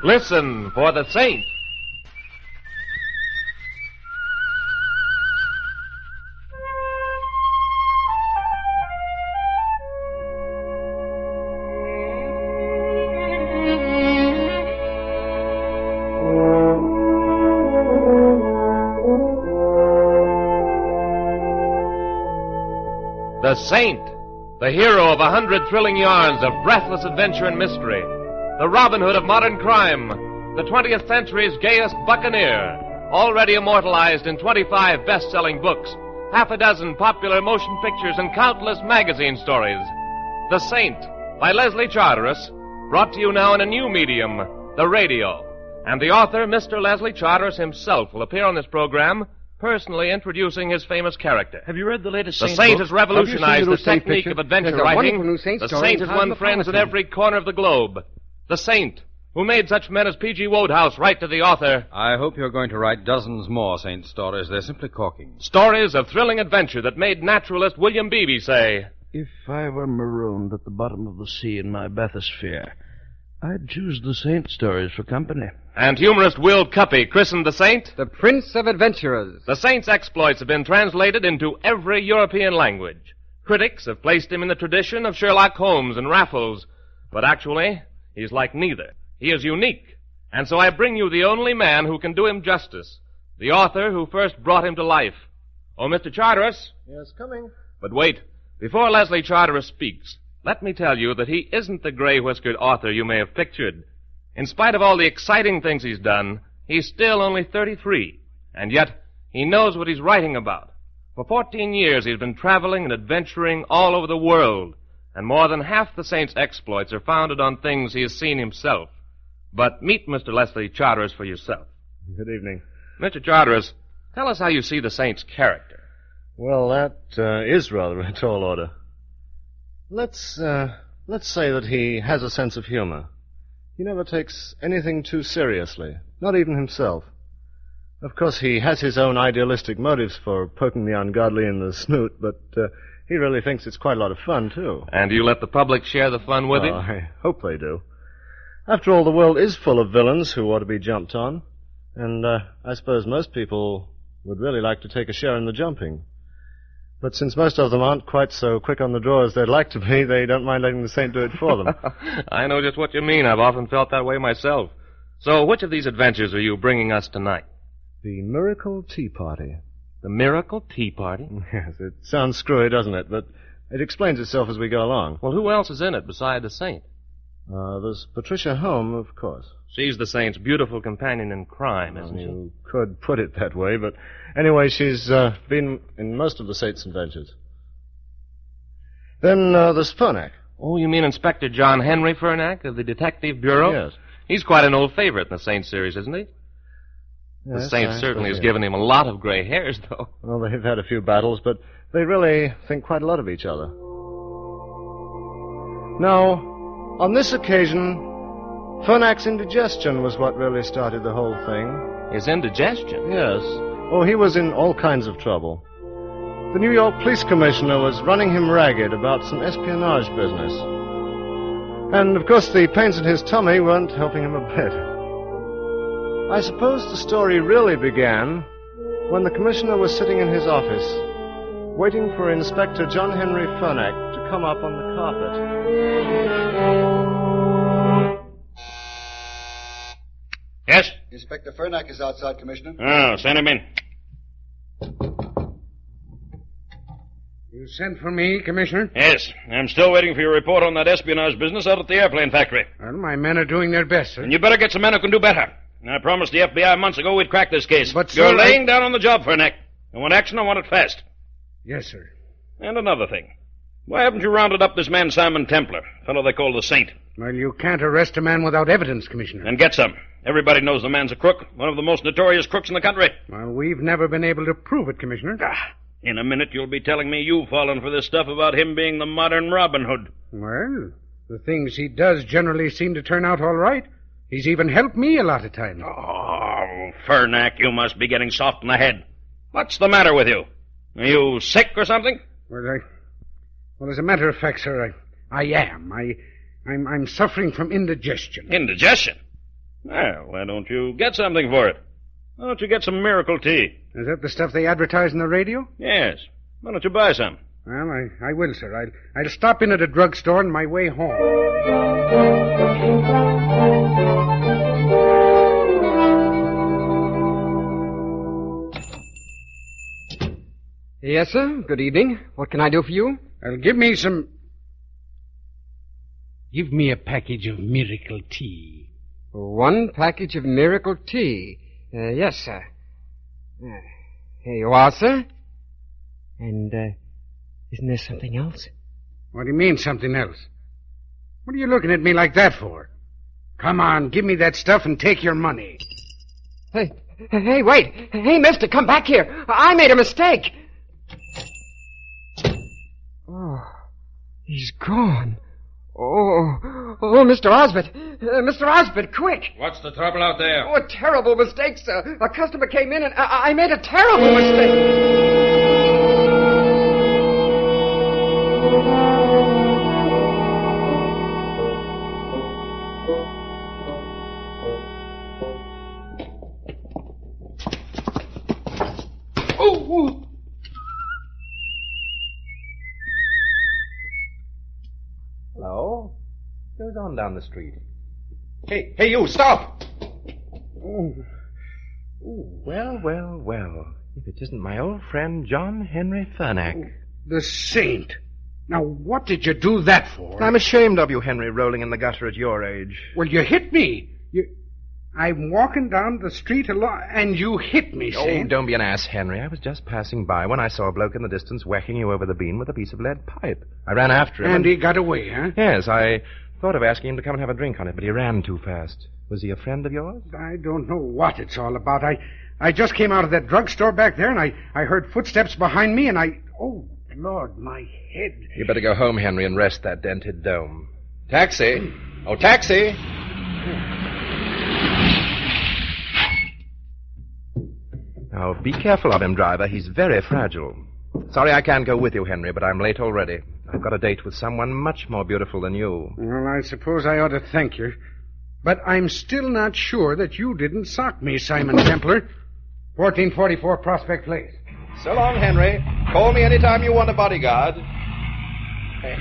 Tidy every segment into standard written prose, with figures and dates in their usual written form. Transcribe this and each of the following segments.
Listen for the Saint. The Saint, the hero of 100 thrilling yarns of breathless adventure and mystery, the Robin Hood of modern crime, the 20th century's gayest buccaneer, already immortalized in 25 best-selling books, half a dozen popular motion pictures, and countless magazine stories. The Saint, by Leslie Charteris, brought to you now in a new medium, the radio. And the author, Mr. Leslie Charteris himself, will appear on this program, personally introducing his famous character. Have you read the latest The Saint Saint book? has revolutionized the technique picture? of adventure There's a writing. wonderful new Saint The story Saint has in won Cosmopolitan. friends in every corner of the globe. The Saint, who made such men as P.G. Wodehouse write to the author, I hope you're going to write dozens more Saint stories. They're simply corking. stories of thrilling adventure that made naturalist William Beebe say, If I were marooned at the bottom of the sea in my bathysphere, I'd choose the Saint stories for company. and humorist Will Cuppy christened the Saint. The Prince of Adventurers. The Saint's exploits have been translated into every European language. Critics have placed him in the tradition of Sherlock Holmes and Raffles, but actually, he's like neither. He is unique, and so I bring you the only man who can do him justice, the author who first brought him to life. Oh, Mr. Charteris? Yes, coming. But wait, before Leslie Charteris speaks, let me tell you that he isn't the gray-whiskered author you may have pictured. In spite of all the exciting things he's done, he's still only 33, and yet he knows what he's writing about. For 14 years he's been traveling and adventuring all over the world, and more than half the Saint's exploits are founded on things he has seen himself. But meet Mr. Leslie Charteris for yourself. Good evening. Mr. Charteris, tell us how you see the Saint's character. Well, that is rather a tall order. Let's say that he has a sense of humor. He never takes anything too seriously, not even himself. Of course, he has his own idealistic motives for poking the ungodly in the snoot, but he really thinks it's quite a lot of fun, too. And you let the public share the fun with him? I hope they do. After all, the world is full of villains who ought to be jumped on, and I suppose most people would really like to take a share in the jumping. But since most of them aren't quite so quick on the draw as they'd like to be, they don't mind letting the Saint do it for them. I know just what you mean. I've often felt that way myself. So which of these adventures are you bringing us tonight? The Miracle Tea Party. The Miracle Tea Party? Yes, it sounds screwy, doesn't it? But it explains itself as we go along. Well, who else is in it beside the Saint? There's Patricia Home, of course. She's the Saint's beautiful companion in crime, isn't she? You could put it that way, but anyway, she's been in most of the Saint's adventures. Then there's Fernack. Oh, you mean Inspector John Henry Fernack of the Detective Bureau? Yes. He's quite an old favorite in the Saint series, isn't he? The Yes, Saint I certainly has suppose, given him a lot of gray hairs, though. Well, they've had a few battles, but they really think quite a lot of each other. Now, on this occasion, Fernack's indigestion was what really started the whole thing. His indigestion? Yes. Oh, he was in all kinds of trouble. The New York police commissioner was running him ragged about some espionage business. And, of course, the pains in his tummy weren't helping him a bit. I suppose the story really began when the commissioner was sitting in his office, waiting for Inspector John Henry Fernack to come up on the carpet. Yes? Inspector Fernack is outside, Commissioner. Oh, send him in. You sent for me, Commissioner? Yes, I'm still waiting for your report on that espionage business out at the airplane factory. Well, my men are doing their best, sir. And you better get some men who can do better. I promised the FBI months ago we'd crack this case. But, You're sir, laying down on the job, Fernack. I want action, I want it fast. Yes, sir. And another thing. Why haven't you rounded up this man Simon Templar, fellow they call the Saint? Well, you can't arrest a man without evidence, Commissioner. And get some. Everybody knows the man's a crook, one of the most notorious crooks in the country. Well, we've never been able to prove it, Commissioner. In a minute you'll be telling me you've fallen for this stuff about him being the modern Robin Hood. Well, the things he does generally seem to turn out all right. He's even helped me a lot of times. Oh, Fernack, you must be getting soft in the head. What's the matter with you? Are you sick or something? Well, as a matter of fact, sir, I am. I'm suffering from indigestion. Indigestion? Well, why don't you get something for it? Why don't you get some miracle tea? Is that the stuff they advertise on the radio? Yes. Why don't you buy some? Well, I will, sir. I'll stop in at a drugstore on my way home. Yes, sir. Good evening. What can I do for you? Give me a package of miracle tea. One package of miracle tea. Yes, sir. Here you are, sir. And, isn't there something else? What do you mean, something else? What are you looking at me like that for? Come on, give me that stuff and take your money. Hey, wait. Hey, mister, come back here. I made a mistake. Oh, he's gone. Oh, Mr. Osbert. Mr. Osbert, quick. What's the trouble out there? Oh, a terrible mistake, sir. A customer came in and I made a terrible mistake. Hello? What goes on down the street? Hey, you, stop! Well. If it isn't my old friend John Henry Furnack. The saint. Now, what did you do that for? I'm ashamed of you, Henry, rolling in the gutter at your age. Well, you hit me. I'm walking down the street alone, and you hit me, Saint. Oh, don't be an ass, Henry. I was just passing by when I saw a bloke in the distance whacking you over the bean with a piece of lead pipe. I ran after him. And he got away, huh? Yes, I thought of asking him to come and have a drink on it, but he ran too fast. Was he a friend of yours? I don't know what it's all about. I just came out of that drugstore back there, and I heard footsteps behind me, and oh, Lord, my head. You better go home, Henry, and rest that dented dome. Taxi! Oh, taxi! Now, be careful of him, driver. He's very fragile. Sorry I can't go with you, Henry, but I'm late already. I've got a date with someone much more beautiful than you. Well, I suppose I ought to thank you. But I'm still not sure that you didn't sock me, Simon Templar. 1444 Prospect Place. So long, Henry. Call me anytime you want a bodyguard.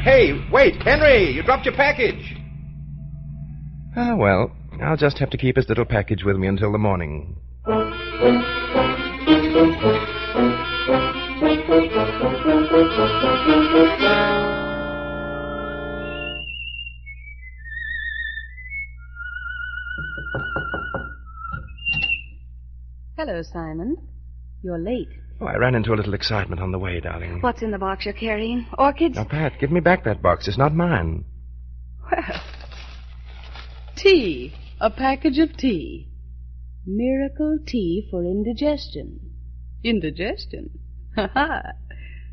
Hey, wait, Henry! You dropped your package. Ah, well, I'll just have to keep his little package with me until the morning. Hello, Simon. You're late. Oh, I ran into a little excitement on the way, darling. What's in the box you're carrying? Orchids? Now, Pat, give me back that box. It's not mine. Well, tea. A package of tea. Miracle tea for indigestion. Indigestion? Ha-ha.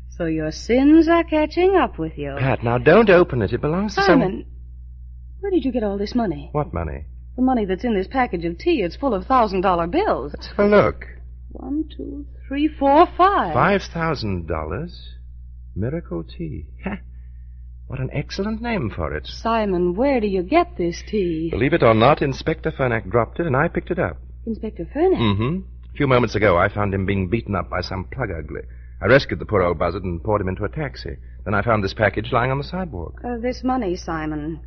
So your sins are catching up with you. Pat, now don't open it. It belongs to Simon, where did you get all this money? What money? The money that's in this package of tea. It's full of $1,000 bills. Let's have a look. 1, 2, 3, 4, 5. $5,000? Miracle tea. What an excellent name for it. Simon, where do you get this tea? Believe it or not, Inspector Furnack dropped it and I picked it up. Inspector Furnack? Mm-hmm. A few moments ago, I found him being beaten up by some plug ugly. I rescued the poor old buzzard and poured him into a taxi. Then I found this package lying on the sidewalk. This money, Simon.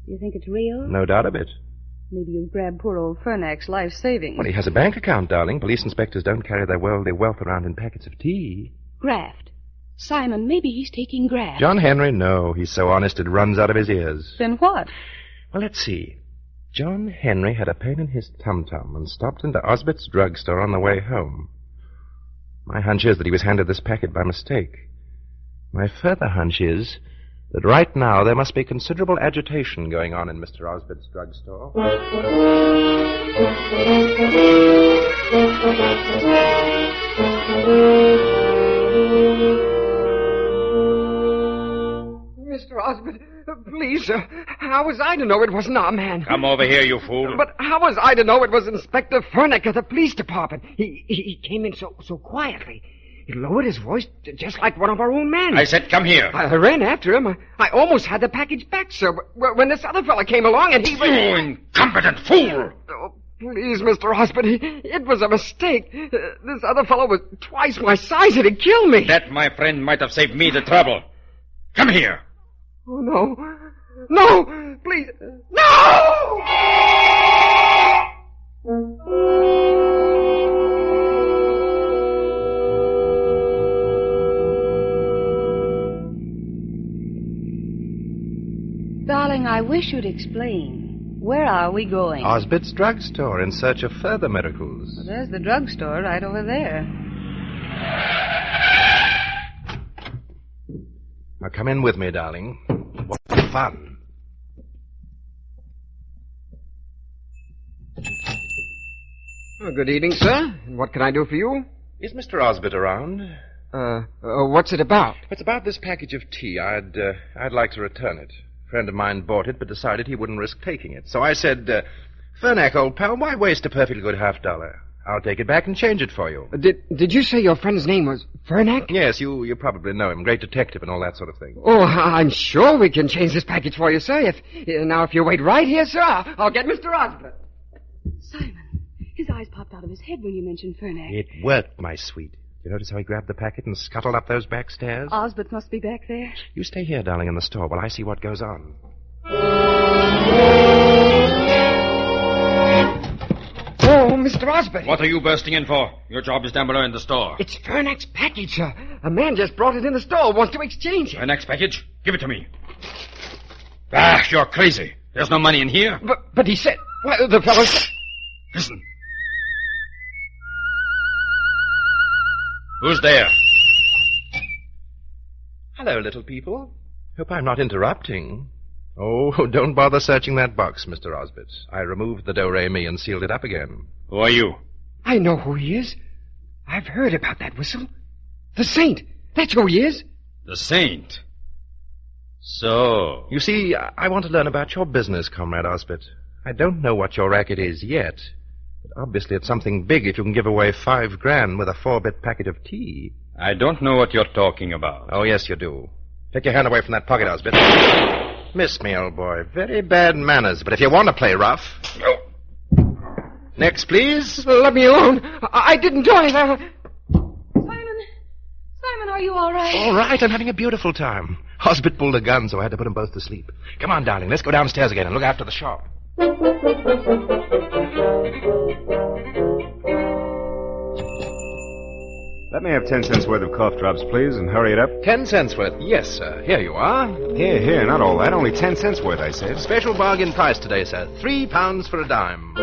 Do you think it's real? No doubt of it. Maybe you've grabbed poor old Furnack's life savings. Well, he has a bank account, darling. Police inspectors don't carry their worldly wealth around in packets of tea. Graft. Simon, maybe he's taking graft. John Henry, no. He's so honest it runs out of his ears. Then what? Well, let's see. John Henry had a pain in his tum-tum and stopped into Osbert's drugstore on the way home. My hunch is that he was handed this packet by mistake. My further hunch is that right now there must be considerable agitation going on in Mr. Osbert's drugstore. Mr. Osbert, please, sir. How was I to know it wasn't our man? Come over here, you fool. But how was I to know it was Inspector Furnack of the police department? He came in so quietly. He lowered his voice just like one of our own men. I said, come here. I ran after him. I almost had the package back, sir, when this other fella came along and he... You incompetent fool! Oh, please, Mr. Osborne, it was a mistake. This other fellow was twice my size and he'd kill me. That, my friend, might have saved me the trouble. Come here. Oh, no. No! Please. No! Darling, I wish you'd explain. Where are we going? Osbit's drugstore in search of further miracles. Well, there's the drugstore right over there. Now come in with me, darling. What fun. Oh, good evening, sir. What can I do for you? Is Mr. Osbit around? What's it about? It's about this package of tea. I'd like to return it. A friend of mine bought it, but decided he wouldn't risk taking it. So I said, Fernack, old pal, why waste a perfectly good $50? I'll take it back and change it for you. Did you say your friend's name was Fernack? Yes, you probably know him. Great detective and all that sort of thing. Oh, I'm sure we can change this package for you, sir. If you wait right here, sir, I'll get Mr. Osbert. Simon, his eyes popped out of his head when you mentioned Fernack. It worked, my sweet. You notice how he grabbed the packet and scuttled up those back stairs? Osbert must be back there. You stay here, darling, in the store while I see what goes on. Oh, Mr. Osbert. What are you bursting in for? Your job is down below in the store. It's Fernack's package, sir. A man just brought it in the store, wants to exchange it. Fernack's package? Give it to me. Ah, you're crazy. There's no money in here. But he said... Well, the fellow said... Listen. Who's there? Hello, little people. Hope I'm not interrupting. Oh, don't bother searching that box, Mr. Osbit. I removed the do-re-mi and sealed it up again. Who are you? I know who he is. I've heard about that whistle. The Saint. That's who he is. The Saint? So... You see, I want to learn about your business, Comrade Osbit. I don't know what your racket is yet. But obviously it's something big if you can give away $5,000 with a 4-bit packet of tea. I don't know what you're talking about. Oh, yes, you do. Take your hand away from that pocket, Osbit. Miss me, old boy. Very bad manners, but if you want to play rough... Next, please. Let me alone. I didn't do anything. Simon, are you all right? All right, I'm having a beautiful time. Osbit pulled a gun, so I had to put them both to sleep. Come on, darling, let's go downstairs again and look after the shop. Let me have 10 cents worth of cough drops, please, and hurry it up. 10 cents worth? Yes, sir. Here you are. Here, not all that. Only 10 cents worth, I said. Special bargain price today, sir. £3 for a dime.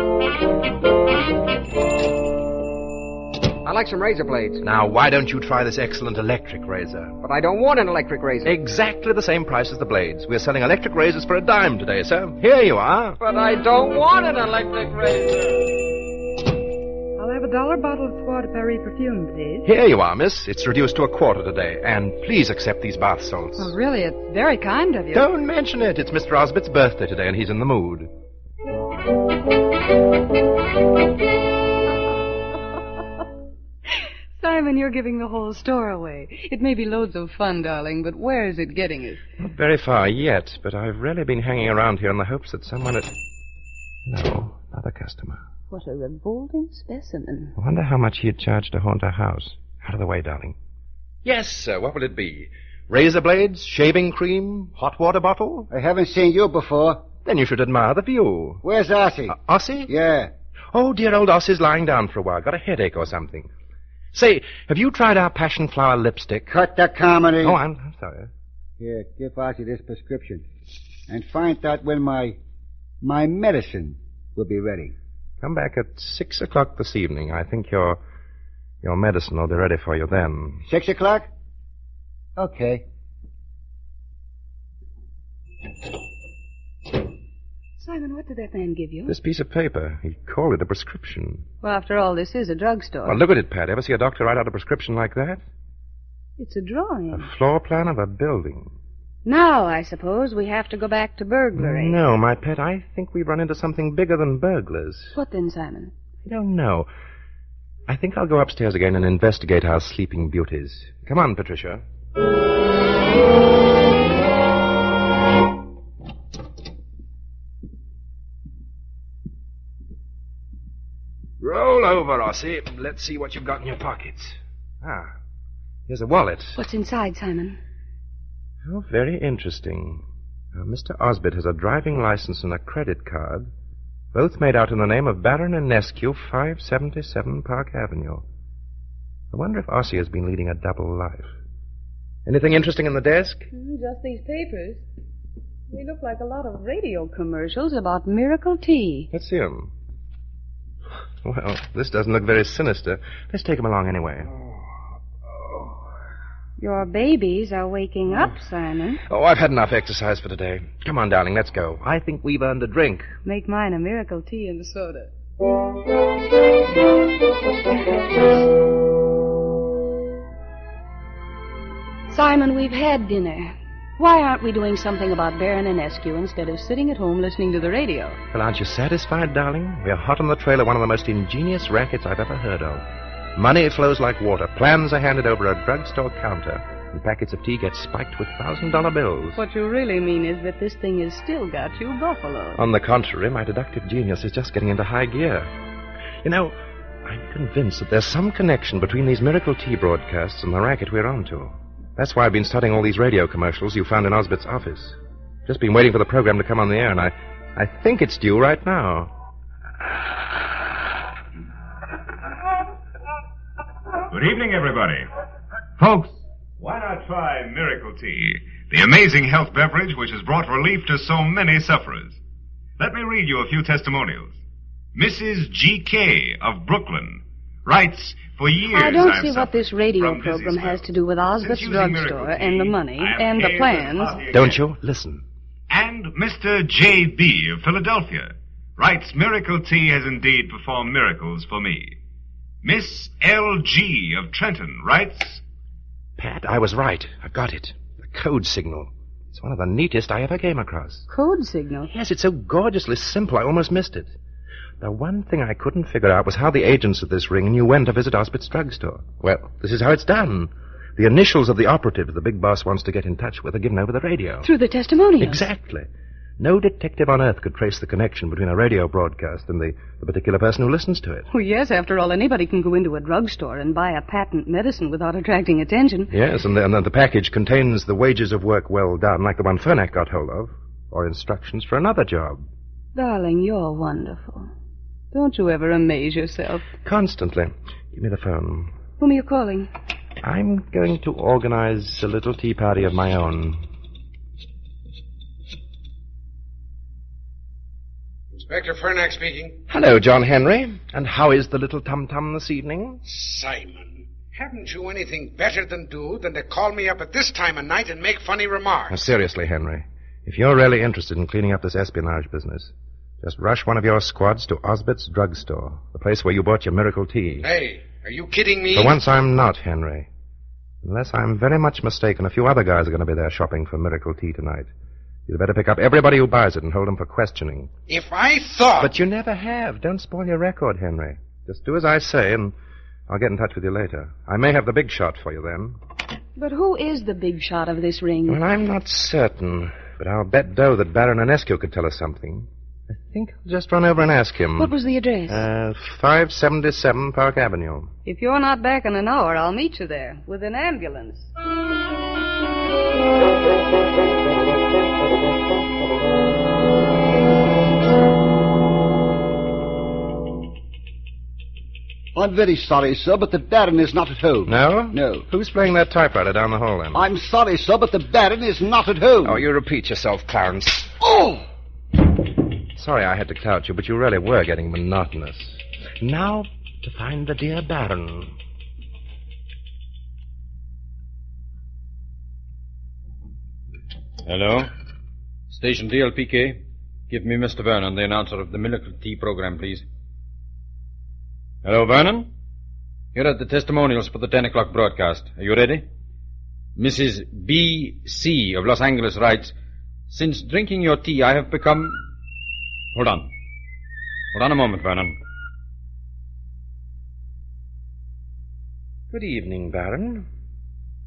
I like some razor blades. Now, why don't you try this excellent electric razor? But I don't want an electric razor. Exactly the same price as the blades. We're selling electric razors for a dime today, sir. Here you are. But I don't want an electric razor. I'll have a $1 bottle of Soir de Paris perfume, please. Here you are, miss. It's reduced to $1 today. And please accept these bath salts. Well, really, it's very kind of you. Don't mention it. It's Mr. Osbit's birthday today, and he's in the mood. Simon, you're giving the whole store away. It may be loads of fun, darling, but where is it getting us? Not very far yet, but I've really been hanging around here in the hopes that someone had... No, another customer. What a revolting specimen. I wonder how much he'd charge to haunt our house. Out of the way, darling. Yes, sir. What will it be? Razor blades, shaving cream, hot water bottle? I haven't seen you before. Then you should admire the view. Where's Ossie? Ossie? Yeah. Oh, dear old Ossie's lying down for a while. Got a headache or something. Say, have you tried our passion flower lipstick? Cut the comedy. Oh, I'm sorry. Here, give Ossie this prescription. And find out when my medicine will be ready. Come back at 6 o'clock this evening. I think your medicine will be ready for you then. 6 o'clock? Okay. Simon, what did that man give you? This piece of paper. He called it a prescription. Well, after all, this is a drugstore. Well, look at it, Pat. Ever see a doctor write out a prescription like that? It's a drawing. A floor plan of a building. Now, I suppose, we have to go back to burglary. No, my pet. I think we've run into something bigger than burglars. What then, Simon? I don't know. I think I'll go upstairs again and investigate our sleeping beauties. Come on, Patricia. Roll over, Ossie. Let's see what you've got in your pockets. Ah, here's a wallet. What's inside, Simon? Oh, very interesting. Now, Mr. Osbert has a driving license and a credit card, both made out in the name of Baron Enescu, 577 Park Avenue. I wonder if Ossie has been leading a double life. Anything interesting in the desk? Just these papers. They look like a lot of radio commercials about miracle tea. Let's see 'em. Well, this doesn't look very sinister. Let's take 'em along anyway. Your babies are waking up, Simon. Oh, I've had enough exercise for today. Come on, darling, let's go. I think we've earned a drink. Make mine a miracle tea and soda. Simon, we've had dinner. Why aren't we doing something about Baron Enescu instead of sitting at home listening to the radio? Well, aren't you satisfied, darling? We're hot on the trail of one of the most ingenious rackets I've ever heard of. Money flows like water. Plans are handed over a drugstore counter. And packets of tea get spiked with $1,000 bills. What you really mean is that this thing has still got you buffalo. On the contrary, my deductive genius is just getting into high gear. You know, I'm convinced that there's some connection between these miracle tea broadcasts and the racket we're on to. That's why I've been studying all these radio commercials you found in Osbert's office. Just been waiting for the program to come on the air, and I think it's due right now. Good evening, everybody. Folks, why not try Miracle Tea, the amazing health beverage which has brought relief to so many sufferers? Let me read you a few testimonials. Mrs. G.K. of Brooklyn writes, for years I don't I've see what this radio program has to do with Osbert's drugstore and the money and the plans. Don't you? Listen. And Mr. J.B. of Philadelphia writes, Miracle Tea has indeed performed miracles for me. Miss L.G. of Trenton writes, Pat, I was right. I got it. The code signal. It's one of the neatest I ever came across. Code signal? Yes, it's so gorgeously simple I almost missed it. The one thing I couldn't figure out was how the agents of this ring knew when to visit Osbert's drugstore. Well, this is how it's done. The initials of the operative the big boss wants to get in touch with are given over the radio. Through the testimonials? Exactly. No detective on Earth could trace the connection between a radio broadcast and the particular person who listens to it. Oh, yes, after all, anybody can go into a drugstore and buy a patent medicine without attracting attention. Yes, and the package contains the wages of work well done, like the one Fernack got hold of, or instructions for another job. Darling, you're wonderful. Don't you ever amaze yourself? Constantly. Give me the phone. Whom are you calling? I'm going to organize a little tea party of my own. Inspector Fernack speaking. Hello, John Henry. And how is the little tum-tum this evening? Simon, haven't you anything better than to call me up at this time of night and make funny remarks? Now, seriously, Henry, if you're really interested in cleaning up this espionage business, just rush one of your squads to Osbert's drugstore, the place where you bought your miracle tea. Hey, are you kidding me? For once, I'm not, Henry. Unless I'm very much mistaken, a few other guys are going to be there shopping for miracle tea tonight. You'd better pick up everybody who buys it and hold them for questioning. If I thought... But you never have. Don't spoil your record, Henry. Just do as I say, and I'll get in touch with you later. I may have the big shot for you then. But who is the big shot of this ring? Well, I'm not certain, but I'll bet dough that Baron Enescu could tell us something. I think I'll just run over and ask him. What was the address? 577 Park Avenue. If you're not back in an hour, I'll meet you there with an ambulance. I'm very sorry, sir, but the Baron is not at home. No? No. Who's playing that typewriter down the hall, then? I'm sorry, sir, but the Baron is not at home. Oh, you repeat yourself, Clarence. Oh! Sorry I had to clout you, but you really were getting monotonous. Now, to find the dear Baron. Hello? Station DLPK. Give me Mr. Vernon, the announcer of the Miracle Tea program, please. Hello, Vernon? Here are the testimonials for the 10 o'clock broadcast. Are you ready? Mrs. B.C. of Los Angeles writes, since drinking your tea, I have become... Hold on. Hold on a moment, Vernon. Good evening, Baron.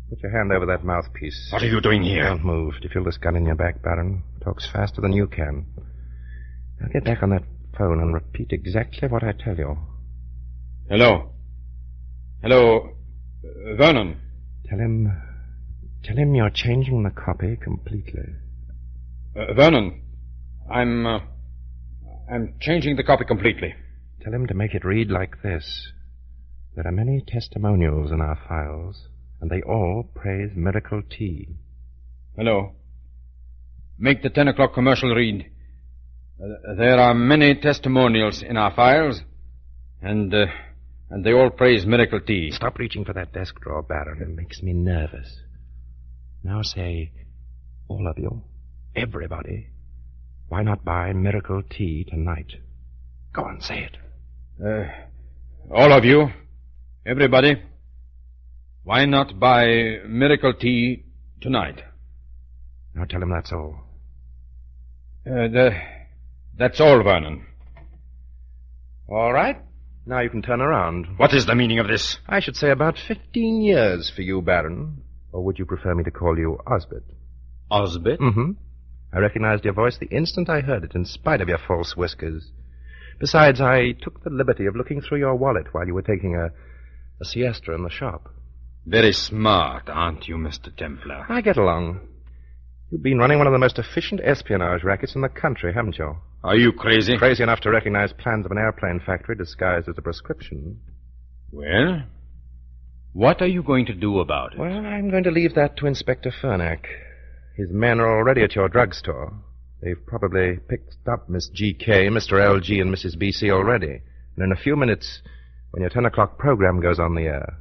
Put your hand over that mouthpiece. What are you doing here? Don't move. Do you feel this gun in your back, Baron? Talks faster than you can. Now get back on that phone and repeat exactly what I tell you. Hello. Hello. Vernon. Tell him you're changing the copy completely. Vernon, I'm changing the copy completely. Tell him to make it read like this. There are many testimonials in our files, and they all praise Miracle Tea. Hello. Make the 10 o'clock commercial read. There are many testimonials in our files, and they all praise Miracle Tea. Stop reaching for that desk drawer, Baron. It makes me nervous. Now say, all of you, everybody, why not buy Miracle Tea tonight? Go on, say it. All of you, everybody, why not buy Miracle Tea tonight? Now tell him that's all. That's all, Vernon. All right. Now you can turn around. What is the meaning of this? I should say about 15 years for you, Baron. Or would you prefer me to call you Osbert? Osbert? Mm-hmm. I recognized your voice the instant I heard it, in spite of your false whiskers. Besides, I took the liberty of looking through your wallet while you were taking a siesta in the shop. Very smart, aren't you, Mr. Templar? I get along. You've been running one of the most efficient espionage rackets in the country, haven't you? Are you crazy? Crazy enough to recognize plans of an airplane factory disguised as a prescription. Well, what are you going to do about it? Well, I'm going to leave that to Inspector Fernack. His men are already at your drugstore. They've probably picked up Miss G.K., Mr. L.G., and Mrs. B.C. already. And in a few minutes, when your 10 o'clock program goes on the air,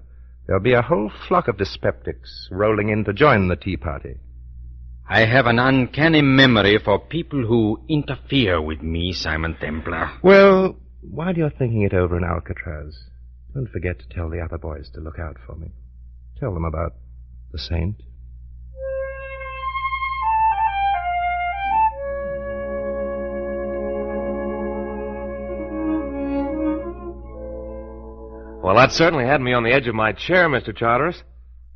there'll be a whole flock of dyspeptics rolling in to join the tea party. I have an uncanny memory for people who interfere with me, Simon Templar. Well, while you're thinking it over in Alcatraz, don't forget to tell the other boys to look out for me. Tell them about the Saint. Well, that certainly had me on the edge of my chair, Mr. Charteris.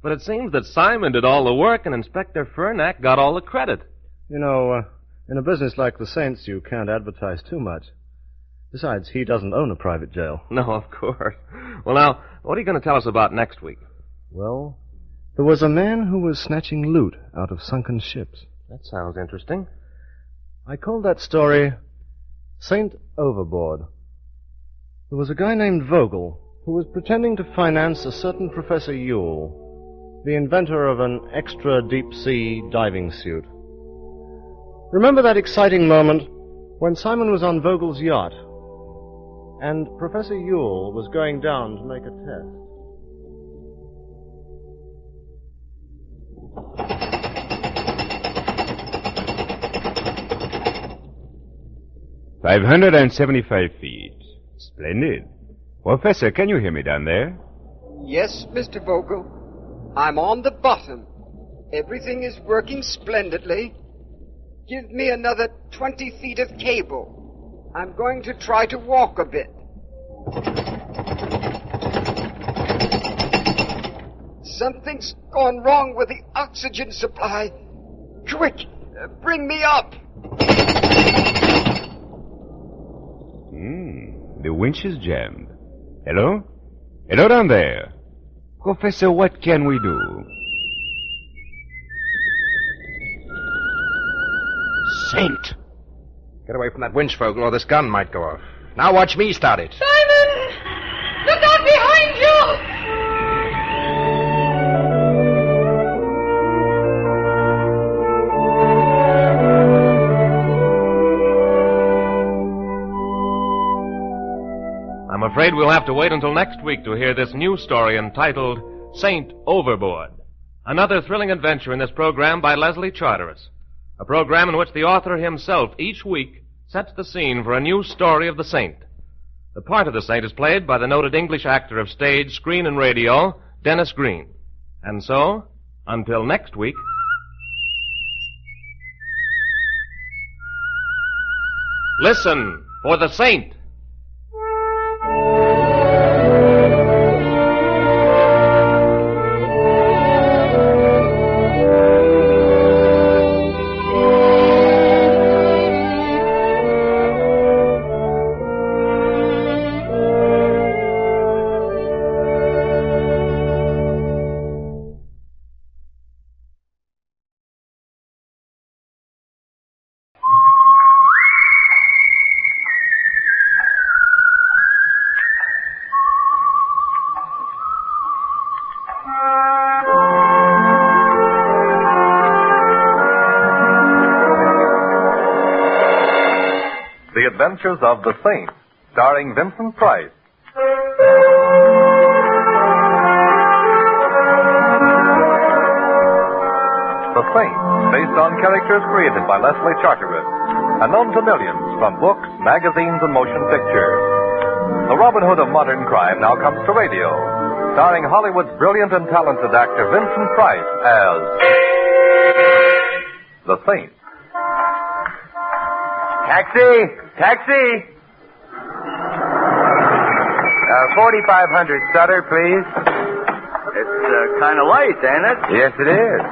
But it seems that Simon did all the work and Inspector Fernack got all the credit. You know, in a business like the Saints, you can't advertise too much. Besides, he doesn't own a private jail. No, of course. Well, now, what are you going to tell us about next week? Well, there was a man who was snatching loot out of sunken ships. That sounds interesting. I called that story Saint Overboard. There was a guy named Vogel who was pretending to finance a certain Professor Yule, the inventor of an extra deep-sea diving suit. Remember that exciting moment when Simon was on Vogel's yacht and Professor Yule was going down to make a test? 575 feet. Splendid. Professor, can you hear me down there? Yes, Mr. Vogel. I'm on the bottom. Everything is working splendidly. Give me another 20 feet of cable. I'm going to try to walk a bit. Something's gone wrong with the oxygen supply. Quick, bring me up. The winch is jammed. Hello? Hello down there. Professor, what can we do? Saint! Get away from that winch, Vogel, or this gun might go off. Now watch me start it. Simon! Look out behind you! I'm afraid we'll have to wait until next week to hear this new story entitled Saint Overboard. Another thrilling adventure in this program by Leslie Charteris. A program in which the author himself each week sets the scene for a new story of the Saint. The part of the Saint is played by the noted English actor of stage, screen, and radio, Dennis Green. And so, until next week... Listen for the Saint. Adventures of the Saint, starring Vincent Price. The Saint, based on characters created by Leslie Charteris and known to millions from books, magazines, and motion pictures. The Robin Hood of modern crime now comes to radio, starring Hollywood's brilliant and talented actor Vincent Price as The Saint. Taxi! Taxi! 4500 Sutter, please. It's kind of late, ain't it? Yes, it is.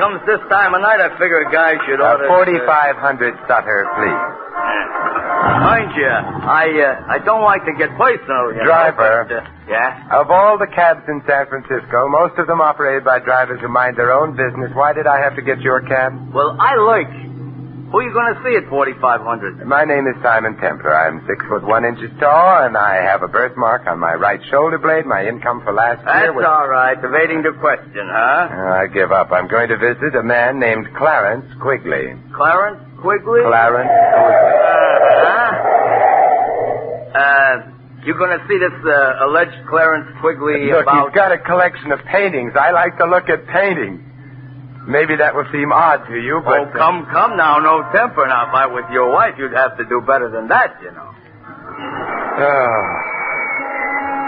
Comes this time of night, I figure a guy should order... 4500 Sutter, please. Mind you, I don't like to get personal, you Driver. know, but, yeah? Of all the cabs in San Francisco, most of them operated by drivers who mind their own business. Why did I have to get your cab? Well, I like you. Who are you going to see at 4500? My name is Simon Templar. I'm 6'1" tall, and I have a birthmark on my right shoulder blade. My income for last year was... That's all right. Evading the question, huh? I give up. I'm going to visit a man named Clarence Quigley. Clarence Quigley? Clarence Quigley. You're going to see this alleged Clarence Quigley Look, about... he's got a collection of paintings. I like to look at paintings. Maybe that will seem odd to you, but... Oh, come now. No temper. Now, if I was your wife, you'd have to do better than that, you know.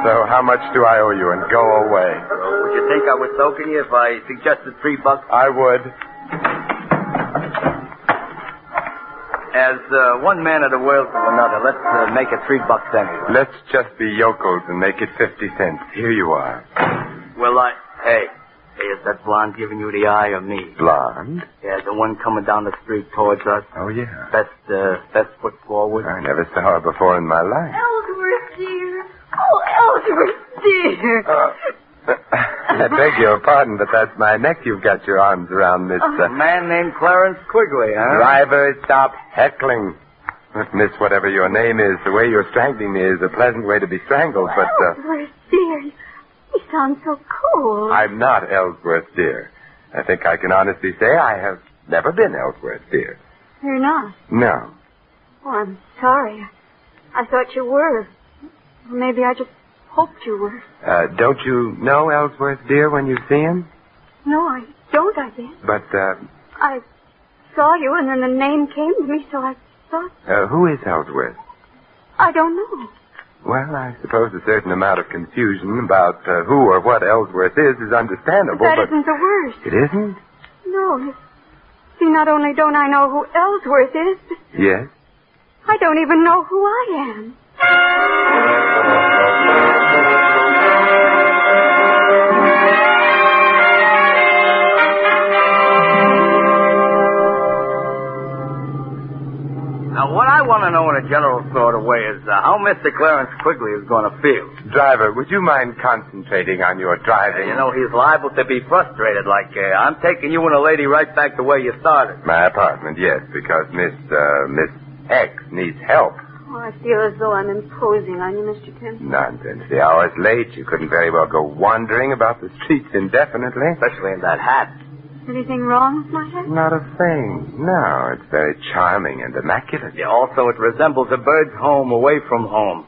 So how much do I owe you, and go away? Would you think I was soaking you if I suggested $3? I would. As one man of the world to another, let's make it $3 anyway. Let's just be yokels and make it 50 cents. Here you are. Well, Hey, is that blonde giving you the eye or me? Blonde? Yeah, the one coming down the street towards us. Oh, yeah. Best foot forward. I never saw her before in my life. Ellsworth, dear. Oh, Ellsworth, dear. I beg your pardon, but that's my neck you've got your arms around, Miss... A man named Clarence Quigley, huh? Driver, stop heckling. Miss, whatever your name is, the way you're strangling me is a pleasant way to be strangled, but... Ellsworth, dear. You sound so cold. I'm not Ellsworth, dear. I think I can honestly say I have never been Ellsworth, dear. You're not? No. Oh, I'm sorry. I thought you were. Maybe I just hoped you were. Don't you know Ellsworth, dear, when you see him? No, I don't, I guess. But, I saw you, and then the name came to me, so I thought... who is Ellsworth? I don't know. Well, I suppose a certain amount of confusion about who or what Ellsworth is understandable, but... That isn't the worst. It isn't? No. See, not only don't I know who Ellsworth is, but... Yes? I don't even know who I am. Now, what I want to know in a general sort of way is how Mr. Clarence Quigley is going to feel. Driver, would you mind concentrating on your driving? You know, he's liable to be frustrated, like, I'm taking you and a lady right back to where you started. My apartment, yes, because Miss X needs help. Oh, I feel as though I'm imposing on you, Mr. Templar. Nonsense. The hour's late. You couldn't very well go wandering about the streets indefinitely. Especially in that hat. Anything wrong with my hat? Not a thing. No, it's very charming and immaculate. Yeah, also it resembles a bird's home away from home.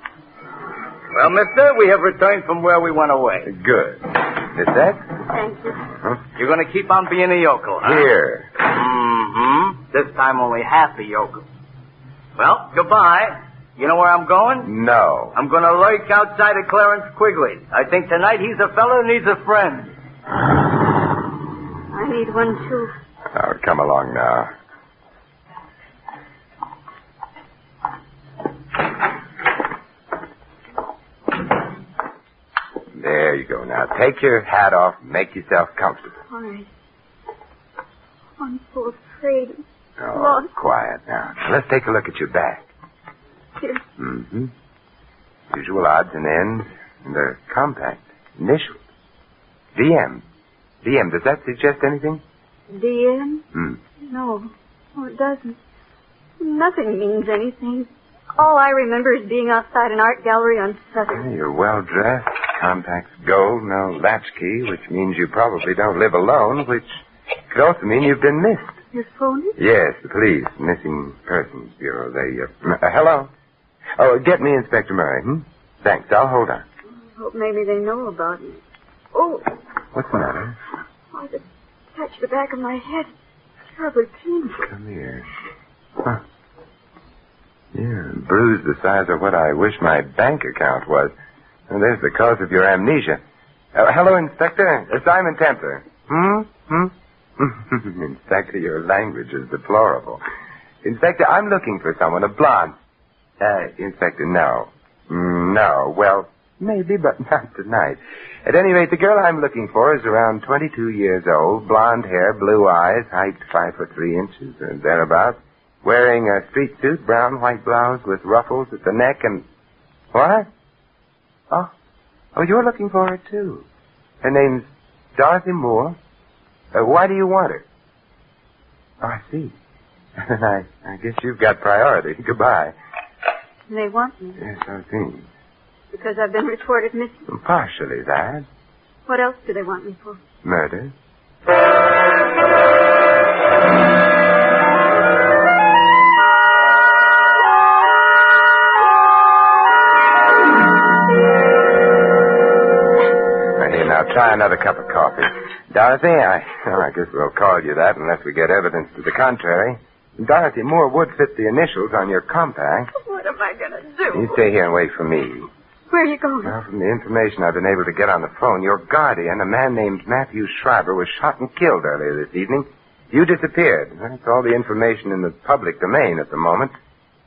Well, mister, we have returned from where we went away. Good. Miss X? Thank you. Huh? You're going to keep on being a yokel, huh? Here. Mm-hmm. This time only half a yokel. Well, goodbye. You know where I'm going? No. I'm going to lurk outside of Clarence Quigley. I think tonight he's a fellow who needs a friend. I need one, too. Oh, come along now. There you go. Now, take your hat off and make yourself comfortable. All right. I'm so afraid. Oh, quiet now. Let's take a look at your back. Here. Mm-hmm. Usual odds and ends, and they're compact. Initials. DM. DM, does that suggest anything? DM? Hmm. No. Oh, it doesn't. Nothing means anything. All I remember is being outside an art gallery on Southern. Yeah, you're well dressed. Contacts gold, no latchkey, which means you probably don't live alone, which could also mean you've been missed. You're phoning? Yes, the police, Missing Persons Bureau. Hello? Oh, get me Inspector Murray, Thanks, I'll hold on. I hope maybe they know about it. Oh. What's the matter? Oh, it touched the back of my head. Terribly painful. Come here. Huh. Yeah, bruised the size of what I wish my bank account was. And there's the cause of your amnesia. Hello, Inspector. Simon Templar. Inspector, your language is deplorable. Inspector, I'm looking for someone, a blonde. Inspector, no. No, well, maybe, but not tonight. At any rate, the girl I'm looking for is around 22 years old, blonde hair, blue eyes, height 5'3" or thereabouts, wearing a street suit, brown white blouse with ruffles at the neck and... What? Oh, you're looking for her, too. Her name's Dorothy Moore. Why do you want her? Oh, I see. I guess you've got priority. Goodbye. They want me. Yes, I see. Because I've been reported missing. Partially that. What else do they want me for? Murder. Here, now, try another cup of coffee. Dorothy, I guess we'll call you that unless we get evidence to the contrary. Dorothy Moore would fit the initials on your compact. What am I going to do? You stay here and wait for me. Where are you going? Well, from the information I've been able to get on the phone, your guardian, a man named Matthew Schreiber, was shot and killed earlier this evening. You disappeared. That's all the information in the public domain at the moment.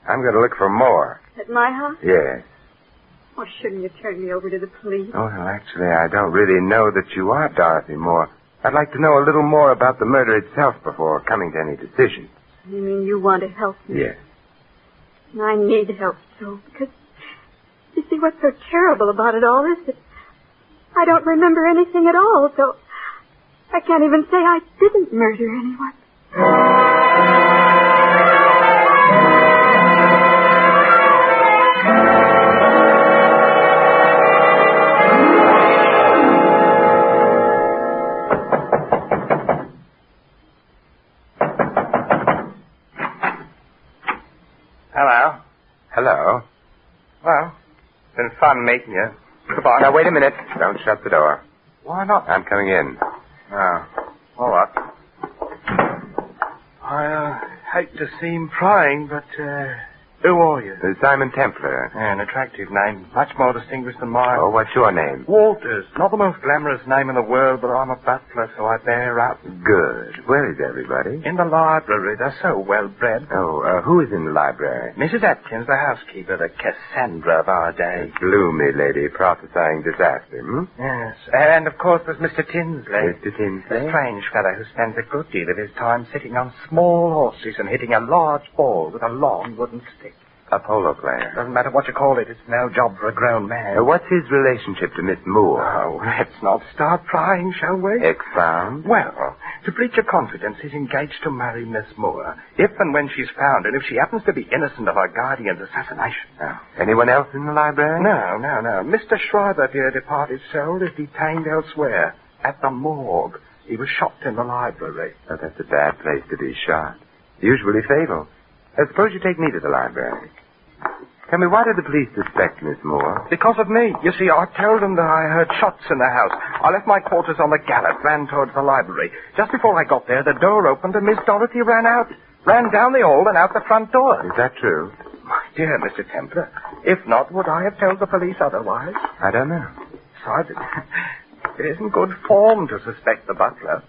I'm going to look for more. At my house? Yes. Well, shouldn't you turn me over to the police? Oh, well, actually, I don't really know that you are Dorothy Moore. I'd like to know a little more about the murder itself before coming to any decision. You mean you want to help me? Yes. And I need help, too, because you see what's so terrible about it all is that I don't remember anything at all, so I can't even say I didn't murder anyone. Hello. Well, it's been fun meeting you. Goodbye. Now, wait a minute. Don't shut the door. Why not? I'm coming in. Oh, all right. I hate to seem prying, but who are you? Simon Templar. An attractive name, much more distinguished than mine. Oh, what's your name? Walters. Not the most glamorous name in the world, but I'm a butler, so I bear up. Good. Where is everybody? In the library. They're so well bred. Oh, who is in the library? Mrs. Atkins, the housekeeper, the Cassandra of our day. A gloomy lady prophesying disaster, Yes. And, of course, there's Mr. Tinsley. Mr. Tinsley? A strange fellow who spends a good deal of his time sitting on small horses and hitting a large ball with a long wooden stick. A polo player. Doesn't matter what you call it. It's no job for a grown man. What's his relationship to Miss Moore? Oh, let's not start prying, shall we? Expound? Well, to breach your confidence, he's engaged to marry Miss Moore. If and when she's found, and if she happens to be innocent of her guardian's assassination. Oh. Anyone else in the library? No. Mr. Schreiber, dear departed soul, is detained elsewhere. At the morgue. He was shot in the library. Oh, that's a bad place to be shot. Usually fatal. Suppose you take me to the library. Tell me, why did the police suspect Miss Moore? Because of me. You see, I told them that I heard shots in the house. I left my quarters on the gallows, ran towards the library. Just before I got there, the door opened and Miss Dorothy ran out. Ran down the hall and out the front door. Is that true? My dear Mr. Templar, if not, would I have told the police otherwise? I don't know. Besides, it isn't good form to suspect the butler.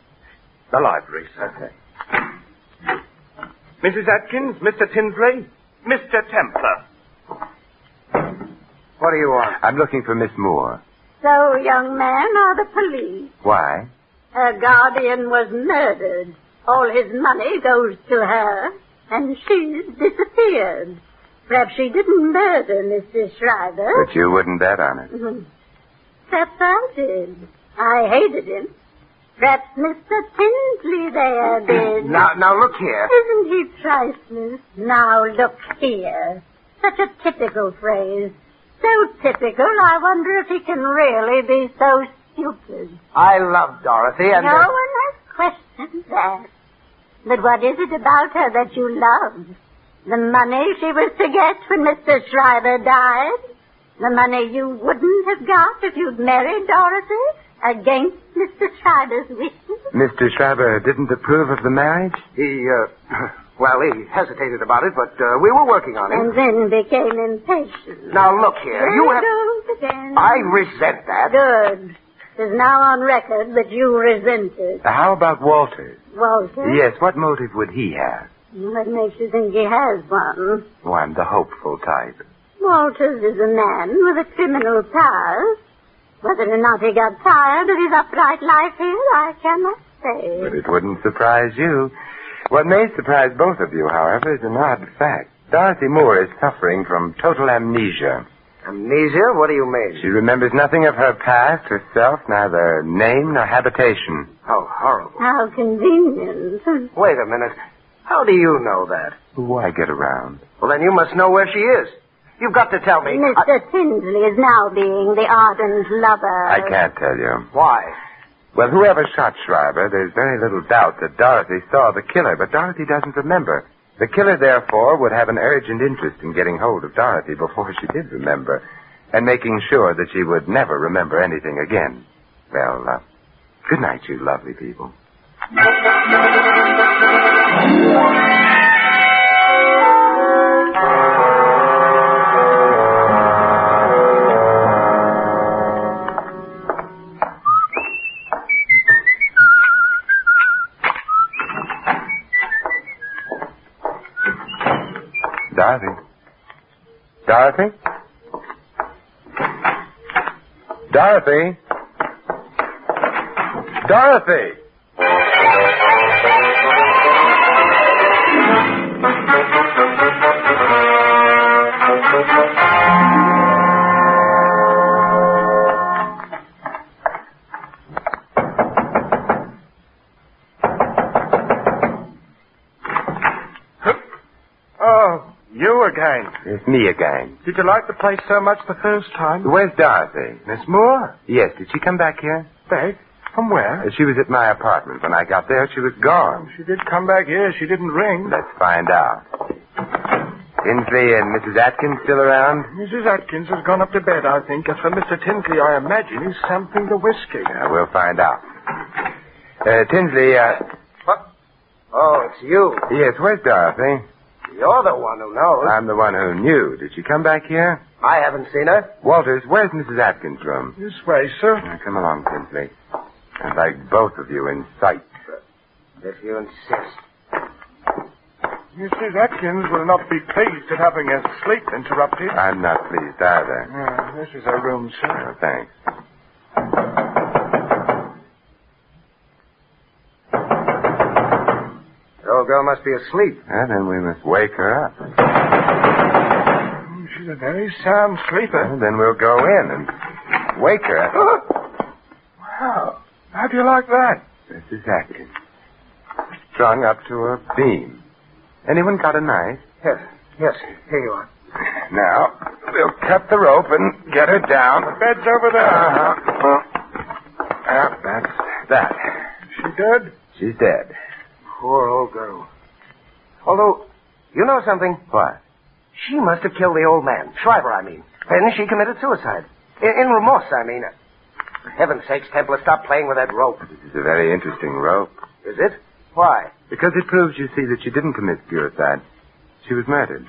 The library, sir. Mrs. Atkins, Mr. Tinsley, Mr. Templar. What do you want? I'm looking for Miss Moore. So, young man, are the police. Why? Her guardian was murdered. All his money goes to her, and she's disappeared. Perhaps she didn't murder Mr. Schreiber. But you wouldn't bet on it. Perhaps I did. I hated him. Perhaps Mr. Tinsley there did. Now, look here. Isn't he priceless? Now, look here. Such a typical phrase. So typical, I wonder if he can really be so stupid. I love Dorothy and... No one has questioned that. But what is it about her that you love? The money she was to get when Mr. Schreiber died? The money you wouldn't have got if you'd married Dorothy against Mr. Schreiber's wishes? Mr. Schreiber didn't approve of the marriage? He hesitated about it, but we were working on it. And then became impatient. Now, look here. There You have... goes again. I resent that. Good. It is now on record that you resent it. How about Walters? Walter? Yes, what motive would he have? What makes you think he has one? Oh, I'm the hopeful type. Walters is a man with a criminal past. Whether or not he got tired of his upright life here, I cannot say. But it wouldn't surprise you. What may surprise both of you, however, is an odd fact. Dorothy Moore is suffering from total amnesia. Amnesia? What do you mean? She remembers nothing of her past, herself, neither name nor habitation. How horrible. How convenient. Wait a minute. How do you know that? Why get around? Well, then you must know where she is. You've got to tell me. Mr. Tinsley is now being the ardent lover. I can't tell you. Why? Well, whoever shot Schreiber, there's very little doubt that Dorothy saw the killer, but Dorothy doesn't remember. The killer, therefore, would have an urgent interest in getting hold of Dorothy before she did remember, and making sure that she would never remember anything again. Well, good night, you lovely people. Dorothy? Dorothy? Dorothy? Dorothy! Again. It's me again. Did you like the place so much the first time? Where's Dorothy? Miss Moore? Yes, did she come back here? Back? From where? She was at my apartment. When I got there, she was gone. She did come back here. She didn't ring. Let's find out. Tinsley and Mrs. Atkins still around? Mrs. Atkins has gone up to bed, I think. As for Mr. Tinsley, I imagine he's sampling the whiskey. Yeah, we'll find out. Tinsley, What? Oh, it's you. Yes, where's Dorothy? You're the one who knows. I'm the one who knew. Did she come back here? I haven't seen her. Walters, where's Mrs. Atkins' room? This way, sir. Now, come along, Tinsley. I'd like both of you in sight. If you insist. Mrs. Atkins will not be pleased at having her sleep interrupted. I'm not pleased either. This is her room, sir. Oh, thanks. The old girl must be asleep. Then we must wake her up. She's a very sound sleeper. Well, then we'll go in and wake her up. Wow. How do you like that? Mrs. Atkins. Strung up to a beam. Anyone got a knife? Yes. Here you are. Now, we'll cut the rope and get her down. The bed's over there. That's that. She dead? She's dead. Poor old girl. Although, you know something? What? She must have killed the old man. Schreiber, I mean. Then she committed suicide. In remorse, I mean. For heaven's sakes, Templar, stop playing with that rope. This is a very interesting rope. Is it? Why? Because it proves, you see, that she didn't commit suicide. She was murdered.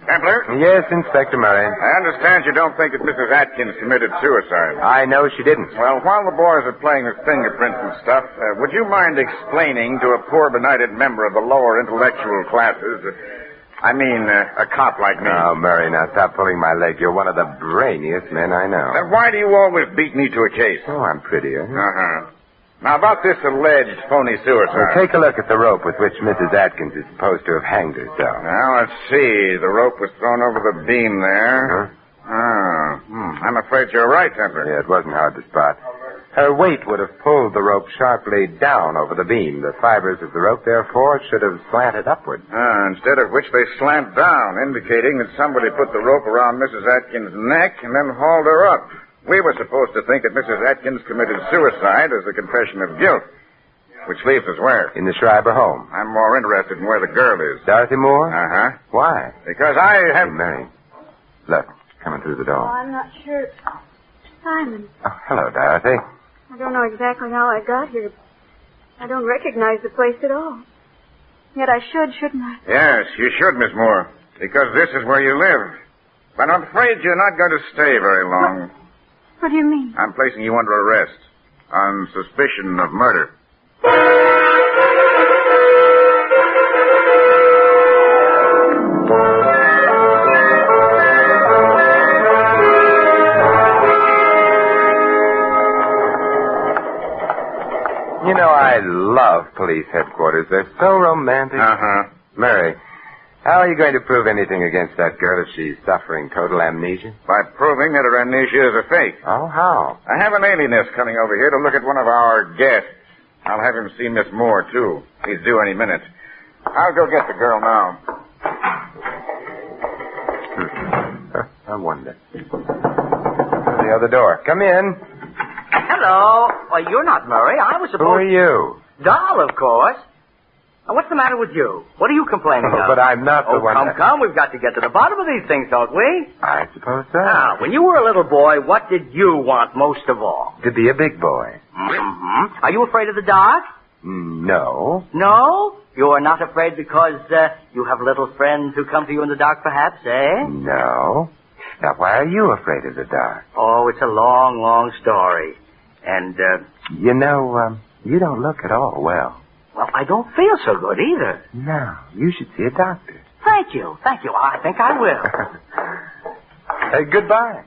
Templar? Yes, Inspector Murray. I understand you don't think that Mrs. Atkins committed suicide. I know she didn't. Well, while the boys are playing with fingerprints and stuff, would you mind explaining to a poor benighted member of the lower intellectual classes, a cop like me? Oh, Murray, now stop pulling my leg. You're one of the brainiest men I know. Then why do you always beat me to a case? Oh, I'm prettier. Uh-huh. Now, about this alleged phony suicide. Well, take a look at the rope with which Mrs. Atkins is supposed to have hanged herself. Now, let's see. The rope was thrown over the beam there. Uh-huh. I'm afraid you're right, Templar. Yeah, it wasn't hard to spot. Her weight would have pulled the rope sharply down over the beam. The fibers of the rope, therefore, should have slanted upward. Instead of which they slant down, indicating that somebody put the rope around Mrs. Atkins' neck and then hauled her up. We were supposed to think that Mrs. Atkins committed suicide as a confession of guilt. Which leaves us where? In the Schreiber home. I'm more interested in where the girl is. Dorothy Moore? Uh-huh. Why? Because I have... Hey, Mary. Look, coming through the door. Oh, I'm not sure. Simon. Oh, hello, Dorothy. I don't know exactly how I got here. I don't recognize the place at all. Yet I should, shouldn't I? Yes, you should, Miss Moore. Because this is where you live. But I'm afraid you're not going to stay very long. What do you mean? I'm placing you under arrest on suspicion of murder. You know, I love police headquarters. They're so romantic. Uh-huh. Mary, how are you going to prove anything against that girl if she's suffering total amnesia? By proving that her amnesia is a fake. Oh, how? I have an alienist coming over here to look at one of our guests. I'll have him see Miss Moore, too. He's due any minute. I'll go get the girl now. I wonder. The other door. Come in. Hello. Well, you're not Murray. I was supposed... Who are you? Doll, of course. Now, what's the matter with you? What are you complaining of? But I'm not the one... Come. We've got to get to the bottom of these things, don't we? I suppose so. Now, when you were a little boy, what did you want most of all? To be a big boy. Mm-hmm. Are you afraid of the dark? No. No? You are not afraid because you have little friends who come to you in the dark, perhaps, eh? No. Now, why are you afraid of the dark? Oh, it's a long, long story. And, You know, you don't look at all well. Well, I don't feel so good either. No, you should see a doctor. Thank you. I think I will. Hey, goodbye.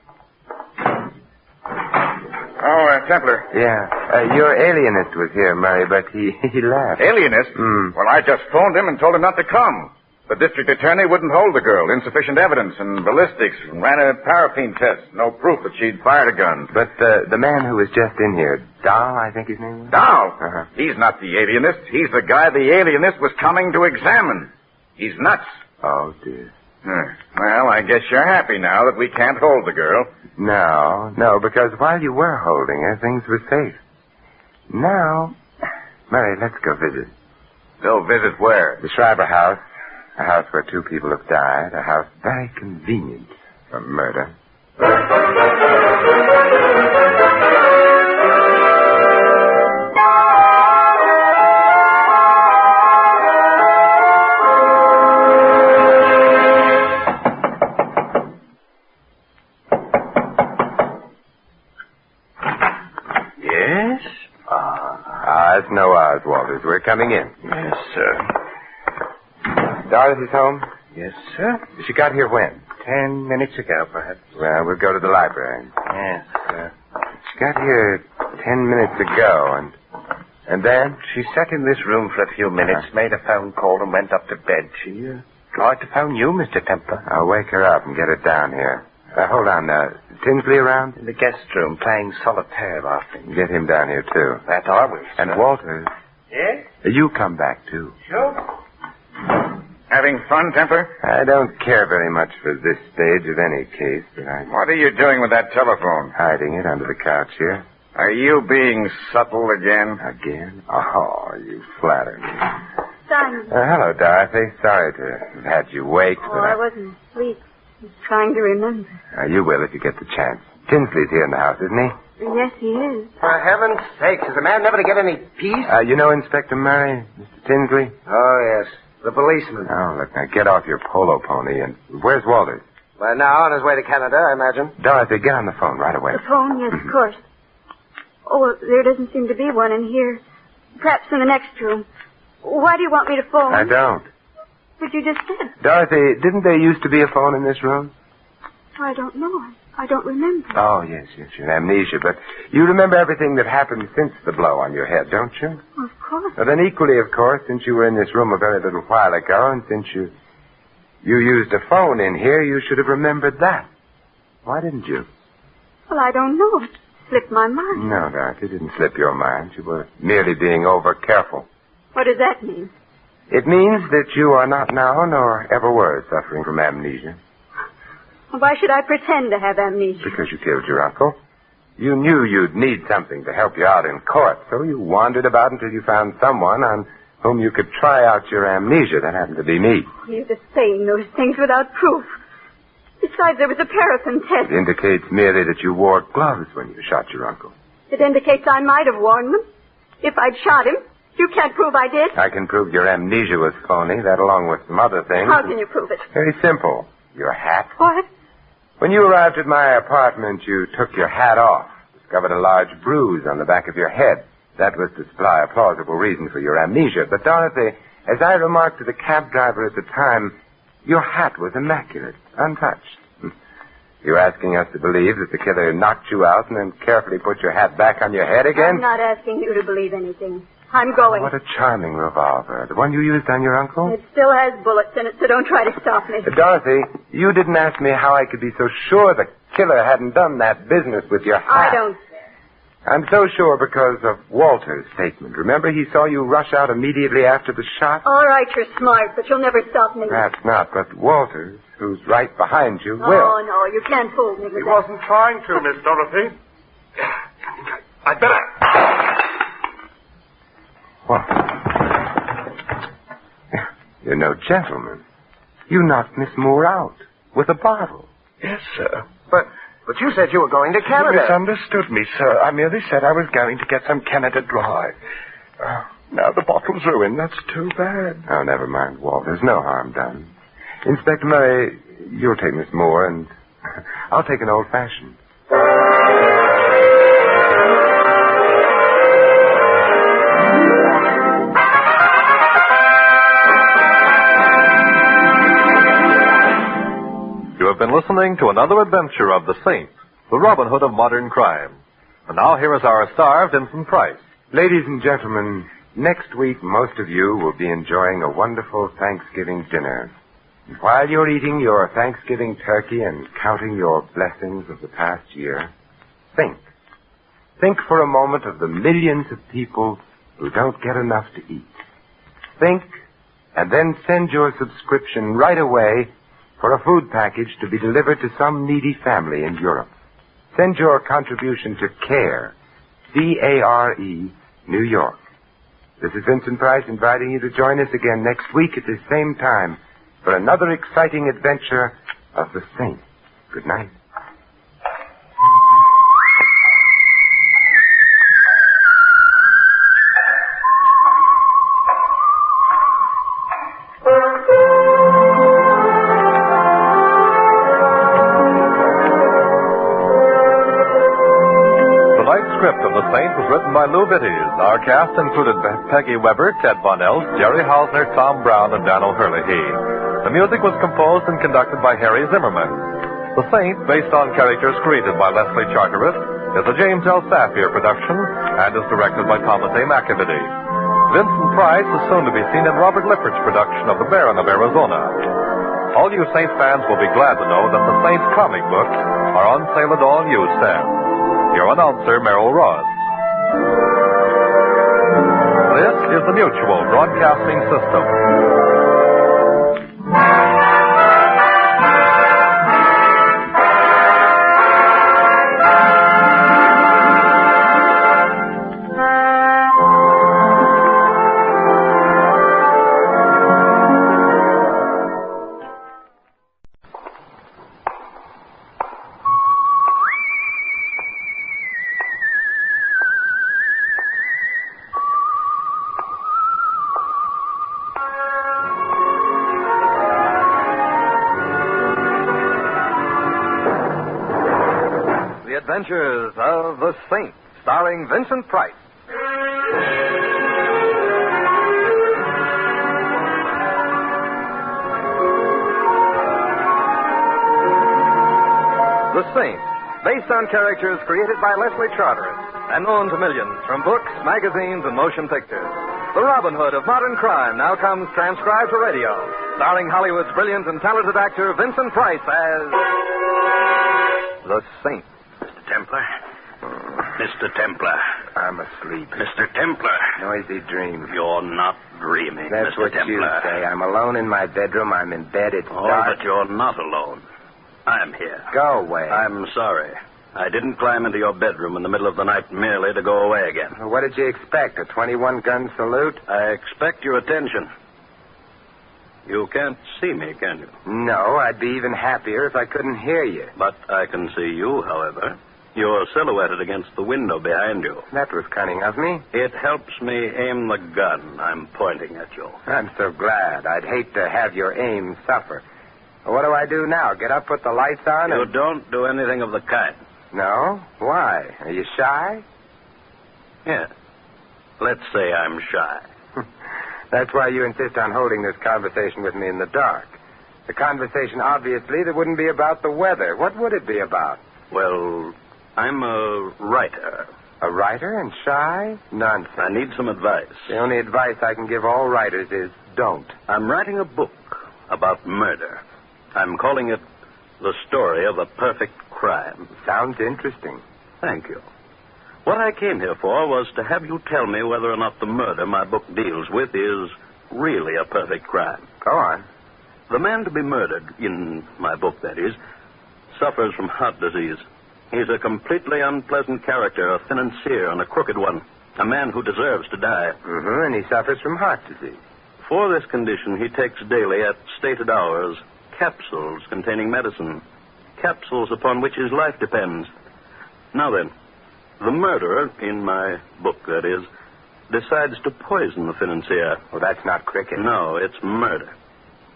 Oh, Templar. Yeah. Your alienist was here, Murray, but he left. Alienist? Well, I just phoned him and told him not to come. The district attorney wouldn't hold the girl. Insufficient evidence and ballistics. Ran a paraffin test. No proof that she'd fired a gun. But the man who was just in here, Dow, I think his name was? Dow? Uh-huh. He's not the alienist. He's the guy the alienist was coming to examine. He's nuts. Oh, dear. Well, I guess you're happy now that we can't hold the girl. No, because while you were holding her, things were safe. Now, Murray, let's go visit. Go visit where? The Schreiber house. A house where 2 people have died. A house very convenient for murder. Yes? It's no Oz, Walters. We're coming in. Yes, sir. Dorothy's home? Yes, sir. She got here when? 10 minutes ago, perhaps. Well, we'll go to the library. Yes, sir. She got here 10 minutes ago, and then? She sat in this room for a few minutes, made a phone call, and went up to bed. She tried to phone you, Mr. Templar. I'll wake her up and get her down here. Hold on. Tinsley around? In the guest room, playing solitaire, laughing. Get him down here, too. That I will, sir. And Walters. Yes? You come back, too. Sure. Having fun, Templar? I don't care very much for this stage of any case, but What are you doing with that telephone? Hiding it under the couch here. Are you being subtle again? Again? Oh, you flatter me. Simon. Hello, Dorothy. Sorry to have had you wait, Oh, but I wasn't asleep. I was trying to remember. You will if you get the chance. Tinsley's here in the house, isn't he? Yes, he is. For heaven's sakes, is the man never to get any peace? You know Inspector Murray, Mr. Tinsley? Oh, yes. The policeman. Oh, look, now get off your polo pony and... Where's Walters? Well, now on his way to Canada, I imagine. Dorothy, get on the phone right away. The phone, yes, of course. Oh, well, there doesn't seem to be one in here. Perhaps in the next room. Why do you want me to phone? I don't. But you just did. Dorothy, didn't there used to be a phone in this room? I don't know. I don't remember. Oh, yes, you're amnesia, but you remember everything that happened since the blow on your head, don't you? Of course. Well, then equally, of course, since you were in this room a very little while ago, and since you used a phone in here, you should have remembered that. Why didn't you? Well, I don't know. slipped my mind. No, Dorothy, it didn't slip your mind. You were merely being over-careful. What does that mean? It means that you are not now, nor ever were, suffering from amnesia. Why should I pretend to have amnesia? Because you killed your uncle. You knew you'd need something to help you out in court, so you wandered about until you found someone on whom you could try out your amnesia. That happened to be me. You're just saying those things without proof. Besides, there was a paraffin test. It indicates merely that you wore gloves when you shot your uncle. It indicates I might have worn them. If I'd shot him, you can't prove I did. I can prove your amnesia was phony, that along with some other things. How can you prove it? Very simple. Your hat. What? When you arrived at my apartment, you took your hat off, discovered a large bruise on the back of your head. That was to supply a plausible reason for your amnesia. But, Dorothy, as I remarked to the cab driver at the time, your hat was immaculate, untouched. You're asking us to believe that the killer knocked you out and then carefully put your hat back on your head again? I'm not asking you to believe anything. I'm going. What a charming revolver. The one you used on your uncle? It still has bullets in it, so don't try to stop me. But Dorothy, you didn't ask me how I could be so sure the killer hadn't done that business with your hat. I don't. I'm so sure because of Walter's statement. Remember, he saw you rush out immediately after the shot? All right, you're smart, but you'll never stop me. Perhaps not, but Walters, who's right behind you, will. Oh, no, you can't fool me with He that. wasn't trying to, Miss Dorothy. I'd better... What? You're no gentleman. You knocked Miss Moore out with a bottle. Yes, sir. But you said you were going to You Canada. misunderstood me, sir. I merely said I was going to get some Canada Dry. Now the bottle's ruined. That's too bad. Oh, never mind, Walt. There's no harm done. Inspector Murray, you'll take Miss Moore, and I'll take an old-fashioned. You have been listening to another adventure of the Saint, the Robin Hood of modern crime. And now here is our star, Vincent Price. Ladies and gentlemen, next week most of you will be enjoying a wonderful Thanksgiving dinner. And while you're eating your Thanksgiving turkey and counting your blessings of the past year, think. Think for a moment of the millions of people who don't get enough to eat. Think, and then send your subscription right away for a food package to be delivered to some needy family in Europe. Send your contribution to CARE, C-A-R-E, New York. This is Vincent Price inviting you to join us again next week at this same time for another exciting adventure of the Saint. Good night. Script of The Saint was written by Lou Vitties. Our cast included Peggy Weber, Ted Bonnell, Jerry Hausner, Tom Brown, and Daniel Hurley. The music was composed and conducted by Harry Zimmerman. The Saint, based on characters created by Leslie Charteris, is a James L. Safier production and is directed by Thomas A. McAvity. Vincent Price is soon to be seen in Robert Lifford's production of The Baron of Arizona. All you Saint fans will be glad to know that the Saint comic books are on sale at all newsstands. Your announcer, Merrill Ross. This is the Mutual Broadcasting System. Adventures of the Saint, starring Vincent Price. The Saint, based on characters created by Leslie Charteris and known to millions from books, magazines, and motion pictures. The Robin Hood of modern crime now comes transcribed to radio, starring Hollywood's brilliant and talented actor Vincent Price as The Saint. Templar, Mr. Templar. I'm asleep. Mr. Templar. Noisy dream. You're not dreaming, That's Mr. what Templar. you say. I'm alone in my bedroom. I'm in bed. It's Oh, dark. but you're not alone. I'm here. Go away. I'm sorry. I didn't climb into your bedroom in the middle of the night merely to go away again. Well, what did you expect? A 21-gun salute? I expect your attention. You can't see me, can you? No, I'd be even happier if I couldn't hear you. But I can see you, however. You're silhouetted against the window behind you. That was cunning of me. It helps me aim the gun I'm pointing at you. I'm so glad. I'd hate to have your aim suffer. Well, what do I do now? Get up, put the lights on, You and... don't do anything of the kind. No? Why? Are you shy? Yes. Let's say I'm shy. That's why you insist on holding this conversation with me in the dark. The conversation, obviously, that wouldn't be about the weather. What would it be about? Well, I'm a writer. A writer and shy? Nonsense. I need some advice. The only advice I can give all writers is don't. I'm writing a book about murder. I'm calling it The Story of a Perfect Crime. Sounds interesting. Thank you. What I came here for was to have you tell me whether or not the murder my book deals with is really a perfect crime. Go on. The man to be murdered, in my book that is, suffers from heart disease. He's a completely unpleasant character, a financier and a crooked one, a man who deserves to die. And he suffers from heart disease. For this condition, he takes daily at stated hours capsules containing medicine, capsules upon which his life depends. Now then, the murderer, in my book that is, decides to poison the financier. Well, that's not cricket. No, it's murder.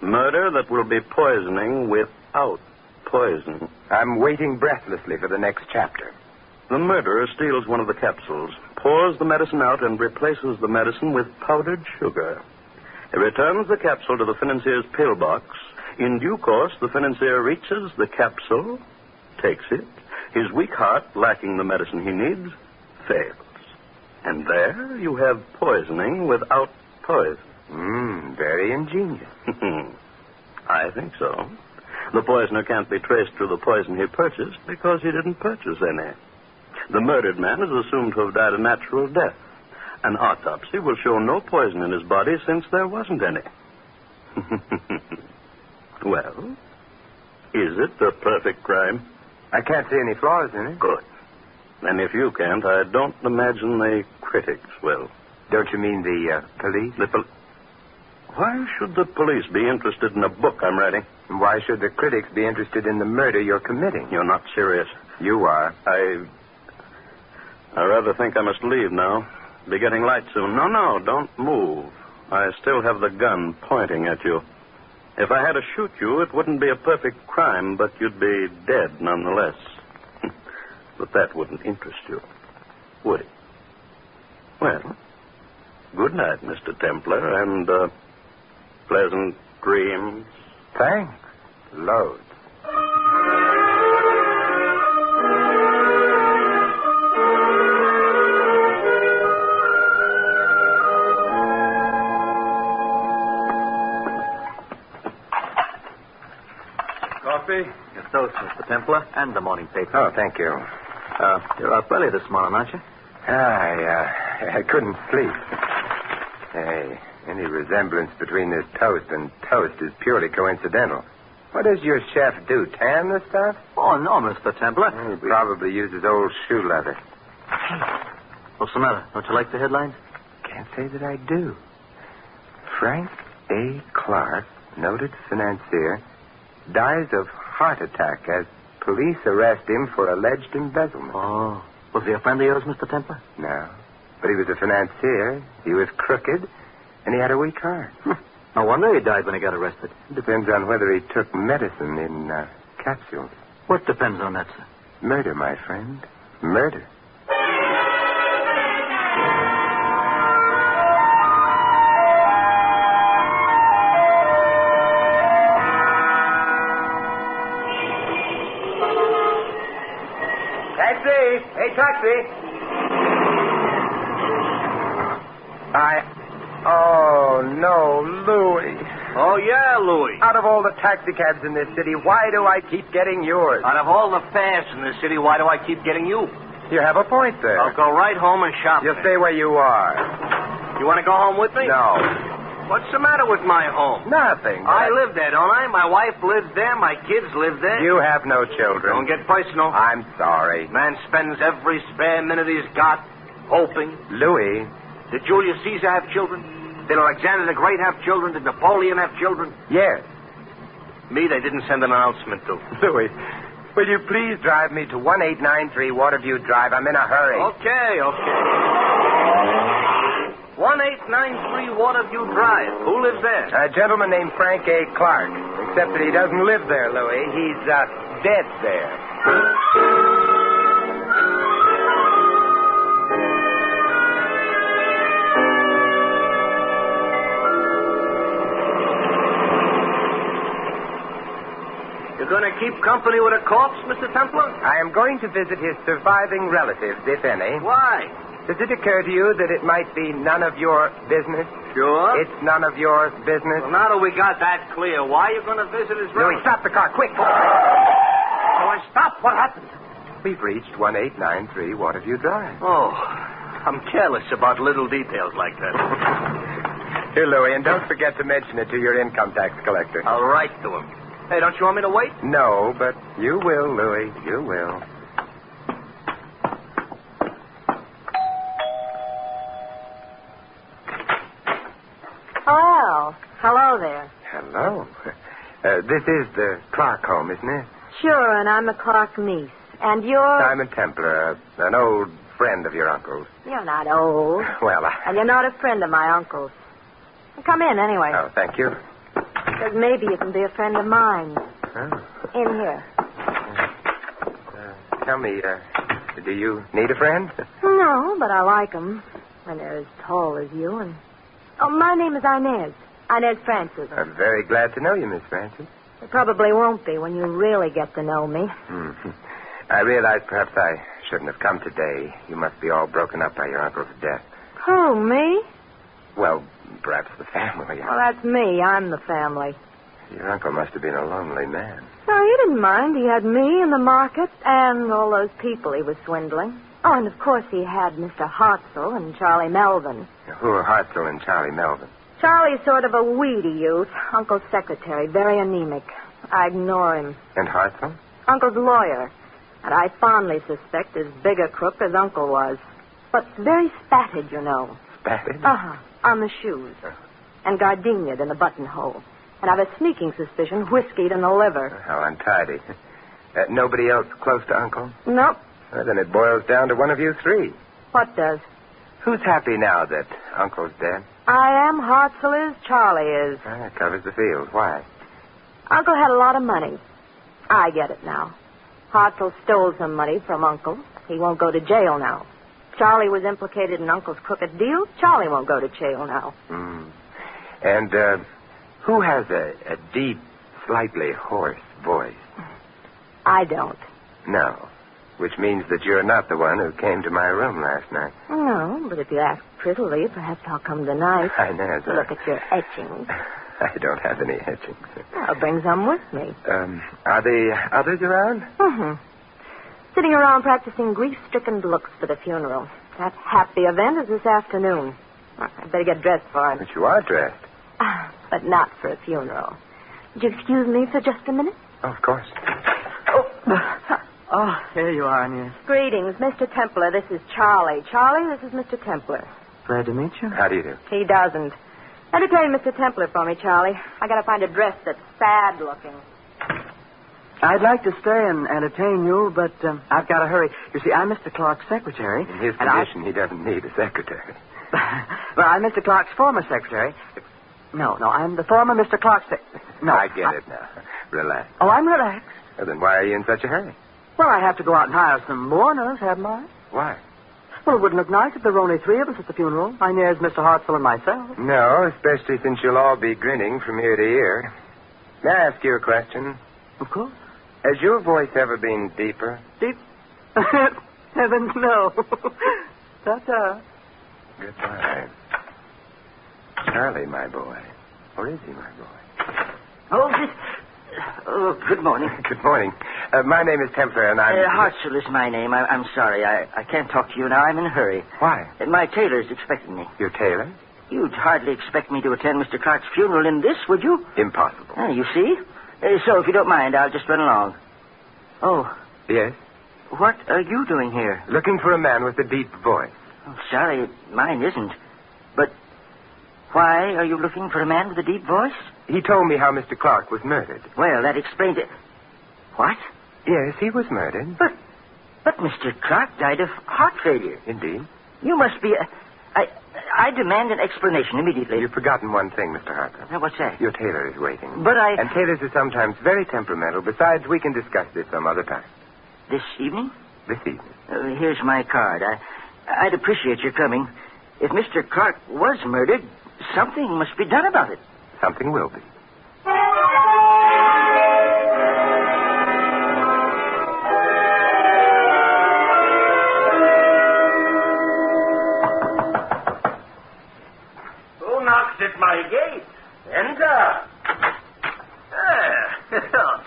Murder that will be poisoning without poison. I'm waiting breathlessly for the next chapter. The murderer steals one of the capsules, pours the medicine out, and replaces the medicine with powdered sugar. He returns the capsule to the financier's pillbox. In due course, the financier reaches the capsule, takes it. His weak heart, lacking the medicine he needs, fails. And there you have poisoning without poison. Very ingenious. I think so. The poisoner can't be traced to the poison he purchased because he didn't purchase any. The murdered man is assumed to have died a natural death. An autopsy will show no poison in his body since there wasn't any. Well, is it the perfect crime? I can't see any flaws in it. Good. And if you can't, I don't imagine the critics will. Don't you mean the police? Why should the police be interested in a book I'm writing? And why should the critics be interested in the murder you're committing? You're not serious. You are. I rather think I must leave now. Be getting light soon. No, don't move. I still have the gun pointing at you. If I had to shoot you, it wouldn't be a perfect crime, but you'd be dead nonetheless. But that wouldn't interest you, would it? Well, good night, Mr. Templar, and pleasant dreams. Thanks. Loads. Coffee? Your toast, Mr. Templar, and the morning paper. Oh, thank you. You're up early this morning, aren't you? I couldn't sleep. Hey, any resemblance between this toast and toast is purely coincidental. What does your chef do, tan the stuff? Oh, no, Mr. Templar. He probably uses old shoe leather. What's the matter? Don't you like the headlines? Can't say that I do. Frank A. Clark, noted financier, dies of heart attack as police arrest him for alleged embezzlement. Oh. Was he a friend of yours, Mr. Templar? No. But he was a financier. He was crooked, and he had a weak heart. No wonder he died when he got arrested. It depends on whether he took medicine in capsules. What depends on that, sir? Murder, my friend. Murder. Taxi! Hey, taxi! Oh, no, Louis. Oh, yeah, Louis. Out of all the taxicabs in this city, why do I keep getting yours? Out of all the fares in this city, why do I keep getting you? You have a point there. I'll go right home and shop. You'll stay where you are. You want to go home with me? No. What's the matter with my home? Nothing. I live there, don't I? My wife lives there. My kids live there. You have no children. Don't get personal. I'm sorry. Man spends every spare minute he's got hoping. Louis. Did Julius Caesar have children? Did Alexander the Great have children? Did Napoleon have children? Yes. Me, they didn't send an announcement to. Louis, will you please drive me to 1893 Waterview Drive? I'm in a hurry. Okay. 1893 Waterview Drive. Who lives there? A gentleman named Frank A. Clark. Except that he doesn't live there, Louis. He's dead there. You're going to keep company with a corpse, Mr. Templar? I am going to visit his surviving relatives, if any. Why? Does it occur to you that it might be none of your business? Sure. It's none of your business? Well, now that we got that clear, why are you going to visit his Louis, relatives? stop the car, quick! Louis, stop. What happened? We've reached 1893 Waterview Drive. Oh, I'm careless about little details like that. Here, Louis, and don't forget to mention it to your income tax collector. I'll write to him. Hey, don't you want me to wait? No, but you will, Louis. You will. Well, hello there. Hello. This is the Clark home, isn't it? Sure, and I'm the Clark niece. And you're... Simon Templar, an old friend of your uncle's. You're not old. Well, And you're not a friend of my uncle's. Come in, anyway. Oh, thank you. Because maybe you can be a friend of mine. Oh. In here. Tell me, do you need a friend? No, but I like 'em when they're as tall as you. And oh, my name is Inez. Inez Francis. I'm very glad to know you, Miss Francis. It probably won't be when you really get to know me. I realize perhaps I shouldn't have come today. You must be all broken up by your uncle's death. Who, me? Well, perhaps the family. Well, that's me. I'm the family. Your uncle must have been a lonely man. No, he didn't mind. He had me in the market and all those people he was swindling. Oh, and of course he had Mr. Hartzell and Charlie Melvin. Who are Hartzell and Charlie Melvin? Charlie's sort of a weedy youth. Uncle's secretary, very anemic. I ignore him. And Hartzell? Uncle's lawyer. And I fondly suspect as big a crook as Uncle was. But very spatted, you know. Spatted? Uh-huh. On the shoes. And gardenia'd in the buttonhole. And I've a sneaking suspicion whiskeyed in the liver. How untidy. Nobody else close to Uncle? Nope. Well, then it boils down to one of you three. What does? Who's happy now that Uncle's dead? I am, Hartzell is, Charlie is. That covers the field. Why? Uncle had a lot of money. I get it now. Hartzell stole some money from Uncle. He won't go to jail now. Charlie was implicated in Uncle's crooked deal. Charlie won't go to jail now. And, who has a deep, slightly hoarse voice? I don't. No. Which means that you're not the one who came to my room last night. No, but if you ask prettily, perhaps I'll come tonight. Inez, to look at your etchings. I don't have any etchings. I'll bring some with me. Are the others around? Sitting around practicing grief-stricken looks for the funeral. That happy event is this afternoon. I better get dressed for it. But you are dressed. But not for a funeral. Would you excuse me for just a minute? Oh, of course. Oh, here you are, Inez. Greetings, Mr. Templar. This is Charlie. Charlie, this is Mr. Templar. Glad to meet you. How do you do? He doesn't. Entertain Mr. Templar for me, Charlie. I gotta find a dress that's sad-looking. I'd like to stay and entertain you, but I've got to hurry. You see, I'm Mr. Clark's secretary. In his condition, he doesn't need a secretary. Well, I'm Mr. Clark's former secretary. No, I'm the former Mr. Clark's secretary. No, I get it now. Relax. Oh, I'm relaxed. Well, then why are you in such a hurry? Well, I have to go out and hire some mourners, haven't I? Why? Well, it wouldn't look nice if there were only three of us at the funeral. Inez, Mr. Hartzell, and myself. No, especially since you'll all be grinning from ear to ear. May I ask you a question? Of course. Has your voice ever been deeper? Deep? Heavens, no. Ta-ta. Goodbye. Charlie, my boy. Or is he my boy? Oh, this... Oh, good morning. Good morning. My name is Templar, and I'm... Hartzell is my name. I'm sorry. I can't talk to you now. I'm in a hurry. Why? My tailor's expecting me. Your tailor? You'd hardly expect me to attend Mr. Clark's funeral in this, would you? Impossible. You see? So, if you don't mind, I'll just run along. Oh. Yes? What are you doing here? Looking for a man with a deep voice. Oh, sorry, mine isn't. But why are you looking for a man with a deep voice? He told me how Mr. Clark was murdered. Well, that explains it. What? Yes, he was murdered. But Mr. Clark died of heart failure. Indeed. You must be... I demand an explanation immediately. You've forgotten one thing, Mr. Harker. Now, what's that? Your tailor is waiting. But And tailors are sometimes very temperamental. Besides, we can discuss this some other time. This evening? This evening. Here's my card. I'd appreciate your coming. If Mr. Clark was murdered, something must be done about it. Something will be. Who knocks at my gate? Enter.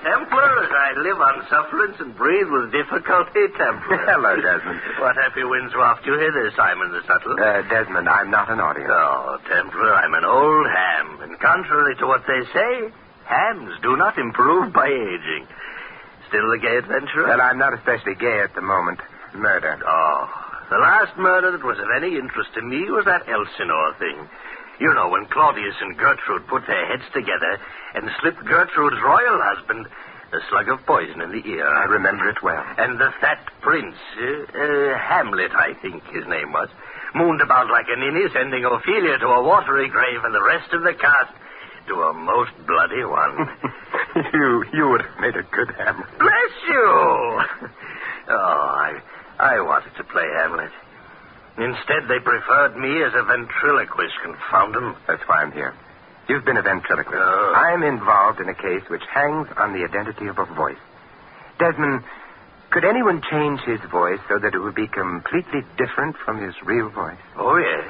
Templar, as I live on sufferance and breathe with difficulty, Templar. Hello, Desmond. What happy winds waft you hither, Simon the Subtle? Desmond, I'm not an audience. No, Templar, I'm an old ham. And contrary to what they say, hams do not improve by aging. Still a gay adventurer? Well, I'm not especially gay at the moment. Murder. Oh, the last murder that was of any interest to me was that Elsinore thing. You know, when Claudius and Gertrude put their heads together and slipped Gertrude's royal husband a slug of poison in the ear. I remember it well. And the fat prince, Hamlet, I think his name was, mooned about like a ninny, sending Ophelia to a watery grave and the rest of the cast to a most bloody one. You would have made a good Hamlet. Bless you! I wanted to play Hamlet. Instead, they preferred me as a ventriloquist, confound them. That's why I'm here. You've been a ventriloquist. I'm involved in a case which hangs on the identity of a voice. Desmond, could anyone change his voice so that it would be completely different from his real voice? Oh, yes.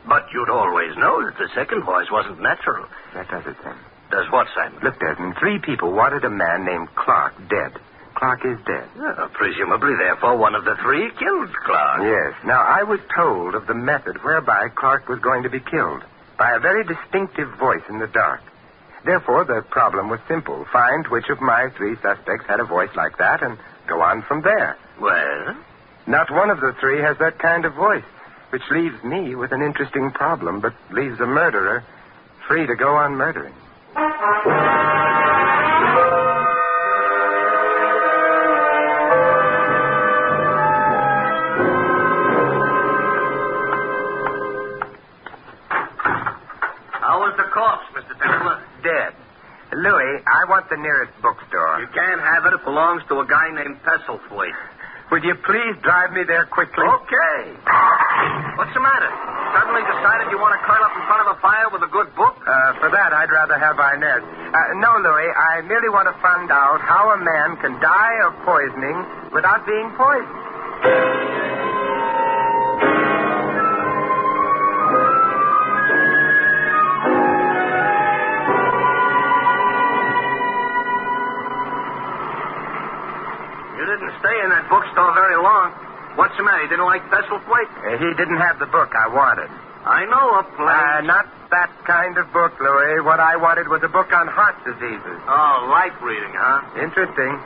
But you'd always know that the second voice wasn't natural. That does it, then. Does what, Simon? Look, Desmond, 3 people wanted a man named Clark dead. Clark is dead. Presumably, therefore, one of the 3 killed Clark. Yes. Now, I was told of the method whereby Clark was going to be killed. By a very distinctive voice in the dark. Therefore, the problem was simple. Find which of my 3 suspects had a voice like that and go on from there. Well? Not one of the 3 has that kind of voice, which leaves me with an interesting problem, but leaves a murderer free to go on murdering. Louis, I want the nearest bookstore. You can't have it. It belongs to a guy named Pestlethwaite. Would you please drive me there quickly? Okay. What's the matter? Suddenly decided you want to curl up in front of a fire with a good book? For that, I'd rather have Inez. No, Louis, I merely want to find out how a man can die of poisoning without being poisoned. Stay in that bookstore very long. What's the matter? He didn't like Pestlethwaite? He didn't have the book I wanted. I know a place. Not that kind of book, Louis. What I wanted was a book on heart diseases. Oh, light reading, huh? Interesting.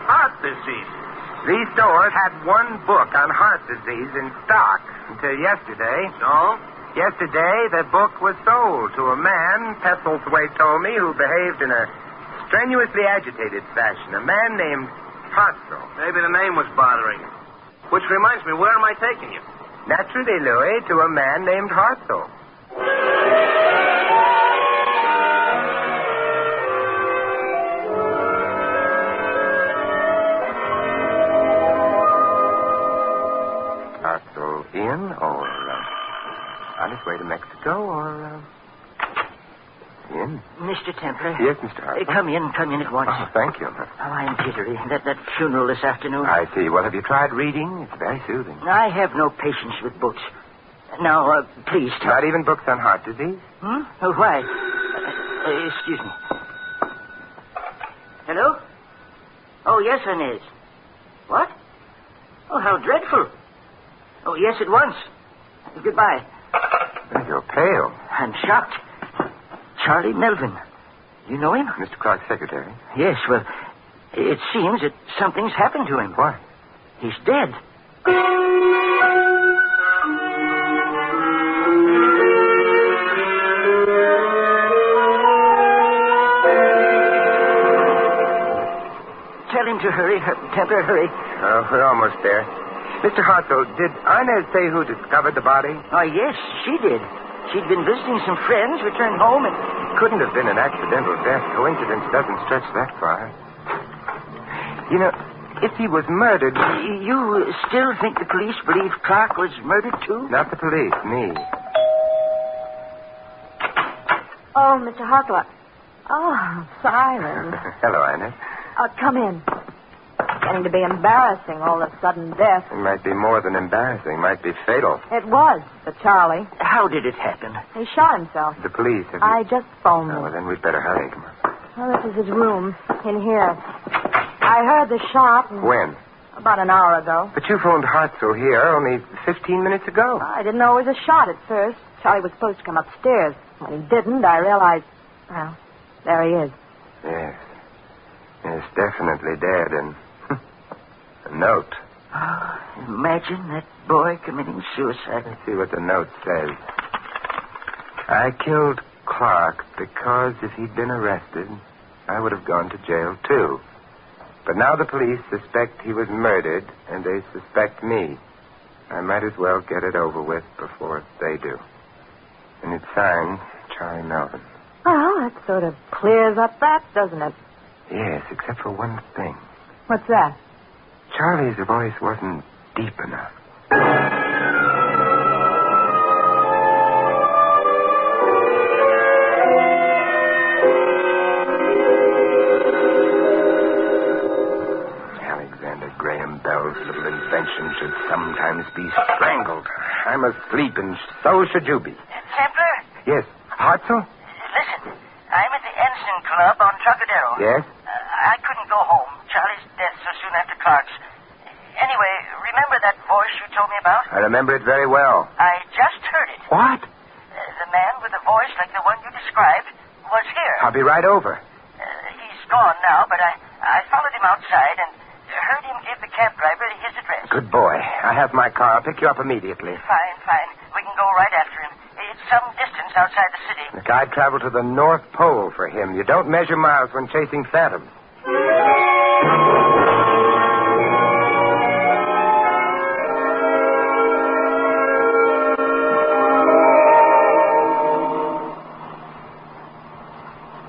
Heart diseases. These stores had one book on heart disease in stock until yesterday. No? Yesterday, the book was sold to a man, Pestlethwaite told me, who behaved in a strenuously agitated fashion. A man named Hartzell. Maybe the name was bothering you. Which reminds me, where am I taking you? Naturally, Louis, to a man named Hartzell. Hartzell in, or on his way to Mexico, or in? Mr. Templar. Yes, Mr. Hartzell. Come in at once. Oh, thank you. Oh, I'm jittery. That funeral this afternoon. I see. Well, have you tried reading? It's very soothing. I have no patience with books. Now, please tell... Not even books on heart disease? Oh, why? Excuse me. Hello? Oh, yes, Inez. What? Oh, how dreadful. Oh, yes, at once. Goodbye. You're pale. I'm shocked. Charlie Melvin. You know him? Mr. Clark's secretary. Yes, well, it seems that something's happened to him. What? He's dead. Tell him to hurry. Templar, hurry. Oh, we're almost there. Mr. Hartzell, did Inez say who discovered the body? Oh, yes, she did. She'd been visiting some friends, returned home, and... Couldn't have been an accidental death. Coincidence doesn't stretch that far. You know, if he was murdered... You still think the police believe Clark was murdered, too? Not the police, me. Oh, Mr. Hartzell. Oh, Simon. Hello, Inez. Come in. Getting to be embarrassing, all of a sudden death. It might be more than embarrassing. It might be fatal. It was for Charlie. How did it happen? He shot himself. The police have... I just phoned them. Oh, well, then we'd better hurry. Come on. Well, this is his room, in here. I heard the shot. When? About an hour ago. But you phoned Hartzell here only 15 minutes ago. I didn't know it was a shot at first. Charlie was supposed to come upstairs. When he didn't, I realized... Well, there he is. Yes. Yes, definitely dead, and... a note. Oh, imagine that boy committing suicide. Let's see what the note says. I killed Clark because if he'd been arrested, I would have gone to jail, too. But now the police suspect he was murdered, and they suspect me. I might as well get it over with before they do. And it's signed Charlie Melvin. Well, that sort of clears up that, doesn't it? Yes, except for one thing. What's that? Charlie's voice wasn't deep enough. Alexander Graham Bell's little invention should sometimes be strangled. I'm asleep, and so should you be. Templar? Yes. Hartzell? Listen, I'm at the Ensign Club on Trocadero. Yes? I couldn't go home. Charlie's death so soon after Clark's. Anyway, remember that voice you told me about? I remember it very well. I just heard it. What? The man with a voice like the one you described was here. I'll be right over. He's gone now, but I followed him outside and heard him give the cab driver his address. Good boy. I have my car. I'll pick you up immediately. Fine. We can go right after him. It's some distance outside the city. Look, I'd travel to the North Pole for him. You don't measure miles when chasing phantoms.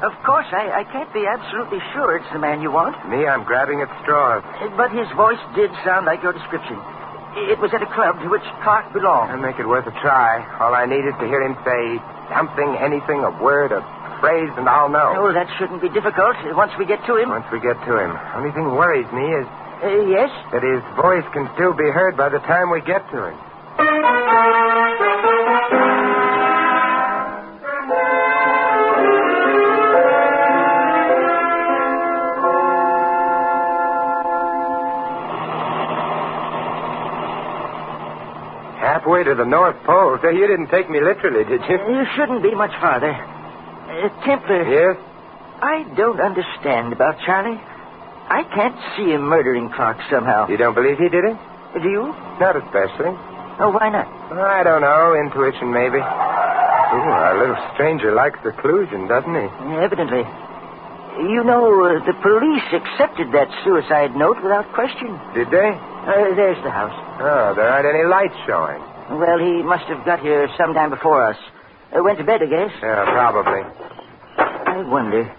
Of course, I can't be absolutely sure it's the man you want. Me, I'm grabbing at straws. But his voice did sound like your description. It was at a club to which Clark belonged. I'll make it worth a try. All I need is to hear him say something, anything, a word, a phrase, and I'll know. Oh, that shouldn't be difficult once we get to him. Once we get to him. Only thing worries me is... yes? That his voice can still be heard by the time we get to him. Halfway to the North Pole. So you didn't take me literally, did you? You shouldn't be much farther. Templar. Yes? I don't understand about Charlie. I can't see him murdering Clark somehow. You don't believe he did it? Do you? Not especially. Oh, why not? I don't know. Intuition, maybe. Ooh, our little stranger likes seclusion, doesn't he? Evidently. You know, the police accepted that suicide note without question. Did they? There's the house. Oh, there aren't any lights showing. Well, he must have got here sometime before us. Went to bed, I guess. Yeah, probably. I wonder.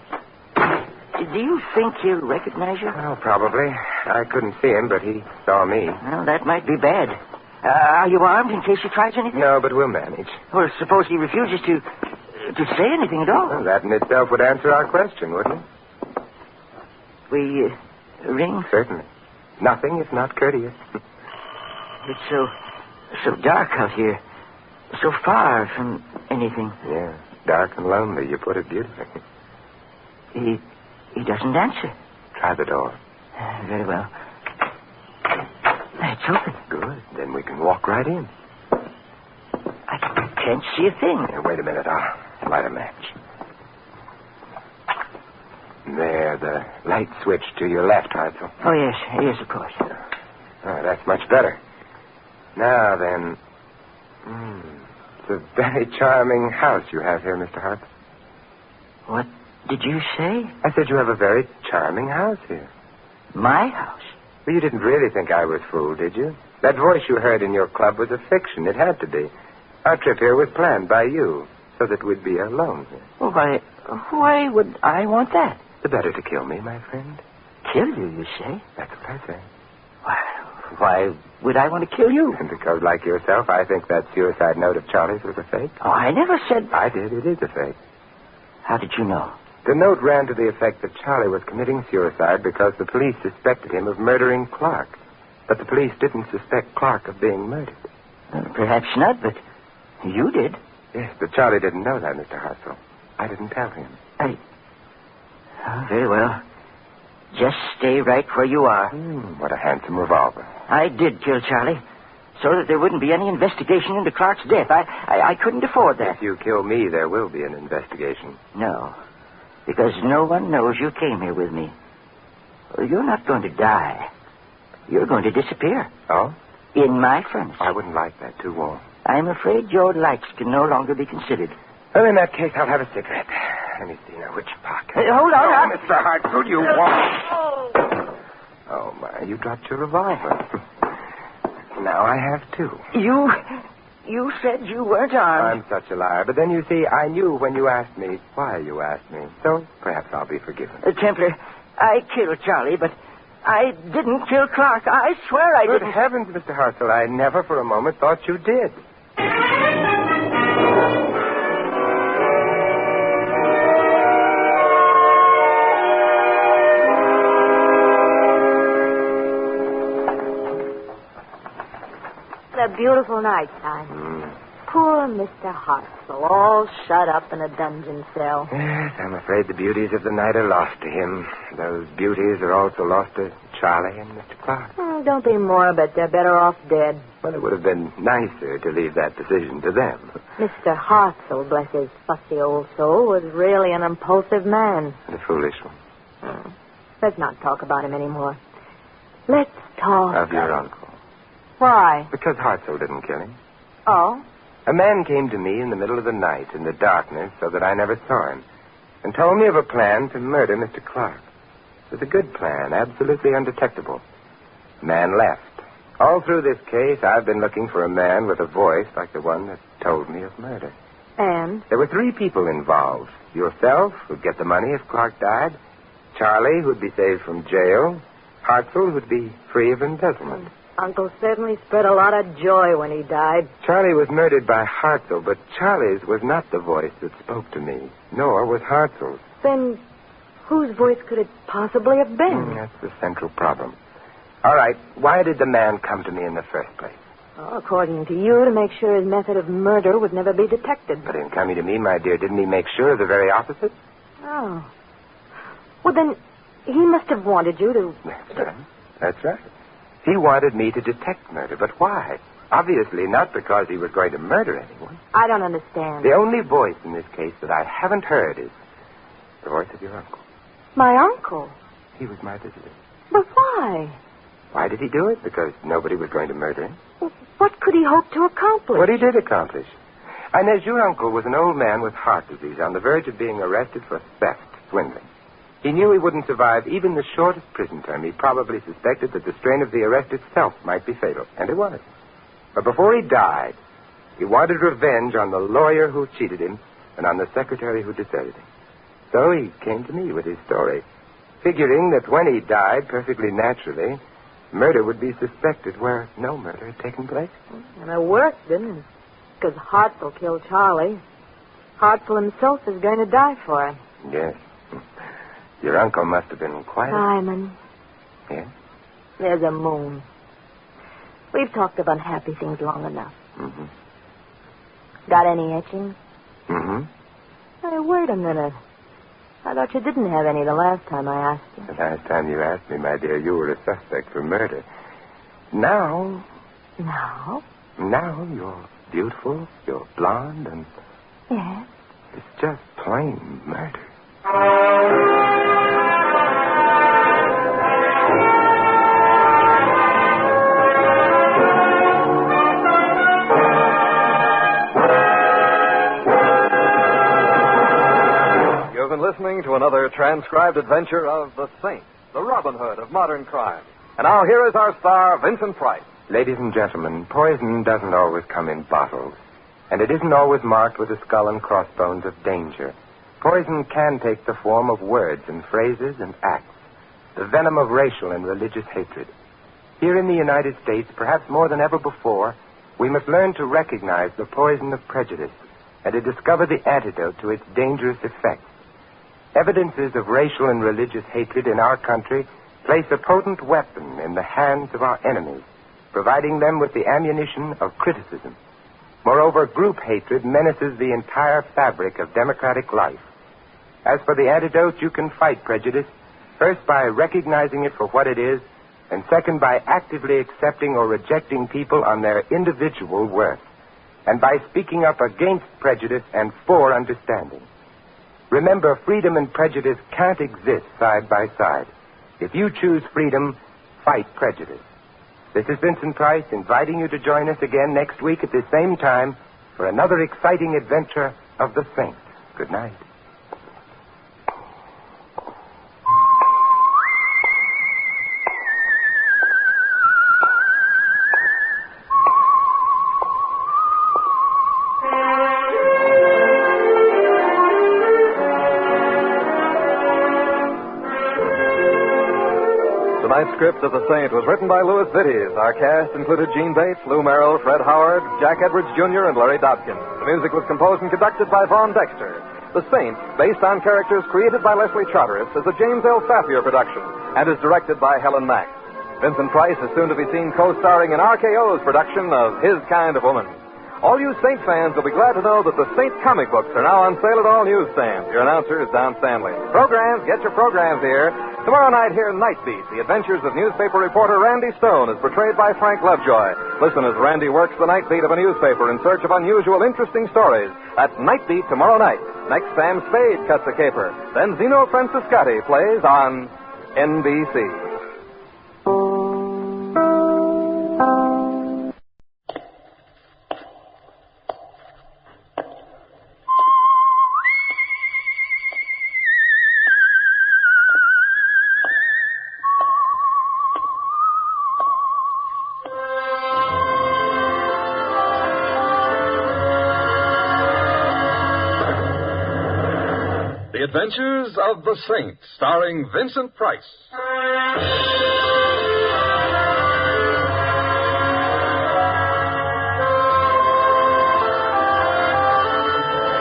Do you think he'll recognize you? Oh, probably. I couldn't see him, but he saw me. Well, that might be bad. Are you armed in case he tries anything? No, but we'll manage. Well, suppose he refuses to say anything at all. Well, that in itself would answer our question, wouldn't it? We ring? Certainly. Nothing if not courteous. It's so dark out here. So far from anything. Yeah, dark and lonely. You put it beautifully. He doesn't answer. Try the door. Very well. It's open. Good. Then we can walk right in. I can't see a thing. Here, wait a minute. I'll light a match. There, the light switch to your left, Hartzell. Oh, yes. Yes, of course. Oh, that's much better. Now, then... it's a very charming house you have here, Mr. Hartzell. What did you say? I said you have a very charming house here. My house? Well, you didn't really think I was fooled, did you? That voice you heard in your club was a fiction. It had to be. Our trip here was planned by you, so that we'd be alone here. Well, why would I want that? The better to kill me, my friend. Kill you, you say? That's what I say. Why would I want to kill you? Because, like yourself, I think that suicide note of Charlie's was a fake. Oh, I never said... I did. It is a fake. How did you know? The note ran to the effect that Charlie was committing suicide because the police suspected him of murdering Clark. But the police didn't suspect Clark of being murdered. Perhaps not, but you did. Yes, but Charlie didn't know that, Mr. Hartzell. I didn't tell him. Very well. Just stay right where you are. What a handsome revolver. I did kill Charlie, so that there wouldn't be any investigation into Clark's death. I couldn't afford that. If you kill me, there will be an investigation. No, because no one knows you came here with me. Well, you're not going to die. You're going to disappear. Oh? In my furnace. I wouldn't like that. Too warm. I'm afraid your lights can no longer be considered. Well, in that case, I'll have a cigarette. Let me see now. Which pocket? Hold on. Oh, Mr. Hartzell, you want... Oh, my. You dropped your revolver. Now I have two. You said you weren't armed. I'm such a liar. But then, you see, I knew when you asked me why you asked me. So perhaps I'll be forgiven. Templar, I killed Charlie, but I didn't kill Clark. I swear I didn't. Good heavens, Mr. Hartzell, I never for a moment thought you did. A beautiful night, Simon. Poor Mr. Hartzell, all shut up in a dungeon cell. Yes, I'm afraid the beauties of the night are lost to him. Those beauties are also lost to Charlie and Mr. Clark. Don't be morbid. They're better off dead. Well, it would have been nicer to leave that decision to them. Mr. Hartzell, bless his fussy old soul, was really an impulsive man. And a foolish one. Let's not talk about him anymore. Let's talk... Of your uncle. Why? Because Hartzell didn't kill him. Oh? A man came to me in the middle of the night, in the darkness, so that I never saw him, and told me of a plan to murder Mr. Clark. It was a good plan, absolutely undetectable. The man left. All through this case, I've been looking for a man with a voice like the one that told me of murder. And? There were three people involved. Yourself, who'd get the money if Clark died. Charlie, who'd be saved from jail. Hartzell, who'd be free of embezzlement. Uncle certainly spread a lot of joy when he died. Charlie was murdered by Hartzell, but Charlie's was not the voice that spoke to me, nor was Hartzell's. Then whose voice could it possibly have been? That's the central problem. All right, why did the man come to me in the first place? Well, according to you, to make sure his method of murder would never be detected. But in coming to me, my dear, didn't he make sure of the very opposite? Oh. Well, then, he must have wanted you to... That's right. He wanted me to detect murder, but why? Obviously not because he was going to murder anyone. I don't understand. The only voice in this case that I haven't heard is the voice of your uncle. My uncle? He was my visitor. But why? Why did he do it? Because nobody was going to murder him. What could he hope to accomplish? What he did accomplish. Inez, your uncle was an old man with heart disease on the verge of being arrested for theft, swindling. He knew he wouldn't survive even the shortest prison term. He probably suspected that the strain of the arrest itself might be fatal, and it was. But before he died, he wanted revenge on the lawyer who cheated him and on the secretary who deserted him. So he came to me with his story, figuring that when he died, perfectly naturally, murder would be suspected where no murder had taken place. And it worked, didn't it? Because Hartzell killed Charlie. Hartzell himself is going to die for him. Yes. Your uncle must have been quite... Simon. Yes? There's a moon. We've talked of unhappy things long enough. Mm-hmm. Got any etchings? Mm-hmm. Hey, wait a minute. I thought you didn't have any the last time I asked you. The last time you asked me, my dear, you were a suspect for murder. Now... Now? Now you're beautiful, you're blonde, and... Yes. It's just plain murder. You've been listening to another transcribed adventure of the Saint, the Robin Hood of modern crime. And now here is our star, Vincent Price. Ladies and gentlemen, poison doesn't always come in bottles. And it isn't always marked with the skull and crossbones of danger. Poison can take the form of words and phrases and acts. The venom of racial and religious hatred. Here in the United States, perhaps more than ever before, we must learn to recognize the poison of prejudice and to discover the antidote to its dangerous effects. Evidences of racial and religious hatred in our country place a potent weapon in the hands of our enemies, providing them with the ammunition of criticism. Moreover, group hatred menaces the entire fabric of democratic life. As for the antidote, you can fight prejudice, first by recognizing it for what it is, and second by actively accepting or rejecting people on their individual worth, and by speaking up against prejudice and for understanding. Remember, freedom and prejudice can't exist side by side. If you choose freedom, fight prejudice. This is Vincent Price inviting you to join us again next week at the same time for another exciting adventure of the Saint. Good night. Tonight's script of The Saint was written by Louis Vittes. Our cast included Gene Bates, Lou Merrill, Fred Howard, Jack Edwards Jr., and Larry Dobkin. The music was composed and conducted by Vaughn Dexter. The Saint, based on characters created by Leslie Charteris, is a James L. Safier production and is directed by Helen Mack. Vincent Price is soon to be seen co-starring in RKO's production of His Kind of Woman. All you Saint fans will be glad to know that the Saint comic books are now on sale at all newsstands. Your announcer is Don Stanley. Programs, get your programs here. Tomorrow night, hear Night Beat, the adventures of newspaper reporter Randy Stone, as portrayed by Frank Lovejoy. Listen as Randy works the night beat of a newspaper in search of unusual, interesting stories. That's Night Beat tomorrow night. Next, Sam Spade cuts a caper. Then Zeno Franciscati plays on NBC. The Adventures of the Saint, starring Vincent Price.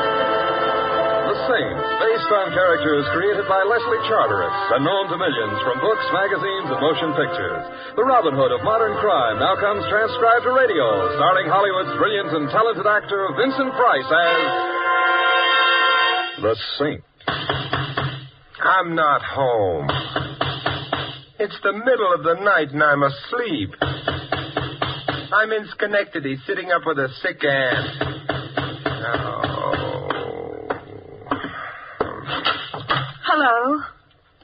The Saint, based on characters created by Leslie Charteris and known to millions from books, magazines, and motion pictures. The Robin Hood of modern crime now comes transcribed to radio, starring Hollywood's brilliant and talented actor Vincent Price as The Saint. I'm not home. It's the middle of the night and I'm asleep. I'm in Schenectady, sitting up with a sick aunt. Oh. Hello.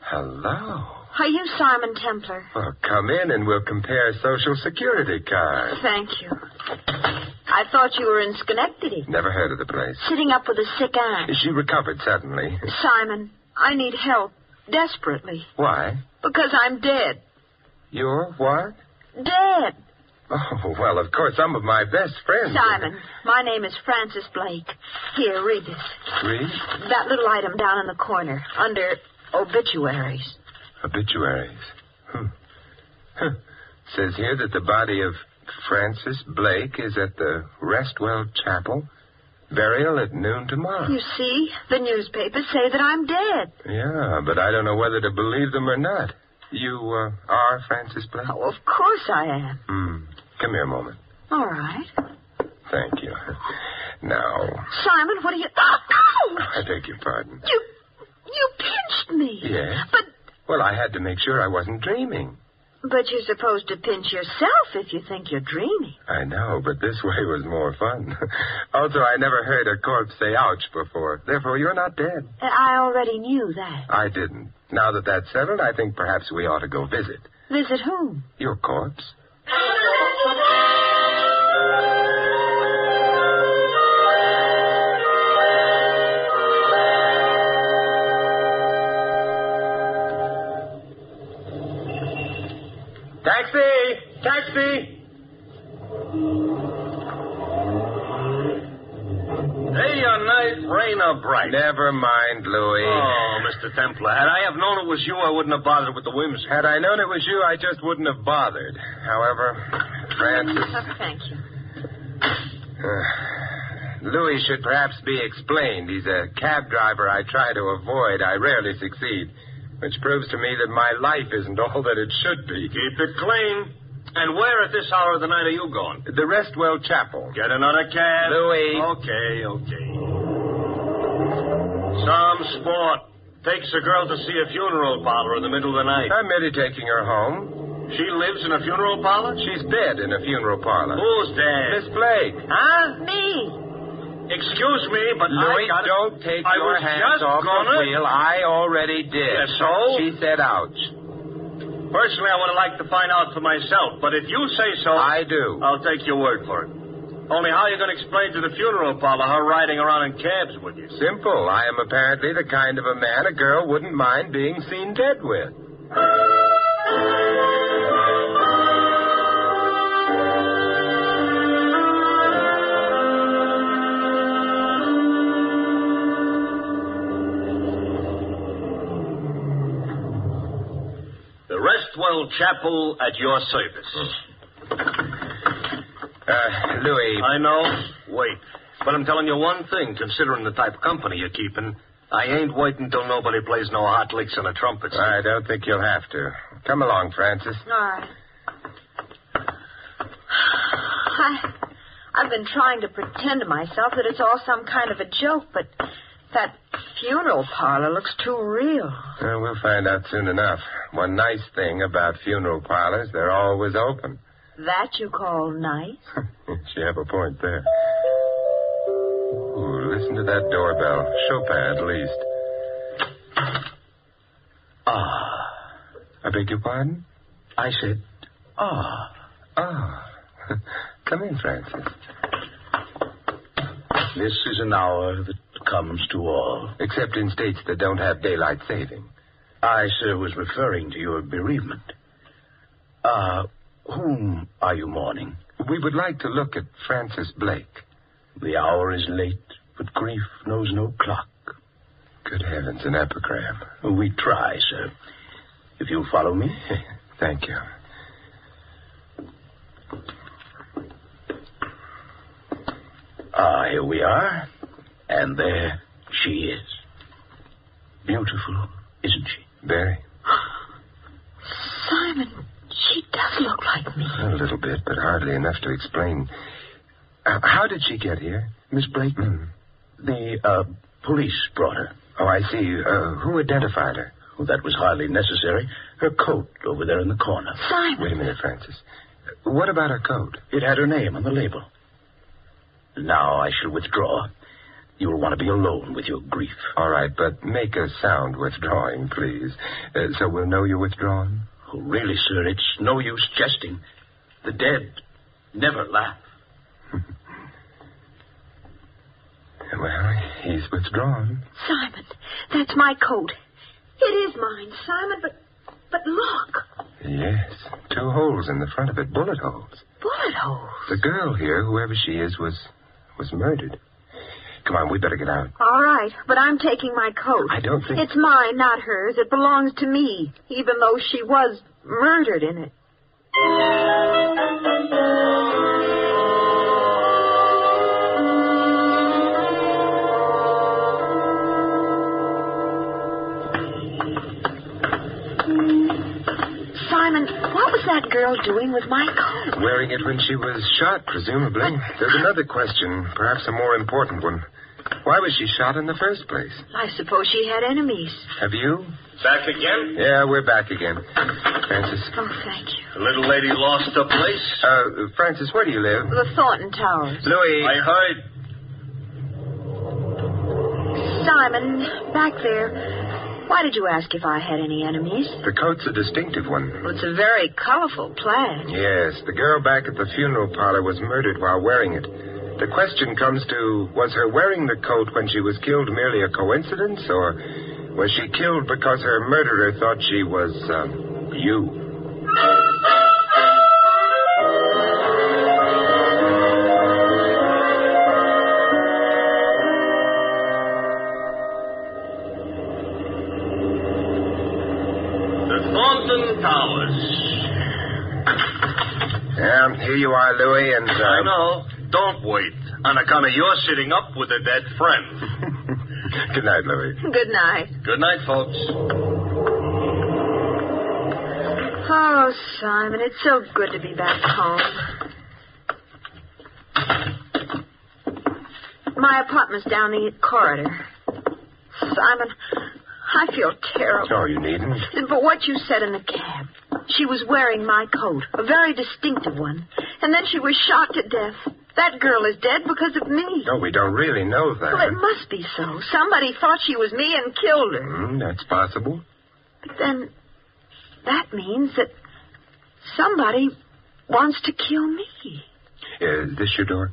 Hello. Are you Simon Templar? Well, come in and we'll compare Social Security cards. Thank you. I thought you were in Schenectady. Never heard of the place. Sitting up with a sick aunt. She recovered suddenly. Simon, I need help. Desperately. Why? Because I'm dead. You're what? Dead. Oh, well, of course, some of my best friends. Simon, my name is Frances Blake. Here, read this. Read? That little item down in the corner, under obituaries. Obituaries? Says here that the body of Frances Blake is at the Restwell Chapel. Burial at noon tomorrow. You see, the newspapers say that I'm dead. Yeah, but I don't know whether to believe them or not. You are Frances Blake? Oh, of course I am. Come here a moment. All right. Thank you. Now... Simon, what are you... Oh! I beg your pardon. You pinched me. Yes. But Well, I had to make sure I wasn't dreaming. you're supposed to pinch yourself if you think you're dreaming. I know, but this way was more fun. Also, I never heard a corpse say ouch before. Therefore, you're not dead. I already knew that. I didn't. Now that that's settled, I think perhaps we ought to go visit. Visit whom? Your corpse. Taxi! Day or night, rain or bright. Never mind, Louis. Oh, Mr. Templar, had I have known it was you, I wouldn't have bothered with the whims. Had I known it was you, I just wouldn't have bothered. However, Francis... Thank you. Louis should perhaps be explained. He's a cab driver I try to avoid. I rarely succeed. Which proves to me that my life isn't all that it should be. Keep it clean. And where at this hour of the night are you going? The Restwell Chapel. Get another cab. Louis. Okay. Some sport. Takes a girl to see a funeral parlor in the middle of the night. I'm merely taking her home. She lives in a funeral parlor? She's dead in a funeral parlor. Who's dead? Miss Blake. Huh? Me. Excuse me, but Louis, don't take your hands off the wheel. I already did. Yes, so? She said ouch. Personally, I would have liked to find out for myself, but if you say so... I do. I'll take your word for it. Only how are you going to explain to the funeral parlor her riding around in cabs with you? Simple. I am apparently the kind of a man a girl wouldn't mind being seen dead with. The Restwell Chapel at your service. Louis. I know. Wait. But I'm telling you one thing, considering the type of company you're keeping. I ain't waiting till nobody plays no hot licks on a trumpet. I don't think you'll have to. Come along, Francis. All right. I've been trying to pretend to myself that it's all some kind of a joke, but that funeral parlor looks too real. We'll find out soon enough. One nice thing about funeral parlors, they're always open. That you call nice? You have a point there. Ooh, listen to that doorbell. Chopin, at least. I beg your pardon? I said, Come in, Francis. This is an hour that comes to all. Except in states that don't have daylight saving. I, sir, was referring to your bereavement. Whom are you mourning? We would like to look at Francis Blake. The hour is late, but grief knows no clock. Good heavens, an epigram. We try, sir. If you'll follow me. Thank you. Here we are. And there she is. Beautiful, isn't she? Very. Simon, she does look like me. A little bit, but hardly enough to explain. How did she get here? Miss Blake? The police brought her. Oh, I see. Who identified her? Well, that was hardly necessary. Her coat over there in the corner. Simon! Wait a minute, Francis. What about her coat? It had her name on the label. Now I shall withdraw. You will want to be alone with your grief. All right, but make a sound withdrawing, please. So we'll know you're withdrawn. Oh, really, sir, it's no use jesting. The dead never laugh. Well, he's withdrawn. Simon, that's my coat. It is mine, Simon, but look. Yes, 2 holes in the front of it, bullet holes. Bullet holes? The girl here, whoever she is, was murdered. Come on, we better get out. All right, but I'm taking my coat. I don't think... It's mine, not hers. It belongs to me, even though she was murdered in it. Simon, what was that girl doing with my coat? Wearing it when she was shot, presumably. There's another question, perhaps a more important one. Why was she shot in the first place? I suppose she had enemies. Have you? Back again? Yeah, we're back again. Francis. Oh, thank you. The little lady lost her place? Francis, where do you live? The Thornton Towers. Louis. I heard. Simon, back there. Why did you ask if I had any enemies? The coat's a distinctive one. Well, it's a very colorful plaid. Yes, the girl back at the funeral parlor was murdered while wearing it. The question comes to, was her wearing the coat when she was killed merely a coincidence, or was she killed because her murderer thought she was, you? The Thomson Towers. Yeah, here you are, Louis, and... I know. Don't wait. On account of your sitting up with a dead friend. Good night, Louis. Good night. Good night, folks. Oh, Simon, it's so good to be back home. My apartment's down the corridor. Simon, I feel terrible. Oh, you needn't. But what you said in the cab. She was wearing my coat, a very distinctive one. And then she was shot to death. That girl is dead because of me. No, we don't really know that. Well, it must be so. Somebody thought she was me and killed her. That's possible. But then that means that somebody wants to kill me. Is this your door?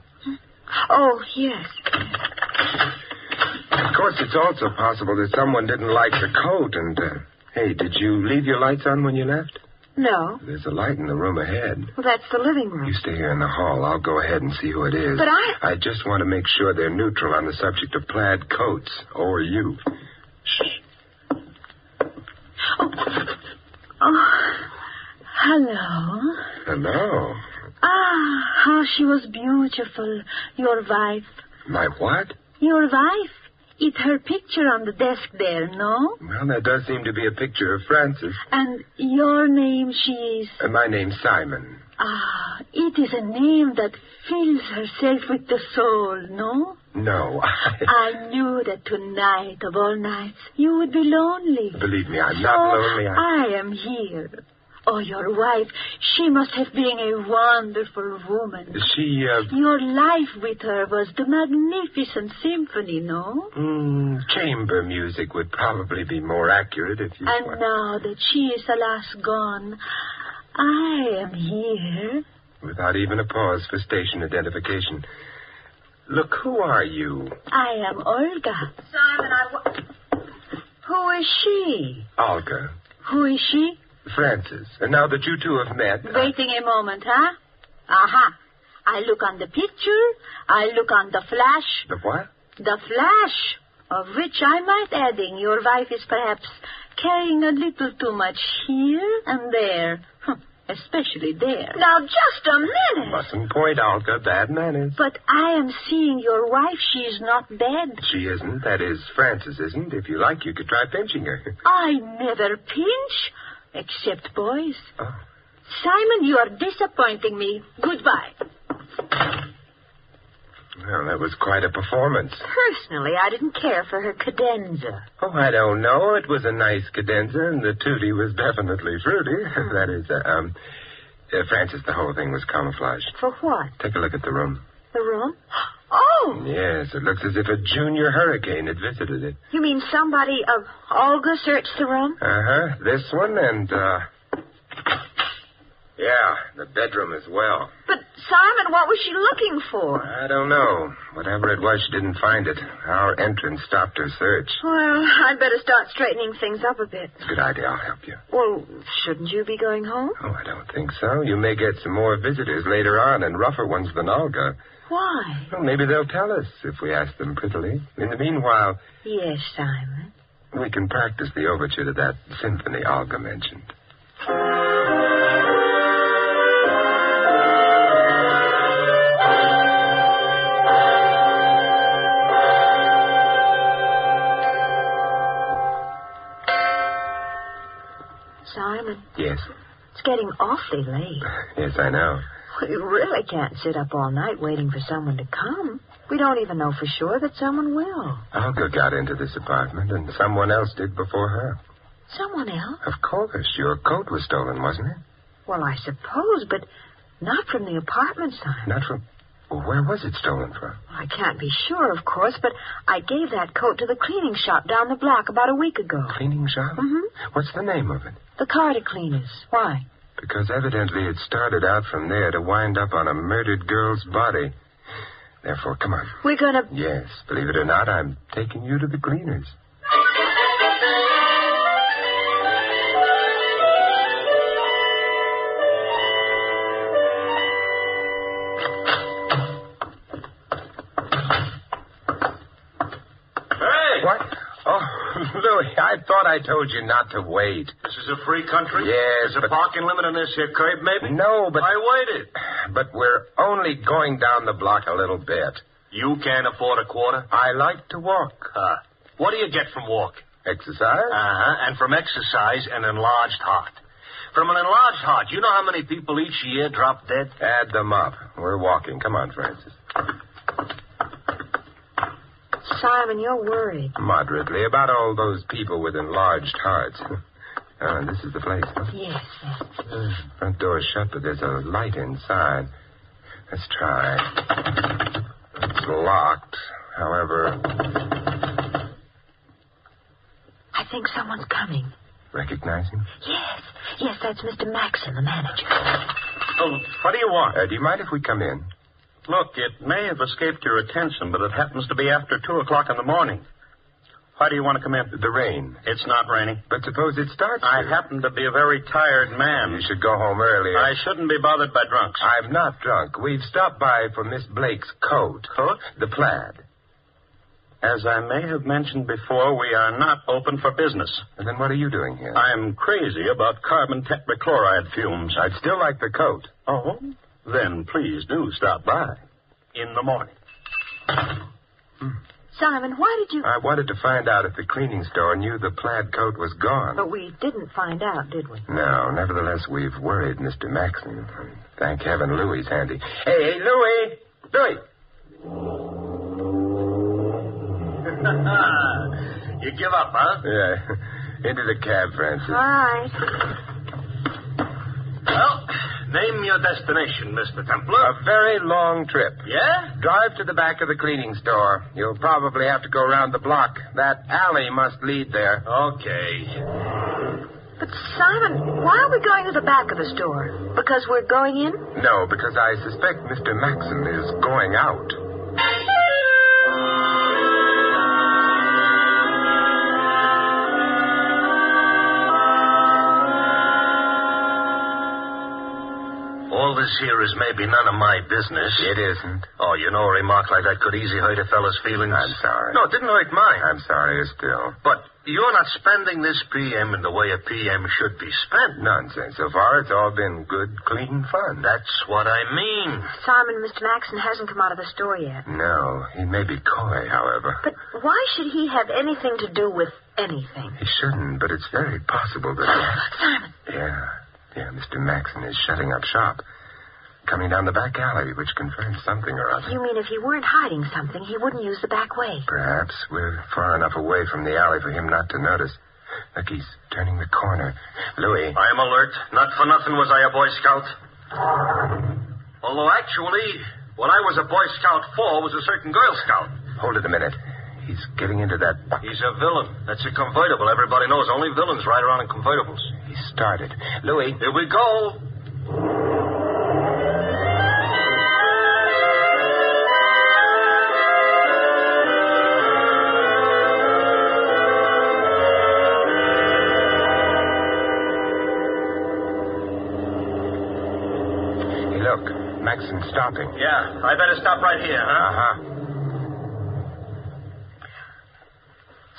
Oh, yes. Of course, it's also possible that someone didn't like the coat and... Hey, did you leave your lights on when you left? No. There's a light in the room ahead. Well, that's the living room. You stay here in the hall. I'll go ahead and see who it is. But I just want to make sure they're neutral on the subject of plaid coats. Or you. Shh. Oh. Hello. Hello. Ah, how she was beautiful, your wife. My what? Your wife. It's her picture on the desk there, no? Well, there does seem to be a picture of Frances. And your name, she is? My name's Simon. Ah, it is a name that fills herself with the soul, no? No, I knew that tonight, of all nights, you would be lonely. Believe me, I'm not lonely. I am here. Oh, your wife, she must have been a wonderful woman. She, Your life with her was the magnificent symphony, no? Chamber music would probably be more accurate if you... And now that she is alas gone, I am here. Without even a pause for station identification. Look, who are you? I am Olga. Simon, Who is she? Olga. Who is she? Frances. And now that you two have met... Waiting a moment, huh? Aha. I look on the picture. I look on the flash. The what? The flash, of which I might adding your wife is perhaps carrying a little too much here and there. Especially there. Now, just a minute. Mustn't point, Olga. Bad manners. But I am seeing your wife. She is not dead. She isn't. That is, Frances isn't. If you like, you could try pinching her. I never pinch. Except boys. Oh. Simon, you are disappointing me. Goodbye. Well, that was quite a performance. Personally, I didn't care for her cadenza. Oh, I don't know. It was a nice cadenza, and the tutti was definitely fruity. That is, Frances, the whole thing was camouflage. For what? Take a look at the room. The room? Oh! Yes, it looks as if a junior hurricane had visited it. You mean somebody of Olga searched the room? Uh-huh. This one and, yeah, the bedroom as well. But, Simon, what was she looking for? I don't know. Whatever it was, she didn't find it. Our entrance stopped her search. Well, I'd better start straightening things up a bit. Good idea. I'll help you. Well, shouldn't you be going home? Oh, I don't think so. You may get some more visitors later on, and rougher ones than Olga. Why? Well, maybe they'll tell us if we ask them prettily. In the meanwhile... Yes, Simon. We can practice the overture to that symphony Olga mentioned. Simon. Yes? It's getting awfully late. Yes, I know. We really can't sit up all night waiting for someone to come. We don't even know for sure that someone will. Olga got into this apartment, and someone else did before her. Someone else? Of course. Your coat was stolen, wasn't it? Well, I suppose, but not from the apartment, Simon. Not from... Well, where was it stolen from? I can't be sure, of course, but I gave that coat to the cleaning shop down the block about a week ago. Cleaning shop? Mm-hmm. What's the name of it? The Carter Cleaners. Why? Because evidently it started out from there to wind up on a murdered girl's body. Therefore, come on. We're going to... Yes, believe it or not, I'm taking you to the cleaners. Louis, I thought I told you not to wait. This is a free country? Yes, There's a parking limit on this here curb, maybe? No, but... I waited. But we're only going down the block a little bit. You can't afford a quarter? I like to walk. What do you get from walk? Exercise? And from exercise, an enlarged heart. From an enlarged heart, you know how many people each year drop dead? Add them up. We're walking. Come on, Francis. Simon, you're worried. Moderately about all those people with enlarged hearts. This is the place, huh? Yes. Front door's shut, but there's a light inside. Let's try. It's locked. However... I think someone's coming. Recognize him? Yes, that's Mr. Maxon, the manager. Oh, what do you want? Do you mind if we come in? Look, it may have escaped your attention, but it happens to be after 2 o'clock in the morning. Why do you want to come in? The rain. It's not raining. But suppose it starts. I happen to be a very tired man. You should go home earlier. I shouldn't be bothered by drunks. I'm not drunk. We've stopped by for Miss Blake's coat. Coat? The plaid. As I may have mentioned before, we are not open for business. And then what are you doing here? I'm crazy about carbon tetrachloride fumes. I'd still like the coat. Oh? Then please do stop by. In the morning. Simon, why did you... I wanted to find out if the cleaning store knew the plaid coat was gone. But we didn't find out, did we? No, nevertheless, we've worried Mr. Maxon. Thank heaven Louie's handy. Hey, Louie! Louie! You give up, huh? Yeah. Into the cab, Francis. All right. Well, name your destination, Mr. Templar. A very long trip. Yeah? Drive to the back of the cleaning store. You'll probably have to go around the block. That alley must lead there. Okay. But, Simon, why are we going to the back of the store? Because we're going in? No, because I suspect Mr. Maxon is going out. All this here is maybe none of my business. It isn't. Oh, you know, a remark like that could easily hurt a fellow's feelings. I'm sorry. No, it didn't hurt mine. I'm sorrier still. But you're not spending this PM in the way a PM should be spent. Nonsense. So far, it's all been good, clean fun. That's what I mean. Simon, Mr. Maxon hasn't come out of the store yet. No, he may be coy, however. But why should he have anything to do with anything? He shouldn't, but it's very possible that... Simon! Yeah, Mr. Maxon is shutting up shop. Coming down the back alley, which confirms something or other. You mean if he weren't hiding something, he wouldn't use the back way? Perhaps. We're far enough away from the alley for him not to notice. Look, he's turning the corner. Louis. I'm alert. Not for nothing was I a Boy Scout. Although, actually, what I was a Boy Scout for was a certain Girl Scout. Hold it a minute. He's getting into that... He's a villain. That's a convertible. Everybody knows only villains ride around in convertibles. He started. Louis. Here we go. Look, Maxon's stopping. Yeah, I better stop right here, huh? Uh-huh.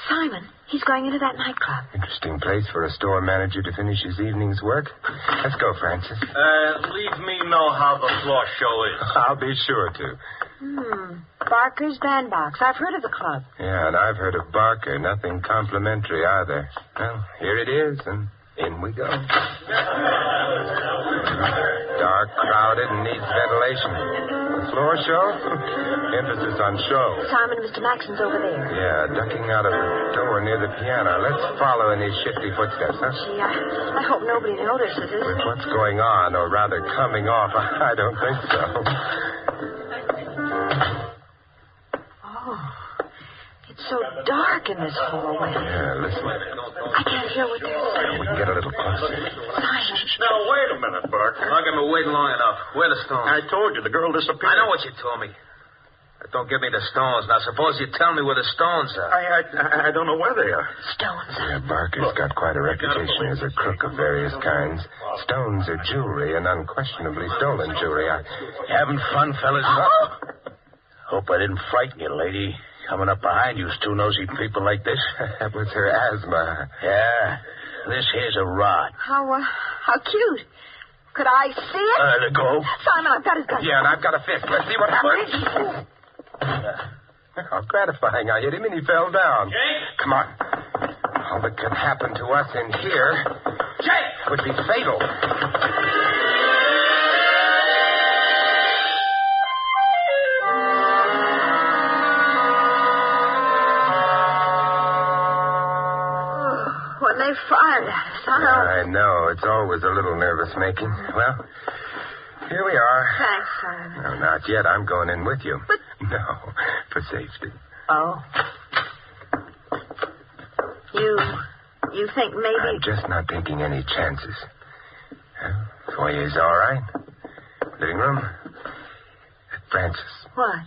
Simon, he's going into that nightclub. Interesting place for a store manager to finish his evening's work. Let's go, Francis. Leave me know how the floor show is. I'll be sure to. Barker's Bandbox. I've heard of the club. Yeah, and I've heard of Barker. Nothing complimentary either. Well, here it is, and in we go. dark, crowded, and needs ventilation. The floor show? Emphasis on show. Simon, Mr. Maxon's over there. Yeah, ducking out of the door near the piano. Let's follow in his shifty footsteps, huh? Gee, I hope nobody notices it. With what's going on, or rather coming off, I don't think so. Oh, it's so dark in this hallway. Yeah, listen. I can't hear what they're saying. We can get a little closer. Simon. Now, wait a minute, Buck. I'm not going to wait long enough. Where are the stones? I told you the girl disappeared. I know what you told me. But don't give me the stones. Now, suppose you tell me where the stones are. I don't know where they are. Stones. Yeah, Barker's got quite a reputation as a crook of various kinds. Stones are jewelry, and unquestionably stolen jewelry. You having fun, fellas? Hope I didn't frighten you, lady. Coming up behind you, two nosy people like this. That was her asthma. Yeah. This here's a rod. How cute. Could I see it? Let it go. Simon, I've got his gun. Yeah, and I've got a fist. Let's see what happens. How gratifying. I hit him and he fell down. Jake? Come on. All that could happen to us in here... Jake! ...would be fatal. When they fired at us, I know. It's always a little nervous-making. Well, here we are. Thanks, Simon. No, not yet. I'm going in with you. But... No, for safety. Oh. You think maybe... I'm just not taking any chances. Foyer's all right. Living room. Francis. What?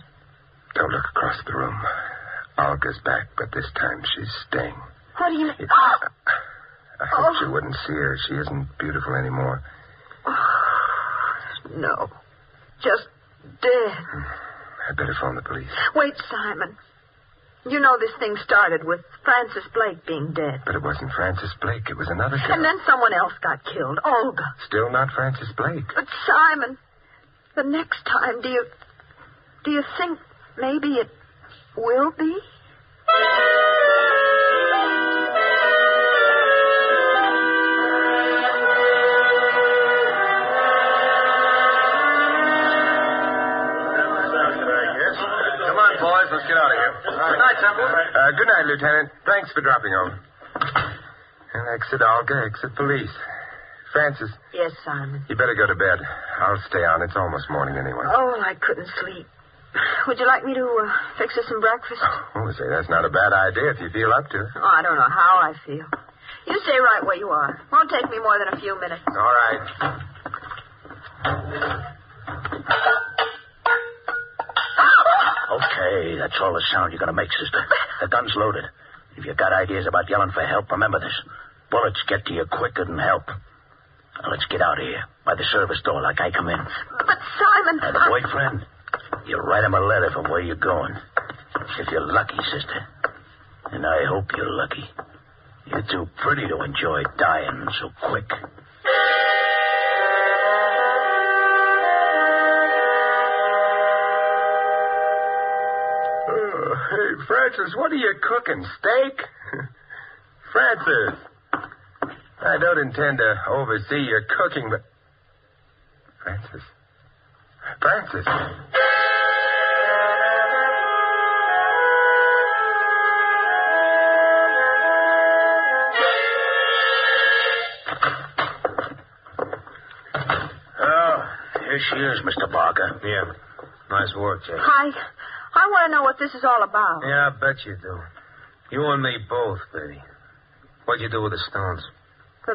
Don't look across the room. Olga's back, but this time she's staying. What do you mean? I hoped you wouldn't see her. She isn't beautiful anymore. No. Just dead. I better phone the police. Wait, Simon. You know this thing started with Francis Blake being dead. But it wasn't Francis Blake. It was another girl. And then someone else got killed. Olga. Still not Francis Blake. But, Simon, the next time, do you think maybe it will be? Let's get out of here. Good night, Templar. Good night, Lieutenant. Thanks for dropping over. And exit Olga, exit police. Francis. Yes, Simon. You better go to bed. I'll stay on. It's almost morning anyway. Oh, I couldn't sleep. Would you like me to fix us some breakfast? Oh, say, that's not a bad idea if you feel up to it. Oh, I don't know how I feel. You stay right where you are. Won't take me more than a few minutes. All right. Okay, that's all the sound you're going to make, sister. The gun's loaded. If you got ideas about yelling for help, remember this. Bullets get to you quicker than help. Now, let's get out of here. By the service door, like I come in. But, Simon... And the boyfriend, you write him a letter from where you're going. If you're lucky, sister. And I hope you're lucky. You're too pretty to enjoy dying so quick. Hey, Francis, what are you cooking? Steak? Francis. I don't intend to oversee your cooking, but... Francis. Francis. Oh, here she is, Mr. Barker. Yeah. Nice work, Jake. Hi. I want to know what this is all about. Yeah, I bet you do. You and me both, baby. What'd you do with the stones? The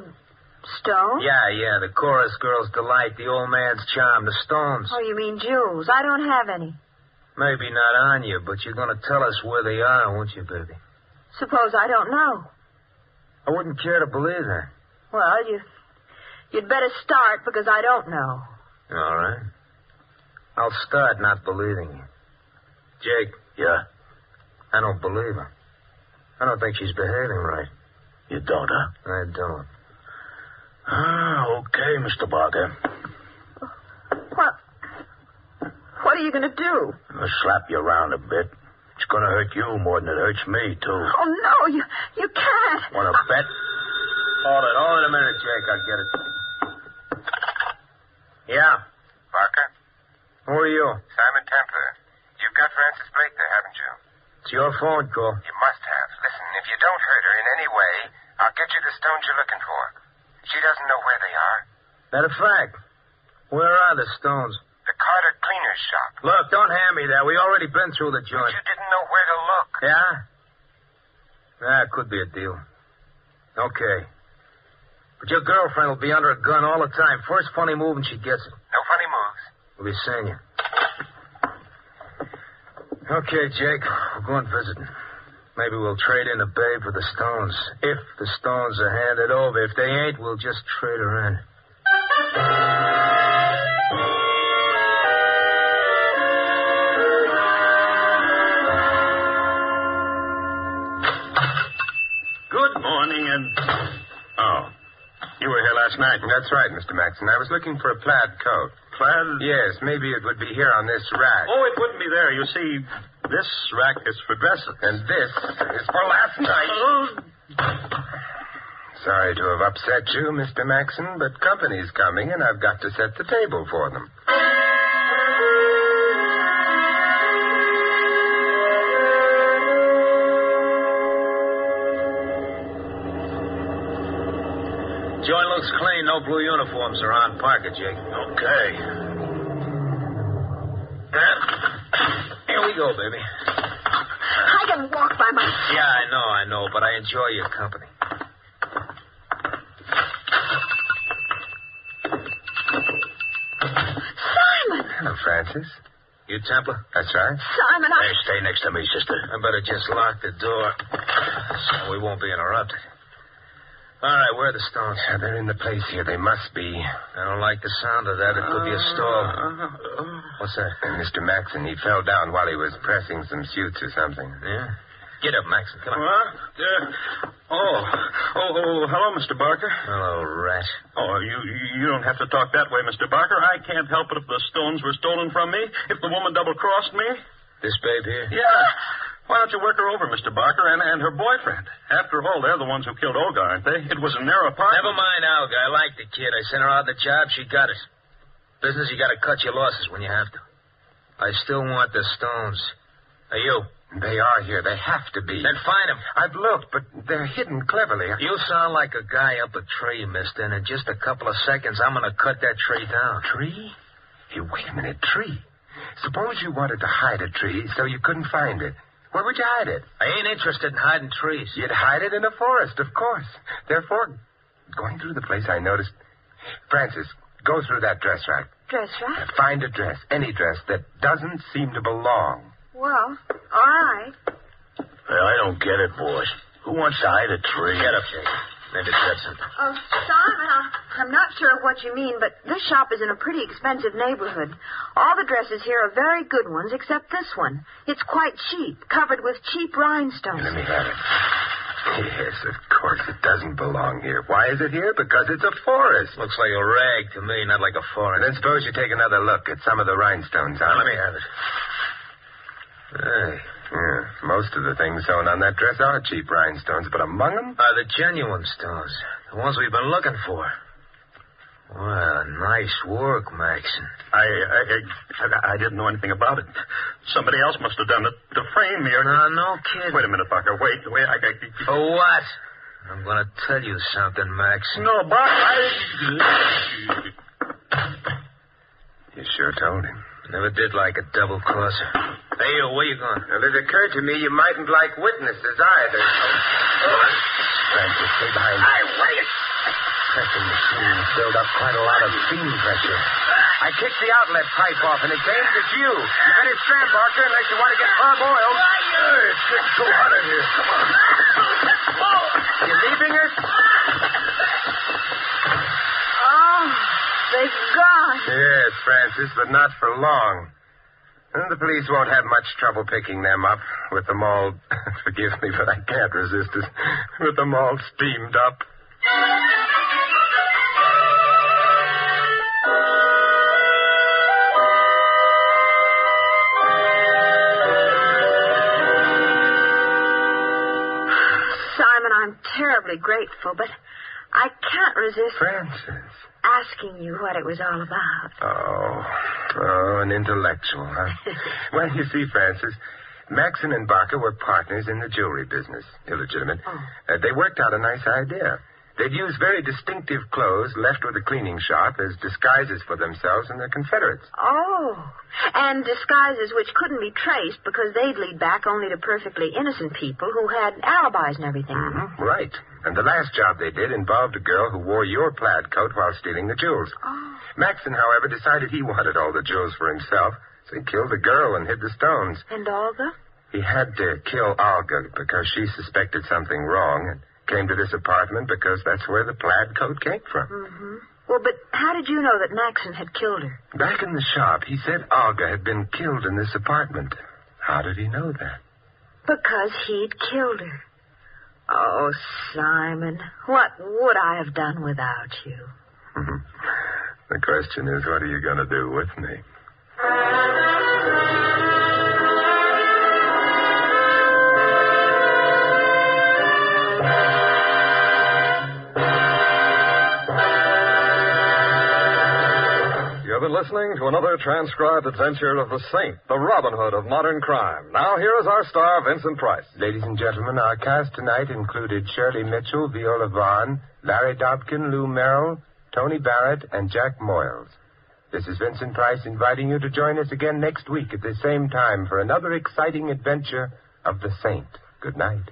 stones? Yeah, the chorus girl's delight, the old man's charm, the stones. Oh, you mean jewels. I don't have any. Maybe not on you, but you're going to tell us where they are, won't you, baby? Suppose I don't know. I wouldn't care to believe that. Well, you'd better start because I don't know. All right. I'll start not believing you. Jake. Yeah? I don't believe her. I don't think she's behaving right. You don't, huh? I don't. Okay, Mr. Barker. What are you going to do? I'll slap you around a bit. It's going to hurt you more than it hurts me, too. Oh, no, you can't. Want to bet? Hold it a minute, Jake. I'll get it. Yeah. Barker? Who are you? Simon Templar. You've got Frances Blake there, haven't you? It's your phone call. You must have. Listen, if you don't hurt her in any way, I'll get you the stones you're looking for. She doesn't know where they are. Matter of fact, where are the stones? The Carter cleaner's shop. Look, don't hand me that. We already been through the But joint. you didn't know where to look. Yeah? That could be a deal. Okay. But your girlfriend will be under a gun all the time. First funny move and she gets it. No funny moves. We'll be seeing you. Okay, Jake. We're going visiting. Maybe we'll trade in the babe for the stones. If the stones are handed over. If they ain't, we'll just trade her in. Good morning, and... Oh. You were here last night. That's right, Mr. Maxon. I was looking for a plaid coat. Plaid? Yes, maybe it would be here on this rack. Oh, it wouldn't be there. You see, this rack is for dresses. And this is for last night. Sorry to have upset you, Mr. Maxon, but company's coming, and I've got to set the table for them. Joint looks clean. No blue uniforms around. Park it, Jake. Okay. Here we go, baby. I can walk by myself. Yeah, I know, but I enjoy your company. Simon! Hello, Francis. You Templar? That's right. Simon, Hey, stay next to me, sister. I better just lock the door so we won't be interrupted. All right, where are the stones? Yeah, they're in the place here. They must be. I don't like the sound of that. It could be a stall. What's that? And Mr. Maxon, he fell down while he was pressing some suits or something. Yeah? Get up, Maxon. Come on. What? Hello, Mr. Barker. Hello, rat. Oh, you don't have to talk that way, Mr. Barker. I can't help it if the stones were stolen from me, if the woman double-crossed me. This babe here? Yeah. Why don't you work her over, Mr. Barker, and her boyfriend? After all, they're the ones who killed Olga, aren't they? It was in their apartment. Never mind, Olga. I like the kid. I sent her out the job. She got it. Business, you got to cut your losses when you have to. I still want the stones. Hey, you. They are here. They have to be. Then find them. I've looked, but they're hidden cleverly. You sound like a guy up a tree, mister, and in just a couple of seconds, I'm going to cut that tree down. Tree? Hey, wait a minute. Tree? Suppose you wanted to hide a tree so you couldn't find it. Where would you hide it? I ain't interested in hiding trees. You'd hide it in a forest, of course. Therefore, going through the place, I noticed... Francis, go through that dress rack. Dress rack? Find a dress, any dress, that doesn't seem to belong. Well, all right. Well, I don't get it, boys. Who wants to hide a tree? Get up, Jake. Maybe it's got something. Oh, Simon, I'm not sure of what you mean, but this shop is in a pretty expensive neighborhood. All the dresses here are very good ones, except this one. It's quite cheap, covered with cheap rhinestones. Let me have it. Yes, of course, it doesn't belong here. Why is it here? Because it's a forest. Looks like a rag to me, not like a forest. Then suppose you take another look at some of the rhinestones on it. Let me have it. Hey, yeah, most of the things sewn on that dress are cheap rhinestones, but among them... Are the genuine stones. The ones we've been looking for. Well, nice work, Maxon. I didn't know anything about it. Somebody else must have done it to frame me or... No kidding. Wait a minute, Barker. Wait. For what? I'm going to tell you something, Maxon. No, Barker, You sure told him. Never did like a double-crosser. Hey, you, where you going? Well, it occurred to me you mightn't like witnesses either. Francis, stay behind me. Wait. Pressing machine filled up quite a lot of steam pressure. I kicked the outlet pipe off, and it came to you. You better stand, Barker, unless you want to get parboiled. It's getting so hot in here. Come on. You leaving us? Oh, they've gone. Yes, Francis, but not for long. And the police won't have much trouble picking them up with them all, forgive me, but I can't resist it, with them all steamed up. Simon, I'm terribly grateful, but I can't resist Francis. asking you what it was all about. Oh, an intellectual, huh? Well, you see, Francis, Maxon and Barker were partners in the jewelry business. Illegitimate. They worked out a nice idea. They'd use very distinctive clothes left with a cleaning shop as disguises for themselves and their Confederates. Oh, and disguises which couldn't be traced because they'd lead back only to perfectly innocent people who had alibis and everything. Mm-hmm. Right. And the last job they did involved a girl who wore your plaid coat while stealing the jewels. Oh. Maxon, however, decided he wanted all the jewels for himself, so he killed the girl and hid the stones. And Olga? He had to kill Olga because she suspected something wrong and came to this apartment because that's where the plaid coat came from. Mm-hmm. Well, but how did you know that Maxon had killed her? Back in the shop, he said Olga had been killed in this apartment. How did he know that? Because he'd killed her. Oh, Simon, what would I have done without you? The question is, what are you going to do with me? You have been listening to another transcribed adventure of the Saint, the Robin Hood of modern crime. Now here is our star, Vincent Price. Ladies and gentlemen, our cast tonight included Shirley Mitchell, Viola Vaughn, Larry Dobkin, Lou Merrill, Tony Barrett, and Jack Moyles. This is Vincent Price inviting you to join us again next week at the same time for another exciting adventure of the Saint. Good night.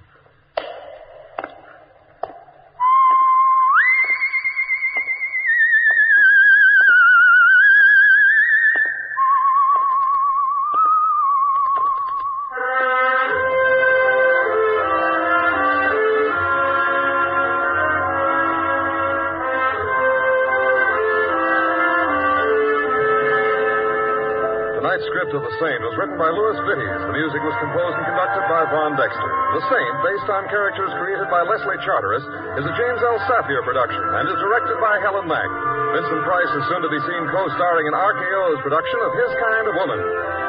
Tonight's script of The Saint was written by Louis Vittes. The music was composed and conducted by Von Dexter. The Saint, based on characters created by Leslie Charteris, is a James L. Safier production and is directed by Helen Mack. Vincent Price is soon to be seen co-starring in RKO's production of His Kind of Woman.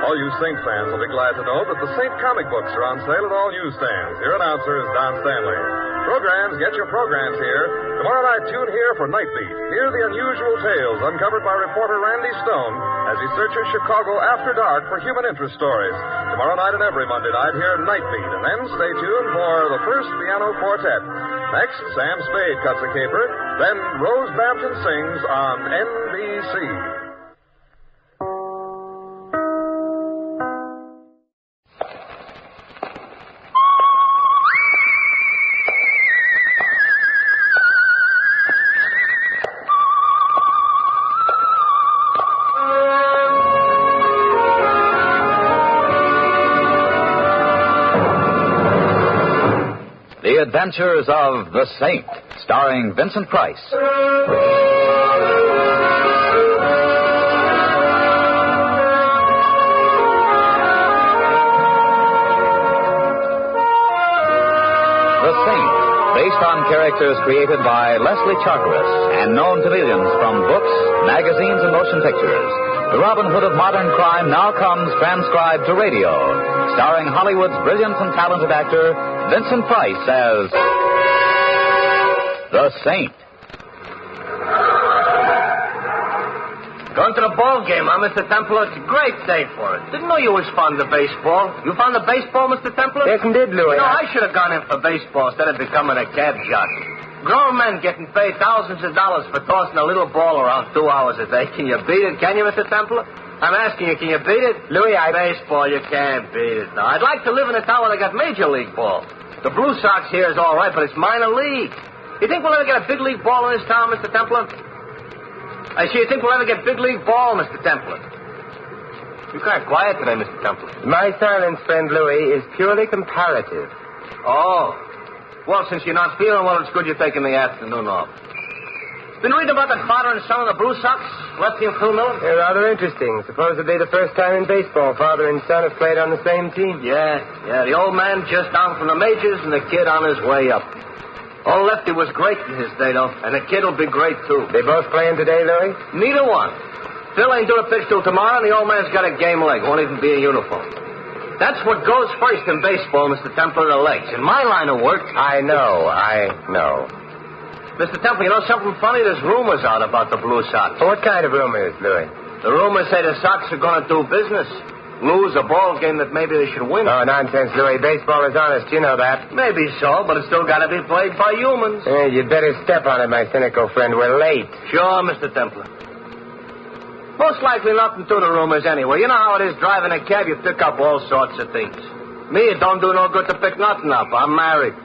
All you Saint fans will be glad to know that the Saint comic books are on sale at all newsstands. Your announcer is Don Stanley. Programs, get your programs here. Tomorrow night, tune here for Night Beat. Hear the unusual tales uncovered by reporter Randy Stone as he searches Chicago after dark for human interest stories. Tomorrow night and every Monday night, hear Night Beat. And then stay tuned for the first piano quartet. Next, Sam Spade cuts a caper. Then Rose Bampton sings on NBC. The Adventures of the Saint, starring Vincent Price. The Saint, based on characters created by Leslie Charteris and known to millions from books, magazines, and motion pictures. The Robin Hood of modern crime now comes transcribed to radio, starring Hollywood's brilliant and talented actor Vincent Price as the Saint. Going to the ball game, huh, Mr. Templar? It's a great day for it. Didn't know you was fond of baseball. You fond of baseball, Mr. Templar? Yes, indeed, Louis. You know, I should have gone in for baseball instead of becoming a cab jockey. Grown men getting paid thousands of dollars for tossing a little ball around 2 hours a day. Can you beat it? Can you, Mr. Templar? I'm asking you, can you beat it? Louis, Baseball, you can't beat it. No, I'd like to live in a town where they got Major League ball. The Blue Sox here is all right, but it's minor league. You think we'll ever get a big league ball in this town, Mr. Templar? I see, you think we'll ever get big league ball, Mr. Templar? You're kind of quiet today, Mr. Templar. My silence, friend Louis, is purely comparative. Oh. Well, since you're not feeling well, it's good you're taking the afternoon off. Been reading about that father and son of the Blue Sox, Lefty and Phil Miller? They're rather interesting. Supposedly the first time in baseball father and son have played on the same team. Yeah. The old man just down from the majors and the kid on his way up. Old Lefty was great in his day, though, and the kid will be great, too. They both playing today, Louis? Neither one. Phil ain't due to pitch till tomorrow, and the old man's got a game leg. Won't even be in uniform. That's what goes first in baseball, Mr. Templar, the legs. In my line of work... I know. Mr. Templar, you know something funny? There's rumors out about the Blue Sox. What kind of rumors, Louis? The rumors say the Sox are going to do business. Lose a ball game that maybe they should win. Oh, nonsense, Louis. Baseball is honest. You know that. Maybe so, but it's still got to be played by humans. You'd better step on it, my cynical friend. We're late. Sure, Mr. Templar. Most likely nothing to the rumors anyway. You know how it is driving a cab. You pick up all sorts of things. Me, it don't do no good to pick nothing up. I'm married.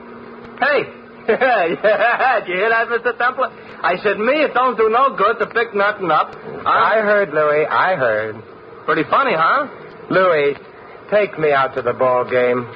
Hey. Yeah, did you hear that, Mr. Templar? I said, me, it don't do no good to pick nothing up. I heard, Louis. I heard. Pretty funny, huh? Louis, take me out to the ball game.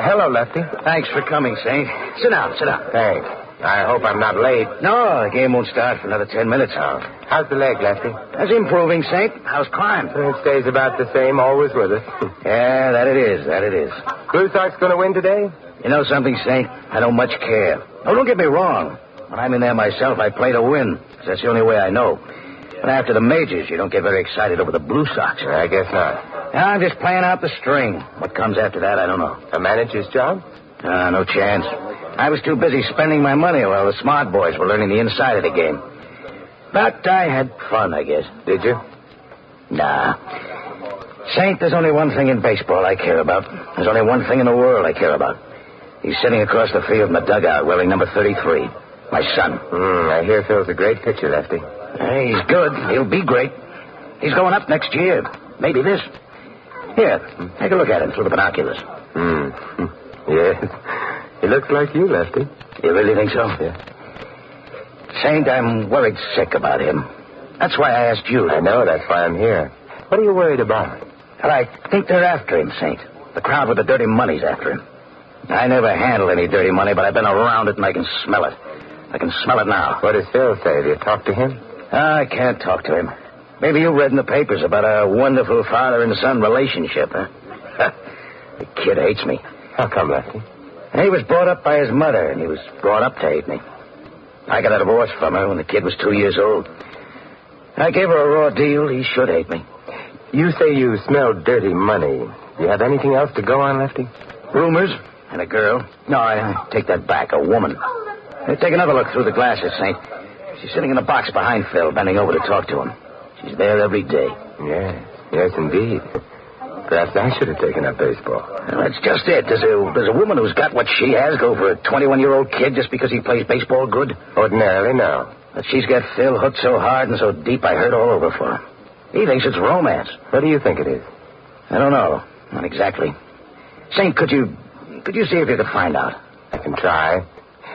Hello, Lefty. Thanks for coming, Saint. Sit down. Thanks. I hope I'm not late. No, the game won't start for another 10 minutes. How's the leg, Lefty? It's improving, Saint. How's crime? It stays about the same, always with us. Yeah, that it is. Blue Sox going to win today? You know something, Saint? I don't much care. Oh, don't get me wrong. When I'm in there myself, I play to win. That's the only way I know. But after the majors, you don't get very excited over the Blue Sox. I guess not. I'm just playing out the string. What comes after that, I don't know. A manager's job? No chance. I was too busy spending my money while the smart boys were learning the inside of the game. But I had fun, I guess. Did you? Nah. Saint, there's only one thing in baseball I care about. There's only one thing in the world I care about. He's sitting across the field in the dugout wearing number 33. My son. I hear Phil's a great pitcher, Lefty. He's good. He'll be great. He's going up next year. Maybe this. Here, take a look at him through the binoculars. Yes. He looks like you, Lefty. You really think so? Yeah. Saint, I'm worried sick about him. That's why I asked you. I know, that's why I'm here. What are you worried about? Well, I think they're after him, Saint. The crowd with the dirty money's after him. I never handled any dirty money, but I've been around it and I can smell it. I can smell it now. What does Phil say? Have you talked to him? I can't talk to him. Maybe you read in the papers about a wonderful father and son relationship, huh? The kid hates me. How come, Lefty? He was brought up by his mother, and he was brought up to hate me. I got a divorce from her when the kid was 2 years old. I gave her a raw deal. He should hate me. You say you smelled dirty money. Do you have anything else to go on, Lefty? Rumors and a girl. No, I take that back. A woman. Take another look through the glasses, Saint. She's sitting in the box behind Phil, bending over to talk to him. She's there every day. Yes, indeed. Perhaps I should have taken up baseball. Well, that's just it. Does a woman who's got what she has go for a 21-year-old kid just because he plays baseball good? Ordinarily, no. But she's got Phil hooked so hard and so deep I hurt all over for him. He thinks it's romance. What do you think it is? I don't know. Not exactly. Saint, could you see if you could find out? I can try.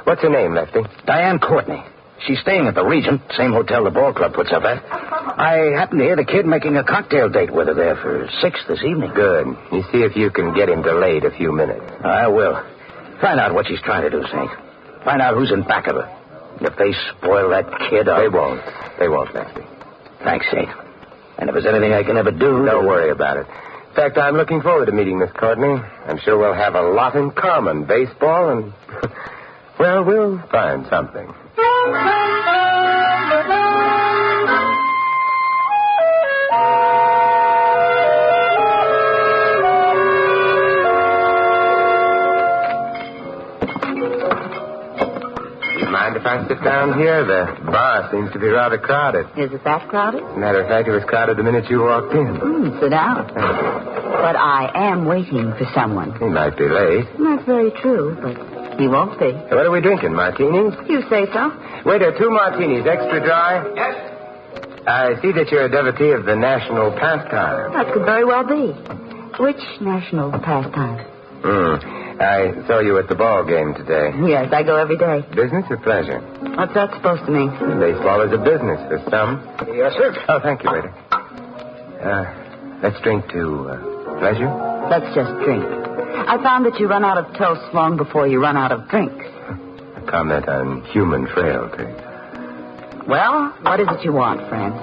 What's her name, Lefty? Diane Courtney. She's staying at the Regent, same hotel the ball club puts up at. I happened to hear the kid making a cocktail date with her there for 6 this evening. Good. You see if you can get him delayed a few minutes. I will. Find out what she's trying to do, Saint. Find out who's in back of her. If they spoil that kid, They won't. They won't, Lefty. Thanks, Saint. And if there's anything I can ever do... Don't worry about it. In fact, I'm looking forward to meeting Miss Courtney. I'm sure we'll have a lot in common. Baseball and... well, we'll find something. Mind if I sit down here? The bar seems to be rather crowded. Is it that crowded? Matter of fact, it was crowded the minute you walked in. Sit down. Thank you. But I am waiting for someone. He might be late. That's very true, but he won't be. What are we drinking, martinis? You say so? Waiter, 2 martinis, extra dry. Yes. I see that you're a devotee of the national pastime. That could very well be. Which national pastime? I saw you at the ball game today. Yes, I go every day. Business or pleasure? What's that supposed to mean? Baseball is a business for some. Yes, sir. Oh, thank you, waiter. Let's drink to pleasure. Let's just drink. I found that you run out of toast long before you run out of drinks. A comment on human frailty. Well, what is it you want, friend?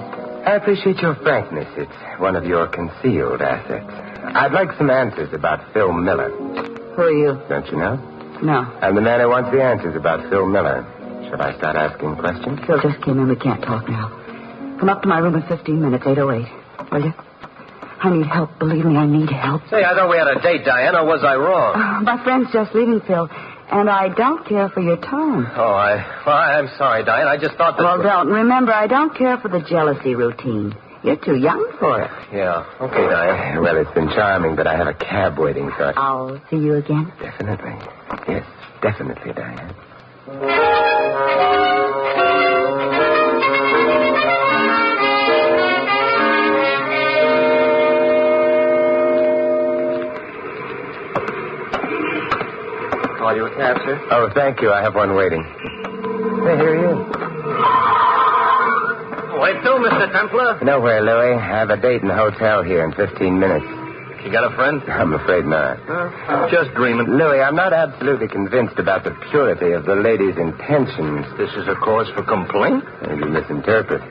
I appreciate your frankness. It's one of your concealed assets. I'd like some answers about Phil Miller. Who are you? Don't you know? No. I'm the man who wants the answers about Phil Miller. Should I start asking questions? Phil just came in. We can't talk now. Come up to my room in 15 minutes, 8:08. Will you? I need help. Believe me, I need help. Say, I thought we had a date, Diane, or was I wrong? My friend's just leaving, Phil, and I don't care for your tone. Oh, I'm sorry, Diane. I just thought that... Well, don't. Remember, I don't care for the jealousy routine. You're too young for it. Yeah. Okay, Diane. Well, it's been charming, but I have a cab waiting, so... I'll see you again? Definitely. Yes, definitely, Diane. Call you a cab, sir? Oh, thank you. I have one waiting. Hey, here he is. Wait till, Mr. Templar. Nowhere, Louis. I have a date in the hotel here in 15 minutes. You got a friend? I'm afraid not. I'm just dreaming. Louis, I'm not absolutely convinced about the purity of the lady's intentions. This is a cause for complaint? Maybe you misinterpret.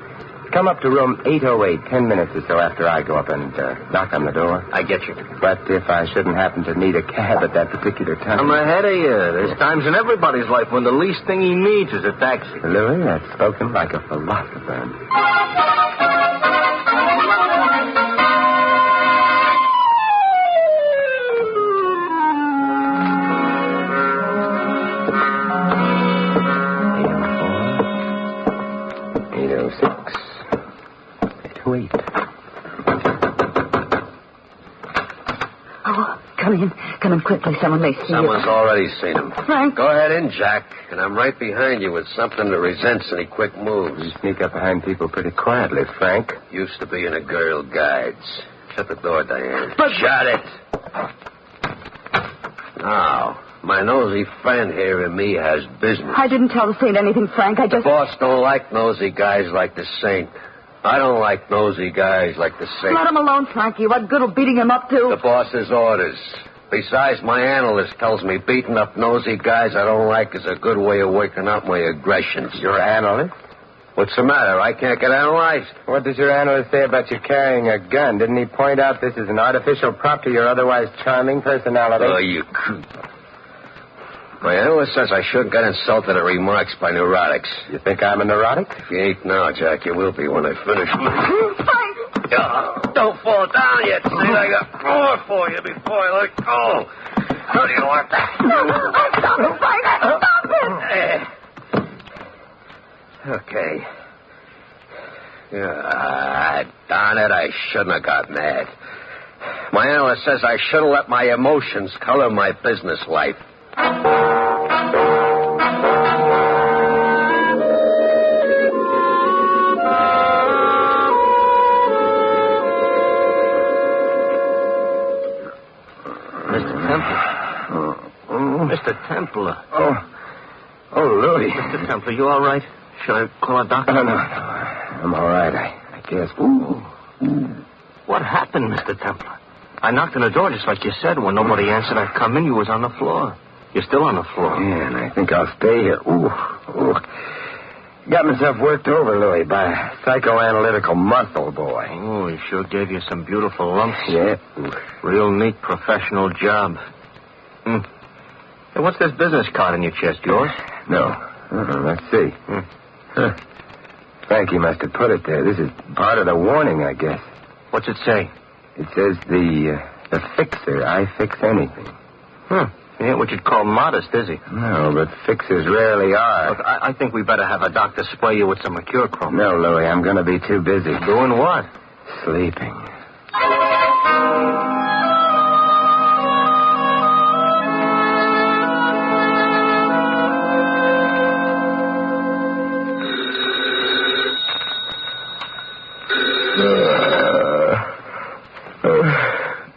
Come up to room 808, 10 minutes or so after I go up and knock on the door. I get you. But if I shouldn't happen to need a cab at that particular time... I'm ahead of you. There's times in everybody's life when the least thing he needs is a taxi. Louis, that's spoken like a philosopher. Wait. Oh, come in quickly. Someone may see Someone's you. already seen him. Frank. Go ahead in, Jack. And I'm right behind you with something that resents any quick moves. You sneak up behind people pretty quietly, Frank. Used to be in a Girl Guides. Shut the door, Diane. But... Shut it. Now, my nosy friend here and me has business. I didn't tell the Saint anything, Frank. I just... The boss don't like nosy guys like the Saint. I don't like nosy guys like the Saint. Let him alone, Frankie. What good will beating him up do? The boss's orders. Besides, my analyst tells me beating up nosy guys I don't like is a good way of working out my aggressions. Your analyst? What's the matter? I can't get analyzed. What does your analyst say about you carrying a gun? Didn't he point out this is an artificial prop to your otherwise charming personality? Oh, you creep. My analyst says I shouldn't get insulted at remarks by neurotics. You think I'm a neurotic? If you ain't now, Jack, you will be when I finish. Frank! Don't fall down yet, Sid. I got more for you before I let go. How do you want that? Stop it, Frank! Stop it! Okay. Darn it, I shouldn't have got mad. My analyst says I should have let my emotions color my business life. Mr. Templar. Oh, Louis. Mr. Templar, you all right? Should I call a doctor? No. I'm all right, I guess. What happened, Mr. Templar? I knocked on the door just like you said. When nobody answered, I come in. You was on the floor. You're still on the floor. Yeah, and I think I'll stay here. Got myself worked over, Louis, by a psychoanalytical muscle boy. Oh, he sure gave you some beautiful lumps. Yeah. Real neat professional job. Hey, what's this business card in your chest, yours? No. Let's see. Frankie must have put it there. This is part of the warning, I guess. What's it say? It says the fixer. I fix anything. He ain't what you'd call modest, is he? No, but fixers rarely are. Look, I think we better have a doctor spray you with some mercurochrome. No, Louis, I'm going to be too busy. Doing what? Sleeping.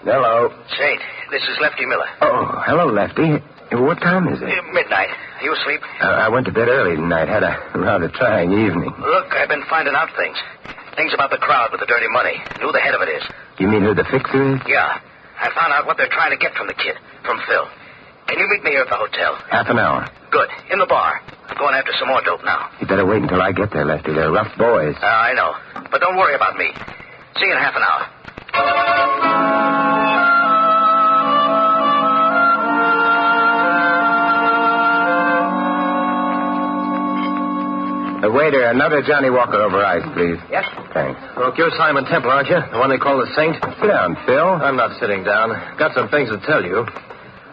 Hello. Saint, this is Lefty Miller. Oh, hello, Lefty. What time is it? Midnight. You asleep? I went to bed early tonight. Had a rather trying evening. Look, I've been finding out things. Things about the crowd with the dirty money. Who the head of it is. You mean who the fixer is? Yeah. I found out what they're trying to get from the kid, from Phil. Can you meet me here at the hotel? Half an hour. Good. In the bar. I'm going after some more dope now. You better wait until I get there, Lefty. They're rough boys. I know. But don't worry about me. See you in half an hour. Waiter, another Johnny Walker over ice, please. Yes? Thanks. Look, you're Simon Templar, aren't you? The one they call the Saint? Sit down, Phil. I'm not sitting down. Got some things to tell you.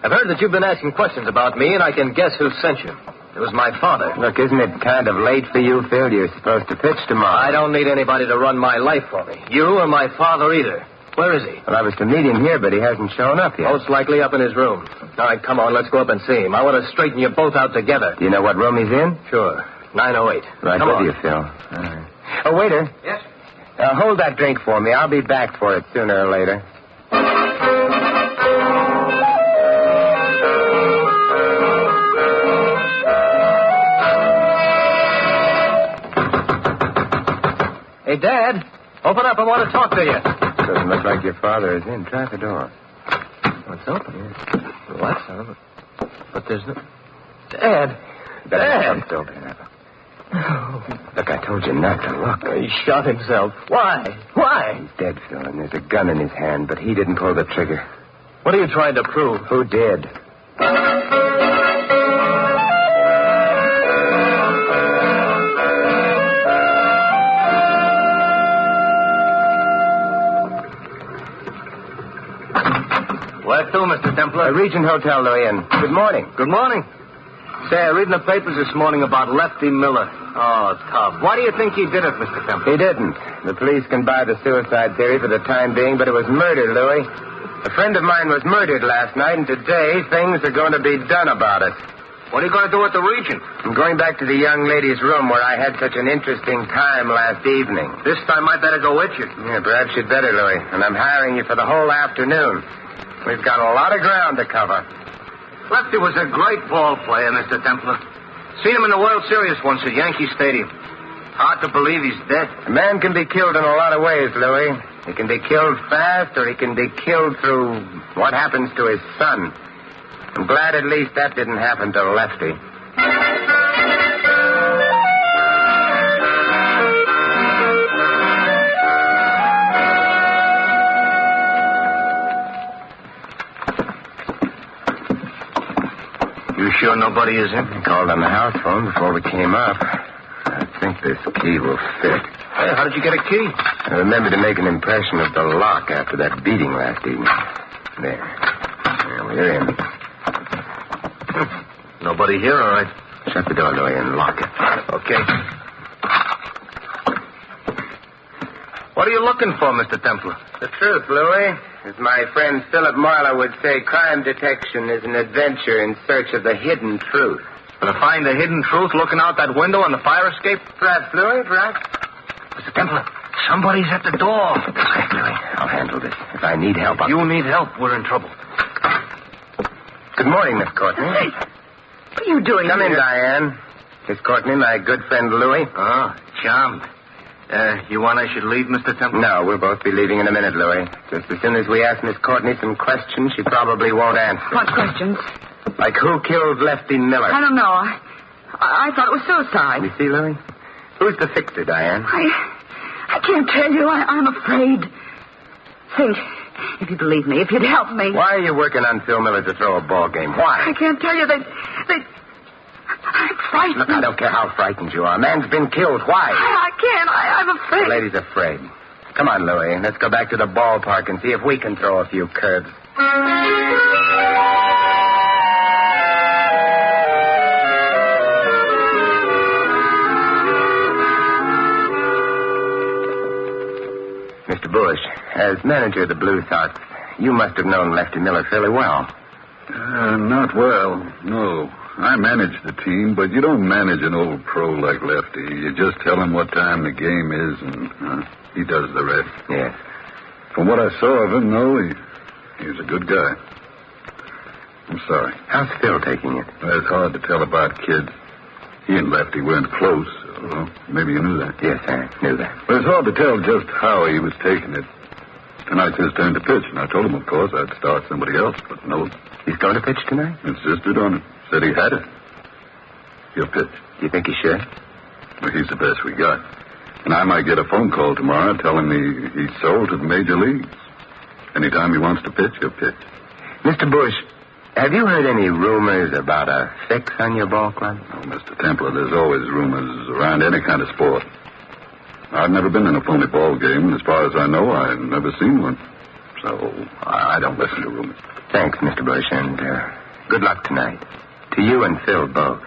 I've heard that you've been asking questions about me, and I can guess who sent you. It was my father. Look, isn't it kind of late for you, Phil? You're supposed to pitch tomorrow. I don't need anybody to run my life for me. You or my father either. Where is he? Well, I was to meet him here, but he hasn't shown up yet. Most likely up in his room. All right, come on, let's go up and see him. I want to straighten you both out together. Do you know what room he's in? Sure. 908. Right come with on. you, Phil. All right. Oh, waiter. Yes? Hold that drink for me. I'll be back for it sooner or later. Hey, Dad. Open up. I want to talk to you. Doesn't look like your father is in. Try the door. It's open. What? But there's no... Dad. Dad. Oh. Look, I told you not to look. He shot himself. Why? Why? He's dead, Phil, and there's a gun in his hand, but he didn't pull the trigger. What are you trying to prove? Who did? Where to, Mr. Templar? Regent Hotel, Louis, and good morning. Good morning. Say, I read in the papers this morning about Lefty Miller. Oh, Tom. Why do you think he did it, Mr. Templar? He didn't. The police can buy the suicide theory for the time being, but it was murder, Louis. A friend of mine was murdered last night, and today things are going to be done about it. What are you going to do at the Regent? I'm going back to the young lady's room where I had such an interesting time last evening. This time I better go with you. Yeah, perhaps you'd better, Louis. And I'm hiring you for the whole afternoon. We've got a lot of ground to cover. Lefty was a great ball player, Mr. Templar. Seen him in the World Series once at Yankee Stadium. Hard to believe he's dead. A man can be killed in a lot of ways, Louis. He can be killed fast, or he can be killed through what happens to his son. I'm glad at least that didn't happen to Lefty. You sure nobody is in? I called on the house phone before we came up. I think this key will fit. Hey, how did you get a key? I remember to make an impression of the lock after that beating last evening. There. We're in. Nobody here, all right. Shut the door, Louis, and lock it. Okay. What are you looking for, Mr. Templar? The truth, Louis. As my friend Philip Marlowe would say, crime detection is an adventure in search of the hidden truth. Gonna find the hidden truth looking out that window on the fire escape? Perhaps, Louis, perhaps. Mr. Templar, somebody's at the door. That's right, Louis. I'll handle this. If I need help, If you need help, we're in trouble. Good morning, Miss Courtney. Hey, what are you doing Come in, here? Diane. Miss Courtney, my good friend Louis. Oh, charmed. You want I should leave, Mr. Templar? No, we'll both be leaving in a minute, Louis. Just as soon as we ask Miss Courtney some questions, she probably won't answer. What questions? Like who killed Lefty Miller? I don't know. I thought it was suicide. You see, Louis? Who's the fixer, Diane? I can't tell you. I'm afraid. Think, if you believe me, if you'd help me. Why are you working on Phil Miller to throw a ball game? Why? I can't tell you. They... I'm frightened. Look, I don't care how frightened you are. A man's been killed. Why? I can't. I'm afraid. The lady's afraid. Come on, Louis. Let's go back to the ballpark and see if we can throw a few curves. Mr. Bush, as manager of the Blue Sox, you must have known Lefty Miller fairly well. Not well, no. I manage the team, but you don't manage an old pro like Lefty. You just tell him what time the game is, and he does the rest. Yes. From what I saw of him, no, he's a good guy. I'm sorry. How's Phil taking it? Well, it's hard to tell about kids. He and Lefty weren't close. So maybe you knew that. Yes, I knew that. But it's hard to tell just how he was taking it. Tonight's his turn to pitch, and I told him, of course, I'd start somebody else, but no. He's going to pitch tonight? Insisted on it. Said he had it. He'll pitch. Do you think he should? Well, he's the best we got. And I might get a phone call tomorrow telling me he's sold to the major leagues. Anytime he wants to pitch, he'll pitch. Mr. Bush, Have you heard any rumors about a fix on your ball club? Oh, Mr. Templar, there's always rumors around any kind of sport. I've never been in a phony ball game, and as far as I know, I've never seen one. So I don't listen to rumors. Thanks, Mr. Bush, and good luck tonight. To you and Phil both.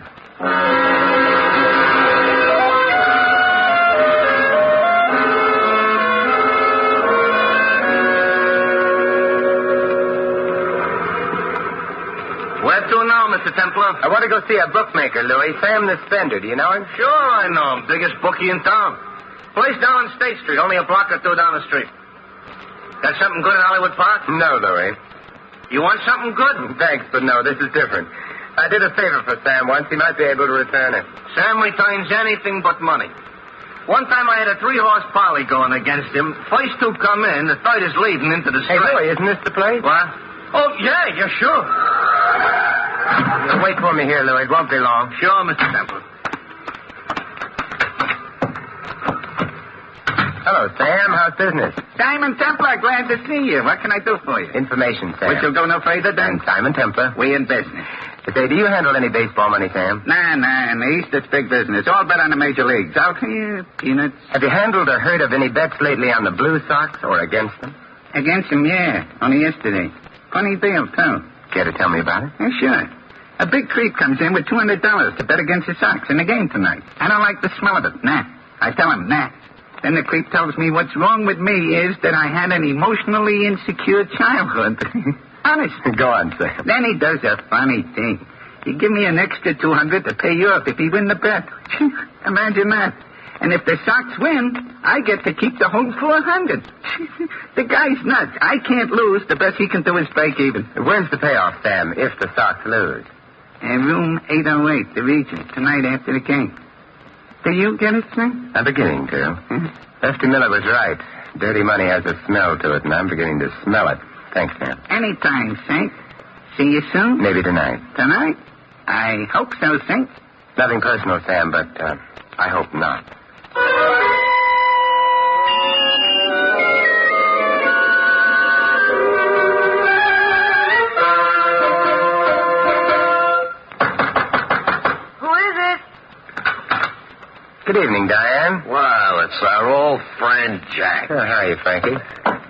Where to now, Mr. Templar? I want to go see a bookmaker, Louis. Sam the Spender. Do you know him? Sure, I know him. Biggest bookie in town. Place down on State Street, only a block or two down the street. Got something good in Hollywood Park? No, Louis. You want something good? Thanks, but no, this is different. I did a favor for Sam once. He might be able to return it. Sam returns anything but money. One time I had a 3-horse poly going against him. First two come in, the third is leading into the Hey, straight. Louis, isn't this the place? What? Oh, yeah, sure. Wait for me here, Louis. It won't be long. Sure, Mr. Templar. Hello, Sam. How's business? Simon Templar, glad to see you. What can I do for you? Information, Sam. We shall go no further then. And Simon Templar. We in business. Say, do you handle any baseball money, Sam? Nah, in the East it's big business. All bet on the major leagues. Out here, peanuts. Have you handled or heard of any bets lately on the Blue Sox or against them? Against them, yeah. Only yesterday. Funny deal, too. Care to tell me about it? Yeah, sure. A big creep comes in with $200 to bet against the Sox in the game tonight. I don't like the smell of it. Nah. I tell him, nah. Then the creep tells me what's wrong with me is that I had an emotionally insecure childhood. Honest. Go on, Sam. Then he does a funny thing. He give me an extra $200 to pay you up if he win the bet. Imagine that. And if the Sox win, I get to keep the whole $400. The guy's nuts. I can't lose. The best he can do is break even. Where's the payoff, Sam, if the Sox lose? Room 808, the Regent, tonight after the game. Do you get it, sir? I'm beginning to. Lefty Miller was right. Dirty money has a smell to it, and I'm beginning to smell it. Thanks, Sam. Anytime, Saint. See you soon? Maybe tonight. Tonight? I hope so, Saint. Nothing personal, Sam, but I hope not. Good evening, Diane. Well, it's our old friend Jack. How are you, Frankie?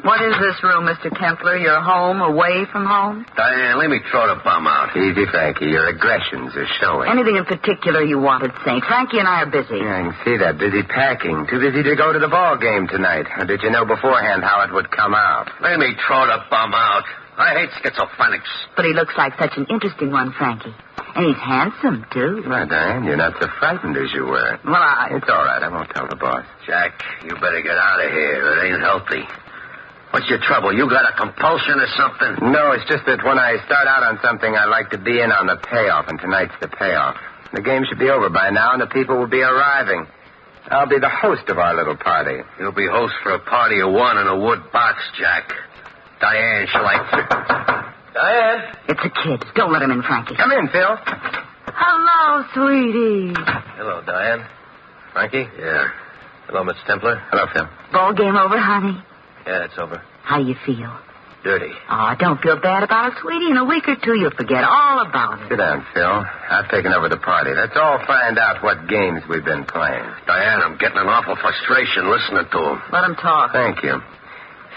What is this room, Mr. Templar? You're home, away from home? Diane, let me throw the bum out. Easy, Frankie. Your aggressions are showing. Anything in particular you wanted, Saint? Frankie and I are busy. Yeah, I can see that. Busy packing. Too busy to go to the ball game tonight. Or did you know beforehand how it would come out? Let me throw the bum out. I hate schizophrenics. But he looks like such an interesting one, Frankie. And he's handsome, too. Well, Diane, you're not so frightened as you were. Well, It's all right. I won't tell the boss. Jack, you better get out of here. It ain't healthy. What's your trouble? You got a compulsion or something? No, it's just that when I start out on something, I like to be in on the payoff, and tonight's the payoff. The game should be over by now, and the people will be arriving. I'll be the host of our little party. You'll be host for a party of one in a wood box, Jack. Diane, shall I... Diane? It's a kid. Don't let him in, Frankie. Come in, Phil. Hello, sweetie. Hello, Diane. Frankie? Yeah. Hello, Mr. Templar. Hello, Phil. Ball game over, honey? Yeah, it's over. How you feel? Dirty. Oh, don't feel bad about it, sweetie. In a week or two, you'll forget all about it. Sit down, Phil. I've taken over the party. Let's all find out what games we've been playing. Diane, I'm getting an awful frustration listening to him. Let him talk. Thank you.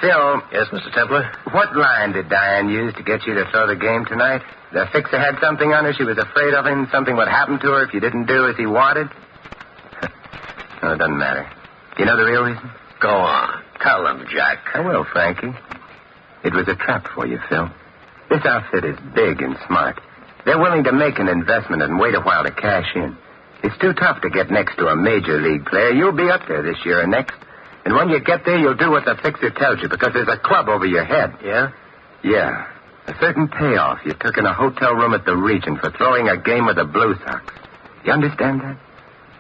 Phil. Yes, Mr. Templar? What line did Diane use to get you to throw the game tonight? The fixer had something on her. She was afraid of him. Something would happen to her if you didn't do as he wanted. No, it doesn't matter. Do you know the real reason? Go on. Tell him, Jack. I will, Frankie. It was a trap for you, Phil. This outfit is big and smart. They're willing to make an investment and wait a while to cash in. It's too tough to get next to a major league player. You'll be up there this year and next. And when you get there, you'll do what the fixer tells you because there's a club over your head. Yeah? Yeah. A certain payoff you took in a hotel room at the Regent for throwing a game with the Blue Sox. You understand that?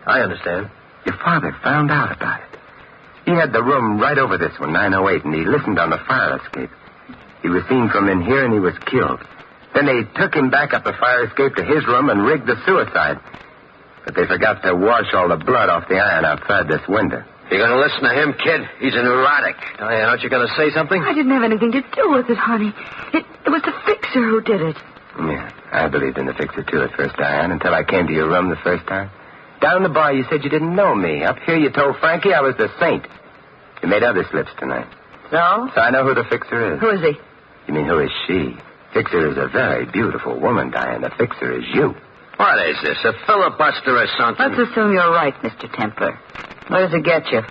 I understand. Your father found out about it. He had the room right over this one, 908, and he listened on the fire escape. He was seen from in here, and he was killed. Then they took him back up the fire escape to his room and rigged the suicide. But they forgot to wash all the blood off the iron outside this window. You gonna listen to him, kid? He's a neurotic. Diane, aren't you gonna say something? I didn't have anything to do with it, honey. It was the fixer who did it. Yeah, I believed in the fixer, too, at first, Diane, until I came to your room the first time. Down in the bar, you said you didn't know me. Up here, you told Frankie I was the saint. You made other slips tonight. So? So I know who the fixer is. Who is he? You mean, who is she? Fixer is a very beautiful woman, Diane. The fixer is you. What is this, a filibuster or something? Let's assume you're right, Mr. Templar. Where does it get you?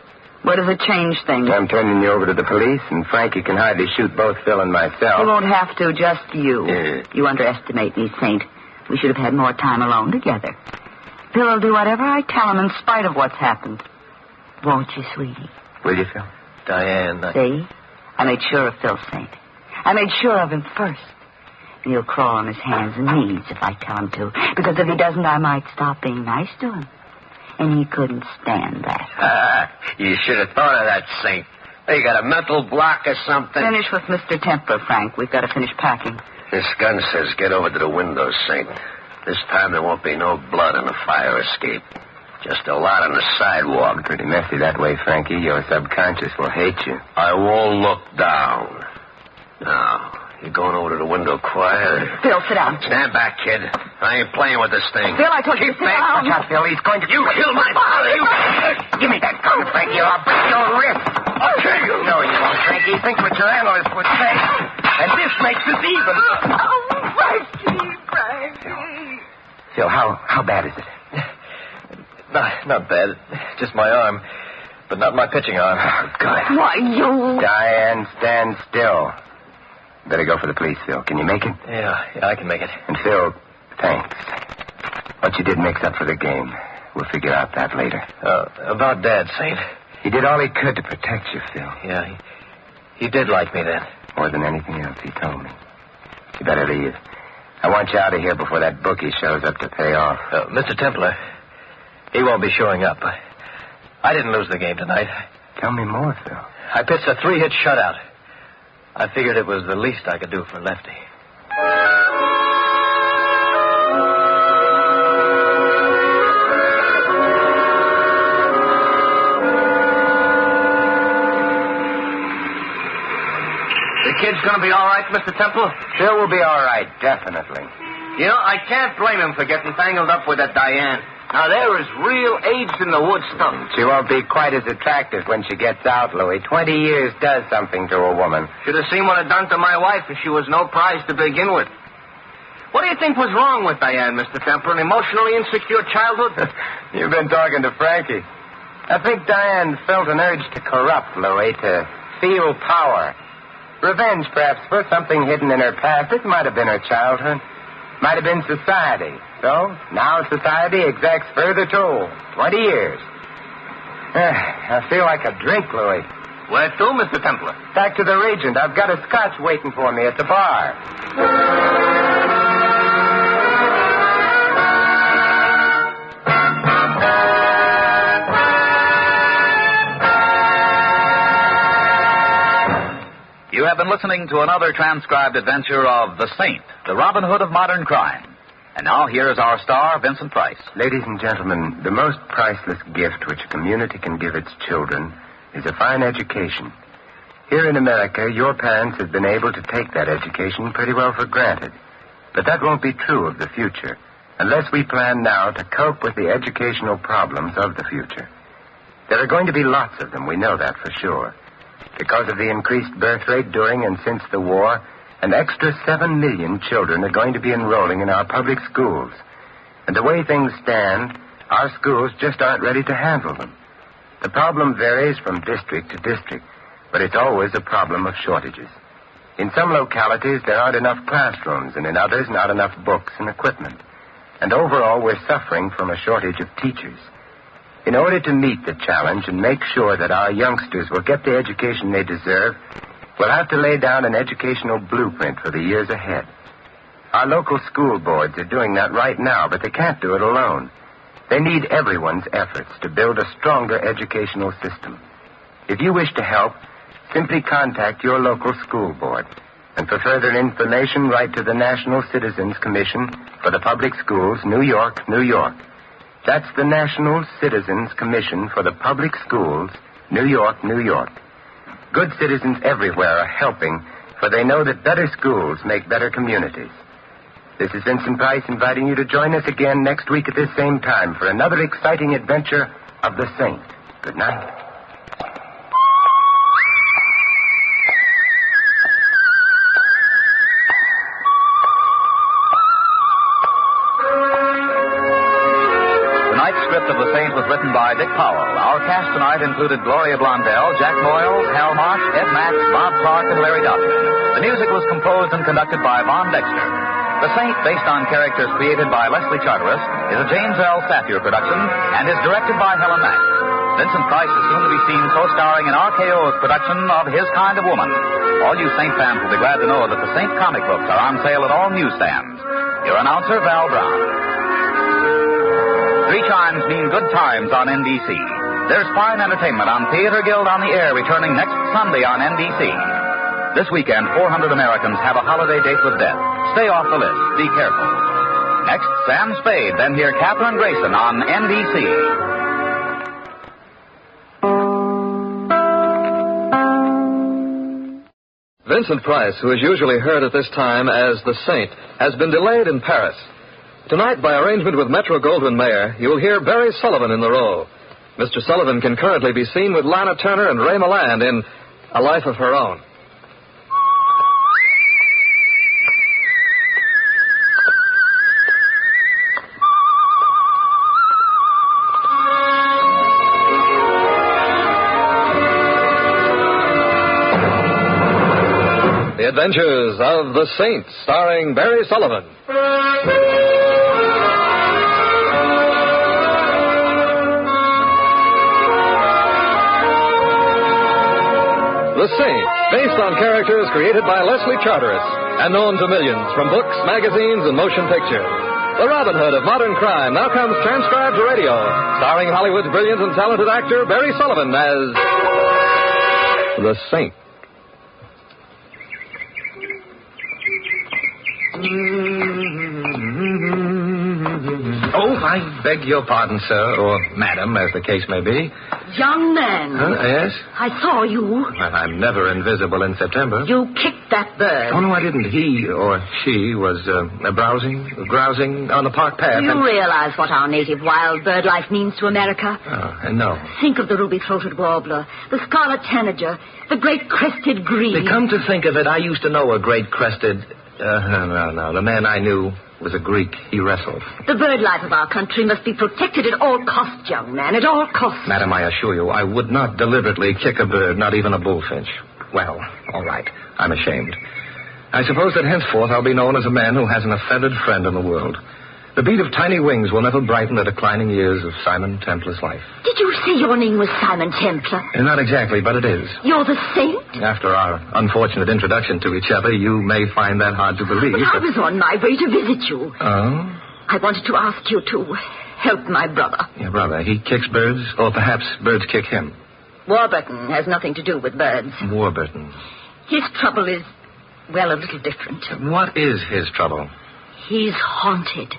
Where does it change things? I'm turning you over to the police, and Frankie can hardly shoot both Phil and myself. You won't have to, just you. Yeah. You underestimate me, Saint. We should have had more time alone together. Phil will do whatever I tell him in spite of what's happened. Won't you, sweetie? Will you, Phil? Diane, See? I made sure of Phil, Saint. I made sure of him first. And he'll crawl on his hands and knees if I tell him to. Because if he doesn't, I might stop being nice to him. And he couldn't stand that. You should have thought of that, Saint. You got a mental block or something? Finish with Mr. Templar, Frank. We've got to finish packing. This gun says get over to the window, Saint. This time there won't be no blood on the fire escape. Just a lot on the sidewalk. Pretty messy that way, Frankie. Your subconscious will hate you. I won't look down. Now, you're going over to the window quiet. Phil, sit down. Stand back, kid. I ain't playing with this thing. Phil, I told you to sit down. Watch out, Phil. He's going to... You killed my father. You... Give me that gun, Frankie, or I'll break your wrist. I'll kill you. No, you won't, Frankie. Think what your analyst would say. And this makes us even. Frankie. Phil, how bad is it? Not bad. Just my arm. But not my pitching arm. Oh, good. Why, you... Diane, stand still. Better go for the police, Phil. Can you make it? Yeah, I can make it. And Phil, thanks. What you did makes up for the game. We'll figure out that later. About Dad, Saint. He did all he could to protect you, Phil. Yeah, he did like me then. More than anything else, he told me. You better leave. I want you out of here before that bookie shows up to pay off. Mr. Templar, he won't be showing up. I didn't lose the game tonight. Tell me more, Phil. I pitched a 3-hit shutout. I figured it was the least I could do for Lefty. The kid's gonna be all right, Mr. Temple? Phil will be all right, definitely. You know, I can't blame him for getting tangled up with that Diane. Now, there is real aged in the wood stuff. She won't be quite as attractive when she gets out, Louis. 20 years does something to a woman. Should have seen what it done to my wife if she was no prize to begin with. What do you think was wrong with Diane, Mr. Templar? An emotionally insecure childhood? You've been talking to Frankie. I think Diane felt an urge to corrupt, Louis, to feel power. Revenge, perhaps, for something hidden in her past. It might have been her childhood. Might have been society. So, now society exacts further toll. 20 years. I feel like a drink, Louis. Where to, Mr. Templar? Back to the Regent. I've got a scotch waiting for me at the bar. You have been listening to another transcribed adventure of The Saint, the Robin Hood of modern crime. And now here is our star, Vincent Price. Ladies and gentlemen, the most priceless gift which a community can give its children is a fine education. Here in America, your parents have been able to take that education pretty well for granted. But that won't be true of the future, unless we plan now to cope with the educational problems of the future. There are going to be lots of them, we know that for sure. Because of the increased birth rate during and since the war, an extra 7 million children are going to be enrolling in our public schools. And the way things stand, our schools just aren't ready to handle them. The problem varies from district to district, but it's always a problem of shortages. In some localities, there aren't enough classrooms, and in others, not enough books and equipment. And overall, we're suffering from a shortage of teachers. In order to meet the challenge and make sure that our youngsters will get the education they deserve, we'll have to lay down an educational blueprint for the years ahead. Our local school boards are doing that right now, but they can't do it alone. They need everyone's efforts to build a stronger educational system. If you wish to help, simply contact your local school board. And for further information, write to the National Citizens Commission for the Public Schools, New York, New York. That's the National Citizens Commission for the Public Schools, New York, New York. Good citizens everywhere are helping, for they know that better schools make better communities. This is Vincent Price inviting you to join us again next week at this same time for another exciting adventure of the Saint. Good night. Of the Saint was written by Dick Powell. Our cast tonight included Gloria Blondell, Jack Moyles, Hal Marsh, Ed Max, Bob Clark, and Larry Dodson. The music was composed and conducted by Von Dexter. The Saint, based on characters created by Leslie Charteris, is a James L. Safier production and is directed by Helen Mack. Vincent Price is soon to be seen co-starring in RKO's production of His Kind of Woman. All you Saint fans will be glad to know that the Saint comic books are on sale at all newsstands. Your announcer, Val Brown. 3 chimes mean good times on NBC. There's fine entertainment on Theater Guild on the Air returning next Sunday on NBC. This weekend, 400 Americans have a holiday date with death. Stay off the list. Be careful. Next, Sam Spade. Then hear Katherine Grayson on NBC. Vincent Price, who is usually heard at this time as the Saint, has been delayed in Paris. Tonight, by arrangement with Metro-Goldwyn-Mayer, you will hear Barry Sullivan in the role. Mr. Sullivan can currently be seen with Lana Turner and Ray Milland in A Life of Her Own. The Adventures of the Saint, starring Barry Sullivan. The Saint, based on characters created by Leslie Charteris and known to millions from books, magazines, and motion pictures. The Robin Hood of modern crime now comes transcribed to radio, starring Hollywood's brilliant and talented actor Barry Sullivan as the Saint. Oh, I beg your pardon, sir, or madam, as the case may be. Young man. Yes? I saw you. Well, I'm never invisible in September. You kicked that bird. Oh, no, I didn't. He or she was grousing on the park path. Do you realize what our native wild bird life means to America? Oh, no. Think of the ruby-throated warbler, the scarlet tanager, the great crested grebe. Come to think of it, I used to know a great crested... No. The man I knew was a Greek. He wrestled. The bird life of our country must be protected at all costs, young man, at all costs. Madam, I assure you, I would not deliberately kick a bird, not even a bullfinch. Well, all right. I'm ashamed. I suppose that henceforth I'll be known as a man who hasn't a feathered friend in the world. The beat of tiny wings will never brighten the declining years of Simon Templar's life. Did you say your name was Simon Templar? Not exactly, but it is. You're the Saint? After our unfortunate introduction to each other, you may find that hard to believe. But I was on my way to visit you. Oh? I wanted to ask you to help my brother. Your brother, he kicks birds? Or perhaps birds kick him? Warburton has nothing to do with birds. Warburton. His trouble is, well, a little different. What is his trouble? He's haunted.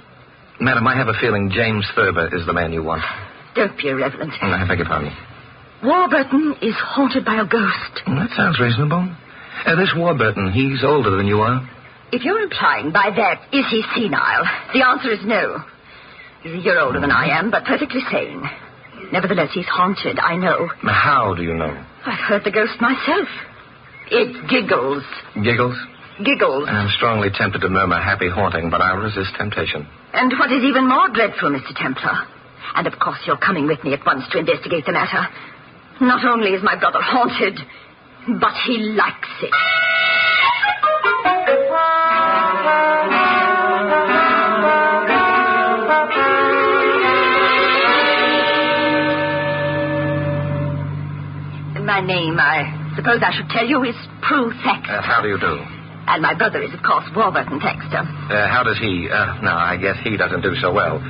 Madam, I have a feeling James Thurber is the man you want. Don't be irreverent. I beg your pardon. Warburton is haunted by a ghost. That sounds reasonable. This Warburton, he's older than you are. If you're implying by that, is he senile? The answer is no. He's a year older than I am, but perfectly sane. Nevertheless, he's haunted, I know. How do you know? I've heard the ghost myself. It giggles. Giggles? Giggles. I'm strongly tempted to murmur happy haunting, but I'll resist temptation. And what is even more dreadful, Mr. Templar, and of course you're coming with me at once to investigate the matter, not only is my brother haunted, but he likes it. My name, I suppose I should tell you, is Prue Thaxter. How do you do? And my brother is, of course, Warburton Thaxter. How does he... no, I guess he doesn't do so well.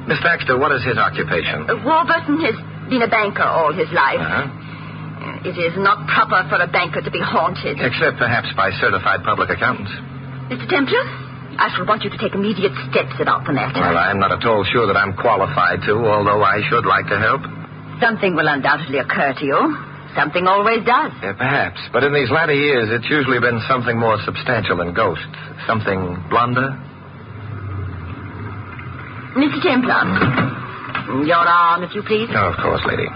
Miss Thaxter, what is his occupation? Warburton has been a banker all his life. It is not proper for a banker to be haunted. Except perhaps by certified public accountants. Mr. Templar, I shall want you to take immediate steps about the matter. Well, I'm not at all sure that I'm qualified to, although I should like to help. Something will undoubtedly occur to you. Something always does. Perhaps. But in these latter years, it's usually been something more substantial than ghosts. Something blonder, Mr. Templar. Your arm, if you please. Oh, of course, lady.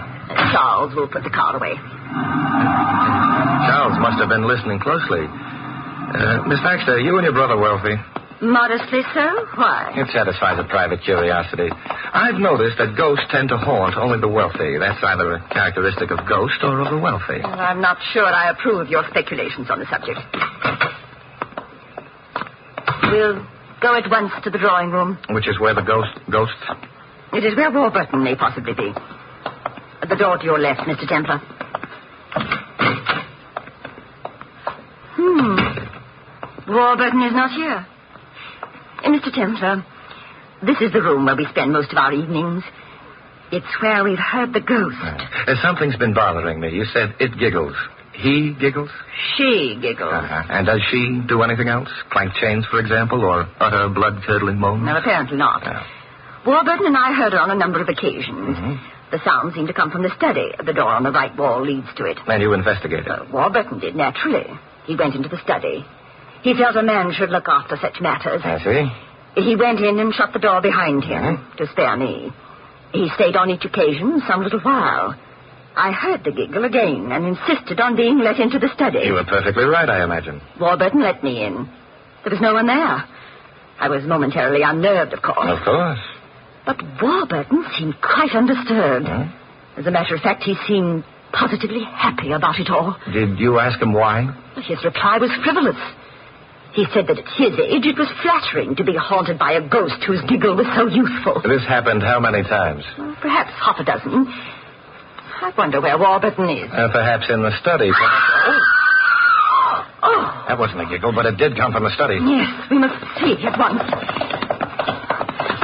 Charles will put the card away. Charles must have been listening closely. Miss Baxter, are you and your brother wealthy? Modestly so? Why? It satisfies a private curiosity. I've noticed that ghosts tend to haunt only the wealthy. That's either a characteristic of ghosts or of the wealthy. Well, I'm not sure I approve your speculations on the subject. We'll go at once to the drawing room. Which is where the ghosts? It is where Warburton may possibly be. At the door to your left, Mr. Templar. Warburton is not here. Mr. Templar, this is the room where we spend most of our evenings. It's where we've heard the ghost. Something's been bothering me. You said it giggles. He giggles? She giggles. And does she do anything else? Clank chains, for example, or utter blood-curdling moans? No, apparently not. Warburton and I heard her on a number of occasions. The sound seemed to come from the study. The door on the right wall leads to it. And you investigated? Warburton did, naturally. He went into the study. He felt a man should look after such matters. I see. He went in and shut the door behind him to spare me. He stayed on each occasion some little while. I heard the giggle again and insisted on being let into the study. You were perfectly right, I imagine. Warburton let me in. There was no one there. I was momentarily unnerved, of course. Of course. But Warburton seemed quite undisturbed. As a matter of fact, he seemed positively happy about it all. Did you ask him why? His reply was frivolous. He said that at his age it was flattering to be haunted by a ghost whose giggle was so youthful. This happened how many times? Perhaps half a dozen. I wonder where Warburton is. Perhaps in the study. That wasn't a giggle, but it did come from the study. Yes, we must see at once.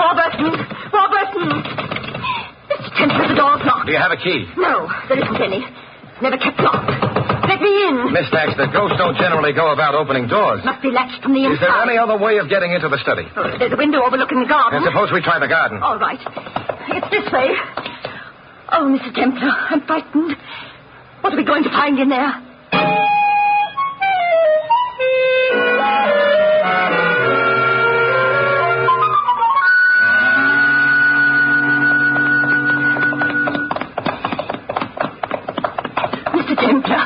Warburton! Mr. Templar, the door's locked. Do you have a key? No, there isn't any. Never kept locked. Let me in. Miss Baxter, ghosts don't generally go about opening doors. Must be latched from the inside. Is there any other way of getting into the study? There's a window overlooking the garden. And suppose we try the garden. All right. It's this way. Oh, Mr. Templar, I'm frightened. What are we going to find in there? Mr. Templar,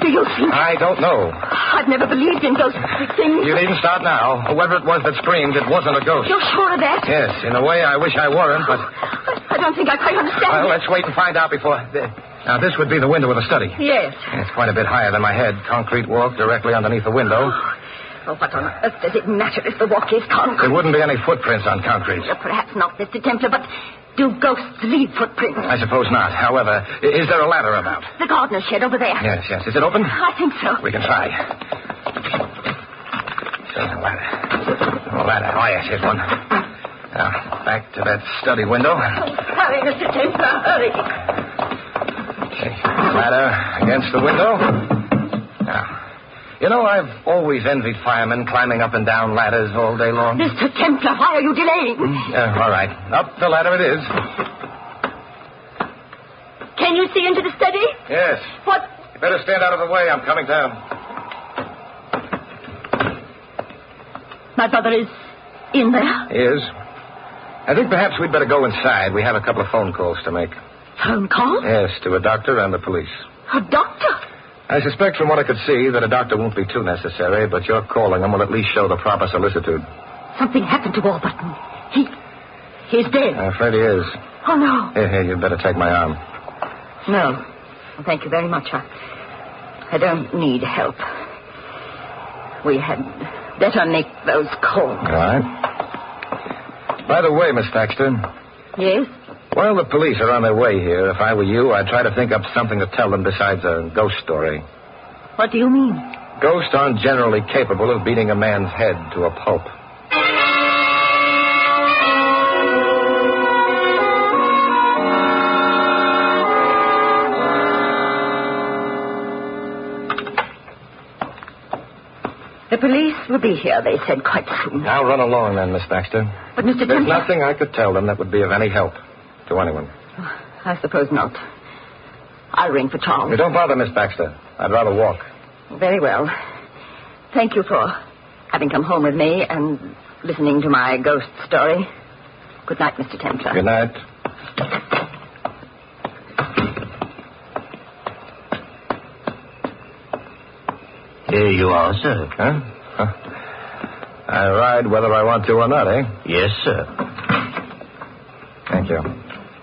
do you think... I don't know. I've never believed in ghostly things. You needn't start now. Whoever it was that screamed, it wasn't a ghost. You're sure of that? Yes, in a way I wish I weren't, but... I don't think I quite understand. Well, let's wait and find out before... Now, this would be the window of the study. Yes. It's quite a bit higher than my head. Concrete walk directly underneath the window. Oh, what on earth does it matter if the walk is concrete? There wouldn't be any footprints on concrete. Perhaps not, Mr. Templar, but do ghosts leave footprints? I suppose not. However, is there a ladder about? The gardener's shed over there. Yes. Is it open? I think so. We can try. So, ladder. Oh, yes, here's one. Now, back to that study window. Hurry, Mr. Templar, hurry. Okay. Ladder against the window. Now, you know, I've always envied firemen climbing up and down ladders all day long. Mr. Templar, why are you delaying? All right. Up the ladder it is. Can you see into the study? Yes. What? You better stand out of the way. I'm coming down. My brother is in there? He is. I think perhaps we'd better go inside. We have a couple of phone calls to make. Phone call? Yes, to a doctor and the police. A doctor? I suspect from what I could see that a doctor won't be too necessary, but your calling them will at least show the proper solicitude. Something happened to Warburton. He's dead. I'm afraid he is. Oh, no. Here, you'd better take my arm. No. Well, thank you very much. I don't need help. We had better make those calls. All right. By the way, Miss Baxter. Yes? While the police are on their way here, if I were you, I'd try to think up something to tell them besides a ghost story. What do you mean? Ghosts aren't generally capable of beating a man's head to a pulp. The police will be here, they said, quite soon. Now run along then, Miss Baxter. But, Mr. There's Templar... nothing I could tell them that would be of any help to anyone. I suppose not. I'll ring for Charles. Don't bother, Miss Baxter. I'd rather walk. Very well. Thank you for having come home with me and listening to my ghost story. Good night, Mr. Templar. Good night. Here you are, sir. Huh? I ride whether I want to or not, eh? Yes, sir. Thank you.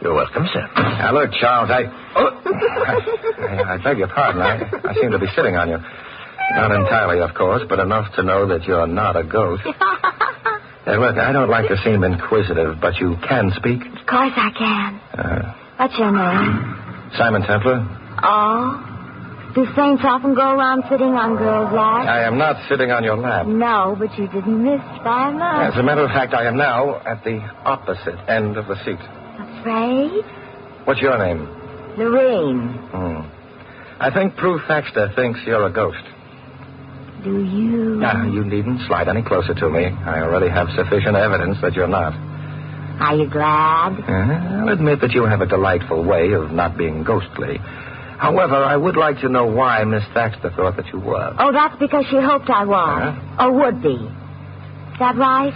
You're welcome, sir. Now, look, Charles, I beg your pardon. I seem to be sitting on you. Not entirely, of course, but enough to know that you're not a ghost. Hey, look, I don't like to seem inquisitive, but you can speak? Of course I can. What's your name? Simon Templar. Oh? Do saints often go around sitting on girls' laps? I am not sitting on your lap. No, but you didn't miss by much. As a matter of fact, I am now at the opposite end of the seat. Afraid? What's your name? Lorraine. I think Prue Thaxter thinks you're a ghost. Do you? You needn't slide any closer to me. I already have sufficient evidence that you're not. Are you glad? I'll admit that you have a delightful way of not being ghostly. However, I would like to know why Miss Thaxter thought that you were. Oh, that's because she hoped I was. Or would be. Is that right?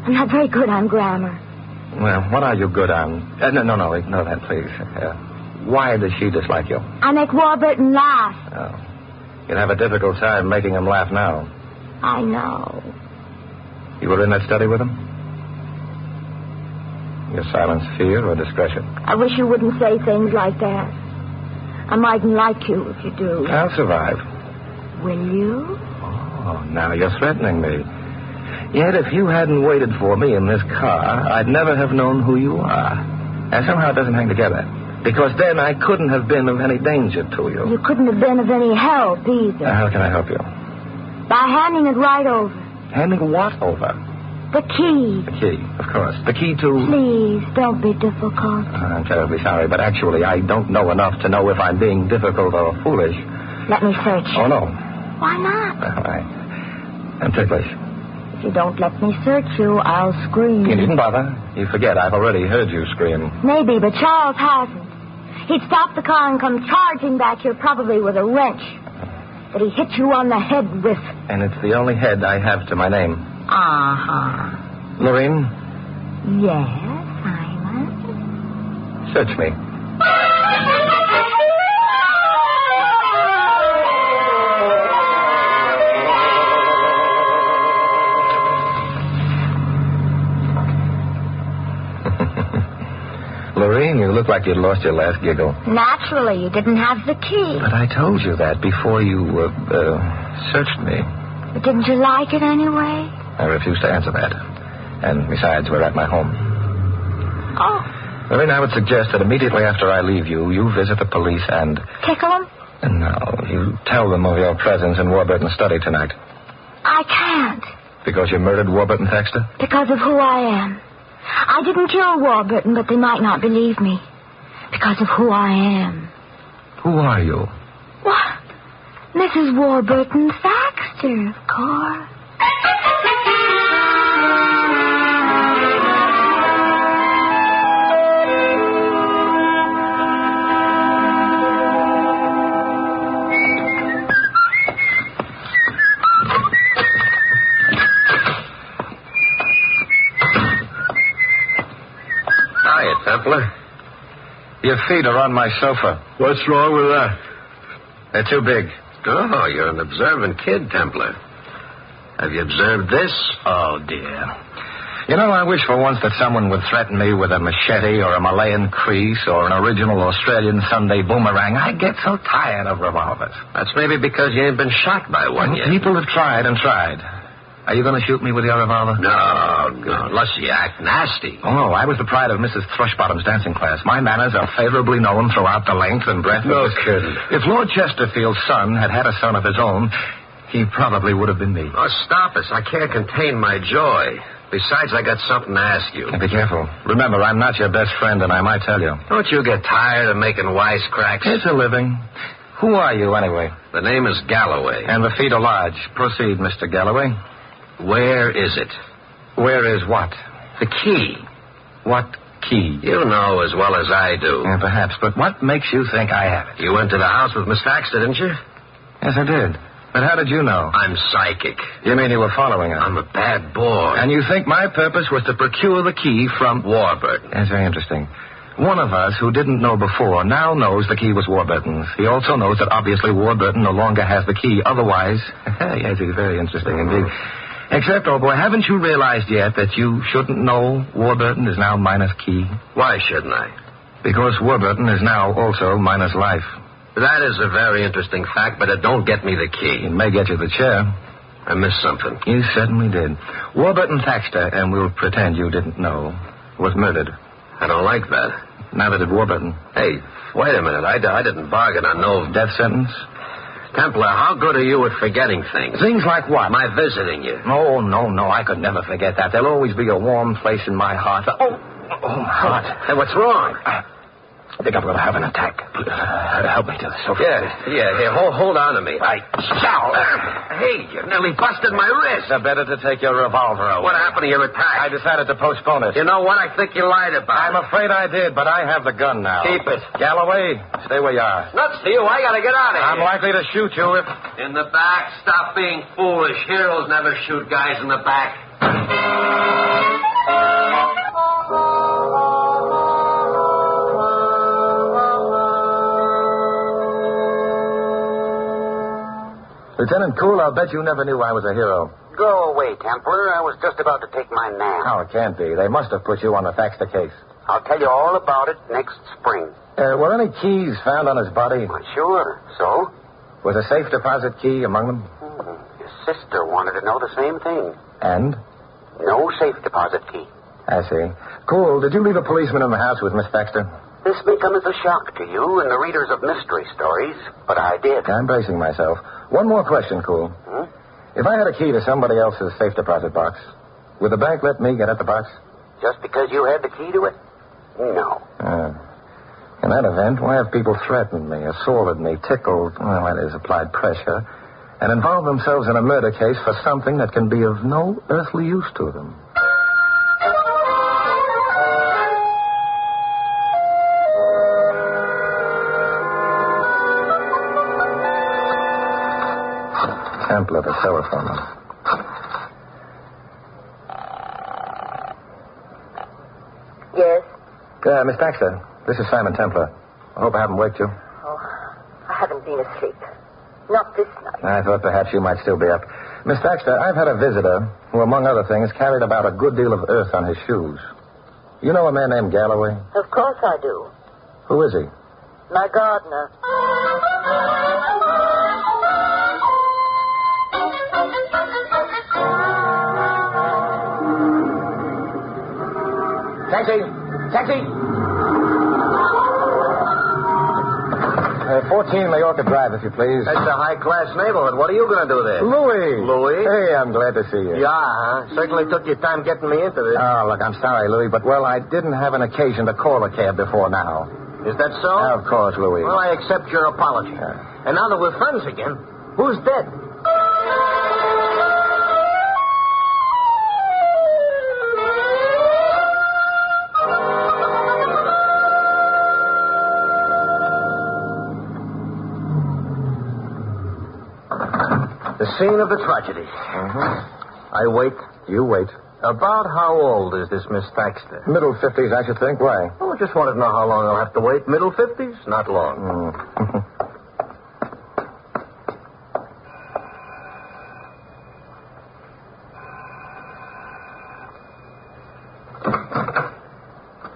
I'm not very good on grammar. Well, what are you good on? No, ignore that, please. Why does she dislike you? I make Warburton laugh. Oh. You'd have a difficult time making him laugh now. I know. You were in that study with him? Your silence fear or discretion? I wish you wouldn't say things like that. I mightn't like you if you do. I'll survive. Will you? Oh, now you're threatening me. Yet if you hadn't waited for me in this car, I'd never have known who you are. And somehow it doesn't hang together. Because then I couldn't have been of any danger to you. You couldn't have been of any help either. How can I help you? By handing it right over. Handing what over? The key. The key, of course. The key to... Please, don't be difficult. I'm terribly sorry, but actually I don't know enough to know if I'm being difficult or foolish. Let me search you. Oh, no. Why not? I'm ticklish. If you don't let me search you, I'll scream. You needn't bother. You forget, I've already heard you scream. Maybe, but Charles hasn't. He'd stop the car and come charging back here, probably with a wrench. But he hit you on the head with... And it's the only head I have to my name. Uh-huh. Lorraine? Yes, Simon? Search me. Lorraine, you look like you'd lost your last giggle. Naturally, you didn't have the key. But I told you that before you, searched me. But didn't you like it anyway? I refuse to answer that. And besides, we're at my home. Oh. Lorraine, I would suggest that immediately after I leave you, you visit the police and... Tickle them? No, you tell them of your presence in Warburton's study tonight. I can't. Because you murdered Warburton Thaxter? Because of who I am. I didn't kill Warburton, but they might not believe me. Because of who I am. Who are you? What? Mrs. Warburton Thaxter, of course. Templar. Your feet are on my sofa. What's wrong with that? They're too big. Oh, you're an observant kid, Templar. Have you observed this? Oh, dear. You know, I wish for once that someone would threaten me with a machete or a Malayan crease or an original Australian Sunday boomerang. I get so tired of revolvers. That's maybe because you ain't been shot by one yet. People have tried and tried. Are you going to shoot me with your revolver? No, unless you act nasty. Oh, I was the pride of Mrs. Thrushbottom's dancing class. My manners are favorably known throughout the length and breadth of this... kidding. If Lord Chesterfield's son had had a son of his own, he probably would have been me. Oh, stop it. I can't contain my joy. Besides, I got something to ask you. Be careful. Remember, I'm not your best friend, and I might tell you. Don't you get tired of making wisecracks? It's a living. Who are you, anyway? The name is Galloway. And the feet are large. Proceed, Mr. Galloway. Where is it? Where is what? The key. What key? You know as well as I do. Yeah, perhaps, but what makes you think I have it? You went to the house with Miss Thaxter, didn't you? Yes, I did. But how did you know? I'm psychic. You mean you were following us? I'm a bad boy. And you think my purpose was to procure the key from... Warburton. That's very interesting. One of us who didn't know before now knows the key was Warburton's. He also knows that obviously Warburton no longer has the key. Otherwise... Yes, it's very interesting indeed. Except, old boy, haven't you realized yet that you shouldn't know Warburton is now minus key? Why shouldn't I? Because Warburton is now also minus life. That is a very interesting fact, but it don't get me the key. It may get you the chair. I missed something. You certainly did. Warburton Thaxter, and we'll pretend you didn't know, was murdered. I don't like that. Neither did Warburton. Hey, wait a minute. I didn't bargain on no... Death sentence? Templar, how good are you at forgetting things? Things like what? My visiting you. Oh, no, I could never forget that. There'll always be a warm place in my heart. Oh, my heart. Hey, what's wrong? I think I'm going to have an attack. Help me to the sofa. Yeah. Here, hold on to me. Hey, you nearly busted my wrist. Better to take your revolver away. What happened to your attack? I decided to postpone it. You know what? I think you lied about I'm afraid I did, but I have the gun now. Keep it. Galloway, stay where you are. Nuts to you. I got to get out of here. I'm likely to shoot you if... In the back. Stop being foolish. Heroes never shoot guys in the back. Lieutenant Cool, I'll bet you never knew I was a hero. Go away, Templar. I was just about to take my nap. Oh, it can't be. They must have put you on the Thaxter case. I'll tell you all about it next spring. Were any keys found on his body? Well, sure. So? Was a safe deposit key among them? His sister wanted to know the same thing. And? No safe deposit key. I see. Cool. Did you leave a policeman in the house with Miss Thaxter? This may come as a shock to you and the readers of mystery stories, but I did. I'm bracing myself. One more question, Cool. If I had a key to somebody else's safe deposit box, would the bank let me get at the box? Just because you had the key to it? No. In that event, why have people threatened me, assaulted me, tickled, that is, applied pressure, and involved themselves in a murder case for something that can be of no earthly use to them? Templar, the telephone. Yes? Miss Thaxter, this is Simon Templar. I hope I haven't waked you. Oh, I haven't been asleep. Not this night. I thought perhaps you might still be up. Miss Thaxter, I've had a visitor who, among other things, carried about a good deal of earth on his shoes. You know a man named Galloway? Of course I do. Who is he? My gardener. Taxi! 14 Mallorca Drive, if you please. That's a high-class neighborhood. What are you going to do there? Louis! Hey, I'm glad to see you. Yeah, huh? Certainly took your time getting me into this. Oh, look, I'm sorry, Louis, but, I didn't have an occasion to call a cab before now. Is that so? Of course, Louis. Well, I accept your apology. And now that we're friends again, who's dead? The scene of the tragedy. I wait. You wait. About how old is this Miss Thaxter? Middle 50s, I should think. Why? Oh, just wanted to know how long I'll have to wait. Middle 50s? Not long.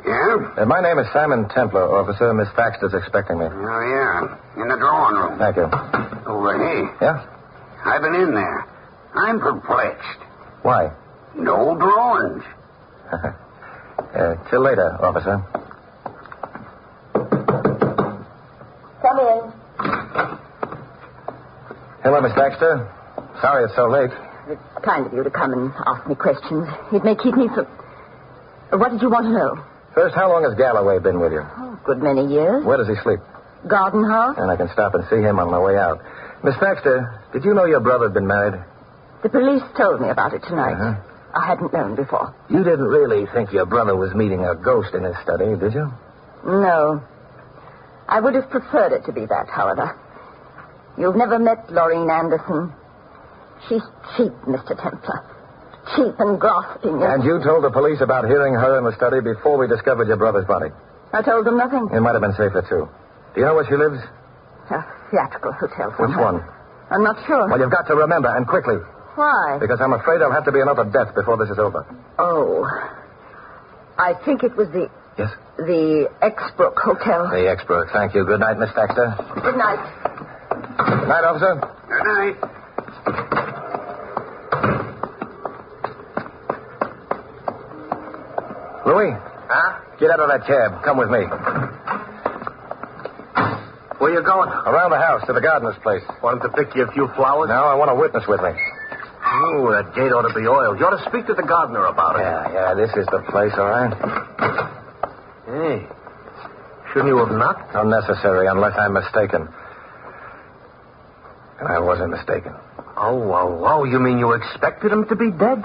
Yeah? My name is Simon Templar, officer. Miss Thaxter's expecting me. Oh, yeah. In the drawing room. Thank you. Over here. Yeah? I've been in there. I'm perplexed. Why? No drawings. Till later, officer. Come in. Hello, Miss Thaxter. Sorry it's so late. It's kind of you to come and ask me questions. It may keep me from... What did you want to know? First, how long has Galloway been with you? Oh, a good many years. Where does he sleep? Garden house. And I can stop and see him on my way out. Miss Thaxter, did you know your brother had been married? The police told me about it tonight. I hadn't known before. You didn't really think your brother was meeting a ghost in his study, did you? No. I would have preferred it to be that, however. You've never met Lorraine Anderson. She's cheap, Mr. Templar. Cheap and grasping. And you told the police about hearing her in the study before we discovered your brother's body. I told them nothing. It might have been safer, too. Do you know where she lives? A theatrical hotel Which somewhere. one? I'm not sure. Well, you've got to remember, and quickly. Why? Because I'm afraid there'll have to be another death before this is over. Oh. I think it was the... Yes? The Exbrook Hotel. The Exbrook. Thank you. Good night, Miss Thaxter. Good night. Good night, officer. Good night. Louis? Huh? Get out of that cab. Come with me. Where you going? Around the house to the gardener's place. Want him to pick you a few flowers? No, I want a witness with me. Ooh, that gate ought to be oiled. You ought to speak to the gardener about it. Yeah, this is the place, all right? Hey, shouldn't you have knocked? Unnecessary, unless I'm mistaken. And I wasn't mistaken. Oh, you mean you expected him to be dead?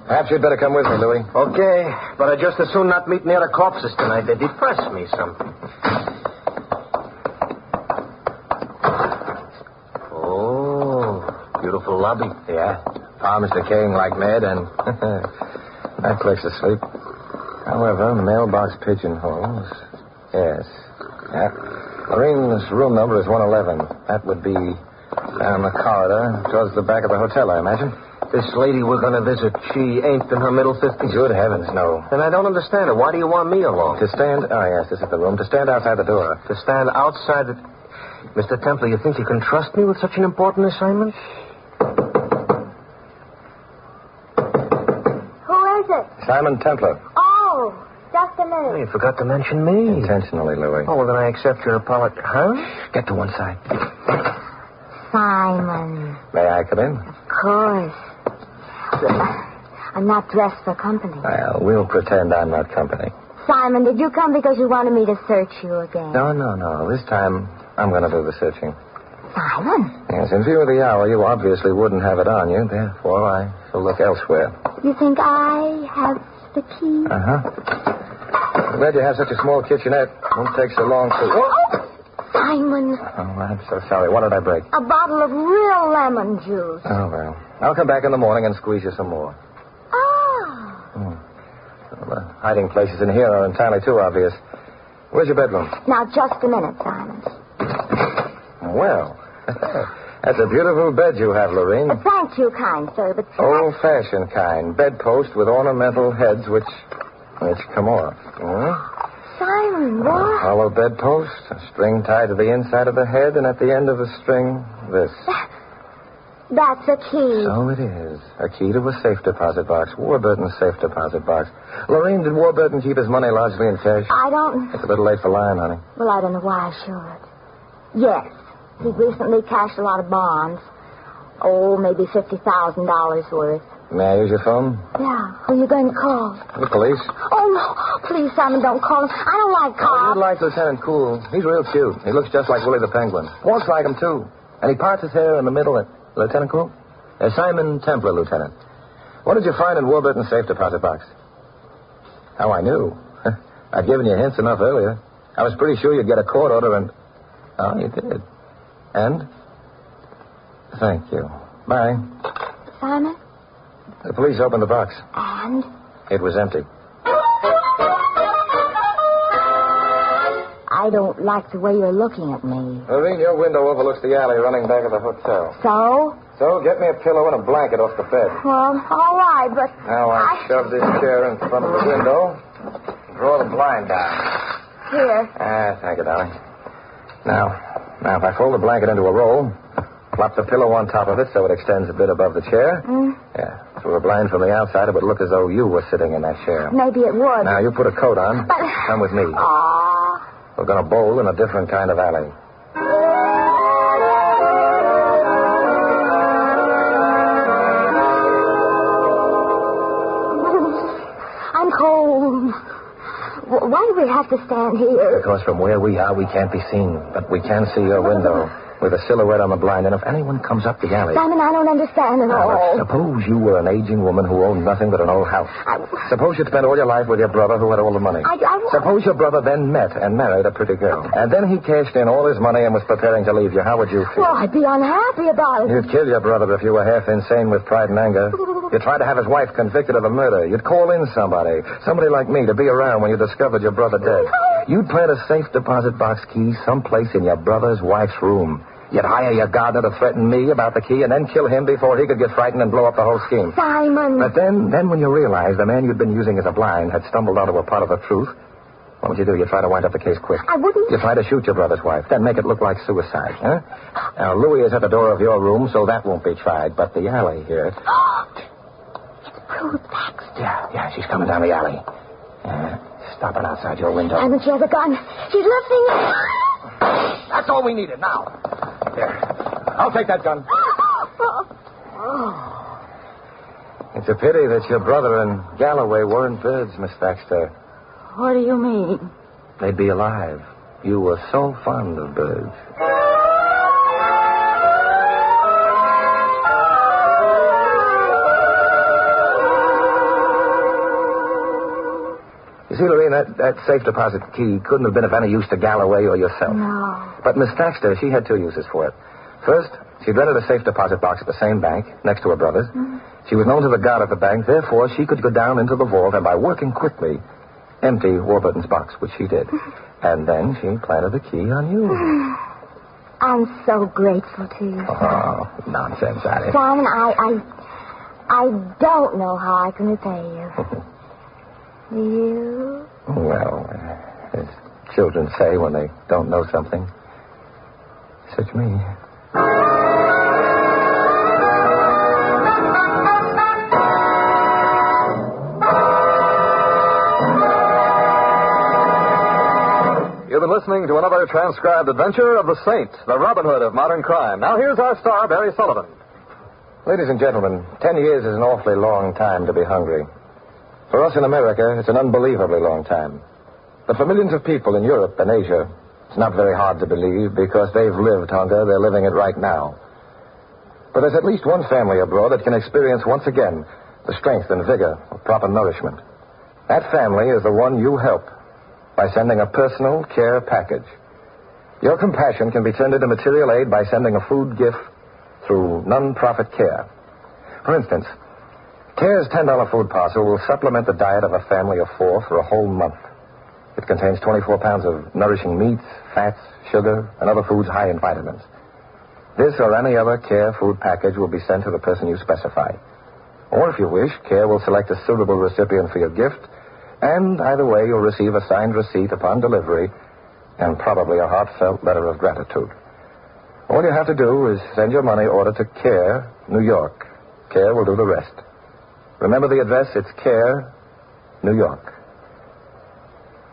Perhaps you'd better come with me, Louis. Okay, but I'd just as soon not meet near the corpses tonight. They depress me some. Oh, beautiful lobby. Yeah, palms decaying like mad, and that place asleep. However, mailbox pigeonholes. Yes. Yeah. Lorraine's room number is 111. That would be down the corridor towards the back of the hotel, I imagine. This lady we're going to visit, she ain't in her middle 50s? Good heavens, no. Then I don't understand it. Why do you want me along? To stand... Oh, yes, this is the room. To stand outside the door. To stand outside the... Mr. Templar, you think you can trust me with such an important assignment? Who is it? Simon Templar. Oh, just a minute. You forgot to mention me. Intentionally, Louis. Oh, well, then I accept your apology. Huh? Get to one side. Simon. May I come in? Of course. I'm not dressed for company. Well, we'll pretend I'm not company. Simon, did you come because you wanted me to search you again? No. This time, I'm going to do the searching. Simon? Yes, in view of the hour, you obviously wouldn't have it on you. Therefore, I shall look elsewhere. You think I have the key? Uh-huh. I'm glad you have such a small kitchenette. Won't take so long to... Oh, Simon. Oh, I'm so sorry. What did I break? A bottle of real lemon juice. Oh, well. I'll come back in the morning and squeeze you some more. Oh. Well, the hiding places in here are entirely too obvious. Where's your bedroom? Now, just a minute, Simon. Well, that's a beautiful bed you have, Lorraine. Thank you, kind sir, but... Old-fashioned kind. Bedpost with ornamental heads which come off. Simon, what? A hollow bedpost, a string tied to the inside of the head, and at the end of the string, this. That's a key. So it is. A key to a safe deposit box. Warburton's safe deposit box. Lorraine, did Warburton keep his money largely in cash? I don't... It's a little late for lying, honey. Well, I don't know why I should. Yes. He recently cashed a lot of bonds. Oh, maybe $50,000 worth. May I use your phone? Yeah. Who are you going to call? The police. Oh, no. Please, Simon, don't call him. I don't like cops. You'd like Lieutenant Cool. He's real cute. He looks just like Willie the Penguin. Walks like him, too. And he parts his hair in the middle. Lieutenant Cool? Simon Templar, Lieutenant. What did you find in Warburton's safe deposit box? How I knew. I'd given you hints enough earlier. I was pretty sure you'd get a court order and... Oh, you did. And? Thank you. Bye. Simon? The police opened the box. And? It was empty. I don't like the way you're looking at me. Lorraine, your window overlooks the alley running back of the hotel. So? So, get me a pillow and a blanket off the bed. Well, all right, but... Now, I shove this chair in front of the window. Draw the blind down. Here. Thank you, darling. Now, if I fold the blanket into a roll, plop the pillow on top of it so it extends a bit above the chair. Yeah. If it were blind from the outside, it would look as though you were sitting in that chair. Maybe it would. Now, you put a coat on. But... Come with me. We're going to bowl in a different kind of alley. I'm cold. Why do we have to stand here? Because from where we are, we can't be seen. But we can see your window. with a silhouette on the blind, and if anyone comes up the alley... Simon, I don't understand at all. Suppose you were an aging woman who owned nothing but an old house. Suppose you'd spent all your life with your brother who had all the money. Suppose your brother then met and married a pretty girl. And then he cashed in all his money and was preparing to leave you. How would you feel? Well, I'd be unhappy about it. You'd kill your brother if you were half insane with pride and anger. You'd try to have his wife convicted of a murder. You'd call in somebody like me, to be around when you discovered your brother dead. You'd plant a safe deposit box key someplace in your brother's wife's room. You'd hire your gardener to threaten me about the key and then kill him before he could get frightened and blow up the whole scheme. Simon! But then when you realized the man you'd been using as a blind had stumbled onto a part of the truth, what would you do? You'd try to wind up the case quick. I wouldn't. You'd try to shoot your brother's wife, then make it look like suicide, huh? Now, Louie is at the door of your room, so that won't be tried. But the alley here... It's Baxter. Yeah, she's coming down the alley. Stopping outside your window. Simon, she has a gun. She's lifting it. That's all we needed now. Here. I'll take that gun. It's a pity that your brother and Galloway weren't birds, Miss Baxter. What do you mean? They'd be alive. You were so fond of birds. You see, Lorraine, that safe deposit key couldn't have been of any use to Galloway or yourself. No. But Miss Baxter, she had two uses for it. First, she'd rented a safe deposit box at the same bank, next to her brother's. Mm-hmm. She was known to the guard at the bank, therefore she could go down into the vault and, by working quickly, empty Warburton's box, which she did. And then she planted the key on you. I'm so grateful to you. Oh, nonsense, Alice. Simon, I don't know how I can repay you. You? Well, as children say when they don't know something. Such me. You've been listening to another transcribed adventure of the Saint, the Robin Hood of modern crime. Now here's our star, Barry Sullivan. Ladies and gentlemen, 10 years is an awfully long time to be hungry. For us in America, it's an unbelievably long time. But for millions of people in Europe and Asia, it's not very hard to believe because they've lived hunger. They're living it right now. But there's at least one family abroad that can experience once again the strength and vigor of proper nourishment. That family is the one you help by sending a personal care package. Your compassion can be turned into material aid by sending a food gift through non-profit care. For instance, CARE's $10 food parcel will supplement the diet of a family of 4 for a whole month. It contains 24 pounds of nourishing meats, fats, sugar, and other foods high in vitamins. This or any other CARE food package will be sent to the person you specify. Or if you wish, CARE will select a suitable recipient for your gift, and either way you'll receive a signed receipt upon delivery and probably a heartfelt letter of gratitude. All you have to do is send your money order to CARE, New York. CARE will do the rest. Remember the address, it's CARE, New York.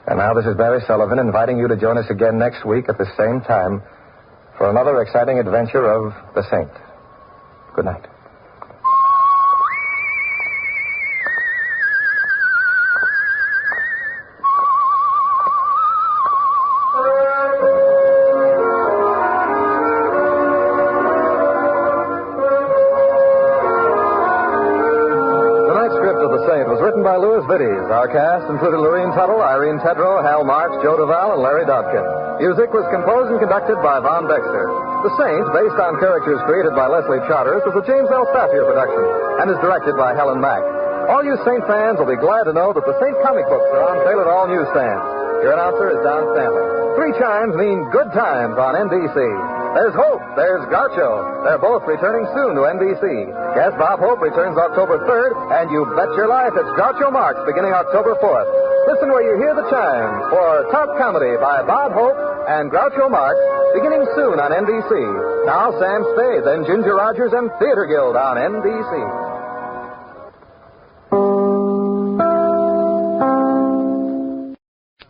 And now this is Barry Sullivan inviting you to join us again next week at the same time for another exciting adventure of the Saint. Good night. Our cast included Lorene Tuttle, Irene Tedrow, Hal Marks, Joe Duvall, and Larry Dobkin. Music was composed and conducted by Von Dexter. The Saint, based on characters created by Leslie Charteris, was a James L. Safier production and is directed by Helen Mack. All you Saint fans will be glad to know that the Saint comic books are on sale at all newsstands. Your announcer is Don Stanley. 3 chimes mean good times on NBC. There's Hope. There's Groucho. They're both returning soon to NBC. Yes, Bob Hope returns October 3rd, and you bet your life it's Groucho Marx beginning October 4th. Listen where you hear the chimes for Top Comedy by Bob Hope and Groucho Marx beginning soon on NBC. Now Sam Spade, then Ginger Rogers and Theater Guild on NBC.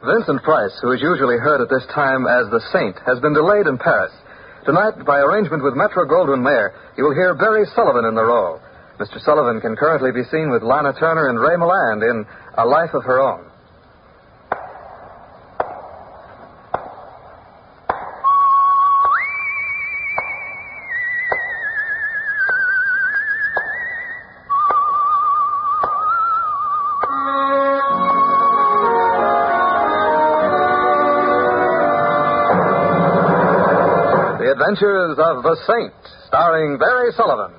Vincent Price, who is usually heard at this time as the Saint, has been delayed in Paris. Tonight, by arrangement with Metro-Goldwyn-Mayer, you will hear Barry Sullivan in the role. Mr. Sullivan can currently be seen with Lana Turner and Ray Milland in A Life of Her Own. Adventures of the Saint, starring Barry Sullivan.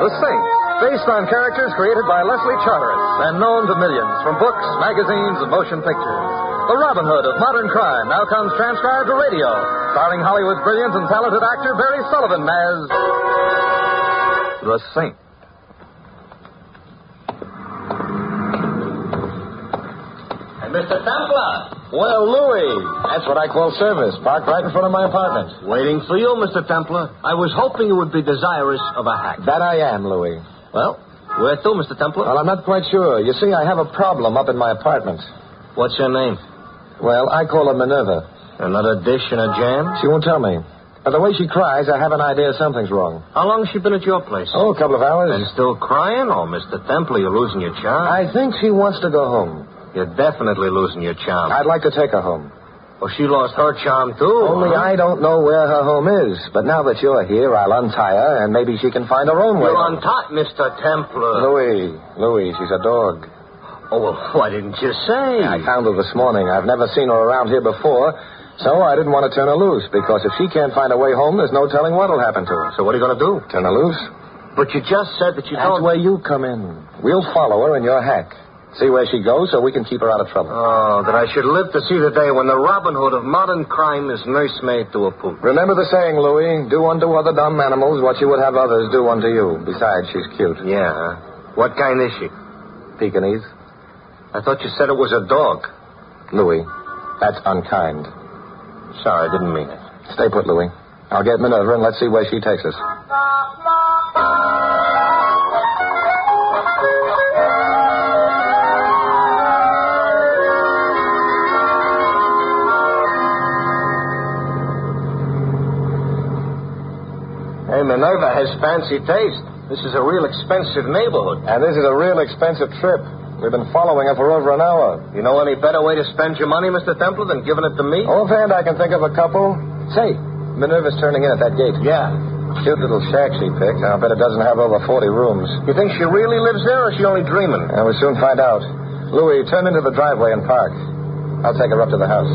The Saint, based on characters created by Leslie Charteris and known to millions from books, magazines, and motion pictures. The Robin Hood of modern crime now comes transcribed to radio, starring Hollywood's brilliant and talented actor Barry Sullivan as The Saint. Mr. Templar. Well, Louis, that's what I call service. Parked right in front of my apartment. Waiting for you, Mr. Templar. I was hoping you would be desirous of a hack. That I am, Louis. Well, where to, Mr. Templar? Well, I'm not quite sure. You see, I have a problem up in my apartment. What's your name? Well, I call her Minerva. Another dish and a jam? She won't tell me. By the way she cries, I have an idea something's wrong. How long has she been at your place? Oh, a couple of hours. And still crying? Oh, Mr. Templar, you're losing your charm. I think she wants to go home. You're definitely losing your charm. I'd like to take her home. Well, she lost her charm, too. Only I don't know where her home is. But now that you're here, I'll untie her, and maybe she can find her own way. You're untied, Mr. Templar. Louis, she's a dog. Oh, well, why didn't you say? I found her this morning. I've never seen her around here before, so I didn't want to turn her loose, because if she can't find a way home, there's no telling what'll happen to her. So what are you going to do? Turn her loose. But you just said that you That's don't... where you come in. We'll follow her in your hack. See where she goes so we can keep her out of trouble. Oh, that I should live to see the day when the Robin Hood of modern crime is nursemaid to a poop. Remember the saying, Louis, do unto other dumb animals what you would have others do unto you. Besides, she's cute. Yeah. What kind is she? Pekingese. I thought you said it was a dog. Louis, that's unkind. Sorry, I didn't mean it. Stay put, Louis. I'll get Minerva and let's see where she takes us. Hey, Minerva has fancy taste. This is a real expensive neighborhood. And this is a real expensive trip. We've been following her for over an hour. You know any better way to spend your money, Mr. Templar, than giving it to me? Offhand, I can think of a couple. Say, Minerva's turning in at that gate. Yeah. Cute little shack she picked. I'll bet it doesn't have over 40 rooms. You think she really lives there, or is she only dreaming? We'll soon find out. Louis, turn into the driveway and park. I'll take her up to the house.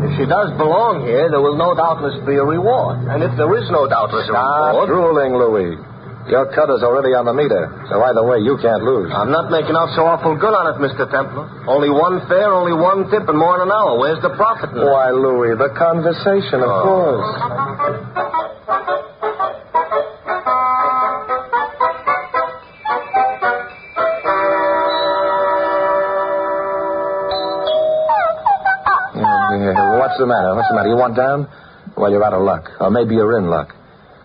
If she does belong here, there will no doubtless be a reward. And if there is no doubtless a reward... Stop drooling, Louis. Your cut is already on the meter, so either way, you can't lose. I'm not making out so awful good on it, Mr. Templar. Only one fare, only one tip, and more than an hour. Where's the profit in it? Why, Louis, the conversation, of course. What's the matter? You want down? Well, you're out of luck. Or maybe you're in luck.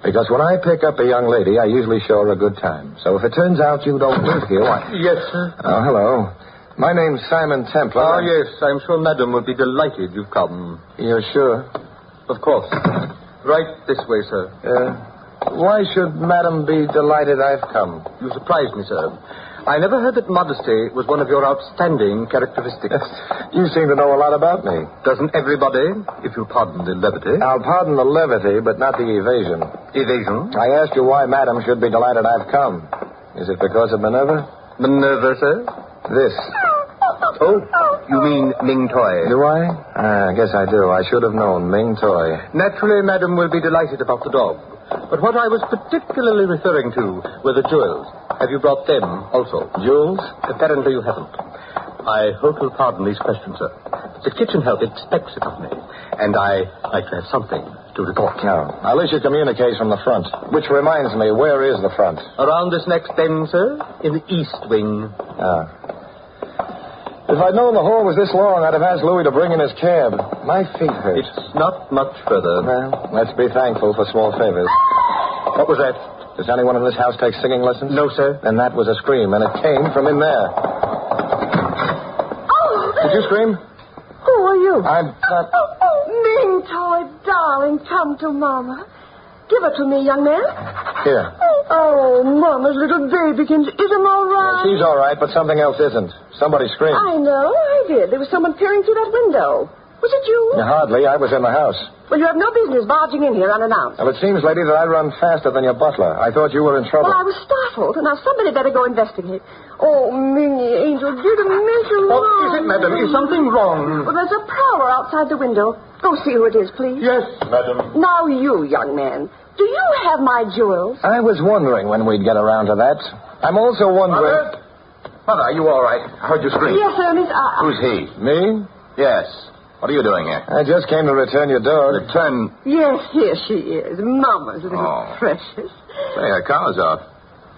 Because when I pick up a young lady, I usually show her a good time. So if it turns out you don't live here, why... Yes, sir. Oh, hello. My name's Simon Templar. Oh, yes. I'm sure Madam will be delighted you've come. You're sure? Of course. Right this way, sir. Why should Madam be delighted I've come? You surprise me, sir. I never heard that modesty was one of your outstanding characteristics. You seem to know a lot about me. Doesn't everybody, if you'll pardon the levity? I'll pardon the levity, but not the evasion. Evasion? I asked you why Madam should be delighted I've come. Is it because of Minerva? Minerva, sir? This. Oh, you mean Ming Toy? Do I? I guess I do. I should have known. Ming Toy. Naturally, Madam will be delighted about the dog. But what I was particularly referring to were the jewels. Have you brought them also? Jewels? Apparently you haven't. I hope you'll pardon these questions, sir. The kitchen help expects it of me, and I like to have something to report. No. I'll issue communiques from the front. Which reminds me, where is the front? Around this next bend, sir, in the east wing. If I'd known the hall was this long, I'd have asked Louis to bring in his cab. My feet hurt. It's not much further. Well, let's be thankful for small favors. What was that? Does anyone in this house take singing lessons? No, sir. Then that was a scream, and it came from in there. Oh! Did you scream? Who are you? I'm not... Ming Toy, darling, come to Mama. Give it to me, young man. Here. Oh, Mama's little babykins. Isn't all right? She's all right, but something else isn't. Somebody screamed. I know. I did. There was someone peering through that window. Was it you? Hardly. I was in the house. Well, you have no business barging in here unannounced. Well, it seems, lady, that I run faster than your butler. I thought you were in trouble. Well, I was startled, and now somebody better go investigate. Oh, Minnie, Angel, dear, to mention What is it, madam? Is something wrong? Well, there's a prowler outside the window. Go see who it is, please. Yes, madam. Now, you, young man, do you have my jewels? I was wondering when we'd get around to that. I'm also wondering... Mother, are you all right? I heard you scream. Yes, Ernest, Who's he? Me? Yes. What are you doing here? I just came to return your dog. Return? Yes, here she is. Mama's little precious. Say, her collar's off.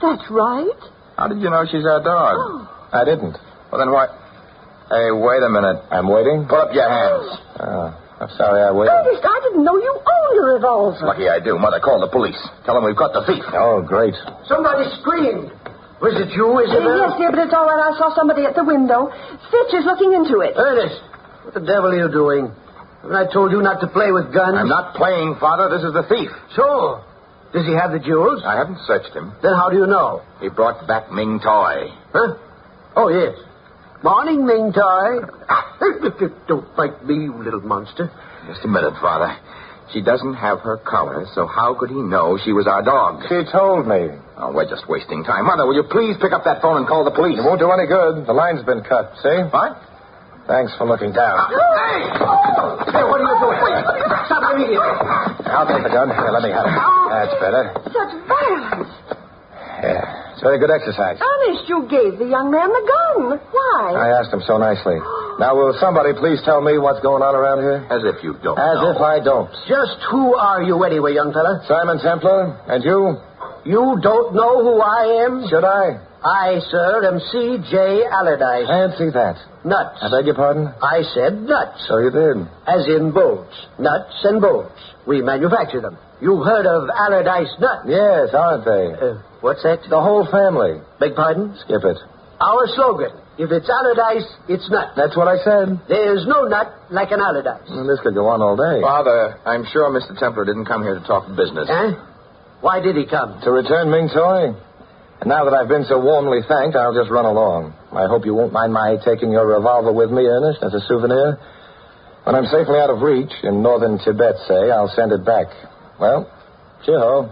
That's right. How did you know she's our dog? Oh. I didn't. Well, then why... Hey, wait a minute. I'm waiting? Put up your hands. I'm sorry I waited. Ernest, I didn't know you owned a revolver. Lucky I do. Mother, call the police. Tell them we've got the thief. Oh, great. Somebody screamed. Was it you, Isabel? Yes, dear, but it's all right. I saw somebody at the window. Fitch is looking into it. Ernest, what the devil are you doing? Haven't I told you not to play with guns? I'm not playing, Father. This is the thief. So, does he have the jewels? I haven't searched him. Then how do you know? He brought back Ming Toy. Huh? Oh, yes. Morning, Ming Toy. Don't bite me, you little monster. Just a minute, Father. She doesn't have her collar, so how could he know she was our dog? She told me. Oh, we're just wasting time. Mother, will you please pick up that phone and call the police? It won't do any good. The line's been cut. See? What? Thanks for looking down. Hey! Hey, what are you doing? Stop immediately. I'll take the gun. Here, let me have it. That's better. Such violence. Yeah. It's very good exercise. Ernest, you gave the young man the gun. Why? I asked him so nicely. Now, will somebody please tell me what's going on around here? As if you don't As know. if I don't. Just who are you anyway, young fella? Simon Templar. And you? You don't know who I am? Should I? I, sir, am C.J. Allardyce. Fancy that. Nuts. I beg your pardon? I said nuts. So you did. As in bolts. Nuts and bolts. We manufacture them. You've heard of Allardyce nuts? Yes, aren't they? What's that? The whole family. Beg pardon? Skip it. Our slogan. If it's Allardyce, it's nuts. That's what I said. There's no nut like an Allardyce. Well, this could go on all day. Father, I'm sure Mr. Templar didn't come here to talk business. Eh? Why did he come? To return Ming Toy. And now that I've been so warmly thanked, I'll just run along. I hope you won't mind my taking your revolver with me, Ernest, as a souvenir. When I'm safely out of reach, in northern Tibet, say, I'll send it back. Well, cheer-ho.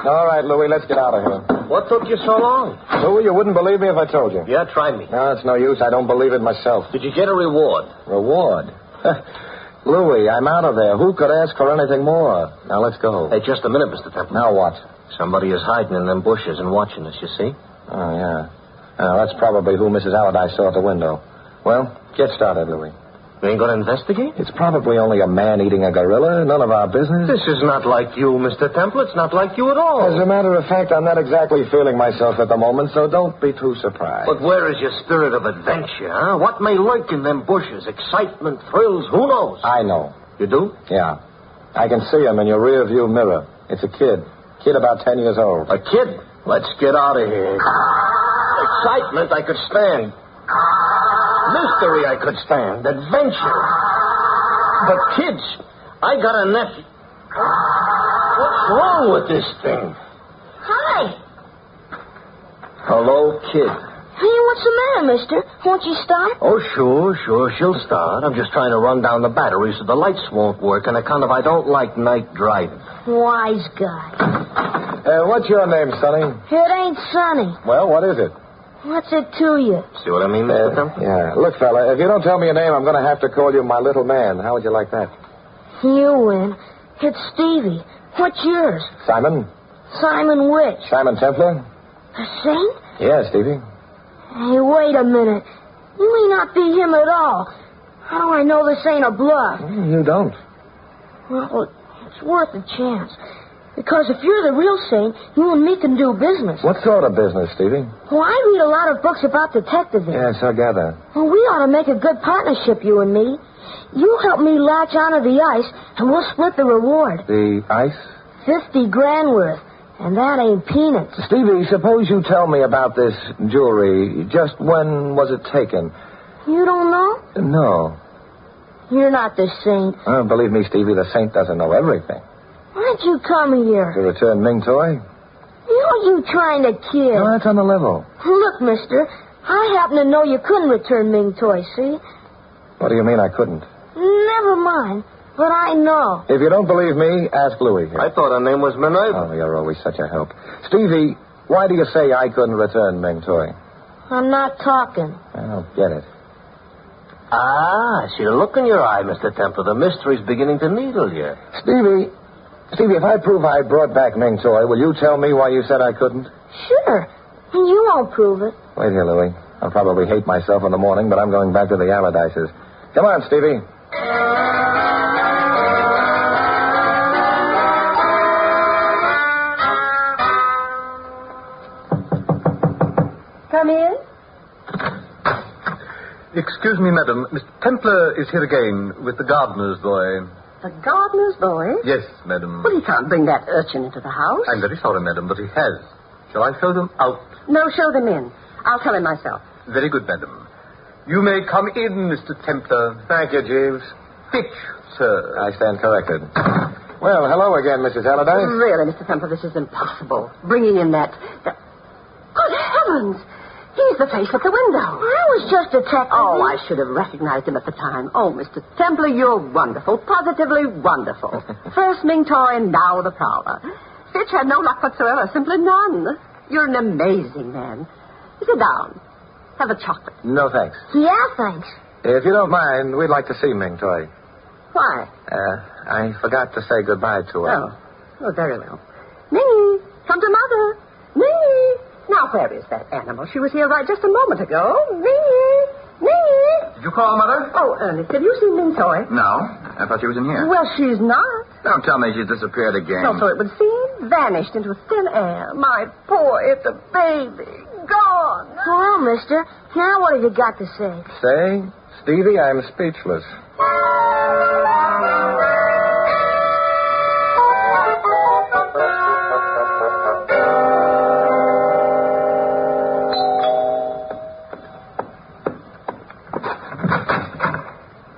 All right, Louis, let's get out of here. What took you so long? Louis, you wouldn't believe me if I told you. Yeah, try me. No, it's no use. I don't believe it myself. Did you get a reward? Reward? Louis, I'm out of there. Who could ask for anything more? Now, let's go. Hey, just a minute, Mr. Templar. Now what? Somebody is hiding in them bushes and watching us, you see? Oh, yeah. That's probably who Mrs. Allardyce saw at the window. Well, get started, Louis. You ain't going to investigate? It's probably only a man eating a gorilla. None of our business. This is not like you, Mr. Templar. It's not like you at all. As a matter of fact, I'm not exactly feeling myself at the moment, so don't be too surprised. But where is your spirit of adventure, huh? What may lurk in them bushes? Excitement, thrills, who knows? I know. You do? Yeah. I can see him in your rear view mirror. It's a kid. Kid about 10 years old. A kid? Let's get out of here. Excitement I could stand. Mystery I could stand. Adventure. But kids, I got a nephew. What's wrong with this thing? Hi. Hello, kid. Hey, what's the matter, mister? Won't you start? Oh, sure. She'll start. I'm just trying to run down the battery so the lights won't work on account of I don't like night driving. Wise guy. What's your name, Sonny? It ain't sunny. Well, what is it? What's it to you? See what I mean, Mr. Templar? Yeah. Look, fella, if you don't tell me your name, I'm going to have to call you my little man. How would you like that? You win. It's Stevie. What's yours? Simon. Simon which? Simon Templar. The same? Yeah, Stevie. Hey, wait a minute. You may not be him at all. How do I know this ain't a bluff? You don't. Well, it's worth a chance. Because if you're the real saint, you and me can do business. What sort of business, Stevie? Well, I read a lot of books about detectiving. Yes, I gather. Well, we ought to make a good partnership, you and me. You help me latch onto the ice, and we'll split the reward. The ice? 50 grand worth. And that ain't peanuts. Stevie, suppose you tell me about this jewelry. Just when was it taken? You don't know? No. You're not the saint. Oh, believe me, Stevie, the saint doesn't know everything. Why'd you come here? To return Ming Toy? Who are you trying to kid? No, that's on the level. Look, mister, I happen to know you couldn't return Ming Toy, see? What do you mean I couldn't? Never mind, but I know. If you don't believe me, ask Louie here. I thought her name was Minerva. Oh, you're always such a help. Stevie, why do you say I couldn't return Ming Toy? I'm not talking. I don't get it. Ah, I see the look in your eye, Mr. Templar. The mystery's beginning to needle you. Stevie, if I prove I brought back Ming Toy, will you tell me why you said I couldn't? Sure. And you won't prove it. Wait here, Louie. I'll probably hate myself in the morning, but I'm going back to the Allardyces. Come on, Stevie. Come in. Excuse me, madam. Mr. Templar is here again with the gardener's boy. The gardener's boy? Yes, madam. Well, he can't bring that urchin into the house. I'm very sorry, madam, but he has. Shall I show them out? No, show them in. I'll tell him myself. Very good, madam. You may come in, Mr. Templar. Thank you, Jeeves. Fitch, sir. I stand corrected. Well, hello again, Mrs. Allardyce. Really, Mr. Templar, this is impossible. Bringing in that... Good heavens! He's the face at the window. I was just a detective. Oh, I should have recognized him at the time. Oh, Mr. Templar, you're wonderful. Positively wonderful. First Ming Toy and now the Prowler. Fitch had no luck whatsoever. Simply none. You're an amazing man. Sit down. Have a chocolate. No, thanks. Yeah, thanks. If you don't mind, we'd like to see Ming Toy. Why? I forgot to say goodbye to her. Oh, very well. Minnie, come to Mother. Minnie. Now, where is that animal? She was here right just a moment ago. Minnie! Minnie! Did you call, Mother? Oh, Ernest, have you seen Ming Toy? No. I thought she was in here. Well, she's not. Don't tell me she's disappeared again. So it would seem. Vanished into thin air. My poor little baby. Gone. Well, mister, now what have you got to say? Say? Stevie, I'm speechless.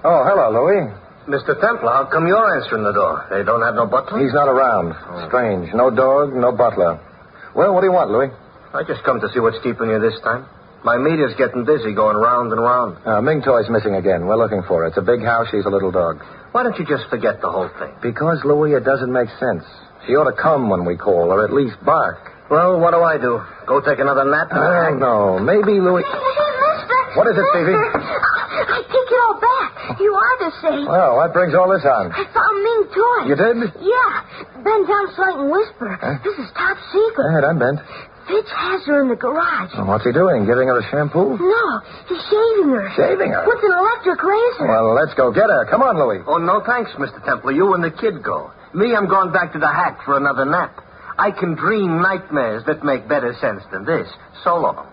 Oh, hello, Louie. Mr. Templar, how come you're answering the door? They don't have no butler? He's not around. Strange. No dog, no butler. Well, what do you want, Louie? I just come to see what's keeping you this time. My media's getting busy going round and round. Ming Toy's missing again. We're looking for her. It's a big house. She's a little dog. Why don't you just forget the whole thing? Because, Louie, it doesn't make sense. She ought to come when we call, or at least bark. Well, what do? Go take another nap? No. Maybe, Louie... Mister! What is it, Stevie? I take it all back. You are the saint. Well, what brings all this on? I found Ming Toy. You did? Yeah. Bend down slight and whisper. Huh? This is top secret. Go ahead, I'm bent. Fitch has her in the garage. Well, what's he doing? Giving her a shampoo? No, he's shaving her. Shaving her? With an electric razor. Well, let's go get her. Come on, Louie. Oh, no thanks, Mr. Templar. You and the kid go. Me, I'm going back to the hack for another nap. I can dream nightmares that make better sense than this. So long.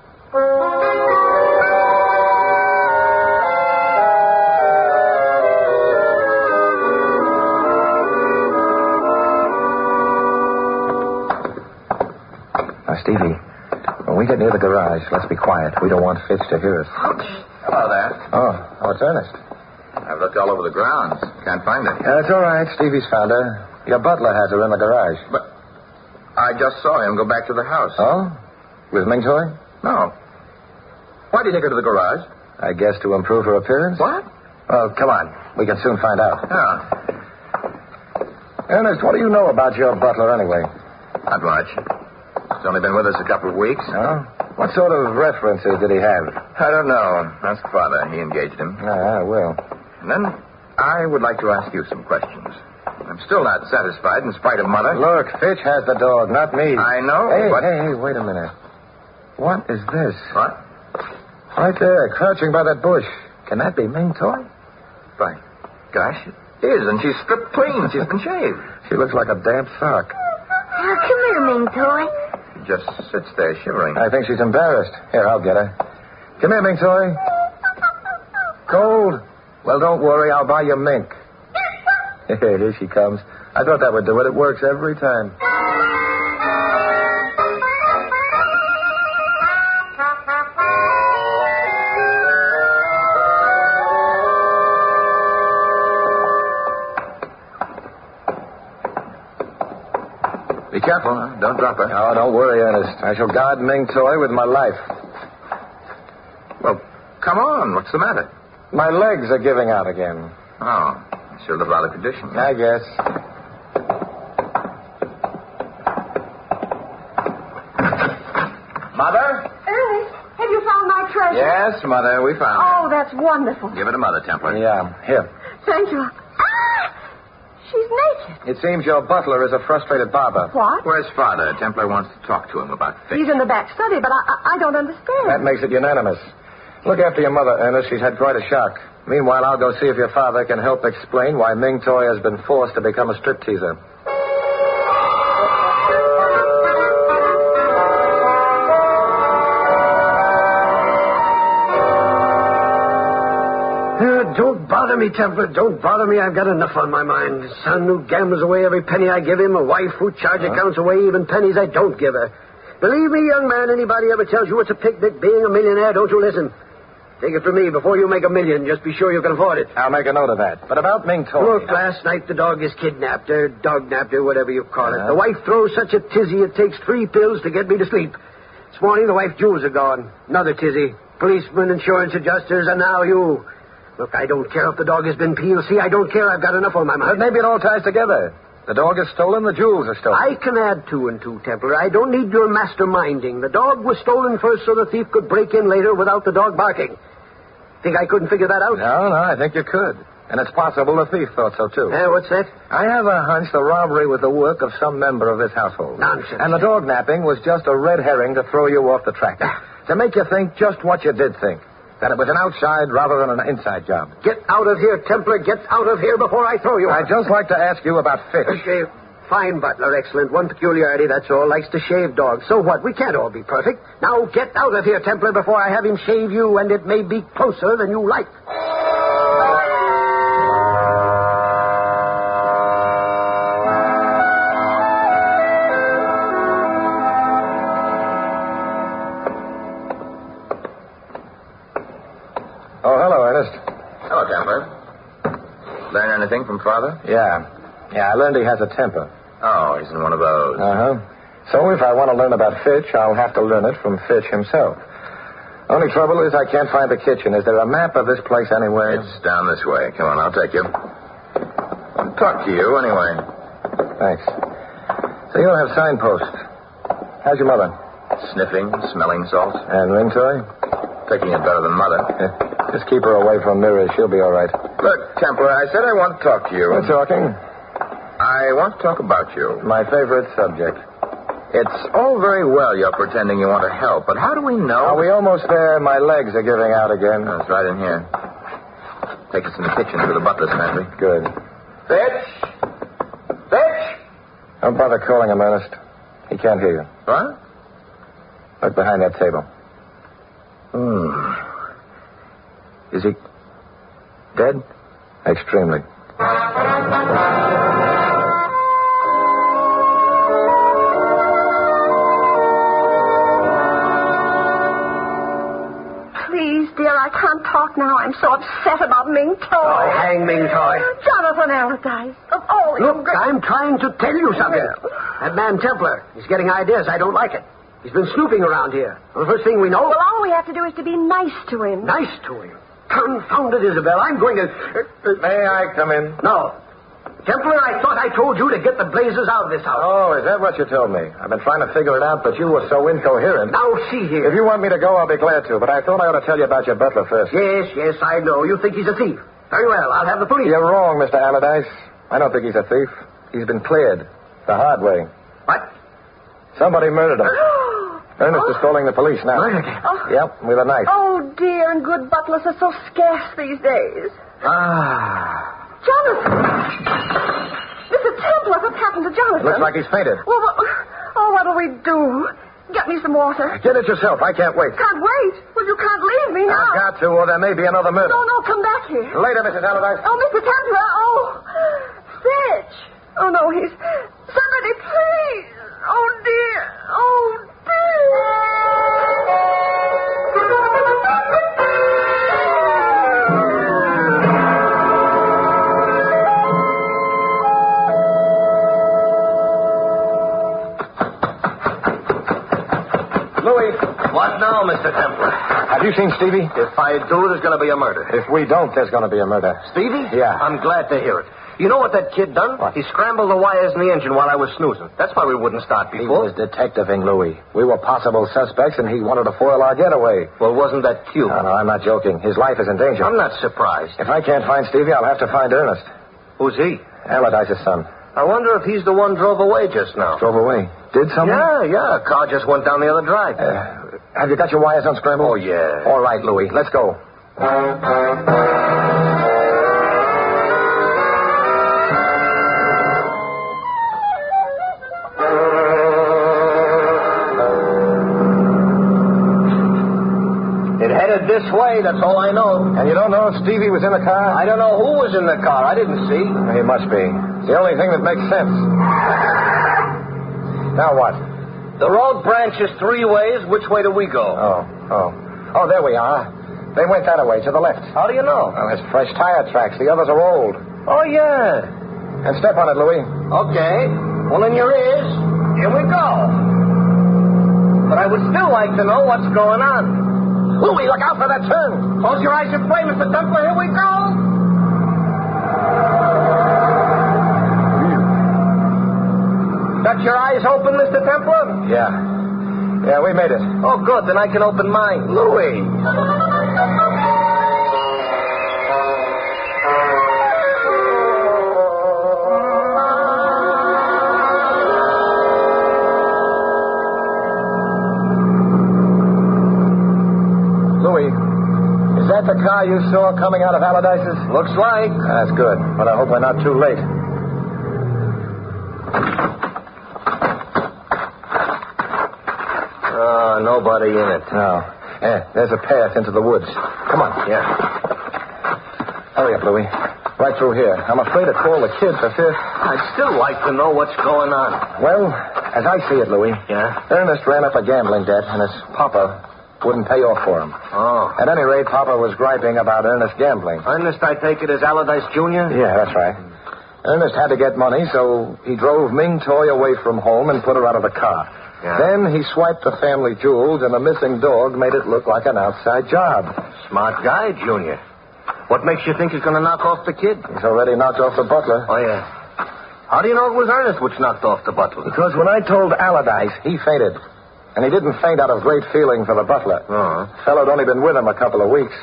Stevie, when we get near the garage, let's be quiet. We don't want Fitch to hear us. Okay. Hello there. Oh, it's Ernest. I've looked all over the grounds. Can't find her. It's all right. Stevie's found her. Your butler has her in the garage. But I just saw him go back to the house. Oh? With Ming Toy? No. Why did he take her to the garage? I guess to improve her appearance. What? Well, come on. We can soon find out. Yeah. Ernest, what do you know about your butler anyway? Not much. He's only been with us a couple of weeks. Oh? What sort of references did he have? I don't know. Ask Father. He engaged him. I will. And then I would like to ask you some questions. I'm still not satisfied in spite of Mother. Look, Fitch has the dog, not me. I know, but... Hey, wait a minute. What is this? What? Right there, crouching by that bush. Can that be Ming Toy? By gosh, it is, and she's stripped clean. She's been shaved. She looks like a damp sock. Now, come here, Ming Toy. She just sits there shivering. I think she's embarrassed. Here, I'll get her. Come here, Ming Toy. Cold? Well, don't worry. I'll buy you mink. Here she comes. I thought that would do it. It works every time. Be careful. Huh? Don't drop her. Oh, don't worry, Ernest. I shall guard Ming Toy with my life. Well, come on. What's the matter? My legs are giving out again. Oh, sure look out of condition. I guess. Mother? Ernest, have you found my treasure? Yes, Mother, we found Oh, that's wonderful. it. Give it to Mother, Templar. Yeah, here. Thank you. She's naked. It seems your butler is a frustrated barber. What? Where's Father? Templar wants to talk to him about things. He's in the back study, but I don't understand. That makes it unanimous. Look after your mother, Ernest. She's had quite a shock. Meanwhile, I'll go see if your father can help explain why Ming Toy has been forced to become a stripteaser. Don't bother me, Templar. Don't bother me. I've got enough on my mind. A son who gambles away every penny I give him, a wife who accounts away even pennies I don't give her. Believe me, young man, anybody ever tells you it's a picnic being a millionaire, don't you listen. Take it from me, before you make $1 million, just be sure you can afford it. I'll make a note of that. But about Ming Toy... Look, last night the dog is kidnapped, or dog-napped, or whatever you call it. The wife throws such a tizzy it takes 3 pills to get me to sleep. This morning the wife's jewels are gone. Another tizzy. Policemen, insurance adjusters, and now you... Look, I don't care if the dog has been peeled. See, I don't care. I've got enough on my mind. But maybe it all ties together. The dog is stolen, the jewels are stolen. I can add 2 and 2, Templar. I don't need your masterminding. The dog was stolen first so the thief could break in later without the dog barking. Think I couldn't figure that out? No, I think you could. And it's possible the thief thought so, too. What's that? I have a hunch the robbery was the work of some member of his household. Nonsense. And the dog napping was just a red herring to throw you off the track. To make you think just what you did think. That it was an outside rather than an inside job. Get out of here, Templar. Get out of here before I throw you out. I'd just like to ask you about Fitch. Okay. Fine butler, excellent. One peculiarity, that's all. Likes to shave dogs. So what? We can't all be perfect. Now get out of here, Templar, before I have him shave you, and it may be closer than you like. Oh, hello, Ernest. Hello, Templar. Learn anything from Father? Yeah, I learned he has a temper. Oh, he's in one of those. Uh-huh. So if I want to learn about Fitch, I'll have to learn it from Fitch himself. Only trouble is I can't find the kitchen. Is there a map of this place anywhere? It's down this way. Come on, I'll take you. I'll talk to you anyway. Thanks. So you'll have signposts. How's your mother? Sniffing, smelling salts. And Ming Toy? Taking it better than Mother. Just keep her away from mirrors. She'll be all right. Look, Templar, I said I want to talk to you. We're talking. I want to talk about you. My favorite subject. It's all very well you're pretending you want to help, but how do we know? Are we almost there? My legs are giving out again. It's right in here. Take us in the kitchen to the butler's pantry. Good. Fitch! Fitch! Don't bother calling him, Ernest. He can't hear you. What? Look behind that table. Is he dead? Extremely. Please, dear, I can't talk now. I'm so upset about Ming Toy. Oh, hang Ming Toy. Jonathan Allardyce. Of all Look, I'm trying to tell you something. That man Templar, he's getting ideas. I don't like it. He's been snooping around here. Well, the first thing we know... Well, all we have to do is to be nice to him. Nice to him? Confound it, Isabel. I'm going to... May I come in? No. Templar, I thought I told you to get the blazes out of this house. Oh, is that what you told me? I've been trying to figure it out, but you were so incoherent. Now, see here. If you want me to go, I'll be glad to, but I thought I ought to tell you about your butler first. Yes, I know. You think he's a thief. Very well, I'll have the police. You're wrong, Mr. Allardyce. I don't think he's a thief. He's been cleared. The hard way. What? Somebody murdered him. Ernest is calling the police now. Murdered him? Yep, with a knife. Oh, dear, and good butlers are so scarce these days. Jonathan! Mr. Templar, what's happened to Jonathan? Looks like he's fainted. Well, what'll we do? Get me some water. Get it yourself. I can't wait. Can't wait? Well, you can't leave me now. I've got to, or there may be another murder. No, come back here. Later, Mrs. Allardyce. Oh, Mr. Templar. Oh, Fitch. Oh, no, he's... Somebody, please. Oh, dear. Oh, dear. What now, Mr. Templar? Have you seen Stevie? If I do, there's going to be a murder. If we don't, there's going to be a murder. Stevie? Yeah. I'm glad to hear it. You know what that kid done? What? He scrambled the wires in the engine while I was snoozing. That's why we wouldn't start He before. was detectiving Louis. We were possible suspects, and he wanted to foil our getaway. Well, wasn't that cute? No, I'm not joking. His life is in danger. I'm not surprised. If I can't find Stevie, I'll have to find Ernest. Who's he? Allardyce's son. I wonder if he's the one drove away just now. Drove away. Did someone? Yeah. A car just went down the other drive. Have you got your wires unscrambled? Oh, yeah. All right, Louis. Let's go. It headed this way, that's all I know. And you don't know if Stevie was in the car? I don't know who was in the car. I didn't see. He must be. It's the only thing that makes sense. Now what? The road branches 3 ways. Which way do we go? Oh, there we are. They went that way, to the left. How do you know? Well, there's fresh tire tracks. The others are old. Oh, yeah. And step on it, Louis. Okay. Well, in your ears. Here we go. But I would still like to know what's going on. Louis, look out for that turn. Close your eyes and pray, Mr. Templar. Here we go. Got your eyes open, Mr. Templar? Yeah, we made it. Oh, good. Then I can open mine. Louis. Is that the car you saw coming out of Allardyce's? Looks like. That's good, but I hope we're not too late. Nobody in it. No. There's a path into the woods. Come on. Yeah. Hurry up, Louis. Right through here. I'm afraid to call the kid for fear. I'd still like to know what's going on. Well, as I see it, Louis. Yeah? Ernest ran up a gambling debt, and his papa wouldn't pay off for him. Oh. At any rate, Papa was griping about Ernest gambling. Ernest, I take it, is Allardyce Jr.? Yeah, that's right. Ernest had to get money, so he drove Ming Toy away from home and put her out of the car. Yeah. Then he swiped the family jewels, and the missing dog made it look like an outside job. Smart guy, Junior. What makes you think he's going to knock off the kid? He's already knocked off the butler. Oh, yeah. How do you know it was Ernest which knocked off the butler? Because when I told Allardyce, he fainted. And he didn't faint out of great feeling for the butler. Uh-huh. Fellow had only been with him a couple of weeks.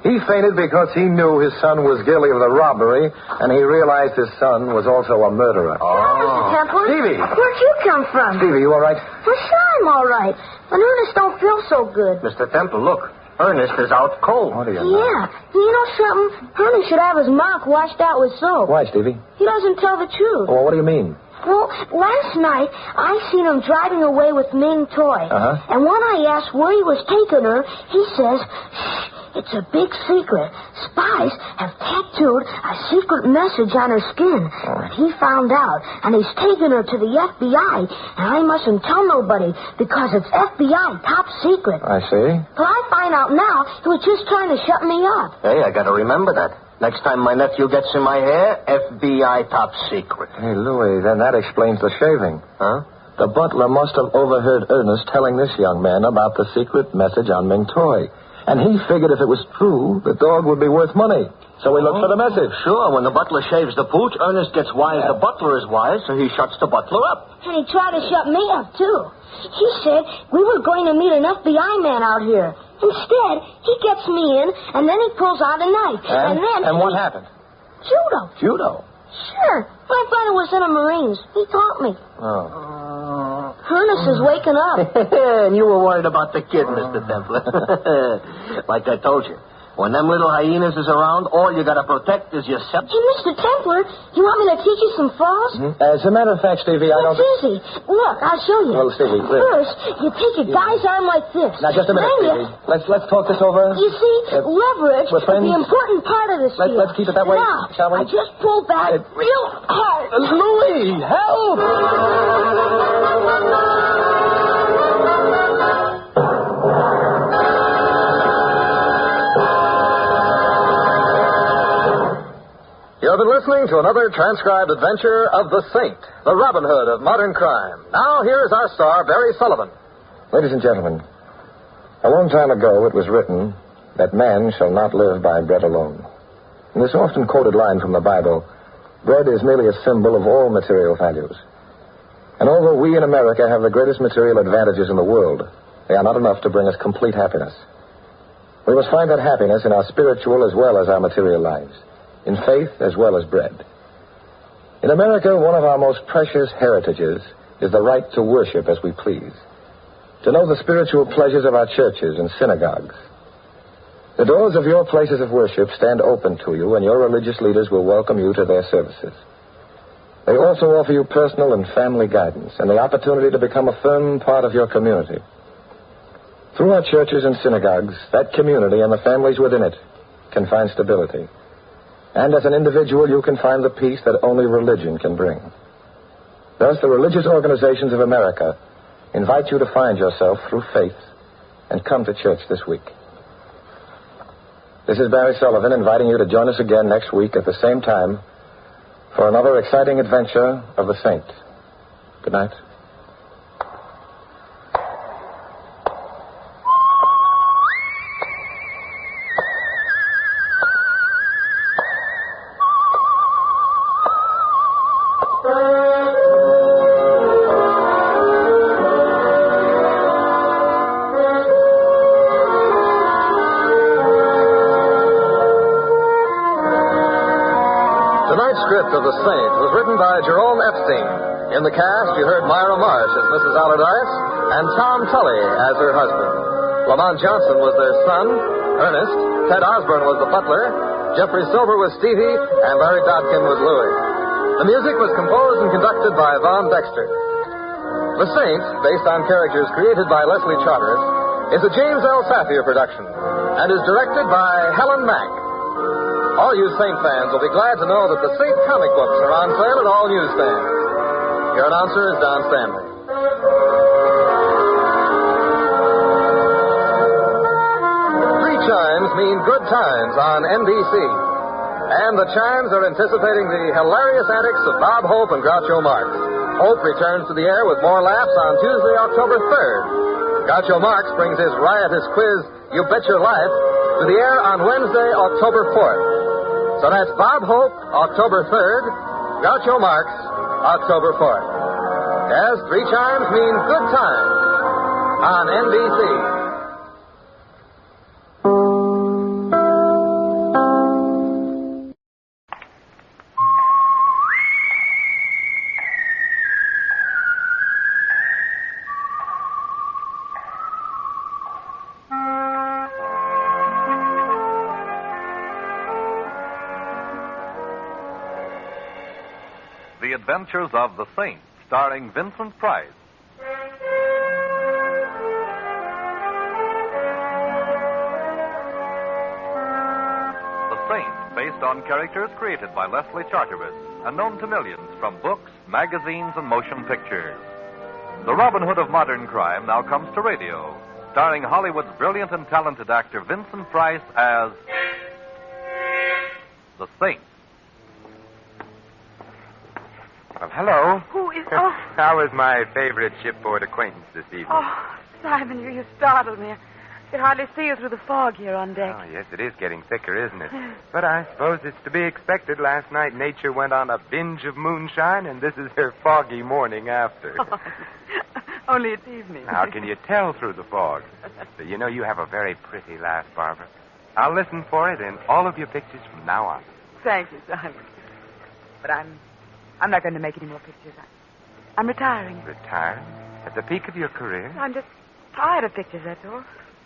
He fainted because he knew his son was guilty of the robbery, and he realized his son was also a murderer. Oh, Mr. Templar. Stevie. Where'd you come from? Stevie, you all right? Well, sure, I'm all right. But Ernest don't feel so good. Mr. Templar, look. Ernest is out cold. What do you know? Yeah. You know something? Ernest should have his mouth washed out with soap. Why, Stevie? He doesn't tell the truth. Well, what do you mean? Well, last night, I seen him driving away with Ming Toy. Uh-huh. And when I asked where he was taking her, he says, shh, it's a big secret. Spies have tattooed a secret message on her skin. But he found out, and he's taking her to the FBI. And I mustn't tell nobody, because it's FBI top secret. I see. But I find out now he was just trying to shut me up. Hey, I got to remember that. Next time my nephew gets in my hair, FBI top secret. Hey, Louis, then that explains the shaving. Huh? The butler must have overheard Ernest telling this young man about the secret message on Ming Toy. And he figured if it was true, the dog would be worth money. So he looked for the message. Sure, when the butler shaves the pooch, Ernest gets wise, the butler is wise, so he shuts the butler up. And he tried to shut me up, too. He said we were going to meet an FBI man out here. Instead, he gets me in, and then he pulls out a knife. And what happened? Judo. Judo? Sure. My brother was in the Marines. He taught me. Oh. Ernest is waking up. And you were worried about the kid, Mr. Templar. Like I told you. When them little hyenas is around, all you gotta protect is yourself. Hey, Mr. Templar, you want me to teach you some falls? Mm-hmm. As a matter of fact, Stevie, I don't... It's easy. Look, I'll show you. Well, Stevie, First, you take your guy's arm like this. Now, just a minute, then Stevie. Let's talk this over. You see, leverage is the important part of this deal. Let's keep it that way, now, shall we? I just pull back real hard. Louis, help! You've been listening to another transcribed adventure of the Saint, the Robin Hood of modern crime. Now, here's our star, Barry Sullivan. Ladies and gentlemen, A long time ago, it was written that man shall not live by bread alone. In this often quoted line from the Bible, bread is merely a symbol of all material values. And although we in America have the greatest material advantages in the world, they are not enough to bring us complete happiness. We must find that happiness in our spiritual as well as our material lives, in faith as well as bread. In America, one of our most precious heritages is the right to worship as we please, to know the spiritual pleasures of our churches and synagogues. The doors of your places of worship stand open to you, and your religious leaders will welcome you to their services. They also offer you personal and family guidance and the opportunity to become a firm part of your community. Through our churches and synagogues, that community and the families within it can find stability. And as an individual, you can find the peace that only religion can bring. Thus, the religious organizations of America invite you to find yourself through faith and come to church this week. This is Barry Sullivan inviting you to join us again next week at the same time for another exciting adventure of the Saint. Good night. Of the Saint was written by Jerome Epstein. In the cast, you heard Myra Marsh as Mrs. Allardyce and Tom Tully as her husband. Lamont Johnson was their son, Ernest. Ted Osborne was the butler. Jeffrey Silver was Stevie, and Larry Dodkin was Louis. The music was composed and conducted by Von Dexter. The Saint, based on characters created by Leslie Charteris, is a James L. Safier production and is directed by Helen Mack. All you Saint fans will be glad to know that the Saint comic books are on sale at all newsstands. Your announcer is Don Stanley. Three chimes mean good times on NBC. And the chimes are anticipating the hilarious antics of Bob Hope and Groucho Marx. Hope returns to the air with more laughs on Tuesday, October 3rd. Groucho Marx brings his riotous quiz, You Bet Your Life, to the air on Wednesday, October 4th. So that's Bob Hope, October 3rd, Groucho Marx, October 4th. Yes, three chimes mean good times on NBC. The Adventures of the Saint, starring Vincent Price. The Saint, based on characters created by Leslie Charteris and known to millions from books, magazines, and motion pictures. The Robin Hood of modern crime now comes to radio, starring Hollywood's brilliant and talented actor Vincent Price as the Saint. Well, hello. Who is... Oh. How is my favorite shipboard acquaintance this evening? Oh, Simon, you startled me. I could hardly see you through the fog here on deck. Oh, yes, it is getting thicker, isn't it? But I suppose it's to be expected. Last night, nature went on a binge of moonshine, and this is her foggy morning after. Oh, only it's evening. How can you tell through the fog? But you know, you have a very pretty laugh, Barbara. I'll listen for it in all of your pictures from now on. Thank you, Simon. But I'm not going to make any more pictures. I'm retiring. Retiring? At the peak of your career? I'm just tired of pictures, that's all.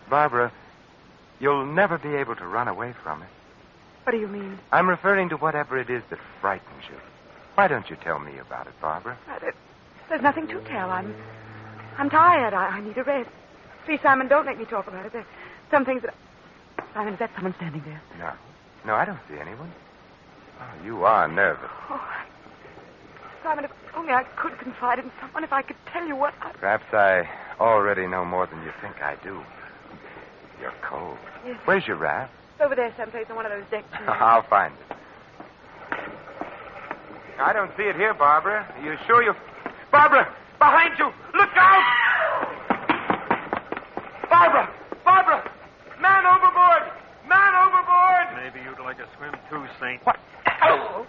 Barbara, you'll never be able to run away from it. What do you mean? I'm referring to whatever it is that frightens you. Why don't you tell me about it, Barbara? There's nothing to tell. I'm tired. I need a rest. Please, Simon, don't make me talk about it. There's some things that... Simon, is that someone standing there? No, I don't see anyone. Oh, you are nervous. Oh, Simon, if only I could confide in someone, if I could tell you what Perhaps I already know more than you think I do. You're cold. Yes. Where's your raft? It's over there someplace on one of those decks. I'll find it. I don't see it here, Barbara. Are you sure you... Barbara! Behind you! Look out! Barbara! like to swim too, Saint. What? Oh.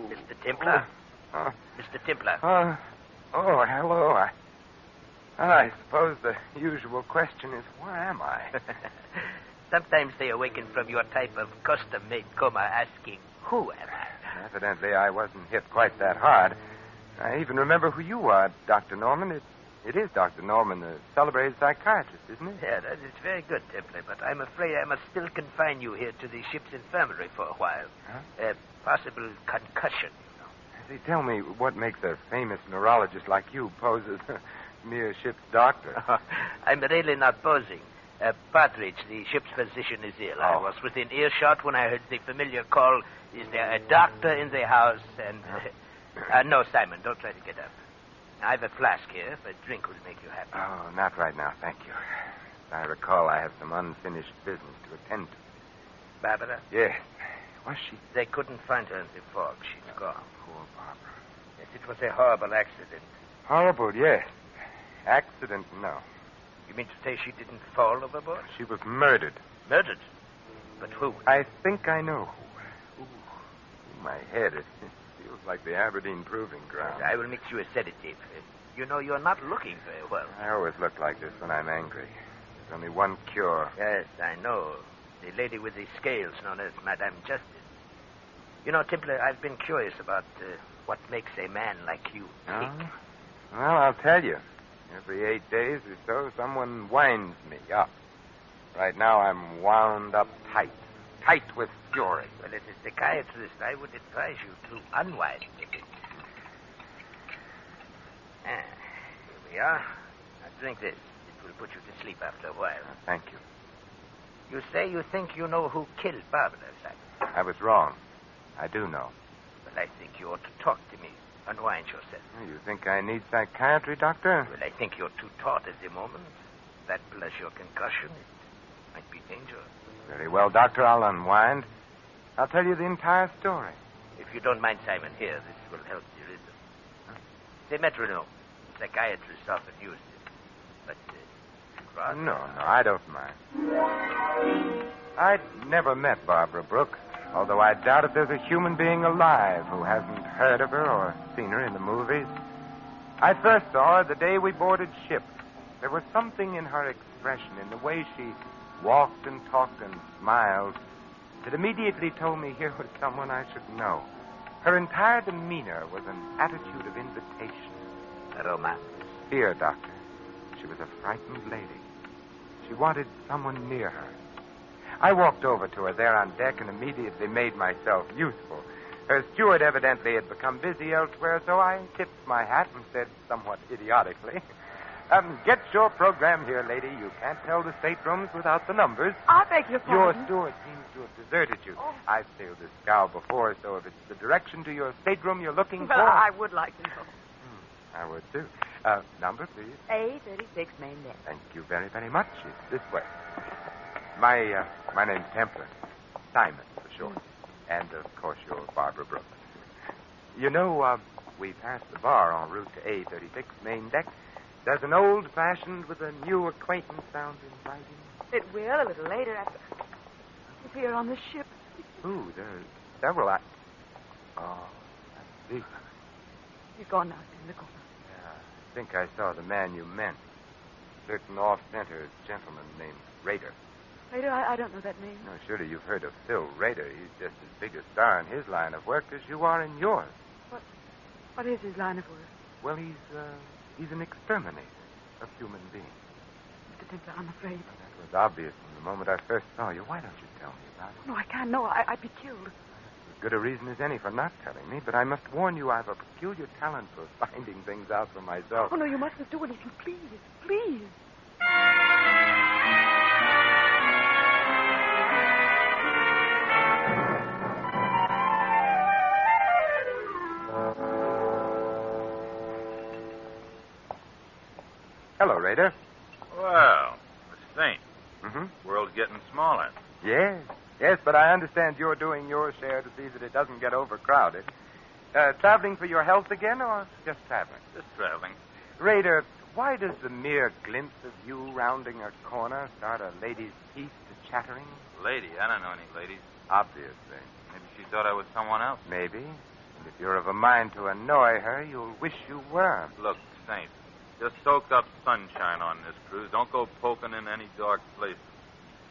Mr. Templar? Mr. Templar? Hello. I suppose the usual question is, where am I? Sometimes they awaken from your type of custom-made coma asking, who am I? Evidently, I wasn't hit quite that hard. I even remember who you are, Dr. Norman. It is Dr. Norman, the celebrated psychiatrist, isn't it? Yeah, that is very good, Templar, but I'm afraid I must still confine you here to the ship's infirmary for a while. Huh? Possible concussion. See, tell me, what makes a famous neurologist like you pose as a mere ship's doctor? I'm really not posing. Partridge, the ship's physician, is ill. I was within earshot when I heard the familiar call, is there a doctor in the house? And no, Simon, don't try to get up. I have a flask here. If a drink would make you happy. Oh, not right now, thank you. I recall I have some unfinished business to attend to. Barbara? Yes. Was she? They couldn't find her in the fog. She's gone. Poor Barbara. Yes, it was a horrible accident. Horrible, yes. Accident, no. You mean to say she didn't fall overboard? She was murdered. Murdered? But who? I think I know who. Ooh, my head. It feels like the Aberdeen Proving Ground. I will mix you a sedative. You know, you're not looking very well. I always look like this when I'm angry. There's only one cure. Yes, I know. The lady with the scales known as Madame Justice. You know, Templar, I've been curious about what makes a man like you tick. Well, I'll tell you. Every 8 days or so, someone winds me up. Right now, I'm wound up tight. Tight with fury. Well, as a psychiatrist, I would advise you to unwind a bit. Here we are. Now, drink this. It will put you to sleep after a while. Thank you. You say you think you know who killed Barbara, Simon. I was wrong. I do know. Well, I think you ought to talk to me. Unwind yourself. You think I need psychiatry, Doctor? Well, I think you're too taut at the moment. That plus your concussion, it might be dangerous. Very well, Doctor. I'll unwind. I'll tell you the entire story. If you don't mind, Simon, here, this will help the rhythm. The metronome. Psychiatrists often use it. But, rather... No, I don't mind. I'd never met Barbara Brooks, although I doubt if there's a human being alive who hasn't heard of her or seen her in the movies. I first saw her the day we boarded ship. There was something in her expression, in the way she walked and talked and smiled, that immediately told me here was someone I should know. Her entire demeanor was an attitude of invitation. A romance. Fear, Doctor. She was a frightened lady. She wanted someone near her. I walked over to her there on deck and immediately made myself useful. Her steward evidently had become busy elsewhere, so I tipped my hat and said somewhat idiotically, get your program here, lady. You can't tell the staterooms without the numbers. I beg your pardon. Your steward seems to have deserted you. Oh. I've sailed this scow before, so if it's the direction to your stateroom you're looking for... Well, I would like to know. I would, too. Number, please. A36, main deck. Thank you very, very much. It's this way. My name's Templar. Simon, for short. And, of course, you're Barbara Brooks. You know, we passed the bar en route to A36, main deck. Does an old-fashioned with a new acquaintance sound inviting? It will a little later after... He's here on the ship. Ooh, there's several... Oh, I see. He's gone now, in the corner. I think I saw the man you meant. A certain off-center gentleman named Rader. Rader? I don't know that name. No, surely you've heard of Phil Rader. He's just as big a star in his line of work as you are in yours. What is his line of work? Well, he's an exterminator of human beings. Mr. Templar, I'm afraid. Well, that was obvious from the moment I first saw you. Why don't you tell me about it? No, I can't. No, I'd be killed. As good a reason as any for not telling me, but I must warn you I've a peculiar talent for finding things out for myself. Oh, no, you mustn't do anything. Please, please. Hello, Rader. Well, Miss Saint. Mm-hmm. World's getting smaller. Yes, but I understand you're doing your share to see that it doesn't get overcrowded. Traveling for your health again, or just traveling? Just traveling. Raider, why does the mere glimpse of you rounding a corner start a lady's teeth to chattering? Lady? I don't know any ladies. Obviously. Maybe she thought I was someone else. Maybe. And if you're of a mind to annoy her, you'll wish you were. Look, Saint, just soak up sunshine on this cruise. Don't go poking in any dark places.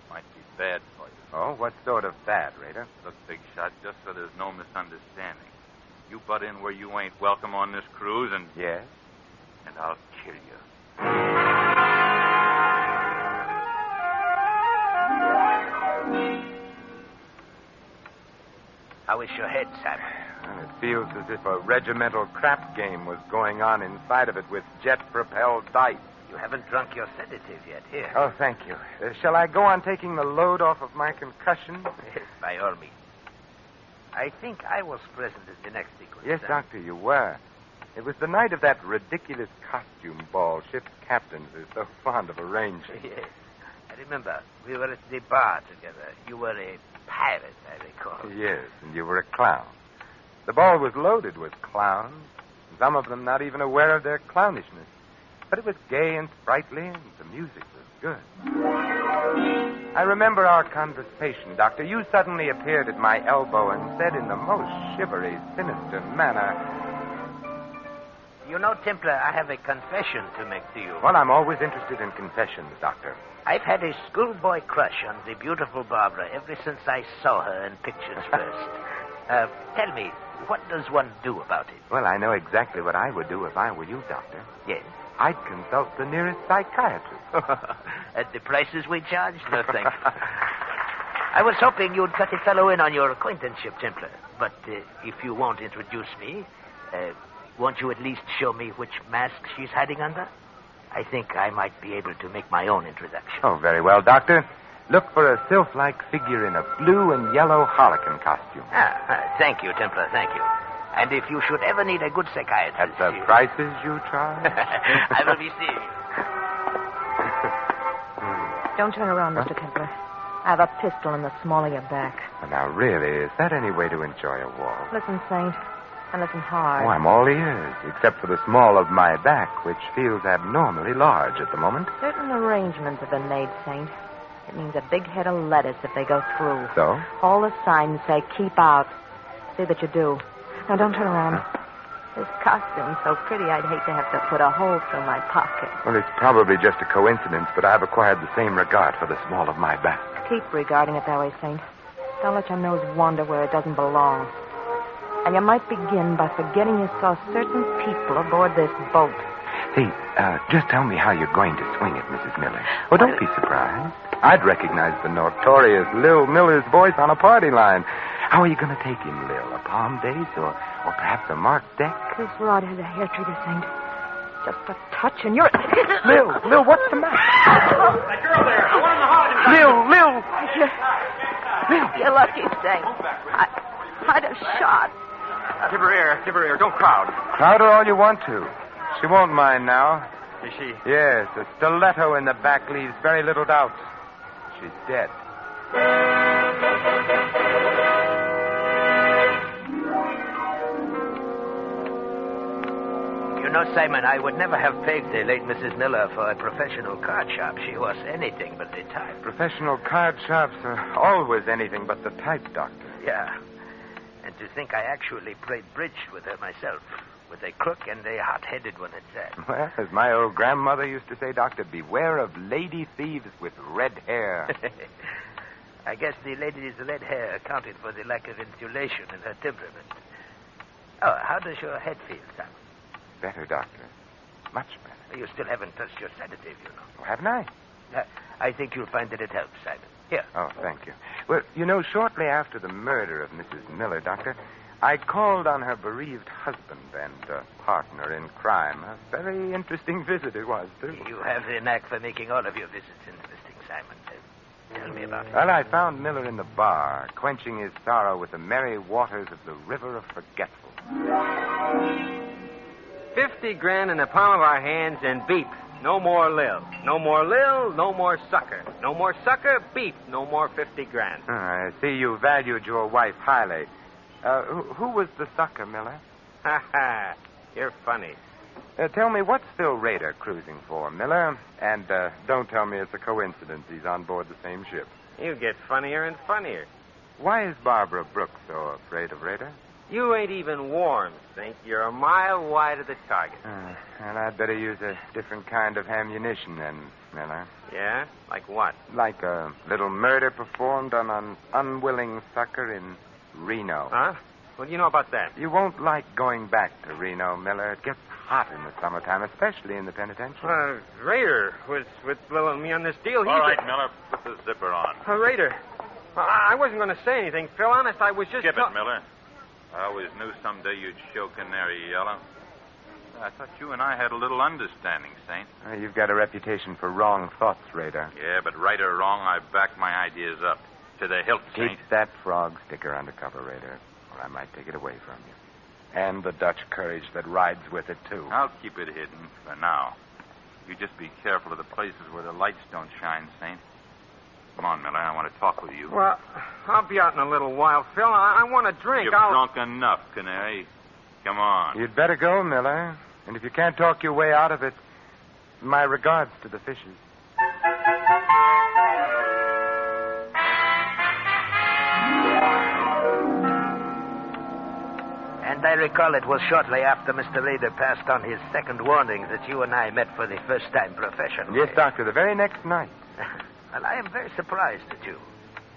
Might be bad for you. Oh, what sort of bad, Raider? Look, Big Shot, just so there's no misunderstanding. You butt in where you ain't welcome on this cruise and... Yes? And I'll kill you. How is your head, Simon? Well, it feels as if a regimental crap game was going on inside of it with jet-propelled dice. You haven't drunk your sedative yet. Here. Oh, thank you. Shall I go on taking the load off of my concussion? Yes, by all means. I think I was present at the next sequence. Yes, Doctor, you were. It was the night of that ridiculous costume ball ship's captains are so fond of arranging. Yes. I remember we were at the bar together. You were a pirate, I recall. Yes, and you were a clown. The ball was loaded with clowns, some of them not even aware of their clownishness. But it was gay and sprightly, and the music was good. I remember our conversation, Doctor. You suddenly appeared at my elbow and said in the most shivery, sinister manner... You know, Templar, I have a confession to make to you. Well, I'm always interested in confessions, Doctor. I've had a schoolboy crush on the beautiful Barbara ever since I saw her in pictures first. Tell me, what does one do about it? Well, I know exactly what I would do if I were you, Doctor. Yes? I'd consult the nearest psychiatrist. At the prices we charge? No, thanks. I was hoping you'd cut a fellow in on your acquaintanceship, Templar. But if you won't introduce me, won't you at least show me which mask she's hiding under? I think I might be able to make my own introduction. Oh, very well, Doctor. Look for a sylph-like figure in a blue and yellow harlequin costume. Thank you, Templar, thank you. And if you should ever need a good psychiatrist... At the prices you charge? I will be seeing you. Don't turn around, Mr. Templar. I have a pistol in the small of your back. Well, now, really, is that any way to enjoy a walk? Listen, Saint, and listen hard. Oh, I'm all ears, except for the small of my back, which feels abnormally large at the moment. Certain arrangements have been made, Saint. It means a big head of lettuce if they go through. So? All the signs say keep out. See that you do. Now, don't turn around. This costume's so pretty, I'd hate to have to put a hole through my pocket. Well, it's probably just a coincidence, but I've acquired the same regard for the small of my back. Keep regarding it that way, Saint. Don't let your nose wander where it doesn't belong. And you might begin by forgetting you saw certain people aboard this boat. Hey, just tell me how you're going to swing it, Mrs. Miller. Oh, don't be surprised. I'd recognize the notorious Lil Miller's voice on a party line. How are you going to take him, Lil? A palm date or perhaps a marked deck? This rod has a hair trigger, Saint. Just a touch and you're... Lil, what's the matter? That girl there, the one in the hall. Lil! You're lucky, Saint. I'd have shot. Give her ear. Don't crowd. Crowd her all you want to. She won't mind now. Is she? Yes, a stiletto in the back leaves very little doubt. She's dead. You know, Simon, I would never have pegged the late Mrs. Miller for a professional card sharp. She was anything but the type. Professional card sharps are always anything but the type, Doctor. Yeah. And to think I actually played bridge with her myself. With a crook and a hot-headed one at that. Well, as my old grandmother used to say, Doctor, beware of lady thieves with red hair. I guess the lady's red hair accounted for the lack of insulation in her temperament. Oh, how does your head feel, Simon? Better, Doctor. Much better. You still haven't touched your sedative, you know. Oh, haven't I? I think you'll find that it helps, Simon. Here. Oh, thank you. Well, you know, shortly after the murder of Mrs. Miller, Doctor, I called on her bereaved husband and partner in crime. A very interesting visit it was, too. You have the knack for making all of your visits interesting, Simon. Tell me about it. Well, I found Miller in the bar, quenching his sorrow with the merry waters of the River of Forgetful. $50,000 in the palm of our hands and beep. No more Lil. No more Lil, no more sucker. No more sucker, beef. No more 50 grand. I see you valued your wife highly. Who was the sucker, Miller? Ha ha. You're funny. Tell me, what's Phil Rader cruising for, Miller? And don't tell me it's a coincidence he's on board the same ship. You get funnier and funnier. Why is Barbara Brooks so afraid of Rader? You ain't even warm, Sink. You're a mile wide of the target. Well, I'd better use a different kind of ammunition then, Miller. Yeah? Like what? Like a little murder performed on an unwilling sucker in Reno. Huh? What do you know about that? You won't like going back to Reno, Miller. It gets hot in the summertime, especially in the penitentiary. Raider was with Lil and me on this deal. All right, Miller, put the zipper on. Raider. I wasn't going to say anything, Phil. Honest, I was just... Skip it, Miller. I always knew someday you'd show Canary Yellow. I thought you and I had a little understanding, Saint. You've got a reputation for wrong thoughts, Raider. Yeah, but right or wrong, I back my ideas up. To the hilt, Saint. Keep that frog sticker under cover, Raider, or I might take it away from you. And the Dutch courage that rides with it, too. I'll keep it hidden for now. You just be careful of the places where the lights don't shine, Saint. Come on, Miller. I want to talk with you. Well, I'll be out in a little while, Phil. I want a drink. You've drunk enough, Canary. Come on. You'd better go, Miller. And if you can't talk your way out of it, my regards to the fishes. And I recall it was shortly after Mr. Rader passed on his second warning that you and I met for the first time professionally. Yes, Doctor, the very next night. Well, I am very surprised at you.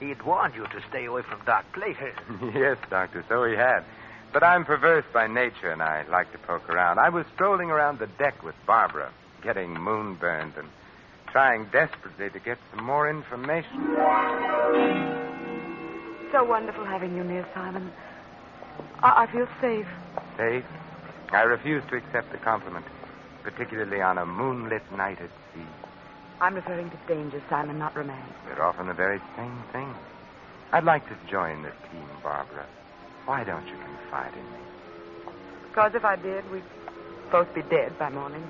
He had warned you to stay away from dark places. Yes, Doctor, so he had. But I'm perverse by nature, and I like to poke around. I was strolling around the deck with Barbara, getting moonburned and trying desperately to get some more information. So wonderful having you near, Simon. I feel safe. Safe? I refuse to accept the compliment, particularly on a moonlit night at sea. I'm referring to danger, Simon, not romance. They're often the very same thing. I'd like to join this team, Barbara. Why don't you confide in me? Because if I did, we'd both be dead by morning.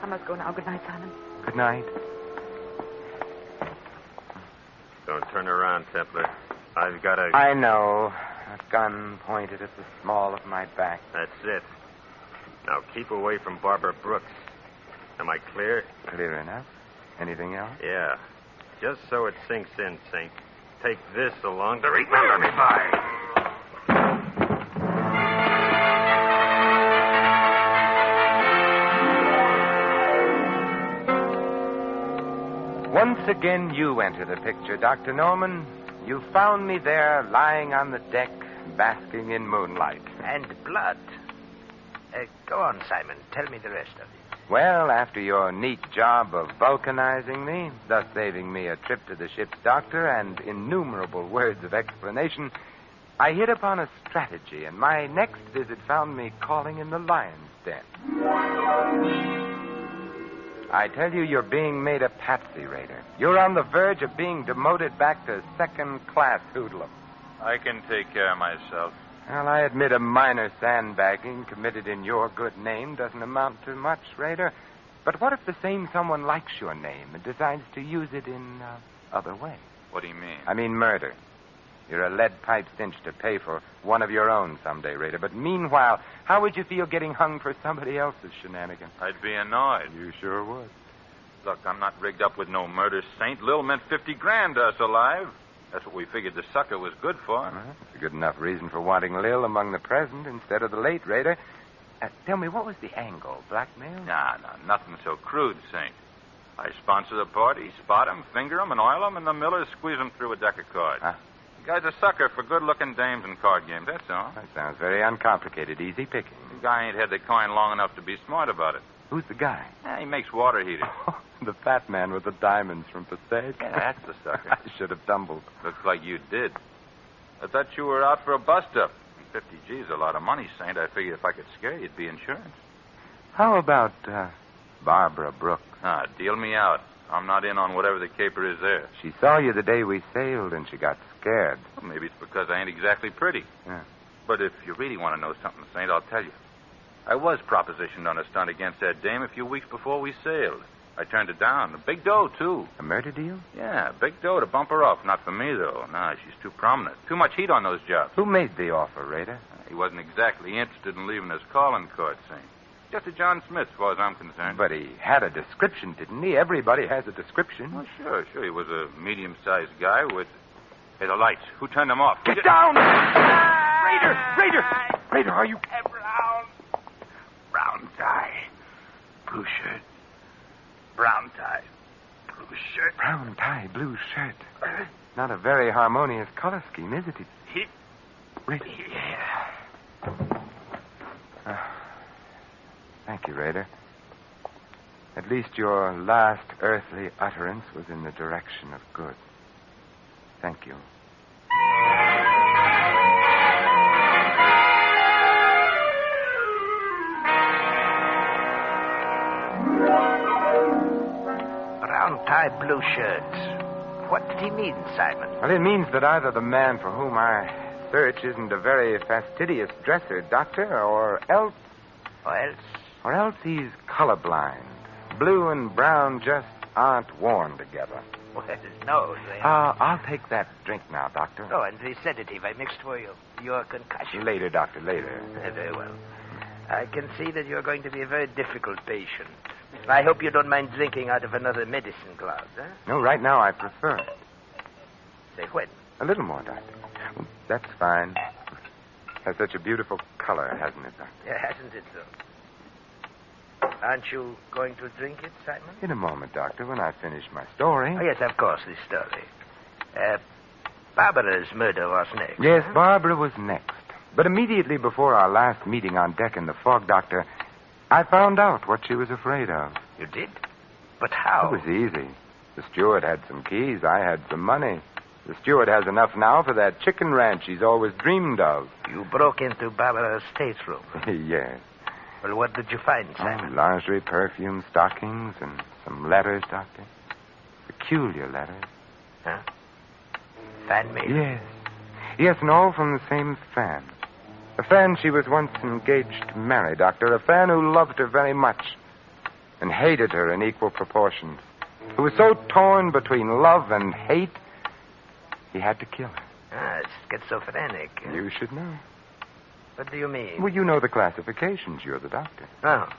I must go now. Good night, Simon. Good night. Don't turn around, Templar. I've got a... I know. A gun pointed at the small of my back. That's it. Now keep away from Barbara Brooks. Am I clear? Clear enough. Anything else? Yeah. Just so it sinks in, Saint. Take this along to remember me by. Once again, you enter the picture, Dr. Norman. You found me there, lying on the deck, basking in moonlight. And blood. Go on, Simon. Tell me the rest of it. Well, after your neat job of vulcanizing me, thus saving me a trip to the ship's doctor and innumerable words of explanation, I hit upon a strategy, and my next visit found me calling in the lion's den. I tell you, you're being made a patsy, Raider. You're on the verge of being demoted back to second-class hoodlum. I can take care of myself. Well, I admit a minor sandbagging committed in your good name doesn't amount to much, Raider. But what if the same someone likes your name and decides to use it in other way? What do you mean? I mean murder. You're a lead pipe cinch to pay for one of your own someday, Raider. But meanwhile, how would you feel getting hung for somebody else's shenanigans? I'd be annoyed. You sure would. Look, I'm not rigged up with no murder, Saint. Lil meant 50 grand to us alive. That's what we figured the sucker was good for. It's a good enough reason for wanting Lil among the present instead of the late, Raider. Tell me, what was the angle? Blackmail? Nah, nothing so crude, Saint. I sponsor the party, spot him, finger him, and oil him, and the Millers squeeze him through a deck of cards. The guy's a sucker for good-looking dames and card games, that's all. That sounds very uncomplicated, easy picking. The guy ain't had the coin long enough to be smart about it. Who's the guy? He makes water heaters. The fat man with the diamonds from Passaic. Yeah, that's the sucker. I should have tumbled. Looks like you did. I thought you were out for a bust-up. 50 G's a lot of money, Saint. I figured if I could scare you, it'd be insurance. How about Barbara Brooks? Deal me out. I'm not in on whatever the caper is there. She saw you the day we sailed, and she got scared. Well, maybe it's because I ain't exactly pretty. Yeah. But if you really want to know something, Saint, I'll tell you. I was propositioned on a stunt against that dame a few weeks before we sailed. I turned it down. A big dough, too. A murder deal? Yeah, big dough to bump her off. Not for me, though. Nah, she's too prominent. Too much heat on those jobs. Who made the offer, Raider? He wasn't exactly interested in leaving his calling card, Saint. Just a John Smith, as far as I'm concerned. But he had a description, didn't he? Everybody has a description. Well, sure. He was a medium-sized guy with... Hey, the lights. Who turned them off? Get down! Raider, are you... Brown tie, blue shirt. Brown tie, blue shirt. Brown tie, blue shirt. Not a very harmonious color scheme, is it? Raider. Yeah. Thank you, Raider. At least your last earthly utterance was in the direction of good. Thank you. Brown tie, blue shirts. What did he mean, Simon? Well, it means that either the man for whom I search isn't a very fastidious dresser, Doctor, or else he's colorblind. Blue and brown just aren't worn together. Well, no, they I'll take that drink now, Doctor. Oh, and the sedative I mixed for you. Your concussion. Later, Doctor, later. Very well. I can see that you're going to be a very difficult patient. I hope you don't mind drinking out of another medicine glass, huh? No, right now I prefer it. Say when? A little more, Doctor. That's fine. Has such a beautiful color, hasn't it, Doctor? Yeah, hasn't it, though? Aren't you going to drink it, Simon? In a moment, Doctor, when I finish my story. Oh, yes, of course, this story. Barbara's murder was next. Yes, Barbara was next. But immediately before our last meeting on deck in the fog, Doctor, I found out what she was afraid of. You did? But how? It was easy. The steward had some keys. I had some money. The steward has enough now for that chicken ranch he's always dreamed of. You broke into Barbara's stateroom. Yes. Well, what did you find, Simon? Lingerie, perfume, stockings, and some letters, Doctor. Peculiar letters. Huh? Fan mail? Yes. Yes, and all from the same fan. A fan she was once engaged to marry, Doctor. A fan who loved her very much and hated her in equal proportions. Who was so torn between love and hate, he had to kill her. Ah, schizophrenic. You should know. What do you mean? Well, you know the classifications. You're the doctor. Oh.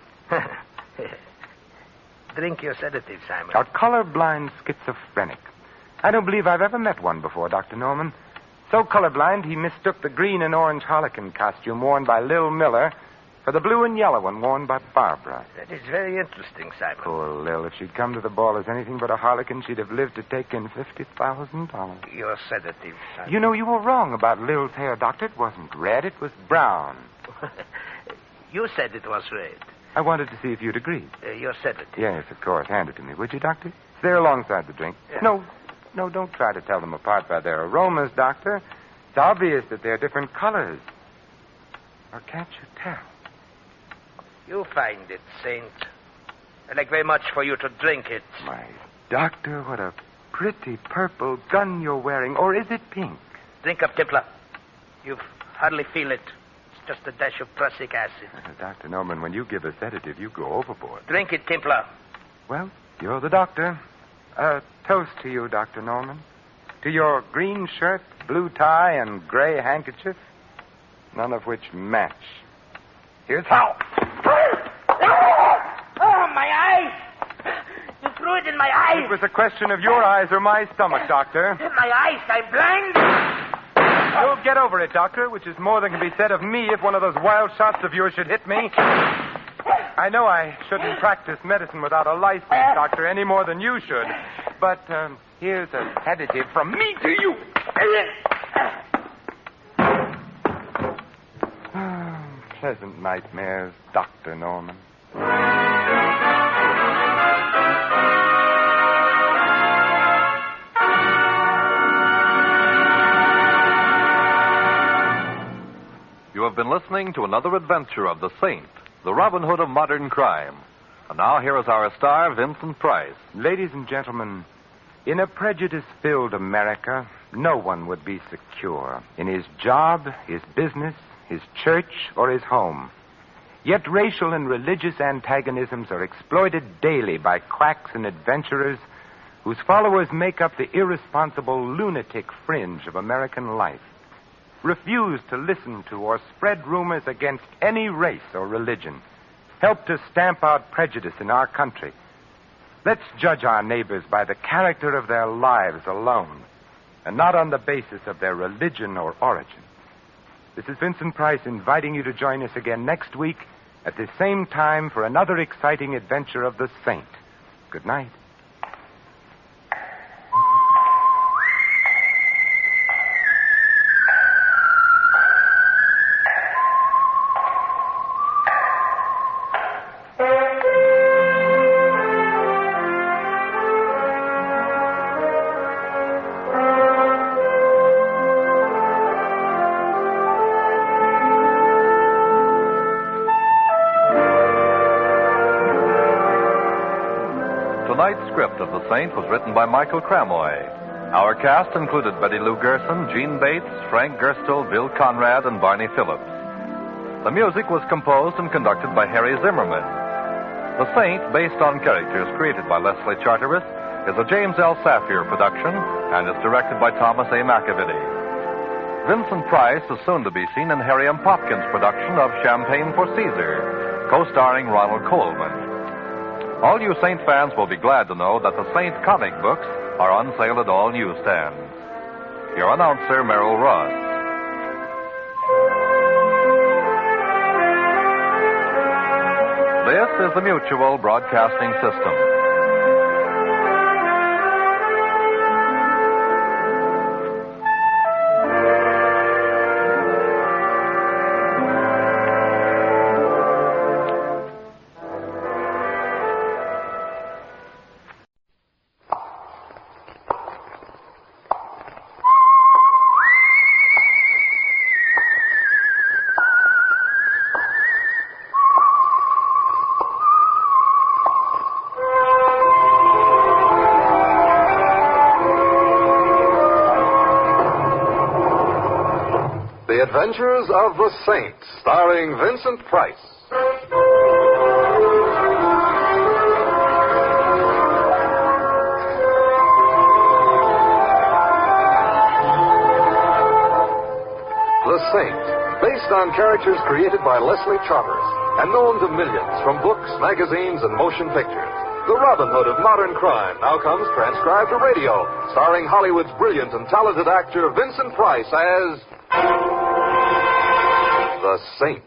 Drink your sedative, Simon. A colorblind schizophrenic. I don't believe I've ever met one before, Dr. Norman. So colorblind, he mistook the green and orange harlequin costume worn by Lil Miller for the blue and yellow one worn by Barbara. That is very interesting, Simon. Poor Lil. If she'd come to the ball as anything but a harlequin, she'd have lived to take in $50,000. Your sedative, Simon. You know, you were wrong about Lil's hair, Doctor. It wasn't red. It was brown. You said it was red. I wanted to see if you'd agreed. Your sedative. Yes, of course. Hand it to me, would you, Doctor? It's there alongside the drink. Yeah. No, don't try to tell them apart by their aromas, Doctor. It's obvious that they're different colors. Or can't you tell? You find it, Saint. I'd like very much for you to drink it. My Doctor, what a pretty purple gun you're wearing. Or is it pink? Drink up, Templar. You hardly feel it. It's just a dash of prussic acid. Dr. Norman, when you give a sedative, you go overboard. Drink it, Templar. Well, you're the doctor. A toast to you, Dr. Norman. To your green shirt, blue tie, and gray handkerchief, none of which match. Here's how. Oh, my eyes! You threw it in my eyes! It was a question of your eyes or my stomach, Doctor. My eyes, I'm blind! You'll get over it, Doctor, which is more than can be said of me if one of those wild shots of yours should hit me. I know I shouldn't practice medicine without a license, Doctor, any more than you should. But here's a sedative from me to you. Pleasant nightmares, Dr. Norman. You have been listening to another adventure of the Saint, the Robin Hood of modern crime. And now here is our star, Vincent Price. Ladies and gentlemen, in a prejudice-filled America, no one would be secure in his job, his business, his church, or his home. Yet racial and religious antagonisms are exploited daily by quacks and adventurers whose followers make up the irresponsible lunatic fringe of American life. Refuse to listen to or spread rumors against any race or religion. Help to stamp out prejudice in our country. Let's judge our neighbors by the character of their lives alone, and not on the basis of their religion or origin. This is Vincent Price inviting you to join us again next week at the same time for another exciting adventure of the Saint. Good night. Tonight's script of The Saint was written by Michael Cramoy. Our cast included Betty Lou Gerson, Gene Bates, Frank Gerstle, Bill Conrad, and Barney Phillips. The music was composed and conducted by Harry Zimmerman. The Saint, based on characters created by Leslie Charteris, is a James L. Safier production and is directed by Thomas A. McAvity. Vincent Price is soon to be seen in Harry M. Popkin's production of Champagne for Caesar, co-starring Ronald Colman. All you Saint fans will be glad to know that the Saint comic books are on sale at all newsstands. Your announcer, Merrill Ross. This is the Mutual Broadcasting System. The Adventures of the Saint, starring Vincent Price. The Saint, based on characters created by Leslie Charteris and known to millions from books, magazines, and motion pictures. The Robin Hood of modern crime now comes transcribed to radio, starring Hollywood's brilliant and talented actor Vincent Price as The Saint.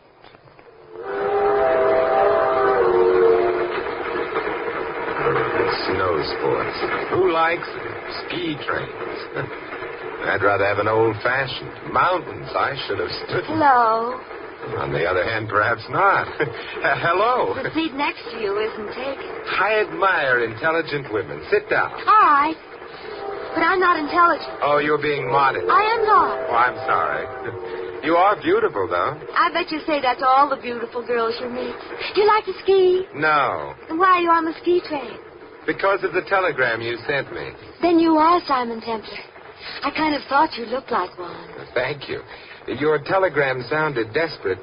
Snow sports. Who likes them? Ski trains. I'd rather have an old-fashioned. Mountains, I should have stood. Hello. On the other hand, perhaps not. Hello. The seat next to you isn't taken. I admire intelligent women. Sit down. All right. But I'm not intelligent. Oh, you're being modest. I am not. Oh, I'm sorry. You are beautiful, though. I bet you say that to all the beautiful girls you meet. Do you like to ski? No. Then why are you on the ski train? Because of the telegram you sent me. Then you are Simon Templar. I kind of thought you looked like one. Thank you. Your telegram sounded desperate.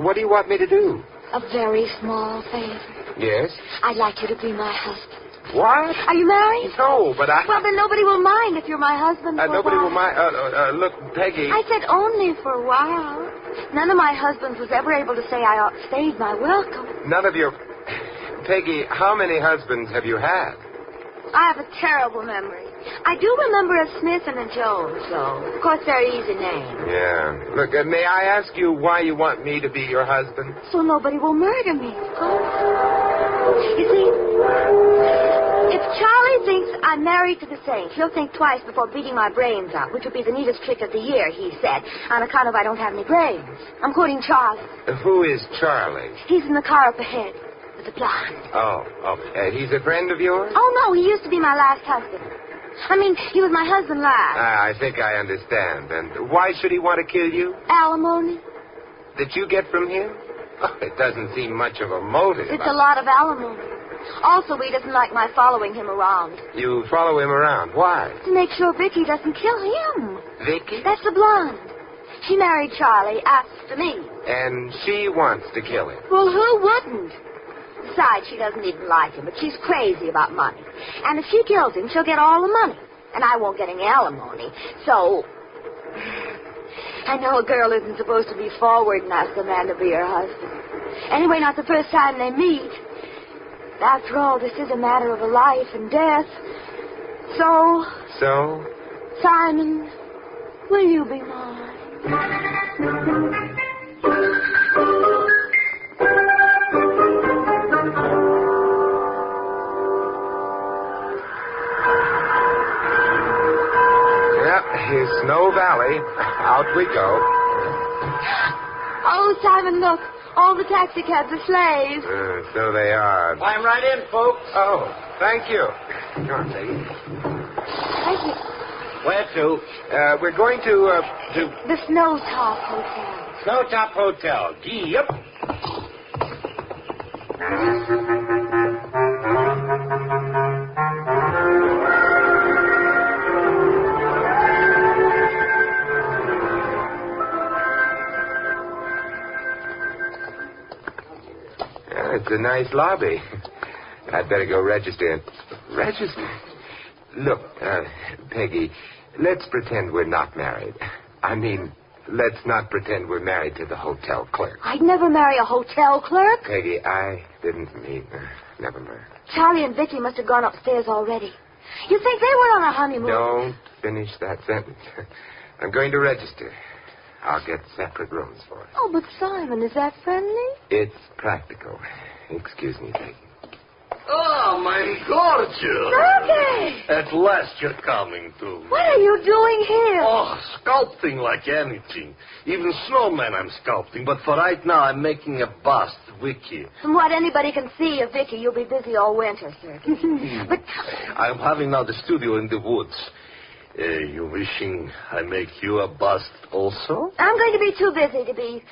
What do you want me to do? A very small favor. Yes? I'd like you to be my husband. What? Are you married? No, but I... Well, then nobody will mind if you're my husband for nobody a while. will mind... look, Peggy... I said only for a while. None of my husbands was ever able to say I outstayed my welcome. None of your... Peggy, how many husbands have you had? I have a terrible memory. I do remember a Smith and a Jones, though. Of course, they're easy names. Yeah. Look, may I ask you why you want me to be your husband? So nobody will murder me, of course. You see, if Charlie thinks I'm married to the Saint, he'll think twice before beating my brains out, which would be the neatest trick of the year, he said, on account of I don't have any brains. I'm quoting Charlie. Who is Charlie? He's in the car up ahead with the blonde. Oh. He's a friend of yours? Oh, no, he used to be my last husband. I mean, he was my husband last. I think I understand. And why should he want to kill you? Alimony. That you get from him? Oh, it doesn't seem much of a motive. It's a lot of alimony. Also, he doesn't like my following him around. You follow him around? Why? To make sure Vicky doesn't kill him. Vicky? That's the blonde. She married Charlie after me. And she wants to kill him. Well, who wouldn't? Besides, she doesn't even like him, but she's crazy about money. And if she kills him, she'll get all the money. And I won't get any alimony. So, I know a girl isn't supposed to be forward and ask a man to be her husband. Anyway, not the first time they meet. After all, this is a matter of a life and death. So? Simon, will you be mine? Yep, here's Snow Valley. Out we go. Oh, Simon, look. All the taxi cabs are slaves. So they are. Climb right in, folks. Oh, thank you. Come on, Peggy. Thank you. Where to? We're going to... The Snowtop Hotel. Snowtop Hotel. Yep. It's a nice lobby. I'd better go register. Register? Look, Peggy, let's pretend we're not married. I mean, let's not pretend we're married to the hotel clerk. I'd never marry a hotel clerk. Peggy, I didn't mean... never mind. Charlie and Vicky must have gone upstairs already. You think they were on a honeymoon? Don't finish that sentence. I'm going to register. I'll get separate rooms for us. Oh, but Simon, is that friendly? It's practical. Excuse me, Peggy. Oh, my gorgeous. Sergei! At last you're coming to. What are you doing here? Oh, sculpting like anything. Even snowman I'm sculpting. But for right now, I'm making a bust, Vicky. From what anybody can see of Vicky, you'll be busy all winter, Sergei. But I'm having now the studio in the woods. You wishing I make you a bust also? I'm going to be too busy to be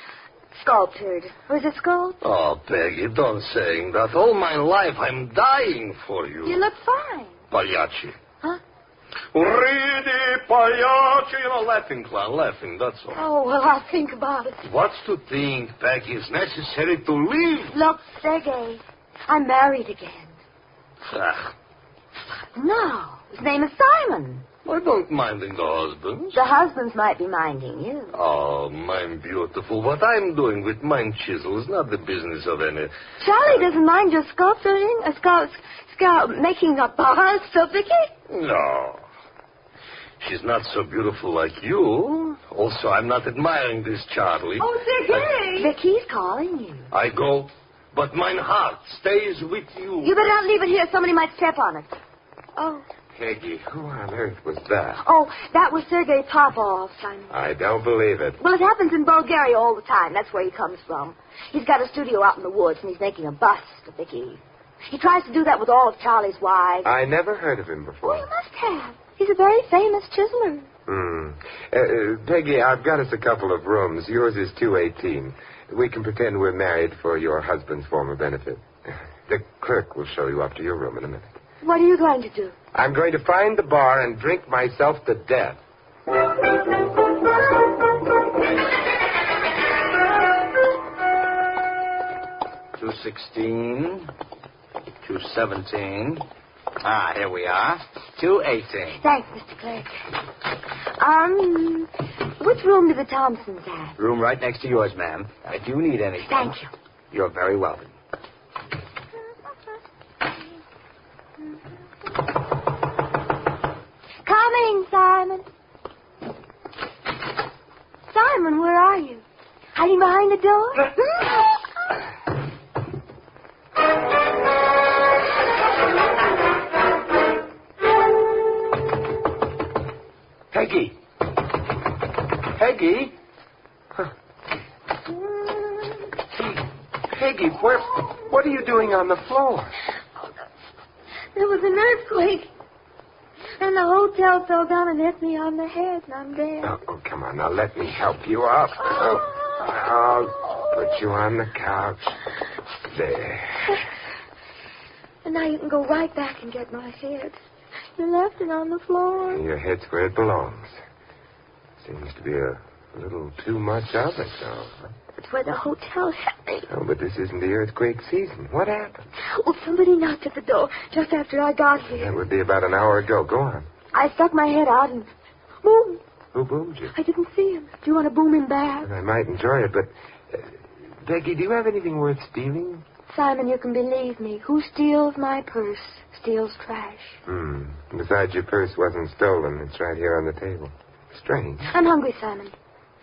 sculptured. Was it sculpt? Oh, Peggy, don't say that. All my life I'm dying for you. You look fine. Pagliacci. Huh? Ridi, Pagliacci. You know, laughing, clown, laughing, that's all. Oh, well, I'll think about it. What's to think, Peggy? It's necessary to live. Look, Sergei, I'm married again. Ah. No, his name is Simon. I don't minding the husbands. The husbands might be minding you. Oh, mine beautiful. What I'm doing with mine chisel is not the business of any... Charlie doesn't mind your sculpturing, making a bust of Vicky? No. She's not so beautiful like you. Also, I'm not admiring this Charlie. Oh, Vicky! Vicky's calling you. I go, but mine heart stays with you. You better not leave it here. Somebody might step on it. Oh. Peggy, who on earth was that? Oh, that was Sergei Popov, Simon. I don't believe it. Well, it happens in Bulgaria all the time. That's where he comes from. He's got a studio out in the woods, and he's making a bust of Vicky. He tries to do that with all of Charlie's wives. I never heard of him before. Oh, you must have. He's a very famous chiseler. Peggy, I've got us a couple of rooms. Yours is 218. We can pretend we're married for your husband's former benefit. The clerk will show you up to your room in a minute. What are you going to do? I'm going to find the bar and drink myself to death. 216, 217. Ah, here we are. 218. Thanks, Mr. Clerk. Which room do the Thomsons have? Room right next to yours, ma'am. If you need anything. Thank you. You're very welcome. Coming, Simon. Simon, where are you? Hiding behind the door? Peggy. Peggy? Peggy, what are you doing on the floor? There was an earthquake. And the hotel fell down and hit me on the head, and I'm dead. Oh, come on. Now, let me help you up. I'll put you on the couch. There. And now you can go right back and get my head. You left it on the floor. Your head's where it belongs. Seems to be a A little too much of it, though. It's where the hotel shut me. Oh, but this isn't the earthquake season. What happened? Oh, somebody knocked at the door just after I got here. That would be about an hour ago. Go on. I stuck my head out and boom. Who boomed you? I didn't see him. Do you want to boom him back? I might enjoy it, but... Peggy, do you have anything worth stealing? Simon, you can believe me. Who steals my purse steals trash. Besides, your purse wasn't stolen. It's right here on the table. Strange. I'm hungry, Simon.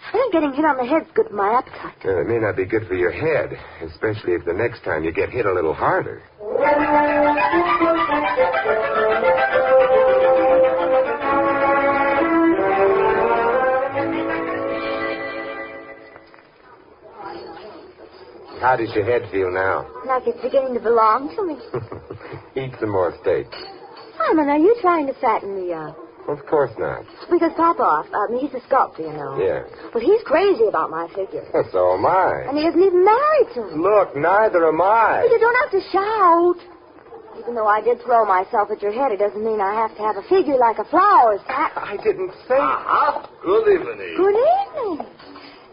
I think getting hit on the head's good for my appetite. It may not be good for your head, especially if the next time you get hit a little harder. How does your head feel now? Like it's beginning to belong to me. Eat some more steak. Simon, are you trying to fatten me up? Of course not. Because Popoff, he's a sculptor, you know. Yeah. But he's crazy about my figure. So am I. And he isn't even married to me. Look, neither am I. But you don't have to shout. Even though I did throw myself at your head, it doesn't mean I have to have a figure like a flower. I didn't say... Good evening. Good evening.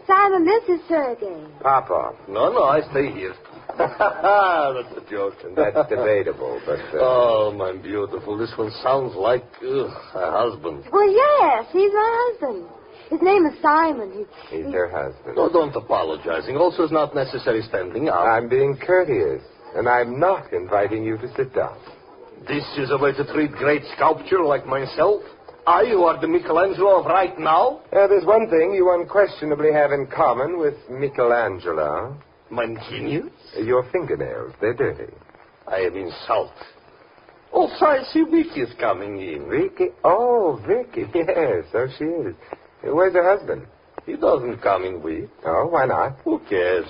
Simon, this is Sergei. Popoff. No, I stay here. That's a joke. And that's debatable, but... Oh, my beautiful. This one sounds like a husband. Well, yes, he's my husband. His name is Simon. He's her husband. No, don't apologizing. Also, it's not necessary standing up. I'm being courteous, and I'm not inviting you to sit down. This is a way to treat great sculpture like myself? I, who are the Michelangelo of right now? There's one thing you unquestionably have in common with Michelangelo. My genius? Your fingernails. They're dirty. I am insulted. Also, I see Vicky's coming in. Vicky? Oh, Vicky. Yes, so she is. Where's her husband? He doesn't come in with. Oh, why not? Who cares?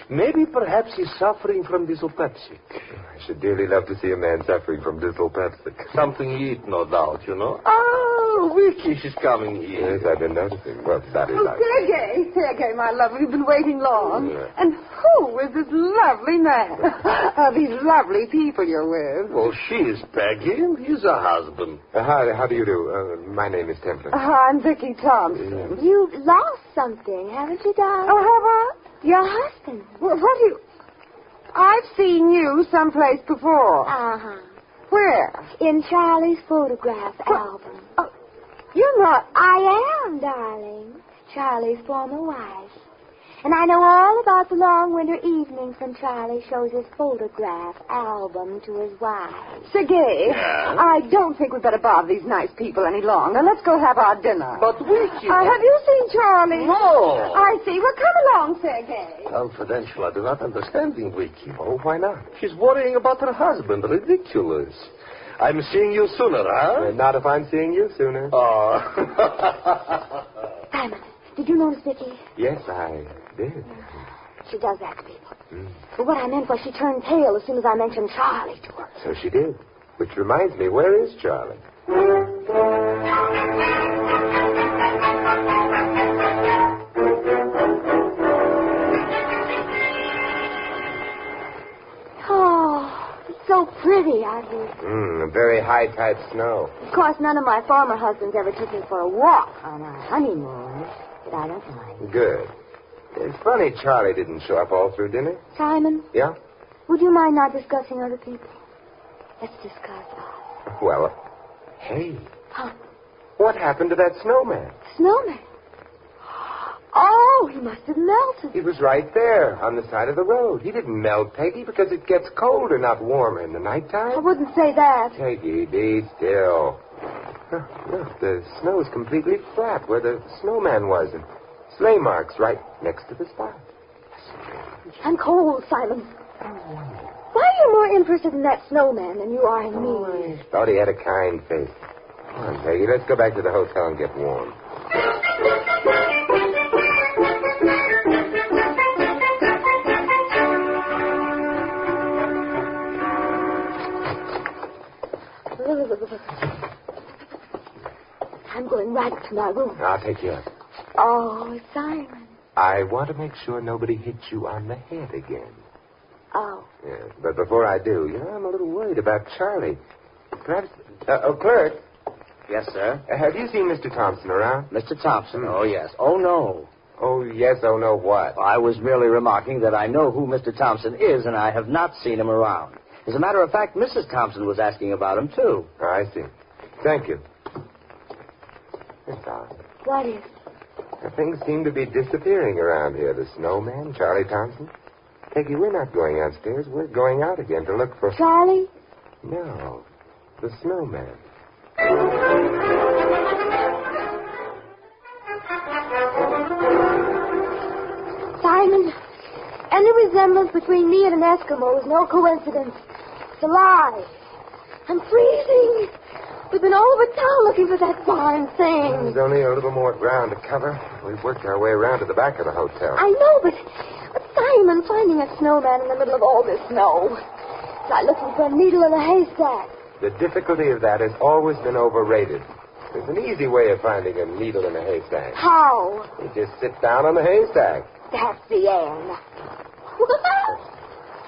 Maybe perhaps he's suffering from dyslipeptic. I should dearly love to see a man suffering from dyslipeptic. Something he eat, no doubt, you know. Oh, Vicky, she's coming here. Yes, I've been noticing. Well, that is... Sergei, my love, we've been waiting long. Yeah. And who is this lovely man? These lovely people you're with. Well, she is Peggy, and he's her husband. How do you do? My name is Templar. I'm Vicky Thomson. You've lost something, haven't you, darling? Oh, have I? Your husband. What do you... I've seen you someplace before. Uh-huh. Where? In Charlie's photograph album. Oh, you're not... I am, darling. Charlie's former wife. And I know all about the long winter evenings when Charlie shows his photograph album to his wife. Sergei, yeah? I don't think we'd better bother these nice people any longer. Let's go have our dinner. But Vicky... have you seen Charlie? No. I see. Well, come along, Sergei. Confidential. I do not understand Vicky. Oh, why not? She's worrying about her husband. Ridiculous. I'm seeing you sooner, huh? Not if I'm seeing you sooner. Oh. Simon, did you notice Vicky? Yes, I did. She does that to people. But what I meant was she turned pale as soon as I mentioned Charlie to her. So she did. Which reminds me, where is Charlie? Oh, it's so pretty out here. A very high-tide snow. Of course, none of my former husbands ever took me for a walk on our honeymoon. But I don't mind. Good. It's funny Charlie didn't show up all through dinner. Simon? Yeah? Would you mind not discussing other people? Let's discuss us. Well, hey. Huh? What happened to that snowman? Snowman? Oh, he must have melted. He was right there on the side of the road. He didn't melt, Peggy, because it gets colder, not warmer in the nighttime. I wouldn't say that. Peggy, be still. Look, the snow is completely flat where the snowman was, and sleigh marks right next to the spot. I'm cold, Simon. Why are you more interested in that snowman than you are in me? I thought he had a kind face. Come on, Peggy, let's go back to the hotel and get warm. I'm going right up to my room. I'll take you up. Oh, Simon. I want to make sure nobody hits you on the head again. Oh. Yes, but before I do, I'm a little worried about Charlie. Perhaps... clerk. Yes, sir. Have you seen Mr. Thomson around? Mr. Thomson? Oh, yes. Oh, no. Oh, yes, oh, no, what? I was merely remarking that I know who Mr. Thomson is, and I have not seen him around. As a matter of fact, Mrs. Thomson was asking about him, too. Oh, I see. Thank you. Miss Thomson. What is? Things seem to be disappearing around here. The snowman, Charlie Thompson. Peggy, we're not going upstairs. We're going out again to look for... Charlie? No, the snowman. Simon, any resemblance between me and an Eskimo is no coincidence. It's a lie. I'm freezing. We've been all over town looking for that darn thing. There's only a little more ground to cover. We've worked our way around to the back of the hotel. I know, but Simon, finding a snowman in the middle of all this snow, it's like looking for a needle in a haystack. The difficulty of that has always been overrated. There's an easy way of finding a needle in a haystack. How? You just sit down on the haystack. That's the end.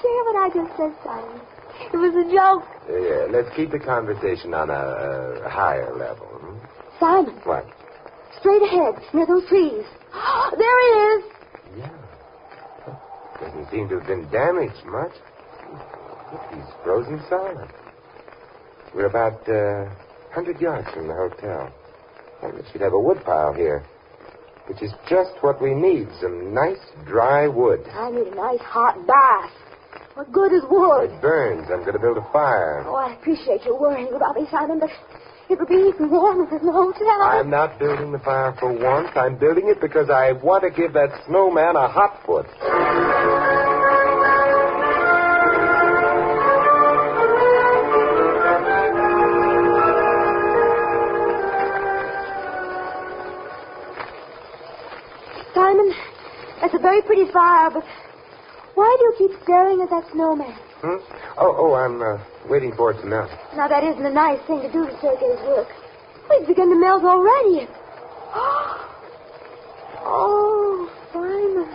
Hear what I just said, Simon? It was a joke. Yeah, let's keep the conversation on a higher level. Hmm? Simon. What? Straight ahead, near those trees. There he is. Yeah. Doesn't seem to have been damaged much. Look, he's frozen solid. We're about 100 yards from the hotel. And we should have a wood pile here, which is just what we need, some nice, dry wood. I need a nice, hot bath. What good is wood? It burns. I'm going to build a fire. Oh, I appreciate your worrying about me, Simon, but it'll be even warmer in the hotel. I'm not building the fire for warmth. I'm building it because I want to give that snowman a hot foot. Simon, that's a very pretty fire, but why do you keep staring at that snowman? Hmm? Oh, I'm waiting for it to melt. Now, that isn't a nice thing to do to Sergei's work. It's begun to melt already. Oh, Simon.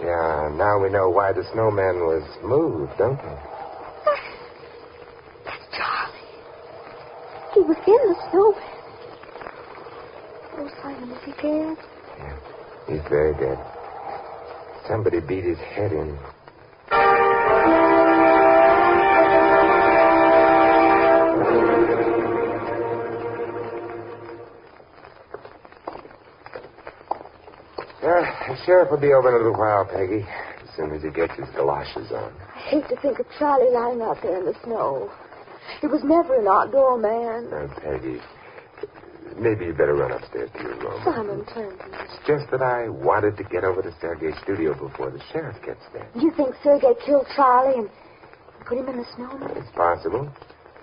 Yeah, now we know why the snowman was moved, don't we? That's Charlie. He was in the snowman. Oh, Simon, is he dead? Yeah, he's very dead. Somebody beat his head in. The sheriff will be over in a little while, Peggy, as soon as he gets his galoshes on. I hate to think of Charlie lying out there in the snow. He was never an outdoor man. Peggy, maybe you better run upstairs to your room. Simon, turn to me. It's just that I wanted to get over to Sergei's studio before the sheriff gets there. Do you think Sergei killed Charlie and put him in the snowman? It's possible.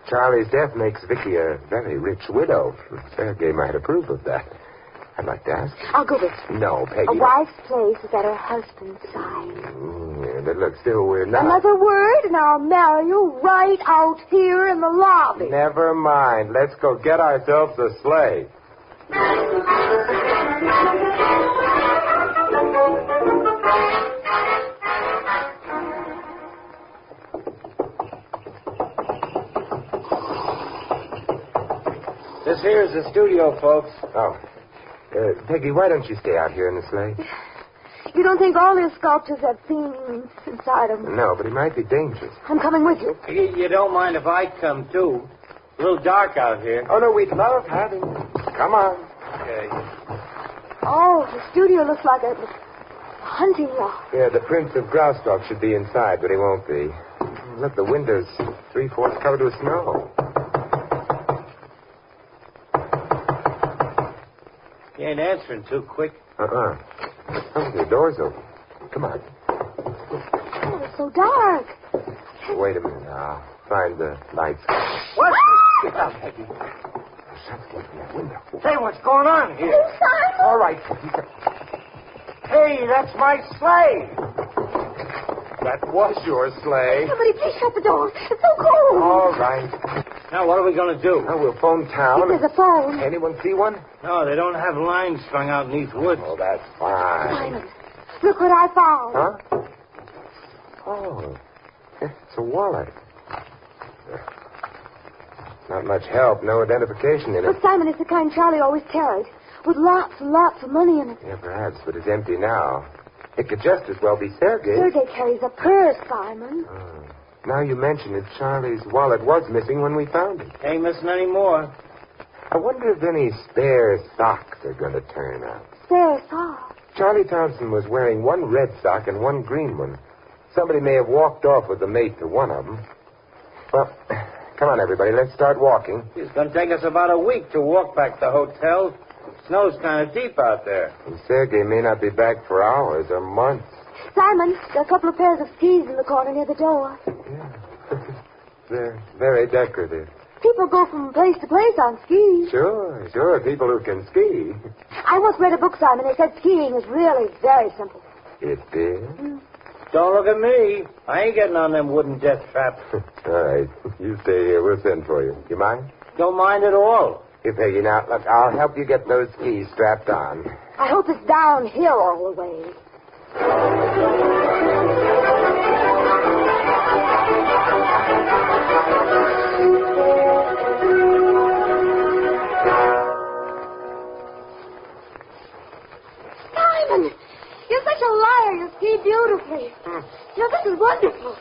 Charlie's death makes Vicky a very rich widow. Sergei might approve of that. I'd like to ask. I'll go with you. No, Peggy. A wife's place is at her husband's side. Yeah, but look, still, we're not. Another word, and I'll marry you right out here in the lobby. Never mind. Let's go get ourselves a sleigh. This here is the studio, folks. Oh. Peggy, why don't you stay out here in the sleigh? You don't think all these sculptures have themes inside them? No, but it might be dangerous. I'm coming with you. You don't mind if I come, too? A little dark out here. Oh, no, we'd love having you. Come on. Okay. Oh, the studio looks like a hunting lodge. Yeah, the Prince of Graustark should be inside, but he won't be. Look, the window's 3/4 covered with snow. You ain't answering too quick. Oh, the door's open. Come on. Oh, it's so dark. Wait a minute. I'll find the lights. What? Get down, Peggy. Something from that window. Say, what's going on here? Oh, Simon. All right. Hey, that's my sleigh. That was your sleigh. Somebody please shut the door. It's so cold. All right. Now, what are we going to do? Well, we'll phone town. There's a phone. Anyone see one? No, they don't have lines strung out in these woods. Oh, that's fine. Simon, look what I found. Huh? Oh, it's a wallet. Not much help, no identification in it. But, Simon, it's the kind Charlie always carried, with lots and lots of money in it. Yeah, perhaps, but it's empty now. It could just as well be Sergei. Sergei carries a purse, Simon. Oh. Now you mention it, Charlie's wallet was missing when we found it. Ain't missing any more. I wonder if any spare socks are going to turn up. Spare socks? Charlie Thomson was wearing one red sock and one green one. Somebody may have walked off with the mate to one of them. Well, come on, everybody. Let's start walking. It's going to take us about a week to walk back to the hotel. Snow's kind of deep out there. And Sergei may not be back for hours or months. Simon, there are a couple of pairs of skis in the corner near the door. Yeah. They're very decorative. People go from place to place on skis. Sure. People who can ski. I once read a book, Simon. They said skiing is really very simple. It did? Don't look at me. I ain't getting on them wooden death traps. All right. You stay here. We'll send for you. You mind? Don't mind at all. Here, Peggy. Now, look, I'll help you get those skis strapped on. I hope it's downhill all the way. Simon, you're such a liar. You ski beautifully. This is wonderful.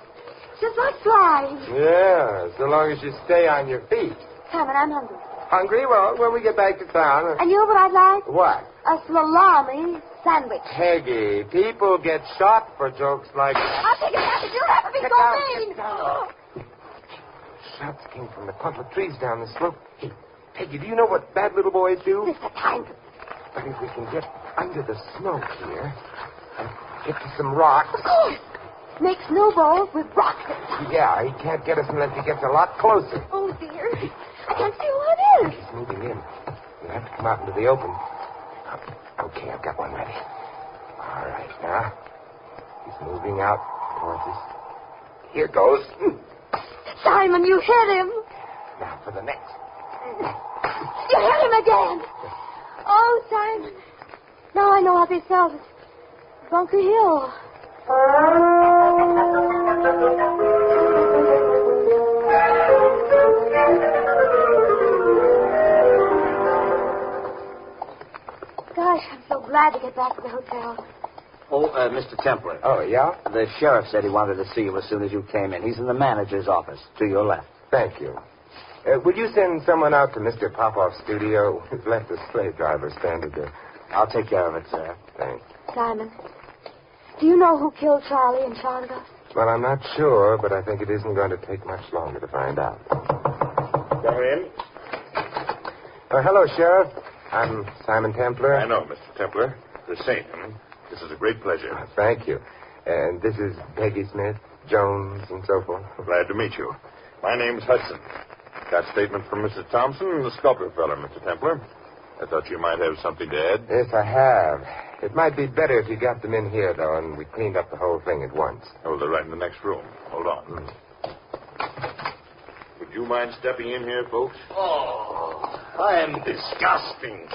Just like flying. Yeah, so long as you stay on your feet. Simon, I'm hungry. Hungry? Well, when we get back to town. And you know what I'd like? What? A salami sandwich. Peggy, people get shot for jokes like... I'll take it back if you have to be so mean. Shots came from the clump of trees down the slope. Hey, Peggy, do you know what bad little boys do? It's the time. I think we can get under the snow here and get to some rocks. Of course. Make snowballs with rocks. Yeah, he can't get us unless he gets a lot closer. Oh, dear. I can't see who it is. He's moving in. You'll have to come out into the open. Okay, I've got one ready. All right, now. He's moving out towards us. Here goes. Simon, you hit him. Now for the next. You hit him again. Oh, Simon. Now I know how they felt at Bunker Hill. Gosh, I'm so glad to get back to the hotel. Oh, Mr. Templar. Oh, yeah? The sheriff said he wanted to see you as soon as you came in. He's in the manager's office, to your left. Thank you. Would you send someone out to Mr. Popoff's studio? He's left a slave driver standing there. I'll take care of it, sir. Thanks. Simon, do you know who killed Charlie and shot us? Well, I'm not sure, but I think it isn't going to take much longer to find out. Come in. Hello, Sheriff. I'm Simon Templar. I know, Mr. Templar. The same. This is a great pleasure. Thank you. And this is Peggy Smith, Jones, and so forth. Glad to meet you. My name's Hudson. Got statement from Mrs. Thompson and the sculptor feller, Mr. Templar. I thought you might have something to add. Yes, I have. It might be better if you got them in here, though, and we cleaned up the whole thing at once. Oh, they're right in the next room. Hold on. Would you mind stepping in here, folks? Oh, I am disgusting.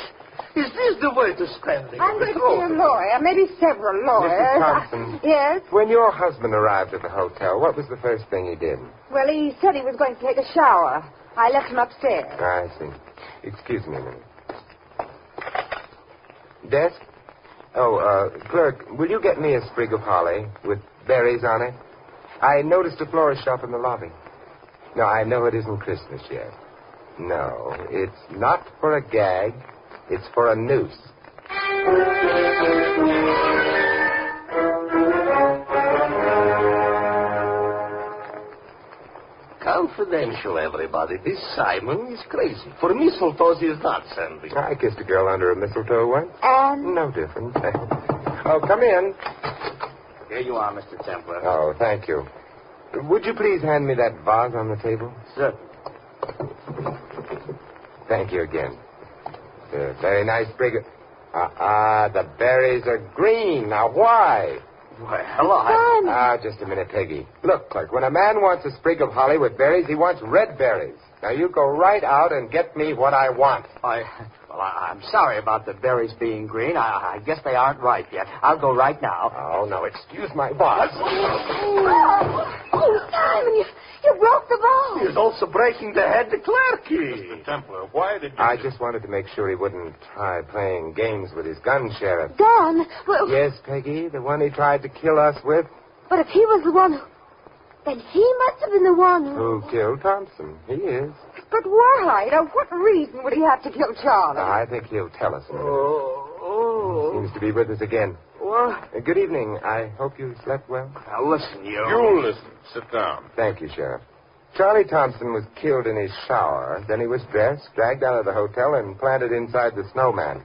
Is this the way to spend it? I'm going to see a lawyer, maybe several lawyers. Mrs. Thompson. Yes? When your husband arrived at the hotel, what was the first thing he did? Well, he said he was going to take a shower. I left him upstairs. I see. Excuse me a minute. Desk? Oh, clerk, will you get me a sprig of holly with berries on it? I noticed a florist shop in the lobby. No, I know it isn't Christmas yet. No, it's not for a gag. It's for a noose. Confidential, everybody. This Simon is crazy. For mistletoes, he's not sending. I kissed a girl under a mistletoe once. And? No difference. Oh, come in. Here you are, Mr. Templar. Oh, thank you. Would you please hand me that vase on the table? Sir. Thank you again. It's a very nice sprig of... the berries are green. Now, why? Why, hello. Just a minute, Peggy. Look, clerk, when a man wants a sprig of holly with berries, he wants red berries. Now, you go right out and get me what I want. I'm sorry about the berries being green. I guess they aren't ripe yet. I'll go right now. Oh, no, excuse my boss. Oh, Simon, you You broke the ball. He is also breaking the head to Clarky. Mr. Templar, why did you... I just wanted to make sure he wouldn't try playing games with his gun, Sheriff. Gun? Well, Yes, Peggy, the one he tried to kill us with. but if he was the one who... Then he must have been the one Who killed Thomson? He is. But why? Now, what reason would he have to kill Charlie? I think he'll tell us in a minute. He seems to be with us again. What? Good evening. I hope you slept well. Now, listen, you. You listen. Sit down. Thank you, Sheriff. Charlie Thomson was killed in his shower. Then he was dressed, dragged out of the hotel, and planted inside the snowman.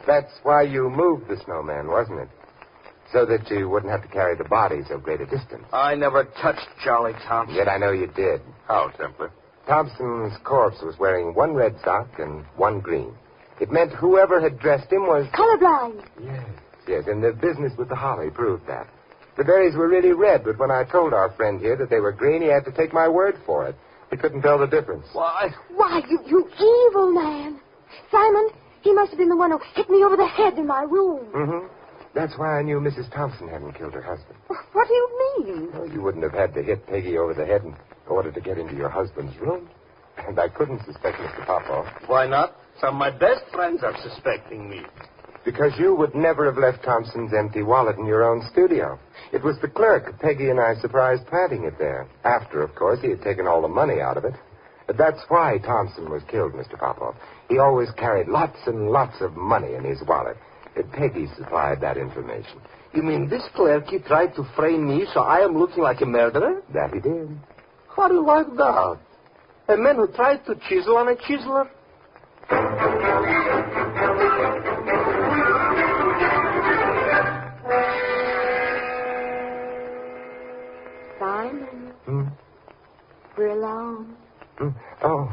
That's why you moved the snowman, wasn't it? So that you wouldn't have to carry the body so great a distance. I never touched Charlie Thompson. Yet I know you did. How, Templar? Thompson's corpse was wearing one red sock and one green. It meant whoever had dressed him was... Colorblind. Yes, and the business with the holly proved that. The berries were really red, but when I told our friend here that they were green, he had to take my word for it. He couldn't tell the difference. Why? Why, you evil man. Simon, he must have been the one who hit me over the head in my room. Mm-hmm. That's why I knew Mrs. Thompson hadn't killed her husband. What do you mean? Well, you wouldn't have had to hit Peggy over the head in order to get into your husband's room. And I couldn't suspect Mr. Popoff. Why not? Some of my best friends are suspecting me. Because you would never have left Thompson's empty wallet in your own studio. It was the clerk Peggy and I surprised planting it there. After, of course, he had taken all the money out of it. But that's why Thompson was killed, Mr. Popoff. He always carried lots and lots of money in his wallet. Peggy supplied that information. You mean this clerk tried to frame me so I am looking like a murderer? That he did. How do you like that? A man who tried to chisel on a chiseler? Simon. We're alone. Oh,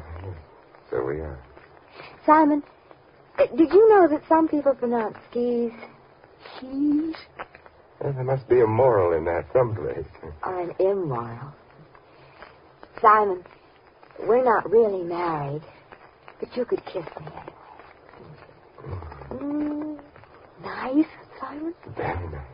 so we are. Simon, did you know that some people pronounce skis keys? Well, there must be a moral in that someplace. Or an immoral. Simon, we're not really married, but you could kiss me anyway. Nice, Simon? Very nice.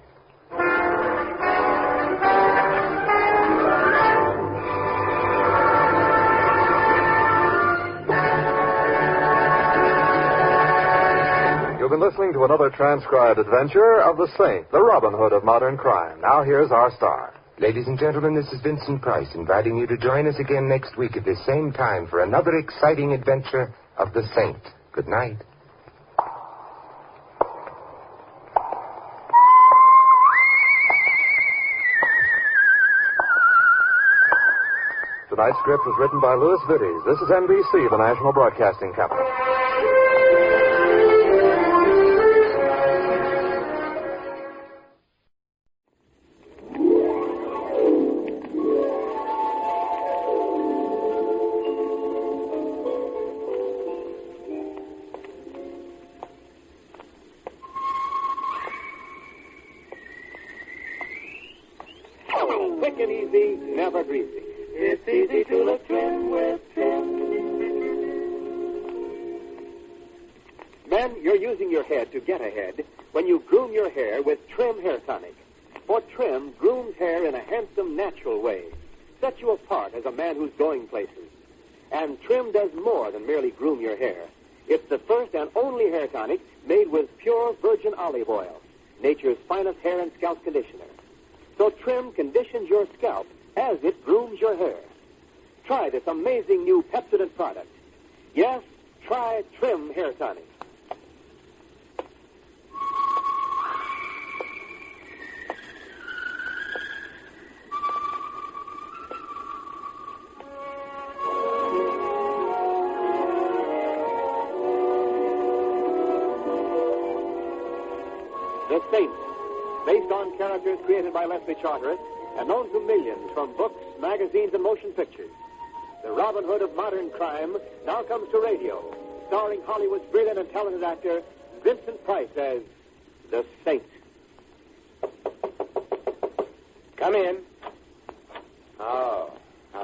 You've been listening to another transcribed adventure of the Saint, the Robin Hood of modern crime. Now here's our star. Ladies and gentlemen, this is Vincent Price inviting you to join us again next week at the same time for another exciting adventure of the Saint. Good night. Tonight's script was written by Louis Vittes. This is NBC, the national broadcasting company. Quick and easy, never greasy. It's easy to look trim with Trim. Men, you're using your head to get ahead when you groom your hair with Trim Hair Tonic. For Trim grooms hair in a handsome, natural way. Sets you apart as a man who's going places. And Trim does more than merely groom your hair. It's the first and only hair tonic made with pure virgin olive oil, nature's finest hair and scalp conditioner. So Trim conditions your scalp as it grooms your hair. Try this amazing new Pepsodent product. Yes, try Trim Hair Tonic. The Saint, based on characters created by Leslie Charteris and known to millions from books, magazines, and motion pictures. The Robin Hood of modern crime now comes to radio, starring Hollywood's brilliant and talented actor Vincent Price as the Saint. Come in. Oh,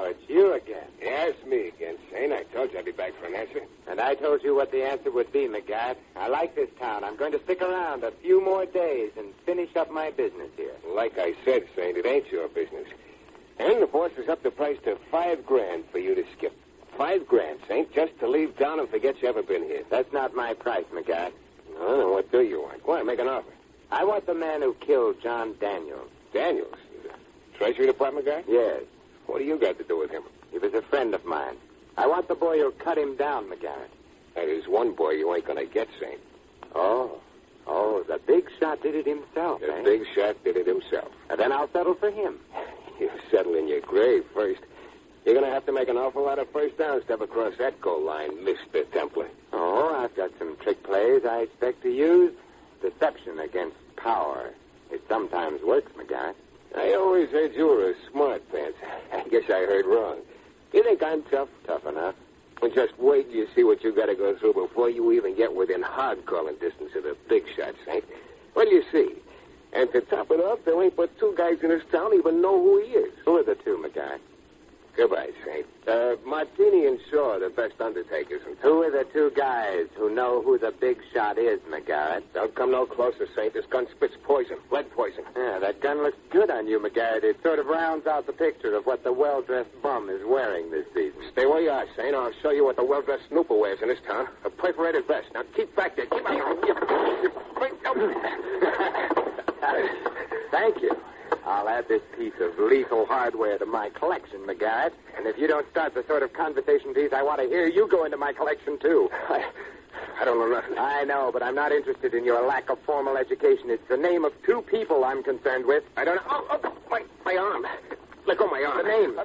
it's you again. Yeah, it's me again, Saint. I told you I'd be back for an answer. And I told you what the answer would be, McGatt. I like this town. I'm going to stick around a few more days and finish up my business here. Like I said, Saint, it ain't your business. And the boss has upped the price to $5,000 for you to skip. $5,000, Saint, just to leave town and forget you ever been here. That's not my price, McGuire. No, then what do you want? Go on, make an offer. I want the man who killed John Daniels. Daniels? Treasury Department guy? Yes. What do you got to do with him? He was a friend of mine. I want the boy who cut him down, McGuire. That is one boy you ain't gonna get, Saint. Oh, the big shot did it himself, The eh? big shot did it himself. And then I'll settle for him. You settle in your grave first. You're gonna have to make an awful lot of first downs to ever cross that goal line, Mr. Templar. Oh, I've got some trick plays I expect to use. Deception against power. It sometimes works, McGuire. I always heard you were a smart pants. I guess I heard wrong. You think I'm tough? Tough enough. Well, just wait till you see what you got to go through before you even get within hard-calling distance of the big shot, Saint. What do you see? And to top it off, there ain't but two guys in this town even know who he is. Who are the two, McGuire? Goodbye, Saint. Martini and Shaw are the best undertakers. And Who are the two guys who know who the big shot is, McGuire? Don't come no closer, Saint. This gun spits poison, lead poison. Yeah, that gun looks good on you, McGuire. It sort of rounds out the picture of what the well-dressed bum is wearing this season. Stay where you are, Saint. I'll show you what the well-dressed snooper wears in this town. A perforated vest. Now keep back there. Keep back. Thank you. I'll add this piece of lethal hardware to my collection, McGuire. And if you don't start the sort of conversation piece I want to hear, you go into my collection, too. I don't know nothing. I know, but I'm not interested in your lack of formal education. It's the name of two people I'm concerned with. I don't know. Oh, my arm. Let go of my arm. The name.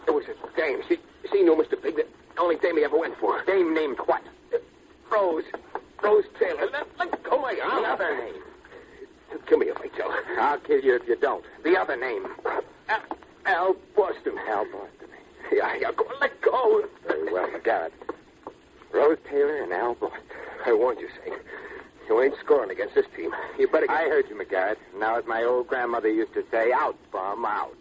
It was a dame. She knew Mr. Big. The only dame he ever went for. Dame named what? Rose Taylor. Let go of my arm. The other name. Kill me if I tell. I'll kill you if you don't. The other name. Al Boston. Al Boston. Yeah, let go. Very well, McGarrett. Rose Taylor and Al Boston. I warned you, Saint. You ain't scoring against this team. You better get... I heard you, McGarrett. Now, as my old grandmother used to say, out, bum, out.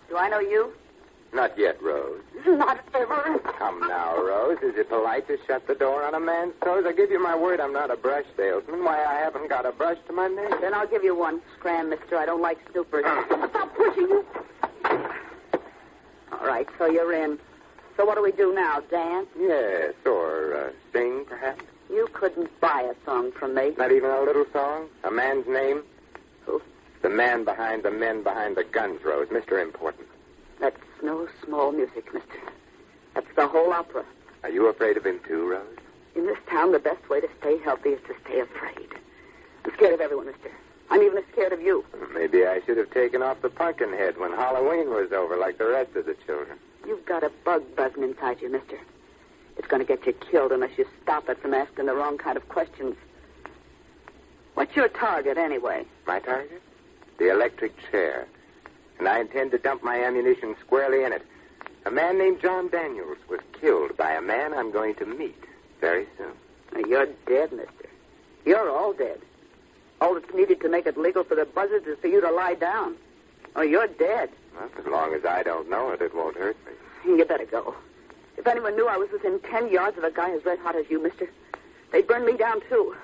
Do I know you? Not yet, Rose. Not ever. Come now, Rose. Is it polite to shut the door on a man's toes? I give you my word I'm not a brush salesman. Why, I haven't got a brush to my name. Then I'll give you one. Scram, mister. I don't like snoopers. Stop pushing you. All right, so you're in. So what do we do now? Dance? Yes, or sing, perhaps. You couldn't buy a song from me. Not even a little song? A man's name? Who? The man behind the men behind the guns, Rose. Mr. Important. That's no small music, mister. That's the whole opera. Are you afraid of him, too, Rose? In this town, the best way to stay healthy is to stay afraid. I'm scared of everyone, mister. I'm even as scared of you. Maybe I should have taken off the pumpkin head when Halloween was over, like the rest of the children. You've got a bug buzzing inside you, mister. It's going to get you killed unless you stop it from asking the wrong kind of questions. What's your target, anyway? My target? The electric chair. And I intend to dump my ammunition squarely in it. A man named John Daniels was killed by a man I'm going to meet very soon. Now, you're dead, mister. You're all dead. All that's needed to make it legal for the buzzards is for you to lie down. Or you're dead. Well, as long as I don't know it, it won't hurt me. You better go. If anyone knew I was within 10 yards of a guy as red hot as you, mister, they'd burn me down, too.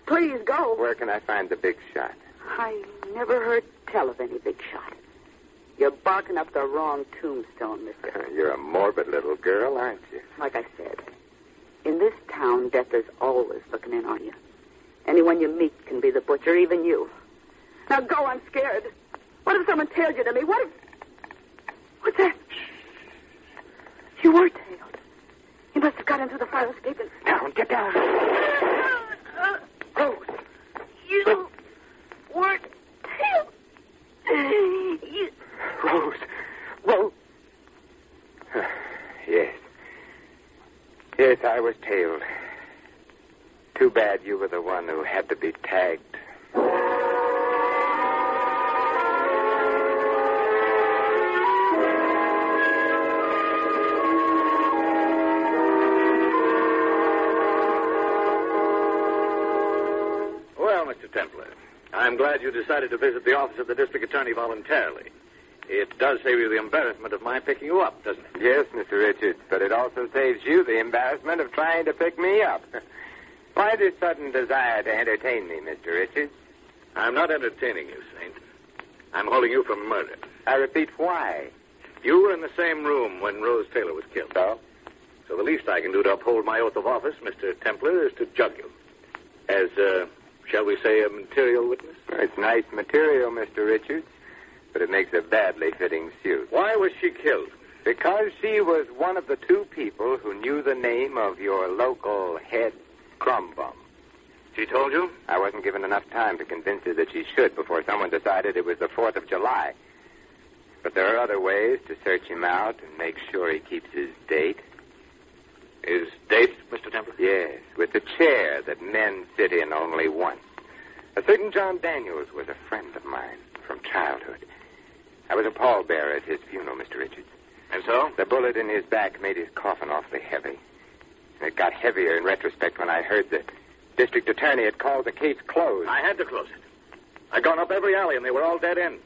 Please go. Where can I find the big shot? I never heard tell of any big shot. You're barking up the wrong tombstone, mister. You're a morbid little girl, aren't you? Like I said, in this town, death is always looking in on you. Anyone you meet can be the butcher, even you. Now go, I'm scared. What if someone tailed you to me? What if... What's that? You were tailed. You must have got into the fire escape and... Down, get down. Rose, you were tailed. You... Rose. Yes. Yes, I was tailed. Too bad you were the one who had to be tagged. Well, Mr. Templar, I'm glad you decided to visit the office of the district attorney voluntarily. It does save you the embarrassment of my picking you up, doesn't it? Yes, Mr. Richards, but it also saves you the embarrassment of trying to pick me up. Why this sudden desire to entertain me, Mr. Richards? I'm not entertaining you, Saint. I'm holding you for murder. I repeat, why? You were in the same room when Rose Taylor was killed. So the least I can do to uphold my oath of office, Mr. Templar, is to jug you. As, shall we say, a material witness? It's nice material, Mr. Richards, but it makes a badly fitting suit. Why was she killed? Because she was one of the two people who knew the name of your local head crumb bum. She told you? I wasn't given enough time to convince her that she should before someone decided it was the 4th of July. But there are other ways to search him out and make sure he keeps his date. His date, Mr. Templar? Yes, with the chair that men sit in only once. A certain John Daniels was a friend of mine from childhood. I was a pallbearer at his funeral, Mr. Richards. And so? The bullet in his back made his coffin awfully heavy. And it got heavier in retrospect when I heard the district attorney had called the case closed. I had to close it. I'd gone up every alley, and they were all dead end.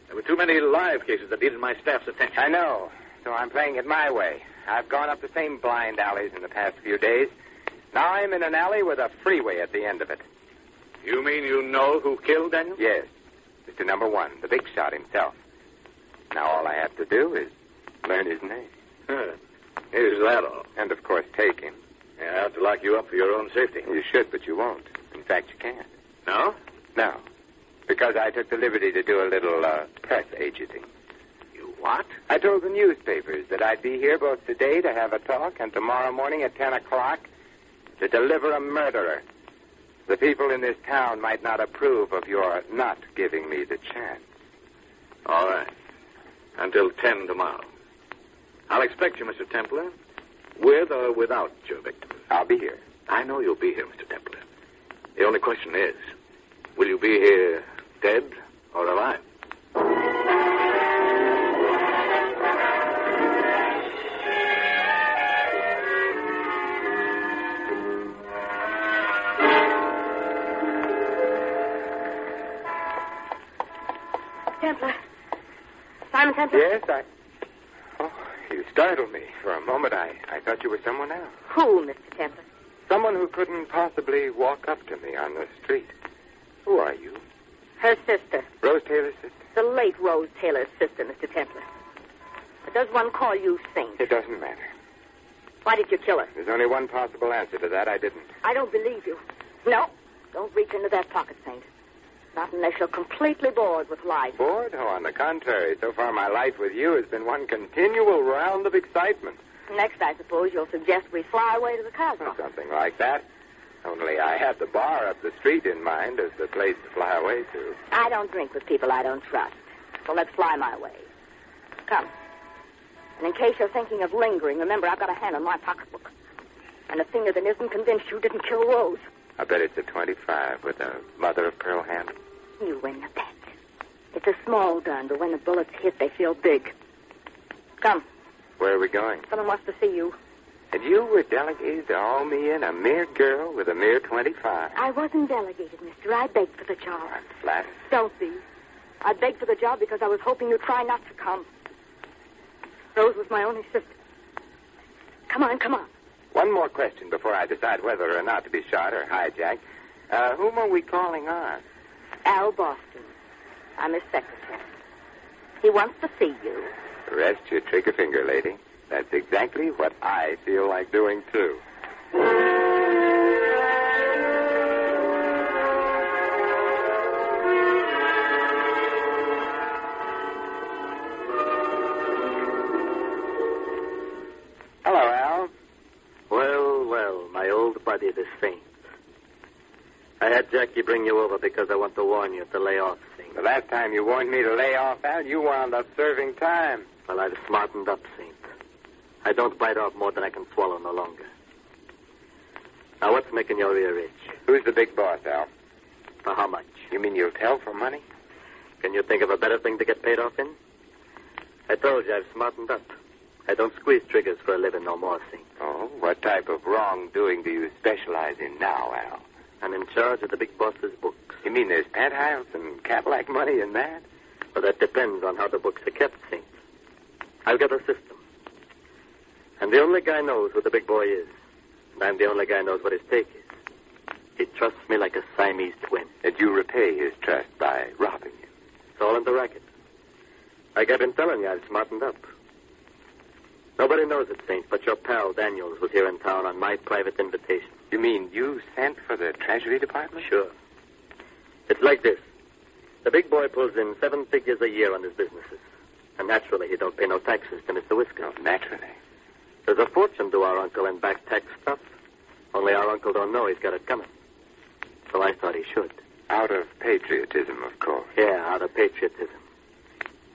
There were too many live cases that needed my staff's attention. I know, so I'm playing it my way. I've gone up the same blind alleys in the past few days. Now I'm in an alley with a freeway at the end of it. You mean you know who killed Daniel? Yes. Mr. Number 1, the big shot himself. Now all I have to do is learn his name. Is that all? And, of course, take him. Yeah, I have to lock you up for your own safety. You should, but you won't. In fact, you can't. No? No. Because I took the liberty to do a little press agenting. You what? I told the newspapers that I'd be here both today to have a talk and tomorrow morning at 10 o'clock to deliver a murderer. The people in this town might not approve of your not giving me the chance. All right. Until 10 tomorrow. I'll expect you, Mr. Templar, with or without your victim. I'll be here. I know you'll be here, Mr. Templar. The only question is, will you be here dead or alive? Templar. Simon Templar? Yes, Oh, you startled me. For a moment, I thought you were someone else. Who, Mr. Templar? Someone who couldn't possibly walk up to me on the street. Who are you? Her sister. Rose Taylor's sister? The late Rose Taylor's sister, Mr. Templar. But does one call you Saint? It doesn't matter. Why did you kill her? There's only one possible answer to that. I didn't. I don't believe you. No. Don't reach into that pocket, Saint. Not unless you're completely bored with life. Bored? Oh, on the contrary. So far, my life with you has been one continual round of excitement. Next, I suppose you'll suggest we fly away to the Cosmos. Something like that. Only I had the bar up the street in mind as the place to fly away to. I don't drink with people I don't trust. So let's fly my way. Come. And in case you're thinking of lingering, remember I've got a hand on my pocketbook. And a finger that isn't convinced you didn't kill Rose. I bet it's a 25 with a mother-of-pearl handle. You win the bet. It's a small gun, but when the bullets hit, they feel big. Come. Where are we going? Someone wants to see you. And you were delegated to haul me in, a mere girl with a mere 25. I wasn't delegated, mister. I begged for the job. I'm flattered. Don't be. I begged for the job because I was hoping you'd try not to come. Rose was my only sister. Come on, come on. One more question before I decide whether or not to be shot or hijacked. Whom are we calling on? Al Boston. I'm his secretary. He wants to see you. Rest your trigger finger, lady. That's exactly what I feel like doing, too. Hello, Al. Well, my old buddy, the Saint. I had Jackie bring you over because I want to warn you to lay off, Saint. The last time you warned me to lay off, Al, you wound up serving time. Well, I've smartened up, Saint. I don't bite off more than I can swallow no longer. Now, what's making your ear itch? Who's the big boss, Al? For how much? You mean you'll tell for money? Can you think of a better thing to get paid off in? I told you I've smartened up. I don't squeeze triggers for a living no more, Saint. Oh, what type of wrongdoing do you specialize in now, Al? I'm in charge of the big boss's books. You mean there's penthouse and Cadillac money in that? Well, that depends on how the books are kept, Saint. I've got a system. And the only guy knows who the big boy is. And I'm the only guy knows what his take is. He trusts me like a Siamese twin. And you repay his trust by robbing him. It's all in the racket. Like I've been telling you, I've smartened up. Nobody knows it, Saint, but your pal Daniels was here in town on my private invitation. You mean you sent for the Treasury Department? Sure. It's like this. The big boy pulls in 7 figures a year on his businesses. And naturally, he don't pay no taxes to Mr. Whisker. Oh, naturally. There's a fortune to our uncle in back tax stuff. Only our uncle don't know he's got it coming. So I thought he should. Out of patriotism, of course. Yeah, out of patriotism.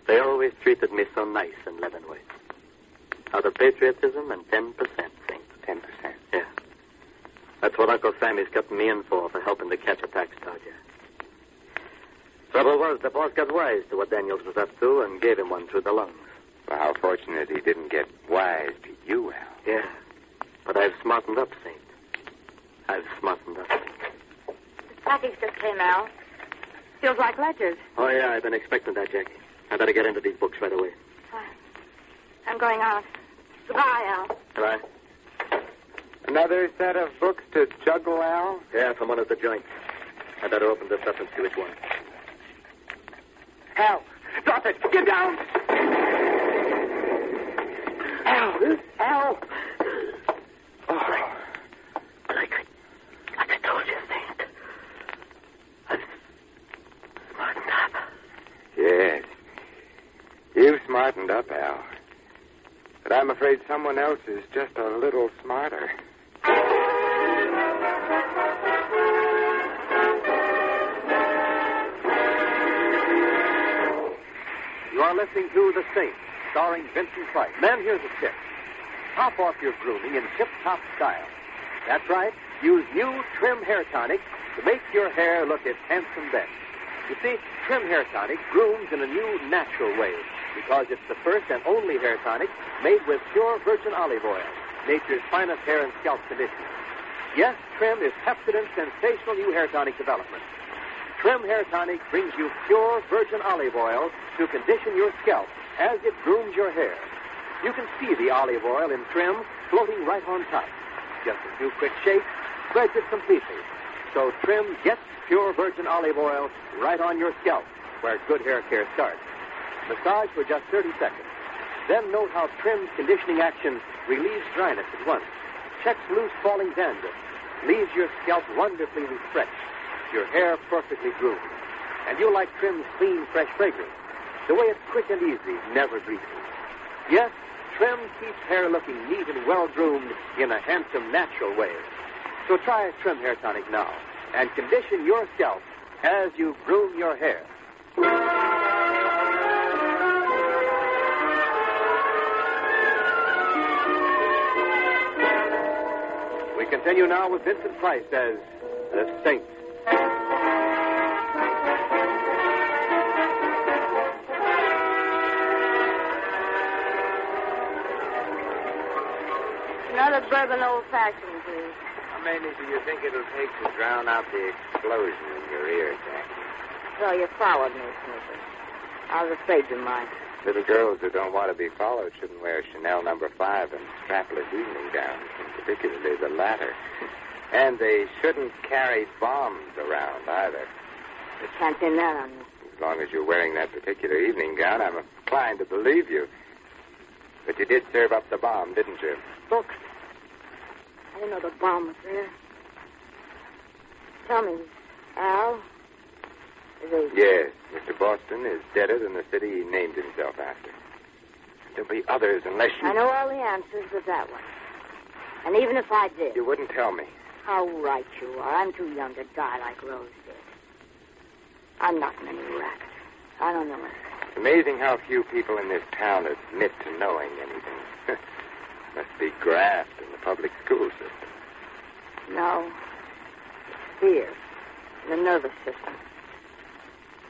They always treated me so nice in Leavenworth. Out of patriotism and 10%, Saint. 10%? Yeah. That's what Uncle Sammy's cutting me in for helping to catch a tax dodger. Trouble was, the boss got wise to what Daniels was up to and gave him one through the lungs. Well, how fortunate he didn't get wise to you, Al. Yeah. But I've smartened up, Saint. I've smartened up. The package just came out. Feels like ledgers. Oh, yeah, I've been expecting that, Jackie. I better get into these books right away. I'm going out. Goodbye, Al. Goodbye. Another set of books to juggle, Al? Yeah, from one of the joints. I better open this up and see which one. Al, drop it. Get down. Al. Oh. Like I told you, Saint. I've smartened up. Yes. You've smartened up, Al. But I'm afraid someone else is just a little smarter. You are listening to The Saint, starring Vincent Price. Man, here's a tip. Top off your grooming in tip-top style. That's right. Use new Trim Hair Tonic to make your hair look its handsome best. You see, Trim Hair Tonic grooms in a new, natural way because it's the first and only hair tonic made with pure virgin olive oil, nature's finest hair and scalp conditioner. Yes, Trim is Pepsodent's sensational new hair tonic development. Trim Hair Tonic brings you pure virgin olive oil to condition your scalp as it grooms your hair. You can see the olive oil in Trim floating right on top. Just a few quick shakes spreads it completely. So Trim gets pure virgin olive oil right on your scalp, where good hair care starts. Massage for just 30 seconds. Then note how Trim's conditioning action relieves dryness at once, checks loose falling dandruff, leaves your scalp wonderfully refreshed, your hair perfectly groomed. And you'll like Trim's clean, fresh fragrance, the way it's quick and easy, never greasy. Yes, Trim keeps hair looking neat and well-groomed in a handsome, natural way. So try Trim Hair Tonic now and condition your scalp as you groom your hair. We continue now with Vincent Price as The Saint. Another bourbon old-fashioned, please. How many do you think it'll take to drown out the explosion in your ear, Jackie? So you followed me, Snoopy. I was afraid you might. Little girls who don't want to be followed shouldn't wear Chanel No. 5 and strapless evening gowns, and particularly the latter. And they shouldn't carry bombs around either. You can't pin that on me. As long as you're wearing that particular evening gown, I'm inclined to believe you. But you did serve up the bomb, didn't you? Books. I didn't know the bomb was there. Tell me, Al, is he... Yes, Mr. Boston is deader than the city he named himself after. There'll be others unless you... I know all the answers but that one. And even if I did... You wouldn't tell me. How right you are. I'm too young to die like Rose did. I'm not in any racket. I don't know it. It's amazing how few people in this town admit to knowing anything. Must be graft in the public school system. No. It's fear. The nervous system.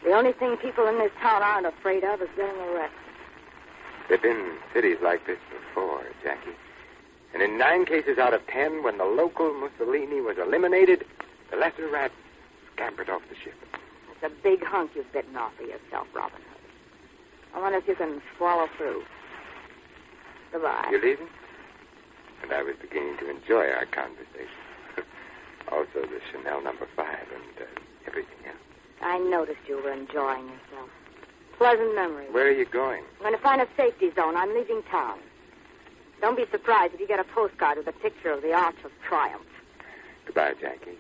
The only thing people in this town aren't afraid of is getting arrested. There've been cities like this before, Jackie. And in 9 cases out of 10, when the local Mussolini was eliminated, the lesser rat scampered off the ship. It's a big hunk you've bitten off of yourself, Robin Hood. I wonder if you can swallow through. Goodbye. You leaving? And I was beginning to enjoy our conversation. Also the Chanel No. 5 and everything else. I noticed you were enjoying yourself. Pleasant memories. Where are you going? I'm going to find a safety zone. I'm leaving town. Don't be surprised if you get a postcard with a picture of the Arch of Triumph. Goodbye, Jackie.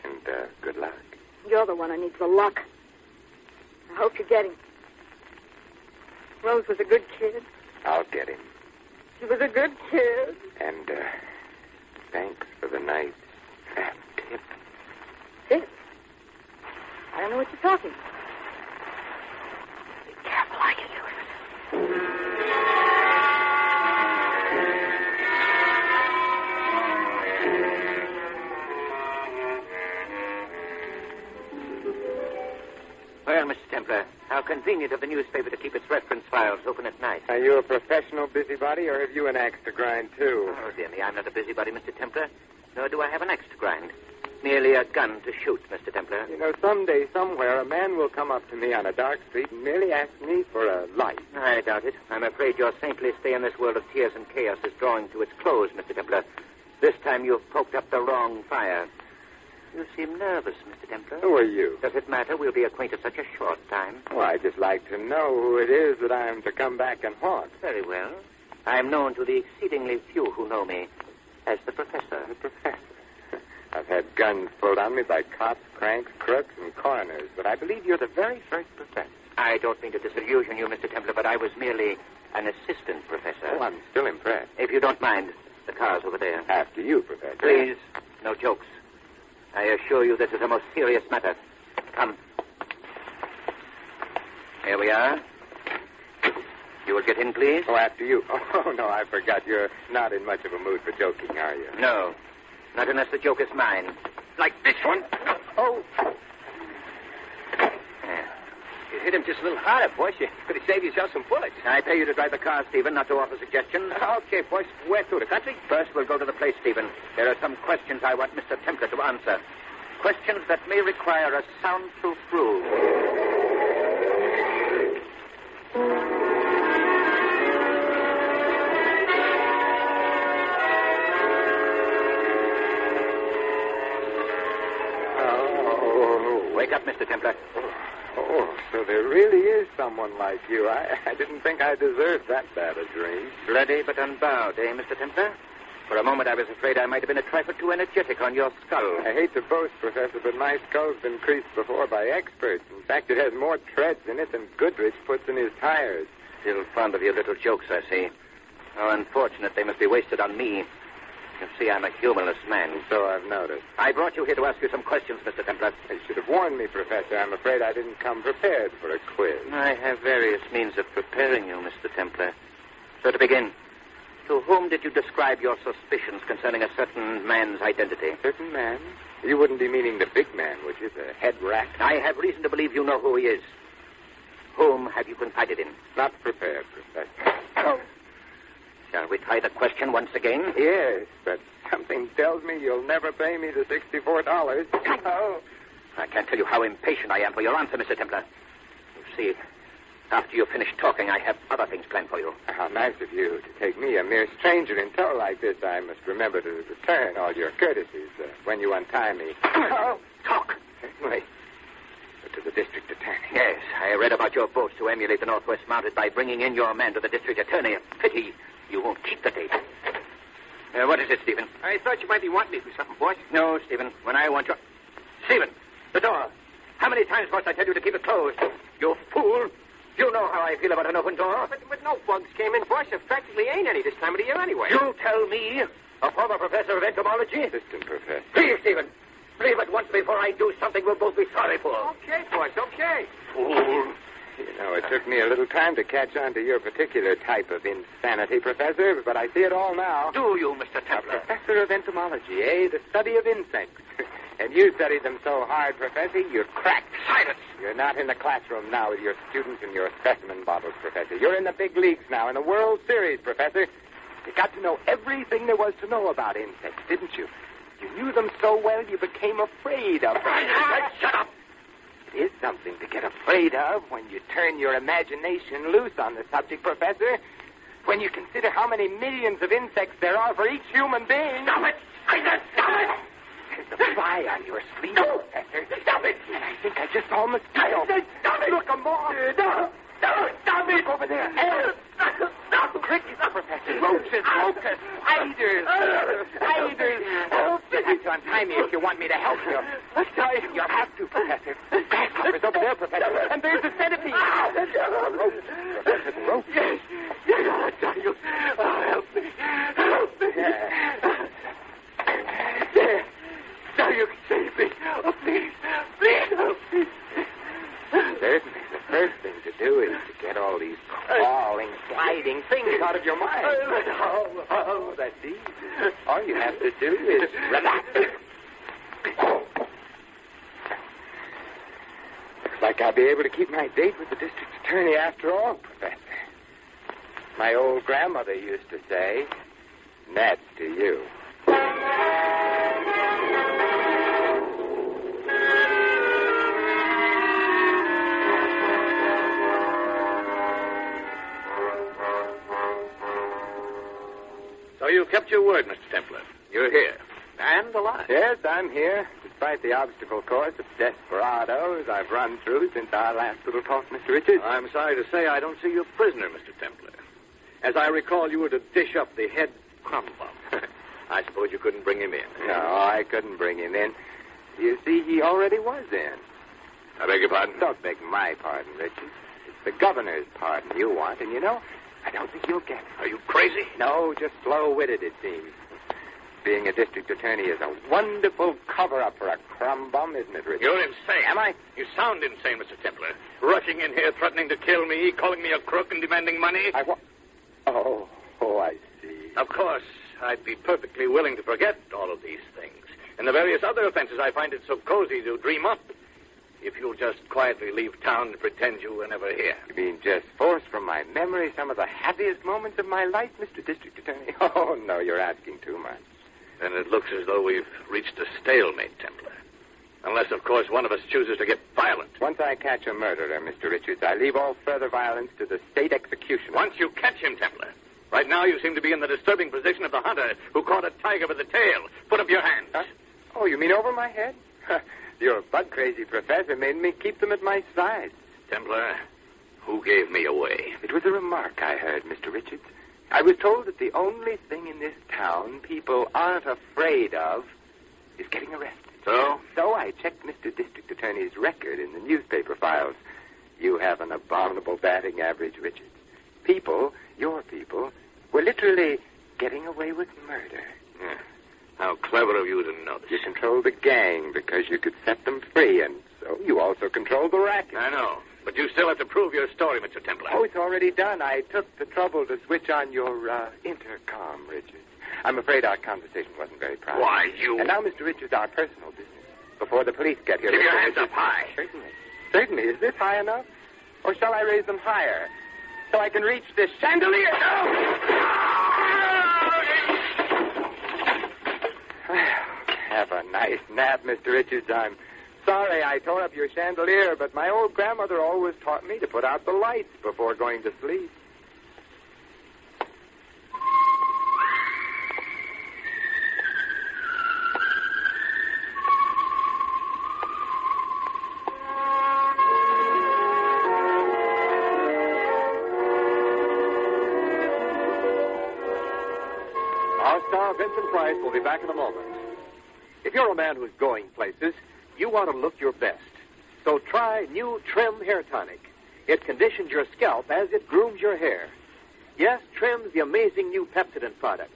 And good luck. You're the one who needs the luck. I hope you get him. Rose was a good kid. I'll get him. She was a good kid. And thanks for the night tip. Tip? I don't know what you're talking about. Be careful how you use it. Well, Mr. Templar, how convenient of the newspaper to keep its reference files open at night. Are you a professional busybody, or have you an axe to grind, too? Oh, dear me, I'm not a busybody, Mr. Templar. Nor do I have an axe to grind. Merely a gun to shoot, Mr. Templar. You know, someday, somewhere, a man will come up to me on a dark street and merely ask me for a light. I doubt it. I'm afraid your saintly stay in this world of tears and chaos is drawing to its close, Mr. Templar. This time you've poked up the wrong fire. You seem nervous, Mr. Templar. Who are you? Does it matter? We'll be acquainted such a short time. Well, I'd just like to know who it is that I am to come back and haunt. Very well. I am known to the exceedingly few who know me as the Professor. The Professor? I've had guns pulled on me by cops, cranks, crooks, and coroners, but I believe you're the very first professor. I don't mean to disillusion you, Mr. Templar, but I was merely an assistant professor. Oh, I'm still impressed. If you don't mind, the car's over there. After you, Professor. Please, no jokes. I assure you this is a most serious matter. Come. Here we are. You will get in, please? Oh, after you. Oh, no, I forgot. You're not in much of a mood for joking, are you? No. Not unless the joke is mine. Like this one. Oh. Yeah. You hit him just a little harder, boys. You could have saved yourself some bullets. I pay you to drive the car, Stephen, not to offer suggestions. Okay, boys. Where to, the country? First, we'll go to the place, Stephen. There are some questions I want Mr. Templar to answer. Questions that may require a soundproof room. Wake up, Mr. Templar. Oh, so there really is someone like you. I didn't think I deserved that bad a dream. Bloody but unbowed, eh, Mr. Templar? For a moment I was afraid I might have been a trifle too energetic on your skull. I hate to boast, Professor, but my skull's been creased before by experts. In fact, it has more treads in it than Goodrich puts in his tires. Still fond of your little jokes, I see. How unfortunate they must be wasted on me. You see, I'm a humorless man. So I've noticed. I brought you here to ask you some questions, Mr. Templar. You should have warned me, Professor. I'm afraid I didn't come prepared for a quiz. I have various means of preparing you, Mr. Templar. So to begin, to whom did you describe your suspicions concerning a certain man's identity? A certain man? You wouldn't be meaning the big man, would you? The head rat? I have reason to believe you know who he is. Whom have you confided in? Not prepared, Professor. Oh. Shall we try the question once again? Yes, but something tells me you'll never pay me the $64. Oh. I can't tell you how impatient I am for your answer, Mr. Templar. You see, after you finish talking, I have other things planned for you. How nice of you to take me, a mere stranger, in tow like this. I must remember to return all your courtesies when you untie me. Oh, talk. Wait. To the district attorney. Yes, I read about your boast to emulate the Northwest Mounted by bringing in your man to the district attorney. A pity you won't keep the date. What is it, Stephen? I thought you might be wanting me for something, boys. No, Stephen. When I want you... Stephen, the door. How many times must I tell you to keep it closed? You fool. You know how I feel about an open door. But no bugs came in, boys. There practically ain't any this time of the year anyway. You tell me, a former professor of entomology? Assistant professor. Please, Stephen. Leave at once before I do something we'll both be sorry for. Okay, boys, okay. Fool. You know, it took me a little time to catch on to your particular type of insanity, Professor, but I see it all now. Do you, Mr. Templar? A professor of entomology, eh? The study of insects. And you studied them so hard, Professor, you're cracked. Silence! You're not in the classroom now with your students and your specimen bottles, Professor. You're in the big leagues now, in the World Series, Professor. You got to know everything there was to know about insects, didn't you? You knew them so well you became afraid of them. Shut up! It is something to get afraid of when you turn your imagination loose on the subject, Professor. When you consider how many millions of insects there are for each human being. Stop it! I said stop it! There's a fly on your sleeve, no. Professor. Stop it! And I think I just saw a mosquito. I said stop it! Look, a moth. No! Stop it! Look over there. Stop! Crickets, Professor. Roaches, locusts, spiders. Spiders. You'll have to untie me if you want me to help you. You'll have to, Professor. Grasshoppers over there, Professor. And there's the centipede. Roaches, Professor. Roaches. Yes, I'll tell you. Oh, help me. Help me. There. Now you can save me. Oh, please. Please help me. Certainly. The first thing to do is to get all these crawling, sliding things out of your mind. Oh, that's easy. All you have to do is relax. Looks like I'll be able to keep my date with the district attorney after all, Professor. My old grandmother used to say, "That's to you." So you kept your word, Mr. Templar. You're here. And alive. Yes, I'm here. Despite the obstacle course of desperados I've run through since our last little talk, Mr. Richards. I'm sorry to say I don't see you a prisoner, Mr. Templar. As I recall, you were to dish up the head crumb bum. I suppose you couldn't bring him in. No, I couldn't bring him in. You see, he already was in. I beg your pardon? Don't beg my pardon, Richards. It's the governor's pardon you want, and you know, I don't think you'll get it. Are you crazy? No, just slow-witted, it seems. Being a district attorney is a wonderful cover-up for a crumb bum, isn't it, Richard? You're insane. Am I? You sound insane, Mr. Templar. Rushing in here, threatening to kill me, calling me a crook and demanding money. Oh, I see. Of course, I'd be perfectly willing to forget all of these things. And the various other offenses I find it so cozy to dream up. If you'll just quietly leave town and pretend you were never here. You mean just force from my memory some of the happiest moments of my life, Mr. District Attorney? Oh, no, you're asking too much. Then it looks as though we've reached a stalemate, Templar. Unless, of course, one of us chooses to get violent. Once I catch a murderer, Mr. Richards, I leave all further violence to the state executioner. Once you catch him, Templar. Right now you seem to be in the disturbing position of the hunter who caught a tiger by the tail. Put up your hands. Huh? Oh, you mean over my head? Your bug-crazy professor made me keep them at my side. Templar, who gave me away? It was a remark I heard, Mr. Richards. I was told that the only thing in this town people aren't afraid of is getting arrested. So? So I checked Mr. District Attorney's record in the newspaper files. You have an abominable batting average, Richards. People, your people, were literally getting away with murder. Yeah. How clever of you to know this. You controlled the gang because you could set them free, and so you also controlled the racket. I know, but you still have to prove your story, Mr. Templar. Oh, it's already done. I took the trouble to switch on your intercom, Richards. I'm afraid our conversation wasn't very private. Why, you... And now, Mr. Richards, our personal business. Before the police get here... Keep your hands up high. Certainly. Certainly. Is this high enough? Or shall I raise them higher so I can reach this chandelier? Have a nice nap, Mr. Richards. I'm sorry I tore up your chandelier, but my old grandmother always taught me to put out the lights before going to sleep. Our star, Vincent Price, will be back in a moment. If you're a man who's going places, you want to look your best. So try new Trim Hair Tonic. It conditions your scalp as it grooms your hair. Yes, Trim's the amazing new Pepsodent product.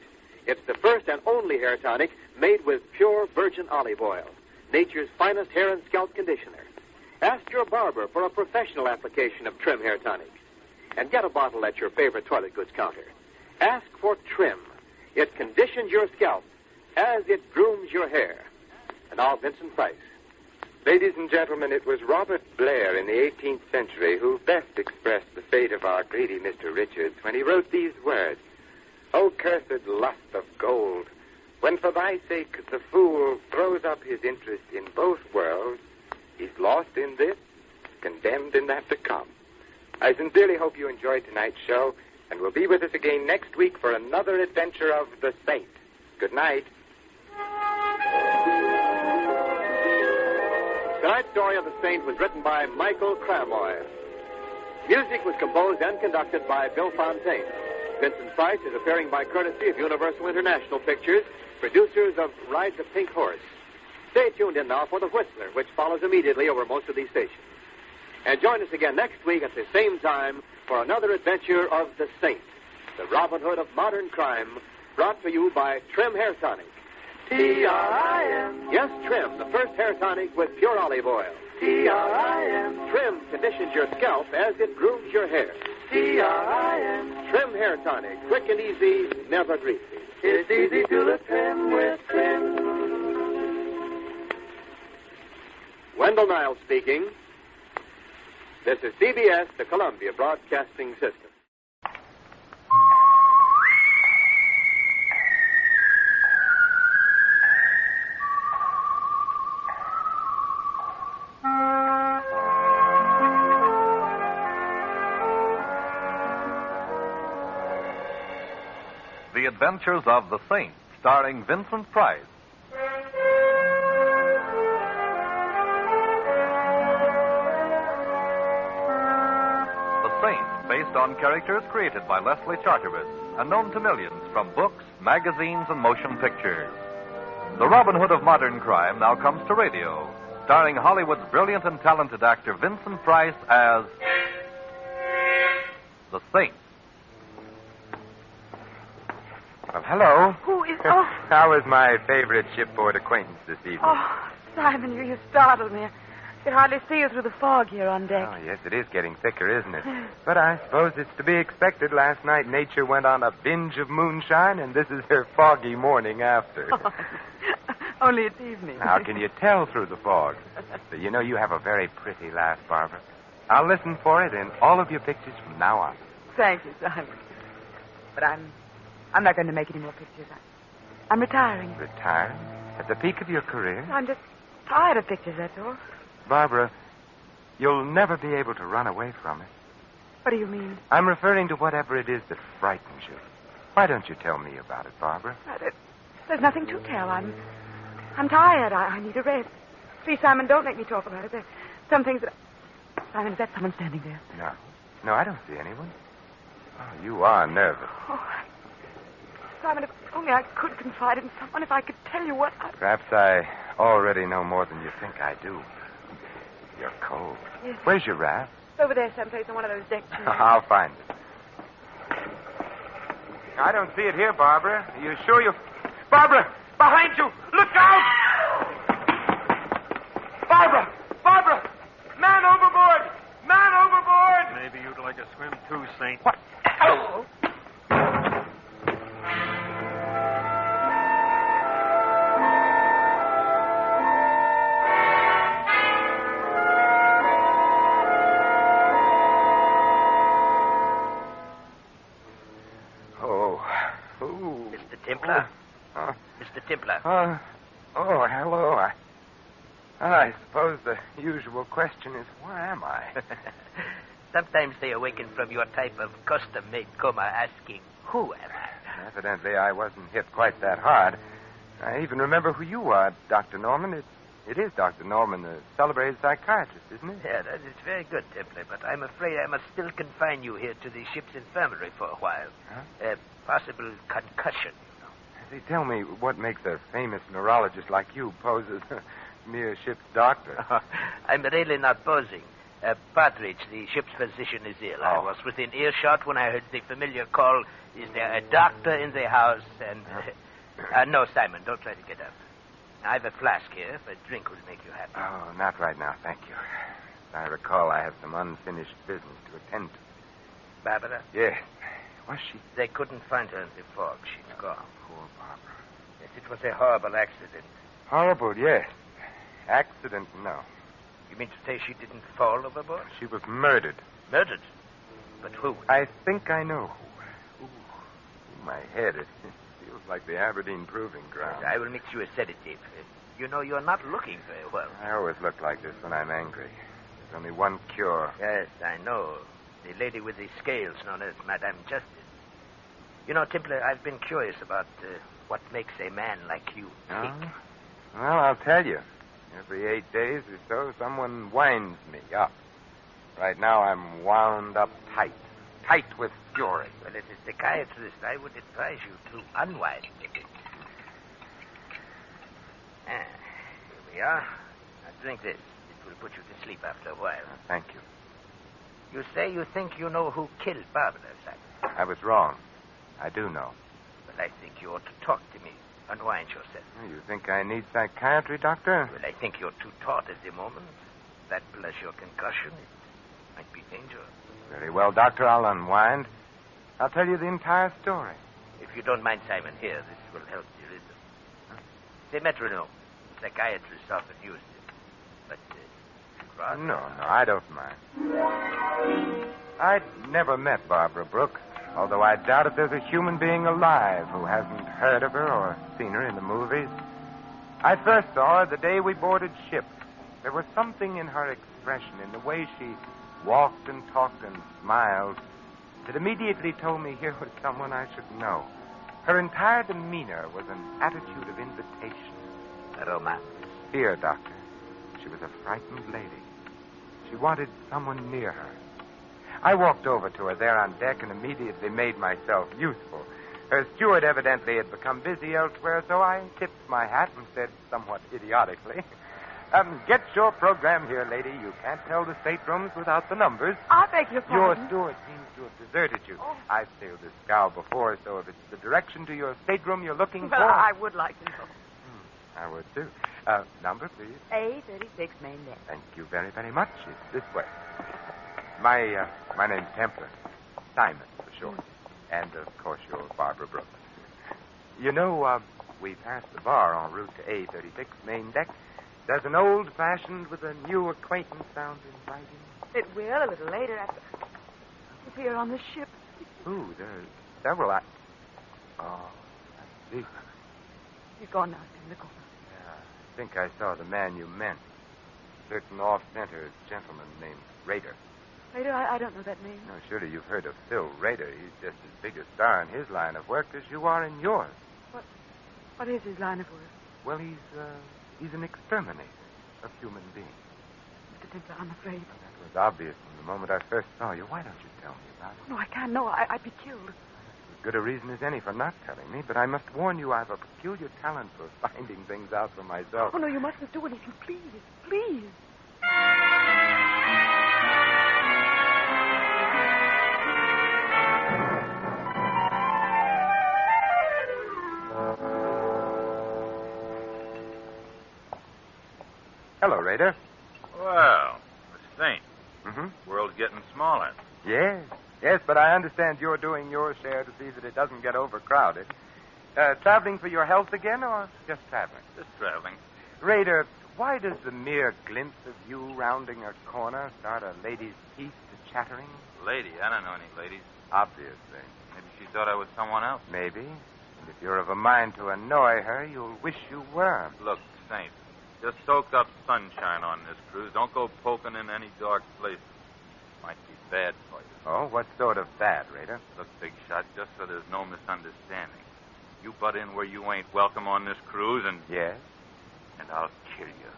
It's the first and only hair tonic made with pure virgin olive oil, nature's finest hair and scalp conditioner. Ask your barber for a professional application of Trim Hair Tonic. And get a bottle at your favorite toilet goods counter. Ask for Trim. It conditions your scalp as it grooms your hair. And now, Vincent Price. Ladies and gentlemen, it was Robert Blair in the 18th century who best expressed the fate of our greedy Mr. Richards when he wrote these words. O cursed lust of gold, When for thy sake the fool throws up his interest in both worlds, he's lost in this, condemned in that to come. I sincerely hope you enjoyed tonight's show, and will be with us again next week for another adventure of the Saint. Good night. Tonight's story of the Saint was written by Michael Cramoy. Music was composed and conducted by Bill Fontaine. Vincent Price is appearing by courtesy of Universal International Pictures, producers of Ride the Pink Horse. Stay tuned in now for The Whistler, which follows immediately over most of these stations. And join us again next week at the same time for another adventure of the Saint, the Robin Hood of modern crime, brought to you by Trim Hair Tonic. T-R-I-M. Yes, Trim, the first hair tonic with pure olive oil. T-R-I-M. Trim conditions your scalp as it grooms your hair. T-R-I-M. Trim Hair Tonic, quick and easy, never greasy. It's easy to look trim with Trim. Wendell Niles speaking. This is CBS, the Columbia Broadcasting System. The Adventures of the Saint, starring Vincent Price. The Saint, based on characters created by Leslie Charteris and known to millions from books, magazines, and motion pictures. The Robin Hood of modern crime now comes to radio, starring Hollywood's brilliant and talented actor Vincent Price as the Saint. Well, hello. Who is... Oh, How is my favorite shipboard acquaintance this evening? oh Simon, you startled me. I could hardly see you through the fog here on deck. Oh, yes, it is getting thicker, isn't it? But I suppose it's to be expected. Last night, nature went on a binge of moonshine, and this is her foggy morning after. Oh, only it's evening. How can you tell through the fog? But you know, you have a very pretty laugh, Barbara. I'll listen for it in all of your pictures from now on. Thank you, Simon. But I'm not going to make any more pictures. I'm retiring. Retiring? At the peak of your career? I'm just tired of pictures, that's all. Barbara, you'll never be able to run away from it. What do you mean? I'm referring to whatever it is that frightens you. Why don't you tell me about it, Barbara? There's nothing to tell. I'm tired. I need a rest. Please, Simon, don't make me talk about it. There's some things that... Simon, is that someone standing there? No, I don't see anyone. Oh, you are nervous. Oh, Simon, if only I could confide in someone, if I could tell you what I... Perhaps I already know more than you think I do. You're cold. Yes. Where's your raft? It's over there someplace on one of those decks. I'll find it. I don't see it here, Barbara. Are you sure you... Barbara! Behind you! Look out! Barbara! Barbara! Man overboard! Man overboard! Maybe you'd like a swim too, Saint. What? Oh. Templar? Mr. Templar. Oh, hello. I suppose the usual question is, where am I? Sometimes they awaken from your type of custom-made coma asking, who am I? Evidently, I wasn't hit quite that hard. I even remember who you are, Dr. Norman. It is Dr. Norman, the celebrated psychiatrist, isn't it? Yeah, that is very good, Templar, but I'm afraid I must still confine you here to the ship's infirmary for a while. Huh? Possible concussion. Say, tell me, what makes a famous neurologist like you pose as a mere ship's doctor? I'm really not posing. Partridge, the ship's physician, is ill. I was within earshot when I heard the familiar call, is there a doctor in the house? And, no, Simon, don't try to get up. I have a flask here. If a drink will make you happy. Oh, not right now, thank you. I recall I have some unfinished business to attend to. Barbara? Yes. Was she? They couldn't find her in the fog. She's gone. Poor Barbara. Yes, it was a horrible accident. Horrible, yes. Accident, no. You mean to say she didn't fall overboard? She was murdered. Murdered? But who? I think I know who. Ooh, my head, it feels Sounds like the Aberdeen Proving Ground. I will mix you a sedative. You know, you're not looking very well. I always look like this when I'm angry. There's only one cure. Yes, I know. The lady with the scales known as Madame Justice. You know, Templar, I've been curious about what makes a man like you tick. Oh? Well, I'll tell you. Every 8 days or so, someone winds me up. Right now, I'm wound up tight. Tight with fury. Well, as a psychiatrist, I would advise you to unwind a bit. Here we are. Now, drink this. It will put you to sleep after a while. Thank you. You say you think you know who killed Barbara, Simon. I was wrong. I do know. But I think you ought to talk to me. Unwind yourself. You think I need psychiatry, Doctor? Well, I think you're too taut at the moment. That plus your concussion, it might be dangerous. Very well, Doctor. I'll unwind. I'll tell you the entire story. If you don't mind, Simon, here, this will help the rhythm. The metronome. Psychiatrists often use it. But, rather... No, I don't mind. I'd never met Barbara Brooks, although I doubt if there's a human being alive who hasn't heard of her or seen her in the movies. I first saw her the day we boarded ship. There was something in her expression, in the way she walked and talked and smiled, that immediately told me here was someone I should know. Her entire demeanor was an attitude of invitation. A romance. Here, Doctor. She was a frightened lady. She wanted someone near her. I walked over to her there on deck and immediately made myself useful. Her steward evidently had become busy elsewhere, so I tipped my hat and said somewhat idiotically, get your program here, lady. You can't tell the staterooms without the numbers. I beg your pardon. Your steward seems to have deserted you. Oh. I've sailed this scow before, so if it's the direction to your stateroom you're looking for... Well, I would like to know. I would, too. Number, please. A36, main deck. Thank you very, very much. It's this way. My name's Templar. Simon, for short. And, of course, you're Barbara Brooks. You know, we passed the bar en route to A36, main deck. Does an old-fashioned with a new acquaintance sound inviting? It will a little later after... It's here on the ship. Ooh, there's several... Oh, I see. He's gone now, in the corner. Yeah, I think I saw the man you meant. A certain off-center gentleman named Rader. Rader? I don't know that name. No, surely you've heard of Phil Rader. He's just as big a star in his line of work as you are in yours. What is his line of work? Well, he's an exterminator of human beings. Mr. Templar, I'm afraid. Well, that was obvious from the moment I first saw you. Why don't you tell me about it? No, I can't. No, I'd be killed. As good a reason as any for not telling me, but I must warn you I've a peculiar talent for finding things out for myself. Oh, no, you mustn't do anything. Please, please. Hello, Rader. Well, the Saint. Mm-hmm. World's getting smaller. Yes, but I understand you're doing your share to see that it doesn't get overcrowded. Traveling for your health again, or just traveling? Just traveling. Rader, why does the mere glimpse of you rounding a corner start a lady's teeth to chattering? Lady? I don't know any ladies. Obviously. Maybe she thought I was someone else. Maybe. And if you're of a mind to annoy her, you'll wish you were. Look, Saint, just soaked up sunshine on this cruise. Don't go poking in any dark places. Might be bad for you. Oh, what sort of bad, Rader? Look, Big Shot, just so there's no misunderstanding. You butt in where you ain't welcome on this cruise and... Yes? And I'll kill you.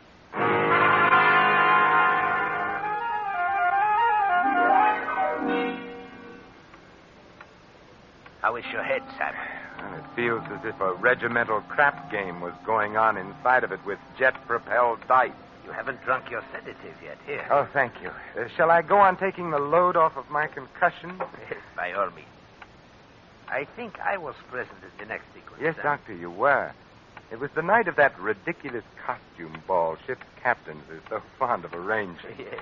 How is your head, Simon? Well, it feels as if a regimental crap game was going on inside of it with jet-propelled dice. You haven't drunk your sedative yet. Here. Oh, thank you. Shall I go on taking the load off of my concussion? Yes, by all means. I think I was present at the next sequence. Yes, Doctor, you were. It was the night of that ridiculous costume ball ship's captains are so fond of arranging. Yes.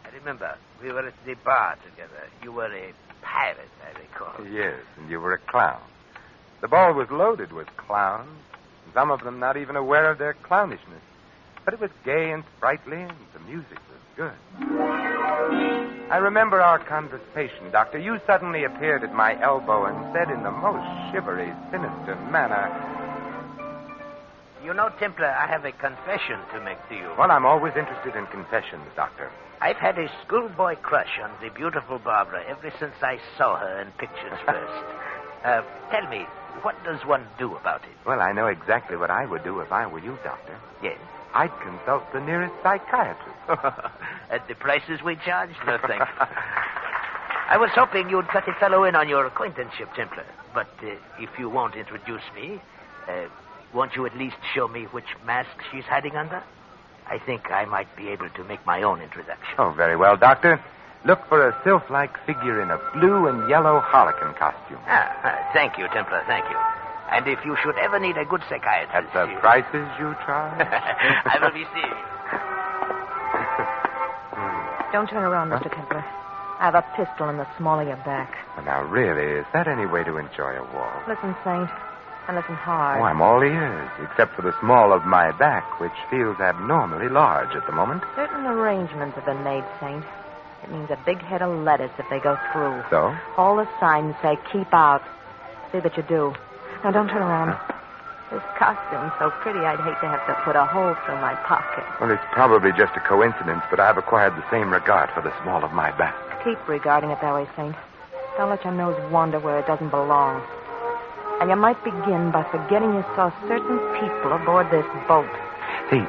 I remember. We were at the bar together. You were a pirate, I recall. Yes, and you were a clown. The ball was loaded with clowns, some of them not even aware of their clownishness. But it was gay and sprightly, and the music was good. I remember our conversation, Doctor. You suddenly appeared at my elbow and said in the most shivery, sinister manner... You know, Templar, I have a confession to make to you. Well, I'm always interested in confessions, Doctor. I've had a schoolboy crush on the beautiful Barbara ever since I saw her in pictures first. Tell me, what does one do about it? Well, I know exactly what I would do if I were you, Doctor. Yes? I'd consult the nearest psychiatrist. At the prices we charge? No, thanks. I was hoping you'd cut a fellow in on your acquaintanceship, Templar. But if you won't introduce me, won't you at least show me which mask she's hiding under? I think I might be able to make my own introduction. Oh, very well, Doctor. Look for a sylph-like figure in a blue and yellow harlequin costume. Thank you, Templar, thank you. And if you should ever need a good psychiatrist... At the prices you charge? I will be seeing you. Don't turn around, Mr. Templar. I have a pistol in the small of your back. Well, now, really, is that any way to enjoy a waltz? Listen, Saint, and listen hard. Oh, I'm all ears, except for the small of my back, which feels abnormally large at the moment. Certain arrangements have been made, Saint. It means a big head of lettuce if they go through. So? All the signs say keep out. See that you do. Now, don't turn around. This costume's so pretty, I'd hate to have to put a hole through my pocket. Well, it's probably just a coincidence, but I've acquired the same regard for the small of my back. Keep regarding it that way, Saint. Don't let your nose wander where it doesn't belong. And you might begin by forgetting you saw certain people aboard this boat. Say,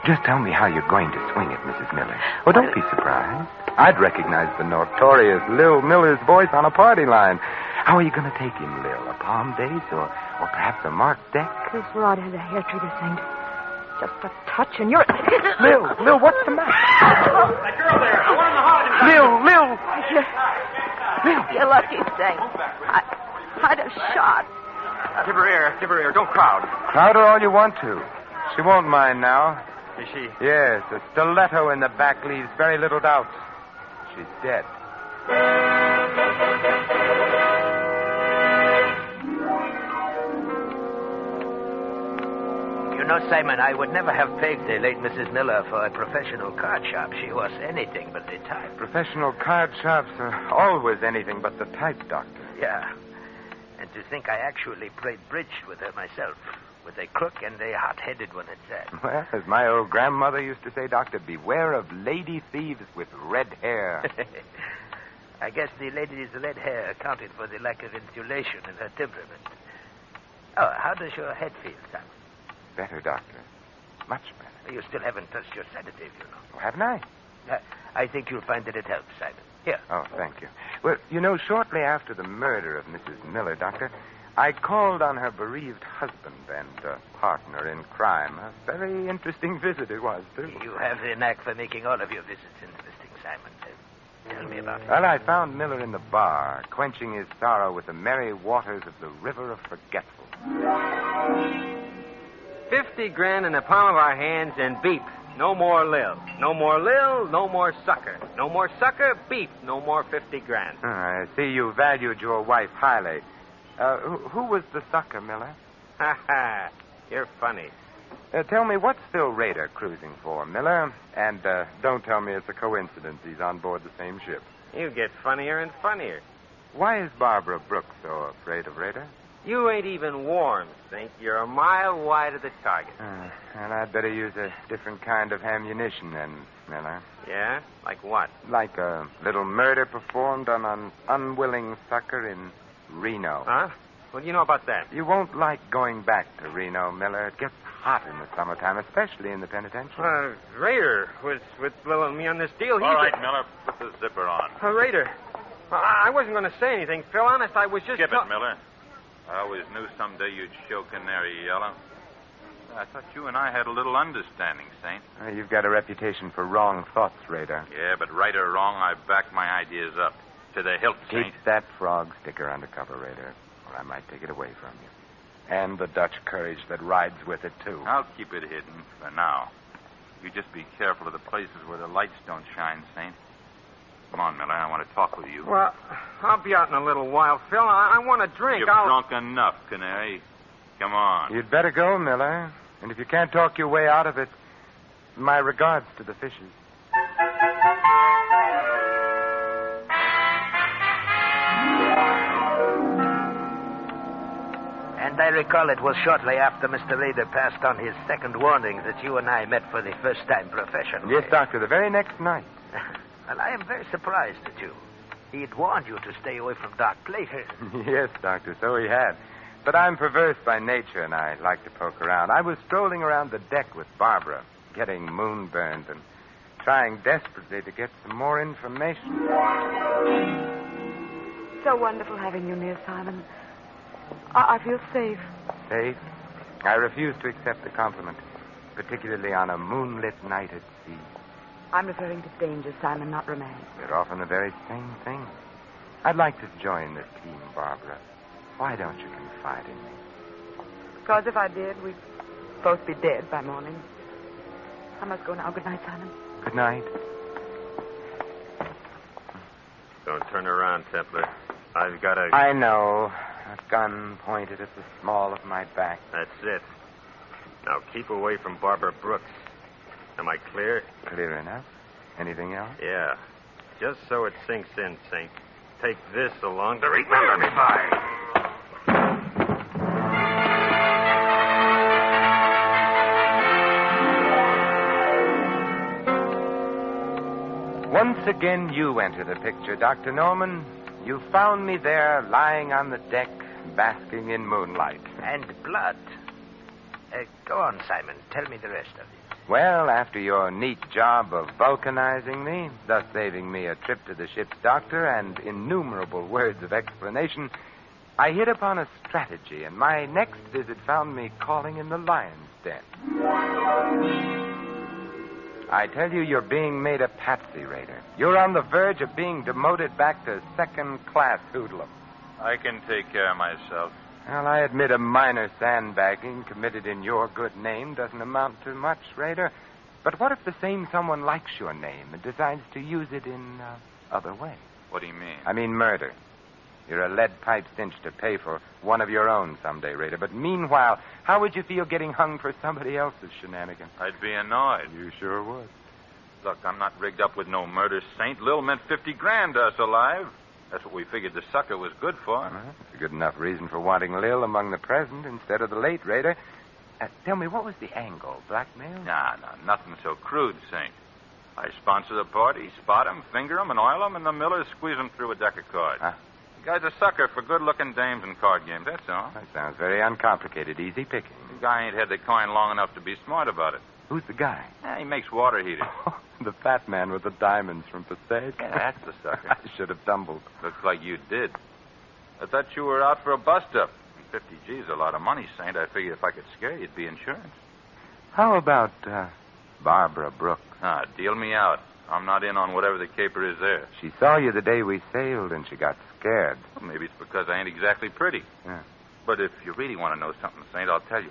just tell me how you're going to swing it, Mrs. Miller. Oh, don't be surprised. I'd recognize the notorious Lil Miller's voice on a party line. How are you going to take him, Lil? A palm date or perhaps a marked deck? This rod has a hair trigger, Saint. Just a touch and you're... Lil, what's the matter? That girl there, I want in the hall. Lil! You're lucky, Saint. I'd have shot. Give her air. Don't crowd. Crowd her all you want to. She won't mind now. Is she? Yes, a stiletto in the back leaves very little doubt. She's dead. You know, Simon, I would never have pegged the late Mrs. Miller for a professional card sharp. She was anything but the type. Professional card sharps are always anything but the type, Doctor. Yeah. And to think I actually played bridge with her myself. With a crook and a hot-headed one at that. Well, as my old grandmother used to say, Doctor, beware of lady thieves with red hair. I guess the lady's red hair accounted for the lack of insulation in her temperament. Oh, how does your head feel, Simon? Better, Doctor. Much better. You still haven't touched your sedative, you know. Oh, haven't I? I think you'll find that it helps, Simon. Here. Oh, thank you. Well, you know, shortly after the murder of Mrs. Miller, Doctor, I called on her bereaved husband and partner in crime. A very interesting visit it was, too. You have the knack for making all of your visits interesting, Simon. Tell me about it. Well, I found Miller in the bar, quenching his sorrow with the merry waters of the River of Forgetful. 50 grand in the palm of our hands and beep. No more Lil. No more Lil, no more sucker. No more sucker, beep. No more 50 grand. I see you valued your wife highly. Who was the sucker, Miller? Ha ha. You're funny. Tell me, what's Phil Rader cruising for, Miller? And don't tell me it's a coincidence he's on board the same ship. You get funnier and funnier. Why is Barbara Brooks so afraid of Rader? You ain't even warm, Saint. You're a mile wide of the target. And I'd better use a different kind of ammunition then, Miller. Yeah? Like what? Like a little murder performed on an unwilling sucker in Reno. Huh? What do you know about that? You won't like going back to Reno, Miller. It gets hot in the summertime, especially in the penitentiary. Rader was with Lil and me on this deal. All right, Miller, put the zipper on. Rader. I wasn't going to say anything, Phil. Honest, I was just... Skip it, Miller. I always knew someday you'd show Canary Yellow. I thought you and I had a little understanding, Saint. You've got a reputation for wrong thoughts, Rader. Yeah, but right or wrong, I back my ideas up. To the hilt, Saint. Keep that frog sticker under cover, Rader, or I might take it away from you. And the Dutch courage that rides with it, too. I'll keep it hidden for now. You just be careful of the places where the lights don't shine, Saint. Come on, Miller. I want to talk with you. Well, I'll be out in a little while, Phil. I want a drink. You've drunk enough, Canary. Come on. You'd better go, Miller. And if you can't talk your way out of it, my regards to the fishes. recall it was shortly after Mr. Rader passed on his second warning that you and I met for the first time professionally. Yes, Doctor, the very next night. Well, I am very surprised at you. He had warned you to stay away from dark places. Yes, Doctor, so he had. But I'm perverse by nature, and I like to poke around. I was strolling around the deck with Barbara, getting moonburned and trying desperately to get some more information. So wonderful having you near, Simon. I feel safe. Safe? I refuse to accept the compliment, particularly on a moonlit night at sea. I'm referring to danger, Simon, not romance. They're often the very same thing. I'd like to join this team, Barbara. Why don't you confide in me? Because if I did, we'd both be dead by morning. I must go now. Good night, Simon. Good night. Don't turn around, Templar. I've got a... I know. A gun pointed at the small of my back. That's it. Now keep away from Barbara Brooks. Am I clear? Clear enough. Anything else? Yeah. Just so it sinks in, Saint. Take this along to remember me by. Once again, you enter the picture, Dr. Norman. You found me there, lying on the deck, basking in moonlight. And blood. Go on, Simon. Tell me the rest of it. Well, after your neat job of vulcanizing me, thus saving me a trip to the ship's doctor and innumerable words of explanation, I hit upon a strategy, and my next visit found me calling in the lion's den. I tell you, you're being made a patsy, Raider. You're on the verge of being demoted back to second-class hoodlum. I can take care of myself. Well, I admit a minor sandbagging committed in your good name doesn't amount to much, Raider. But what if the same someone likes your name and decides to use it in other way? What do you mean? I mean murder. You're a lead pipe cinch to pay for one of your own someday, Raider. But meanwhile, how would you feel getting hung for somebody else's shenanigans? I'd be annoyed. You sure would. Look, I'm not rigged up with no murder, Saint. Lil meant 50 grand to us alive. That's what we figured the sucker was good for. Well, that's a good enough reason for wanting Lil among the present instead of the late, Raider. Tell me, what was the angle? Blackmail? Nah, nothing so crude, Saint. I sponsor the party, spot him, finger him, and oil him, and the Millers squeeze him through a deck of cards. Huh? The guy's a sucker for good-looking dames and card games, that's all. That sounds very uncomplicated, easy picking. The guy ain't had the coin long enough to be smart about it. Who's the guy? He makes water heaters. The fat man with the diamonds from Passaic. Yeah, that's the sucker. I should have tumbled. Looks like you did. I thought you were out for a bust-up. 50 G's a lot of money, Saint. I figured if I could scare you, it'd be insurance. How about Barbara Brooks? Deal me out. I'm not in on whatever the caper is there. She saw you the day we sailed, and she got scared. Well, maybe it's because I ain't exactly pretty. Yeah. But if you really want to know something, Saint, I'll tell you.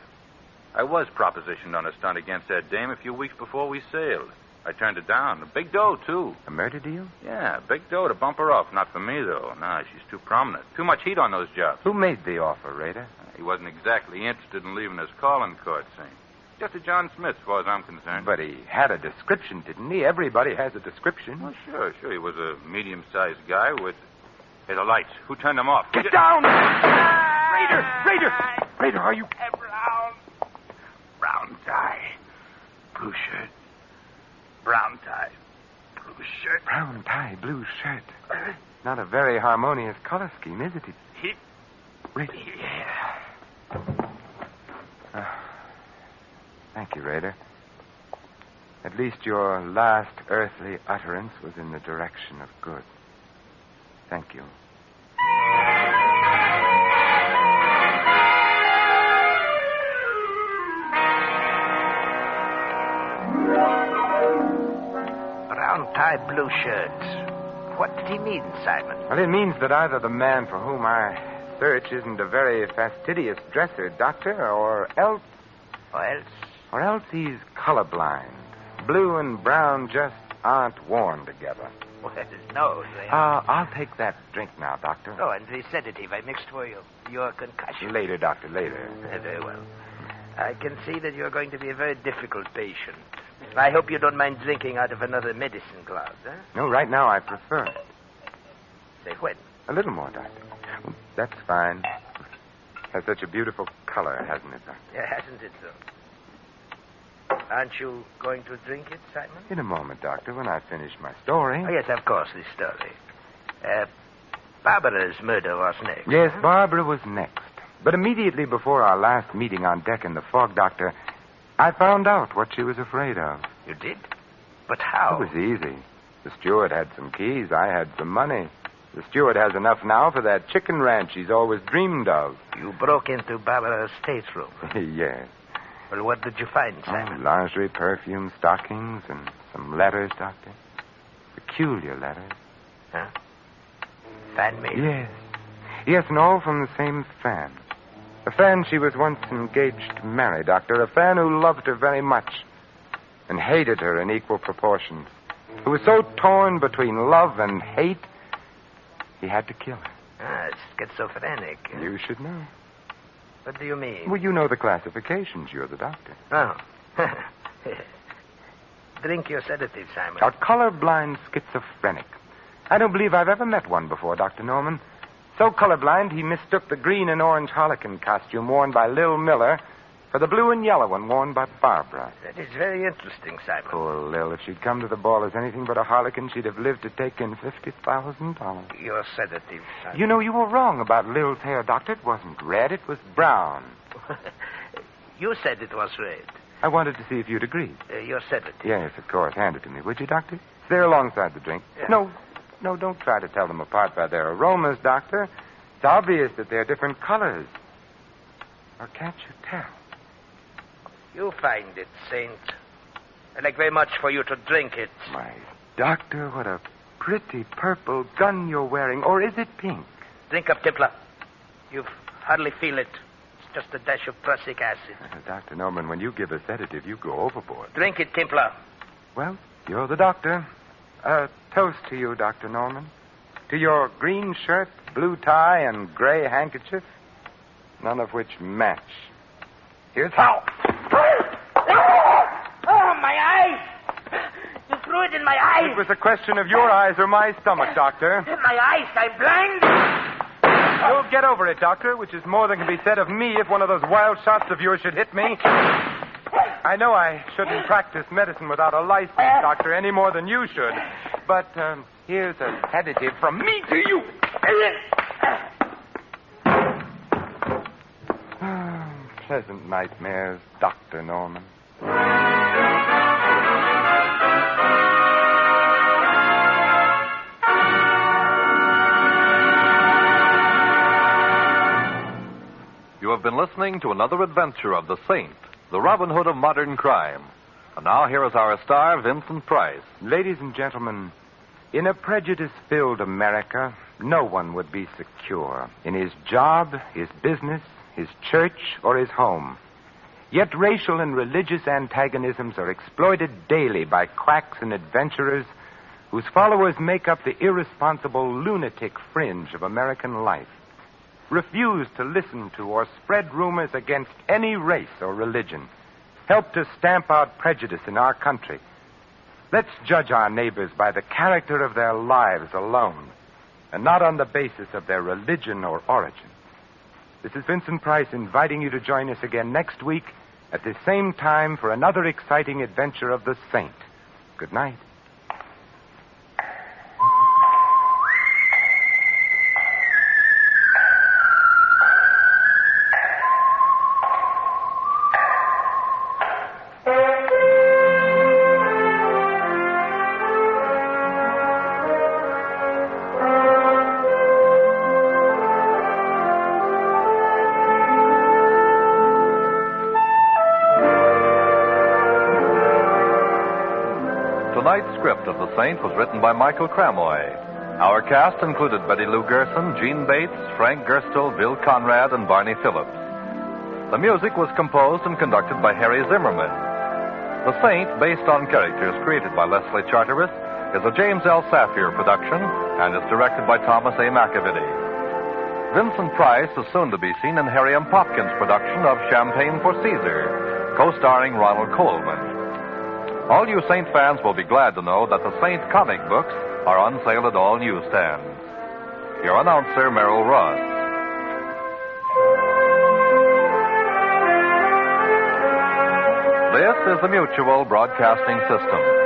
I was propositioned on a stunt against that dame a few weeks before we sailed. I turned it down. A big dough, too. A murder deal? Yeah, big dough to bump her off. Not for me, though. Nah, she's too prominent. Too much heat on those jobs. Who made the offer, Raider? He wasn't exactly interested in leaving his calling card, Saint. Just a John Smith, as far as I'm concerned. But he had a description, didn't he? Everybody has a description. Well, sure. He was a medium-sized guy with... Hey, the lights. Who turned them off? Get down! Raider, are you... Brown tie. Blue shirt. Brown tie. Blue shirt. Brown tie, blue shirt. Not a very harmonious color scheme, is it? Raider. Yeah. Thank you, Raider. At least your last earthly utterance was in the direction of good. Thank you. Brown tie, blue shirt. What did he mean, Simon? Well, it means that either the man for whom I search isn't a very fastidious dresser, Doctor, or else he's colorblind. Blue and brown just aren't worn together. Well, no. I'll take that drink now, Doctor. Oh, and the sedative I mixed for you. Your concussion. Later, Doctor, later. Very well. I can see that you're going to be a very difficult patient. I hope you don't mind drinking out of another medicine glass, huh? No, right now I prefer it. Say when? A little more, Doctor. That's fine. Has such a beautiful color, hasn't it, Doctor? Yeah, hasn't it, though? Aren't you going to drink it, Simon? In a moment, Doctor, when I finish my story. Oh, yes, of course, this story. Barbara's murder was next. Yes, Barbara was next. But immediately before our last meeting on deck in the fog, Doctor, I found out what she was afraid of. You did? But how? It was easy. The steward had some keys. I had some money. The steward has enough now for that chicken ranch he's always dreamed of. You broke into Barbara's stateroom. Yes. Well, what did you find, Simon? Lingerie, perfume, stockings, and some letters, Doctor. Peculiar letters. Huh? Fan mail? Yes. Yes, and all from the same fan. A fan she was once engaged to marry, Doctor. A fan who loved her very much and hated her in equal proportions. Who was so torn between love and hate, he had to kill her. Ah, it's schizophrenic. You should know. What do you mean? Well, you know the classifications. You're the doctor. Oh. Drink your sedative, Simon. A colorblind schizophrenic. I don't believe I've ever met one before, Dr. Norman. So colorblind, he mistook the green and orange harlequin costume worn by Lil Miller for the blue and yellow one worn by Barbara. That is very interesting, Simon. Poor Lil. If she'd come to the ball as anything but a harlequin, she'd have lived to take in $50,000. Your sedative, Simon. You know, you were wrong about Lil's hair, Doctor. It wasn't red. It was brown. You said it was red. I wanted to see if you'd agreed. Your sedative. Yes, of course. Hand it to me, would you, Doctor? It's there alongside the drink. Yeah. No, don't try to tell them apart by their aromas, Doctor. It's obvious that they're different colors. Or can't you tell? You find it, Saint. I'd like very much for you to drink it. My Doctor, what a pretty purple gun you're wearing. Or is it pink? Drink up, Templar. You hardly feel it. It's just a dash of prussic acid. Dr. Norman, when you give a sedative, you go overboard. Drink it, Templar. Well, you're the doctor. A toast to you, Dr. Norman. To your green shirt, blue tie, and gray handkerchief, none of which match. Here's how. Oh, my eyes! You threw it in my eyes. It was a question of your eyes or my stomach, Doctor. My eyes, I'm blind. You'll get over it, Doctor, which is more than can be said of me if one of those wild shots of yours should hit me. I know I shouldn't practice medicine without a license, Doctor, any more than you should. But here's a sedative from me to you. Pleasant nightmares, Dr. Norman. You have been listening to another adventure of the Saint, the Robin Hood of modern crime. And now here is our star, Vincent Price. Ladies and gentlemen, in a prejudice-filled America, no one would be secure in his job, his business, his church, or his home. Yet racial and religious antagonisms are exploited daily by quacks and adventurers whose followers make up the irresponsible lunatic fringe of American life. Refuse to listen to or spread rumors against any race or religion. Help to stamp out prejudice in our country. Let's judge our neighbors by the character of their lives alone, and not on the basis of their religion or origin. This is Vincent Price inviting you to join us again next week at the same time for another exciting adventure of the Saint. Good night. Tonight's script of The Saint was written by Michael Cramoy. Our cast included Betty Lou Gerson, Gene Bates, Frank Gerstle, Bill Conrad, and Barney Phillips. The music was composed and conducted by Harry Zimmerman. The Saint, based on characters created by Leslie Charteris, is a James L. Safier production and is directed by Thomas A. McAvity. Vincent Price is soon to be seen in Harry M. Popkin's production of Champagne for Caesar, co-starring Ronald Colman. All you Saint fans will be glad to know that the Saint comic books are on sale at all newsstands. Your announcer, Merrill Ross. This is the Mutual Broadcasting System.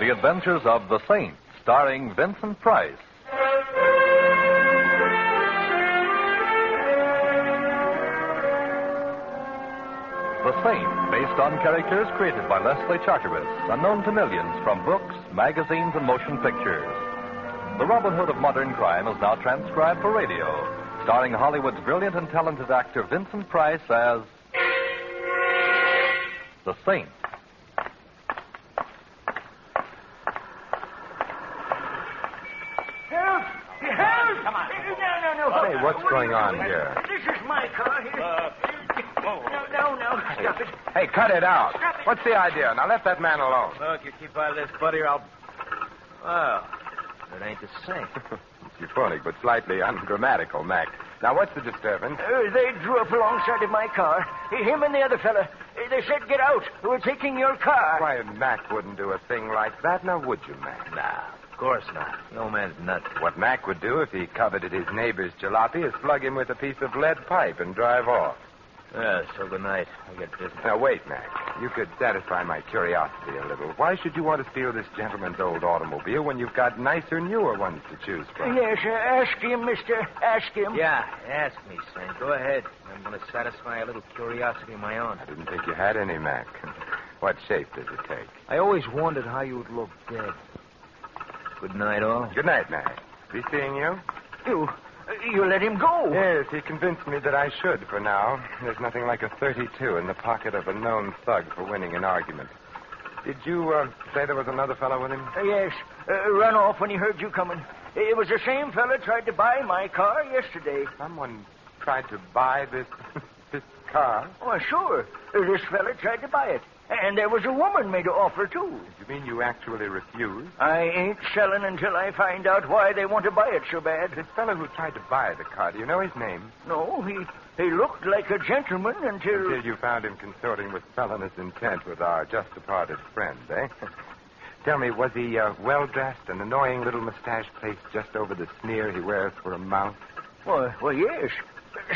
The Adventures of the Saint, starring Vincent Price. The Saint, based on characters created by Leslie Charteris, unknown to millions from books, magazines, and motion pictures. The Robin Hood of modern crime is now transcribed for radio, starring Hollywood's brilliant and talented actor Vincent Price as The Saint. Hey, what's going on here? This is my car here. No, stop it. Hey, cut it out. What's the idea? Now let that man alone. Look, you keep out of this, buddy, or I'll... Well, it ain't the same. It's euphonic, but slightly ungrammatical, Mac. Now, what's the disturbance? They drew up alongside of my car. Him and the other fella. They said, get out. We're taking your car. Why, Mac wouldn't do a thing like that, now would you, Mac? Nah, of course not. The old man's nuts. What Mac would do if he coveted his neighbor's jalopy is plug him with a piece of lead pipe and drive off. Yeah, so good night. I get business. Now, wait, Mac. You could satisfy my curiosity a little. Why should you want to steal this gentleman's old automobile when you've got nicer, newer ones to choose from? Yes, ask him, mister. Ask him. Yeah, ask me, Saint. Go ahead. I'm going to satisfy a little curiosity of my own. I didn't think you had any, Mac. What shape does it take? I always wondered how you would look dead. Good night, all. Good night, Mac. Be seeing you? You let him go? Yes, he convinced me that I should for now. There's nothing like a 32 in the pocket of a known thug for winning an argument. Did you say there was another fellow with him? Yes. Run off when he heard you coming. It was the same fella tried to buy my car yesterday. Someone tried to buy this car? Oh, sure. This fella tried to buy it. And there was a woman made an offer, too. You mean you actually refused? I ain't selling until I find out why they want to buy it so bad. This fellow who tried to buy the car, do you know his name? No, he looked like a gentleman until... Until you found him consorting with felonious intent with our just-departed friend, eh? Tell me, was he well-dressed, an annoying little mustache placed just over the sneer he wears for a mouth? Well, yes.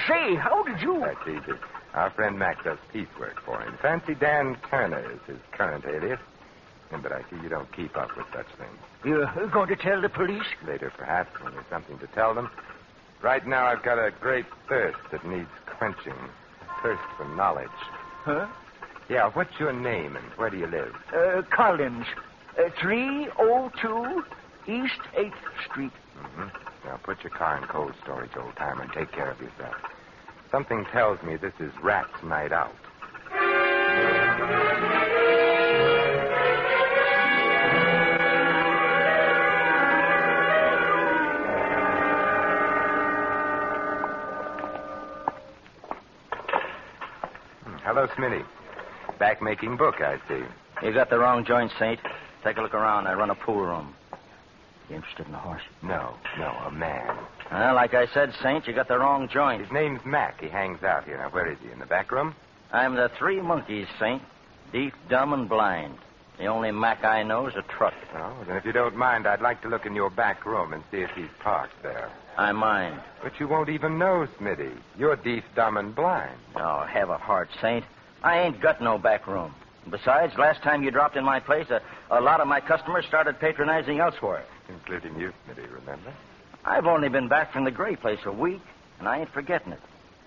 Say, how did you... That's easy. Our friend Mac does piecework for him. Fancy Dan Turner is his current alias. But I see you don't keep up with such things. You're going to tell the police? Later, perhaps, when there's something to tell them. Right now, I've got a great thirst that needs quenching. A thirst for knowledge. Huh? Yeah, what's your name and where do you live? Collins. 302 East 8th Street. Mm-hmm. Now, put your car in cold storage, old-timer, and take care of yourself. Something tells me this is Rat's night out. Hello, Smitty. Back making book, I see. You got the wrong joint, Saint. Take a look around. I run a pool room. You interested in the horse? No, a man. Well, like I said, Saint, you got the wrong joint. His name's Mac. He hangs out here. Now, where is he? In the back room? I'm the three monkeys, Saint. Deaf, dumb, and blind. The only Mac I know is a truck. Oh, then if you don't mind, I'd like to look in your back room and see if he's parked there. I mind. But you won't even know, Smitty. You're deaf, dumb, and blind. Oh, have a heart, Saint. I ain't got no back room. Besides, last time you dropped in my place, a lot of my customers started patronizing elsewhere. Including you, Smitty, remember? I've only been back from the Gray place a week, and I ain't forgetting it.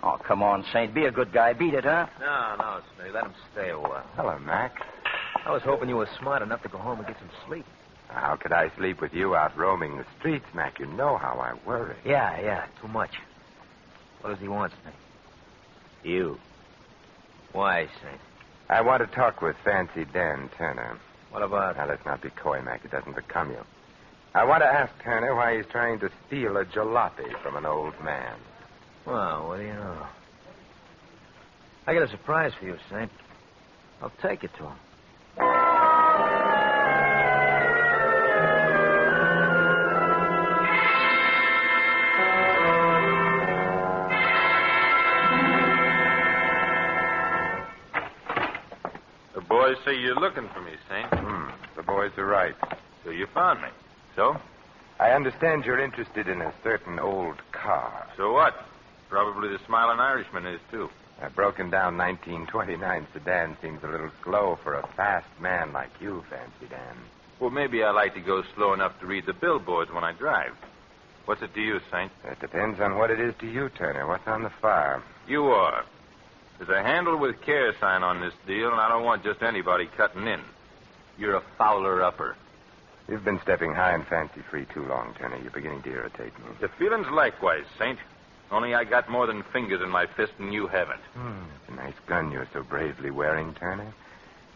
Oh, come on, Saint. Be a good guy. Beat it, huh? No, Smitty. Let him stay a while. Hello, Mac. I was hoping you were smart enough to go home and get some sleep. How could I sleep with you out roaming the streets, Mac? You know how I worry. Yeah, too much. What does he want, Saint? You. Why, Saint? I want to talk with Fancy Dan Turner. What about... Now, let's not be coy, Mac. It doesn't become you. I want to ask Turner why he's trying to steal a jalopy from an old man. Well, what do you know? I got a surprise for you, Saint. I'll take it to him. The boys say you're looking for me, Saint. The boys are right. So you found me. So? I understand you're interested in a certain old car. So what? Probably the Smiling Irishman is, too. A broken down 1929 sedan seems a little slow for a fast man like you, Fancy Dan. Well, maybe I like to go slow enough to read the billboards when I drive. What's it to you, Saint? It depends on what it is to you, Turner. What's on the fire? You are. There's a handle with care sign on this deal, and I don't want just anybody cutting in. You're a fouler-upper. You've been stepping high and fancy-free too long, Turner. You're beginning to irritate me. The feeling's likewise, Saint. Only I got more than fingers in my fist and you haven't. It's a nice gun you're so bravely wearing, Turner.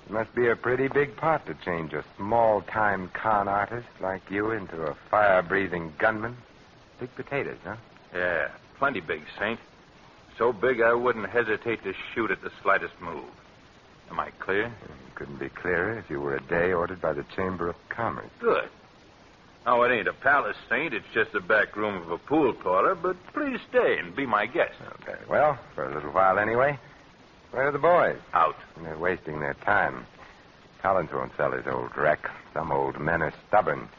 It must be a pretty big pot to change a small-time con artist like you into a fire-breathing gunman. Big potatoes, huh? Yeah, plenty big, Saint. So big I wouldn't hesitate to shoot at the slightest move. Am I clear? You couldn't be clearer if you were a day ordered by the Chamber of Commerce. Good. Now, it ain't a palace, Saint. It's just the back room of a pool parlor, but please stay and be my guest. Very well, for a little while anyway. Where are the boys? Out. And they're wasting their time. Collins won't sell his old wreck. Some old men are stubborn.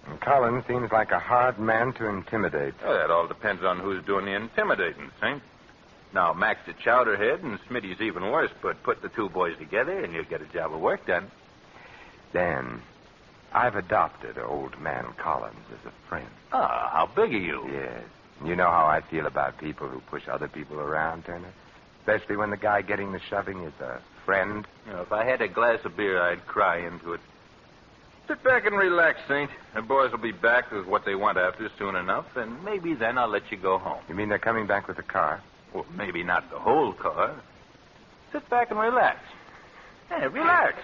And Collins seems like a hard man to intimidate. Well, that all depends on who's doing the intimidating, Saint. Now, Mac's a chowderhead, and Smitty's even worse, but put the two boys together, and you'll get a job of work done. Dan, I've adopted old man Collins as a friend. Ah, how big are you? Yes. You know how I feel about people who push other people around, Turner? Especially when the guy getting the shoving is a friend. You know, if I had a glass of beer, I'd cry into it. Sit back and relax, Saint. The boys will be back with what they want after soon enough, and maybe then I'll let you go home. You mean they're coming back with the car? Well, maybe not the whole car. Sit back and relax. Hey, relax.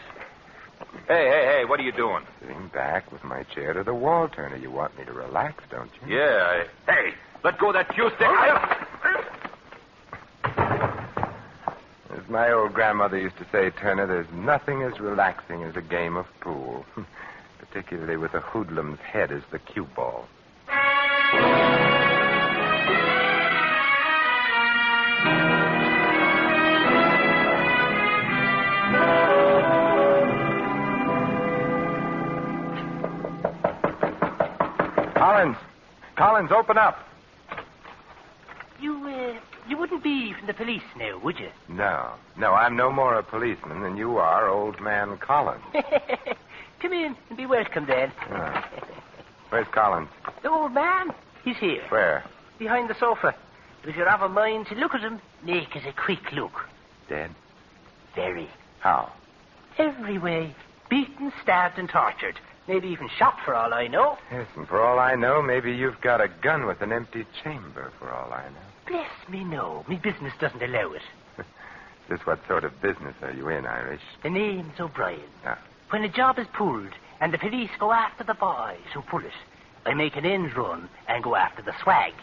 Hey, what are you doing? Sitting back with my chair to the wall, Turner. You want me to relax, don't you? Yeah, Hey, let go of that cue stick. As my old grandmother used to say, Turner, there's nothing as relaxing as a game of pool. Particularly with a hoodlum's head as the cue ball. Collins, open up. You wouldn't be from the police now, would you? No, I'm no more a policeman than you are, old man Collins. Come in and be welcome, then. Where's Collins? The old man. He's here. Where? Behind the sofa. If you're of a mind to look at him, make us a quick look. Dead? Very. How? Every way. Beaten, stabbed, and tortured. Maybe even shot, for all I know. Yes, and for all I know, maybe you've got a gun with an empty chamber, for all I know. Bless me, no. Me business doesn't allow it. Just what sort of business are you in, Irish? The name's O'Brien. Ah. When a job is pulled and the police go after the boys who pull it, I make an end run and go after the swag.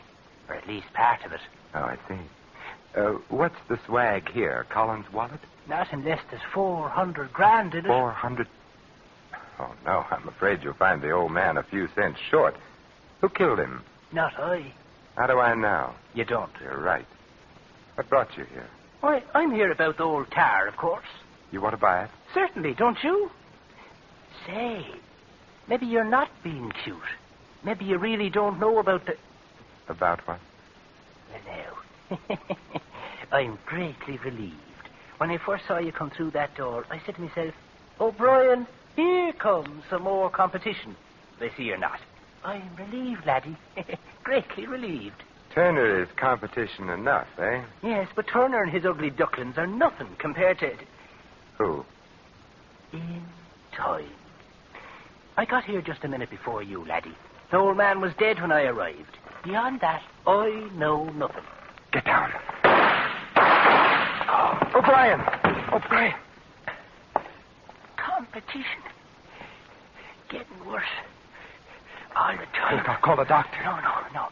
Or at least part of it. Oh, I see. What's the swag here? Collins' wallet? Not unless there's 400 grand in it. 400? Oh, no, I'm afraid you'll find the old man a few cents short. Who killed him? Not I. How do I know? You don't. You're right. What brought you here? Why, I'm here about the old car, of course. You want to buy it? Certainly, don't you? Say, maybe you're not being cute. Maybe you really don't know about the... About what? Well, now, I'm greatly relieved. When I first saw you come through that door, I said to myself, O'Brien, here comes some more competition. But I see you're not. I'm relieved, laddie. Greatly relieved. Turner is competition enough, eh? Yes, but Turner and his ugly ducklings are nothing compared to... Who? In time. I got here just a minute before you, laddie. The old man was dead when I arrived. Beyond that, I know nothing. Get down. O'Brien! O'Brien! Competition. Getting worse. All the time. I'll call the doctor. No.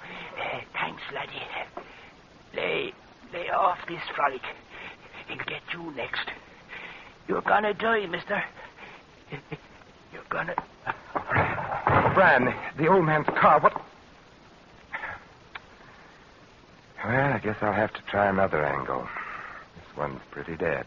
Thanks, laddie. Lay off this frolic. He'll get you next. You're gonna die, mister. You're gonna... Bran, the old man's car, what... Well, I guess I'll have to try another angle. This one's pretty dead.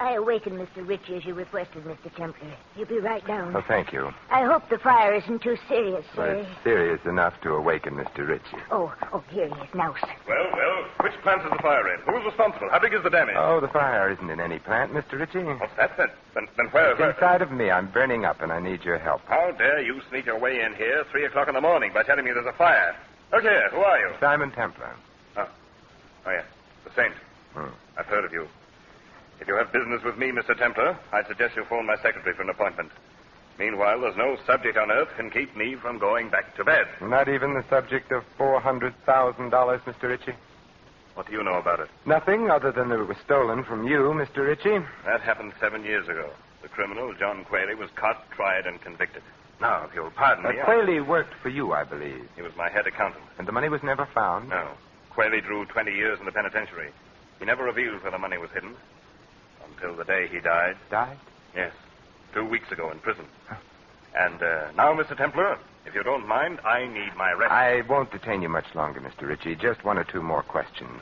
I awakened Mr. Ritchie as you requested, Mr. Templar. He'll be right down. Oh, thank you. I hope the fire isn't too serious, Well, sir. it's serious enough to awaken Mr. Ritchie. Oh, here he is now, sir. Well, which plant is the fire in? Who's responsible? How big is the damage? Oh, the fire isn't in any plant, Mr. Ritchie. What's that, then? Then where? It's inside of me. I'm burning up, and I need your help. How dare you sneak your way in here 3 o'clock in the morning by telling me there's a fire? Look here, who are you? Simon Templar. Oh, yes, the Saint. I've heard of you. If you have business with me, Mr. Templar, I'd suggest you phone my secretary for an appointment. Meanwhile, there's no subject on earth can keep me from going back to bed. Not even the subject of $400,000, Mr. Ritchie? What do you know about it? Nothing other than that it was stolen from you, Mr. Ritchie. That happened 7 years ago. The criminal, John Quayle, was caught, tried, and convicted. Now, if you'll pardon me... Quayle worked for you, I believe. He was my head accountant. And the money was never found? No. Quayle drew 20 years in the penitentiary. He never revealed where the money was hidden. Until the day he died. Died? Yes. 2 weeks ago in prison. Huh. And now, Mr. Templar, if you don't mind, I need my rest. I won't detain you much longer, Mr. Ritchie. Just 1 or 2 more questions.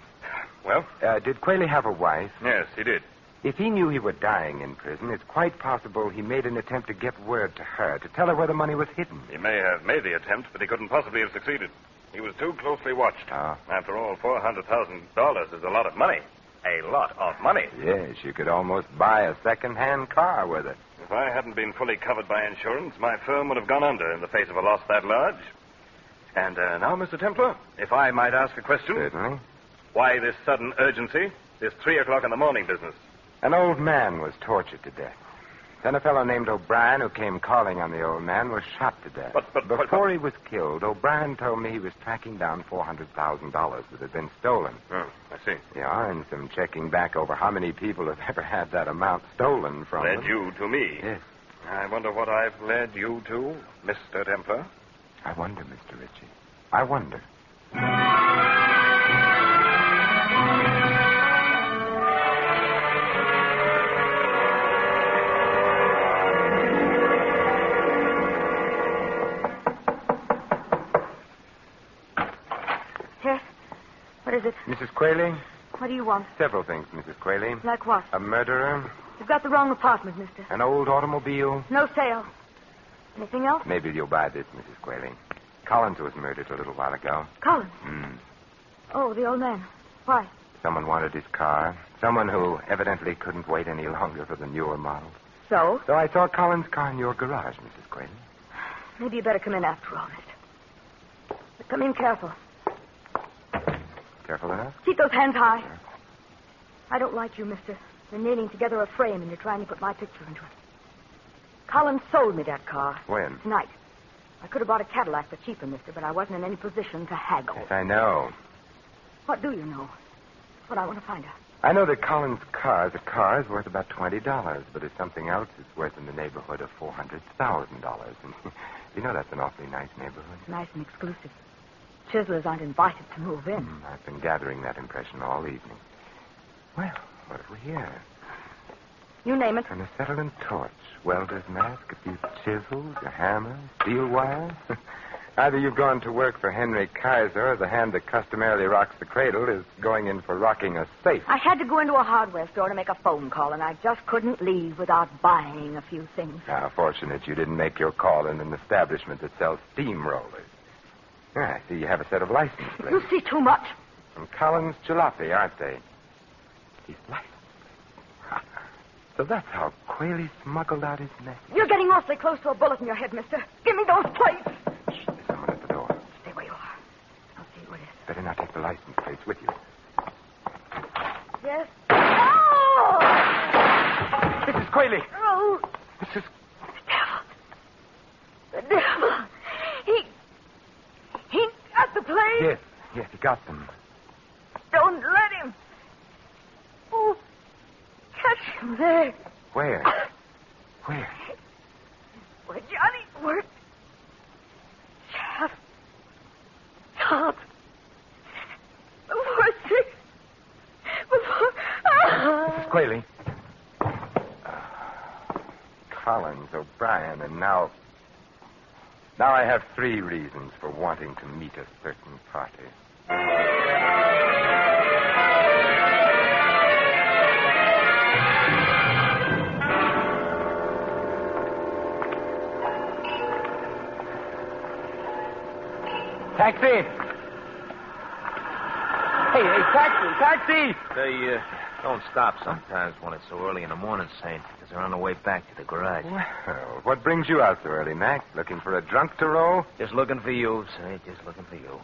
Well? Did Quayle have a wife? Yes, he did. If he knew he were dying in prison, it's quite possible he made an attempt to get word to her, to tell her where the money was hidden. He may have made the attempt, but he couldn't possibly have succeeded. He was too closely watched. Oh. After all, $400,000 is a lot of money. A lot of money. Yes, you could almost buy a second-hand car with it. If I hadn't been fully covered by insurance, my firm would have gone under in the face of a loss that large. And now, Mr. Templar, if I might ask a question. Certainly. Why this sudden urgency, this 3 o'clock in the morning business? An old man was tortured to death. Then a fellow named O'Brien, who came calling on the old man, was shot to death. But before he was killed, O'Brien told me he was tracking down $400,000 that had been stolen. Oh, I see. Yeah, and some checking back over how many people have ever had that amount stolen from them. Led you to me. Yes. I wonder what I've led you to, Mr. Templar. I wonder, Mr. Ritchie. I wonder. What is it? Mrs. Quayle? What do you want? Several things, Mrs. Quayle. Like what? A murderer. You've got the wrong apartment, mister. An old automobile. No sale. Anything else? Maybe you'll buy this, Mrs. Quayle. Collins was murdered a little while ago. Collins? Oh, the old man. Why? Someone wanted his car. Someone who evidently couldn't wait any longer for the newer model. So? So I saw Collins' car in your garage, Mrs. Quayle. Maybe you better come in after all, mister. But come in careful. Careful enough? Keep those hands high. Sure. I don't like you, mister. You're nailing together a frame and you're trying to put my picture into it. Collins sold me that car. When? Tonight. I could have bought a Cadillac for cheaper, mister, but I wasn't in any position to haggle. Yes, I know. What do you know? That's what I want to find out. I know that Collins' car, the car, is worth about $20, but if something else is worth in the neighborhood of $400,000. And you know that's an awfully nice neighborhood. It's nice and exclusive. Chiselers aren't invited to move in. I've been gathering that impression all evening. Well, what have we here? You name it. An acetylene torch, welder's mask, a few chisels, a hammer, steel wire. Either you've gone to work for Henry Kaiser, or the hand that customarily rocks the cradle is going in for rocking a safe. I had to go into a hardware store to make a phone call, and I just couldn't leave without buying a few things. How fortunate you didn't make your call in an establishment that sells steamrollers. I see you have a set of license plates. You see too much. From Collins Jalopy, aren't they? He's license plates. So that's how Quayle smuggled out his neck. You're getting awfully close to a bullet in your head, mister. Give me those plates. Shh, there's someone at the door. Stay where you are. I'll see who it is. Better not take the license plates with you. Yes? Oh! Mrs. Quayle! Oh! Mrs. The devil! He got the plates? Yes, he got them. Don't let him. Oh, catch him there. Where? Where? Where Johnny worked. Shaft. Top. Before 6. Before... Mrs. Quayle. Collins, O'Brien, and now I have 3 reasons for wanting to meet a certain party. Taxi! Hey, taxi! They don't stop sometimes when it's so early in the morning, Saint, because they're on the way back to the garage. Well, what brings you out so early, Mac? Looking for a drunk to roll? Just looking for you, Saint, just looking for you.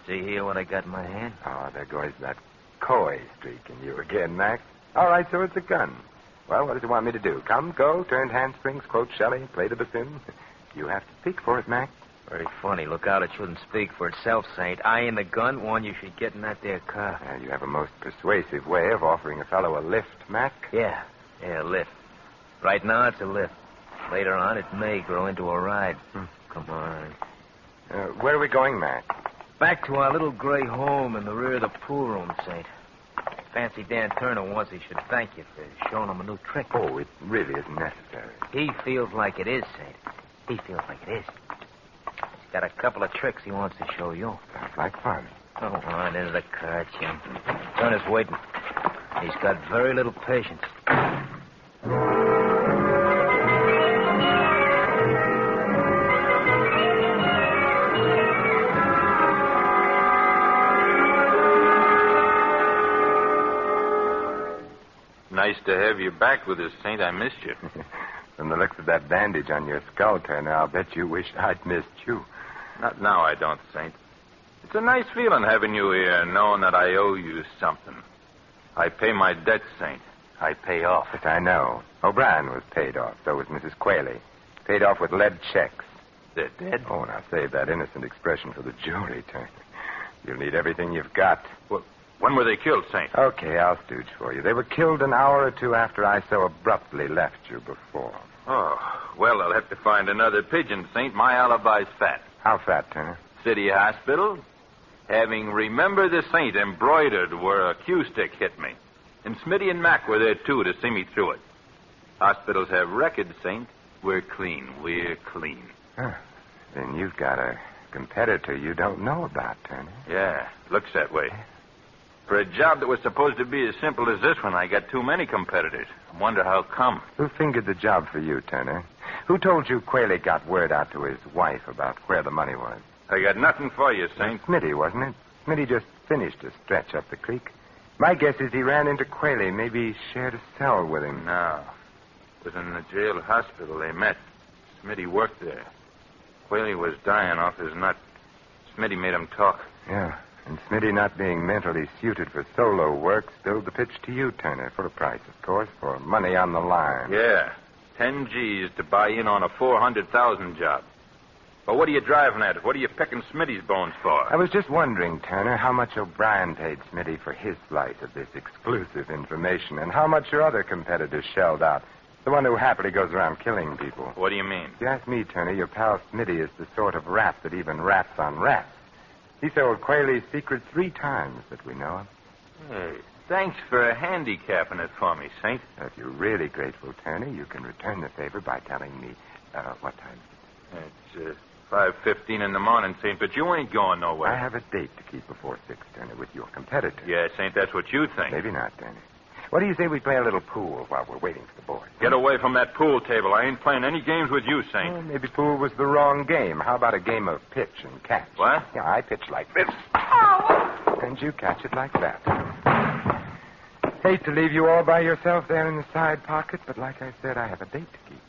See here what I got in my hand? Oh, there goes that coy streak in you again, Mac. All right, so it's a gun. Well, what does it want me to do? Come, go, turned handsprings, quote Shelley, play the bassoon? You have to speak for it, Mac. Very funny. Look out, it shouldn't speak for itself, Saint. I and the gun warn you should get in that there car. You have a most persuasive way of offering a fellow a lift, Mac. Yeah, a lift. Right now, it's a lift. Later on, it may grow into a ride. Come on. Where are we going, Mac? Back to our little gray home in the rear of the pool room, Saint. Fancy Dan Turner wants he should thank you for showing him a new trick. Oh, it really isn't necessary. He feels like it is, Saint. He feels like it is. He's got a couple of tricks he wants to show you. Sounds like fun. Go on into the car, Jim. Turner's waiting. He's got very little patience. Nice to have you back with us, Saint. I missed you. From the looks of that bandage on your skull, Turner, I'll bet you wish I'd missed you. Not now, I don't, Saint. It's a nice feeling having you here, knowing that I owe you something. I pay my debts, Saint. I pay off. Yes, I know. O'Brien was paid off. So was Mrs. Quayle. Paid off with lead checks. They're dead? Oh, now save that innocent expression for the jury, Turner. You'll need everything you've got. Well, when were they killed, Saint? Okay, I'll stooge for you. They were killed an hour or 2 after I so abruptly left you before. Oh, well, I'll have to find another pigeon, Saint. My alibi's fat. How fat, Turner? City Hospital. Having Remember the Saint embroidered where a cue stick hit me. And Smitty and Mac were there, too, to see me through it. Hospitals have records, Saint. We're clean. We're clean. Huh. Then you've got a competitor you don't know about, Turner. Yeah, looks that way. For a job that was supposed to be as simple as this one, I got too many competitors. I wonder how come. Who fingered the job for you, Turner? Who told you Quayle got word out to his wife about where the money was? I got nothing for you, Saint. Smitty, wasn't it? Smitty just finished a stretch up the creek. My guess is he ran into Quayle, maybe shared a cell with him. No. It was in the jail hospital they met. Smitty worked there. Quayle was dying off his nut. Smitty made him talk. Yeah. And Smitty, not being mentally suited for solo work, spilled the pitch to you, Turner, for a price, of course, for money on the line. Yeah, 10 G's to buy in on a 400,000 job. But what are you driving at? What are you picking Smitty's bones for? I was just wondering, Turner, how much O'Brien paid Smitty for his slice of this exclusive information, and how much your other competitors shelled out. The one who happily goes around killing people. What do you mean? If you ask me, Turner, your pal Smitty is the sort of rat that even rats on rats. He sold Quayle's secret 3 times that we know of. Hey, thanks for handicapping it for me, Saint. If you're really grateful, Turner, you can return the favor by telling me what time. It's 5:15 in the morning, Saint, but you ain't going nowhere. I have a date to keep before 6, Turner, with your competitor. Yeah, Saint, that's what you think. Maybe not, Turner. What do you say we play a little pool while we're waiting for the boys? Get away from that pool table. I ain't playing any games with you, Saint. Well, maybe pool was the wrong game. How about a game of pitch and catch? What? Yeah, I pitch like this. Oh! And you catch it like that. Hate to leave you all by yourself there in the side pocket, but like I said, I have a date to keep.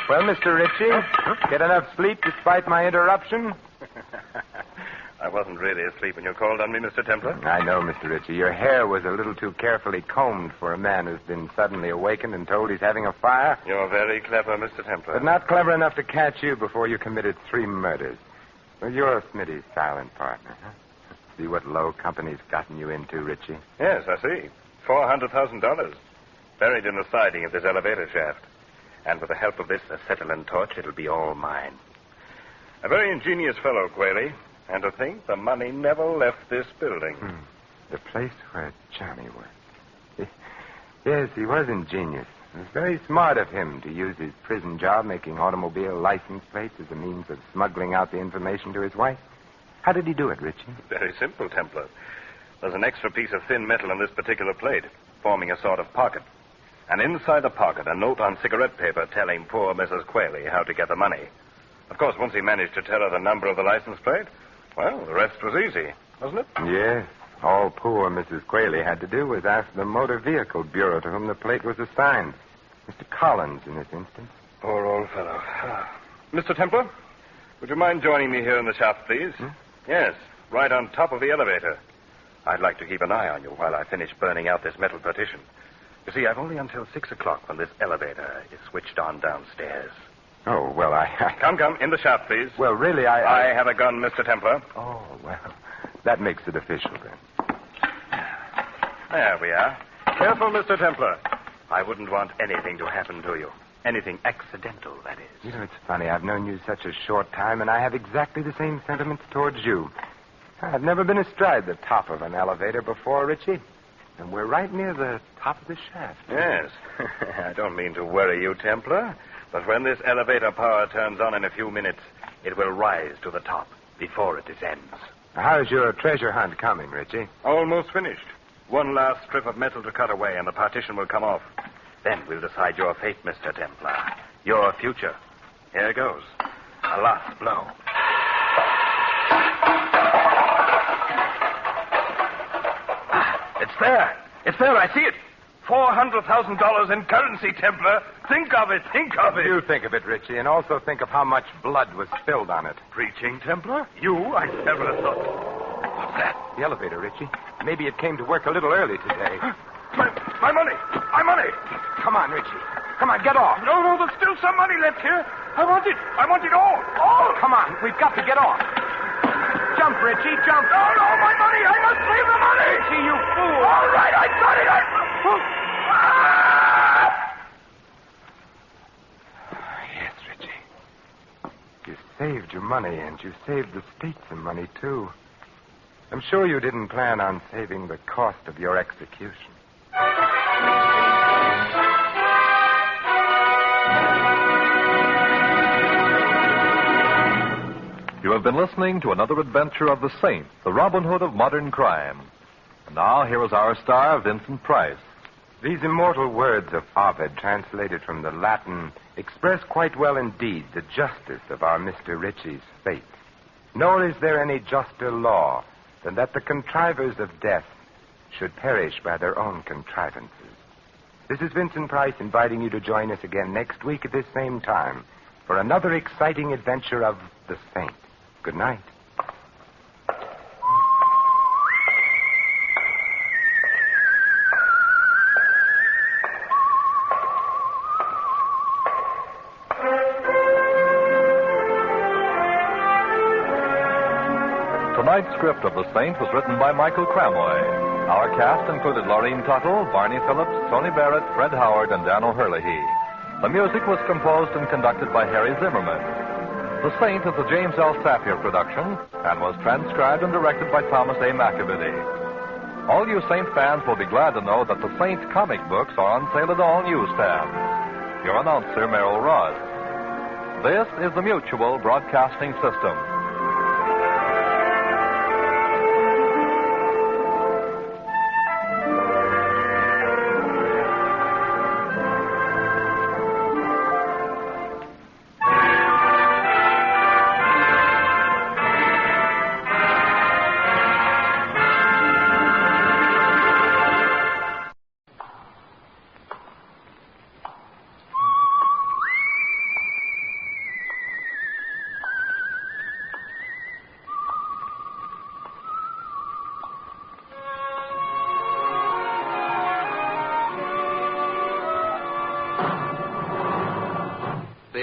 Well, Mr. Ritchie, get enough sleep despite my interruption? I wasn't really asleep when you called on me, Mr. Templar. I know, Mr. Ritchie. Your hair was a little too carefully combed for a man who's been suddenly awakened and told he's having a fire. You're very clever, Mr. Templar. But not clever enough to catch you before you committed 3 murders. Well, you're Smitty's silent partner, huh? See what low company's gotten you into, Ritchie? Yes, I see. $400,000. Buried in the siding of this elevator shaft. And with the help of this acetylene torch, it'll be all mine. A very ingenious fellow, Quayle. And to think the money never left this building. The place where Johnny worked. Yes, he was ingenious. It was very smart of him to use his prison job making automobile license plates as a means of smuggling out the information to his wife. How did he do it, Ritchie? Very simple, Templar. There's an extra piece of thin metal in this particular plate, forming a sort of pocket. And inside the pocket, a note on cigarette paper telling poor Mrs. Quayle how to get the money. Of course, once he managed to tell her the number of the license plate, well, the rest was easy, wasn't it? Yes. All poor Mrs. Quayle had to do was ask the Motor Vehicle Bureau to whom the plate was assigned. Mr. Collins, in this instance. Poor old fellow. Mr. Templar, would you mind joining me here in the shop, please? Yes, right on top of the elevator. I'd like to keep an eye on you while I finish burning out this metal partition. You see, I've only until 6 o'clock when this elevator is switched on downstairs. Oh, well, Come, in the shop, please. Well, really, I have a gun, Mr. Templar. Oh, well, that makes it official, then. There we are. Careful, Mr. Templar. I wouldn't want anything to happen to you. Anything accidental, that is. You know, it's funny. I've known you such a short time, and I have exactly the same sentiments towards you. I've never been astride the top of an elevator before, Ritchie. And we're right near the top of the shaft. Yes. I don't mean to worry you, Templar. But when this elevator power turns on in a few minutes, it will rise to the top before it descends. How's your treasure hunt coming, Ritchie? Almost finished. One last strip of metal to cut away, and the partition will come off. Then we'll decide your fate, Mr. Templar. Your future. Here goes. A last blow. It's there. It's there. I see it. $400,000 in currency, Templar. Think of it. Think of it. You think of it, Ritchie, and also think of how much blood was spilled on it. Preaching, Templar? You? I never thought. What's that? The elevator, Ritchie. Maybe it came to work a little early today. My money. My money. Come on, Ritchie. Come on, get off. No, there's still some money left here. I want it. I want it all. All. Come on. We've got to get off. Jump, Ritchie. Jump. No, my money. I must save the money. Ritchie, you fool. All right, I got it. Yes, Ritchie. You saved your money, and you saved the state some money, too. I'm sure you didn't plan on saving the cost of your execution. You have been listening to another adventure of the Saint, the Robin Hood of modern crime. And now, here is our star, Vincent Price. These immortal words of Ovid, translated from the Latin, express quite well indeed the justice of our Mr. Ritchie's fate. Nor is there any juster law than that the contrivers of death should perish by their own contrivances. This is Vincent Price inviting you to join us again next week at this same time for another exciting adventure of the Saint. Good night. Tonight's script of The Saint was written by Michael Cramoy. Our cast included Laureen Tuttle, Barney Phillips, Tony Barrett, Fred Howard, and Dan O'Herlihy. The music was composed and conducted by Harry Zimmerman. The Saint is a James L. Sapir production and was transcribed and directed by Thomas A. McAbiddy. All you Saint fans will be glad to know that the Saint comic books are on sale at all newsstands. Your announcer, Merrill Ross. This is the Mutual Broadcasting System.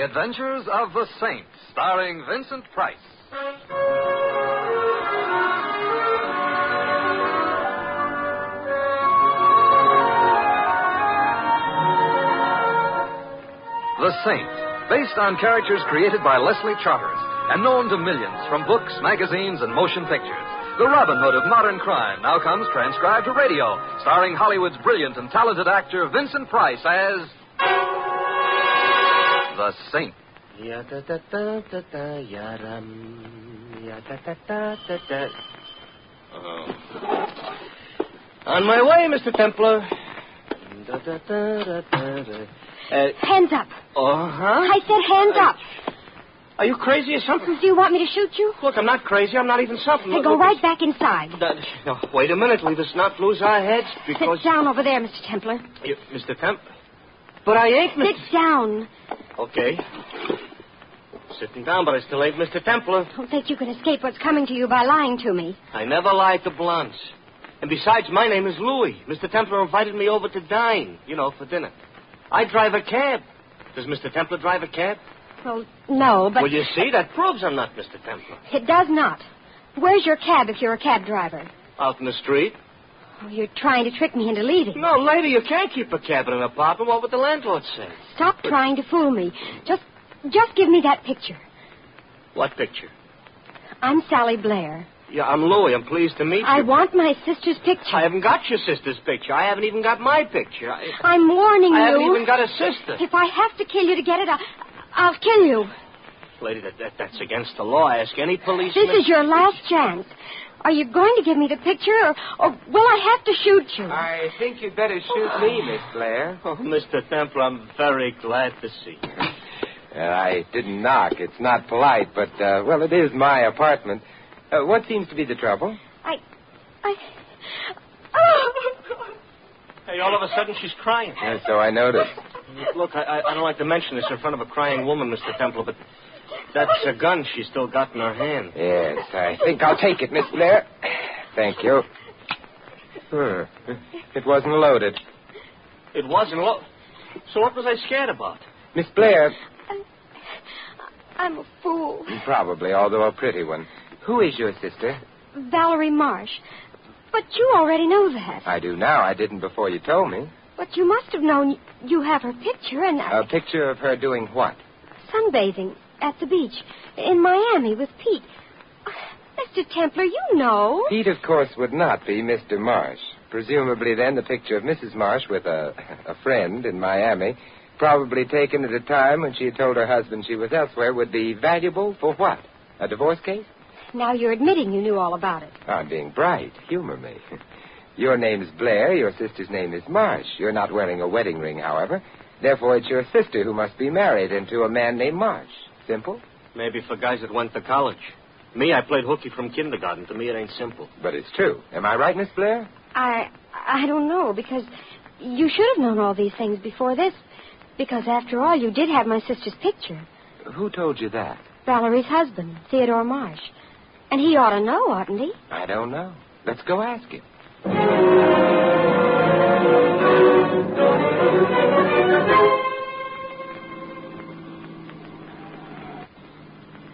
The Adventures of the Saint, starring Vincent Price. The Saint, based on characters created by Leslie Charteris and known to millions from books, magazines, and motion pictures. The Robin Hood of modern crime now comes transcribed to radio, starring Hollywood's brilliant and talented actor Vincent Price as the Saint. On my way, Mr. Templar. Hands up. Uh-huh. I said hands up. Are you crazy or something? Do you want me to shoot you? Look, I'm not crazy. I'm not even something. Hey, go right back inside. No, wait a minute. Leave us not lose our heads because... Sit down over there, Mr. Templar. Mr. Templar? But I ain't Mr... Sit down. Okay. Sitting down, but I still ain't Mr. Templar. Don't think you can escape what's coming to you by lying to me. I never lied to blondes. And besides, my name is Louis. Mr. Templar invited me over to dine, for dinner. I drive a cab. Does Mr. Templar drive a cab? Well, no, but... Well, you see, that proves I'm not Mr. Templar. It does not. Where's your cab if you're a cab driver? Out in the street. Oh, you're trying to trick me into leaving. No, lady, you can't keep a cab in an apartment. What would the landlord say? Stop trying to fool me. Just give me that picture. What picture? I'm Sally Blair. Yeah, I'm Louis. I'm pleased to meet you. I want my sister's picture. I haven't got your sister's picture. I haven't even got my picture. I'm warning you. I haven't even got a sister. If I have to kill you to get it, I'll kill you. Lady, that's against the law. Ask any policeman. This is your last chance. Are you going to give me the picture, or will I have to shoot you? I think you'd better shoot me, Miss Blair. Oh, Mr. Templar, I'm very glad to see you. I didn't knock. It's not polite, but, it is my apartment. What seems to be the trouble? Hey, all of a sudden she's crying. So I noticed. Look, I don't like to mention this in front of a crying woman, Mr. Templar, but that's a gun she's still got in her hand. Yes, I think I'll take it, Miss Blair. Thank you. It wasn't loaded. It wasn't loaded? So what was I scared about? Miss Blair. I'm a fool. Probably, although a pretty one. Who is your sister? Valerie Marsh. But you already know that. I do now. I didn't before you told me. But you must have known you have her picture and... A picture of her doing what? Sunbathing at the beach in Miami with Pete. Mr. Templar, you know. Pete, of course, would not be Mr. Marsh. Presumably, then, the picture of Mrs. Marsh with a friend in Miami, probably taken at a time when she had told her husband she was elsewhere, would be valuable for what? A divorce case? Now you're admitting you knew all about it. I'm being bright. Humor me. Your name's Blair. Your sister's name is Marsh. You're not wearing a wedding ring, however. Therefore, it's your sister who must be married into a man named Marsh. Simple? Maybe for guys that went to college. Me, I played hooky from kindergarten. To me, it ain't simple. But it's true. Am I right, Miss Blair? I don't know, because you should have known all these things before this. Because, after all, you did have my sister's picture. Who told you that? Valerie's husband, Theodore Marsh. And he ought to know, oughtn't he? I don't know. Let's go ask him.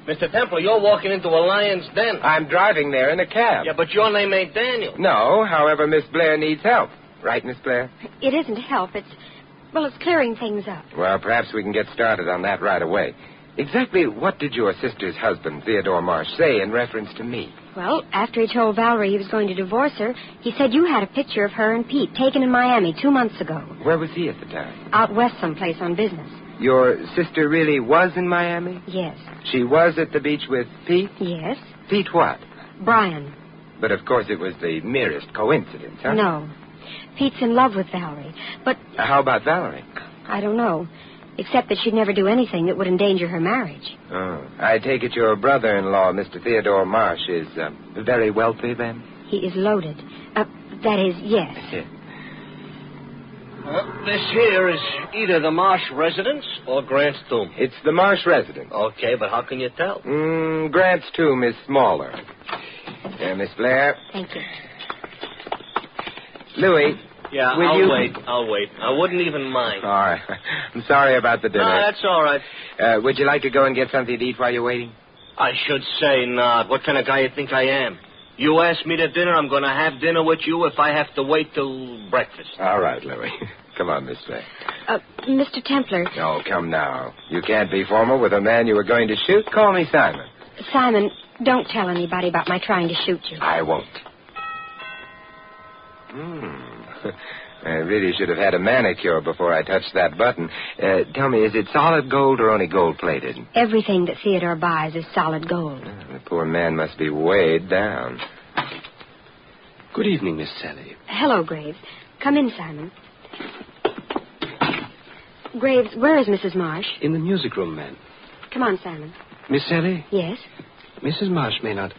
Mr. Templar, you're walking into a lion's den. I'm driving there in a cab. Yeah, but your name ain't Daniel. No, however, Miss Blair needs help. Right, Miss Blair? It isn't help. It's clearing things up. Well, perhaps we can get started on that right away. Exactly what did your sister's husband, Theodore Marsh, say in reference to me? Well, after he told Valerie he was going to divorce her, he said you had a picture of her and Pete taken in Miami 2 months ago. Where was he at the time? Out west someplace on business. Your sister really was in Miami? Yes. She was at the beach with Pete? Yes. Pete what? Brian. But, of course, it was the merest coincidence, huh? No. Pete's in love with Valerie, but... How about Valerie? I don't know. Except that she'd never do anything that would endanger her marriage. Oh. I take it your brother-in-law, Mr. Theodore Marsh, is very wealthy, then? He is loaded. That is, yes. Well, this here is either the Marsh residence or Grant's tomb. It's the Marsh residence. Okay, but how can you tell? Grant's tomb is smaller. There, Miss Blair. Thank you. Louis, Yeah, I'll wait. I wouldn't even mind. All right. I'm sorry about the dinner. No, that's all right. Would you like to go and get something to eat while you're waiting? I should say not. What kind of guy you think I am? You ask me to dinner, I'm going to have dinner with you if I have to wait till breakfast. All right, Louie. Come on, Miss Fay. Mr. Templar. Oh, come now. You can't be formal with a man you were going to shoot. Call me Simon. Simon, don't tell anybody about my trying to shoot you. I won't. I really should have had a manicure before I touched that button. Tell me, is it solid gold or only gold-plated? Everything that Theodore buys is solid gold. The poor man must be weighed down. Good evening, Miss Sally. Hello, Graves. Come in, Simon. Graves, where is Mrs. Marsh? In the music room, ma'am. Come on, Simon. Miss Sally? Yes? Mrs. Marsh may not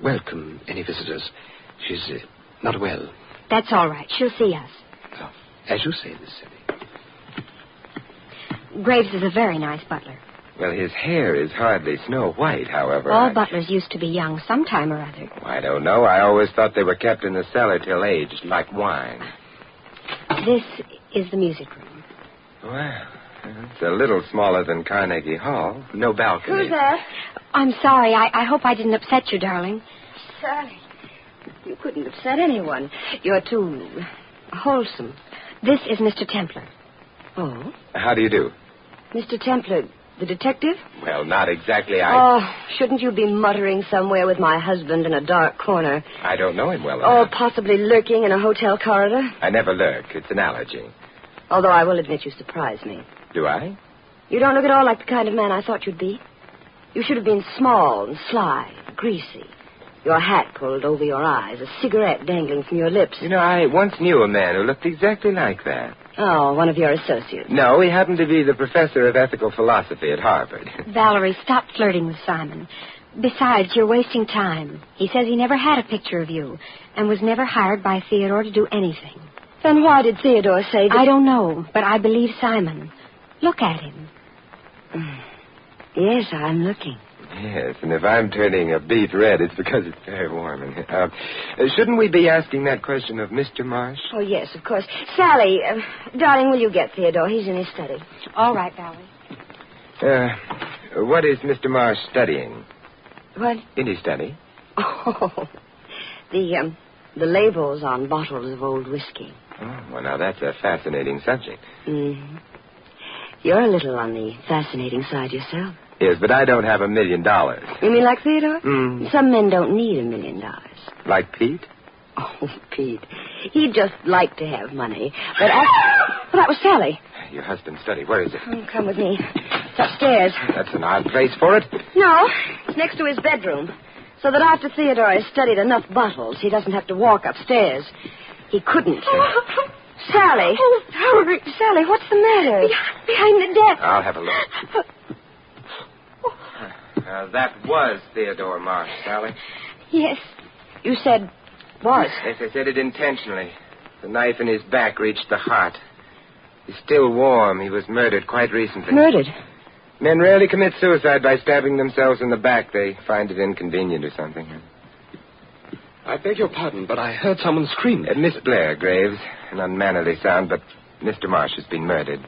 welcome any visitors. She's not well. That's all right. She'll see us. Oh, as you say, Miss Sally. Graves is a very nice butler. Well, his hair is hardly snow white, however. All butlers used to be young sometime or other. I don't know. I always thought they were kept in the cellar till aged, like wine. This is the music room. Well, it's a little smaller than Carnegie Hall. No balcony. Who's there? I'm sorry. I hope I didn't upset you, darling. Sally, you couldn't upset anyone. You're too wholesome. This is Mr. Templar. Oh? How do you do? Mr. Templar, the detective? Well, not exactly. Oh, shouldn't you be muttering somewhere with my husband in a dark corner? I don't know him well Oh, enough. possibly lurking in a hotel corridor? I never lurk. It's an allergy. Although I will admit you surprised me. Do I? You don't look at all like the kind of man I thought you'd be. You should have been small and sly, greasy. Your hat pulled over your eyes, a cigarette dangling from your lips. You know, I once knew a man who looked exactly like that. Oh, one of your associates. No, he happened to be the professor of ethical philosophy at Harvard. Valerie, stop flirting with Simon. Besides, you're wasting time. He says he never had a picture of you and was never hired by Theodore to do anything. Then why did Theodore say that? I don't know, but I believe Simon. Look at him. Yes, I'm looking. Yes, and if I'm turning a beet red, it's because it's very warm in here. Shouldn't we be asking that question of Mr. Marsh? Oh, yes, of course. Sally, darling, will you get Theodore? He's in his study. All right, Valerie. What is Mr. Marsh studying? What? In his study? Oh, the labels on bottles of old whiskey. Oh, well, now that's a fascinating subject. Mm-hmm. You're a little on the fascinating side yourself. Yes, but I don't have $1 million. You mean like Theodore? Mm. Some men don't need $1 million. Like Pete? Oh, Pete. He'd just like to have money. But well, that was Sally. Your husband's study. Where is it? Oh, come with me. It's upstairs. That's an odd place for it. No, it's next to his bedroom. So that after Theodore has studied enough bottles, he doesn't have to walk upstairs. He couldn't. Sally. Oh, Valerie. Sally, what's the matter? Behind the desk. I'll have a look. That was Theodore Marsh, Sally. Yes. You said was. Yes, I said it intentionally. The knife in his back reached the heart. He's still warm. He was murdered quite recently. Murdered? Men rarely commit suicide by stabbing themselves in the back. They find it inconvenient or something. I beg your pardon, but I heard someone scream. Miss Blair, Graves. An unmannerly sound, but Mr. Marsh has been murdered.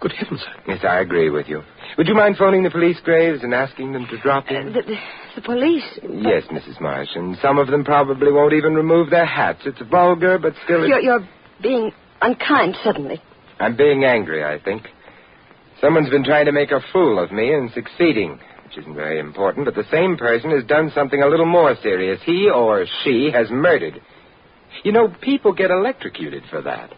Good heavens, sir. Yes, I agree with you. Would you mind phoning the police, Graves, and asking them to drop in? The police? Yes, Mrs. Marsh, and some of them probably won't even remove their hats. It's vulgar, but still... You're being unkind suddenly. I'm being angry, I think. Someone's been trying to make a fool of me and succeeding, which isn't very important, but the same person has done something a little more serious. He or she has murdered. You know, people get electrocuted for that.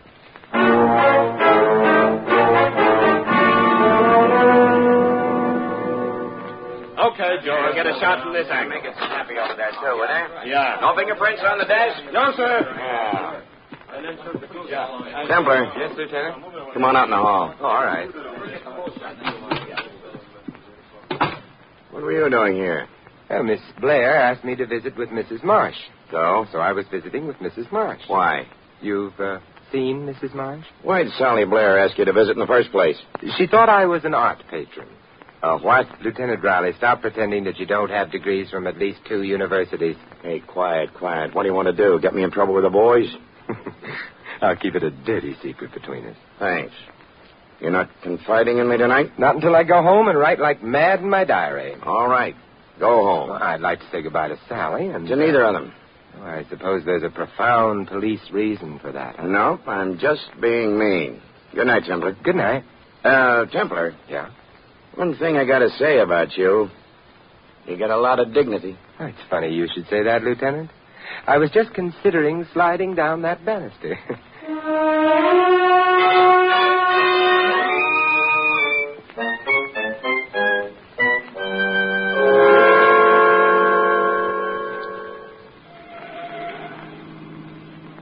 Okay, George. Get a shot from this angle. Make it snappy over there, too, will there? Yeah. No fingerprints on the desk? No, sir. Yeah. Templar. Yes, Lieutenant? Come on out in the hall. Oh, all right. What were you doing here? Well, Miss Blair asked me to visit with Mrs. Marsh. So? So I was visiting with Mrs. Marsh. Why? You've seen Mrs. Marsh? Why did Sally Blair ask you to visit in the first place? She thought I was an art patron. What? Lieutenant Riley, stop pretending that you don't have degrees from at least 2 universities. Hey, quiet. What do you want to do? Get me in trouble with the boys? I'll keep it a dirty secret between us. Thanks. You're not confiding in me tonight? Not until I go home and write like mad in my diary. All right. Go home. Well, I'd like to say goodbye to Sally and... To neither of them. Oh, I suppose there's a profound police reason for that. Huh? Nope, I'm just being mean. Good night, Templar. Good night. Templar. Yeah? One thing I gotta say about you. You got a lot of dignity. Oh, it's funny you should say that, Lieutenant. I was just considering sliding down that banister.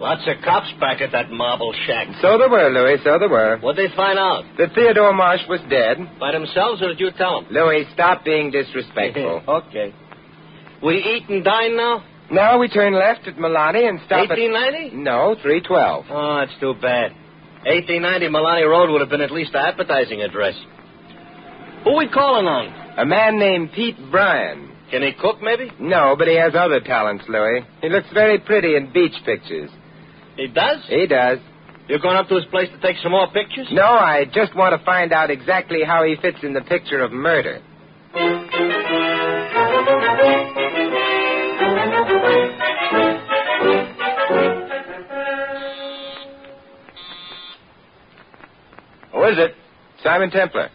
Lots of cops back at that marble shack. So there were, Louis, so there were. What'd they find out? That Theodore Marsh was dead. By themselves, or did you tell them? Louis, stop being disrespectful. Okay. We eat and dine now? Now we turn left at Milani and stop 1890? No, 312. Oh, that's too bad. 1890 Milani Road would have been at least an appetizing address. Who we calling on? A man named Pete Bryan. Can he cook, maybe? No, but he has other talents, Louis. He looks very pretty in beach pictures. He does? He does. You're going up to his place to take some more pictures? No, I just want to find out exactly how he fits in the picture of murder. Who is it? Simon Templar.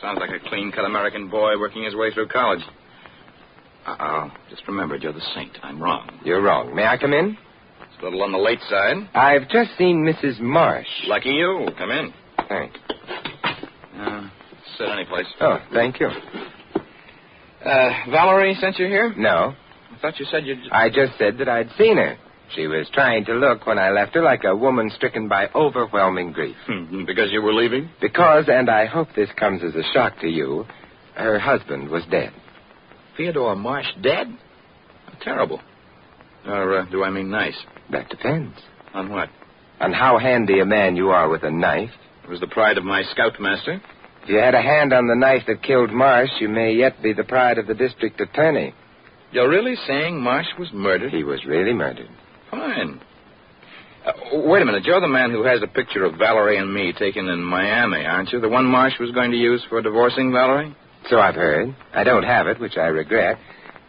Sounds like a clean-cut American boy working his way through college. Uh-oh. Just remembered, you're the saint. I'm wrong. You're wrong. May I come in? It's a little on the late side. I've just seen Mrs. Marsh. Lucky you. Come in. Thanks. Sit any place. Oh, thank you. Valerie sent you here? No. I thought you said you'd... I just said that I'd seen her. She was trying to look when I left her like a woman stricken by overwhelming grief. Because you were leaving? Because, and I hope this comes as a shock to you, her husband was dead. Theodore Marsh dead? Terrible. Or do I mean nice? That depends. On what? On how handy a man you are with a knife. It was the pride of my scoutmaster. If you had a hand on the knife that killed Marsh, you may yet be the pride of the district attorney. You're really saying Marsh was murdered? He was really murdered. Fine. Wait a minute. You're the man who has a picture of Valerie and me taken in Miami, aren't you? The one Marsh was going to use for divorcing Valerie? So I've heard. I don't have it, which I regret.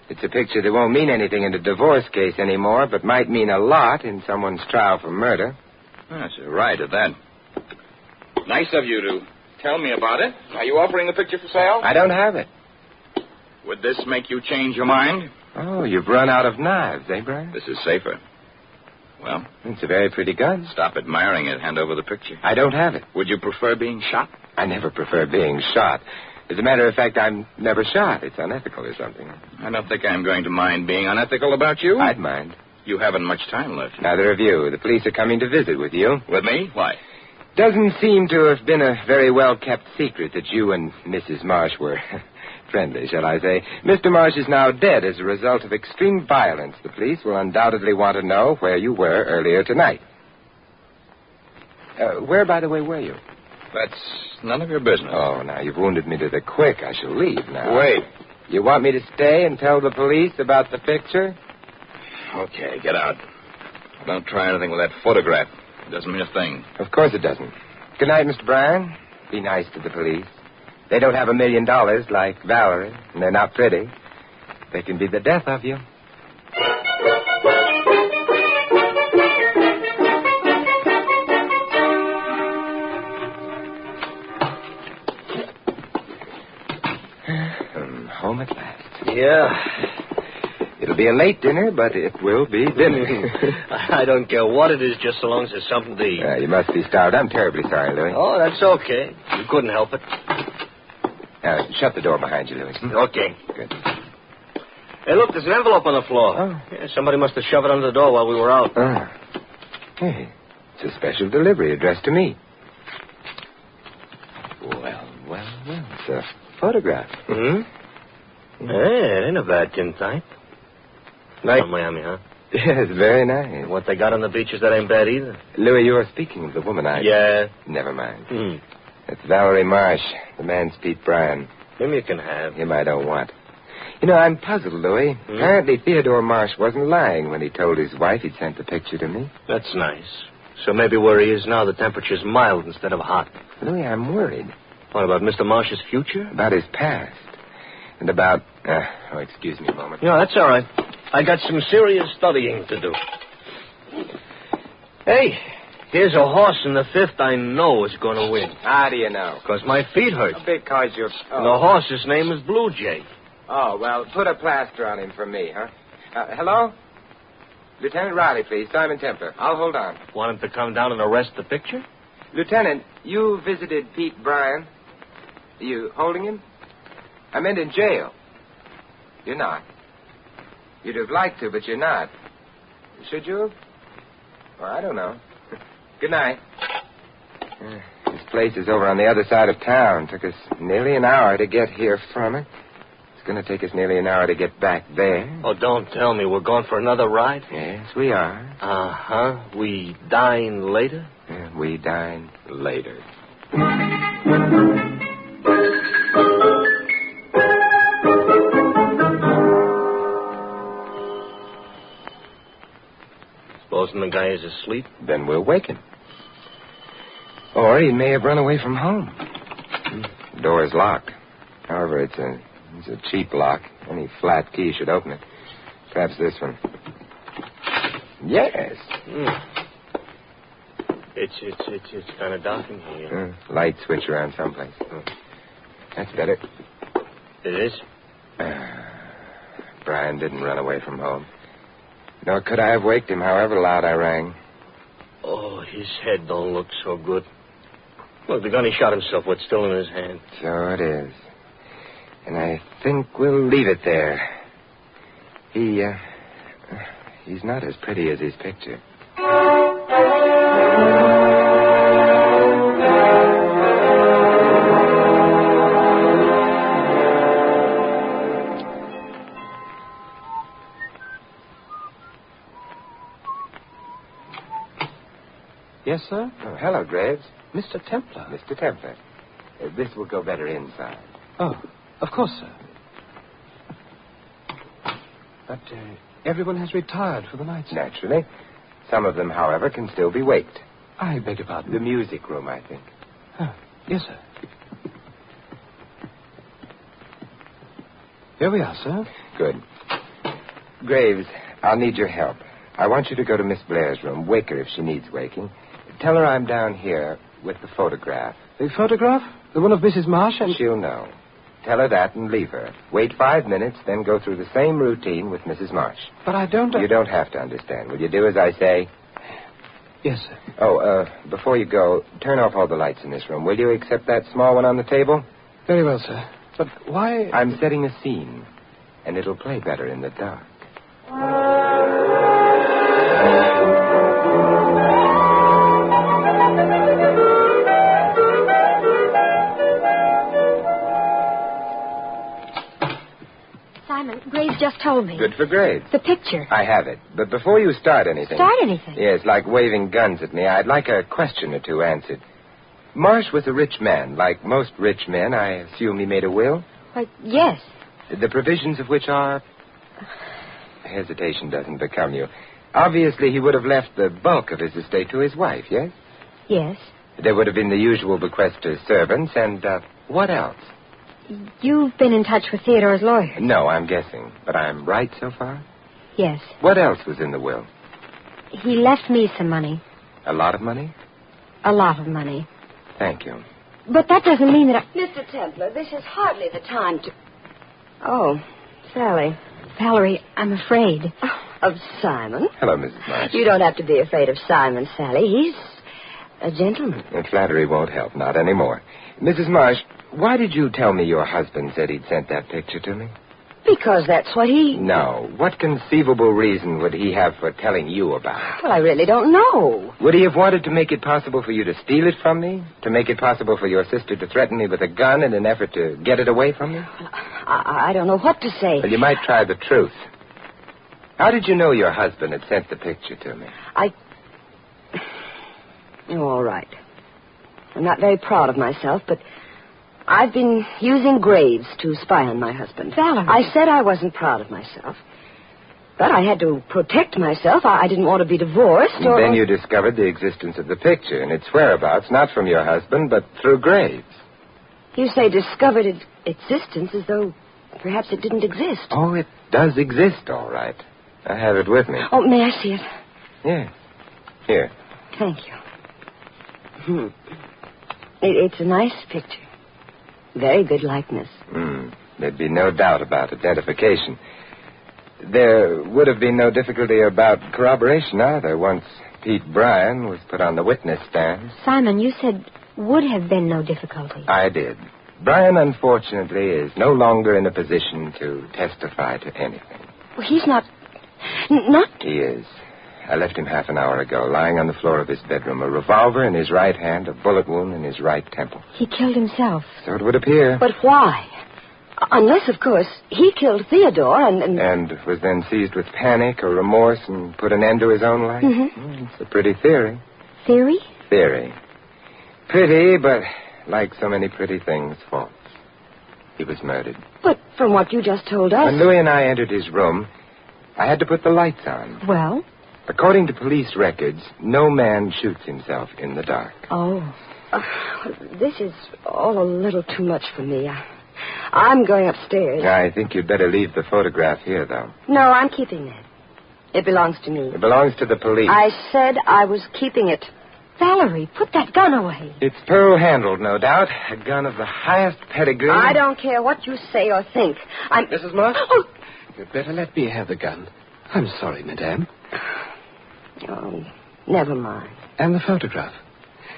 It's a picture that won't mean anything in a divorce case anymore, but might mean a lot in someone's trial for murder. That's right at that. Nice of you to tell me about it. Are you offering the picture for sale? I don't have it. Would this make you change your mind? Oh, you've run out of knives, eh, Brian? This is safer. Well? It's a very pretty gun. Stop admiring it. Hand over the picture. I don't have it. Would you prefer being shot? I never prefer being shot. As a matter of fact, I'm never shot. It's unethical or something. I don't think I'm going to mind being unethical about you. I'd mind. You haven't much time left. Neither of you. The police are coming to visit with you. With me? Why? Doesn't seem to have been a very well-kept secret that you and Mrs. Marsh were friendly, shall I say. Mr. Marsh is now dead as a result of extreme violence. The police will undoubtedly want to know where you were earlier tonight. Where, by the way, were you? That's none of your business. Oh, now, you've wounded me to the quick. I shall leave now. Wait. You want me to stay and tell the police about the picture? Okay, get out. Don't try anything with that photograph. It doesn't mean a thing. Of course it doesn't. Good night, Mr. Bryan. Be nice to the police. They don't have $1 million like Valerie, and they're not pretty. They can be the death of you. Home at last. Yeah. It'll be a late dinner, but it will be dinner. I don't care what it is, just so long as there's something to eat. You must be starved. I'm terribly sorry, Louis. Oh, that's okay. You couldn't help it. Shut the door behind you, Louis. Okay. Good. Hey, look, there's an envelope on the floor. Oh. Yeah, somebody must have shoved it under the door while we were out. Hey, it's a special delivery addressed to me. Well. It's a photograph. Hmm? Hey, it ain't a bad tintype. Nice from Miami, huh? Yes, very nice. What they got on the beaches, that ain't bad either. Louis, you are speaking of the woman I... Yeah. Never mind. Hmm. It's Valerie Marsh. The man's Pete Bryan. Him you can have. Him I don't want. You know, I'm puzzled, Louis. Apparently Theodore Marsh wasn't lying when he told his wife he'd sent the picture to me. That's nice. So maybe where he is now, the temperature's mild instead of hot. Louis, I'm worried. What, about Mr. Marsh's future? About his past. And about... excuse me a moment. No, that's all right. I got some serious studying to do. Hey, here's a horse in the fifth I know is going to win. How do you know? Because my feet hurt. Because you're... And the horse's name is Blue Jay. Oh, well, put a plaster on him for me, huh? Hello? Lieutenant Riley, please. Simon Templar. I'll hold on. Want him to come down and arrest the picture? Lieutenant, you visited Pete Bryan. Are you holding him? I meant in jail. You're not. You'd have liked to, but you're not. Should you have? Well, I don't know. Good night. This place is over on the other side of town. Took us nearly an hour to get here from it. It's going to take us nearly an hour to get back there. Oh, don't tell me we're going for another ride? Yes, we are. Uh-huh. We dine later? Yeah, we dine later. Supposing the guy is asleep? Then we'll wake him. Or he may have run away from home. The door is locked. However, it's a cheap lock. Any flat key should open it. Perhaps this one. Yes. It's kind of dark in here. Light switch around someplace. That's better. It is? Brian didn't run away from home. Nor could I have waked him, however loud I rang. Oh, his head don't look so good. Look, the gun he shot himself with still in his hand. So it is. And I think we'll leave it there. He's not as pretty as his picture. Yes, sir? Oh, hello, Graves. Mr. Templar. Mr. Templar. This will go better inside. Oh, of course, sir. But everyone has retired for the night, sir. Naturally. Some of them, however, can still be waked. I beg your pardon? The music room, I think. Oh, yes, sir. Here we are, sir. Good. Graves, I'll need your help. I want you to go to Miss Blair's room. Wake her if she needs waking. Tell her I'm down here with the photograph. The photograph? The one of Mrs. Marsh and... She'll know. Tell her that and leave her. Wait 5 minutes, then go through the same routine with Mrs. Marsh. But I don't... You don't have to understand. Will you do as I say? Yes, sir. Oh, before you go, turn off all the lights in this room, will you, except that small one on the table? Very well, sir. But why... I'm setting a scene, and it'll play better in the dark. Simon, Graves just told me. Good for Graves. The picture. I have it. But before you start anything... Start anything? Yes, like waving guns at me, I'd like a question or two answered. Marsh was a rich man. Like most rich men, I assume he made a will? Why, yes. The provisions of which are... Hesitation doesn't become you. Obviously, he would have left the bulk of his estate to his wife, yes? Yes. There would have been the usual bequest to servants, and what else? You've been in touch with Theodore's lawyer. No, I'm guessing. But I'm right so far? Yes. What else was in the will? He left me some money. A lot of money? A lot of money. Thank you. But that doesn't mean that I... Mr. Templar, this is hardly the time to... Oh, Sally. Valerie, I'm afraid. Of Simon? Hello, Mrs. Marsh. You don't have to be afraid of Simon, Sally. He's a gentleman. And flattery won't help, not anymore. Mrs. Marsh, why did you tell me your husband said he'd sent that picture to me? Because that's what he... No. What conceivable reason would he have for telling you about it? Well, I really don't know. Would he have wanted to make it possible for you to steal it from me? To make it possible for your sister to threaten me with a gun in an effort to get it away from me? I don't know what to say. Well, you might try the truth. How did you know your husband had sent the picture to me? Oh, all right. I'm not very proud of myself, but I've been using Graves to spy on my husband. Valerie. I said I wasn't proud of myself. But I had to protect myself. I didn't want to be divorced or... Then you discovered the existence of the picture and its whereabouts, not from your husband, but through Graves. You say discovered its existence as though perhaps it didn't exist. Oh, it does exist, all right. I have it with me. Oh, may I see it? Yes. Here. Thank you. It's a nice picture. Very good likeness. There'd be no doubt about identification. There would have been no difficulty about corroboration either once Pete Bryan was put on the witness stand. Simon, you said would have been no difficulty. I did. Bryan, unfortunately, is no longer in a position to testify to anything. Well, he's not... He is. I left him half an hour ago, lying on the floor of his bedroom, a revolver in his right hand, a bullet wound in his right temple. He killed himself. So it would appear. But why? Unless, of course, he killed Theodore And was then seized with panic or remorse and put an end to his own life? Mm-hmm. It's a pretty theory. Theory? Theory. Pretty, but like so many pretty things, false. He was murdered. But from what you just told us... When Louis and I entered his room, I had to put the lights on. Well? According to police records, no man shoots himself in the dark. Oh. This is all a little too much for me. I'm going upstairs. I think you'd better leave the photograph here, though. No, I'm keeping it. It belongs to me. It belongs to the police. I said I was keeping it. Valerie, put that gun away. It's pearl-handled, no doubt. A gun of the highest pedigree. I don't care what you say or think. Mrs. Marsh? Oh. You'd better let me have the gun. I'm sorry, madame. Oh, never mind. And the photograph.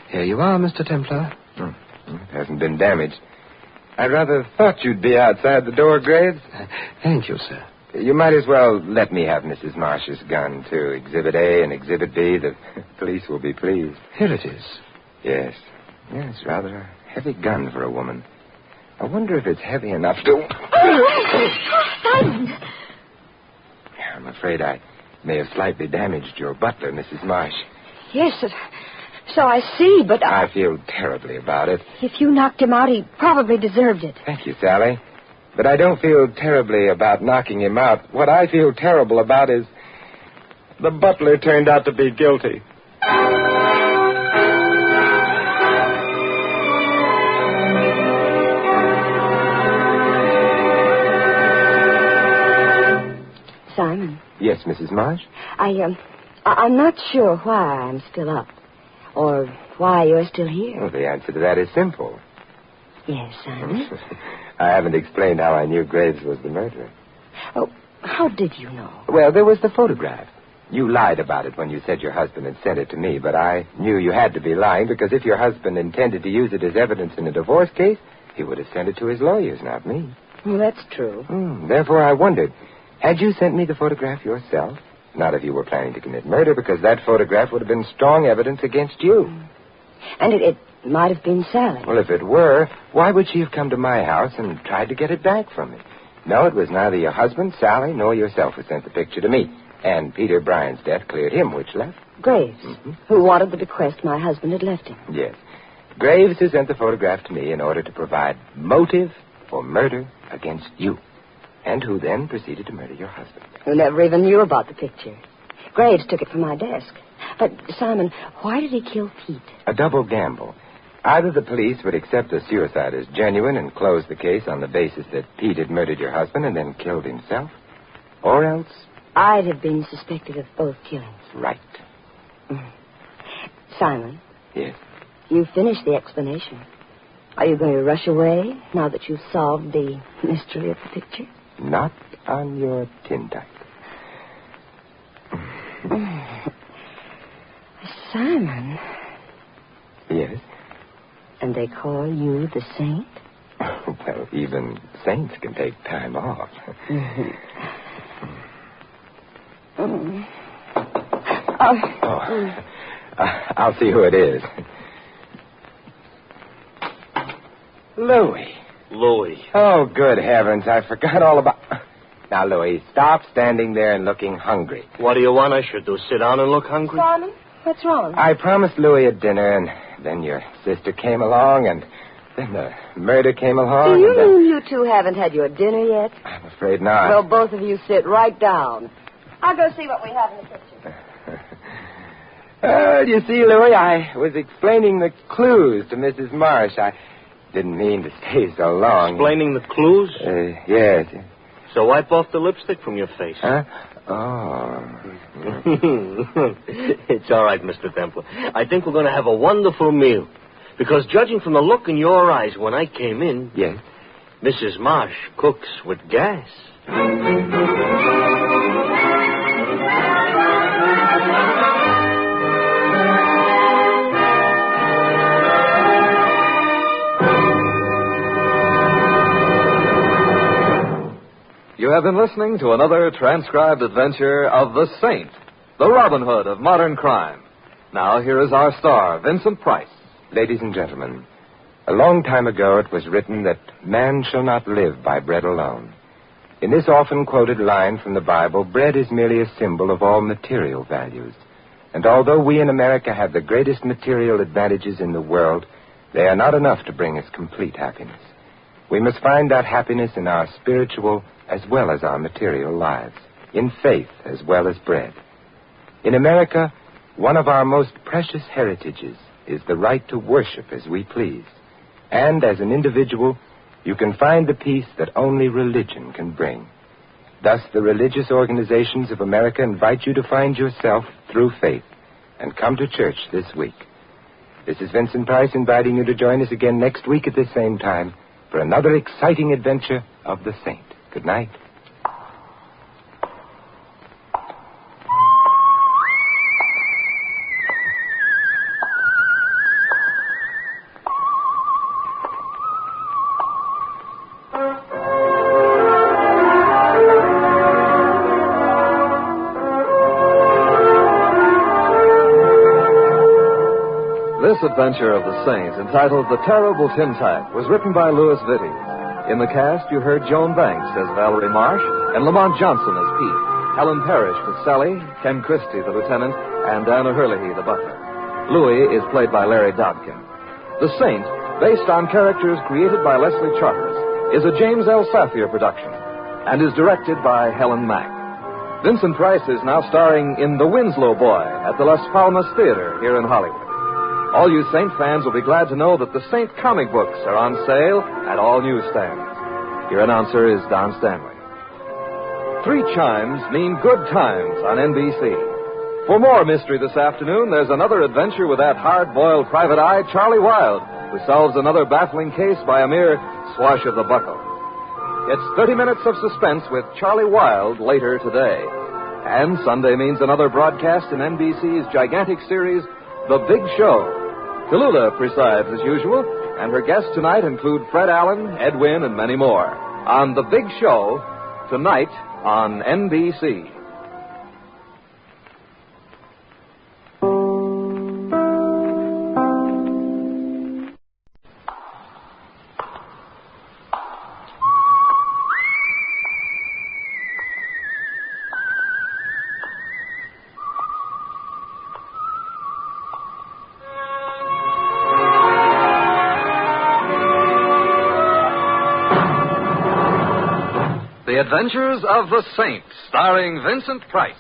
Here you are, Mr. Templar. It hasn't been damaged. I'd rather thought you'd be outside the door, Graves. Thank you, sir. You might as well let me have Mrs. Marsh's gun, too. Exhibit A and Exhibit B. The police will be pleased. Here it is. Yes. Yes, rather a heavy gun for a woman. I wonder if it's heavy enough to... Simon! I'm afraid I may have slightly damaged your butler, Mrs. Marsh. Yes, so I see, but I feel terribly about it. If you knocked him out, he probably deserved it. Thank you, Sally. But I don't feel terribly about knocking him out. What I feel terrible about is the butler turned out to be guilty. Simon. Yes, Mrs. Marsh? I'm not sure why I'm still up. Or why you're still here. Well, the answer to that is simple. Yes, Simon? I haven't explained how I knew Graves was the murderer. Oh, how did you know? Well, there was the photograph. You lied about it when you said your husband had sent it to me, but I knew you had to be lying because if your husband intended to use it as evidence in a divorce case, he would have sent it to his lawyers, not me. Well, that's true. Therefore, I wondered, had you sent me the photograph yourself? Not if you were planning to commit murder, because that photograph would have been strong evidence against you. And it might have been Sally. Well, if it were, why would she have come to my house and tried to get it back from me? No, it was neither your husband, Sally, nor yourself who sent the picture to me. And Peter Bryan's death cleared him, which left? Graves, who wanted the bequest my husband had left him. Yes. Graves who sent the photograph to me in order to provide motive for murder against you. And who then proceeded to murder your husband. Who never even knew about the picture. Graves took it from my desk. But, Simon, why did he kill Pete? A double gamble. Either the police would accept the suicide as genuine and close the case on the basis that Pete had murdered your husband and then killed himself, or else... I'd have been suspected of both killings. Right. Simon. Yes? You finished the explanation. Are you going to rush away now that you've solved the mystery of the picture? Not on your tin type. Simon. Yes? And they call you the saint? Well, even saints can take time off. I'll see who it is. Louis. Louis. Oh, good heavens. I forgot all about... Now, Louis, stop standing there and looking hungry. What do you want I should do? Sit down and look hungry? Simon, what's wrong? I promised Louis a dinner, and then your sister came along, and... Then the murder came along. Do you mean you two haven't had your dinner yet? I'm afraid not. Well, both of you sit right down. I'll go see what we have in the kitchen. You see, Louis, I was explaining the clues to Mrs. Marsh. I didn't mean to stay so long. Explaining the clues? Yes. So wipe off the lipstick from your face. Huh? Oh. It's all right, Mr. Templar. I think we're going to have a wonderful meal. Because judging from the look in your eyes when I came in... Yes? Mrs. Marsh cooks with gas. You have been listening to another transcribed adventure of the Saint, the Robin Hood of modern crime. Now, here is our star, Vincent Price. Ladies and gentlemen, a long time ago it was written that man shall not live by bread alone. In this often quoted line from the Bible, bread is merely a symbol of all material values. And although we in America have the greatest material advantages in the world, they are not enough to bring us complete happiness. We must find that happiness in our spiritual as well as our material lives, in faith as well as bread. In America, one of our most precious heritages is the right to worship as we please. And as an individual, you can find the peace that only religion can bring. Thus, the religious organizations of America invite you to find yourself through faith and come to church this week. This is Vincent Price inviting you to join us again next week at the same time for another exciting adventure of the Saint. Good night. This adventure of the Saint, entitled The Terrible Tintype, was written by Louis Vitti. In the cast, you heard Joan Banks as Valerie Marsh and Lamont Johnson as Pete, Helen Parrish as Sally, Ken Christie the lieutenant, and Anna Hurley the butler. Louis is played by Larry Dobkin. The Saint, based on characters created by Leslie Charteris, is a James L. Safier production and is directed by Helen Mack. Vincent Price is now starring in The Winslow Boy at the Las Palmas Theater here in Hollywood. All you Saint fans will be glad to know that the Saint comic books are on sale at all newsstands. Your announcer is Don Stanley. 3 chimes mean good times on NBC. For more mystery this afternoon, there's another adventure with that hard-boiled private eye, Charlie Wilde, who solves another baffling case by a mere swash of the buckle. It's 30 minutes of suspense with Charlie Wilde later today. And Sunday means another broadcast in NBC's gigantic series, The Big Show. Tallulah presides as usual, and her guests tonight include Fred Allen, Ed Wynn, and many more. On The Big Show, tonight on NBC. The Adventures of the Saint, starring Vincent Price.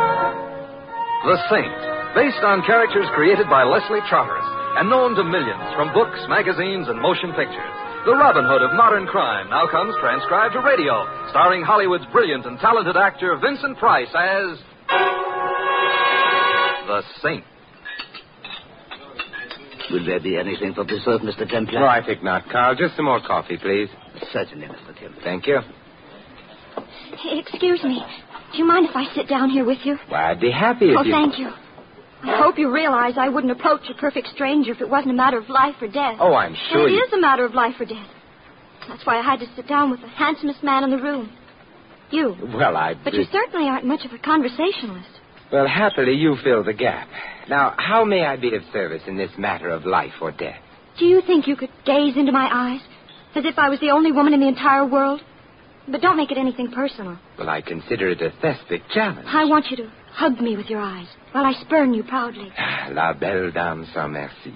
The Saint, based on characters created by Leslie Charteris and known to millions from books, magazines, and motion pictures. The Robin Hood of modern crime now comes transcribed to radio, starring Hollywood's brilliant and talented actor Vincent Price as the Saint. Will there be anything for dessert, Mr. Templar? No, I think not, Carl. Just some more coffee, please. Certainly, Mr. Templar. Thank you. Excuse me. Do you mind if I sit down here with you? Why, I'd be happy if Oh, you... thank you. I hope you realize I wouldn't approach a perfect stranger if it wasn't a matter of life or death. Oh, I'm sure And it is a matter of life or death. That's why I had to sit down with the handsomest man in the room. You. Well, But you certainly aren't much of a conversationalist. Well, happily, you fill the gap. Now, how may I be of service in this matter of life or death? Do you think you could gaze into my eyes as if I was the only woman in the entire world? But don't make it anything personal. Well, I consider it a thespic challenge. I want you to hug me with your eyes while I spurn you proudly. La belle dame sans merci.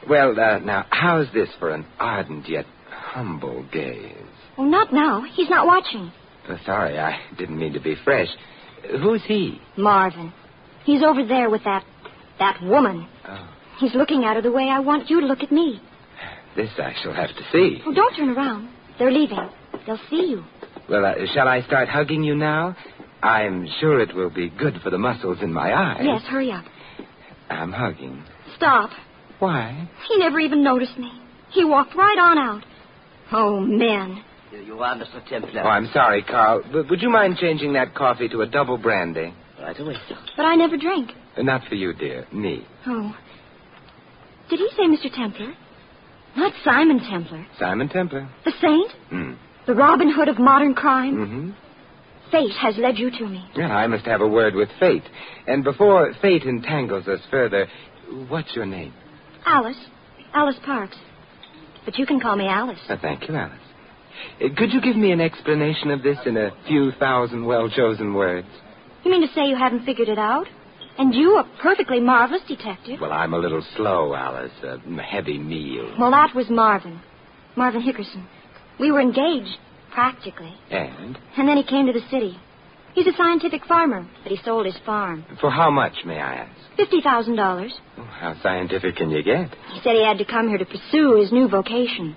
Well, now, how's this for an ardent yet humble gaze? Oh, not now. He's not watching. Sorry, I didn't mean to be fresh. Who's he? Marvin. He's over there with that woman. Oh. He's looking at her the way I want you to look at me. This I shall have to see. Oh, don't turn around. They're leaving. They'll see you. Well, shall I start hugging you now? I'm sure it will be good for the muscles in my eyes. Yes, hurry up. I'm hugging. Stop. Why? He never even noticed me. He walked right on out. Oh, men. Here you are, Mr. Templar. Oh, I'm sorry, Carl. But would you mind changing that coffee to a double brandy? Right away, sir. But I never drink. Not for you, dear. Me. Oh. Did he say Mr. Templar? Not Simon Templar. Simon Templar. The saint? The Robin Hood of modern crime? Mm-hmm. Fate has led you to me. Yeah, I must have a word with fate. And before fate entangles us further, what's your name? Alice. Alice Parks. But you can call me Alice. Thank you, Alice. Could you give me an explanation of this in a few thousand well-chosen words? You mean to say you haven't figured it out? And you, a perfectly marvelous detective? Well, I'm a little slow, Alice. A heavy meal. Well, that was Marvin. Marvin Hickerson. We were engaged, practically. And? And then he came to the city. He's a scientific farmer, but he sold his farm. For how much, may I ask? $50,000. Oh, how scientific can you get? He said he had to come here to pursue his new vocation.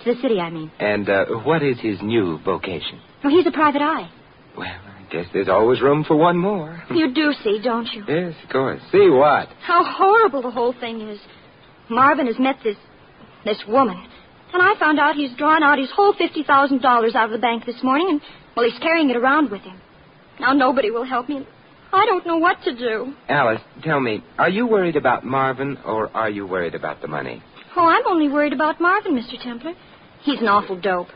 To the city, I mean. And what is his new vocation? Oh, he's a private eye. Well, I guess there's always room for one more. You do see, don't you? Yes, of course. See what? How horrible the whole thing is. Marvin has met this woman. And I found out he's drawn out his whole $50,000 out of the bank this morning, and, well, he's carrying it around with him. Now nobody will help me. I don't know what to do. Alice, tell me, are you worried about Marvin, or are you worried about the money? Oh, I'm only worried about Marvin, Mr. Templar. He's an awful dope.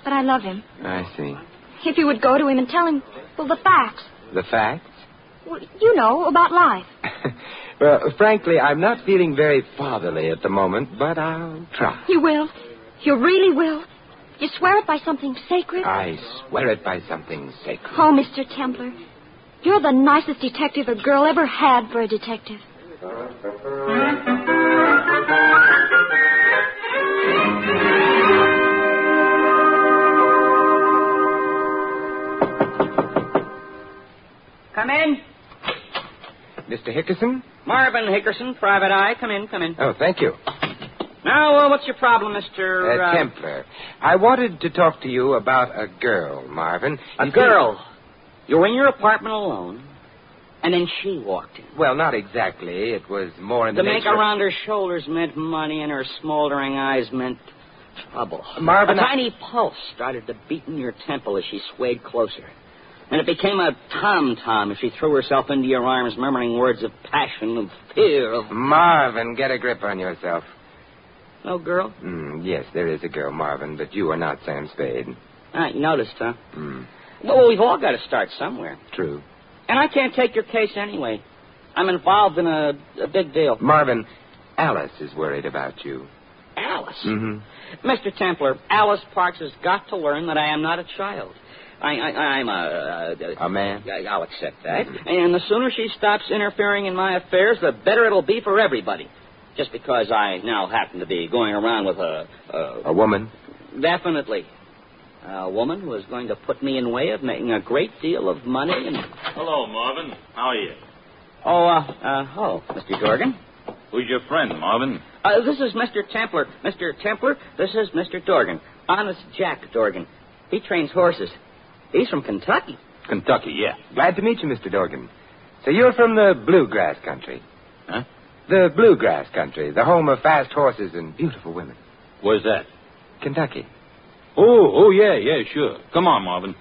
But I love him. I see. If you would go to him and tell him, well, the facts. The facts? Well, you know, about life. Well, frankly, I'm not feeling very fatherly at the moment, but I'll try. You will? You really will? You swear it by something sacred? I swear it by something sacred. Oh, Mr. Templar, you're the nicest detective a girl ever had for a detective. Come in. Mr. Hickerson? Marvin Hickerson, private eye. Come in, come in. Oh, thank you. Now, what's your problem, Mr. Templar. I wanted to talk to you about a girl, Marvin. A girl? You were in your apartment alone, and then she walked in. Well, not exactly. It was more in the make nature... around her shoulders meant money, and her smoldering eyes meant trouble. Marvin... A tiny pulse started to beat in your temple as she swayed closer. And it became a tom-tom as she threw herself into your arms, murmuring words of passion, of fear, of... Marvin, get a grip on yourself. No girl? Yes, there is a girl, Marvin, but you are not Sam Spade. You noticed, huh? Well, we've all got to start somewhere. True. And I can't take your case anyway. I'm involved in a big deal. Marvin, Alice is worried about you. Alice? Mm-hmm. Mr. Templar, Alice Parks has got to learn that I am not a child. I'm a man? I'll accept that. And the sooner she stops interfering in my affairs, the better it'll be for everybody. Just because I now happen to be going around with a woman? Definitely. A woman who is going to put me in way of making a great deal of money and... Hello, Marvin. How are you? Hello, Mr. Dorgan. Who's your friend, Marvin? This is Mr. Templar. Mr. Templar, this is Mr. Dorgan. Honest Jack Dorgan. He trains horses. He's from Kentucky. Kentucky, yeah. Glad to meet you, Mr. Dorgan. So you're from the bluegrass country? Huh? The bluegrass country, the home of fast horses and beautiful women. Where's that? Kentucky. Oh, yeah, sure. Come on, Marvin.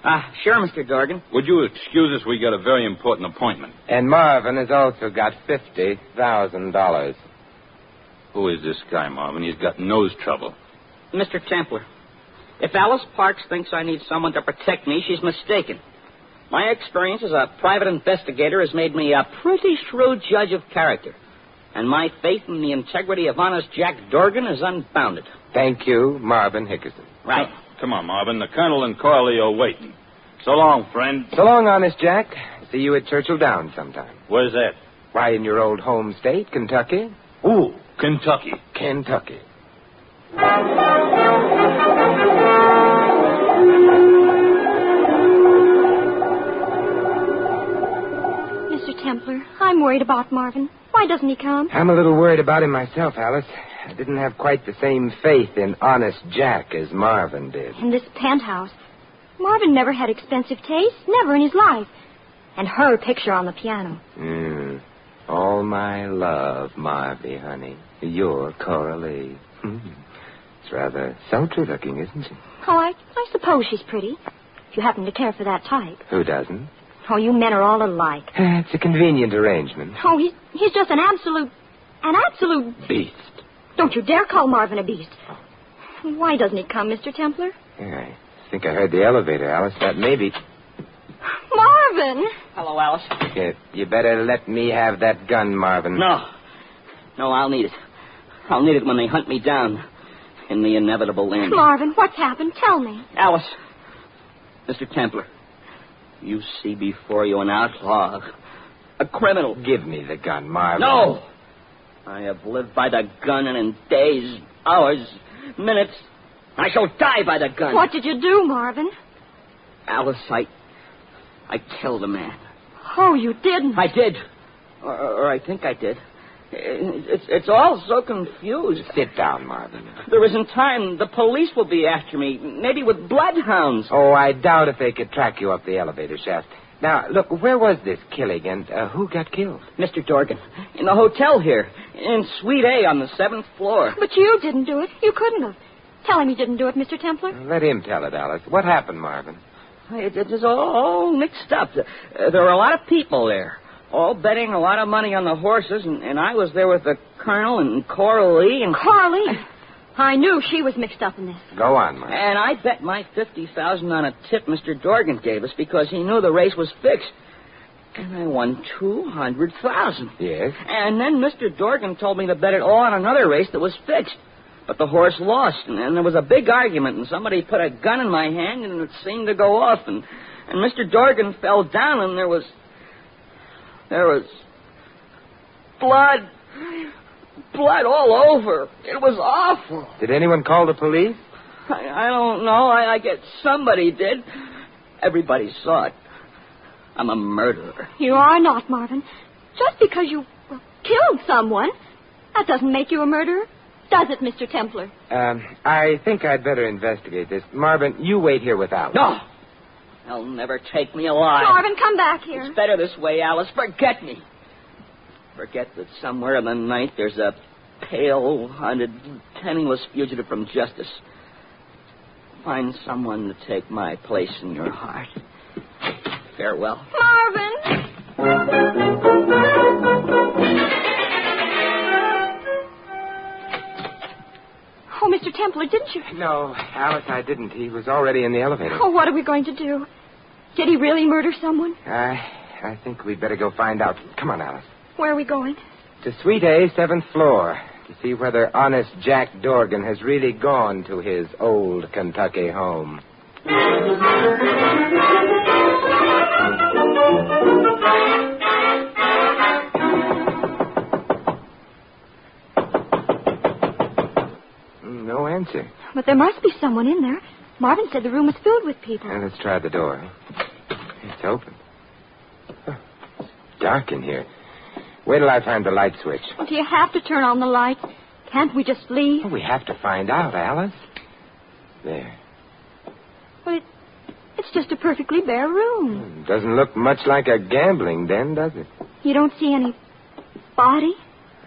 Sure, Mr. Dorgan. Would you excuse us? We got a very important appointment. And Marvin has also got $50,000. Who is this guy, Marvin? He's got nose trouble. Mr. Templar, if Alice Parks thinks I need someone to protect me, she's mistaken. My experience as a private investigator has made me a pretty shrewd judge of character. And my faith in the integrity of honest Jack Dorgan is unbounded. Thank you, Marvin Hickerson. Right. Come on, Marvin. The Colonel and Corley are waiting. So long, friend. So long, Honest Jack. See you at Churchill Downs sometime. Where's that? Why, in your old home state, Kentucky. Ooh, Kentucky. Kentucky. Mr. Templar, I'm worried about Marvin. Why doesn't he come? I'm a little worried about him myself, Alice. I didn't have quite the same faith in Honest Jack as Marvin did. In this penthouse. Marvin never had expensive taste, never in his life. And her picture on the piano. All my love, Marvy, honey. You're Coralie. It's rather sultry looking, isn't she? Oh, I suppose she's pretty. If you happen to care for that type. Who doesn't? Oh, you men are all alike. It's a convenient arrangement. Oh, he's just an absolute beast. Don't you dare call Marvin a beast. Why doesn't he come, Mr. Templar? Yeah, I think I heard the elevator, Alice. That may be... Marvin! Hello, Alice. You better let me have that gun, Marvin. No, I'll need it. I'll need it when they hunt me down in the inevitable end. Marvin, what's happened? Tell me. Alice, Mr. Templar, you see before you an outlaw, a criminal. Give me the gun, Marvin. No! I have lived by the gun, and in days, hours, minutes, I shall die by the gun. What did you do, Marvin? Alice, I killed a man. Oh, you didn't. I did. Or I think I did. It's all so confused. Sit down, Marvin. There isn't time. The police will be after me, maybe with bloodhounds. Oh, I doubt if they could track you up the elevator shaft. Now, look, where was this killing, and who got killed? Mr. Dorgan, in the hotel here, in Suite A on the 7th floor. But you didn't do it. You couldn't have. Tell him you didn't do it, Mr. Templar. Let him tell it, Alice. What happened, Marvin? It is all mixed up. There were a lot of people there, all betting a lot of money on the horses, and I was there with the Colonel and Coralie and... Coralie? I knew she was mixed up in this. Go on, Marvin. And I bet my $50,000 on a tip Mr. Dorgan gave us because he knew the race was fixed. And I won $200,000. Yes? And then Mr. Dorgan told me to bet it all on another race that was fixed. But the horse lost, and there was a big argument, and somebody put a gun in my hand, and it seemed to go off, and Mr. Dorgan fell down, and there was blood all over. It was awful. Did anyone call the police? I don't know. I guess somebody did. Everybody saw it. I'm a murderer. You are not, Marvin. Just because you killed someone, that doesn't make you a murderer. Does it, Mr. Templar? I think I'd better investigate this. Marvin, you wait here with Alice. No! They'll never take me alive. Marvin, come back here. It's better this way, Alice. Forget me. Forget that somewhere in the night there's a pale, hunted, penniless fugitive from justice. Find someone to take my place in your heart. Farewell. Marvin! Oh, Mr. Templar, didn't you? No, Alice, I didn't. He was already in the elevator. Oh, what are we going to do? Did he really murder someone? I think we'd better go find out. Come on, Alice. Where are we going? To Suite A, 7th floor, to see whether honest Jack Dorgan has really gone to his old Kentucky home. No answer. But there must be someone in there. Marvin said the room was filled with people. Let's try the door. It's open. Oh, it's dark in here. Wait till I find the light switch. Well, do you have to turn on the lights? Can't we just leave? Well, we have to find out, Alice. There. Well, it's just a perfectly bare room. Doesn't look much like a gambling den, does it? You don't see any body?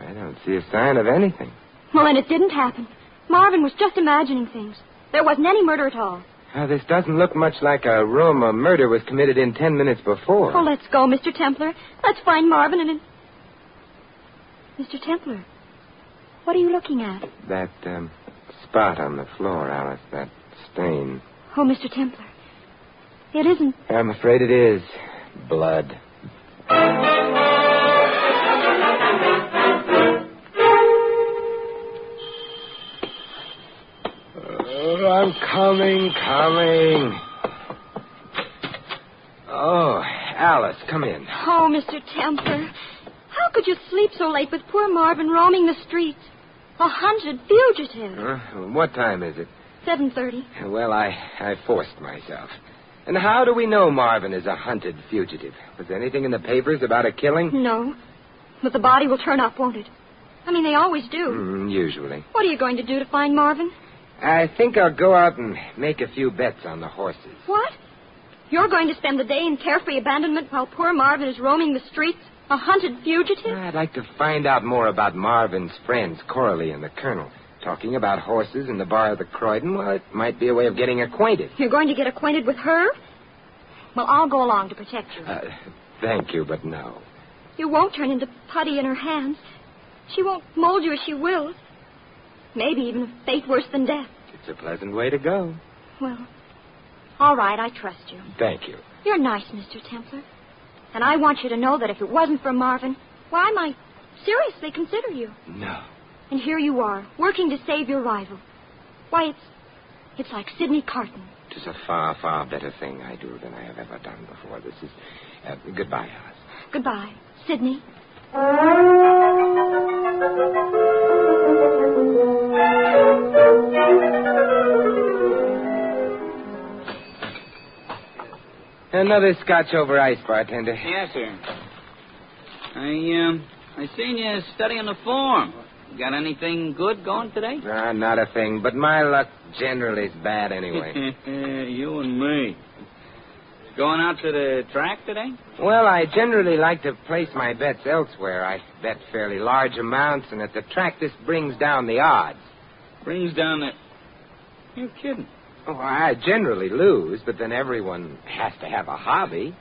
I don't see a sign of anything. Well, then it didn't happen. Marvin was just imagining things. There wasn't any murder at all. This doesn't look much like a room a murder was committed in 10 minutes before. Oh, let's go, Mr. Templar. Let's find Marvin and... Mr. Templar, what are you looking at? That spot on the floor, Alice, that stain. Oh, Mr. Templar, it isn't... I'm afraid it is blood. I'm coming. Oh, Alice, come in. Oh, Mr. Templar. How could you sleep so late with poor Marvin roaming the streets? A hunted fugitive. What time is it? 7:30. Well, I forced myself. And how do we know Marvin is a hunted fugitive? Was there anything in the papers about a killing? No. But the body will turn up, won't it? I mean, they always do. Usually. What are you going to do to find Marvin? I think I'll go out and make a few bets on the horses. What? You're going to spend the day in carefree abandonment while poor Marvin is roaming the streets? A hunted fugitive? I'd like to find out more about Marvin's friends, Coralie and the Colonel. Talking about horses in the bar of the Croydon, well, it might be a way of getting acquainted. You're going to get acquainted with her? Well, I'll go along to protect you. Thank you, but no. You won't turn into putty in her hands. She won't mold you as she wills. Maybe even a fate worse than death. It's a pleasant way to go. Well, all right, I trust you. Thank you. You're nice, Mr. Templar. And I want you to know that if it wasn't for Marvin, well, I might seriously consider you. No. And here you are, working to save your rival. Why, it's like Sidney Carton. It is a far, far better thing I do than I have ever done before. This is... goodbye, Alice. Goodbye, Sidney. Another scotch over ice, bartender. Yes, sir. I seen you studying the form. Got anything good going today? Not a thing, but my luck generally is bad anyway. You and me. Going out to the track today? Well, I generally like to place my bets elsewhere. I bet fairly large amounts, and at the track this brings down the odds. Brings down the... You're kidding. Oh, I generally lose, but then everyone has to have a hobby.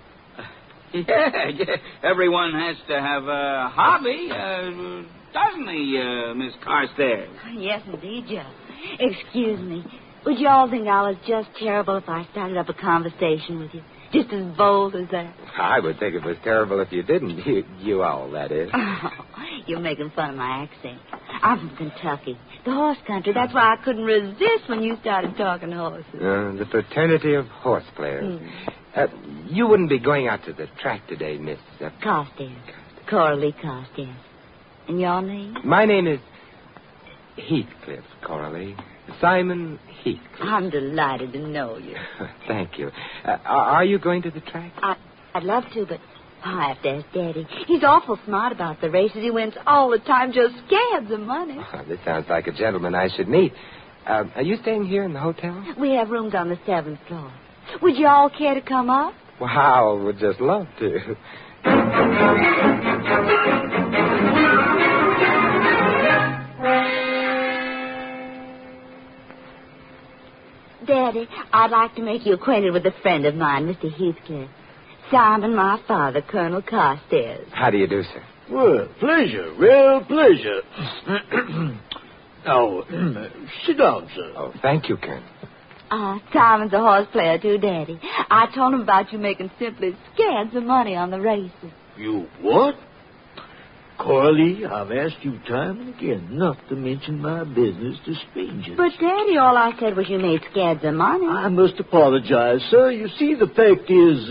Yeah, everyone has to have a hobby, doesn't he, Miss Carstairs? Yes, indeed, Joe. Excuse me. Would you all think I was just terrible if I started up a conversation with you? Just as bold as that? I would think it was terrible if you didn't. You all, that is. Oh, you're making fun of my accent. I'm from Kentucky, the horse country. That's why I couldn't resist when you started talking horses. The fraternity of horse players. You wouldn't be going out to the track today, Miss... Carstairs. Coralie Carstairs. And your name? My name is Heathcliff, Coralie. Simon Heathcliff. I'm delighted to know you. Thank you. Are you going to the track? I'd love to, but I have to ask Daddy. He's awful smart about the races. He wins all the time, just scads of money. Oh, this sounds like a gentleman I should meet. Are you staying here in the hotel? We have rooms on the 7th floor. Would you all care to come up? Wow, would just love to. Daddy, I'd like to make you acquainted with a friend of mine, Mr. Heathcliff. Simon, my father, Colonel Carstairs. How do you do, sir? Well, pleasure, real pleasure. Sit down, sir. Oh, thank you, Colonel. Simon's a horse player, too, Daddy. I told him about you making simply scads of money on the races. You what? Coralie, I've asked you time and again not to mention my business to strangers. But, Daddy, all I said was you made scads of money. I must apologize, sir. You see, the fact is,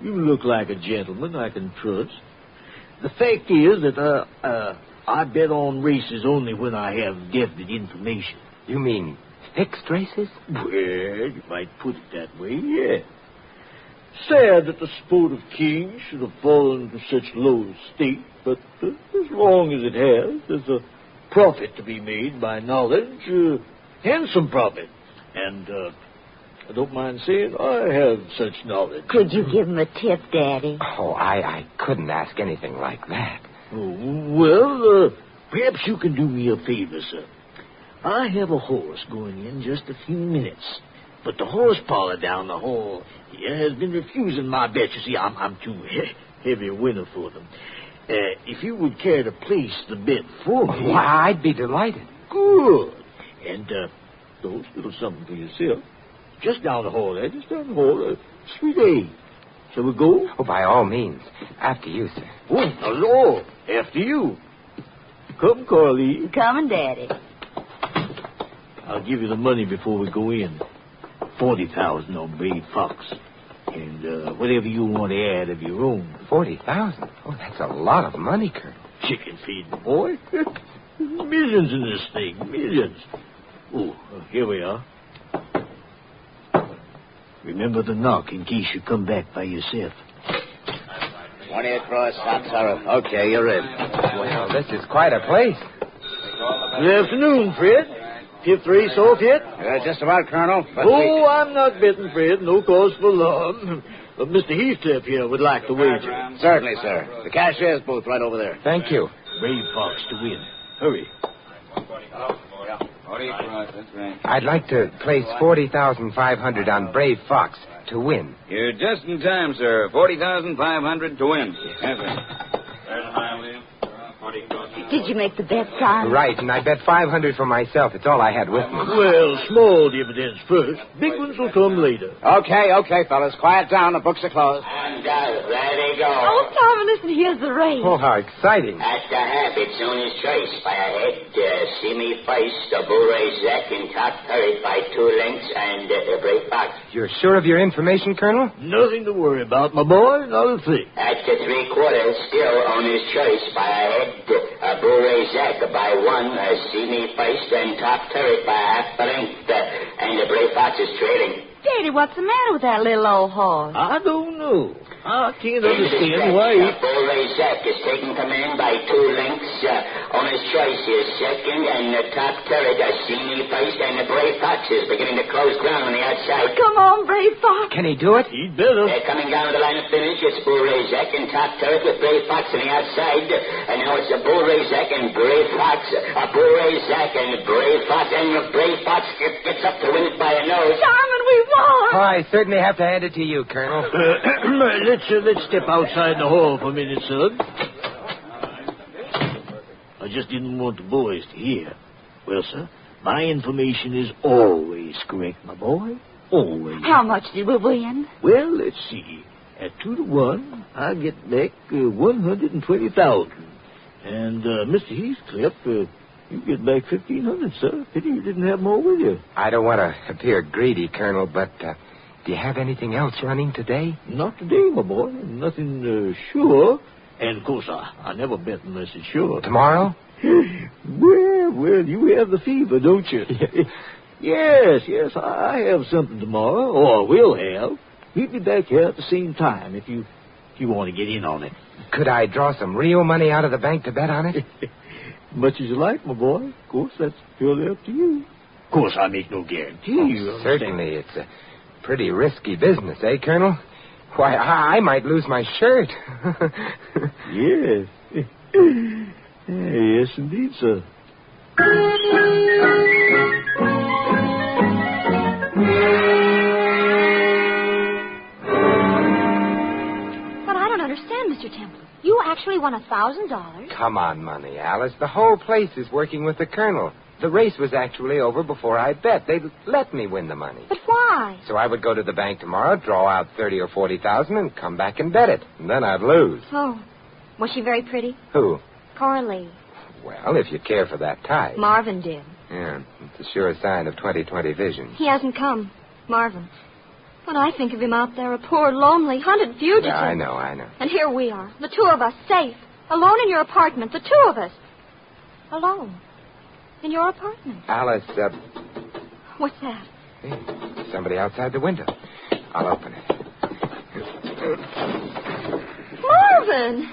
you look like a gentleman I can trust. The fact is that, I bet on races only when I have definite information. You mean fixed races? Well, you might put it that way, yeah. Sad that the sport of kings should have fallen to such low estate, but as long as it has, there's a profit to be made by knowledge, handsome profit. And I don't mind saying I have such knowledge. Could you give him a tip, Daddy? Oh, I couldn't ask anything like that. Oh, well, perhaps you can do me a favor, sir. I have a horse going in just a few minutes. But the horse parlor down the hall here has been refusing my bets. You see, I'm too heavy a winner for them. If you would care to place the bet for me... Why, I'd be delighted. Good. And, those little something for yourself. Just down the hall there, just down the hall. Suite A. Shall we go? Oh, by all means. After you, sir. Oh, hello. After you. Come, Coralie. Coming, Daddy. I'll give you the money before we go in. 40,000 on Brave Fox. And whatever you want to add of your own. 40,000? Oh, that's a lot of money, Colonel. Chicken feed, boy. Millions in this thing. Millions. Oh, here we are. Remember the knock in case you come back by yourself. 20 across, hot sorrow. Okay, you're in. Well, this is quite a place. Good afternoon, Fred. Fifth race off yet? Just about, Colonel. I'm not betting, Fred. No cause for alarm. But Mr. Heathcliff here would like to wager. Certainly, sir. The cashier's booth right over there. Thank you. Brave Fox to win. Hurry. I'd like to place 40,500 on Brave Fox to win. You're just in time, sir. 40,500 to win. Yes, sir. Did you make the bet, Simon? Right, and I bet 500 for myself. It's all I had with me. Well, small dividends first. Big ones will come later. Okay, fellas. Quiet down. The books are closed. And there they go. Oh, Simon, listen, here's the race. Oh, how exciting. At the half, it's Sona's choice by a head. See me face, the Bourret Zek in top third by 2 lengths, and the Brave Fox. You're sure of your information, Colonel? Nothing to worry about, my boy. Not a thing. At the 3/4, still Owner's choice by a head. Bourret Zek by 1. See me face, and top third by half a length, and the Brave Fox is trailing. Daddy, what's the matter with that little old horse? I don't know. I can't understand why he... Bourret Zek is taking command by 2 lengths. Owner's choice is second, and the top third, see me face, and the Brave Fox is beginning to close ground on the outside. Come on, Brave Fox. Can he do it? He'd better. They're coming down to the line of finish. It's Bourret Zek in top third with Brave Fox on the outside. And now it's a Bourret Zek and Brave Fox. A Bourret Zek and Brave Fox. And the Brave Fox gets up to win it by a nose. Simon, we won. Oh, I certainly have to hand it to you, Colonel. Let's step outside the hall for a minute, son. I just didn't want the boys to hear. Well, sir, my information is always correct, my boy. Always. How much did we win? Well, let's see. At 2 to 1, I get back 120,000. And Mr. Heathcliff, you get back 1,500, sir. Pity you didn't have more with you. I don't want to appear greedy, Colonel, but do you have anything else running today? Not today, my boy. Nothing sure. And, of course, I never bet unless it's sure. Tomorrow? Well, you have the fever, don't you? Yes, I have something tomorrow, or will have. Meet me back here at the same time if you want to get in on it. Could I draw some real money out of the bank to bet on it? Much as you like, my boy. Of course, that's purely up to you. Of course, I make no guarantee. You certainly, it's a pretty risky business, eh, Colonel? Why, I might lose my shirt. Yes. Yes, indeed, sir. But I don't understand, Mr. Templar. You actually won $1,000. Come on, Money, Alice. The whole place is working with the Colonel. The race was actually over before I bet. They'd let me win the money. But why? So I would go to the bank tomorrow, draw out 30 or 40,000, and come back and bet it. And then I'd lose. Oh. Was she very pretty? Who? Coralie. Well, if you care for that type. Marvin did. Yeah, it's a sure sign of 20/20 vision. He hasn't come, Marvin. But I think of him out there, a poor, lonely, hunted fugitive. Yeah, I know. And here we are, the two of us, safe, alone in your apartment, the two of us. Alone. In your apartment. Alice, What's that? Hey, somebody outside the window. I'll open it. Marvin!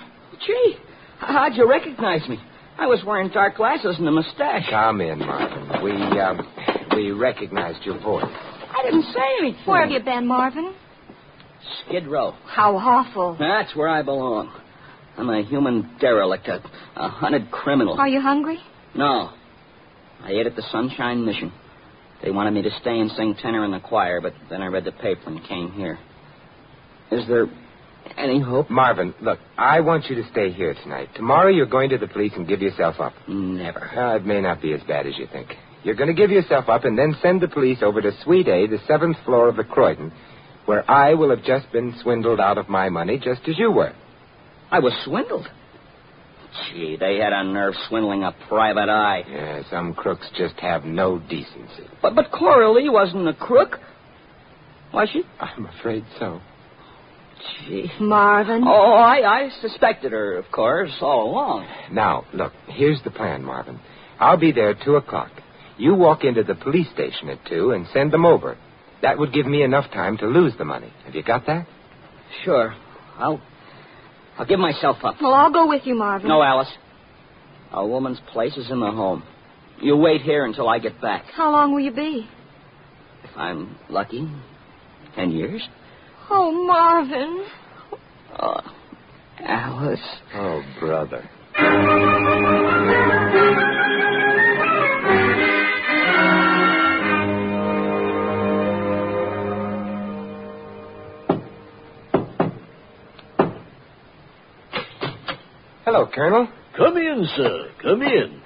Gee, how'd you recognize me? I was wearing dark glasses and a mustache. Come in, Marvin. We recognized your voice. I didn't say anything. Where have you been, Marvin? Skid Row. How awful. That's where I belong. I'm a human derelict, a hunted criminal. Are you hungry? No. I ate at the Sunshine Mission. They wanted me to stay and sing tenor in the choir, but then I read the paper and came here. Is there any hope? Marvin, look, I want you to stay here tonight. Tomorrow you're going to the police and give yourself up. Never. It may not be as bad as you think. You're going to give yourself up and then send the police over to Suite A, the 7th floor of the Croydon, where I will have just been swindled out of my money, just as you were. I was swindled? Gee, they had a nerve swindling a private eye. Yeah, some crooks just have no decency. But Coralie wasn't a crook. Was she? I'm afraid so. Gee. Marvin? Oh, I suspected her, of course, all along. Now, look, here's the plan, Marvin. I'll be there at 2 o'clock. You walk into the police station at 2 and send them over. That would give me enough time to lose the money. Have you got that? Sure. I'll give myself up. Well, I'll go with you, Marvin. No, Alice. A woman's place is in the home. You wait here until I get back. How long will you be? If I'm lucky, 10 years. Oh, Marvin. Oh, Alice. Oh, brother. Hello, Colonel. Come in, sir. Come in.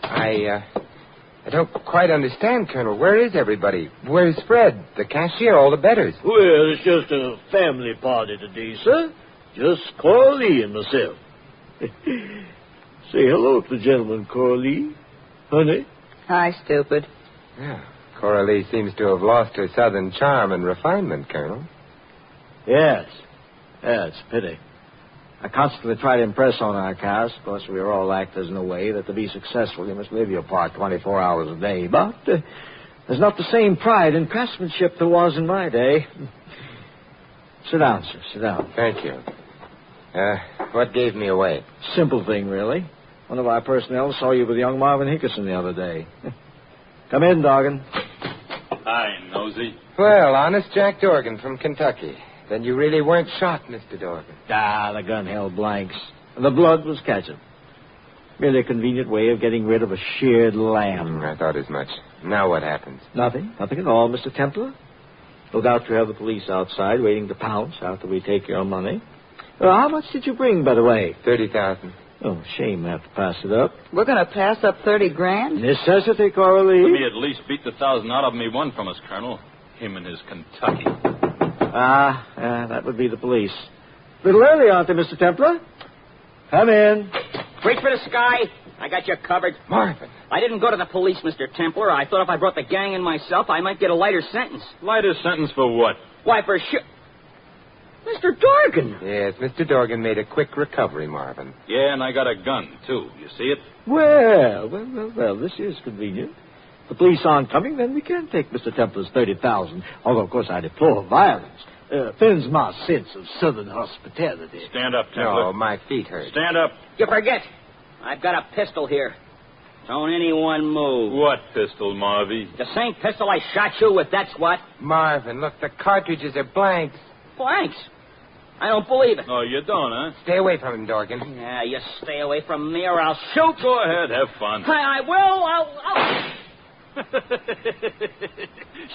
I don't quite understand, Colonel. Where is everybody? Where's Fred, the cashier, all the betters? Well, it's just a family party today, sir. Just Coralie and myself. Say hello to the gentleman, Coralie. Honey. Hi, stupid. Yeah. Coralie seems to have lost her southern charm and refinement, Colonel. Yes. Yeah, it's a pity. I constantly try to impress on our cast. Of course, we are all actors in a way that to be successful, you must live your part 24 hours a day. But there's not the same pride in craftsmanship there was in my day. Sit down, sir. Sit down. Thank you. What gave me away? Simple thing, really. One of our personnel saw you with young Marvin Hickerson the other day. Come in, Dorgan. Hi, Nosy. Well, honest Jack Dorgan from Kentucky. Then you really weren't shot, Mr. Dorgan. The gun held blanks. And the blood was catching. Merely a convenient way of getting rid of a sheared lamb. I thought as much. Now what happens? Nothing. Nothing at all, Mr. Templar. No doubt you have the police outside waiting to pounce after we take your money. How much did you bring, by the way? 30,000. Oh, shame to have to pass it up. We're going to pass up 30 grand? Necessity, Coralie. Let me at least beat the 1,000 out of him he won from us, Colonel. Him and his Kentucky. That would be the police. A little early, aren't they, Mr. Templar? Come in. Reach for the sky. I got you covered. Marvin. I didn't go to the police, Mr. Templar. I thought if I brought the gang in myself, I might get a lighter sentence. Lighter sentence for what? Why, for sure. Mr. Dorgan. Yes, Mr. Dorgan made a quick recovery, Marvin. Yeah, and I got a gun, too. You see it? Well, this is convenient. If the police aren't coming, then we can take Mr. Templar's 30,000. Although, of course, I deplore violence. Offends my sense of southern hospitality. Stand up, Templar. Oh, my feet hurt. Stand up. You forget. I've got a pistol here. Don't anyone move. What pistol, Marvy? The same pistol I shot you with, that's what. Marvin, look, the cartridges are blanks. Blanks? I don't believe it. Oh, you don't, huh? Stay away from him, Dorgan. Yeah, you stay away from me or I'll shoot. Go ahead, have fun. I will. I'll...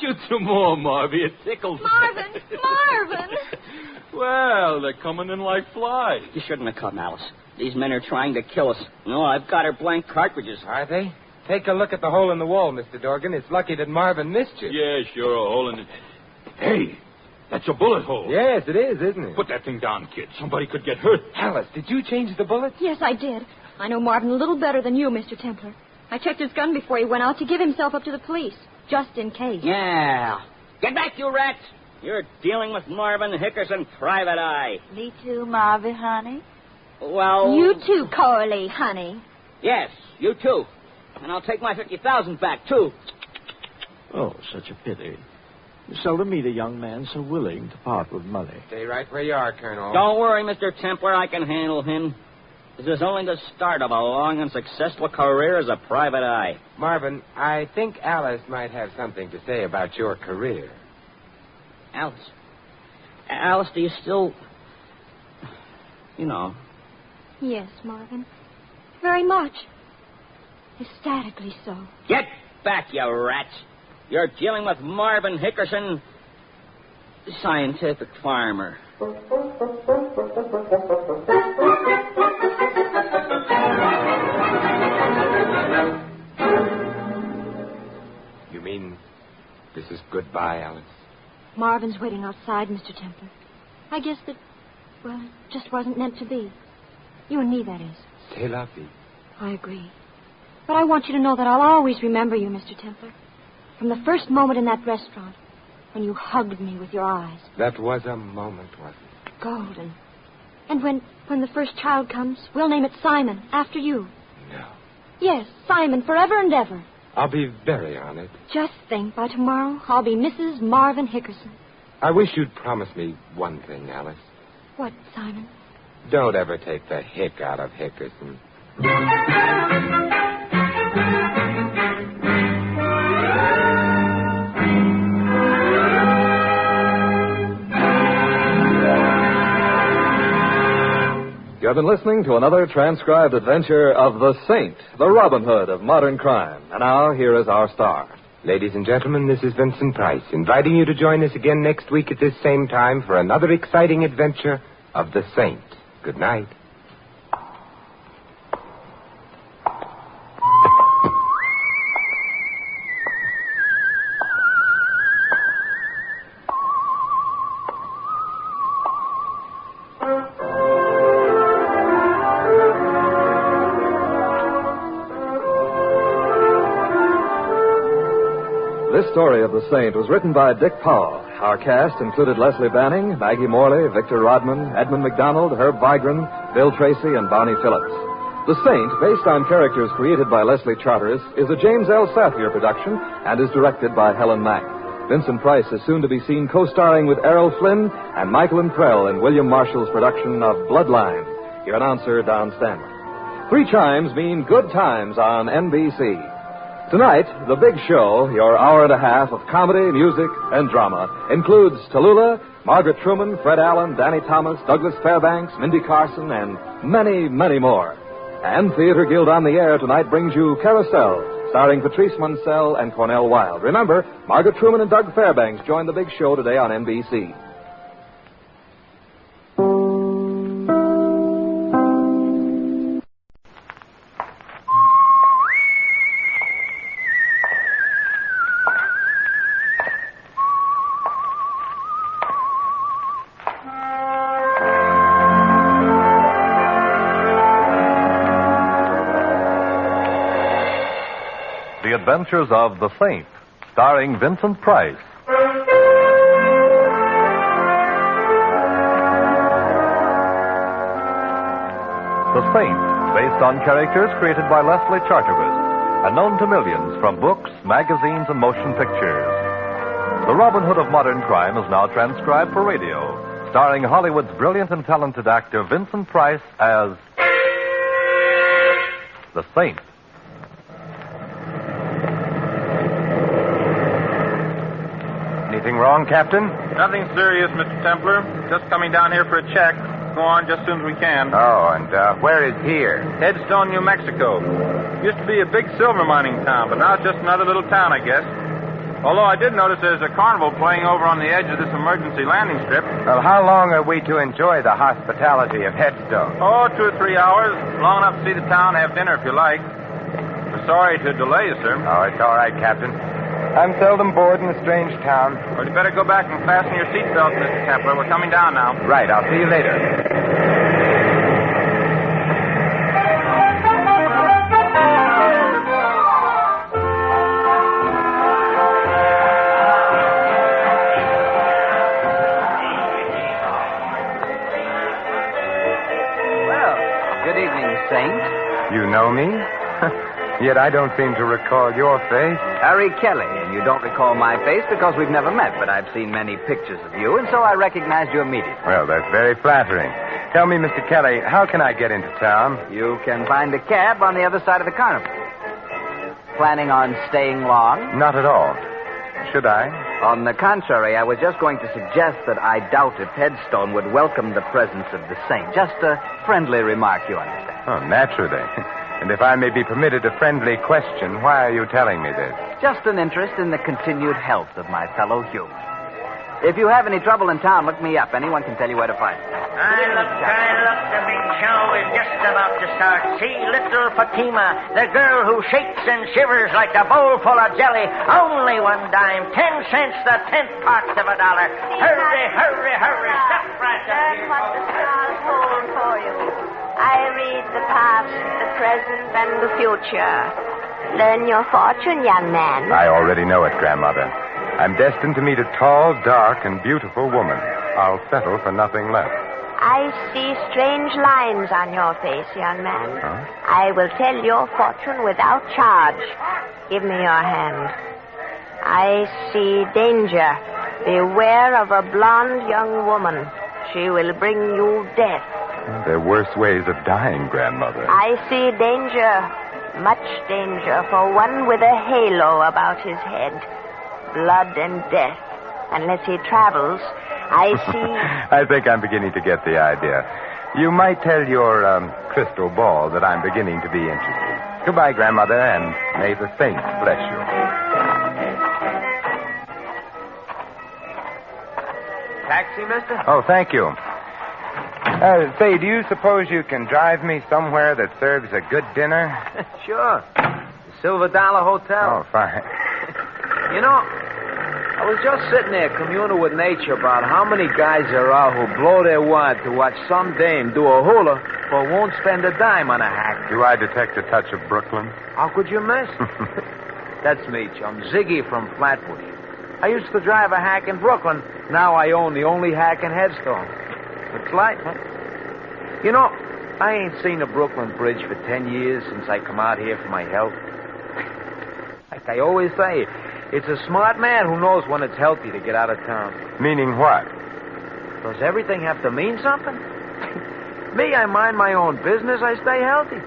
Shoot some more, Marvy. It tickles. Marvin! Well, they're coming in like flies. You shouldn't have come, Alice. These men are trying to kill us. No, I've got her blank cartridges. Are they? Take a look at the hole in the wall, Mr. Dorgan. It's lucky that Marvin missed you. Yeah, sure, a hole in it. Hey, that's a bullet hole. Yes, it is, isn't it? Put that thing down, kid. Somebody could get hurt. Alice, did you change the bullets? Yes, I did. I know Marvin a little better than you, Mr. Templar. I checked his gun before he went out to give himself up to the police, just in case. Yeah. Get back, you rats. You're dealing with Marvin Hickerson, Private Eye. Me too, Marvin, honey. Well... You too, Coralie, honey. Yes, you too. And I'll take my 50,000 back, too. Oh, such a pity. You seldom meet a young man so willing to part with money. Stay right where you are, Colonel. Don't worry, Mr. Templar. I can handle him. This is only the start of a long and successful career as a private eye. Marvin, I think Alice might have something to say about your career. Alice? Alice, do you still... You know... Yes, Marvin. Very much. Ecstatically so. Get back, you rats. You're dealing with Marvin Hickerson, scientific farmer. You mean this is goodbye, Alice? Marvin's waiting outside, Mr. Templar. I guess that, well, it just wasn't meant to be. You and me, that is. C'est la vie. I agree. But I want you to know that I'll always remember you, Mr. Templar. From the first moment in that restaurant, when you hugged me with your eyes. That was a moment, wasn't it? Golden. And when the first child comes, we'll name it Simon, after you. No. Yes, Simon, forever and ever. I'll be very honored. Just think, by tomorrow, I'll be Mrs. Marvin Hickerson. I wish you'd promise me one thing, Alice. What, Simon? Don't ever take the hick out of Hickerson. You have been listening to another transcribed adventure of the Saint, the Robin Hood of modern crime. And now, here is our star. Ladies and gentlemen, this is Vincent Price, inviting you to join us again next week at this same time for another exciting adventure of the Saint. Good night. This story of the Saint was written by Dick Powell. Our cast included Leslie Banning, Maggie Morley, Victor Rodman, Edmund McDonald, Herb Vigran, Bill Tracy, and Bonnie Phillips. The Saint, based on characters created by Leslie Charteris, is a James L. Safier production and is directed by Helen Mack. Vincent Price is soon to be seen co-starring with Errol Flynn and Michael and Prell in William Marshall's production of Bloodline. Your announcer, Don Stanley. 3 chimes mean good times on NBC. Tonight, The Big Show, your hour and a half of comedy, music, and drama, includes Tallulah, Margaret Truman, Fred Allen, Danny Thomas, Douglas Fairbanks, Mindy Carson, and many, many more. And Theater Guild on the Air tonight brings you Carousel, starring Patrice Munsell and Cornell Wilde. Remember, Margaret Truman and Doug Fairbanks join The Big Show today on NBC. The Adventures of the Saint, starring Vincent Price. The Saint, based on characters created by Leslie Charteris and known to millions from books, magazines, and motion pictures. The Robin Hood of modern crime is now transcribed for radio, starring Hollywood's brilliant and talented actor Vincent Price as the Saint. Anything wrong, Captain? Nothing serious, Mr. Templar. Just coming down here for a check. Go on just as soon as we can. Oh, and where is here? Headstone, New Mexico. Used to be a big silver mining town, but now it's just another little town, I guess. Although I did notice there's a carnival playing over on the edge of this emergency landing strip. Well, how long are we to enjoy the hospitality of Headstone? Oh, 2 or 3 hours. Long enough to see the town, have dinner if you like. We're sorry to delay you, sir. Oh, it's all right, Captain. I'm seldom bored in a strange town. Well, you better go back and fasten your seatbelt, Mr. Templar. We're coming down now. Right, I'll see you later. Well, good evening, Saint. You know me? Yet I don't seem to recall your face. Harry Kelly, and you don't recall my face because we've never met, but I've seen many pictures of you, and so I recognized you immediately. Well, that's very flattering. Tell me, Mr. Kelly, how can I get into town? You can find a cab on the other side of the carnival. Planning on staying long? Not at all. Should I? On the contrary, I was just going to suggest that I doubt if Headstone would welcome the presence of the Saint. Just a friendly remark, you understand. Oh, naturally. And if I may be permitted a friendly question, why are you telling me this? Just an interest in the continued health of my fellow human. If you have any trouble in town, look me up. Anyone can tell you where to find me. Look, the big show is just about to start. See little Fatima, the girl who shakes and shivers like a bowl full of jelly. Only 1 dime, 10 cents, the 10th parts of $1. Hurry, hurry, hurry. Step right up here. That's what the stars hold for you. I read the past, the present, and the future. Learn your fortune, young man. I already know it, Grandmother. I'm destined to meet a tall, dark, and beautiful woman. I'll settle for nothing less. I see strange lines on your face, young man. Huh? I will tell your fortune without charge. Give me your hand. I see danger. Beware of a blonde young woman. She will bring you death. There are worse ways of dying, Grandmother. I see danger. Much danger for one with a halo about his head. Blood and death. Unless he travels, I see... I think I'm beginning to get the idea. You might tell your crystal ball that I'm beginning to be interested. Goodbye, Grandmother, and may the saints bless you. Taxi, mister? Oh, thank you. Say, do you suppose you can drive me somewhere that serves a good dinner? Sure. The Silver Dollar Hotel. Oh, fine. You know, I was just sitting there communing with nature about how many guys there are who blow their wad to watch some dame do a hula but won't spend a dime on a hack. Do I detect a touch of Brooklyn? How could you miss? That's me, chum. Ziggy from Flatbush. I used to drive a hack in Brooklyn. Now I own the only hack in Headstone. It's light, huh? You know, I ain't seen the Brooklyn Bridge for 10 years since I come out here for my health. Like I always say, it's a smart man who knows when it's healthy to get out of town. Meaning what? Does everything have to mean something? Me, I mind my own business. I stay healthy.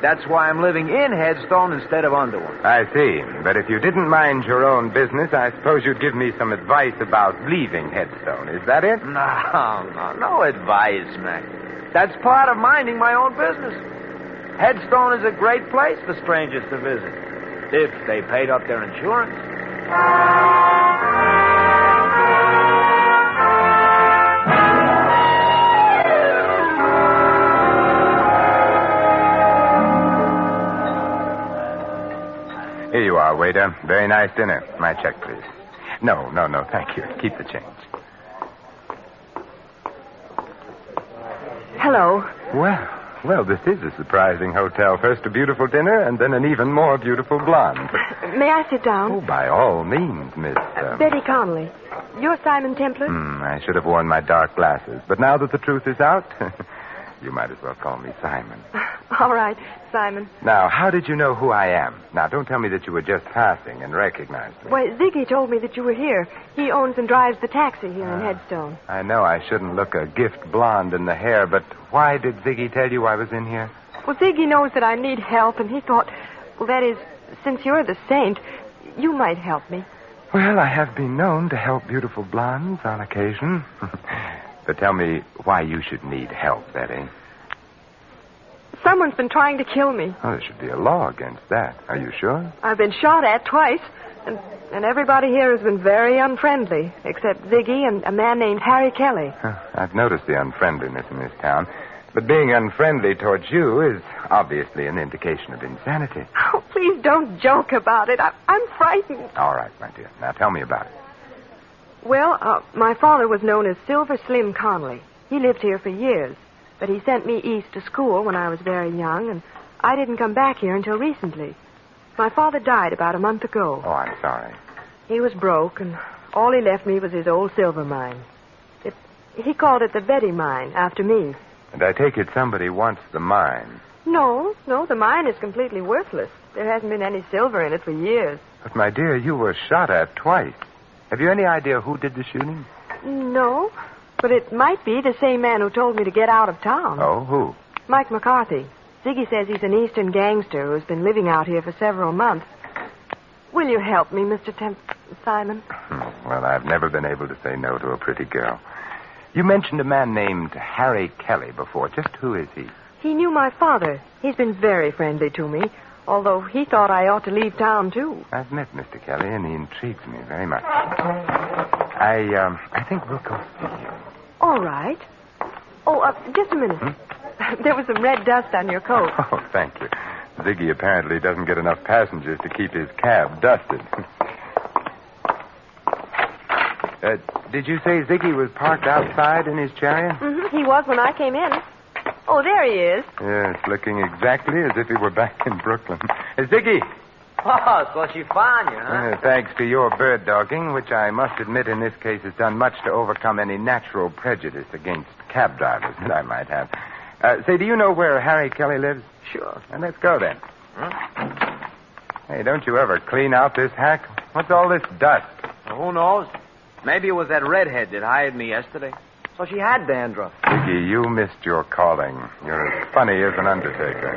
That's why I'm living in Headstone instead of under one. I see. But if you didn't mind your own business, I suppose you'd give me some advice about leaving Headstone. Is that it? No advice, Mac. That's part of minding my own business. Headstone is a great place for strangers to visit, if they paid up their insurance. Here you are, waiter. Very nice dinner. My check, please. No, thank you. Keep the change. Hello. Well, this is a surprising hotel. First a beautiful dinner, and then an even more beautiful blonde. May I sit down? Oh, by all means, Miss... Betty Connolly. You're Simon Templar? I should have worn my dark glasses. But now that the truth is out, you might as well call me Simon. All right, Simon. Now, how did you know who I am? Now, don't tell me that you were just passing and recognized me. Why, Ziggy told me that you were here. He owns and drives the taxi here in Headstone. I know I shouldn't look a gift blonde in the hair, but why did Ziggy tell you I was in here? Well, Ziggy knows that I need help, and he thought, well, that is, since you're the saint, you might help me. Well, I have been known to help beautiful blondes on occasion. But tell me why you should need help, Betty. Someone's been trying to kill me. Oh, there should be a law against that. Are you sure? I've been shot at twice, and everybody here has been very unfriendly, except Ziggy and a man named Harry Kelly. I've noticed the unfriendliness in this town. But being unfriendly towards you is obviously an indication of insanity. Oh, please don't joke about it. I'm frightened. All right, my dear. Now tell me about it. Well, my father was known as Silver Slim Connolly. He lived here for years. But he sent me east to school when I was very young, and I didn't come back here until recently. My father died about a month ago. Oh, I'm sorry. He was broke, and all he left me was his old silver mine. He called it the Betty Mine, after me. And I take it somebody wants the mine. No, the mine is completely worthless. There hasn't been any silver in it for years. But, my dear, you were shot at twice. Have you any idea who did the shooting? No. But it might be the same man who told me to get out of town. Oh, who? Mike McCarthy. Ziggy says he's an eastern gangster who's been living out here for several months. Will you help me, Mr. Simon? Well, I've never been able to say no to a pretty girl. You mentioned a man named Harry Kelly before. Just who is he? He knew my father. He's been very friendly to me, although he thought I ought to leave town, too. I've met Mr. Kelly, and he intrigues me very much. I think we'll go see him. All right. Oh, just a minute. There was some red dust on your coat. Oh, thank you. Ziggy apparently doesn't get enough passengers to keep his cab dusted. Did you say Ziggy was parked outside in his chariot? Mm-hmm. He was when I came in. Oh, there he is. Yes, looking exactly as if he were back in Brooklyn. Ziggy! Oh, so she found you, huh? Thanks to your bird dogging, which I must admit in this case has done much to overcome any natural prejudice against cab drivers that I might have. Say, do you know where Harry Kelly lives? Sure. Well, let's go then. Hey, don't you ever clean out this hack? What's all this dust? Well, who knows? Maybe it was that redhead that hired me yesterday. So she had dandruff. Ziggy, you missed your calling. You're as funny as an undertaker.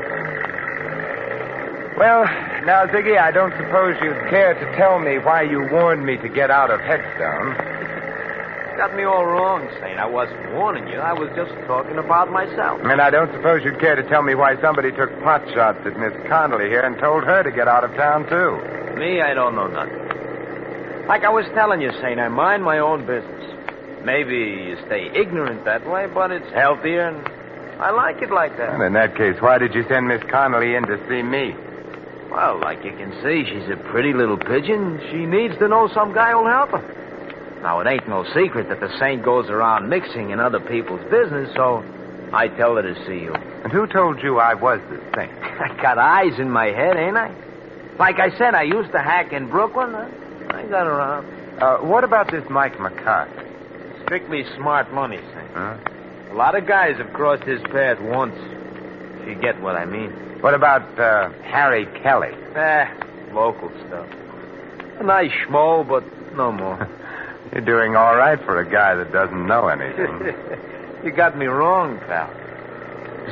Well, now, Ziggy, I don't suppose you'd care to tell me why you warned me to get out of Headstone. Got me all wrong, Saint. I wasn't warning you. I was just talking about myself. And I don't suppose you'd care to tell me why somebody took pot shots at Miss Connolly here and told her to get out of town, too. Me, I don't know nothing. Like I was telling you, Saint, I mind my own business. Maybe you stay ignorant that way, but it's healthier, and I like it like that. Well, in that case, why did you send Miss Connolly in to see me? Well, like you can see, she's a pretty little pigeon. She needs to know some guy who'll help her. Now, it ain't no secret that the Saint goes around mixing in other people's business, so I tell her to see you. And who told you I was the Saint? I got eyes in my head, ain't I? Like I said, I used to hack in Brooklyn. I got around. What about this Mike McCarthy? Strictly smart money, Saint. Huh? A lot of guys have crossed his path once, if you get what I mean. What about Harry Kelly? Local stuff. A nice schmo, but no more. You're doing all right for a guy that doesn't know anything. You got me wrong, pal.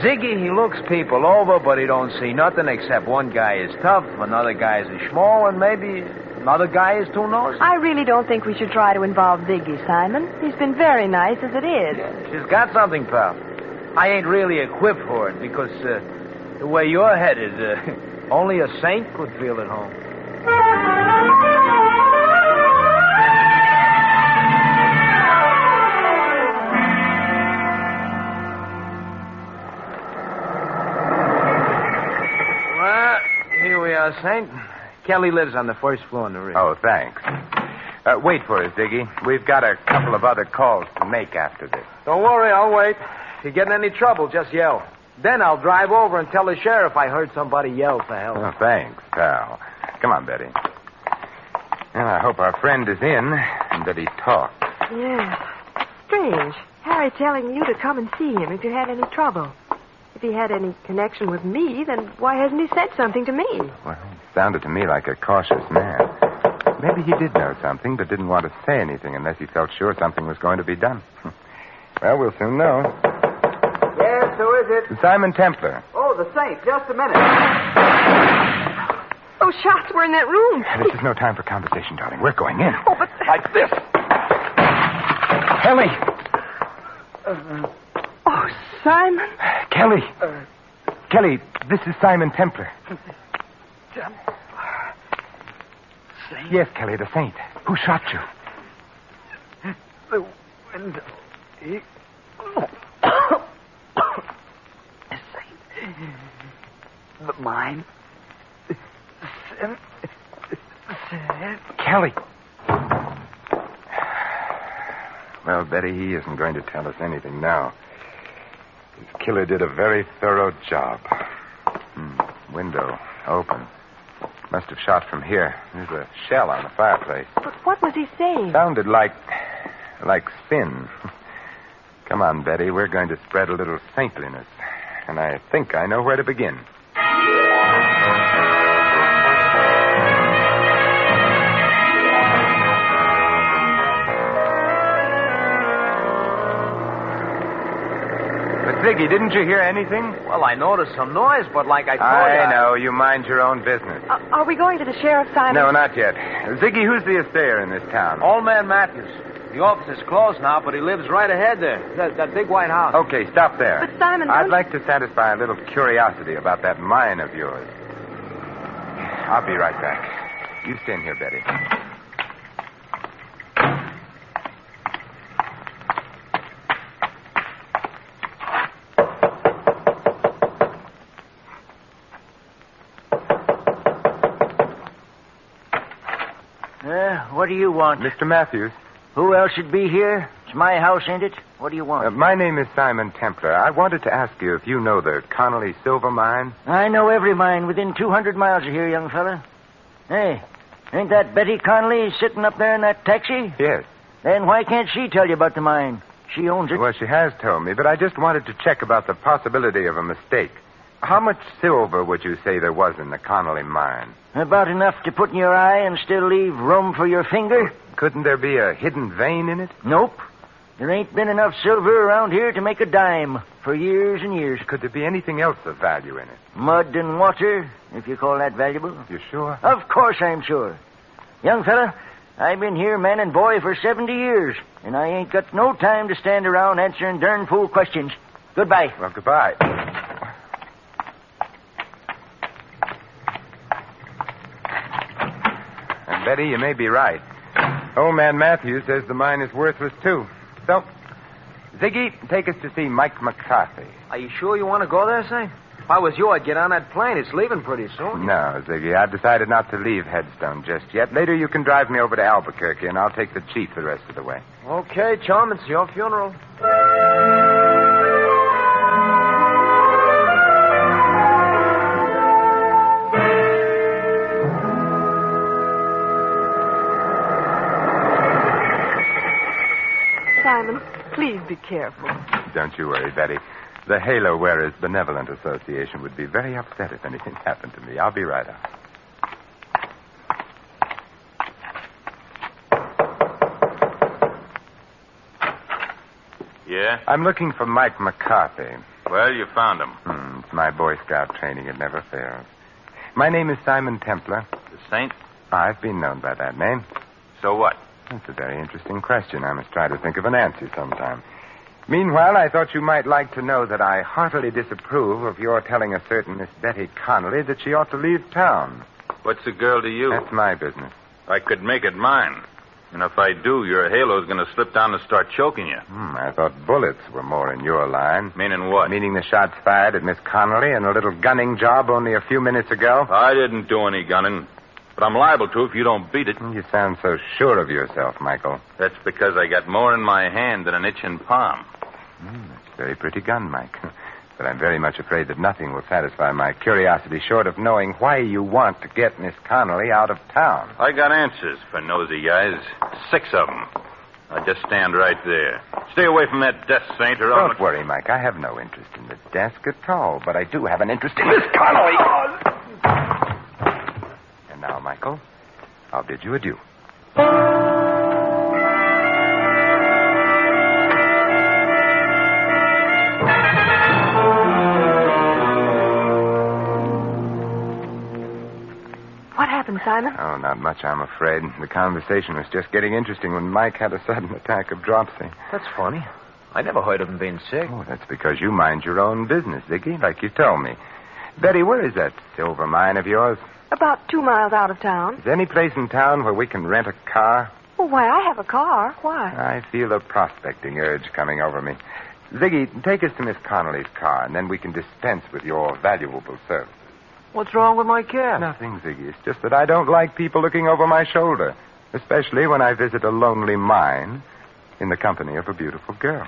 Ziggy, he looks people over, but he don't see nothing except one guy is tough, another guy is a schmo, and maybe another guy is too nosy. I really don't think we should try to involve Ziggy, Simon. He's been very nice as it is. She's got something, pal. I ain't really equipped for it, because the way you're headed, only a saint could feel at home. Saint. Kelly lives on the first floor in the rig. Oh, thanks. Wait for us, Ziggy. We've got a couple of other calls to make after this. Don't worry, I'll wait. If you get in any trouble, just yell. Then I'll drive over and tell the sheriff I heard somebody yell for help. Oh, thanks, pal. Come on, Betty. Well, I hope our friend is in and that he talks. Yeah. Strange. Harry telling you to come and see him if you had any trouble. If he had any connection with me, then why hasn't he said something to me? Well, it sounded to me like a cautious man. Maybe he did know something, but didn't want to say anything unless he felt sure something was going to be done. Well, we'll soon know. Yes, who is it? Simon Templar. Oh, the Saint. Just a minute. Those shots were in that room. This is no time for conversation, darling. We're going in. Oh, but... Like this. Kelly. Oh, Simon. Kelly. Kelly, this is Simon Templar. Saint? Yes, Kelly, the Saint. Who shot you? The window. He... Saint. But mine. Kelly. Well, Betty, he isn't going to tell us anything now. His killer did a very thorough job. Window open. Must have shot from here. There's a shell on the fireplace. But what was he saying? Sounded like spin. Come on, Betty. We're going to spread a little saintliness. And I think I know where to begin. Ziggy, didn't you hear anything? Well, I noticed some noise, but like I told you... I know. You mind your own business. Are we going to the sheriff, Simon? No, not yet. Ziggy, who's the assayer in this town? Old man Matthews. The office is closed now, but he lives right ahead there. That big white house. Okay, stop there. But, Simon... I'd like to satisfy a little curiosity about that mine of yours. I'll be right back. You stay in here, Betty. What do you want? Mr. Matthews. Who else should be here? It's my house, ain't it? What do you want? My name is Simon Templar. I wanted to ask you if you know the Connolly Silver Mine. I know every mine within 200 miles of here, young fella. Hey, ain't that Betty Connolly sitting up there in that taxi? Yes. Then why can't she tell you about the mine? She owns it. Well, she has told me, but I just wanted to check about the possibility of a mistake. How much silver would you say there was in the Connolly mine? About enough to put in your eye and still leave room for your finger? Couldn't there be a hidden vein in it? Nope. There ain't been enough silver around here to make a dime for years and years. Could there be anything else of value in it? Mud and water, if you call that valuable. You sure? Of course I'm sure. Young fella, I've been here man and boy for 70 years, and I ain't got no time to stand around answering darn fool questions. Goodbye. Well, goodbye. And Betty, you may be right. Old man Matthews says the mine is worthless, too. So, Ziggy, take us to see Mike McCarthy. Are you sure you want to go there, say? If I was you, I'd get on that plane. It's leaving pretty soon. No, Ziggy, I've decided not to leave Headstone just yet. Later you can drive me over to Albuquerque, and I'll take the chief the rest of the way. Okay, chum, it's your funeral. Simon, please be careful. Don't you worry, Betty. The Halo Wearers Benevolent Association would be very upset if anything happened to me. I'll be right out. Yeah? I'm looking for Mike McCarthy. Well, you found him. It's my Boy Scout training. It never fails. My name is Simon Templar. The Saint? I've been known by that name. So what? That's a very interesting question. I must try to think of an answer sometime. Meanwhile, I thought you might like to know that I heartily disapprove of your telling a certain Miss Betty Connolly that she ought to leave town. What's the girl to you? That's my business. I could make it mine. And if I do, your halo's going to slip down and start choking you. I thought bullets were more in your line. Meaning what? Meaning the shots fired at Miss Connolly and a little gunning job only a few minutes ago. I didn't do any gunning. But I'm liable to if you don't beat it. You sound so sure of yourself, Michael. That's because I got more in my hand than an itching palm. That's a very pretty gun, Mike. But I'm very much afraid that nothing will satisfy my curiosity short of knowing why you want to get Miss Connolly out of town. I got answers for nosy guys. 6 of them. Now just stand right there. Stay away from that desk, Saint, or Don't worry, Mike. I have no interest in the desk at all. But I do have an interest in Miss Connolly. And now, Michael, I'll bid you adieu. What happened, Simon? Oh, not much, I'm afraid. The conversation was just getting interesting when Mike had a sudden attack of dropsy. That's funny. I never heard of him being sick. Oh, that's because you mind your own business, Ziggy, like you told me. Betty, where is that silver mine of yours? About 2 miles out of town. Is there any place in town where we can rent a car? Well, why, I have a car. Why? I feel a prospecting urge coming over me. Ziggy, take us to Miss Connolly's car, and then we can dispense with your valuable services. What's wrong with my cab? Nothing, Ziggy. It's just that I don't like people looking over my shoulder, especially when I visit a lonely mine in the company of a beautiful girl.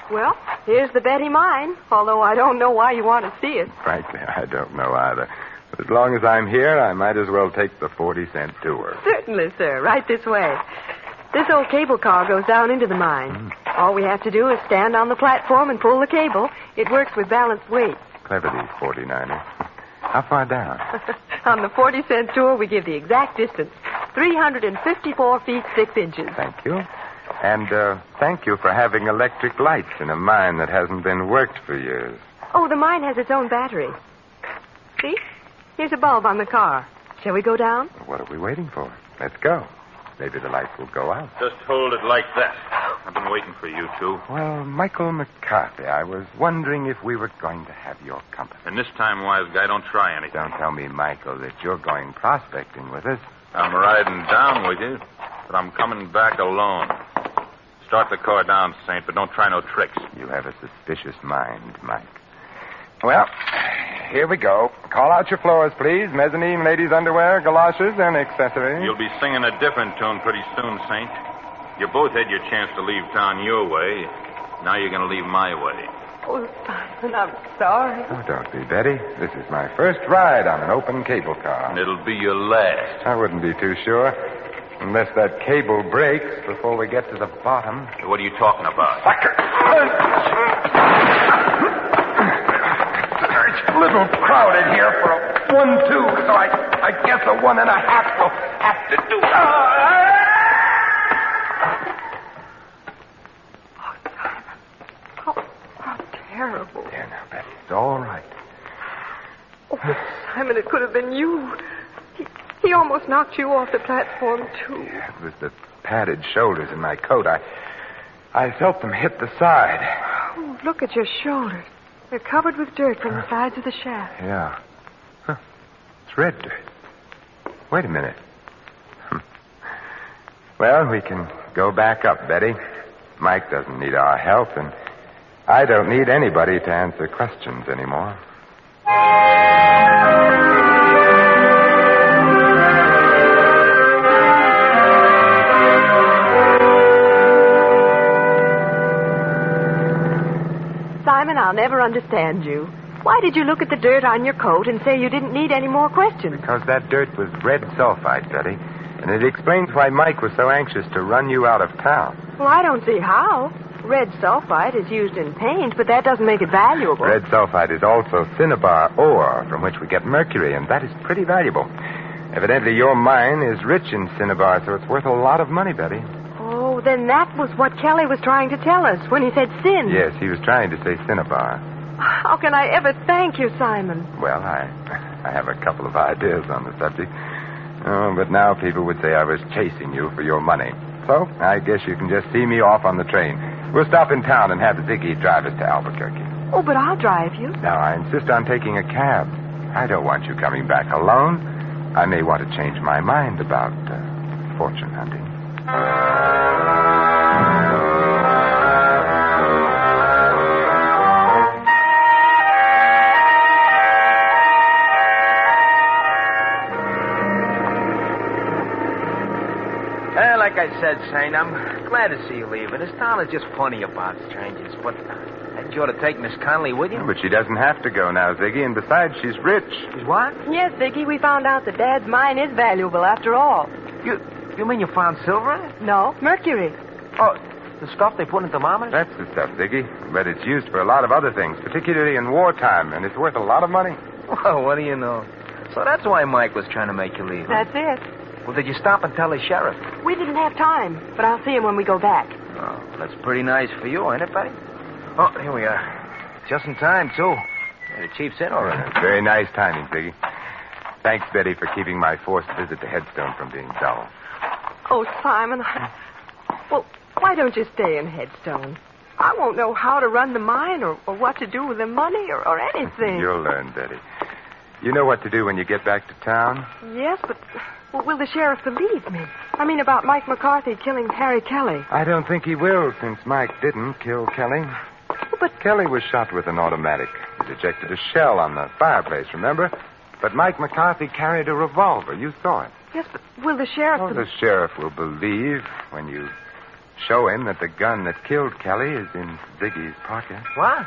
Well, here's the Betty mine, although I don't know why you want to see it. Frankly, I don't know either. But as long as I'm here, I might as well take the 40-cent tour. Certainly, sir. Right this way. This old cable car goes down into the mine. All we have to do is stand on the platform and pull the cable. It works with balanced weights. Clever, these 49ers. How far down? On the 40-cent tour, we give the exact distance. 354 feet, 6 inches. Thank you. And thank you for having electric lights in a mine that hasn't been worked for years. Oh, the mine has its own battery. See? Here's a bulb on the car. Shall we go down? What are we waiting for? Let's go. Maybe the lights will go out. Just hold it like that. I've been waiting for you two. Well, Michael McCarthy, I was wondering if we were going to have your company. And this time, wise guy, don't try anything. Don't tell me, Michael, that you're going prospecting with us. I'm riding down with you, but I'm coming back alone. Start the car down, Saint, but don't try no tricks. You have a suspicious mind, Mike. Well, here we go. Call out your floors, please. Mezzanine, ladies' underwear, galoshes, and accessories. You'll be singing a different tune pretty soon, Saint. You both had your chance to leave town your way. Now you're going to leave my way. Oh, Simon, I'm sorry. Oh, don't be, Betty. This is my first ride on an open cable car. And it'll be your last. I wouldn't be too sure. Unless that cable breaks before we get to the bottom. What are you talking about? Sucker! It's a little crowded here for a 1-2, so I guess a 1.5 will have to do. How terrible. There now, Betty. It's all right. Oh, Simon, it could have been you. He almost knocked you off the platform, too. Yeah, it was the padded shoulders in my coat. I felt them hit the side. Oh, look at your shoulders. They're covered with dirt from the sides of the shaft. Yeah. Huh. It's red dirt. Wait a minute. Well, we can go back up, Betty. Mike doesn't need our help, and I don't need anybody to answer questions anymore. Simon, I'll never understand you. Why did you look at the dirt on your coat and say you didn't need any more questions? Because that dirt was red sulfide, Betty. And it explains why Mike was so anxious to run you out of town. Well, I don't see how. Red sulfide is used in paint, but that doesn't make it valuable. Red sulfide is also cinnabar ore, from which we get mercury, and that is pretty valuable. Evidently, your mine is rich in cinnabar, so it's worth a lot of money, Betty. Oh, then that was what Kelly was trying to tell us when he said sin. Yes, he was trying to say cinnabar. How can I ever thank you, Simon? Well, I have a couple of ideas on the subject. Oh, but now people would say I was chasing you for your money. So, I guess you can just see me off on the train. We'll stop in town and have Ziggy drive us to Albuquerque. Oh, but I'll drive you. No, I insist on taking a cab. I don't want you coming back alone. I may want to change my mind about fortune hunting. Well, like I said, Saint, I'm glad to see you leaving. This town is just funny about strangers, but hadn't you ought to take Miss Conley with you? But she doesn't have to go now, Ziggy, and besides, she's rich. She's what? Yes, Vicky, we found out that Dad's mine is valuable after all. You mean you found silver in it? No, mercury. Oh, the stuff they put in thermometers? That's the stuff, Ziggy. But it's used for a lot of other things, particularly in wartime, and it's worth a lot of money. Well, what do you know? So that's why Mike was trying to make you leave. That's it. Well, did you stop and tell the sheriff? We didn't have time, but I'll see him when we go back. Oh, that's pretty nice for you, ain't it, Betty? Oh, here we are. Just in time, too. Yeah, the chief's in already. Very nice timing, Ziggy. Thanks, Betty, for keeping my forced visit to Headstone from being dull. Oh, Simon, well, why don't you stay in Headstone? I won't know how to run the mine or what to do with the money or anything. You'll learn, Betty. You know what to do when you get back to town? Yes, but will the sheriff believe me? I mean, about Mike McCarthy killing Harry Kelly. I don't think he will, since Mike didn't kill Kelly. But Kelly was shot with an automatic. It ejected a shell on the fireplace, remember? But Mike McCarthy carried a revolver. You saw it. Yes, but will the sheriff... Oh, the sheriff will believe when you show him that the gun that killed Kelly is in Ziggy's pocket. What?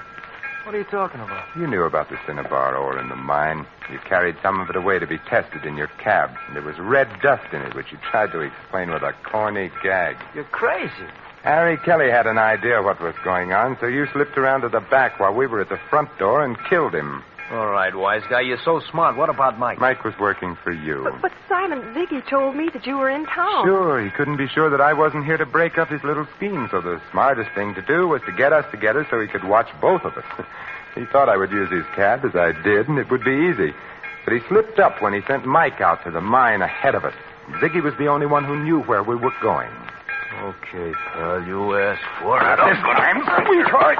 What are you talking about? You knew about the cinnabar ore in the mine. You carried some of it away to be tested in your cab, and there was red dust in it, which you tried to explain with a corny gag. You're crazy. Harry Kelly had an idea what was going on, so you slipped around to the back while we were at the front door and killed him. All right, wise guy, you're so smart. What about Mike? Mike was working for you. But Simon, Ziggy told me that you were in town. Sure, he couldn't be sure that I wasn't here to break up his little scheme, so the smartest thing to do was to get us together so he could watch both of us. He thought I would use his cab, as I did, and it would be easy. But he slipped up when he sent Mike out to the mine ahead of us. Ziggy was the only one who knew where we were going. Okay, pal, you asked for it. This time, sweetheart.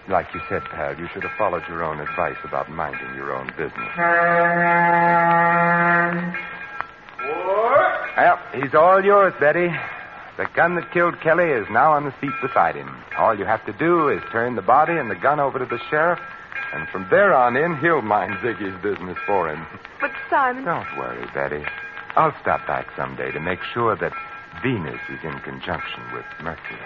Like you said, pal, you should have followed your own advice about minding your own business. Well, He's all yours, Betty. The gun that killed Kelly is now on the seat beside him. All you have to do is turn the body and the gun over to the sheriff, and from there on in, he'll mind Ziggy's business for him. But, Simon... Don't worry, Betty. I'll stop back someday to make sure that Venus is in conjunction with Mercury.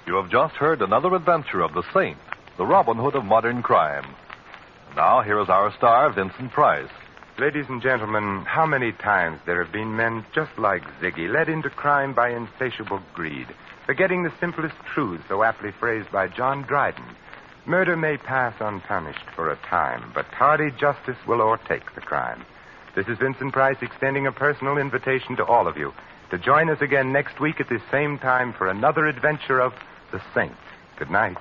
You have just heard another adventure of the Saint, the Robin Hood of modern crime. Now, here is our star, Vincent Price. Ladies and gentlemen, how many times there have been men just like Ziggy, led into crime by insatiable greed, forgetting the simplest truths so aptly phrased by John Dryden. Murder may pass unpunished for a time, but tardy justice will o'ertake the crime. This is Vincent Price extending a personal invitation to all of you to join us again next week at this same time for another adventure of the Saint. Good night.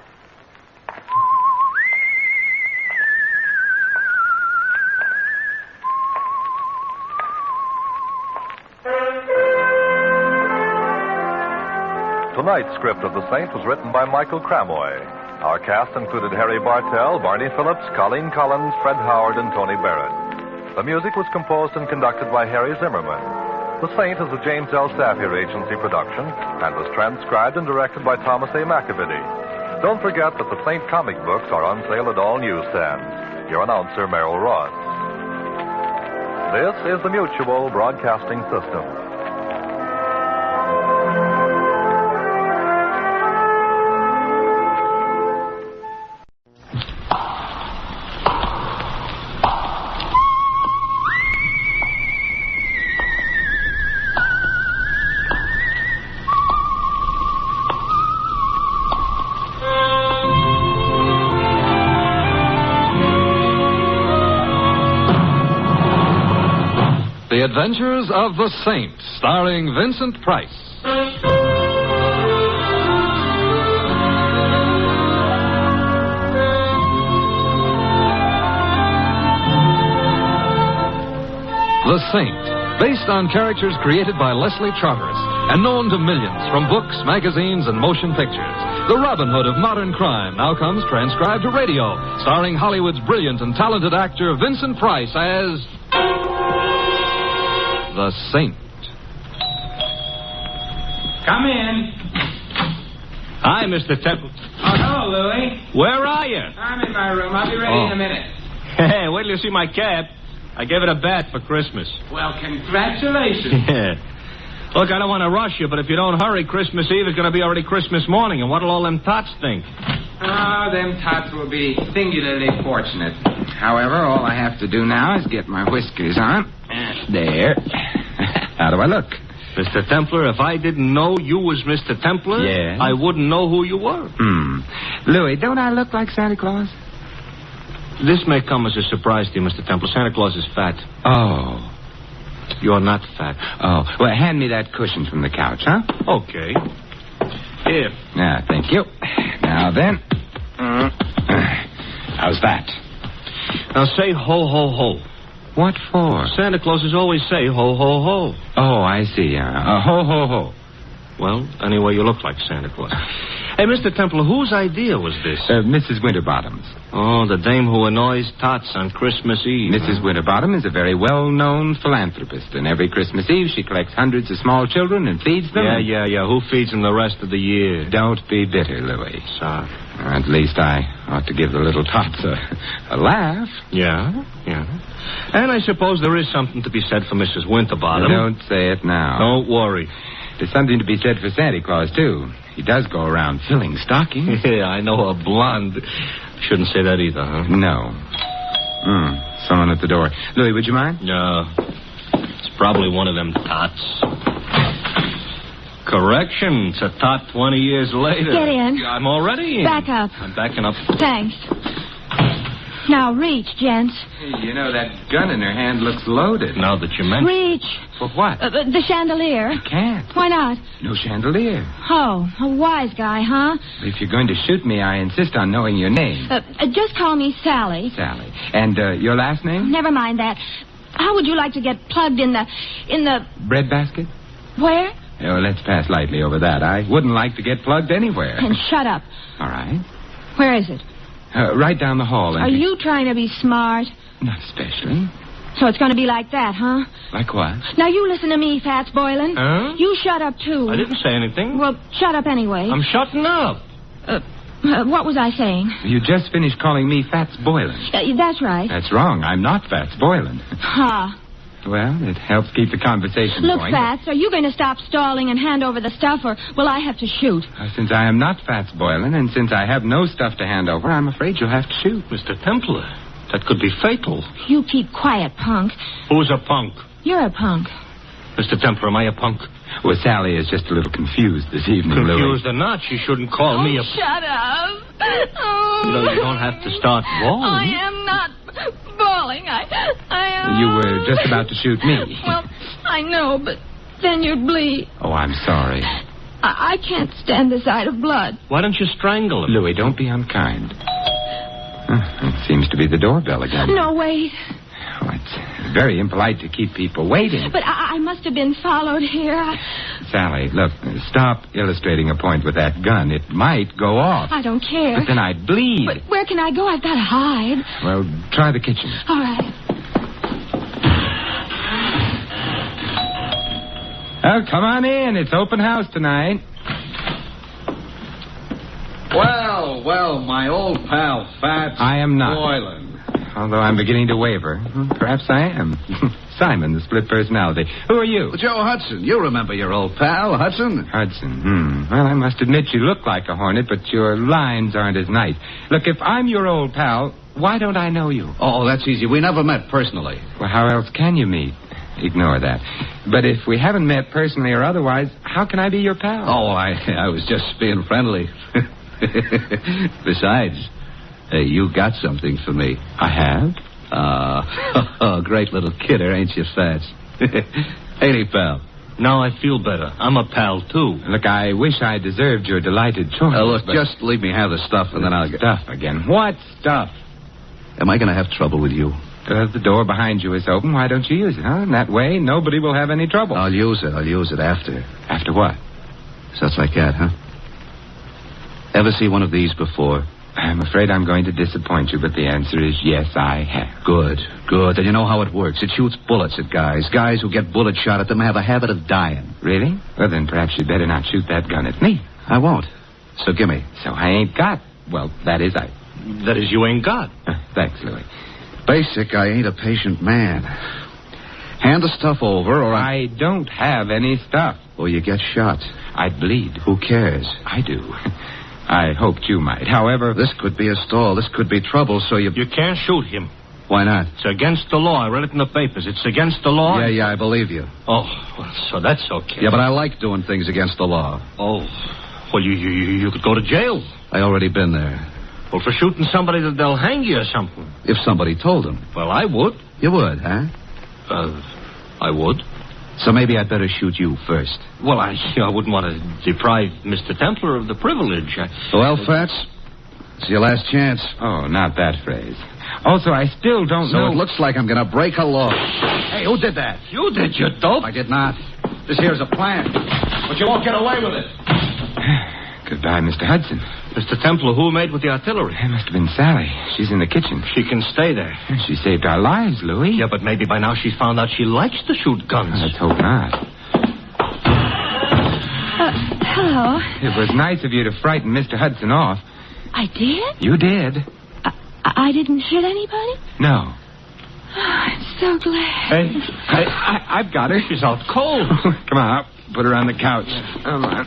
Tonight's script of The Saint was written by Michael Cramoy. Our cast included Harry Bartell, Barney Phillips, Colleen Collins, Fred Howard, and Tony Barrett. The music was composed and conducted by Harry Zimmerman. The Saint is a James L. Staffier Agency production and was transcribed and directed by Thomas A. McAvity. Don't forget that the Saint comic books are on sale at all newsstands. Your announcer, Merrill Ross. This is the Mutual Broadcasting System. The Adventures of the Saint, starring Vincent Price. The Saint, based on characters created by Leslie Charteris and known to millions from books, magazines, and motion pictures. The Robin Hood of modern crime now comes transcribed to radio, starring Hollywood's brilliant and talented actor Vincent Price as... The Saint. Come in. Hi, Mr. Templar. Oh, hello, Louie. Where are you? I'm in my room. I'll be ready in a minute. Hey, wait till you see my cap. I gave it a bat for Christmas. Well, congratulations. Yeah. Look, I don't want to rush you, but if you don't hurry, Christmas Eve is going to be already Christmas morning, and what'll all them tots think? Oh, them tots will be singularly fortunate. However, all I have to do now is get my whiskers on. There. How do I look? Mr. Templar, if I didn't know you was Mr. Templar, yes, I wouldn't know who you were. Louis, don't I look like Santa Claus? This may come as a surprise to you, Mr. Templar. Santa Claus is fat. Oh. You're not fat. Oh. Well, hand me that cushion from the couch, huh? Okay. Here. Ah, thank you. Now then. How's that? Now say ho, ho, ho. What for? Santa Clauses always say ho, ho, ho. Oh, I see. Ho, ho, ho. Well, anyway, you look like Santa Claus. Hey, Mr. Templar, whose idea was this? Mrs. Winterbottom's. Oh, the dame who annoys tots on Christmas Eve. Mrs. Winterbottom is a very well-known philanthropist, and every Christmas Eve she collects hundreds of small children and feeds them. Yeah. Who feeds them the rest of the year? Don't be bitter, Louis. Sorry. At least I ought to give the little tots a laugh. Yeah. And I suppose there is something to be said for Mrs. Winterbottom. Don't say it now. Don't worry. There's something to be said for Santa Claus, too. He does go around filling stockings. Yeah, I know, a blonde. Shouldn't say that either, huh? No. Someone at the door. Louis, would you mind? No. It's probably one of them tots. Correction. It's a tot 20 years later. Get in. I'm already in. Back up. I'm backing up. Thanks. Now, reach, gents. Hey, you know, that gun in her hand looks loaded. Now that you mention. Reach. For what? The chandelier. You can't. Why not? No chandelier. Oh, a wise guy, huh? If you're going to shoot me, I insist on knowing your name. Just call me Sally. Sally. And your last name? Never mind that. How would you like to get plugged in the... Bread basket? Where? Oh, let's pass lightly over that. I wouldn't like to get plugged anywhere. And shut up. All right. Where is it? Right down the hall. Are you trying to be smart? Not especially. So it's going to be like that, huh? Like what? Now, you listen to me, Fats Boylan. Huh? You shut up, too. I didn't say anything. Well, shut up anyway. I'm shutting up. What was I saying? You just finished calling me Fats Boylan. That's right. That's wrong. I'm not Fats Boylan. Ha. Well, it helps keep the conversation Look, going. Fats, are you going to stop stalling and hand over the stuff, or will I have to shoot? Since I am not Fats Boylan, and since I have no stuff to hand over, I'm afraid you'll have to shoot. Mr. Templar, that could be fatal. You keep quiet, punk. Who's a punk? You're a punk. Mr. Templar, am I a punk? Well, Sally is just a little confused this evening, Louis. Confused or not, she shouldn't call me a... Shut up. Oh. No, you don't have to start bawling. I am not bawling. I am... You were just about to shoot me. Well, I know, but then you'd bleed. Oh, I'm sorry. I can't stand the sight of blood. Why don't you strangle him? Louis, don't be unkind. It seems to be the doorbell again. No, wait. Oh, it's very impolite to keep people waiting. But I must have been followed here. Sally, look, stop illustrating a point with that gun. It might go off. I don't care. But then I'd bleed. But where can I go? I've got to hide. Well, try the kitchen. All right. Oh, come on in. It's open house tonight. Well, my old pal, Fats I am not. Boylan. Although I'm beginning to waver. Perhaps I am. Simon, the split personality. Who are you? Joe Hudson. You remember your old pal, Hudson? Hudson. Well, I must admit you look like a hornet, but your lines aren't as nice. Look, if I'm your old pal, why don't I know you? Oh, that's easy. We never met personally. Well, how else can you meet? Ignore that. But if we haven't met personally or otherwise, how can I be your pal? Oh, I was just being friendly. Besides, you got something for me. I have? Great little kidder, ain't you, Fats? Ain't he, pal? Now I feel better. I'm a pal, too. Look, I wish I deserved your delighted choice. Look, just leave me have the stuff, and then I'll get... Stuff again? What stuff? Am I going to have trouble with you? The door behind you is open. Why don't you use it, huh? In that way, nobody will have any trouble. I'll use it after. After what? Such like that, huh? Ever see one of these before? I'm afraid I'm going to disappoint you, but the answer is yes, I have. Good. And you know how it works. It shoots bullets at guys. Guys who get bullet shot at them have a habit of dying. Really? Well, then perhaps you'd better not shoot that gun at me. I won't. So gimme. So I ain't got. Well, that is you ain't got. Thanks, Louis. Basic, I ain't a patient man. Hand the stuff over, or I don't have any stuff. Or you get shot. I'd bleed. Who cares? I do. I hoped you might. However... This could be a stall. This could be trouble, so you... You can't shoot him. Why not? It's against the law. I read it in the papers. It's against the law. Yeah, I believe you. Oh, well, so that's okay. Yeah, but I like doing things against the law. Oh, well, you could go to jail. I already been there. Well, for shooting somebody, they'll hang you or something. If somebody told them. Well, I would. You would, huh? I would. So maybe I'd better shoot you first. Well, I wouldn't want to deprive Mr. Templar of the privilege. Well, Fats, it's your last chance. Oh, not that phrase. Also, I still don't know... So it looks like I'm going to break a law. Hey, who did that? You did, you dope. I did not. This here's a plan. But you won't get away with it. Goodbye, Mr. Hudson. Mr. Templar, who made with the artillery? It must have been Sally. She's in the kitchen. She can stay there. She saved our lives, Louis. Yeah, but maybe by now she's found out she likes to shoot guns. Let's hope not. Hello. It was nice of you to frighten Mr. Hudson off. I did? You did. I didn't hit anybody? No. Oh, I'm so glad. Hey, I've got her. She's out cold. Come on, I'll put her on the couch. Come on.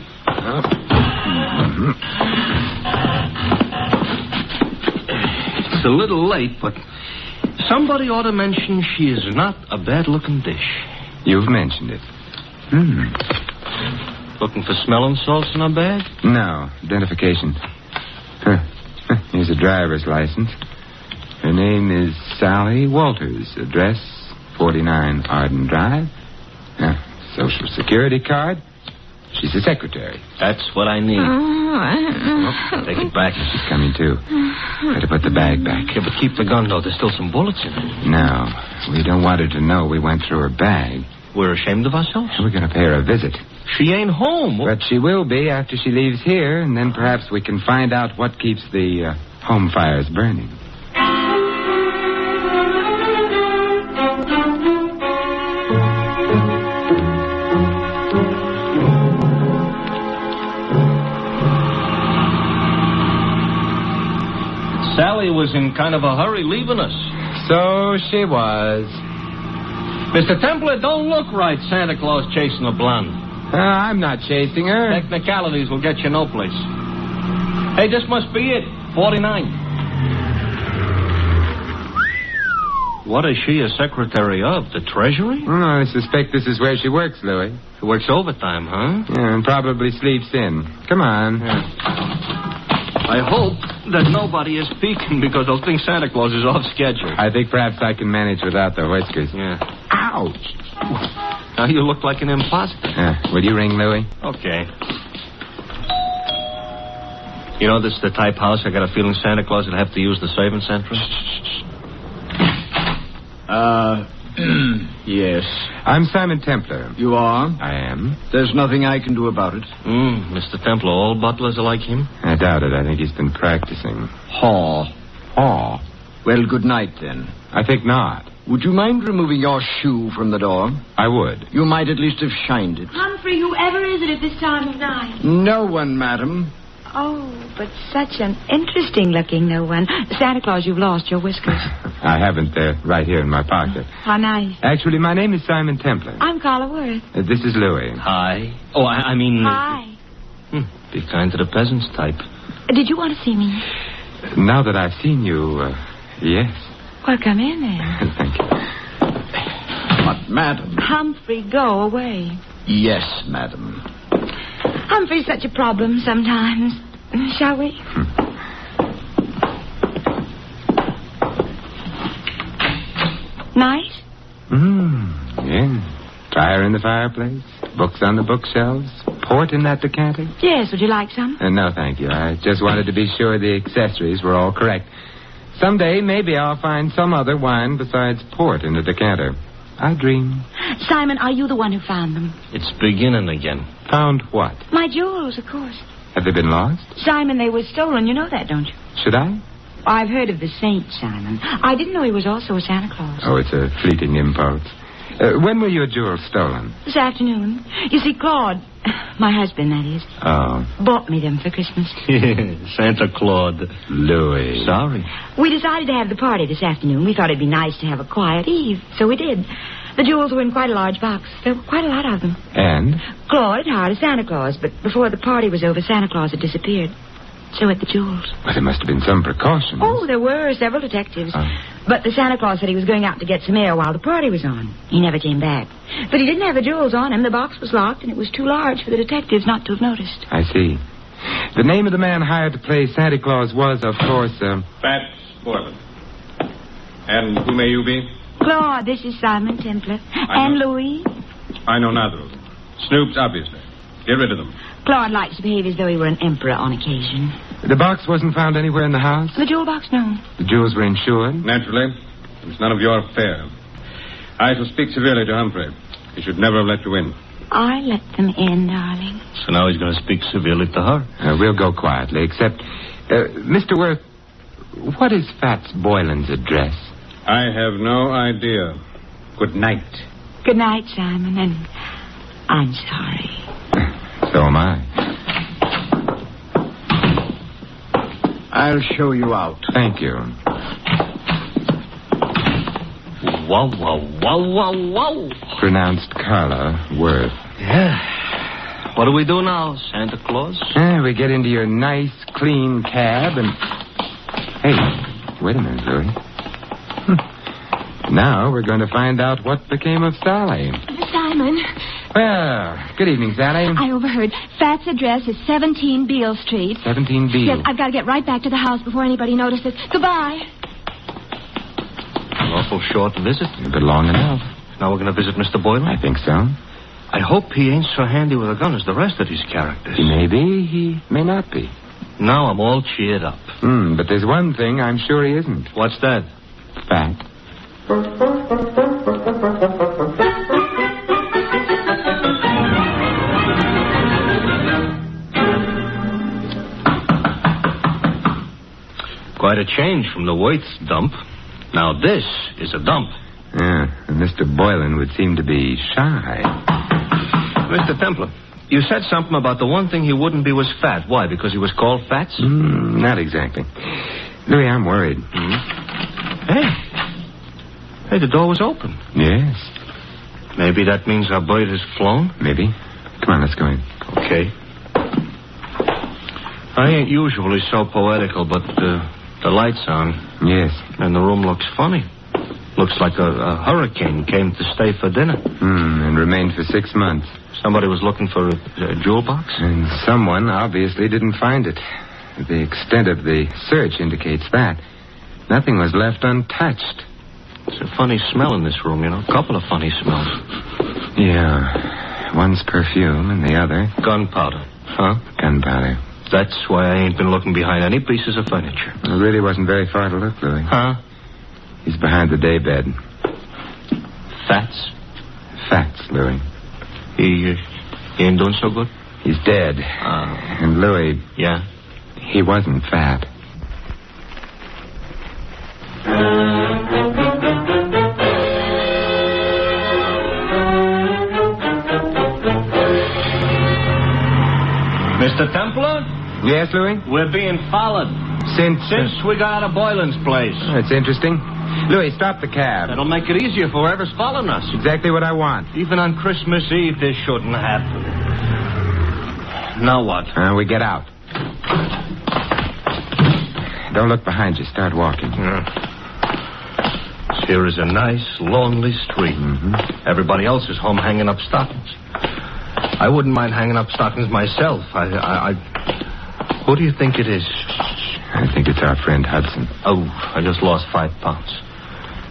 It's a little late, but somebody ought to mention she is not a bad-looking dish. You've mentioned it. Looking for smelling salts in her bag? No, identification. Here's a driver's license. Her name is Sally Walters. Address, 49 Arden Drive. Social Security card. She's a secretary. That's what I need. Take it back. She's coming, too. Better put the bag back. Yeah, but keep the gun, though. There's still some bullets in it. No, we don't want her to know we went through her bag. We're ashamed of ourselves? We're going to pay her a visit. She ain't home. But she will be after she leaves here, and then perhaps we can find out what keeps the home fires burning. Sally was in kind of a hurry leaving us. So she was. Mr. Templar, don't look right, Santa Claus chasing a blonde. I'm not chasing her. Technicalities will get you no place. Hey, this must be it. 49. What is she a secretary of? The Treasury? Oh, I suspect this is where she works, Louis. She works overtime, huh? Yeah, and probably sleeps in. Come on. Yeah. I hope that nobody is peeking because they'll think Santa Claus is off schedule. I think perhaps I can manage without the whiskers. Yeah. Ouch! Now you look like an imposter. Will you ring Louis? Okay. You know, this is the type house I got a feeling Santa Claus would have to use the serving central. Yes. I'm Simon Templar. You are? I am. There's nothing I can do about it. Mr. Templar, all butlers are like him? I doubt it. I think he's been practicing. Haw. Well, good night, then. I think not. Would you mind removing your shoe from the door? I would. You might at least have shined it. Humphrey, whoever is it at this time of night? No one, madam. Oh, but such an interesting-looking no one. Santa Claus, you've lost your whiskers. I haven't. They're right here in my pocket. How nice. Actually, my name is Simon Templar. I'm Carla Worth. This is Louis. Hi. Oh, I mean... Hi. Be kind to the peasants type. Did you want to see me? Now that I've seen you, yes. Well, come in, then. Thank you. But, madam... Humphrey, go away. Yes, madam. Humphrey's such a problem sometimes. Shall we? Nice? Yeah. Fire in the fireplace, books on the bookshelves, port in that decanter. Yes, would you like some? No, thank you. I just wanted to be sure the accessories were all correct. Someday, maybe I'll find some other wine besides port in the decanter. I dream. Simon, are you the one who found them? It's beginning again. Found what? My jewels, of course. Have they been lost? Simon, they were stolen. You know that, don't you? Should I? I've heard of the saint, Simon. I didn't know he was also a Santa Claus. Oh, it's a fleeting impulse. When were your jewels stolen? This afternoon. You see, Claude, my husband, that is, bought me them for Christmas. Santa Claus. Louis. Sorry. We decided to have the party this afternoon. We thought it'd be nice to have a quiet eve, so we did. The jewels were in quite a large box. There were quite a lot of them. And? Claude had hired a Santa Claus, but before the party was over, Santa Claus had disappeared. So had the jewels. Well, there must have been some precautions. Oh, there were several detectives. But the Santa Claus said he was going out to get some air while the party was on. He never came back. But he didn't have the jewels on him. The box was locked, and it was too large for the detectives not to have noticed. I see. The name of the man hired to play Santa Claus was, of course, Fats Boylan. And who may you be? Claude, this is Simon Templar. And Louis. I know neither of them. Snoops, obviously. Get rid of them. Claude likes to behave as though he were an emperor on occasion. The box wasn't found anywhere in the house? The jewel box, no. The jewels were insured? Naturally. It's none of your affair. I shall speak severely to Humphrey. He should never have let you in. I let them in, darling. So now he's going to speak severely to her. We'll go quietly, except... Mr. Worth, what is Fats Boylan's address? I have no idea. Good night. Good night, Simon, and I'm sorry. So am I. I'll show you out. Thank you. Wow, wow, wow, wow, wow. Pronounced Carla Worth. Yeah. What do we do now, Santa Claus? We get into your nice, clean cab and... Hey, wait a minute, Louis. Now we're going to find out what became of Sally. Simon. Well, good evening, Sally. I overheard. Fat's address is 17 Beale Street. 17 Beale. Yes, I've got to get right back to the house before anybody notices. Goodbye. An awful short visit. But long enough. Now we're going to visit Mr. Boylan? I think so. I hope he ain't so handy with a gun as the rest of these characters. He may be, he may not be. Now I'm all cheered up. But there's one thing I'm sure he isn't. What's that? Fat. Quite a change from the Worth's dump. Now this is a dump. Yeah, and Mr. Boylan would seem to be shy. Mr. Templar, you said something about the one thing he wouldn't be was fat. Why, because he was called Fats? Not exactly. Louis, I'm worried. Hey, the door was open. Yes. Maybe that means our bird has flown? Maybe. Come on, let's go in. Okay. I ain't usually so poetical, but the light's on. Yes. And the room looks funny. Looks like a hurricane came to stay for dinner. And remained for 6 months. Somebody was looking for a jewel box? And someone obviously didn't find it. The extent of the search indicates that. Nothing was left untouched. It's a funny smell in this room, you know. A couple of funny smells. Yeah. One's perfume and the other... Gunpowder. Huh? Gunpowder. That's why I ain't been looking behind any pieces of furniture. It really wasn't very far to look, Louis. Huh? He's behind the daybed. Fats? Fats, Louis. He ain't doing so good? He's dead. And Louis... Yeah? He wasn't fat. Mr. Templar? Yes, Louis? We're being followed. Since we got out of Boylan's place. That's interesting. Louis, stop the cab. That'll make it easier for whoever's following us. Exactly what I want. Even on Christmas Eve, this shouldn't happen. Now what? We get out. Don't look behind you. Start walking. Here is a nice, lonely street. Everybody else is home hanging up stockings. I wouldn't mind hanging up stockings myself. Who do you think it is? I think it's our friend Hudson. Oh, I just lost 5 pounds.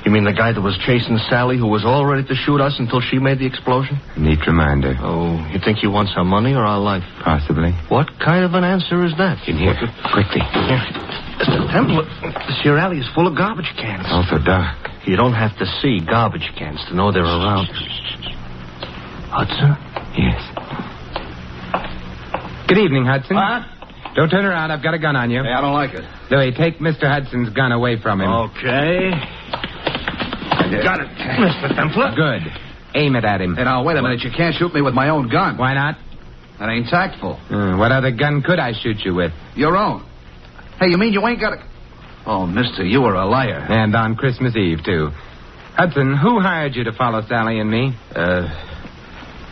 You mean the guy that was chasing Sally, who was all ready to shoot us until she made the explosion? Neat reminder. Oh, you think he wants our money or our life? Possibly. What kind of an answer is that? In here, quickly. Mr. Templar, this here alley is full of garbage cans. It's also dark. You don't have to see garbage cans to know they're around. Hudson? Yes. Good evening, Hudson. What? Don't turn around. I've got a gun on you. Hey, I don't like it. Louis, take Mr. Hudson's gun away from him. Okay. Got it, Mr. Templar. Good. Aim it at him. Hey, now, wait a minute. You can't shoot me with my own gun. Why not? That ain't tactful. What other gun could I shoot you with? Your own. Hey, you mean you ain't got a... Oh, mister, you were a liar. And on Christmas Eve, too. Hudson, who hired you to follow Sally and me?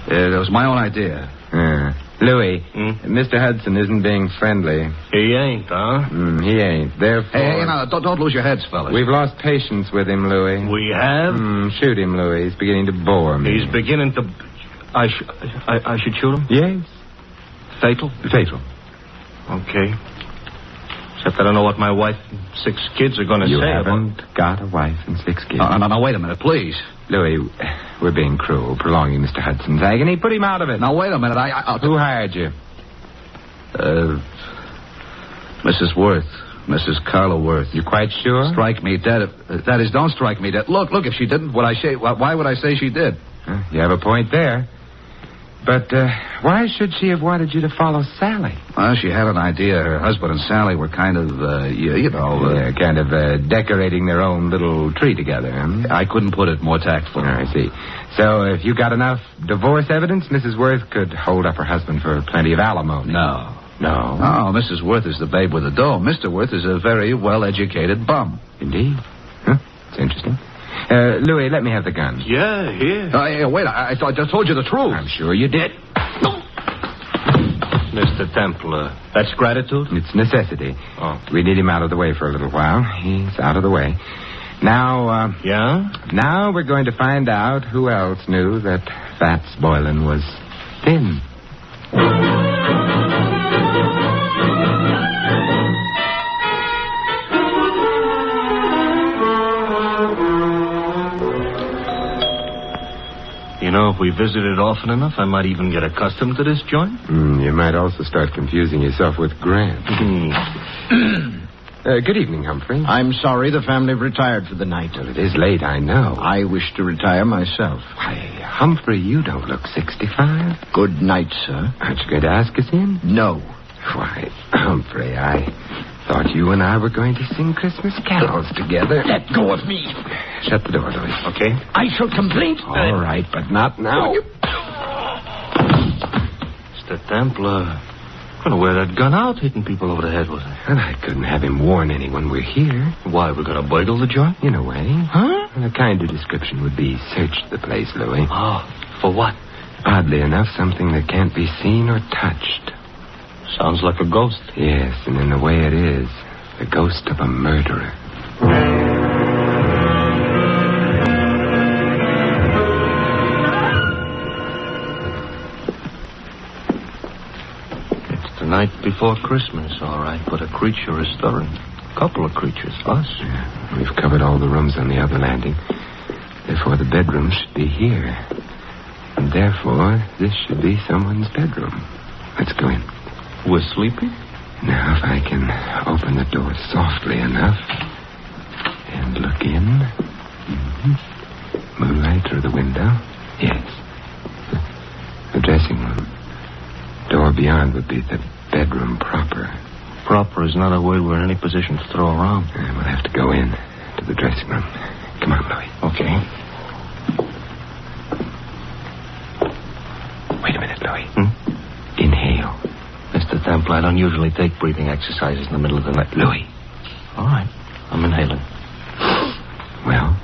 It was my own idea. Louis, Mr. Hudson isn't being friendly. He ain't, huh? He ain't. Therefore... Hey, now, don't lose your heads, fellas. We've lost patience with him, Louis. We have? Shoot him, Louis. He's beginning to bore me. He's beginning to... I should shoot him? Yes. Fatal? Fatal. Okay. Except I don't know what my wife and 6 kids are going to say. You haven't got a wife and 6 kids. Now, wait a minute, please. Louis, we're being cruel, prolonging Mr. Hudson's agony. Put him out of it. Now, wait a minute. Who hired you? Mrs. Worth. Mrs. Carla Worth. You quite sure? Strike me dead. That is, don't strike me dead. Look, if she didn't, why would I say she did? You have a point there. But why should she have wanted you to follow Sally? Well, she had an idea. Her husband and Sally were kind of, decorating their own little tree together. I couldn't put it more tactful. I see. So if you got enough divorce evidence, Mrs. Worth could hold up her husband for plenty of alimony. No. No, Mrs. Worth is the babe with the dough. Mr. Worth is a very well-educated bum. Indeed. Huh? It's interesting. Louis, let me have the gun. Yeah, here. Wait, I just told you the truth. I'm sure you did. Mr. Templar, that's gratitude? It's necessity. Oh. We need him out of the way for a little while. He's out of the way. Now, Yeah? Now we're going to find out who else knew that Fats Boylan was thin. You know, if we visited often enough, I might even get accustomed to this joint. You might also start confusing yourself with Grant. Good evening, Humphrey. I'm sorry the family have retired for the night. Well, it is late, I know. I wish to retire myself. Why, Humphrey, you don't look 65. Good night, sir. Aren't you going to ask us in? No. Why, Humphrey, I Thought you and I were going to sing Christmas carols together. Let go of me. Shut the door, Louis, okay? I shall complain. All right, but not now. Mr. Templar. Gonna wear that gun out, hitting people over the head with it. And I couldn't have him warn anyone we're here. Why, we're gonna burgle the joint? In a way. Huh? The kind of description would be search the place, Louis. Oh, for what? Oddly enough, something that can't be seen or touched. Sounds like a ghost. Yes, and in the way it is, the ghost of a murderer. It's the night before Christmas, all right, but a creature is stirring. A couple of creatures, us. Yeah, we've covered all the rooms on the other landing. Therefore, the bedroom should be here. And therefore, this should be someone's bedroom. Let's go in. We're sleeping? Now, if I can open the door softly enough and look in. Mm-hmm. Moonlight through the window. Yes. The dressing room. Door beyond would be the bedroom proper. Proper is not a word we're in any position to throw around. We'll have to go in to the dressing room. Come on, Louis. Okay. Wait a minute, Louis. Inhale. Mr. Templar, I don't usually take breathing exercises in the middle of the night. Louis. All right. I'm inhaling. Well?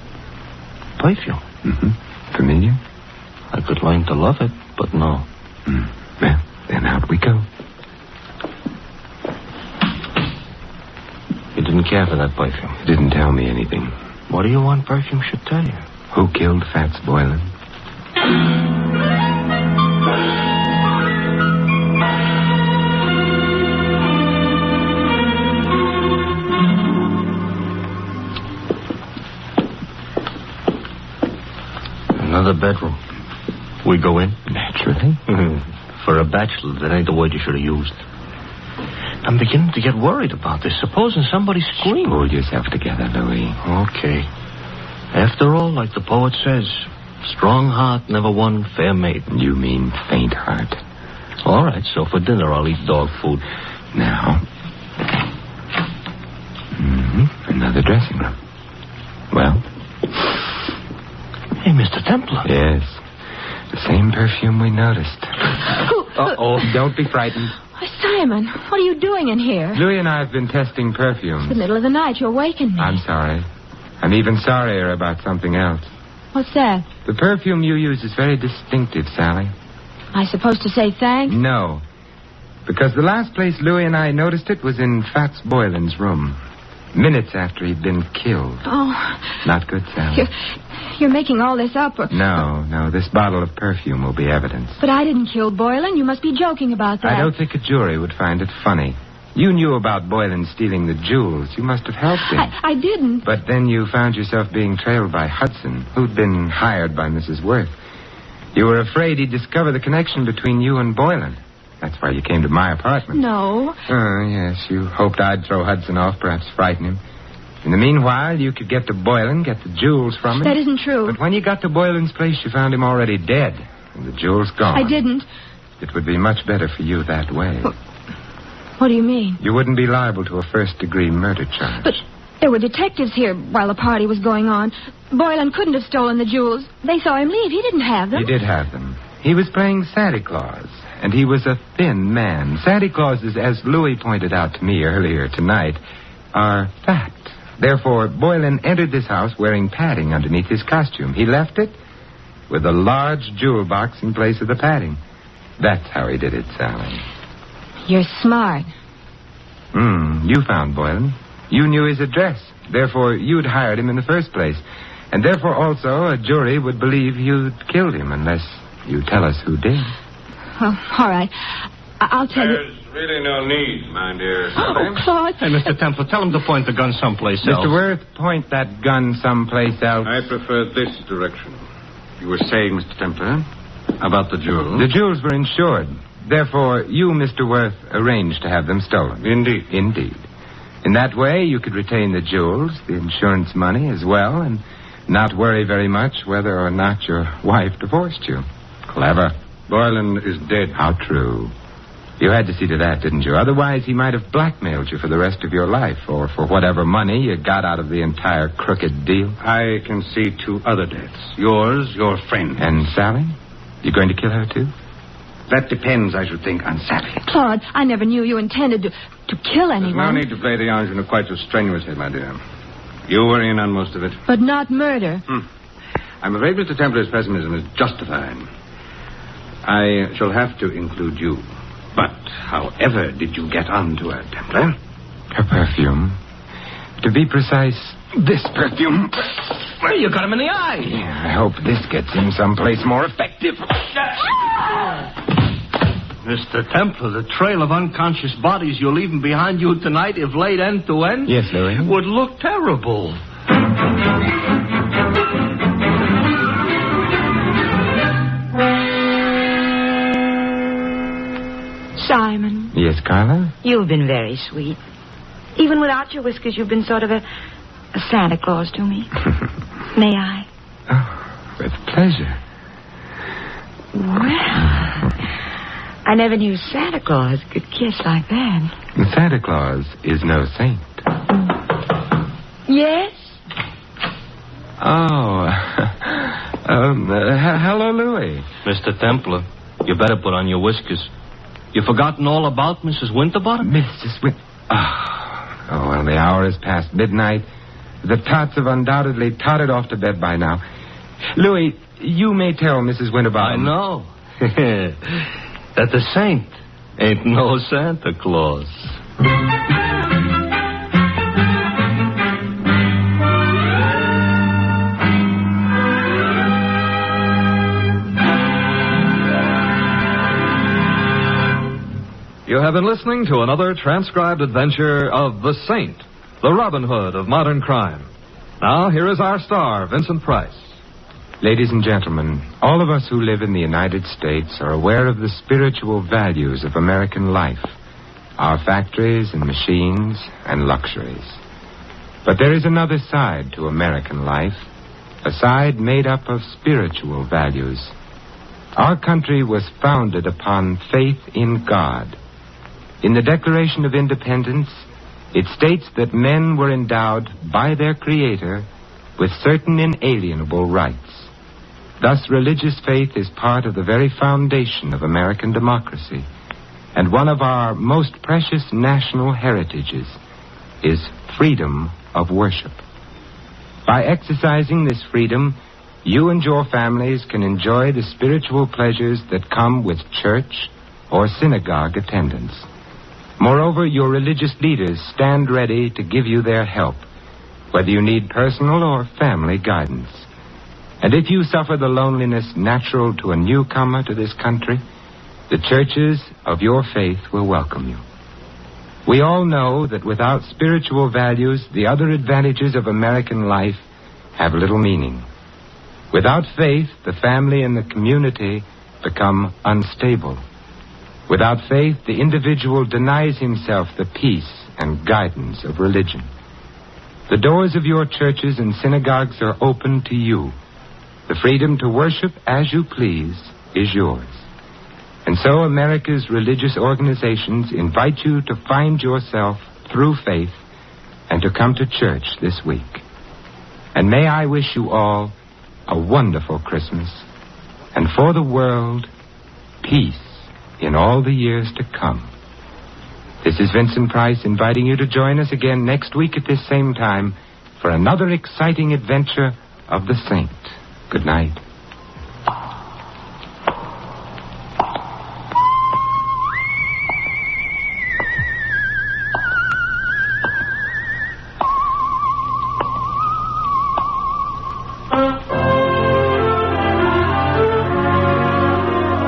Perfume. Mm-hmm. Familiar? I could learn to love it, but no. Well, then out we go. You didn't care for that perfume? It didn't tell me anything. What do you want perfume should tell you? Who killed Fats Boylan? Another bedroom. We go in? Naturally. For a bachelor, that ain't the word you should have used. I'm beginning to get worried about this. Supposing somebody screamed. Hold yourself together, Louis. Okay. After all, like the poet says, strong heart never won fair maiden. You mean faint heart. All right, so for dinner I'll eat dog food. Now. Another dressing room. Well? Hey, Mr. Templar. Yes. The same perfume we noticed. Uh-oh. Don't be frightened. Why, Simon, what are you doing in here? Louis and I have been testing perfumes. It's the middle of the night. You awakened me. I'm sorry. I'm even sorrier about something else. What's that? The perfume you use is very distinctive, Sally. I supposed to say thanks? No. Because the last place Louis and I noticed it was in Fats Boylan's room. Minutes after he'd been killed. Oh. Not good, Sally. You're making all this up. No. This bottle of perfume will be evidence. But I didn't kill Boylan. You must be joking about that. I don't think a jury would find it funny. You knew about Boylan stealing the jewels. You must have helped him. I didn't. But then you found yourself being trailed by Hudson, who'd been hired by Mrs. Worth. You were afraid he'd discover the connection between you and Boylan. That's why you came to my apartment. No. Oh, yes. You hoped I'd throw Hudson off, perhaps frighten him. In the meanwhile, you could get to Boylan, get the jewels from him. That isn't true. But when you got to Boylan's place, you found him already dead, and the jewels gone. I didn't. It would be much better for you that way. What do you mean? You wouldn't be liable to a first-degree murder charge. But there were detectives here while the party was going on. Boylan couldn't have stolen the jewels. They saw him leave. He didn't have them. He did have them. He was playing Santa Claus, and he was a thin man. Santa Clauses, as Louis pointed out to me earlier tonight, are fat. Therefore, Boylan entered this house wearing padding underneath his costume. He left it with a large jewel box in place of the padding. That's how he did it, Sally. You're smart. You found Boylan. You knew his address. Therefore, you'd hired him in the first place. And therefore, also, a jury would believe you'd killed him unless you tell us who did. Oh, all right. I'll tell you. There's really no need, my dear. Oh, Claude. Hey, Mr. Templar, tell him to point the gun someplace else. Mr. Worth, point that gun someplace else. I prefer this direction. You were saying, Mr. Templar, about the jewels? The jewels were insured. Therefore, you, Mr. Worth, arranged to have them stolen. Indeed. Indeed. In that way, you could retain the jewels, the insurance money as well, and not worry very much whether or not your wife divorced you. Clever. Boylan is dead. How true. You had to see to that, didn't you? Otherwise, he might have blackmailed you for the rest of your life, or for whatever money you got out of the entire crooked deal. I can see 2 other deaths. Yours, your friend. And Sally? You going to kill her, too? That depends, I should think, on Sally. Claude, I never knew you intended to kill anyone. There's no need to play the argument quite so strenuously, my dear. You were in on most of it. But not murder. I'm afraid Mr. Templar's pessimism is justified. I shall have to include you. But however did you get onto her, Templar? Her perfume. To be precise, this perfume. Well, you got him in the eye. Yeah, I hope this gets him someplace more effective. Mr. Templar, the trail of unconscious bodies you're leaving behind you tonight, if laid end to end, yes, Louis, would look terrible. Simon. Yes, Carla? You've been very sweet. Even without your whiskers, you've been sort of a Santa Claus to me. May I? Oh, with pleasure. Well, I never knew Santa Claus could kiss like that. Santa Claus is no saint. Yes? Oh. Hello, Louis. Mr. Templar, you better put on your whiskers. You forgotten all about Mrs. Winterbottom? Mrs. Oh, well, the hour is past midnight. The tots have undoubtedly tottered off to bed by now. Louis, you may tell Mrs. Winterbottom. I know. That the saint ain't no Santa Claus. You have been listening to another transcribed adventure of The Saint, the Robin Hood of modern crime. Now, here is our star, Vincent Price. Ladies and gentlemen, all of us who live in the United States are aware of the spiritual values of American life, our factories and machines and luxuries. But there is another side to American life, a side made up of spiritual values. Our country was founded upon faith in God. In the Declaration of Independence, it states that men were endowed by their Creator with certain inalienable rights. Thus, religious faith is part of the very foundation of American democracy, and one of our most precious national heritages is freedom of worship. By exercising this freedom, you and your families can enjoy the spiritual pleasures that come with church or synagogue attendance. Moreover, your religious leaders stand ready to give you their help, whether you need personal or family guidance. And if you suffer the loneliness natural to a newcomer to this country, the churches of your faith will welcome you. We all know that without spiritual values, the other advantages of American life have little meaning. Without faith, the family and the community become unstable. Without faith, the individual denies himself the peace and guidance of religion. The doors of your churches and synagogues are open to you. The freedom to worship as you please is yours. And so America's religious organizations invite you to find yourself through faith and to come to church this week. And may I wish you all a wonderful Christmas, and for the world, peace in all the years to come. This is Vincent Price inviting you to join us again next week at this same time for another exciting adventure of the Saint. Good night.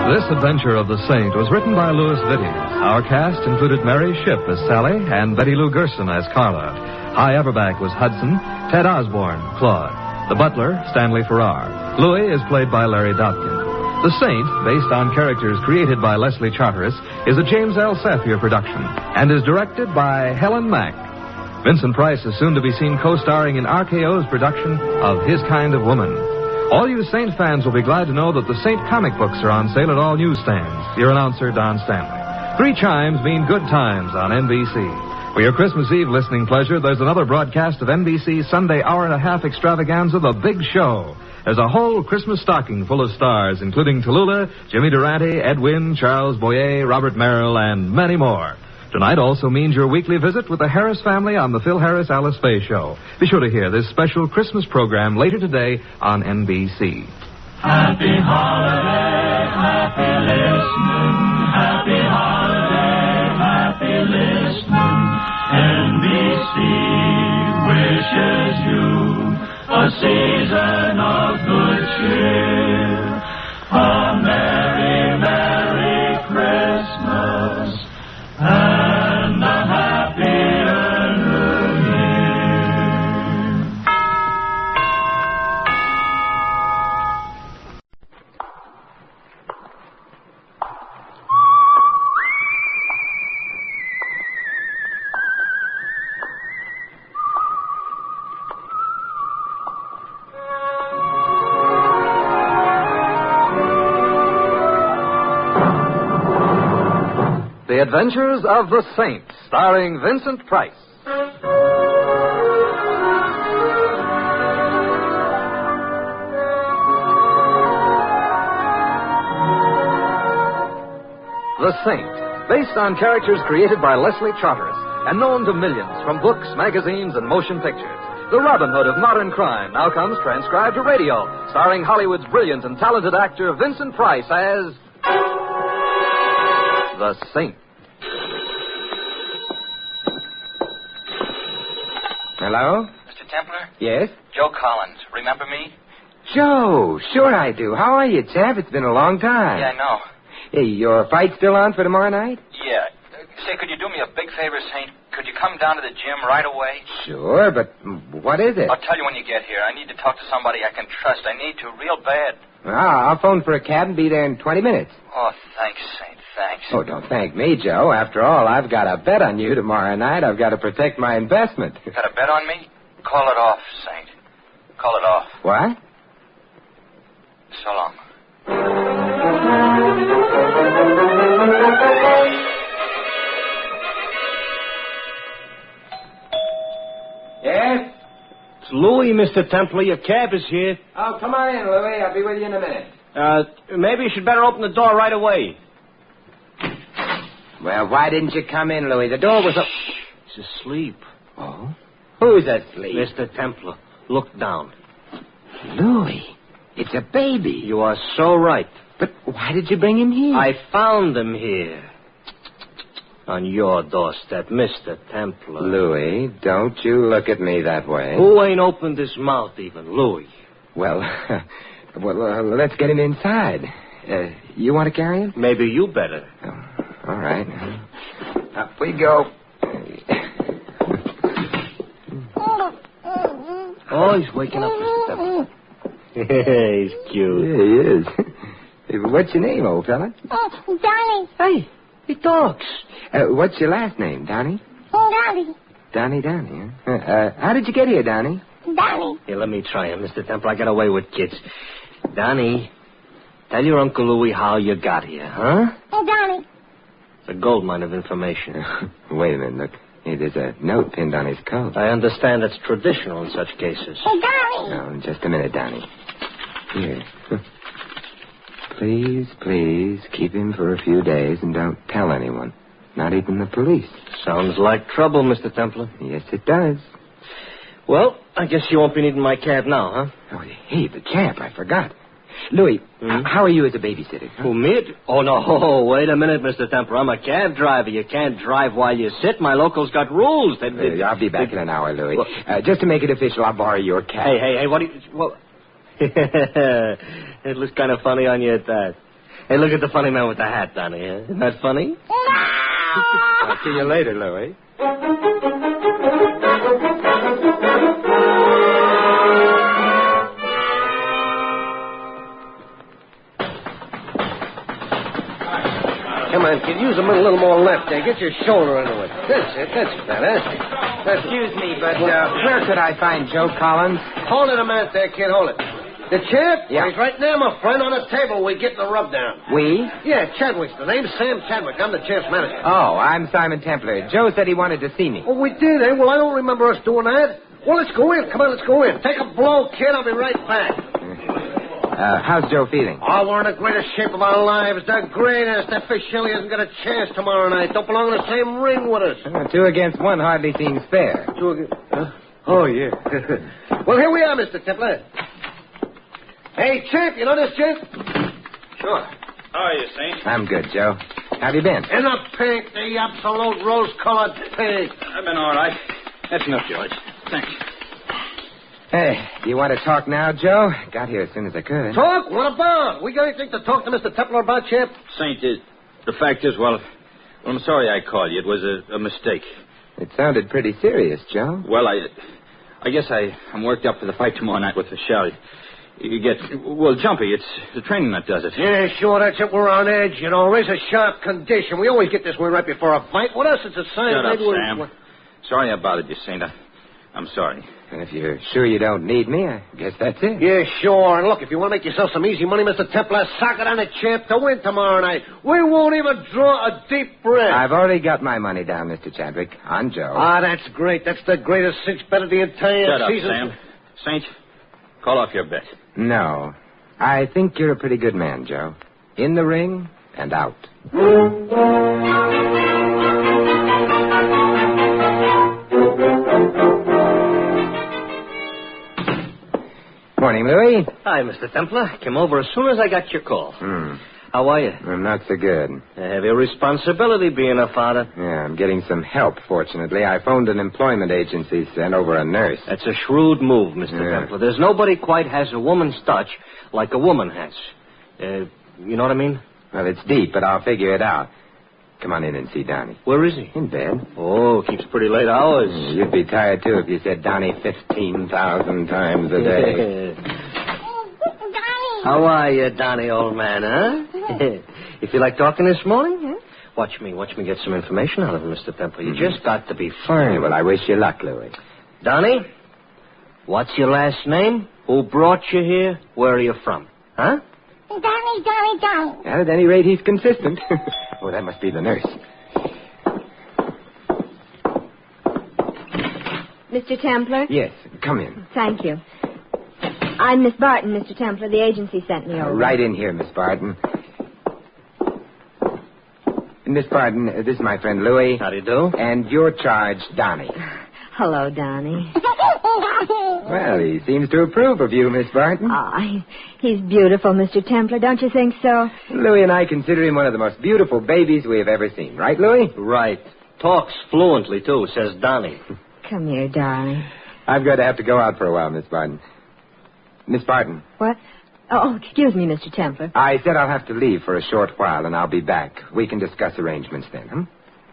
This adventure of the Saint was written by Louis Vittes. Our cast included Mary Shipp as Sally and Betty Lou Gerson as Carla. Hy Averback was Hudson, Ted Osborne, Claude. The butler, Stanley Farrar. Louis is played by Larry Dobkin. The Saint, based on characters created by Leslie Charteris, is a James L. Safier production and is directed by Helen Mack. Vincent Price is soon to be seen co-starring in RKO's production of His Kind of Woman. All you Saint fans will be glad to know that the Saint comic books are on sale at all newsstands. Your announcer, Don Stanley. 3 chimes mean good times on NBC. For your Christmas Eve listening pleasure, there's another broadcast of NBC's Sunday hour-and-a-half extravaganza, The Big Show. There's a whole Christmas stocking full of stars, including Tallulah, Jimmy Durante, Edwin, Charles Boyer, Robert Merrill, and many more. Tonight also means your weekly visit with the Harris family on the Phil Harris Alice Faye Show. Be sure to hear this special Christmas program later today on NBC. Happy holiday, happy listening, happy holiday, happy listening. NBC wishes you a season of good cheer. A merry, merry Christmas and a happier New Year. The Adventures of the Saint, starring Vincent Price. The Saint, based on characters created by Leslie Charteris and known to millions from books, magazines, and motion pictures. The Robin Hood of modern crime now comes transcribed to radio, starring Hollywood's brilliant and talented actor Vincent Price as the Saint. Hello? Mr. Templar? Yes? Joe Collins. Remember me? Joe, sure I do. How are you, chap? It's been a long time. Yeah, I know. Hey, your fight still on for tomorrow night? Yeah. Say, could you do me a big favor, Saint? Could you come down to the gym right away? Sure, but what is it? I'll tell you when you get here. I need to talk to somebody I can trust. I need to real bad. I'll phone for a cab and be there in 20 minutes. Oh, thanks, Saint. Thanks. Oh, don't thank me, Joe. After all, I've got a bet on you tomorrow night. I've got to protect my investment. Got a bet on me? Call it off, Saint. Call it off. What? So long. Yes? It's Louis, Mr. Templar. Your cab is here. Oh, come on in, Louis. I'll be with you in a minute. Maybe you should better open the door right away. Well, why didn't you come in, Louis? The door was up. He's asleep. Oh? Who's asleep? Mr. Templar, look down. Louis, it's a baby. You are so right. But why did you bring him here? I found him here. On your doorstep, Mr. Templar. Louis, don't you look at me that way. Who ain't opened his mouth even? Louis. Well, let's get him inside. You want to carry him? Maybe you better. Oh, all right. Up we go. Oh, he's waking up, Mr. Templar. He's cute. Yeah, he is. What's your name, old fella? Donnie. Hey, he talks. What's your last name, Donnie? Donnie. Donnie, huh? How did you get here, Donnie? Donnie. Here, let me try him, Mr. Templar. I get away with kids. Donnie, tell your Uncle Louis how you got here, huh? Donnie. It's a goldmine of information. Wait a minute, look. Hey, there's a note pinned on his coat. I understand it's traditional in such cases. Donnie. Oh, just a minute, Donnie. Here. Please keep him for a few days and don't tell anyone. Not even the police. Sounds like trouble, Mr. Templar. Yes, it does. Well, I guess you won't be needing my cab now, huh? Oh, hey, the cab, I forgot. Louis, how are you as a babysitter? Who, me? Oh, no, wait a minute, Mr. Templar. I'm a cab driver. You can't drive while you sit. My locals got rules. I'll be back in an hour, Louis. Just to make it official, I'll borrow your cab. Hey, what do you... Well... It looks kind of funny on you at that. Hey, look at the funny man with the hat, Donnie. Huh? Isn't that funny? I'll see you later, Louis. Come on, kid. Use a little more left there. Get your shoulder into it. That's it. That's fantastic. Excuse me, but where could I find Joe Collins? Hold it a minute there, kid. Hold it. The champ? Yeah. Well, he's right there, my friend, on the table. We get the rubdown. We? Yeah, Chadwick's the name. Sam Chadwick. I'm the champ's manager. Oh, I'm Simon Templar. Joe said he wanted to see me. Oh, we did, eh? Well, I don't remember us doing that. Well, let's go in. Come on, let's go in. Take a blow, kid. I'll be right back. How's Joe feeling? Oh, we're in the greatest shape of our lives. The greatest. That fish Shelley hasn't got a chance tomorrow night. Don't belong in the same ring with us. 2 against 1 hardly seems fair. 2 against... Huh? Oh, yeah. Well, here we are, Mr. Templar. Hey, champ, you know this champ? Sure. How are you, Saint? I'm good, Joe. How have you been? In the pink, the absolute rose-colored pink. I've been all right. That's enough, George. Thanks. Hey, do you want to talk now, Joe? Got here as soon as I could. Talk? What about? We got anything to talk to Mr. Templar about, champ? Saint, the fact is, well, I'm sorry I called you. It was a mistake. It sounded pretty serious, Joe. Well, I guess I'm worked up for the fight tomorrow night with Shelley. You get, well, jumpy. It's the training that does it. Yeah, sure, that's it. We're on edge, you know. Razor sharp condition. We always get this way right before a fight. With us, it's a sign. Shut up, Sam. Sorry I bothered you, Saint. I'm sorry. And if you're sure you don't need me, I guess that's it. Yeah, sure. And look, if you want to make yourself some easy money, Mr. Templar, sock it on the champ to win tomorrow night. We won't even draw a deep breath. I've already got my money down, Mr. Chadwick. On Joe. Ah, that's great. That's the greatest cinch bet of the entire season. Shut up, Sam. Saint, call off your bet. No. I think you're a pretty good man, Joe. In the ring and out. Morning, Louis. Hi, Mr. Templar. Came over as soon as I got your call. How are you? I'm not so good. A heavy responsibility being a father. Yeah, I'm getting some help, fortunately. I phoned an employment agency, sent over a nurse. That's a shrewd move, Mr. Templar. There's nobody quite has a woman's touch like a woman has. You know what I mean? Well, it's deep, but I'll figure it out. Come on in and see Donnie. Where is he? In bed. Oh, keeps pretty late hours. You'd be tired, too, if you said Donnie 15,000 times a day. How are you, Donnie, old man, huh? You feel like talking this morning? Huh? Watch me get some information out of him, Mr. Templar. You just got to be firm. Yeah, well, I wish you luck, Louis. Donnie, what's your last name? Who brought you here? Where are you from? Huh? Donnie. Well, at any rate, he's consistent. Oh, that must be the nurse. Mr. Templar? Yes, come in. Thank you. I'm Miss Barton, Mr. Templar. The agency sent me over. Right in here, Miss Barton. Miss Barton, this is my friend Louis. How do you do? And your charge, Donnie. Hello, Donnie. Well, he seems to approve of you, Miss Barton. He's beautiful, Mr. Templar. Don't you think so? Louis and I consider him one of the most beautiful babies we have ever seen. Right, Louis? Right. Talks fluently, too, says Donnie. Come here, darling. I've got to have to go out for a while, Miss Barton. Miss Barton. What? Oh, excuse me, Mr. Templar. I said I'll have to leave for a short while, and I'll be back. We can discuss arrangements then, huh?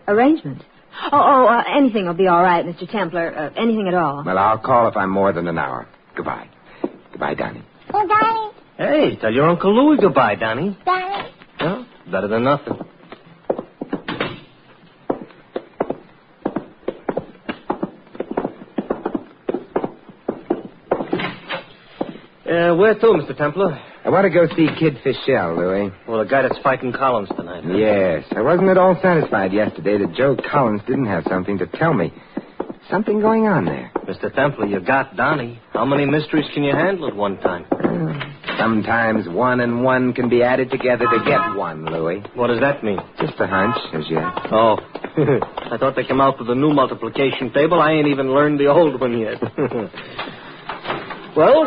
Arrangements? Anything will be all right, Mr. Templar. Anything at all. Well, I'll call if I'm more than an hour. Goodbye. Goodbye, Donnie. Oh, Donnie. Hey, tell your Uncle Louis goodbye, Donnie. Donnie. Well, better than nothing. Where to, Mr. Templar? I want to go see Kid Fischel, Louis. Well, the guy that's fighting Collins tonight. Huh? Yes. I wasn't at all satisfied yesterday that Joe Collins didn't have something to tell me. Something going on there. Mr. Templar, you got Donnie. How many mysteries can you handle at one time? Sometimes 1 and 1 can be added together to get 1, Louis. What does that mean? Just a hunch, as yet. Oh. I thought they came out with a new multiplication table. I ain't even learned the old one yet. Well,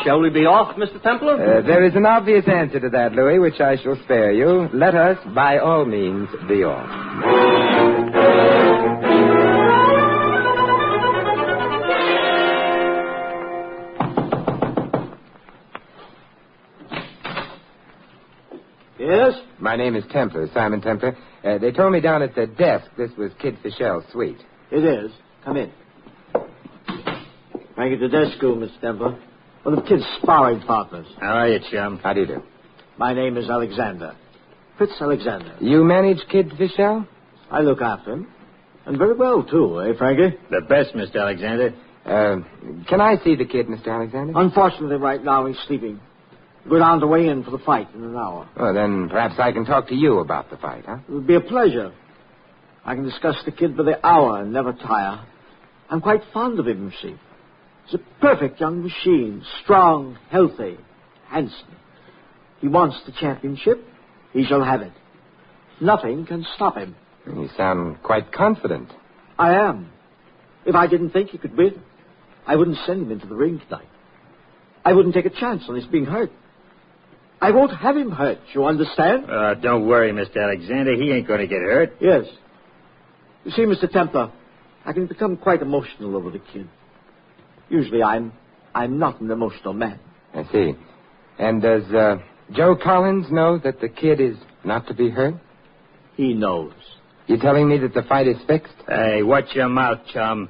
shall we be off, Mr. Templar? There is an obvious answer to that, Louis, which I shall spare you. Let us, by all means, be off. Yes? My name is Templar, Simon Templar. They told me down at the desk this was Kid Fischel's suite. It is. Come in. Back at the desk school, Mr. Templar. One of the kid's sparring partners. How are you, chum? How do you do? My name is Alexander. Fritz Alexander. You manage Kid Fischel? I look after him. And very well, too, eh, Frankie? The best, Mr. Alexander. Can I see the kid, Mr. Alexander? Unfortunately, right now he's sleeping. Go down to weigh in for the fight in an hour. Well, then perhaps I can talk to you about the fight, huh? It would be a pleasure. I can discuss the kid by the hour and never tire. I'm quite fond of him, you see. He's a perfect young machine, strong, healthy, handsome. He wants the championship. He shall have it. Nothing can stop him. You sound quite confident. I am. If I didn't think he could win, I wouldn't send him into the ring tonight. I wouldn't take a chance on his being hurt. I won't have him hurt, you understand? Don't worry, Mr. Alexander. He ain't going to get hurt. Yes. You see, Mr. Templar, I can become quite emotional over the kid. Usually I'm not an emotional man. I see. And does Joe Collins know that the kid is not to be hurt? He knows. You telling me that the fight is fixed? Hey, watch your mouth, chum.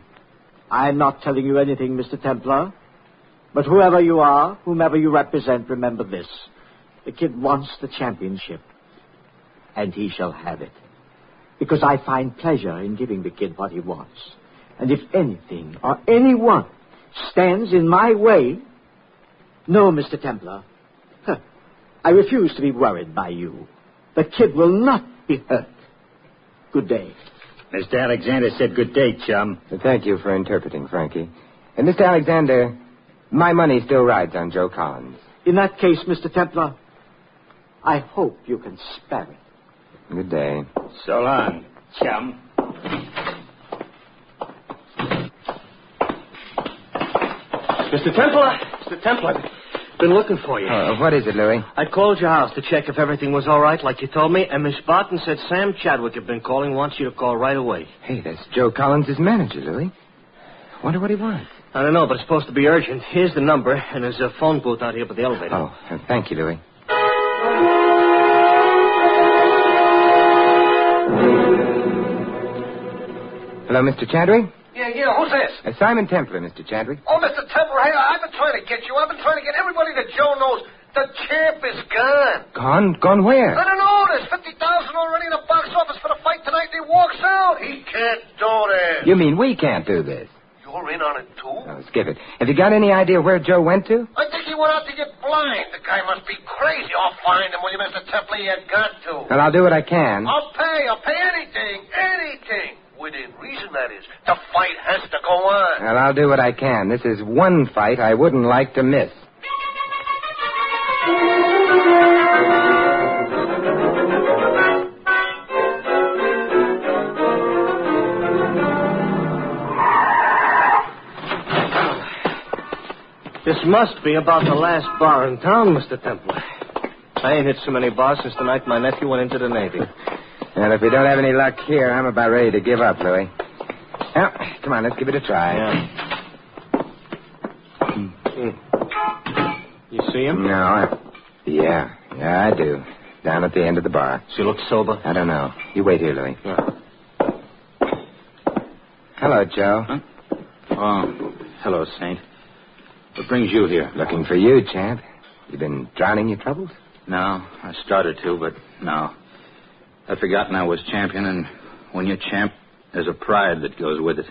I'm not telling you anything, Mr. Templar. But whoever you are, whomever you represent, remember this. The kid wants the championship. And he shall have it. Because I find pleasure in giving the kid what he wants. And if anything or anyone stands in my way... No, Mr. Templar. I refuse to be worried by you. The kid will not be hurt. Good day. Mr. Alexander said good day, chum. Thank you for interpreting, Frankie. And Mr. Alexander, my money still rides on Joe Collins. In that case, Mr. Templar, I hope you can spare it. Good day. So long, chum. Mr. Templar! Mr. Templar! Been looking for you. What is it, Louis? I called your house to check if everything was all right, like you told me, and Miss Barton said Sam Chadwick had been calling, wants you to call right away. Hey, that's Joe Collins' manager, Louis. Wonder what he wants. I don't know, but it's supposed to be urgent. Here's the number, and there's a phone booth out here by the elevator. Oh, thank you, Louis. Hello, Mr. Chadwick? Yeah, who's this? Simon Templar, Mr. Chadwick. Oh, Mr. Templar, hey, I've been trying to get you. I've been trying to get everybody that Joe knows. The champ is gone. Gone? Gone where? I don't know. There's $50,000 already in the box office for the fight tonight, and he walks out. He can't do this. You mean we can't do this? You're in on it, too? Oh, skip it. Have you got any idea where Joe went to? I think he went out to get blind. The guy must be crazy. I'll find him, will you, Mr. Templar? He had got to. Well, I'll do what I can. I'll pay anything. Within reason, that is. The fight has to go on. Well, I'll do what I can. This is one fight I wouldn't like to miss. This must be about the last bar in town, Mr. Templar. I ain't hit so many bars since the night my nephew went into the Navy. And if we don't have any luck here, I'm about ready to give up, Louis. Well, come on, let's give it a try. Yeah. You see him? No, Yeah, I do. Down at the end of the bar. She looks sober? I don't know. You wait here, Louis. Yeah. Hello, Joe. Huh? Oh, hello, Saint. What brings you here? Looking for you, champ. You been drowning your troubles? No, I started to, but no. I'd forgotten I was champion, and when you're champ, there's a pride that goes with it.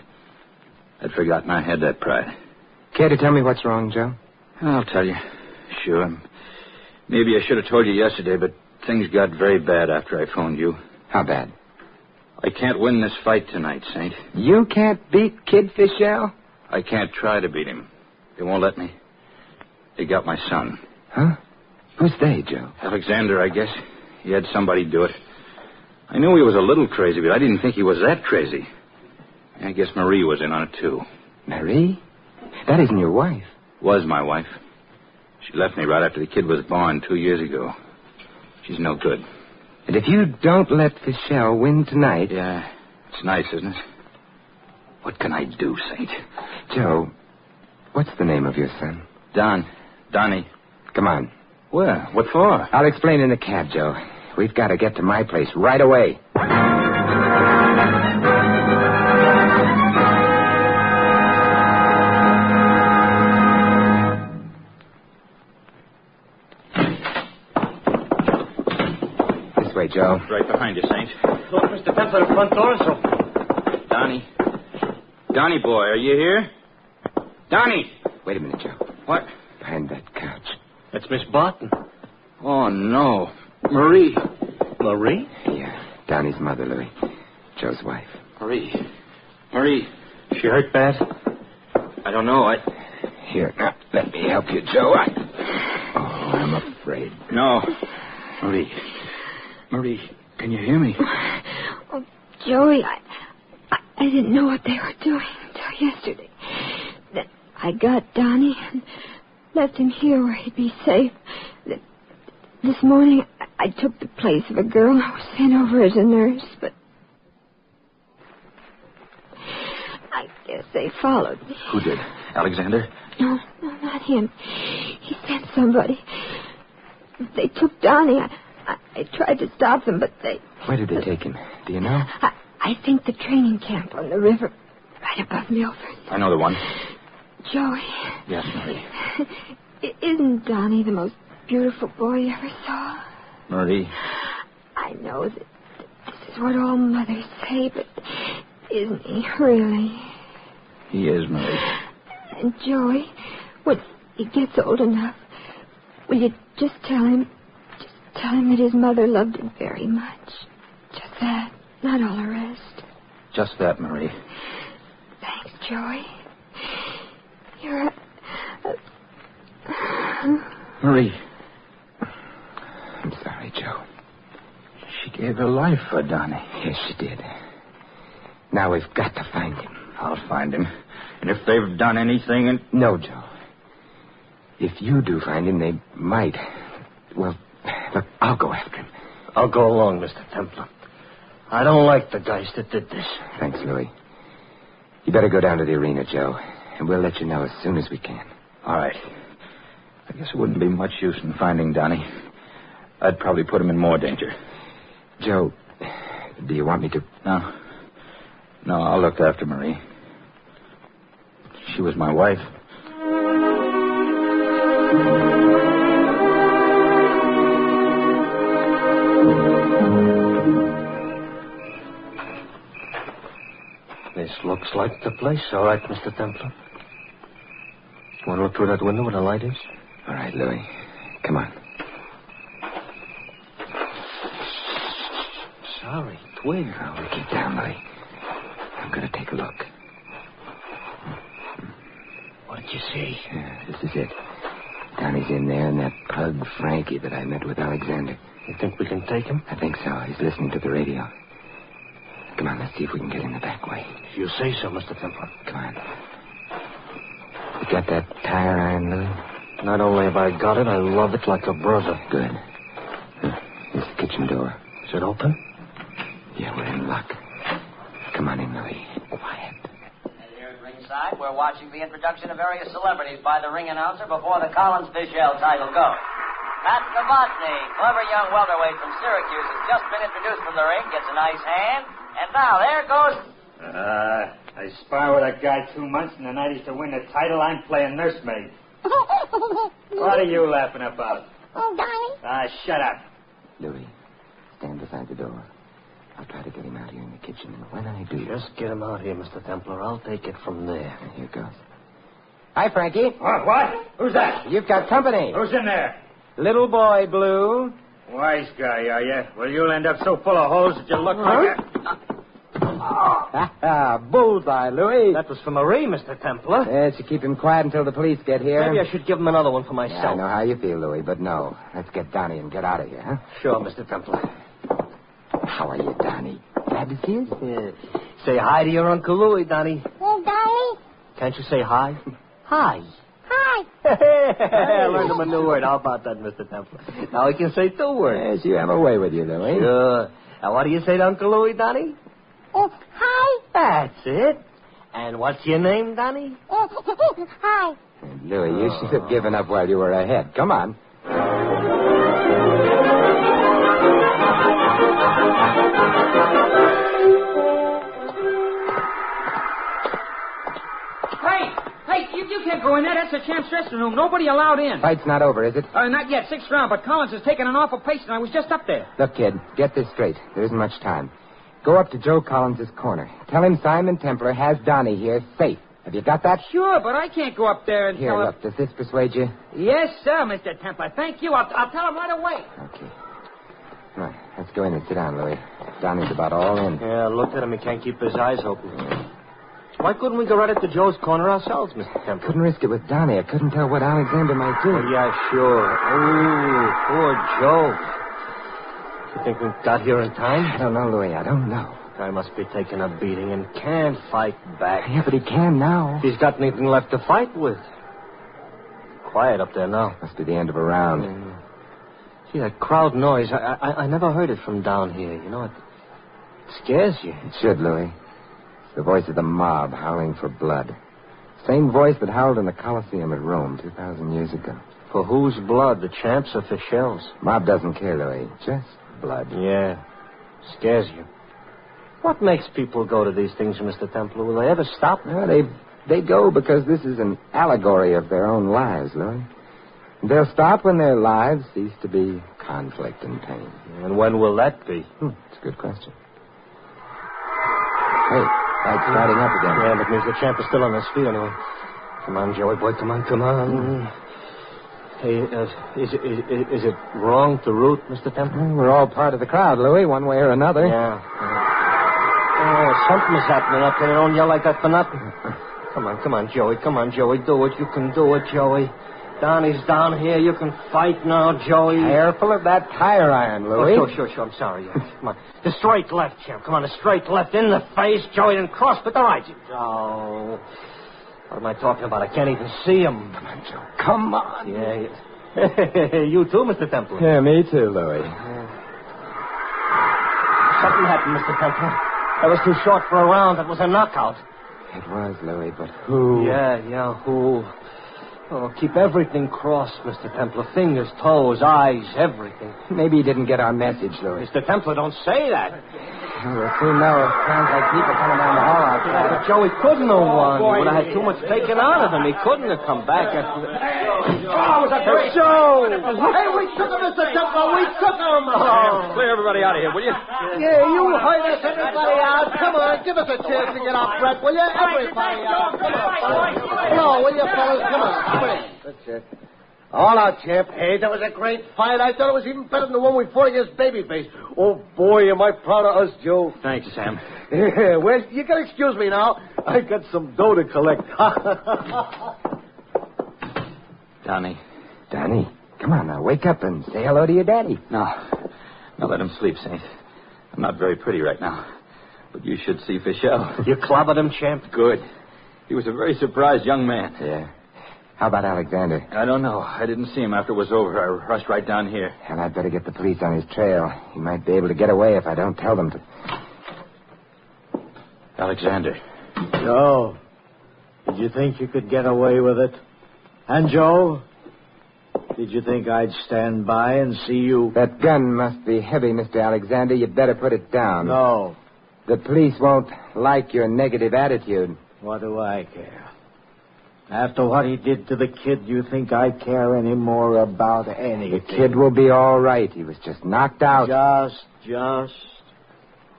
I'd forgotten I had that pride. Care to tell me what's wrong, Joe? I'll tell you. Sure. Maybe I should have told you yesterday, but things got very bad after I phoned you. How bad? I can't win this fight tonight, Saint. You can't beat Kid Fischel? I can't try to beat him. They won't let me. They got my son. Huh? Who's they, Joe? Alexander, I guess. He had somebody do it. I knew he was a little crazy, but I didn't think he was that crazy. I guess Marie was in on it, too. Marie? That isn't your wife. Was my wife. She left me right after the kid was born 2 years ago. She's no good. And if you don't let Fischel win tonight... Yeah, it's nice, isn't it? What can I do, Saint? Joe, what's the name of your son? Donnie. Come on. Where? What for? I'll explain in the cab, Joe. We've got to get to my place right away. This way, Joe. Right behind you, Saint. Look, Mr. Templar, the front door is open. Donnie boy, are you here? Donnie! Wait a minute, Joe. What? Behind that couch. That's Miss Barton. Oh, no. Marie. Marie? Yeah, Donnie's mother, Louis. Joe's wife. Marie. She hurt bad? I don't know. Here, now, let me help you, Joe. I'm afraid. No. Marie, can you hear me? Oh, Joey, I didn't know what they were doing until yesterday. Then I got Donnie and left him here where he'd be safe. This morning, I took the place of a girl who was sent over as a nurse, but I guess they followed me. Who did? Alexander? No, not him. He sent somebody. They took Donnie. I tried to stop them, but they... Where did they take him? Do you know? I think the training camp on the river, right above Milford. I know the one. Joey. Yes, Marie. Isn't Donnie the most beautiful boy you ever saw? Marie. I know that this is what all mothers say, but isn't he really? He is, Marie. And Joey, when he gets old enough, will you just tell him that his mother loved him very much? Just that, not all the rest. Just that, Marie. Thanks, Joey. You're Marie. I'm sorry, Joe. She gave her life for Donnie. Yes, she did. Now we've got to find him. I'll find him. And if they've done anything... No, Joe. If you do find him, they might. Well, look, I'll go after him. I'll go along, Mr. Templar. I don't like the guys that did this. Thanks, Louis. You better go down to the arena, Joe, and we'll let you know as soon as we can. All right. I guess it wouldn't be much use in finding Donnie. I'd probably put him in more danger. Joe, do you want me to... No, I'll look after Marie. She was my wife. This looks like the place, all right, Mr. Templar. Want to look through that window where the light is? All right, Louis. Come on. Sorry, twig. Oh, keep down, Louis. I'm going to take a look. What did you see? Yeah, this is it. Donnie's in there, and that pug Frankie that I met with Alexander. You think we can take him? I think so. He's listening to the radio. Come on, let's see if we can get in the back way. If you say so, Mr. Templar. Come on. You got that tire iron, Louis? Not only have I got it, I love it like a brother. Good. Here's the kitchen door. Is it open? Yeah, we're in luck. Come on in, Louis. Quiet. And here at ringside, we're watching the introduction of various celebrities by the ring announcer before the Collins-Fischel title goes. Pat Novotny, clever young welterweight from Syracuse, has just been introduced from the ring, gets a nice hand, and now there goes... I spar with a guy 2 months, and the night he's to win the title, I'm playing nursemaid. What are you laughing about? Oh, Donnie. Shut up. Louis, stand beside the door. I'll try to get him out here in the kitchen, and when I do... Just get him out here, Mr. Templar. I'll take it from there. And here goes. Hi, Frankie. What? Who's that? You've got company. Who's in there? Little boy, Blue. Wise guy, are you? Well, you'll end up so full of holes that you look like a... Bullseye, Louis. That was for Marie, Mr. Templar. Yes, you keep him quiet until the police get here. Maybe I should give him another one for myself. Yeah, I know how you feel, Louis, but no. Let's get Donnie and get out of here, huh? Sure, Mr. Templar. How are you, Donnie? Glad to see you? Yeah. Say hi to your Uncle Louis, Donnie. Oh, Donnie. Can't you say hi? Hi. Hi. I learned him a new word. How about that, Mr. Templar? Now he can say 2 words. Yes, you have a way with you, Louis. Sure. Now, what do you say to Uncle Louis, Donnie? Oh, hi. That's it. And what's your name, Donnie? Hi. Louis, you should have given up while you were ahead. Come on. Hey, you can't go in there. That's the champ's dressing room. Nobody allowed in. Fight's not over, is it? Not yet. 6th round, but Collins has taken an awful pace, and I was just up there. Look, kid, get this straight. There isn't much time. Go up to Joe Collins' corner. Tell him Simon Templar has Donnie here safe. Have you got that? Sure, but I can't go up there and Here, tell him. look, does this persuade you? Yes, sir, Mr. Templar. Thank you. I'll tell him right away. Okay. Come on, let's go in and sit down, Louis. Donnie's about all in. Yeah, look at him. He can't keep his eyes open. Why couldn't we go right up to Joe's corner ourselves, Mr. Templar? Couldn't risk it with Donnie. I couldn't tell what Alexander might do. Oh, yeah, sure. Oh, poor Joe. You think we got here in time? I don't know, Louis. I don't know. Guy must be taking a beating and can't fight back. Yeah, but he can now. He's got anything left to fight with. Quiet up there now. Must be the end of a round. See, that crowd noise, I never heard it from down here. You know, it scares you. It should, Louis. It's the voice of the mob howling for blood. Same voice that howled in the Colosseum at Rome 2,000 years ago. For whose blood, the champs or for shells? Mob doesn't care, Louis. Just blood. Yeah. Scares you. What makes people go to these things, Mr. Templar? Will they ever stop? No, they go because this is an allegory of their own lives, Louis. They'll stop when their lives cease to be conflict and pain. And when will that be? It's a good question. Hey, light's starting up again. Yeah, that means the champ is still on his feet anyway. Come on, Joey boy, come on. Hey, is it wrong to root, Mr. Templar? We're all part of the crowd, Louis, one way or another. Yeah. Oh, something's happening up there. Don't yell like that for nothing. Come on, Joey. Come on, Joey. Do it. You can do it, Joey. Donnie's down here. You can fight now, Joey. Careful of that tire iron, Louis. Oh, sure. I'm sorry. Come on. The straight left, champ. Come on, the straight left in the face, Joey, and cross with the right. Oh. What am I talking about? I can't even see him. Come on, Joe. Come on. Yeah. You too, Mr. Templar? Yeah, me too, Louis. Something happened, Mr. Templar. That was too short for a round. That was a knockout. It was, Louis, but who? Yeah, who? Oh, keep everything crossed, Mr. Templar. Fingers, toes, eyes, everything. Maybe he didn't get our message, Louis. Mr. Templar, don't say that. We'll soon know. It sounds like people coming down the hall outside. Yeah, but Joey couldn't have won. He would have had too much taken out of him. He couldn't have come back after the... Oh, was that great show? Hey, we took him, Mr. Templar. We took him. Oh. Clear everybody out of here, will you? Yeah, you heard us, everybody out. Come on, give us a chance to get our breath, will you? Everybody out. Come on, fellas. Come on, will you, fellas? Come on. That's it. All out, champ. Hey, that was a great fight. I thought it was even better than the one we fought against Babyface. Oh, boy, am I proud of us, Joe. Thanks, Sam. Yeah, well, you can excuse me now. I got some dough to collect. Donnie. Donnie, come on now. Wake up and say hello to your daddy. No, let him sleep, Saint. I'm not very pretty right now. But you should see Fischel. You clobbered him, champ? Good. He was a very surprised young man. Yeah. How about Alexander? I don't know. I didn't see him after it was over. I rushed right down here. And I'd better get the police on his trail. He might be able to get away if I don't tell them to. Alexander. Joe, did you think you could get away with it? And Joe, did you think I'd stand by and see you? That gun must be heavy, Mr. Alexander. You'd better put it down. No. The police won't like your negative attitude. What do I care? After what he did to the kid, you think I care any more about anything? The kid will be all right. He was just knocked out. Just.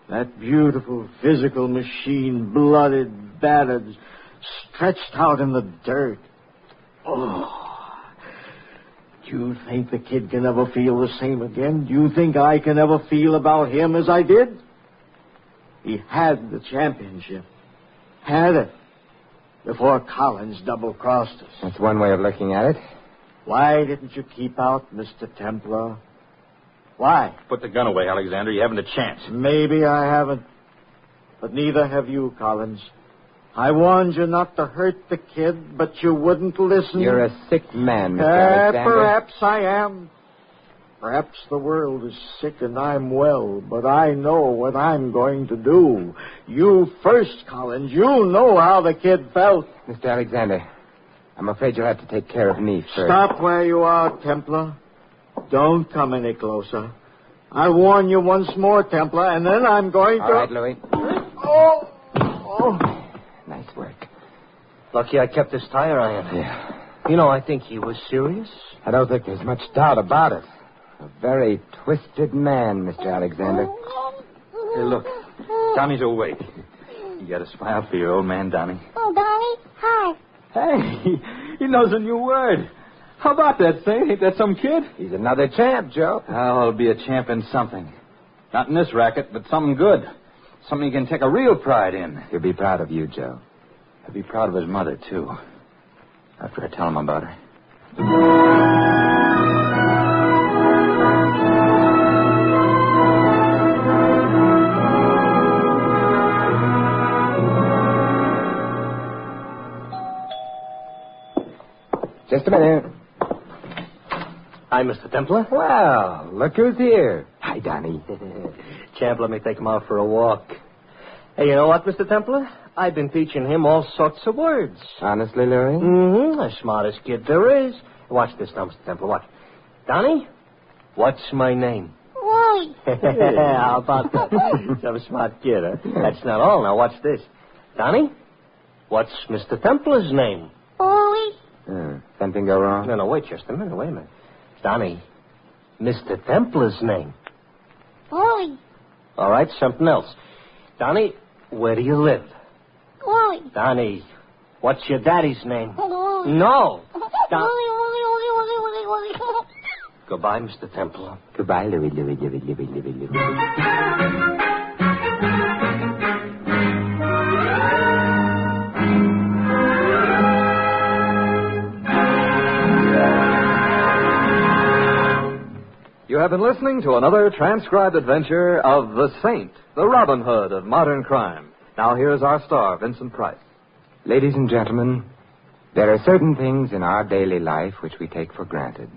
That beautiful physical machine, blooded, battered, stretched out in the dirt. Oh. Do you think the kid can ever feel the same again? Do you think I can ever feel about him as I did? He had the championship. Had it. Before Collins double-crossed us. That's one way of looking at it. Why didn't you keep out Mr. Templar? Why? Put the gun away, Alexander. You haven't a chance. Maybe I haven't. But neither have you, Collins. I warned you not to hurt the kid, but you wouldn't listen. You're a sick man, Mr. Alexander. Perhaps I am. Perhaps the world is sick and I'm well, but I know what I'm going to do. You first, Collins. You know how the kid felt. Mr. Alexander, I'm afraid you'll have to take care of me first. Stop where you are, Templar. Don't come any closer. I'll warn you once more, Templar, and then I'm going to... All right, Louis. Oh. Nice work. Lucky I kept this tire iron. Yeah. You know, I think he was serious. I don't think there's much doubt about it. A very twisted man, Mr. Alexander. Hey, look. Tommy's awake. You got a smile for your old man, Donnie. Oh, Donnie, hi. Hey, he knows a new word. How about that, Saint? Ain't that some kid? He's another champ, Joe. Oh, he'll be a champ in something. Not in this racket, but something good. Something he can take a real pride in. He'll be proud of you, Joe. He'll be proud of his mother, too. After I tell him about her. Just a minute. Hi, Mr. Templar. Well, look who's here. Hi, Donnie. Champ, let me take him out for a walk. Hey, you know what, Mr. Templar? I've been teaching him all sorts of words. Honestly, Louie? Mm-hmm. The smartest kid there is. Watch this now, Mr. Templar. Watch. Donnie, what's my name? Wally. How about that? Some smart kid, huh? That's not all. Now, watch this. Donnie, what's Mr. Templar's name? Wally. Something go wrong? No, wait just a minute. Wait a minute. Donnie, Mr. Templar's name. Wally. All right, something else. Donnie, where do you live? Wally. Donnie, what's your daddy's name? Wally. No. Wally. Goodbye, Mr. Templar. Goodbye, Louie. You have been listening to another transcribed adventure of The Saint, the Robin Hood of modern crime. Now here's our star, Vincent Price. Ladies and gentlemen, there are certain things in our daily life which we take for granted.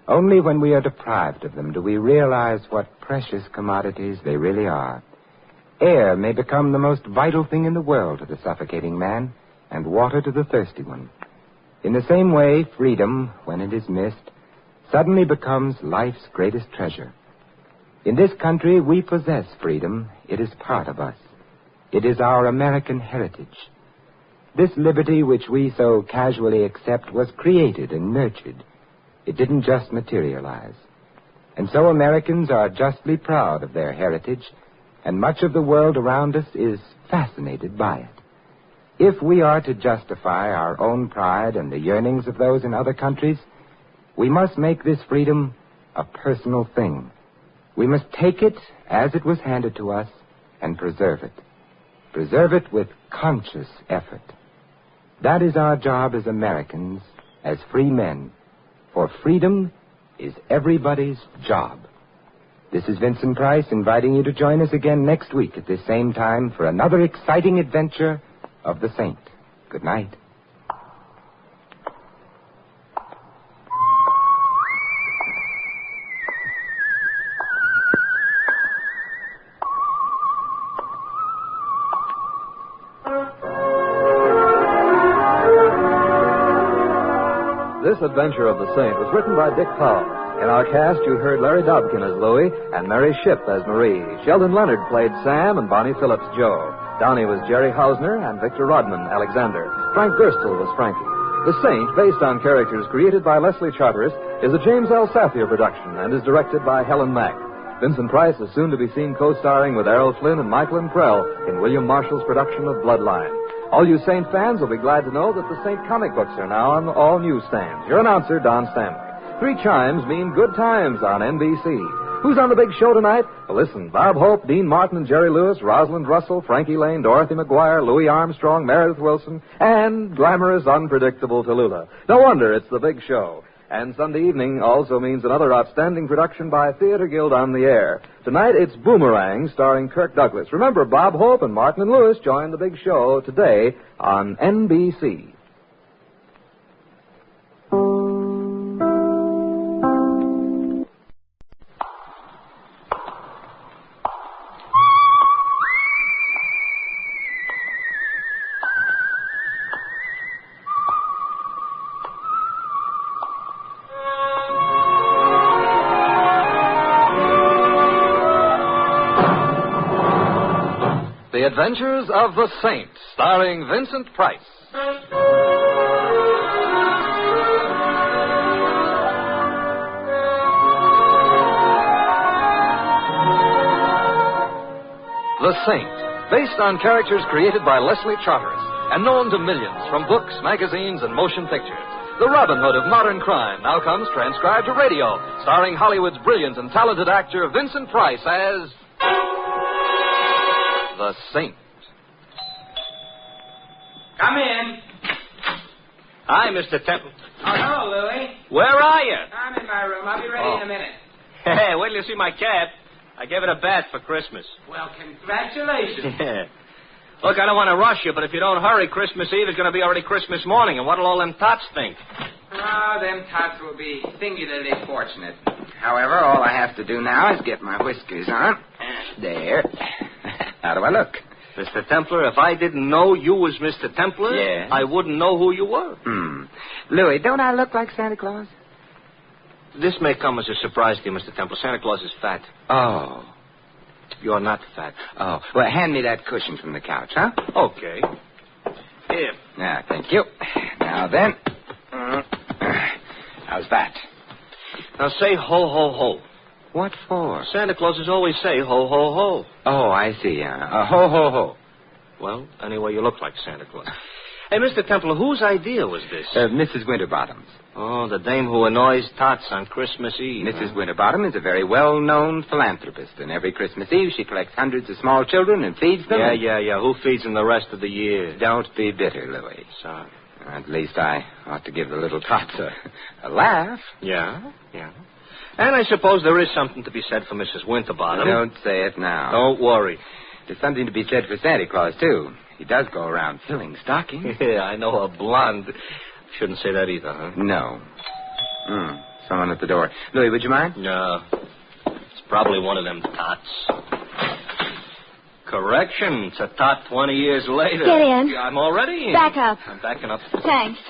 Only when we are deprived of them do we realize what precious commodities they really are. Air may become the most vital thing in the world to the suffocating man, and water to the thirsty one. In the same way, freedom, when it is missed, suddenly becomes life's greatest treasure. In this country, we possess freedom. It is part of us. It is our American heritage. This liberty which we so casually accept was created and nurtured. It didn't just materialize. And so Americans are justly proud of their heritage, and much of the world around us is fascinated by it. If we are to justify our own pride and the yearnings of those in other countries, we must make this freedom a personal thing. We must take it as it was handed to us and preserve it. Preserve it with conscious effort. That is our job as Americans, as free men. For freedom is everybody's job. This is Vincent Price inviting you to join us again next week at this same time for another exciting adventure of the Saint. Good night. This adventure of the Saint was written by Dick Powell. In our cast, you heard Larry Dobkin as Louie and Mary Shipp as Marie. Sheldon Leonard played Sam and Bonnie Phillips Joe. Downey was Jerry Hausner and Victor Rodman Alexander. Frank Gerstle was Frankie. The Saint, based on characters created by Leslie Charteris, is a James L. Safier production and is directed by Helen Mack. Vincent Price is soon to be seen co-starring with Errol Flynn and Michael Prell in William Marshall's production of Bloodline. All you Saint fans will be glad to know that the Saint comic books are now on all newsstands. Your announcer, Don Stanley. 3 chimes mean good times on NBC. Who's on the big show tonight? Well, listen, Bob Hope, Dean Martin and Jerry Lewis, Rosalind Russell, Frankie Lane, Dorothy McGuire, Louis Armstrong, Meredith Wilson, and glamorous, unpredictable Tallulah. No wonder it's the big show. And Sunday evening also means another outstanding production by Theater Guild on the Air. Tonight, it's Boomerang, starring Kirk Douglas. Remember, Bob Hope and Martin and Lewis join the big show today on NBC. The Adventures of the Saint, starring Vincent Price. The Saint, based on characters created by Leslie Charteris and known to millions from books, magazines, and motion pictures. The Robin Hood of modern crime now comes transcribed to radio, starring Hollywood's brilliant and talented actor Vincent Price as the Saint. Come in. Hi, Mr. Templar. Oh, hello, Louie. Where are you? I'm in my room. I'll be ready in a minute. Hey, wait till you see my cat. I gave it a bath for Christmas. Well, congratulations. Look, I don't want to rush you, but if you don't hurry, Christmas Eve is going to be already Christmas morning, and what'll all them tots think? Oh, them tots will be singularly fortunate. However, all I have to do now is get my whiskers on. There. How do I look? Mr. Templar, if I didn't know you was Mr. Templar, Yeah. I wouldn't know who you were. Louis, don't I look like Santa Claus? This may come as a surprise to you, Mr. Templar. Santa Claus is fat. Oh. You're not fat. Oh. Well, hand me that cushion from the couch, huh? Okay. Here. Yeah, thank you. Now then. How's that? Now say ho, ho, ho. What for? Santa Clauses always say ho, ho, ho. Oh, I see. Ho, ho, ho. Well, anyway, you look like Santa Claus. Hey, Mr. Templar, whose idea was this? Mrs. Winterbottom's. Oh, the dame who annoys tots on Christmas Eve. Mrs. Winterbottom is a very well-known philanthropist, and every Christmas Eve she collects hundreds of small children and feeds them. Yeah. Who feeds them the rest of the year? Don't be bitter, Louis. Sorry. At least I ought to give the little tots a laugh. Yeah. And I suppose there is something to be said for Mrs. Winterbottom. Don't say it now. Don't worry. There's something to be said for Santa Claus, too. He does go around filling stockings. Yeah, I know a blonde. Shouldn't say that either, huh? No. Someone at the door. Louis, would you mind? No. It's probably one of them tots. Correction. It's a tot 20 years later. Get in. I'm already in. Back up. I'm backing up. Thanks.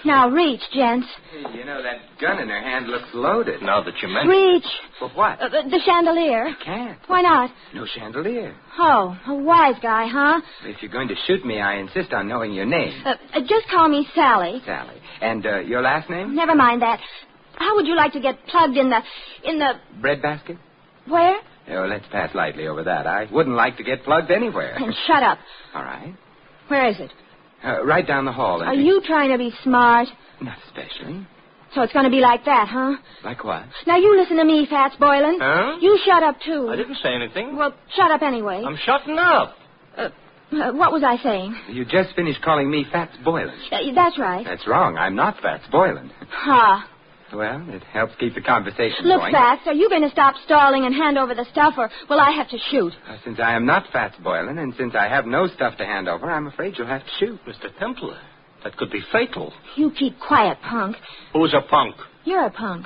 Now reach, gents. Hey, you know, that gun in her hand looks loaded. Now that you mention Reach. For what? The chandelier. I can't. Why not? No chandelier. Oh, a wise guy, huh? If you're going to shoot me, I insist on knowing your name. Just call me Sally. Sally. And your last name? Never mind that. How would you like to get plugged in the... Breadbasket? Where? Oh, let's pass lightly over that. I wouldn't like to get plugged anywhere. And shut up. All right. Where is it? Right down the hall. Are you trying to be smart? Not especially. So it's going to be like that, huh? Like what? Now you listen to me, Fats Boylan. Huh? You shut up, too. I didn't say anything. Well, shut up anyway. I'm shutting up. What was I saying? You just finished calling me Fats Boylan. That's right. That's wrong. I'm not Fats Boylan. Ha. Well, it helps keep the conversation Look, going. Fats, are you going to stop stalling and hand over the stuff, or will I have to shoot? Since I am not Fats Boylan, and since I have no stuff to hand over, I'm afraid you'll have to shoot. Mr. Templar, that could be fatal. You keep quiet, punk. Who's a punk? You're a punk.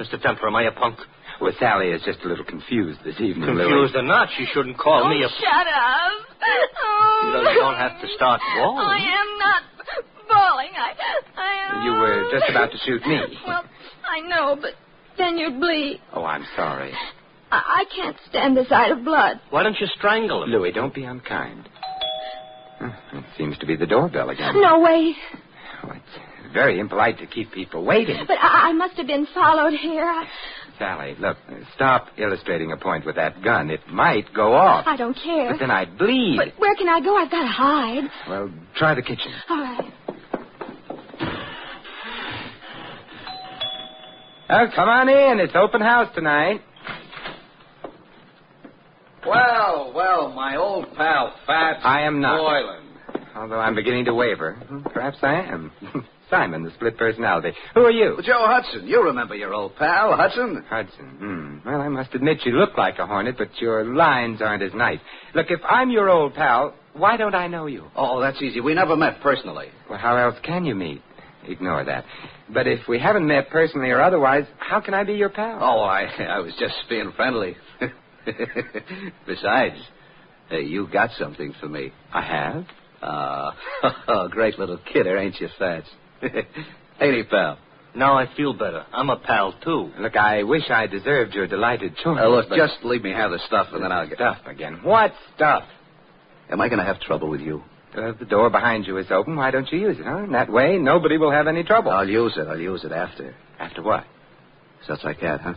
Mr. Templar, am I a punk? Well, Sally is just a little confused this evening, Confused Louis. or not, she shouldn't call me a... Shut up. Oh. You don't have to start bawling. I am not bawling. I You were just about to shoot me. Well, I know, but then you'd bleed. Oh, I'm sorry. I can't stand the sight of blood. Why don't you strangle him? Louis, don't be unkind. It seems to be the doorbell again. No, wait. Oh, it's very impolite to keep people waiting. But I must have been followed here. Sally, look, stop illustrating a point with that gun. It might go off. I don't care. But then I'd bleed. But where can I go? I've got to hide. Well, try the kitchen. All right. Oh, come on in. It's open house tonight. Well, my old pal, Fats I am not. Boylan. Although I'm beginning to waver. Perhaps I am. Simon, the split personality. Who are you? Well, Joe Hudson. You remember your old pal, Hudson? Hudson. Well, I must admit you look like a hornet, but your lines aren't as nice. Look, if I'm your old pal, why don't I know you? Oh, that's easy. We never met personally. Well, how else can you meet? Ignore that. But if we haven't met personally or otherwise, how can I be your pal? Oh, I was just being friendly. Besides, hey, you got something for me. I have? Great little kidder, ain't you, Fats? Ain't he, pal? Now I feel better. I'm a pal, too. Look, I wish I deserved your delighted choice. Look, but... just leave me have the stuff, and then I'll get... Stuff again. What stuff? Am I going to have trouble with you? The door behind you is open. Why don't you use it, huh? In that way, nobody will have any trouble. I'll use it after. After what? Such like that, huh?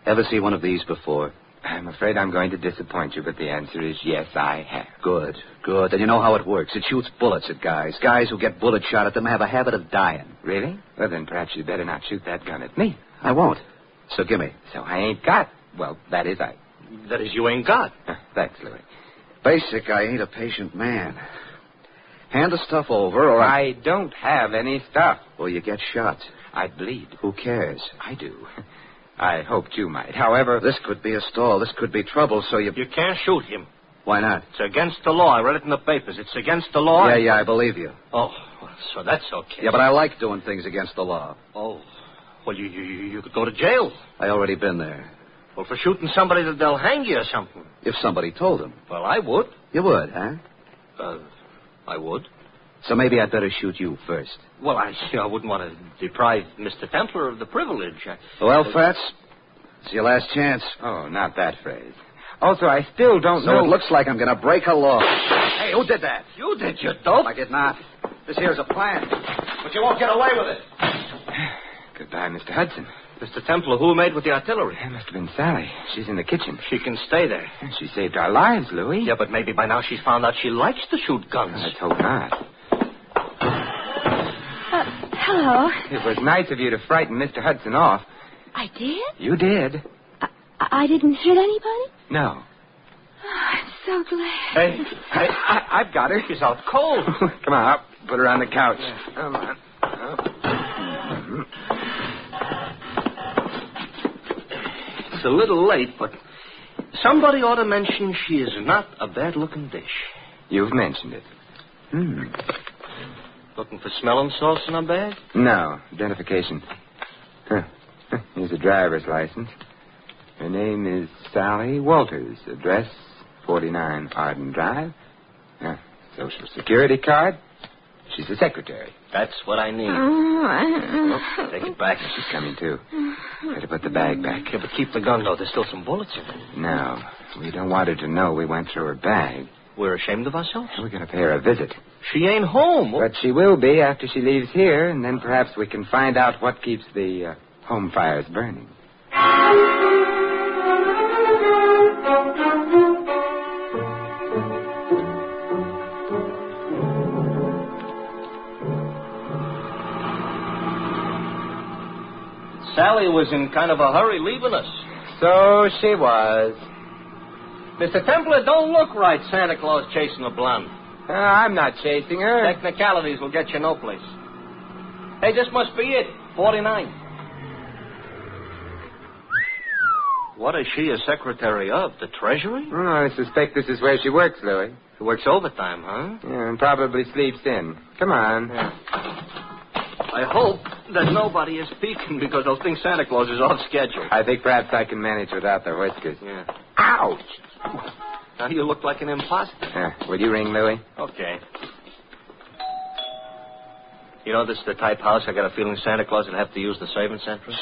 Ever see one of these before? I'm afraid I'm going to disappoint you, but the answer is yes, I have. Good, good. And you know how it works. It shoots bullets at guys. Guys who get bullet shot at them have a habit of dying. Really? Well, then perhaps you'd better not shoot that gun at me. I won't. So give me. So I ain't got. Well, that is I. That is, you ain't got. Thanks, Louis. Basic, I ain't a patient man. Hand the stuff over, or I don't have any stuff. Or you get shot. I'd bleed. Who cares? I do. I hoped you might. However... This could be a stall. This could be trouble, so you... You can't shoot him. Why not? It's against the law. I read it in the papers. It's against the law. Yeah, I believe you. Oh, well, so that's okay. Yeah, but I like doing things against the law. Oh. Well, you could go to jail. I already been there. Well, for shooting somebody, they'll hang you or something. If somebody told them. Well, I would. You would, huh? I would. So maybe I'd better shoot you first. Well, I wouldn't want to deprive Mr. Templar of the privilege. Well, Fats, it's your last chance. Oh, not that phrase. Also, I still don't know... So it looks like I'm going to break a law. Hey, who did that? You did, you dope. I did not. This here's a plan. But you won't get away with it. Goodbye, Mr. Hudson. Mr. Templar, who made with the artillery? It must have been Sally. She's in the kitchen. She can stay there. She saved our lives, Louis. Yeah, but maybe by now she's found out she likes to shoot guns. Let's hope not. Hello. It was nice of you to frighten Mr. Hudson off. I did? You did. I didn't hit anybody? No. Oh, I'm so glad. Hey, I've got her. She's out cold. Come on, up. Put her on the couch. Yeah. Come on. It's a little late, but somebody ought to mention she is not a bad-looking dish. You've mentioned it. Looking for smelling salts in her bag? No. Identification. Here's a driver's license. Her name is Sally Walters. Address 49 Arden Drive. Social Security card. She's the secretary. That's what I need. Take it back. She's coming, too. Better put the bag back. Yeah, but keep the gun, though. There's still some bullets in it. No. We don't want her to know we went through her bag. We're ashamed of ourselves? We're going to pay her a visit. She ain't home. But she will be after she leaves here, and then perhaps we can find out what keeps the home fires burning. Sally was in kind of a hurry leaving us. So she was. Mr. Templar, don't look right, Santa Claus chasing a blonde. I'm not chasing her. Technicalities will get you no place. Hey, this must be it. 49. What is she a secretary of? The Treasury? I suspect this is where she works, Louis. She works overtime, huh? Yeah, and probably sleeps in. Come on. Yeah. I hope that nobody is peeking because they'll think Santa Claus is off schedule. I think perhaps I can manage without the whiskers. Yeah. Ouch! Now you look like an imposter. Will you ring, Louis? Okay. You know, this is the type house I got a feeling Santa Claus would have to use the servants' entrance.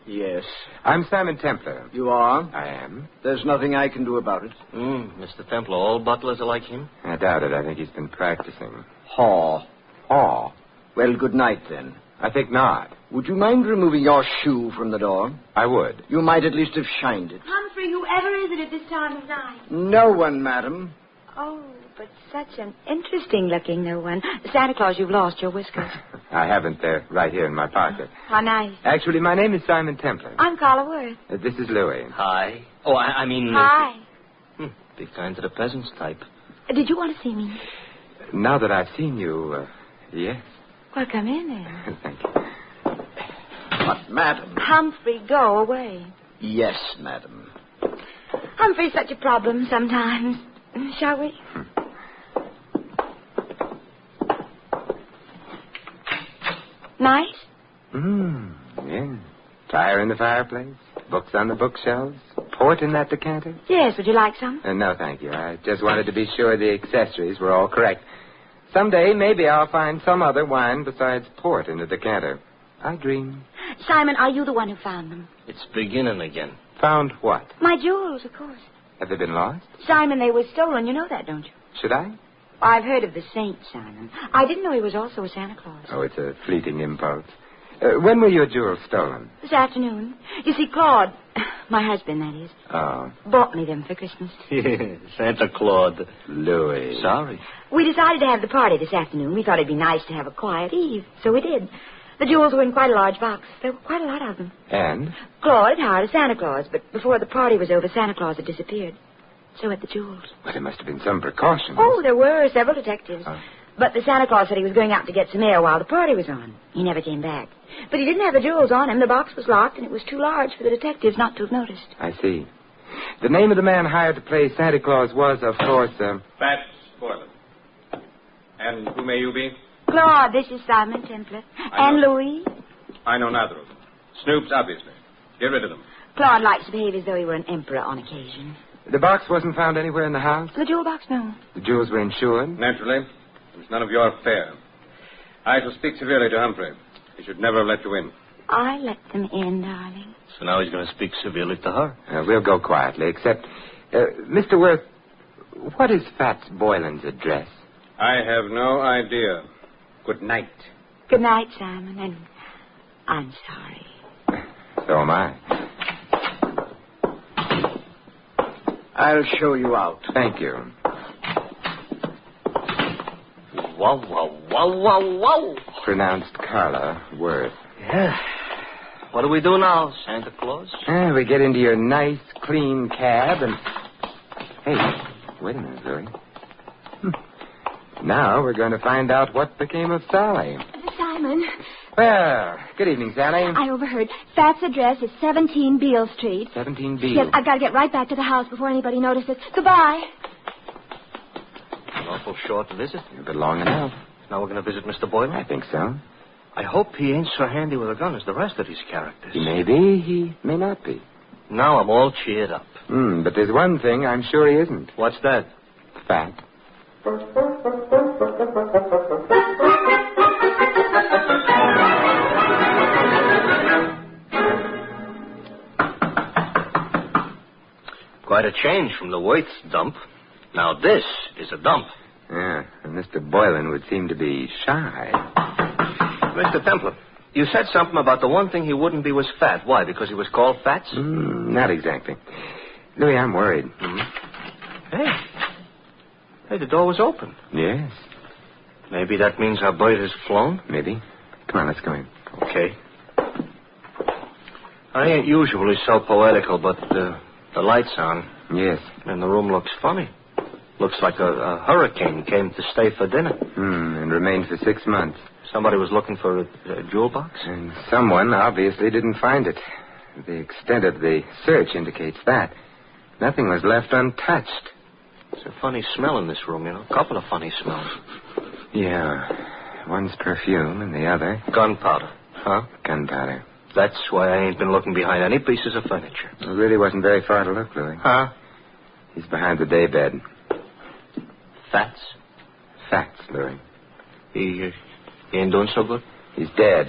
Yes. I'm Simon Templar. You are? I am. There's nothing I can do about it. Mr. Templar, all butlers are like him? I doubt it. I think he's been practicing. Haw. Haw? Well, good night, then. I think not. Would you mind removing your shoe from the door? I would. You might at least have shined it. Humphrey, whoever is it at this time of night? No one, madam. Oh, but such an interesting-looking no one. Santa Claus, you've lost your whiskers. I haven't. They're right here in my pocket. How nice. Actually, my name is Simon Templar. I'm Carla Worth. This is Louis. Hi. Oh, I mean... Hi. Be kind to the peasants type. Did you want to see me? Now that I've seen you, yes. Well, come in then. Thank you. But, madam... Humphrey, go away. Yes, madam. Humphrey's such a problem sometimes. Shall we? Nice? Yeah. Fire in the fireplace, books on the bookshelves, port in that decanter. Yes, would you like some? No, thank you. I just wanted to be sure the accessories were all correct. Someday, maybe I'll find some other wine besides port in the decanter. I dream. Simon, are you the one who found them? It's beginning again. Found what? My jewels, of course. Have they been lost? Simon, they were stolen. You know that, don't you? Should I? I've heard of the saint, Simon. I didn't know he was also a Santa Claus. Oh, it's a fleeting impulse. When were your jewels stolen? This afternoon. You see, Claude, my husband, that is, bought me them for Christmas. Santa Claus. Louis. Sorry. We decided to have the party this afternoon. We thought it'd be nice to have a quiet eve, so we did. The jewels were in quite a large box. There were quite a lot of them. And? Claude had hired a Santa Claus, but before the party was over, Santa Claus had disappeared. So had the jewels. Well, there must have been some precautions. Oh, there were several detectives. But the Santa Claus said he was going out to get some air while the party was on. He never came back. But he didn't have the jewels on him. The box was locked, and it was too large for the detectives not to have noticed. I see. The name of the man hired to play Santa Claus was, of course, Fats Boylan. And who may you be? Claude, this is Simon Templar. And Louis. I know neither of them. Snoops, obviously. Get rid of them. Claude likes to behave as though he were an emperor on occasion. The box wasn't found anywhere in the house? The jewel box, no. The jewels were insured? Naturally. It was none of your affair. I shall speak severely to Humphrey. He should never have let you in. I let them in, darling. So now he's going to speak severely to her. We'll go quietly, except... Mr. Worth, what is Fats Boylan's address? I have no idea. Good night. Good night, Simon, and I'm sorry. So am I. I'll show you out. Thank you. Wow, wow, wow, wow, wow. Pronounced Carla Worth. Yeah. What do we do now, Santa Claus? We get into your nice, clean cab and... Hey, wait a minute, Louis. Now we're going to find out what became of Sally. Simon. Well, good evening, Sally. I overheard. Fat's address is 17 Beale Street. 17 Beale? Yes, I've got to get right back to the house before anybody notices. Goodbye. An awful short visit. But long enough. Now we're going to visit Mr. Boylan? I think so. I hope he ain't so handy with a gun as the rest of these characters. He may be, he may not be. Now I'm all cheered up. But there's one thing I'm sure he isn't. What's that? Fat. Quite a change from the Worth's dump. Now this is a dump. Yeah, and Mr. Boylan would seem to be shy. Mr. Templar, you said something about the one thing he wouldn't be was fat. Why, because he was called Fats? Not exactly. Louis, I'm worried. Hey, the door was open. Yes. Maybe that means our bird has flown? Maybe. Come on, let's go in. Okay. I ain't usually so poetical, but the light's on. Yes. And the room looks funny. Looks like a hurricane came to stay for dinner. And remained for 6 months. Somebody was looking for a jewel box? And someone obviously didn't find it. The extent of the search indicates that. Nothing was left untouched. There's a funny smell in this room, you know. A couple of funny smells. Yeah. One's perfume and the other... Gunpowder. Huh? Gunpowder. That's why I ain't been looking behind any pieces of furniture. It really wasn't very far to look, Louis. Huh? He's behind the daybed. Fats? Fats, Louis. He ain't doing so good? He's dead.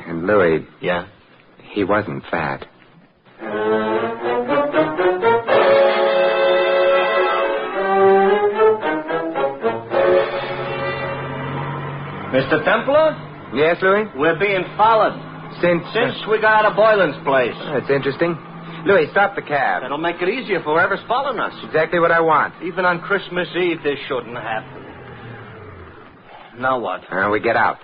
And Louis... Yeah? He wasn't fat. Mr. Templar? Yes, Louis? We're being followed. Since we got out of Boylan's place. That's interesting. Louis, stop the cab. That'll make it easier for whoever's following us. Exactly what I want. Even on Christmas Eve, this shouldn't happen. Now what? We get out.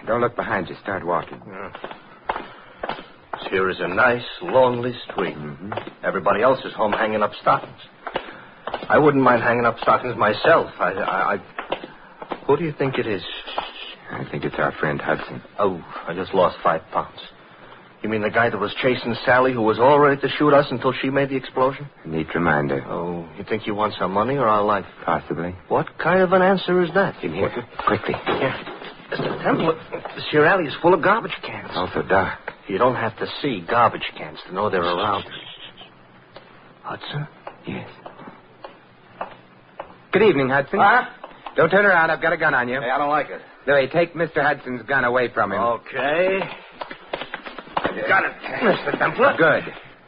Don't look behind you. Start walking. Here is a nice, lonely street. Everybody else is home hanging up stockings. I wouldn't mind hanging up stockings myself. Who do you think it is? I think it's our friend Hudson. Oh, I just lost 5 pounds. You mean the guy that was chasing Sally, who was all ready to shoot us until she made the explosion? A neat reminder. Oh, you think he wants our money or our life? Possibly. What kind of an answer is that? In here. Quickly. Yeah. Mr. Templar, this here alley is full of garbage cans. It's also dark. You don't have to see garbage cans to know they're around. Hudson? Yes. Good evening, Hudson. Huh? Don't turn around. I've got a gun on you. Hey, I don't like it. Louis, take Mr. Hudson's gun away from him. Okay. Got it, Mr. Templar. Good.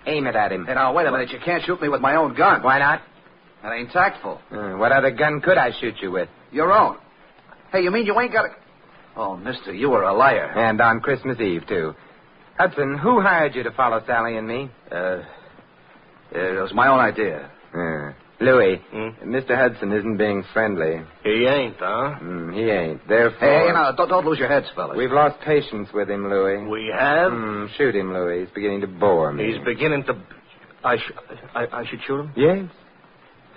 Aim it at him. Hey, now, wait a minute. You can't shoot me with my own gun. Why not? That ain't tactful. What other gun could I shoot you with? Your own. Hey, you mean you ain't got a... Oh, mister, you were a liar. And on Christmas Eve, too. Hudson, who hired you to follow Sally and me? It was my own idea. Louis, Mr. Hudson isn't being friendly. He ain't, huh? He ain't. Therefore... Hey, now, don't lose your heads, fellas. We've lost patience with him, Louis. We have? Shoot him, Louis. He's beginning to bore me. He's beginning to... I should shoot him? Yes.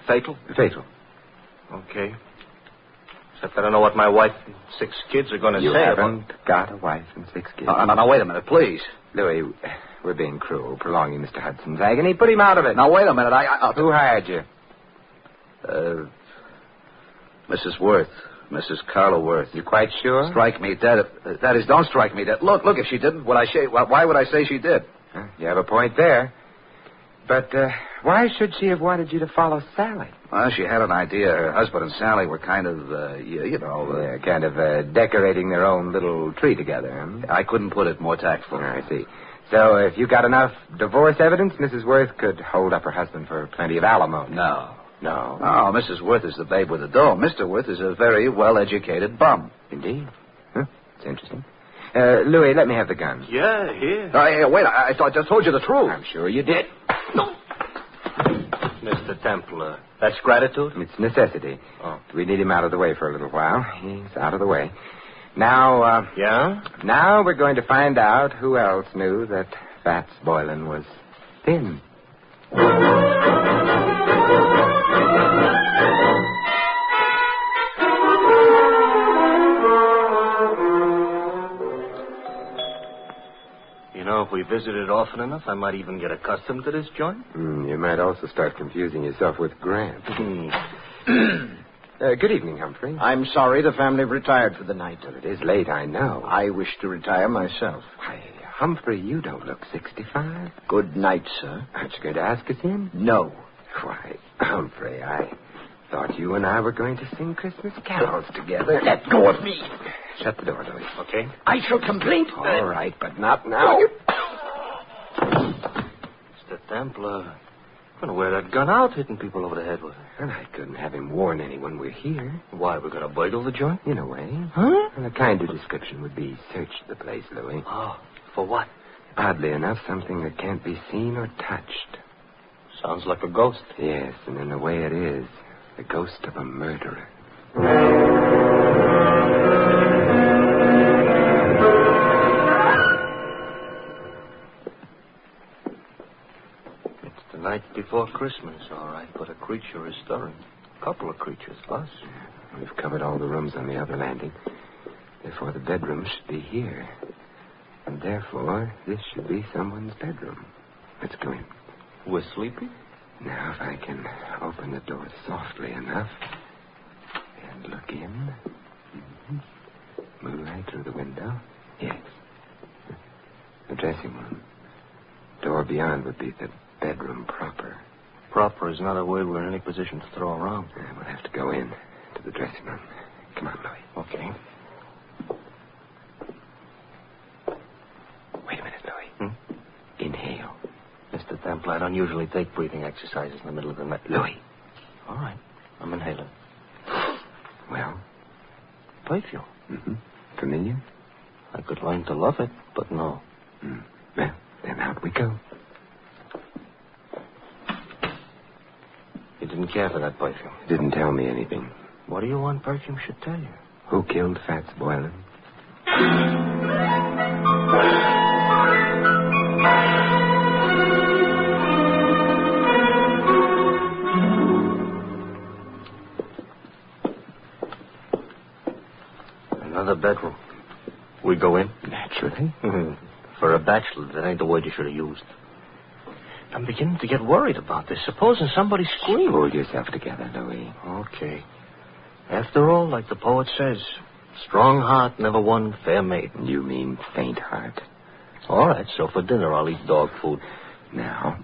Fatal? Fatal. Okay. Except I don't know what my wife and 6 kids are going to say. You haven't got a wife and 6 kids. Now, wait a minute, please. Louis, we're being cruel, prolonging Mr. Hudson's agony. Put him out of it. Now, wait a minute. Who hired you? Mrs. Worth. Mrs. Carla Worth. You quite sure? Strike me dead. That is, don't strike me dead. Look, if she didn't, why would I say she did? You have a point there. But why should she have wanted you to follow Sally? Well, she had an idea. Her husband and Sally were kind of, kind of decorating their own little tree together. I couldn't put it more tactful. I see. So if you got enough divorce evidence, Mrs. Worth could hold up her husband for plenty of alimony. No. No, Mrs. Worth is the babe with the dough. Mr. Worth is a very well-educated bum. Indeed. It's interesting. Louis, let me have the gun. Yeah, here. Wait, I just told you the truth. I'm sure you did. No. Mr. Templar, that's gratitude? It's necessity. Oh. We need him out of the way for a little while. He's out of the way. Now, Yeah? Now we're going to find out who else knew that Fats Boylan was thin. If we visited often enough, I might even get accustomed to this joint. You might also start confusing yourself with Grant. Good evening, Humphrey. I'm sorry the family retired for the night. Well, it is late, I know. I wish to retire myself. Why, Humphrey, you don't look 65. Good night, sir. Aren't you going to ask us in? No. Why, Humphrey, I thought you and I were going to sing Christmas carols together. Let go of me. Shut the door, Louis. Okay. I shall complain. All right, but not now. Mr. Templar, I'm going to wear that gun out hitting people over the head with it. And I couldn't have him warn anyone we're here. Why, we're going to burgle the joint? In a way. Huh? And a kinder description would be search the place, Louis. Oh, for what? Oddly enough, something that can't be seen or touched. Sounds like a ghost. Yes, and in a way it is. The ghost of a murderer. It's the night before Christmas, all right, but a creature is stirring. A couple of creatures, us. We've covered all the rooms on the other landing. Therefore, the bedroom should be here. And therefore, this should be someone's bedroom. Let's go in. We're sleeping? Now, if I can open the door softly enough and look in. Moonlight through the window. Yes. The dressing room. Door beyond would be the bedroom proper. Proper is not a word we're in any position to throw around. We'll have to go in to the dressing room. Come on, Louis. Okay. Wait a minute, Louis. Inhale. Mr. Templar, I don't usually take breathing exercises in the middle of the night. Louis. All right. I'm inhaling. Well? Perfume. Familiar? I could learn to love it, but no. Well, then out we go. You didn't care for that perfume. Didn't tell me anything. What do you want perfume should tell you? Who killed Fats Boylan? Another bedroom. We go in? Naturally. For a bachelor, that ain't the word you should have used. I'm beginning to get worried about this. Supposing somebody screamed. Hold yourself together, Louis. Okay. After all, like the poet says, strong heart never won fair maiden. You mean faint heart. All right, so for dinner I'll eat dog food. Now.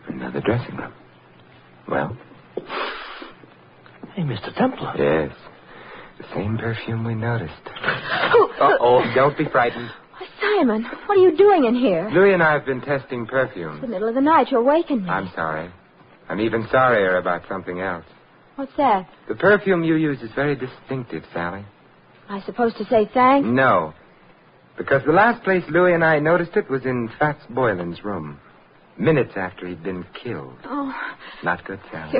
Another dressing room. Well? Hey, Mr. Templar. Yes. The same perfume we noticed. Uh-oh. Don't be frightened. Simon, what are you doing in here? Louis and I have been testing perfume. It's the middle of the night. You'll waken me. I'm sorry. I'm even sorrier about something else. What's that? The perfume you use is very distinctive, Sally. Am I supposed to say thanks? No. Because the last place Louis and I noticed it was in Fats Boylan's room. Minutes after he'd been killed. Oh. Not good, Sally.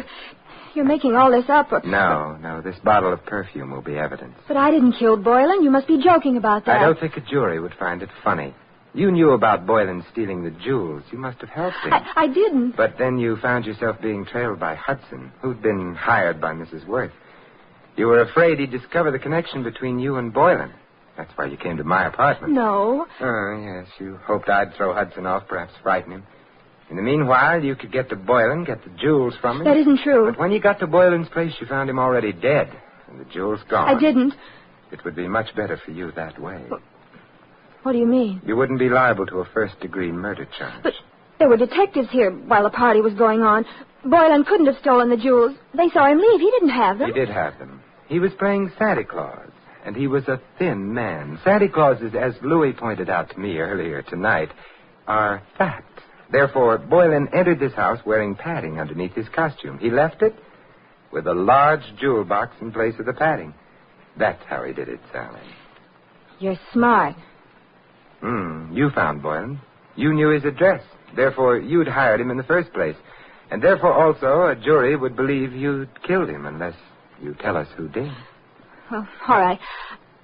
You're making all this up. No. This bottle of perfume will be evidence. But I didn't kill Boylan. You must be joking about that. I don't think a jury would find it funny. You knew about Boylan stealing the jewels. You must have helped him. I didn't. But then you found yourself being trailed by Hudson, who'd been hired by Mrs. Worth. You were afraid he'd discover the connection between you and Boylan. That's why you came to my apartment. No. Oh, yes. You hoped I'd throw Hudson off, perhaps frighten him. In the meanwhile, you could get to Boylan, get the jewels from him. That isn't true. But when you got to Boylan's place, you found him already dead, and the jewels gone. I didn't. It would be much better for you that way. What do you mean? You wouldn't be liable to a first-degree murder charge. But there were detectives here while the party was going on. Boylan couldn't have stolen the jewels. They saw him leave. He didn't have them. He did have them. He was playing Santa Claus, and he was a thin man. Santa Clauses, as Louis pointed out to me earlier tonight, are fat. Therefore, Boylan entered this house wearing padding underneath his costume. He left it with a large jewel box in place of the padding. That's how he did it, Sally. You're smart. You found Boylan. You knew his address. Therefore, you'd hired him in the first place. And therefore, also, a jury would believe you'd killed him unless you tell us who did. Well, all right.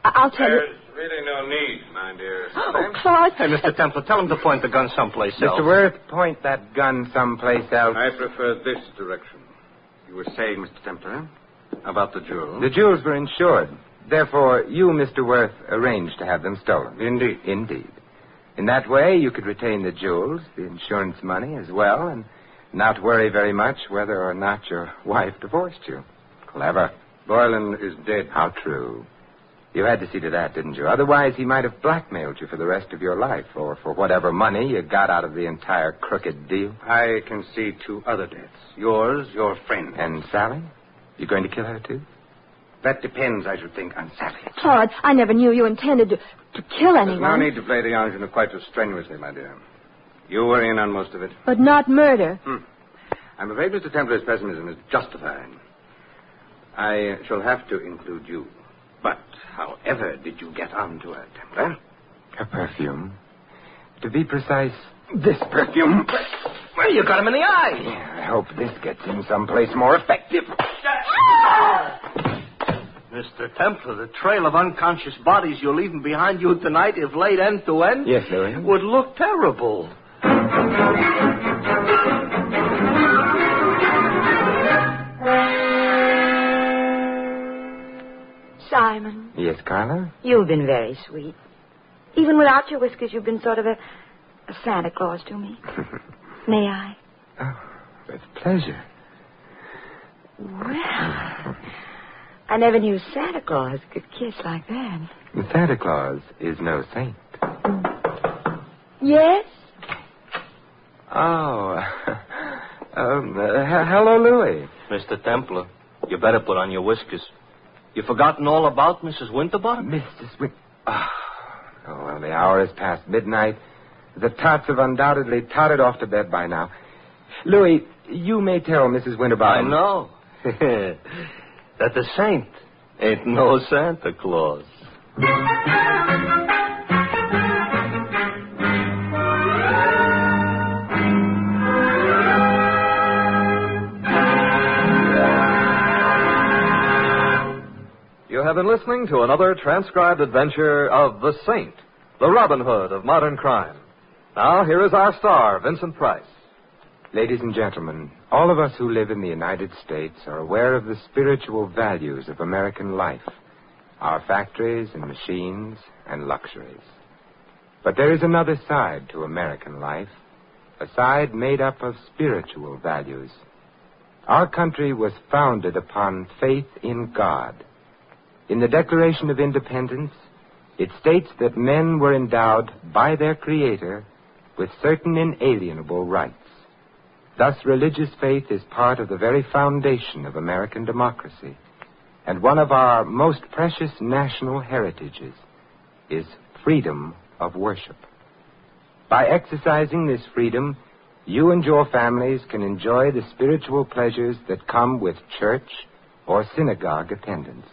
I'll tell you. There's really no need, my dear. Oh, Claude. Hey, Mr. Templar, tell him to point the gun someplace else. Mr. Worth, point that gun someplace else. I prefer this direction. You were saying, Mr. Templar, about the jewels? The jewels were insured. Therefore, you, Mr. Worth, arranged to have them stolen. Indeed. Indeed. In that way, you could retain the jewels, the insurance money as well, and not worry very much whether or not your wife divorced you. Clever. Boylan is dead. How true. You had to see to that, didn't you? Otherwise, he might have blackmailed you for the rest of your life, or for whatever money you got out of the entire crooked deal. I can see two other deaths. Yours, your friend. And Sally? You going to kill her, too? That depends, I should think, on Sally. Claude, I never knew you intended to kill anyone. There's no need to play the ingenue quite so strenuously, my dear. You were in on most of it. But not murder. I'm afraid Mr. Templar's pessimism is justified. I shall have to include you. But however did you get onto her, Templar? A perfume. To be precise, this perfume. Well, you got him in the eye. Yeah, I hope this gets him someplace more effective. Mr. Templar, the trail of unconscious bodies you're leaving behind you tonight, if laid end to end, yes, Louis, would look terrible. Simon. Yes, Carla? You've been very sweet. Even without your whiskers, you've been sort of a Santa Claus to me. May I? Oh, with pleasure. Well, I never knew Santa Claus could kiss like that. Santa Claus is no saint. Yes? Oh. Hello, Louis. Mr. Templar, you better put on your whiskers. You forgotten all about Mrs. Winterbottom? Mrs. Winterbottom. Oh, well, the hour is past midnight. The tots have undoubtedly tottered off to bed by now. Louis, you may tell Mrs. Winterbottom. I know. That the saint ain't no Santa Claus. You have been listening to another transcribed adventure of The Saint, the Robin Hood of modern crime. Now, here is our star, Vincent Price. Ladies and gentlemen, all of us who live in the United States are aware of the spiritual values of American life, our factories and machines and luxuries. But there is another side to American life, a side made up of spiritual values. Our country was founded upon faith in God. In the Declaration of Independence, it states that men were endowed by their Creator with certain inalienable rights. Thus, religious faith is part of the very foundation of American democracy, and one of our most precious national heritages is freedom of worship. By exercising this freedom, you and your families can enjoy the spiritual pleasures that come with church or synagogue attendance.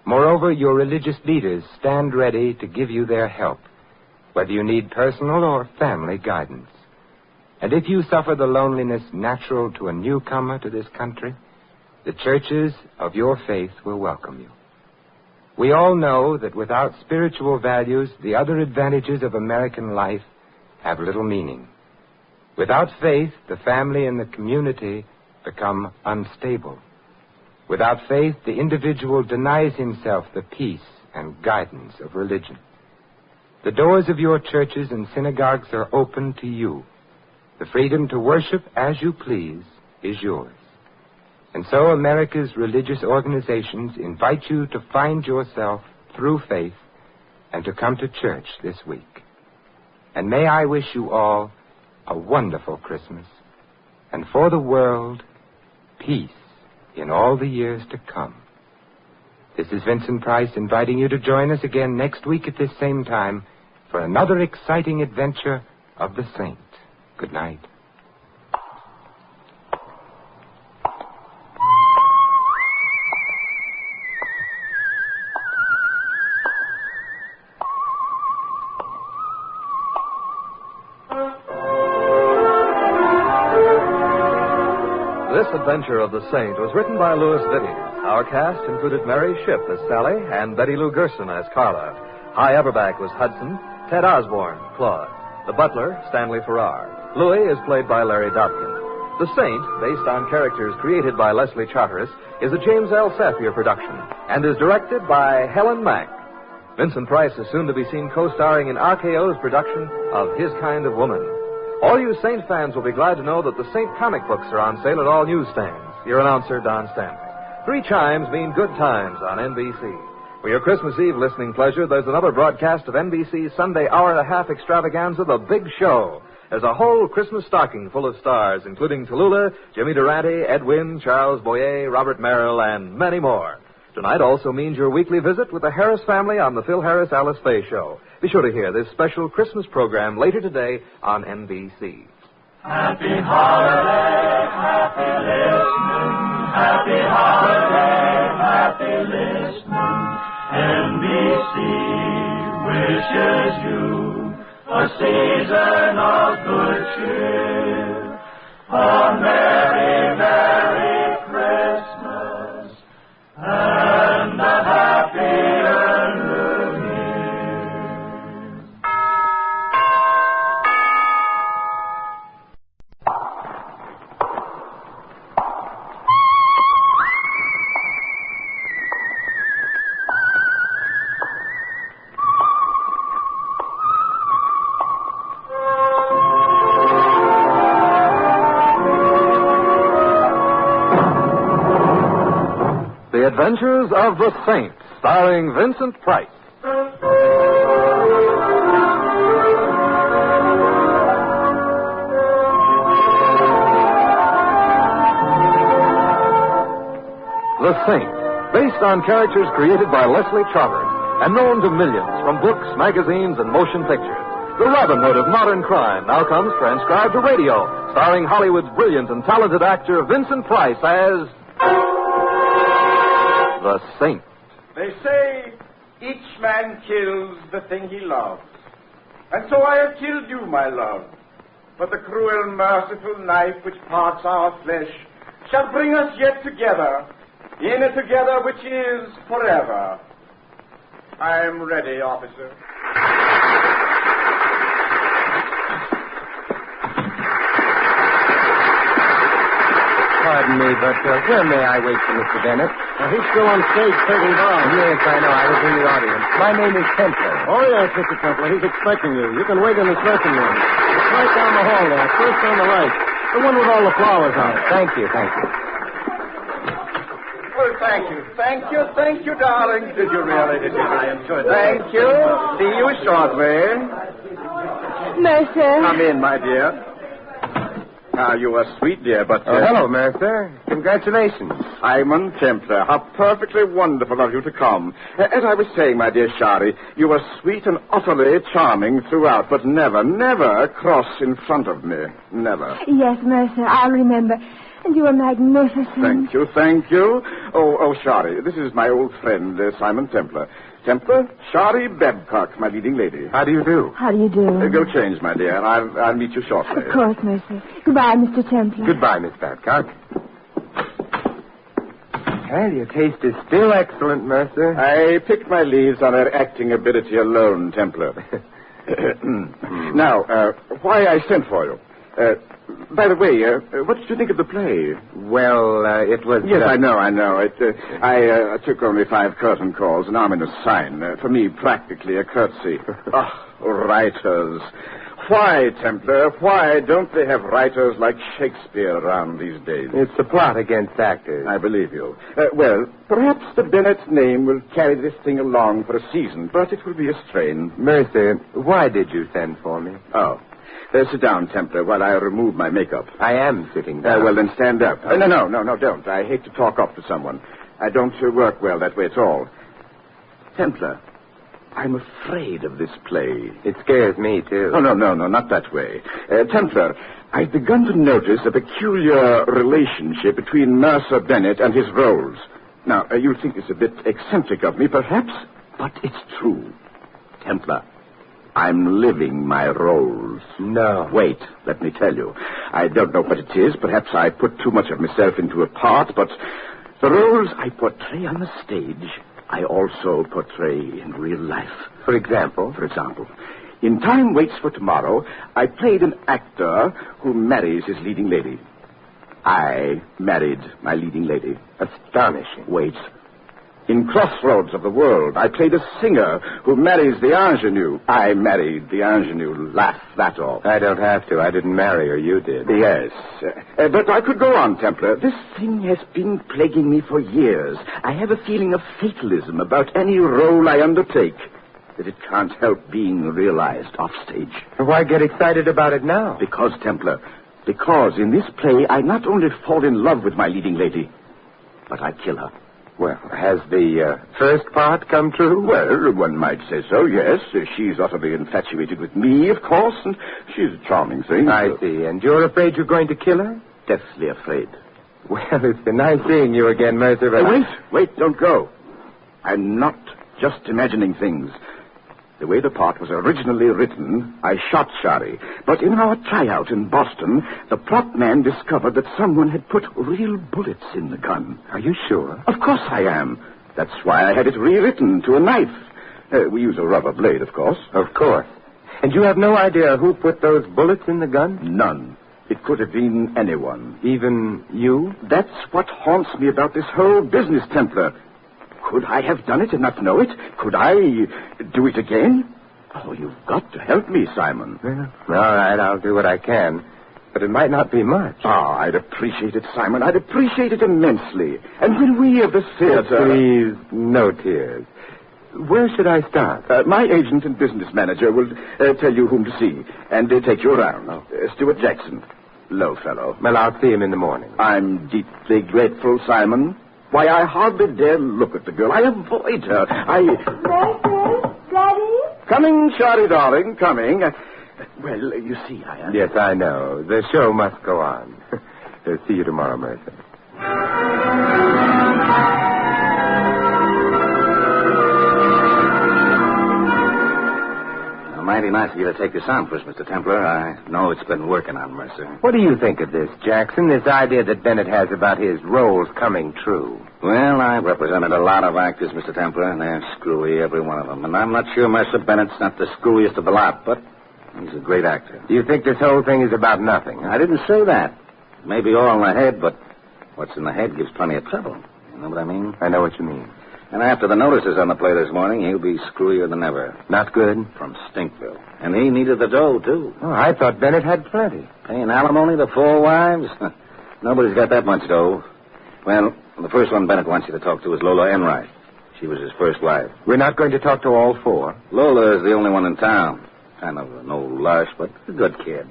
Moreover, your religious leaders stand ready to give you their help, whether you need personal or family guidance. And if you suffer the loneliness natural to a newcomer to this country, the churches of your faith will welcome you. We all know that without spiritual values, the other advantages of American life have little meaning. Without faith, the family and the community become unstable. Without faith, the individual denies himself the peace and guidance of religion. The doors of your churches and synagogues are open to you. The freedom to worship as you please is yours. And so America's religious organizations invite you to find yourself through faith and to come to church this week. And may I wish you all a wonderful Christmas, and for the world, peace in all the years to come. This is Vincent Price inviting you to join us again next week at this same time for another exciting adventure of the Saint. Good night. This Adventure of the Saint was written by Louis Vitti. Our cast included Mary Shipp as Sally and Betty Lou Gerson as Carla. Hy Averback was Hudson, Ted Osborne, Claude. The butler, Stanley Farrar. Louis is played by Larry Dobkin. The Saint, based on characters created by Leslie Charteris, is a James L. Safier production and is directed by Helen Mack. Vincent Price is soon to be seen co-starring in RKO's production of His Kind of Woman. All you Saint fans will be glad to know that the Saint comic books are on sale at all newsstands. Your announcer, Don Stanley. 3 chimes mean good times on NBC. For your Christmas Eve listening pleasure, there's another broadcast of NBC's Sunday hour-and-a-half extravaganza, The Big Show. There's a whole Christmas stocking full of stars, including Tallulah, Jimmy Durante, Ed Wynn, Charles Boyer, Robert Merrill, and many more. Tonight also means your weekly visit with the Harris family on the Phil Harris Alice Faye Show. Be sure to hear this special Christmas program later today on NBC. Happy holiday, happy listening. Happy holiday, happy listening. NBC wishes you a season of good cheer. A merry, merry Christmas and a happier New Year. The Adventures of the Saint, starring Vincent Price. The Saint, based on characters created by Leslie Charteris and known to millions from books, magazines, and motion pictures. The Robin Hood of modern crime now comes transcribed to radio, starring Hollywood's brilliant and talented actor Vincent Price as The Saint. They say each man kills the thing he loves. And so I have killed you, my love. But the cruel, merciful knife which parts our flesh shall bring us yet together, in a together which is forever. I am ready, officer. Pardon me, but where may I wait for Mr. Bennett? He's still on stage taking down. Yes, I know. I was in the audience. My name is Templar. Oh, yes, Mr. Templar. He's expecting you. You can wait in the dressing room. It's right down the hall there. First on the right. The one with all the flowers on it. Thank you, thank you. Well, thank you. Thank you, darling. Did you really? I enjoyed that. Thank you. See you shortly. Mercer. Come in, my dear. Ah, you are sweet, dear, but... hello, Mercer. Congratulations. Simon Templar, how perfectly wonderful of you to come. As I was saying, my dear Shari, you are sweet and utterly charming throughout, but never, never cross in front of me. Never. Yes, Mercer, I'll remember. And you are magnificent. Thank you, thank you. Oh, Shari, this is my old friend, Simon Templar. Templar, Shari Babcock, my leading lady. How do you do? How do you do? Go change, my dear. I'll meet you shortly. Of course, Mercer. Goodbye, Mr. Templar. Goodbye, Miss Babcock. Well, your taste is still excellent, Mercer. I picked my leaves on her acting ability alone, Templar. Now, why I sent for you. By the way, what did you think of the play? Well, it was... Yes, I know. I took only 5 curtain calls, an ominous sign. For me, practically a courtesy. Writers. Why, Templar, why don't they have writers like Shakespeare around these days? It's the plot against actors. I believe you. Well, perhaps the Bennett's name will carry this thing along for a season, but it will be a strain. Mercer, why did you send for me? Oh. Sit down, Templar, while I remove my makeup. I am sitting down. Well, then stand up. No, don't. I hate to talk up to someone. I don't work well that way at all. Templar, I'm afraid of this play. It scares me, too. Oh, no, not that way. Templar, I've begun to notice a peculiar relationship between Mercer Bennett and his roles. Now, you'll think it's a bit eccentric of me, perhaps, but it's true. Templar, I'm living my roles. No. Wait, let me tell you. I don't know what it is. Perhaps I put too much of myself into a part, but the roles I portray on the stage, I also portray in real life. For example? For example, in Time Waits for Tomorrow, I played an actor who marries his leading lady. I married my leading lady. Astonishing. Wait. In Crossroads of the World, I played a singer who marries the ingenue. I married the ingenue. Laugh that off. I don't have to. I didn't marry her. You did. Yes. But I could go on, Templar. This thing has been plaguing me for years. I have a feeling of fatalism about any role I undertake, that it can't help being realized offstage. Why get excited about it now? Because, Templar, because in this play I not only fall in love with my leading lady, but I kill her. Well, has the first part come true? Well, one might say so, yes. She's utterly infatuated with me, of course, and she's a charming thing. I see. And you're afraid you're going to kill her? Deathly afraid. Well, it's been nice seeing you again, Mercer. Wait, don't go. I'm not just imagining things. The way the part was originally written, I shot Shari. But in our tryout in Boston, the plot man discovered that someone had put real bullets in the gun. Are you sure? Of course I am. That's why I had it rewritten to a knife. We use a rubber blade, of course. Of course. And you have no idea who put those bullets in the gun? None. It could have been anyone. Even you? That's what haunts me about this whole business, Templar. Could I have done it and not know it? Could I do it again? Oh, you've got to help me, Simon. Well, all right, I'll do what I can. But it might not be much. I'd appreciate it, Simon. I'd appreciate it immensely. And when we of the theater... Please, no tears. Where should I start? My agent and business manager will tell you whom to see and take you around. Stuart Jackson. Low fellow. Well, I'll see him in the morning. I'm deeply grateful, Simon. Why, I hardly dare look at the girl. I avoid her. Mercer, Daddy? Coming, Shari, darling, coming. Well, you see, I am... Yes, I know. The show must go on. See you tomorrow, Mercer. Mighty nice of you to take this on for us, Mr. Templar. I know it's been working on Mercer. What do you think of this, Jackson? This idea that Bennett has about his roles coming true? Well, I've represented a lot of actors, Mr. Templar, and they're screwy, every one of them. And I'm not sure Mercer Bennett's not the screwiest of the lot, but he's a great actor. Do you think this whole thing is about nothing? I didn't say that. Maybe all in the head, but what's in the head gives plenty of trouble. You know what I mean? I know what you mean. And after the notices on the play this morning, he'll be screwier than ever. Not good? From Stinkville. And he needed the dough, too. Oh, I thought Bennett had plenty. Paying alimony to 4 wives? Nobody's got that much dough. Well, the first one Bennett wants you to talk to is Lola Enright. She was his first wife. We're not going to talk to all 4. Lola is the only one in town. Kind of an old lush, but a good kid.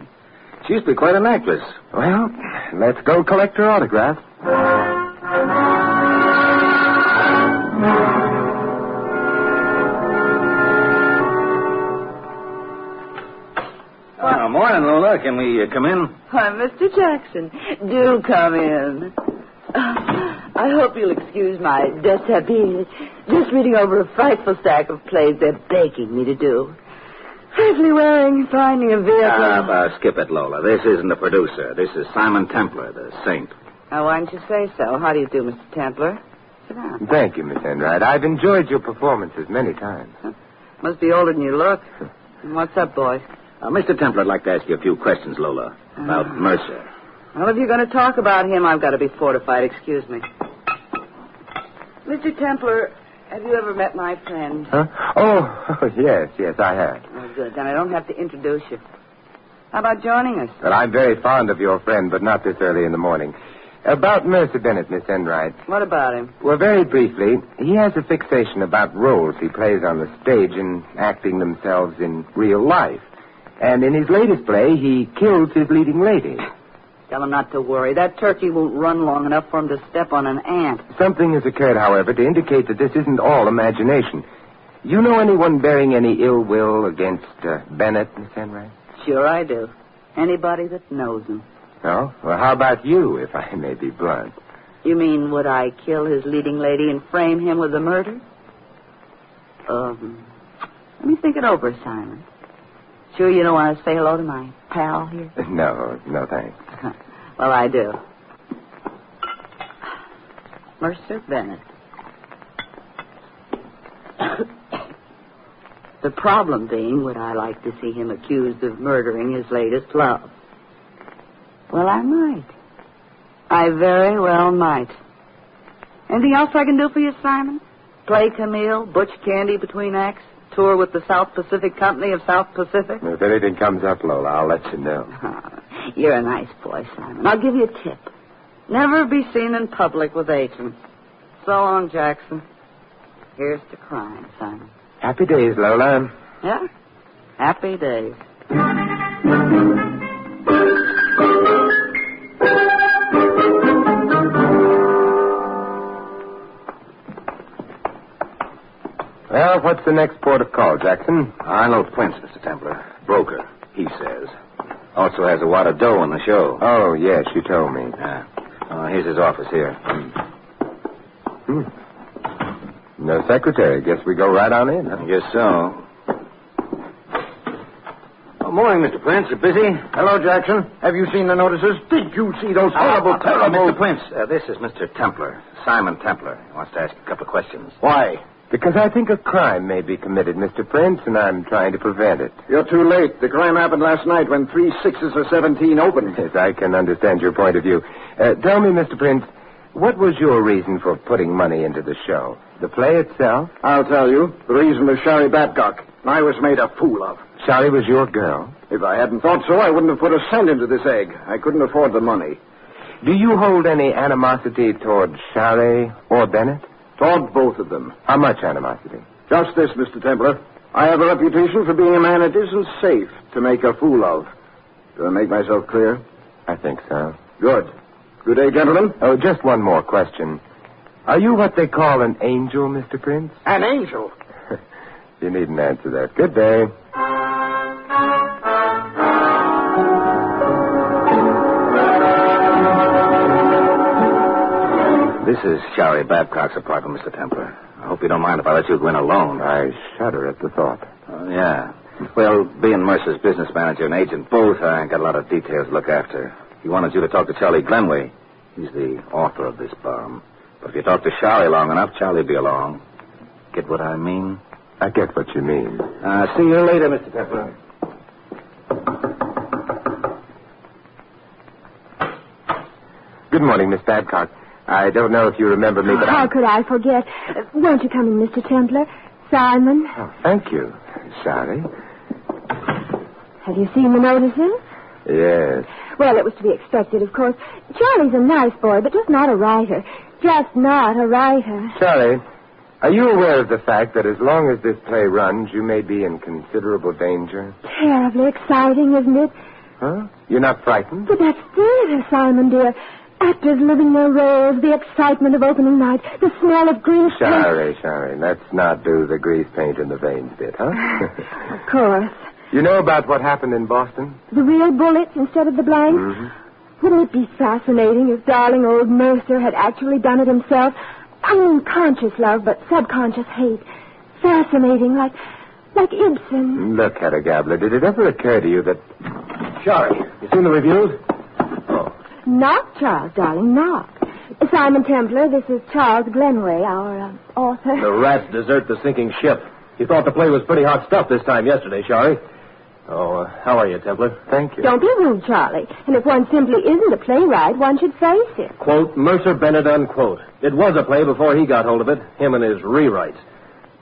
She used to be quite an actress. Well, let's go collect her autograph. Morning, Lola. Can we come in? Why, Mr. Jackson, do come in. I hope you'll excuse my dishabille. Just reading over a frightful stack of plays they're begging me to do. Safely wearing, finding a vehicle. Skip it, Lola. This isn't the producer. This is Simon Templar, the saint. Now, why didn't you say so? How do you do, Mr. Templar? Sit down. Thank you, Miss Enright. I've enjoyed your performances many times. Must be older than you look. What's up, boys? Mr. Templar, I'd like to ask you a few questions, Lola, about Mercer. Well, if you're going to talk about him, I've got to be fortified. Excuse me. Mr. Templar, have you ever met my friend? Huh? Oh, yes, I have. Oh, good. Then I don't have to introduce you. How about joining us? Well, I'm very fond of your friend, but not this early in the morning. About Mercer Bennett, Miss Enright. What about him? Well, very briefly, he has a fixation about roles he plays on the stage and acting themselves in real life. And in his latest play, he kills his leading lady. Tell him not to worry. That turkey won't run long enough for him to step on an ant. Something has occurred, however, to indicate that this isn't all imagination. You know anyone bearing any ill will against Bennett, Miss Enright? Sure I do. Anybody that knows him. Oh? Well, how about you, if I may be blunt? You mean, would I kill his leading lady and frame him with a murder? Let me think it over, Simon. Sure you don't want to say hello to my pal here? No, thanks. Well, I do. Mercer Bennett. The problem being, would I like to see him accused of murdering his latest love? Well, I might. I very well might. Anything else I can do for you, Simon? Play Camille, Butch Candy between acts, tour with the South Pacific Company of South Pacific? If anything comes up, Lola, I'll let you know. Oh, you're a nice boy, Simon. I'll give you a tip. Never be seen in public with agents. So long, Jackson. Here's to crime, Simon. Happy days, Lola. Yeah? Happy days. Well, what's the next port of call, Jackson? Arnold Prince, Mr. Templar. Broker, he says. Also has a wad of dough in the show. Oh, yes, you told me. Yeah. Here's his office here. No secretary. Guess we go right on in, huh? I guess so. Morning, Mr. Prince. You busy? Hello, Jackson. Have you seen the notices? Did you see those horrible, terrible... Mr. Prince, this is Mr. Templar, Simon Templar. He wants to ask a couple of questions. Why? Because I think a crime may be committed, Mr. Prince, and I'm trying to prevent it. You're too late. The crime happened last night when 3 6s of 17 opened. Yes, I can understand your point of view. Tell me, Mr. Prince, what was your reason for putting money into the show? The play itself? I'll tell you. The reason was Sherry Babcock. I was made a fool of. Sherry was your girl? If I hadn't thought so, I wouldn't have put a cent into this egg. I couldn't afford the money. Do you hold any animosity toward Sherry or Bennett? Toward both of them. How much animosity? Just this, Mr. Templar. I have a reputation for being a man it isn't safe to make a fool of. Do I make myself clear? I think so. Good. Good day, gentlemen. Oh, just one more question. Are you what they call an angel, Mr. Prince? An angel? You needn't answer that. Good day. This is Sherry Babcock's apartment, Mr. Templar. I hope you don't mind if I let you go in alone. I shudder at the thought. Yeah. Well, being Mercer's business manager and agent both, I got a lot of details to look after. He wanted you to talk to Charlie Glenway. He's the author of this bomb. But if you talk to Charlie long enough, Charlie'll be along. Get what I mean? I get what you mean. See you later, Mr. Templar. Good morning, Miss Babcock. I don't know if you remember me, but How could I forget? Won't you come in, Mr. Templar? Simon? Oh, thank you, Sally. Have you seen the notices? Yes. Well, it was to be expected, of course. Charlie's a nice boy, but just not a writer. Just not a writer. Charlie, are you aware of the fact that as long as this play runs, you may be in considerable danger? Terribly exciting, isn't it? Huh? You're not frightened? But that's theater, Simon, dear. Actors living their roles, the excitement of opening night, the smell of grease paint. Sorry. Let's not do the grease paint in the veins bit, huh? Of course. You know about what happened in Boston? The real bullets instead of the blanks? Mm-hmm. Wouldn't it be fascinating if darling old Mercer had actually done it himself? I mean, conscious love, but subconscious hate. Fascinating, like Ibsen. Look, Hedda Gabler, did it ever occur to you that... Sorry, you seen the reviews? Oh. Knock, Charles, darling, knock. Simon Templar, this is Charles Glenway, our author. The rats desert the sinking ship. You thought the play was pretty hot stuff this time yesterday, Shari. Oh, how are you, Templar? Thank you. Don't be rude, Charlie. And if one simply isn't a playwright, one should face it. Quote, Mercer Bennett, unquote. It was a play before he got hold of it, him and his rewrites.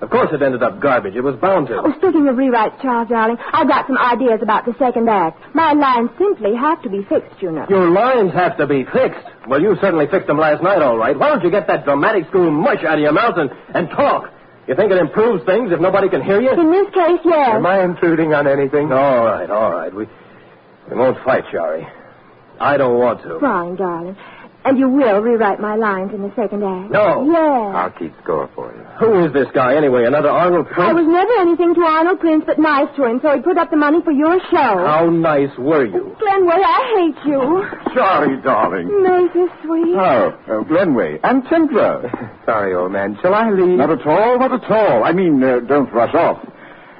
Of course it ended up garbage. It was bound to. Oh, speaking of rewrites, Charles, darling, I've got some ideas about the second act. My lines simply have to be fixed, you know. Your lines have to be fixed. Well, you certainly fixed them last night, all right. Why don't you get that dramatic school mush out of your mouth and talk? You think it improves things if nobody can hear you? In this case, yes. Am I intruding on anything? All right. We won't fight, Shari. I don't want to. Fine, darling. And you will rewrite my lines in the second act? No. Yes. I'll keep score for you. Who is this guy, anyway? Another Arnold Prince? I was never anything to Arnold Prince but nice to him, so he put up the money for your show. How nice were you? Glenway, I hate you. Sorry, darling. Mercy, sweet. Oh, Glenway and Templar. Sorry, old man. Shall I leave? Not at all. I mean, don't rush off.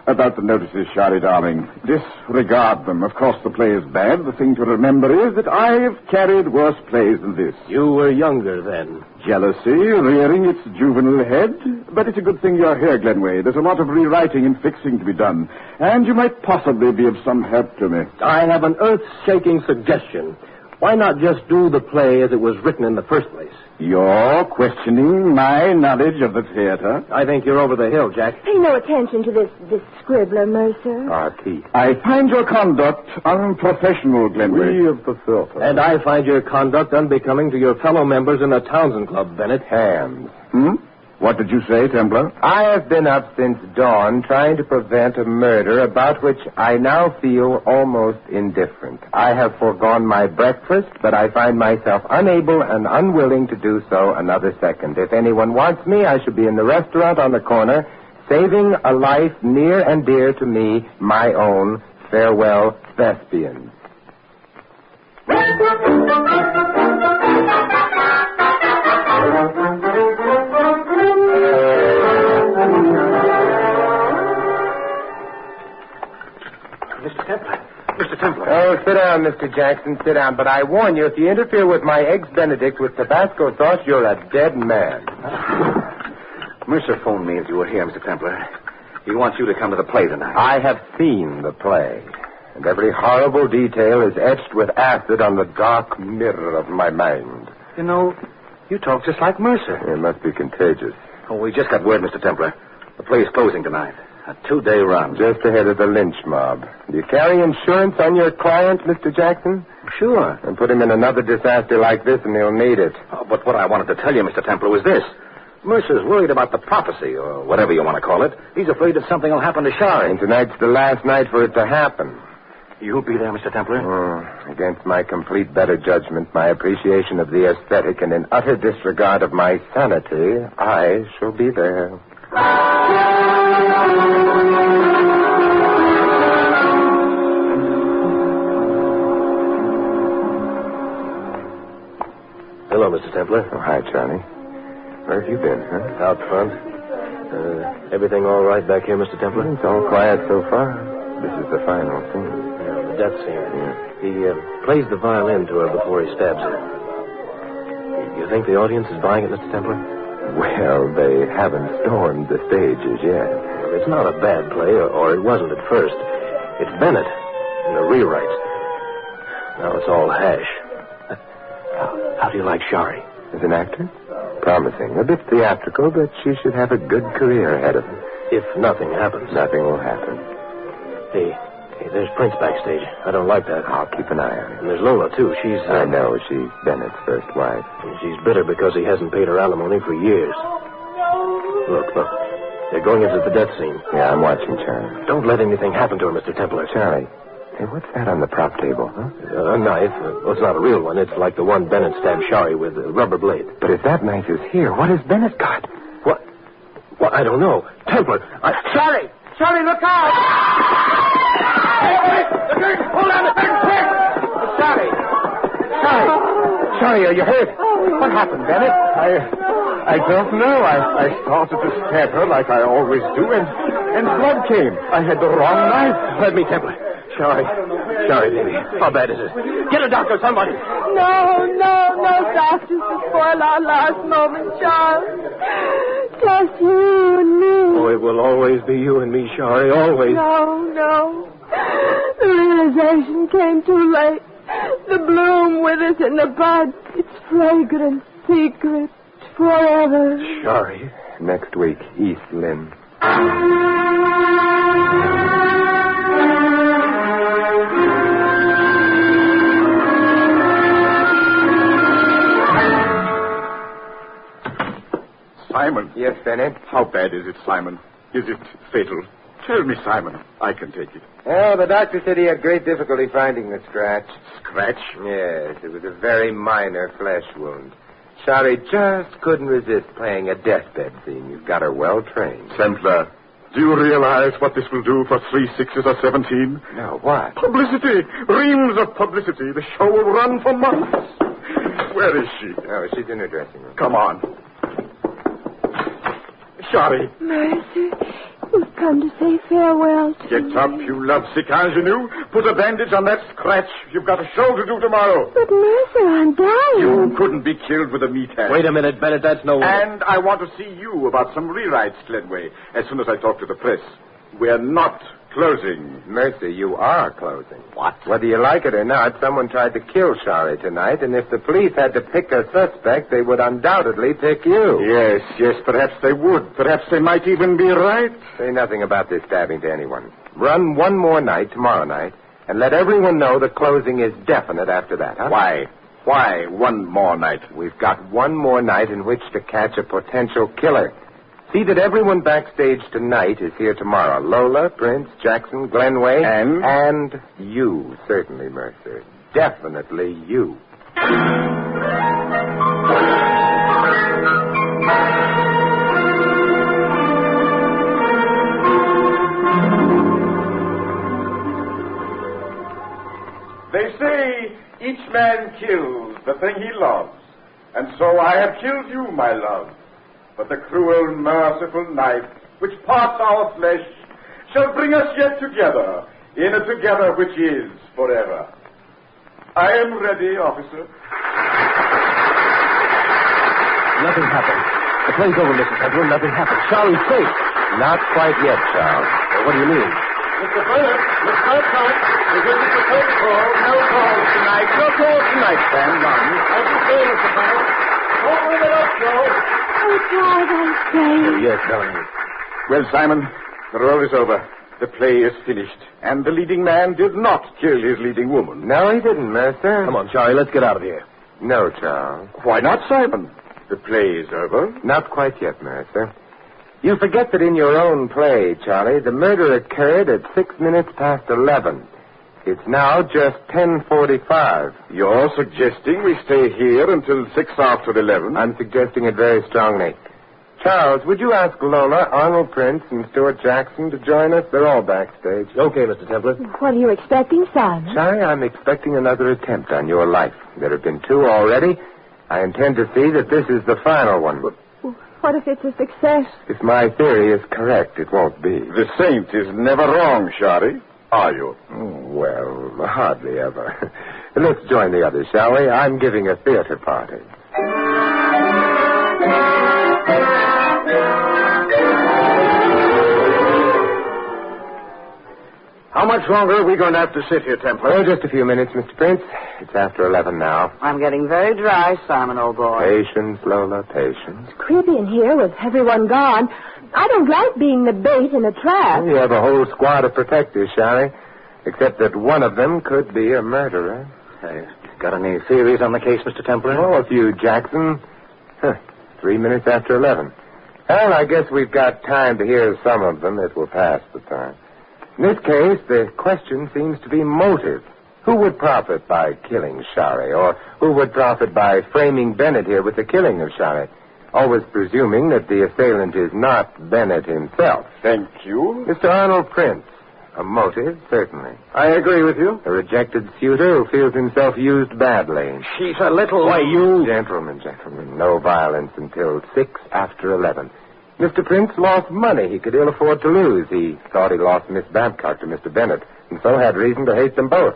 About the notices, Shari, darling. Disregard them. Of course, the play is bad. The thing to remember is that I've carried worse plays than this. You were younger then. Jealousy rearing its juvenile head. But it's a good thing you're here, Glenway. There's a lot of rewriting and fixing to be done. And you might possibly be of some help to me. I have an earth-shaking suggestion. Why not just do the play as it was written in the first place? You're questioning my knowledge of the theater? I think you're over the hill, Jack. Pay no attention to this scribbler, Mercer. R.T. I find your conduct unprofessional, Glenway. We of the filter. And I find your conduct unbecoming to your fellow members in the Townsend Club, Bennett. Hands. What did you say, Templar? I have been up since dawn trying to prevent a murder about which I now feel almost indifferent. I have foregone my breakfast, but I find myself unable and unwilling to do so another second. If anyone wants me, I should be in the restaurant on the corner, saving a life near and dear to me, my own. Farewell, Thespians. Mr. Templar. Oh, sit down, Mr. Jackson, sit down. But I warn you, if you interfere with my Eggs Benedict with Tabasco sauce, you're a dead man. Mercer phoned me as you were here, Mr. Templar. He wants you to come to the play tonight. I have seen the play, and every horrible detail is etched with acid on the dark mirror of my mind. You know, you talk just like Mercer. It must be contagious. Oh, we just got word, Mr. Templar. The play's closing tonight. A 2-day run. Just ahead of the lynch mob. Do you carry insurance on your client, Mr. Jackson? Sure. And put him in another disaster like this, and he'll need it. Oh, but what I wanted to tell you, Mr. Templar, was this. Mercer's worried about the prophecy, or whatever you want to call it. He's afraid that something will happen to Shari. And tonight's the last night for it to happen. You'll be there, Mr. Templar? Against my complete better judgment, my appreciation of the aesthetic, and in utter disregard of my sanity, I shall be there. Hello, Mr. Templar. Oh, hi, Charlie. Where have you been, huh? Out front. Everything all right back here, Mr. Templar? It's all quiet so far. This is the final scene. The death scene. Yeah. He plays the violin to her before he stabs her. You think the audience is buying it, Mr. Templar? Well, they haven't stormed the stage as yet. It's not a bad play, or it wasn't at first. It's Bennett in a rewrite. Now it's all hash. How do you like Shari? As an actor? Promising. A bit theatrical, but she should have a good career ahead of her. If nothing happens. Nothing will happen. Hey, there's Prince backstage. I don't like that. I'll keep an eye on her. And there's Lola, too. She's... I know. She's Bennett's first wife. And she's bitter because he hasn't paid her alimony for years. Look. They're going into the death scene. Yeah, I'm watching, Charlie. Don't let anything happen to her, Mr. Templar. Charlie. Hey, what's that on the prop table, huh? A knife. Well, it's not a real one. It's like the one Bennett stabbed Shari with, a rubber blade. But if that knife is here, what has Bennett got? What? Well, I don't know. Templar, Charlie! Charlie, look out! Hold on, Charlie, are you hurt? What happened, Bennett? I don't know. I started to stab her like I always do, and blood came. I had the wrong knife. Let me, Templar. Sorry, baby. How bad is it? Get a doctor, somebody. No doctors to spoil our last moment, Charles. Just you and me. Oh, it will always be you and me, Shari, always. No. The realization came too late. The bloom with us in the bud. It's fragrant, secret, forever. Shari, next week, East Lynn. Simon. Yes, Bennett? How bad is it, Simon? Is it fatal? Tell me, Simon. I can take it. Oh, the doctor said he had great difficulty finding the scratch. Scratch? Yes, it was a very minor flesh wound. Shari just couldn't resist playing a deathbed scene. You've got her well trained. Templar, do you realize what this will do for 3 6s or 17? No, what? Publicity! Reams of publicity. The show will run for months. Where is she? Oh, she's in her dressing room. Come on. Shari. Mercer, you've come to say farewell to Get up, you lovesick ingenue. Put a bandage on that scratch. You've got a show to do tomorrow. But, Mercer, I'm dying. You couldn't be killed with a meat hand. Wait a minute, Bennett. That's no way. And I want to see you about some rewrites, Glenway, as soon as I talk to the press. We're not closing. Mercy, you are closing. What? Whether you like it or not, someone tried to kill Shari tonight, and if the police had to pick a suspect, they would undoubtedly pick you. Yes, perhaps they would. Perhaps they might even be right. Say nothing about this stabbing to anyone. Run one more night, tomorrow night, and let everyone know the closing is definite after that, huh? Why one more night? We've got one more night in which to catch a potential killer. See that everyone backstage tonight is here tomorrow. Lola, Prince, Jackson, Glenway. And you, certainly, Mercer. Definitely you. They say each man kills the thing he loves. And so I have killed you, my love. But the cruel, merciful knife which parts our flesh shall bring us yet together, in a together which is forever. I am ready, officer. Nothing happened. The play's over, Mrs. Templar. Nothing happened. Charlie's safe. Not quite yet, Charles. What do you mean? Mr. Bennett, Miss Fullerton, is this the first call? No calls tonight. No calls tonight, Sam. None. As you say, Mr. Bennett. Open it up, Joe. Oh, God, I'm safe. Yes, darling. Well, Simon, the role is over. The play is finished. And the leading man did not kill his leading woman. No, he didn't, Mercer. Come on, Charlie, let's get out of here. No, Charles. Why not, Simon? The play is over. Not quite yet, Mercer. You forget that in your own play, Charlie, the murder occurred at 6 minutes past 11. It's now just 10:45. You're suggesting we stay here until 6 after 11? I'm suggesting it very strongly. Charles, would you ask Lola, Arnold Prince, and Stuart Jackson to join us? They're all backstage. Okay, Mr. Templar. What are you expecting, Simon? Sorry, I'm expecting another attempt on your life. There have been 2 already. I intend to see that this is the final one. What if it's a success? If my theory is correct, it won't be. The saint is never wrong, Shari. Are you? Well, hardly ever. Let's join the others, shall we? I'm giving a theater party. How much longer are we going to have to sit here, Templar? Oh, just a few minutes, Mr. Prince. It's after 11 now. I'm getting very dry, Simon, old boy. Patience, Lola, patience. It's creepy in here with everyone gone. I don't like being the bait in a trap. You have a whole squad of protectors, Shari. Except that one of them could be a murderer. Hey, got any theories on the case, Mr. Templar? Oh, a few, Jackson. 3 minutes after 11. Well, I guess we've got time to hear some of them. It will pass the time. In this case, the question seems to be motive. Who would profit by killing Shari? Or who would profit by framing Bennett here with the killing of Shari? Always presuming that the assailant is not Bennett himself. Thank you. Mr. Arnold Prince, A motive, certainly. I agree with you. A rejected suitor who feels himself used badly. She's a little... Why, you... Gentlemen, no violence until 6 after 11. Mr. Prince lost money he could ill afford to lose. He thought he lost Miss Babcock to Mr. Bennett, and so had reason to hate them both.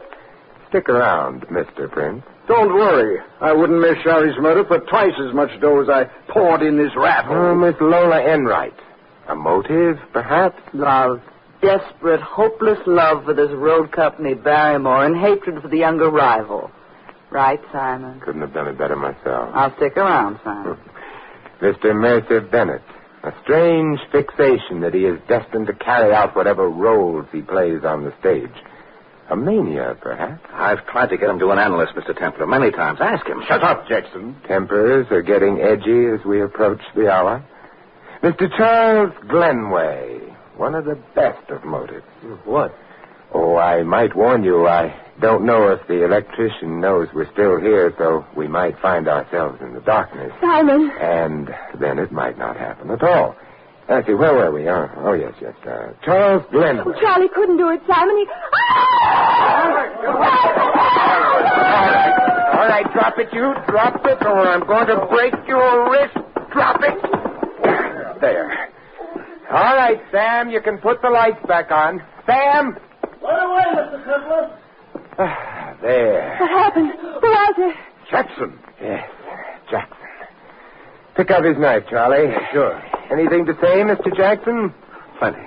Stick around, Mr. Prince. Don't worry. I wouldn't miss Sherry's murder for twice as much dough as I poured in this rat hole. Oh, Miss Lola Enright. A motive, perhaps? Love. Desperate, hopeless love for this road company, Barrymore, and hatred for the younger rival. Right, Simon? Couldn't have done it better myself. I'll stick around, Simon. Mr. Mercer Bennett. A strange fixation that he is destined to carry out whatever roles he plays on the stage. A mania, perhaps? I've tried to get him to an analyst, Mr. Templar, many times. Ask him. Shut up, Jackson. Tempers are getting edgy as we approach the hour. Mr. Charles Glenway, one of the best of motives. What? Oh, I might warn you, I don't know if the electrician knows we're still here, so we might find ourselves in the darkness. Simon. And then it might not happen at all. Let's see, where were we? Oh, yes. Charles Glenway. Oh, Charlie couldn't do it, Simon. All right, drop it, you. Drop it, or I'm going to break your wrist. Drop it. There. All right, Sam, you can put the lights back on. Sam! Right away, Mr. Templar. There. What happened? Who was it? Jackson. Yes, Jackson. Pick up his knife, Charlie. Sure. Anything to say, Mr. Jackson? Plenty.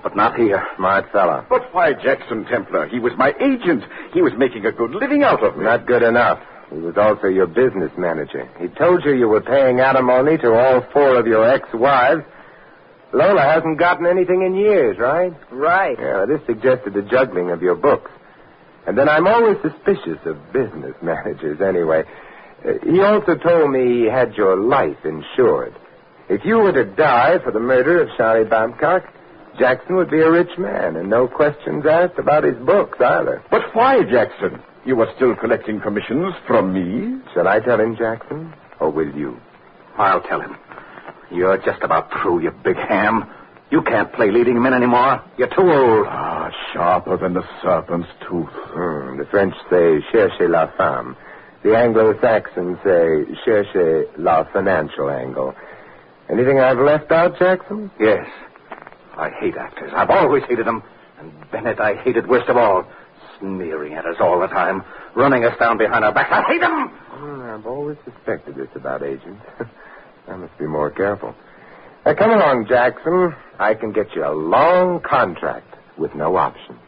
But not here. Smart fella. But why Jackson, Templar? He was my agent. He was making a good living out of me. Not good enough. He was also your business manager. He told you were paying alimony to all 4 of your ex-wives. Lola hasn't gotten anything in years, right? Right. Yeah, this suggested the juggling of your books. And then I'm always suspicious of business managers anyway. He also told me he had your life insured. If you were to die for the murder of Charlie Babcock, Jackson would be a rich man, and no questions asked about his books either. But why, Jackson? You were still collecting commissions from me? Shall I tell him, Jackson, or will you? I'll tell him. You're just about through, you big ham. You can't play leading men anymore. You're too old. Ah, sharper than the serpent's tooth. The French say, cherchez la femme. The Anglo-Saxons say, cherchez la financial angle. Anything I've left out, Jackson? Yes. I hate actors. I've always hated them. And Bennett I hated worst of all. Sneering at us all the time. Running us down behind our backs. I hate them! I've always suspected this about agents. I must be more careful. Now, come along, Jackson. I can get you a long contract with no options.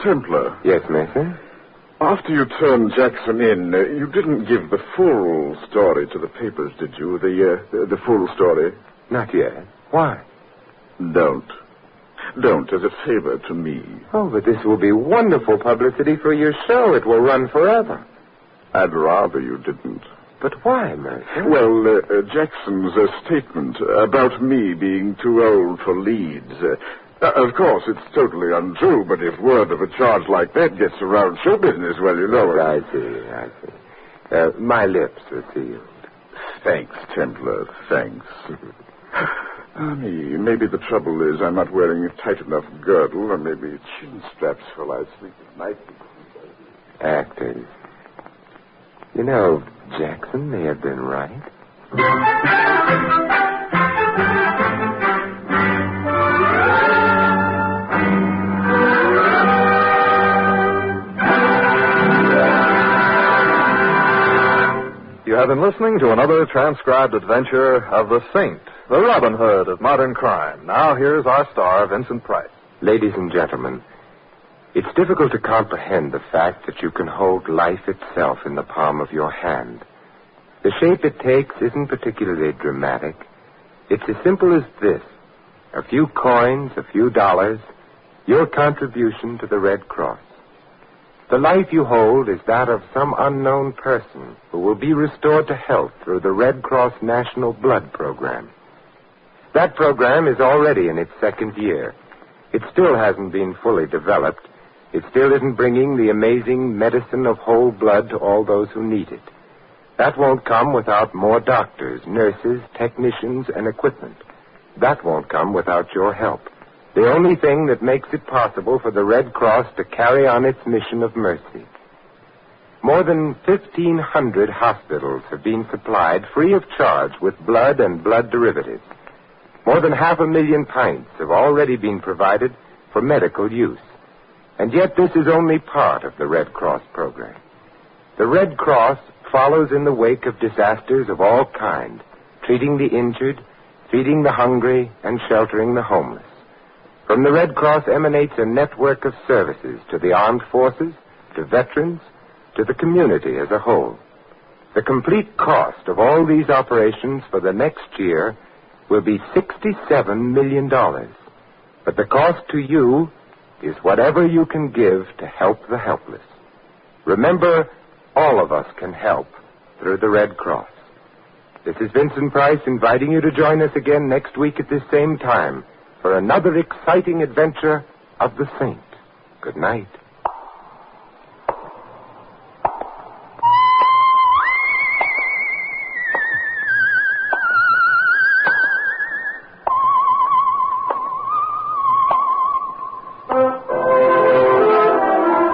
Templar. Yes, Mason? After you turned Jackson in, you didn't give the full story to the papers, did you? The full story? Not yet. Why? Don't, as a favor to me. Oh, but this will be wonderful publicity for your show. It will run forever. I'd rather you didn't. But why, Mercer? Well, Jackson's statement about me being too old for leads. Of course, it's totally untrue, but if word of a charge like that gets around show business, well, you know... I see. My lips are sealed. Thanks, Templar, thanks. Maybe the trouble is I'm not wearing a tight enough girdle, or maybe chin straps while I sleep at night. Actors. You know, Jackson may have been right. You have been listening to another transcribed adventure of the Saint, the Robin Hood of modern crime. Now here's our star, Vincent Price. Ladies and gentlemen, it's difficult to comprehend the fact that you can hold life itself in the palm of your hand. The shape it takes isn't particularly dramatic. It's as simple as this. A few coins, a few dollars, your contribution to the Red Cross. The life you hold is that of some unknown person who will be restored to health through the Red Cross National Blood Program. That program is already in its second year. It still hasn't been fully developed, it still isn't bringing the amazing medicine of whole blood to all those who need it. That won't come without more doctors, nurses, technicians, and equipment. That won't come without your help. The only thing that makes it possible for the Red Cross to carry on its mission of mercy. More than 1,500 hospitals have been supplied free of charge with blood and blood derivatives. More than 500,000 pints have already been provided for medical use. And yet this is only part of the Red Cross program. The Red Cross follows in the wake of disasters of all kinds, treating the injured, feeding the hungry, and sheltering the homeless. From the Red Cross emanates a network of services to the armed forces, to veterans, to the community as a whole. The complete cost of all these operations for the next year will be $67 million. But the cost to you is whatever you can give to help the helpless. Remember, all of us can help through the Red Cross. This is Vincent Price inviting you to join us again next week at this same time for another exciting adventure of the Saint. Good night.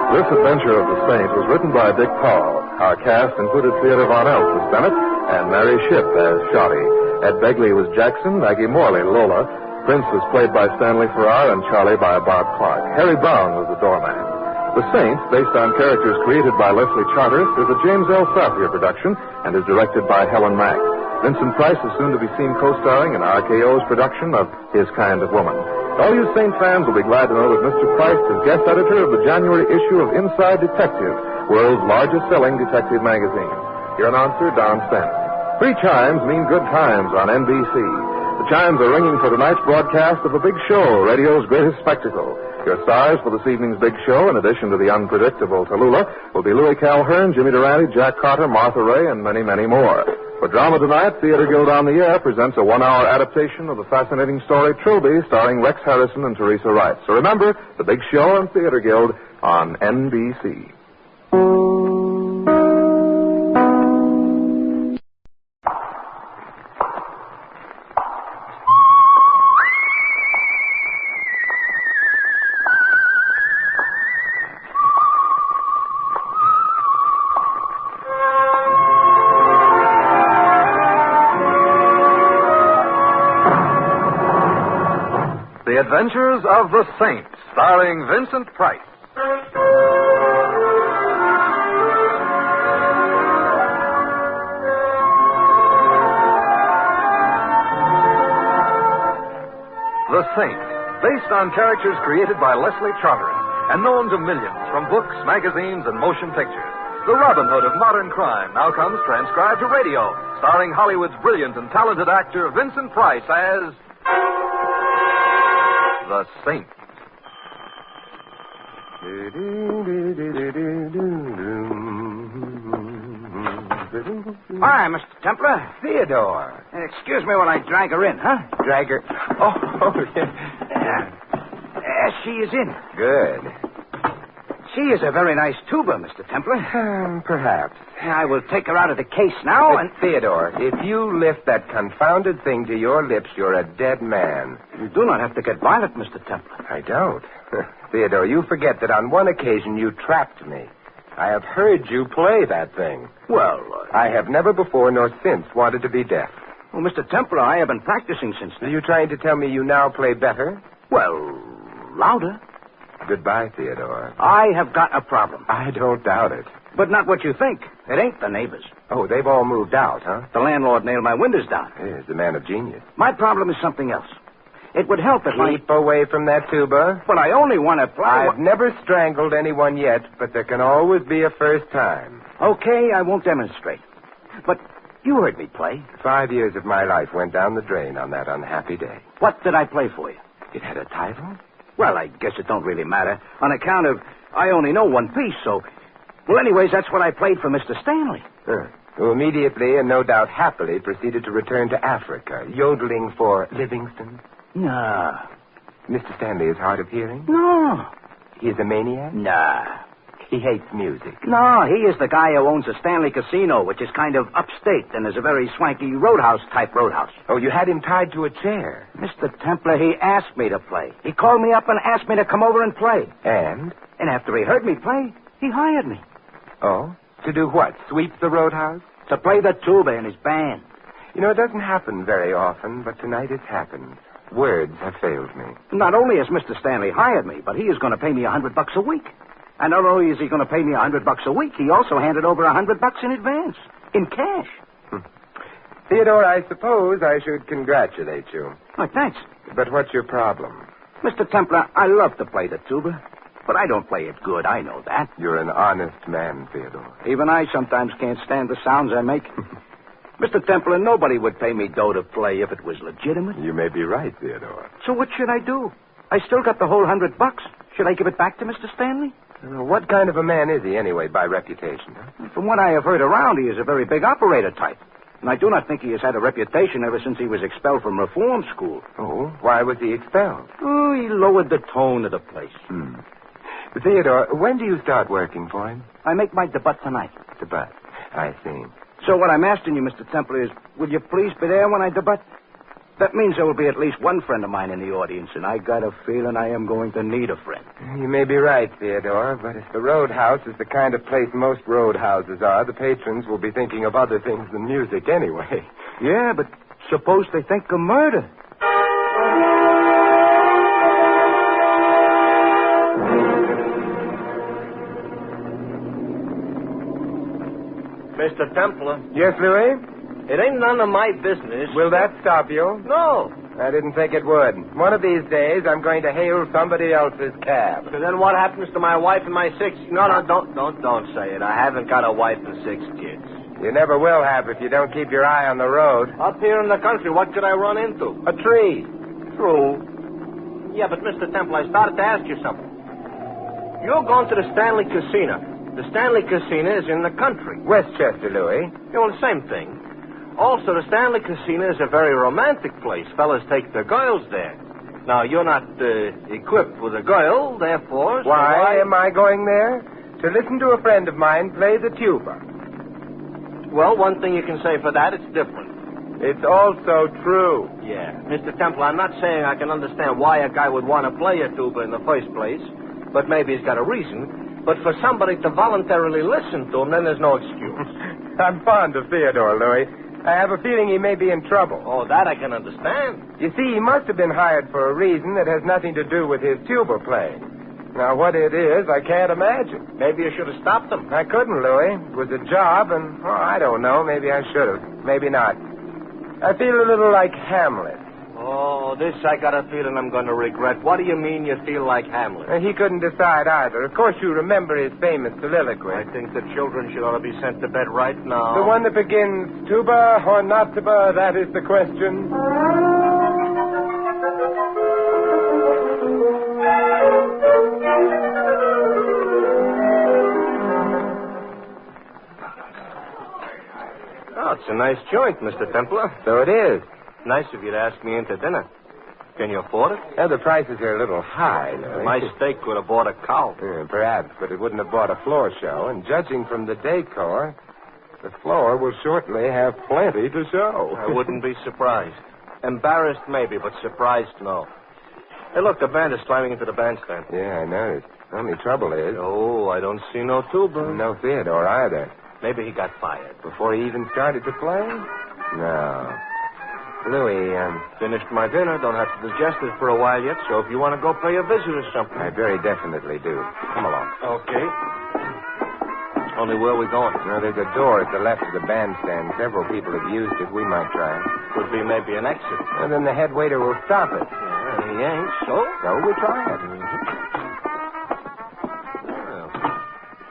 This adventure of the Saint was written by Dick Powell. Our cast included Theodore Von Elf as Bennett and Mary Shipp as Shotty. Ed Begley was Jackson, Maggie Morley, Lola. Prince was played by Stanley Farrar and Charlie by Bob Clark. Harry Brown was the doorman. The Saint, based on characters created by Leslie Charteris, is a James L. Safier production and is directed by Helen Mack. Vincent Price is soon to be seen co-starring in RKO's production of His Kind of Woman. All you Saint fans will be glad to know that Mr. Price is guest editor of the January issue of Inside Detective, world's largest-selling detective magazine. Your announcer, Don Stanley. 3 chimes mean good times on NBC. The chimes are ringing for tonight's broadcast of The Big Show, radio's greatest spectacle. Your stars for this evening's Big Show, in addition to the unpredictable Tallulah, will be Louis Calhern, Jimmy Durante, Jack Carter, Martha Ray, and many, many more. For drama tonight, Theater Guild on the Air presents a 1-hour adaptation of the fascinating story Trilby, starring Rex Harrison and Teresa Wright. So remember, The Big Show and Theater Guild on NBC. The Adventures of the Saint, starring Vincent Price. The Saint, based on characters created by Leslie Charteris and known to millions from books, magazines, and motion pictures. The Robin Hood of modern crime now comes transcribed to radio, starring Hollywood's brilliant and talented actor Vincent Price as The Saint. Hi, Mr. Templar. Theodore. Excuse me while I drag her in, huh? Drag her. Oh, yeah. She is in. Good. She is a very nice tuba, Mr. Templar. Perhaps. I will take her out of the case now and... Theodore, if you lift that confounded thing to your lips, you're a dead man. You do not have to get violent, Mr. Templar. I don't. Theodore, you forget that on one occasion you trapped me. I have heard you play that thing. Well... I have never before nor since wanted to be deaf. Well, Mr. Templar, I have been practicing since then. Are you trying to tell me you now play better? Well, louder. Goodbye, Theodore. I have got a problem. I don't doubt it. But not what you think. It ain't the neighbors. Oh, they've all moved out, huh? The landlord nailed my windows down. He's a man of genius. My problem is something else. It would help if Keep away from that tuba. But I only want to play... I've never strangled anyone yet, but there can always be a first time. Okay, I won't demonstrate. But you heard me play. 5 years of my life went down the drain on that unhappy day. What did I play for you? It had a title? Well, I guess it don't really matter. On account of I only know one piece, so... Well, anyways, that's what I played for Mr. Stanley. Who immediately and no doubt happily proceeded to return to Africa, yodeling for Livingston. No. Mr. Stanley is hard of hearing? No. He's a maniac? Nah. He hates music. No, he is the guy who owns a Stanley Casino, which is kind of upstate and is a very swanky roadhouse-type roadhouse. Oh, you had him tied to a chair. Mr. Templar, he asked me to play. He called me up and asked me to come over and play. And? And after he heard me play, he hired me. Oh? To do what? Sweep the roadhouse? To play the tuba in his band. You know, it doesn't happen very often, but tonight it's happened. Words have failed me. Not only has Mr. Stanley hired me, but he is going to pay me $100 a week. And not only is he going to pay me $100 a week, he also handed over $100 in advance, in cash. Theodore, I suppose I should congratulate you. Oh, thanks. But what's your problem? Mr. Templar, I love to play the tuba, but I don't play it good. I know that. You're an honest man, Theodore. Even I sometimes can't stand the sounds I make. Mr. Templar, nobody would pay me dough to play if it was legitimate. You may be right, Theodore. So what should I do? I still got the whole $100. Should I give it back to Mr. Stanley? What kind of a man is he, anyway, by reputation? Huh? From what I have heard around, he is a very big operator type. And I do not think he has had a reputation ever since he was expelled from reform school. Oh, why was he expelled? Oh, he lowered the tone of the place. Theodore, when do you start working for him? I make my debut tonight. Debut. I see. So what I'm asking you, Mr. Templar, is will you please be there when I debut? That means there will be at least one friend of mine in the audience, and I got a feeling I am going to need a friend. You may be right, Theodore, but if the roadhouse is the kind of place most roadhouses are, the patrons will be thinking of other things than music anyway. Yeah, but suppose they think of murder. Mr. Templar. Yes, Louis? It ain't none of my business. Will that stop you? No. I didn't think it would. One of these days, I'm going to hail somebody else's cab. So then what happens to my wife and my 6... No, don't say it. I haven't got a wife and 6 kids. You never will have if you don't keep your eye on the road. Up here in the country, what could I run into? A tree. True. Yeah, but Mr. Templar, I started to ask you something. You're going to the Stanley Casino. The Stanley Casino is in the country. Westchester, Louis. You know, the same thing. Also, the Stanley Casino is a very romantic place. Fellas take their girls there. Now, you're not equipped with a girl, therefore... Why am I going there? To listen to a friend of mine play the tuba. Well, one thing you can say for that, it's different. It's also true. Yeah. Mr. Templar, I'm not saying I can understand why a guy would want to play a tuba in the first place, but maybe he's got a reason. But for somebody to voluntarily listen to him, then there's no excuse. I'm fond of Theodore, Louis. I have a feeling he may be in trouble. Oh, that I can understand. You see, he must have been hired for a reason that has nothing to do with his tuba playing. Now, what it is, I can't imagine. Maybe you should have stopped him. I couldn't, Louis. It was a job, and, I don't know. Maybe I should have. Maybe not. I feel a little like Hamlet. Oh, this I got a feeling I'm going to regret. What do you mean you feel like Hamlet? He couldn't decide either. Of course, you remember his famous soliloquy. I think the children should ought to be sent to bed right now. The one that begins, tuba or not tuba, that is the question. Oh, it's a nice joint, Mr. Templar. So it is. Nice of you to ask me into dinner. Can you afford it? Yeah, the prices are a little high, Louis. My steak would have bought a cow. Perhaps, but it wouldn't have bought a floor show. And judging from the decor, the floor will shortly have plenty to show. I wouldn't be surprised. Embarrassed, maybe, but surprised, no. Hey, look, the band is climbing into the bandstand. Yeah, I noticed. Only trouble is... Oh, I don't see no tuba. No Theodore either. Maybe he got fired. Before he even started to play? No. Louis, finished my dinner. Don't have to digest it for a while yet, so if you want to go pay a visit or something. I very definitely do. Come along. Okay. Only where are we going? No, there's a door at the left of the bandstand. Several people have used it. We might try it. Could be maybe an exit. And then the head waiter will stop it. Yeah, and he ain't, so? So we try it. Well,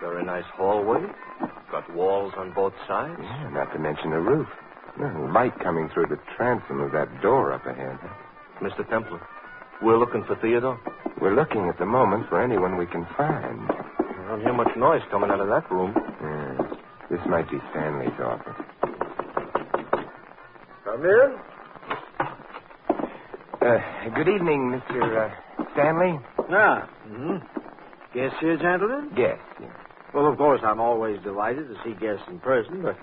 very nice hallway. Got walls on both sides. Yeah, not to mention a roof. Light coming through the transom of that door up ahead. Mr. Templar, we're looking for Theodore. We're looking at the moment for anyone we can find. I don't hear much noise coming out of that room. This might be Stanley's office. Come in. Good evening, Mr. Stanley. Yeah. Guests here, gentlemen? Guests, yeah. Well, of course, I'm always delighted to see guests in person, but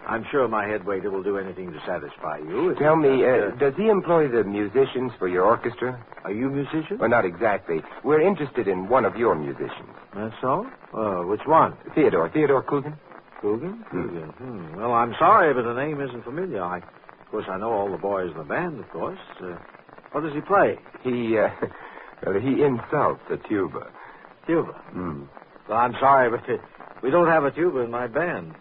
I'm sure my head waiter will do anything to satisfy you. Tell me, does he employ the musicians for your orchestra? Are you musicians? Well, not exactly. We're interested in one of your musicians. That's so? Which one? Theodore Coogan. Coogan? Coogan. Well, I'm sorry, but the name isn't familiar. Of course, I know all the boys in the band, of course. What does he play? He insults a tuba. Tuba? Well, I'm sorry, but we don't have a tuba in my band.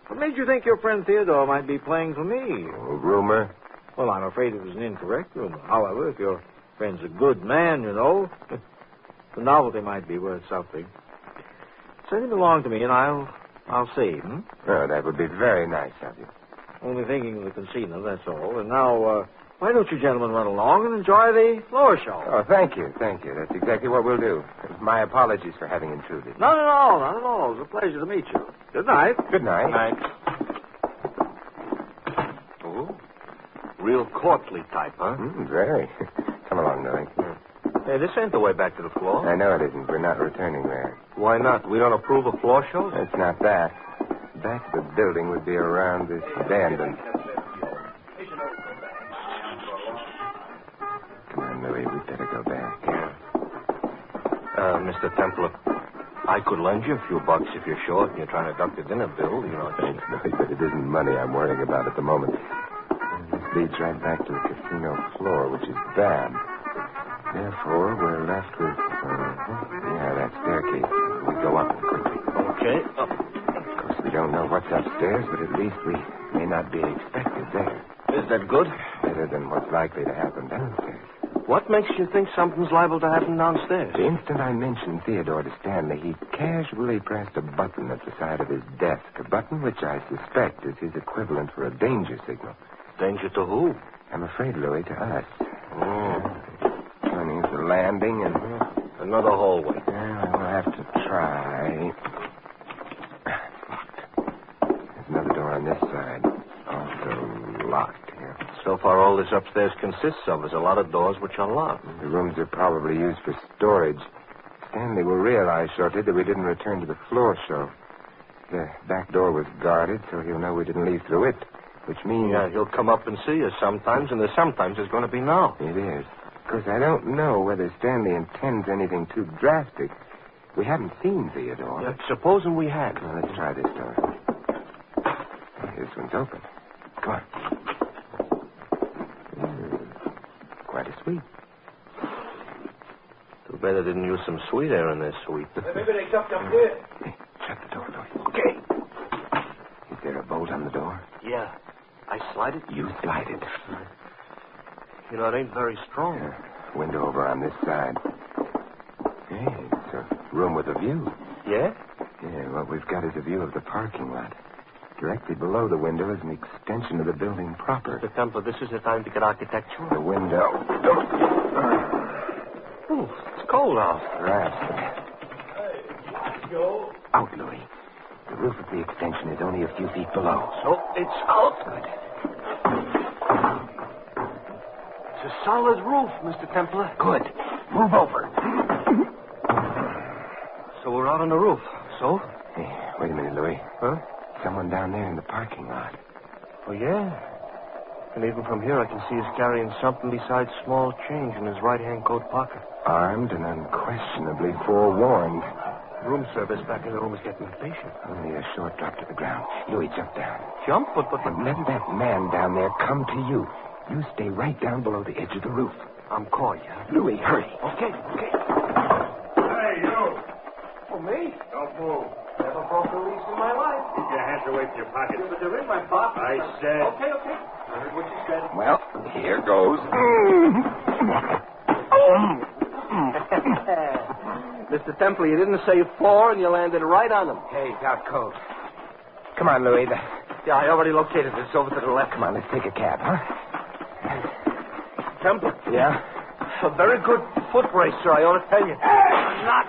What made you think your friend Theodore might be playing for me? Oh, rumor? Well, I'm afraid it was an incorrect rumor. However, if your friend's a good man, you know, the novelty might be worth something. Send him along to me, and I'll see. Oh, that would be very nice of you. Only thinking of the casino, that's all. And now, why don't you gentlemen run along and enjoy the floor show? Oh, thank you. That's exactly what we'll do. My apologies for having intruded. Not at all. It was a pleasure to meet you. Good night. Good night. Good night. Oh, real courtly type, huh? Very. Come along, Louie. Hey, this ain't the way back to the floor. I know it isn't. We're not returning there. Why not? We don't approve of floor shows? It's not that. Back of the building would be around this bend and... Come on, Louie. We'd better go back. Mr. Templar, I could lend you a few bucks if you're short and you're trying to duck the dinner bill, you know. Thanks, Louie, but it isn't money I'm worrying about at the moment. This leads right back to the casino floor, which is bad. Therefore, we're left with, that staircase. We go up quickly. Okay. Of course, we don't know what's upstairs, but at least we may not be expected there. Is that good? Better than what's likely to happen downstairs. What makes you think something's liable to happen downstairs? The instant I mentioned Theodore to Stanley, he casually pressed a button at the side of his desk, a button which I suspect is his equivalent for a danger signal. Danger to who? I'm afraid, Louis, to us. Turning the landing and... Another hallway. We'll have to try. Locked. There's another door on this side. Also locked here. So far, all this upstairs consists of is a lot of doors which are locked. The rooms are probably used for storage. Stanley will realize shortly that we didn't return to the floor show. The back door was guarded, so he'll know we didn't leave through it, which means... Yeah, he'll come up and see us sometimes, and the sometimes is going to be now. It is. Of course, I don't know whether Stanley intends anything too drastic. We haven't seen Theodore. Yeah, supposing we had. Well, let's try this door. This one's open. Come on. Quite a suite. Too bad they didn't use some sweet air in their suite. Maybe they jumped up here. Hey, shut the door, Louis. Okay. Is there a bolt on the door? Yeah. I slide it? You slide it. You know, it ain't very strong. Window over on this side. Hey, it's a room with a view. Yeah? Yeah, what we've got is a view of the parking lot. Directly below the window is an extension of the building proper. Mr. Templar, this is the time to get architectural. The window. Ooh, it's cold out. Right. Hey, Joe. Out, Louis. The roof of the extension is only a few feet below. So it's out. Good. It's a solid roof, Mr. Templar. Good. Move over. So we're out on the roof. So? Hey, wait a minute, Louis. Huh? Someone down there in the parking lot. Oh, yeah. And even from here, I can see he's carrying something besides small change in his right-hand coat pocket. Armed and unquestionably forewarned. Room service back in the room is getting impatient. Only a short drop to the ground. Louis, jump down. Jump? But... And let that man down there come to you. You stay right down below the edge of the roof. I'm caught, yeah? Louis, hurry. Okay. Hey, you. For me? Don't move. Never broke a lease in my life. Keep your hands away from your pockets. But they're in my pocket. I said. Okay. I heard what you said. Well, here goes. Mr. Templar, you didn't say 4, and you landed right on them. Hey, it's out cold. Come on, Louis. Yeah, I already located it. It's over to the left. Come on, let's take a cab, huh? Templar? Yeah? A very good foot racer, I ought to tell you. Not.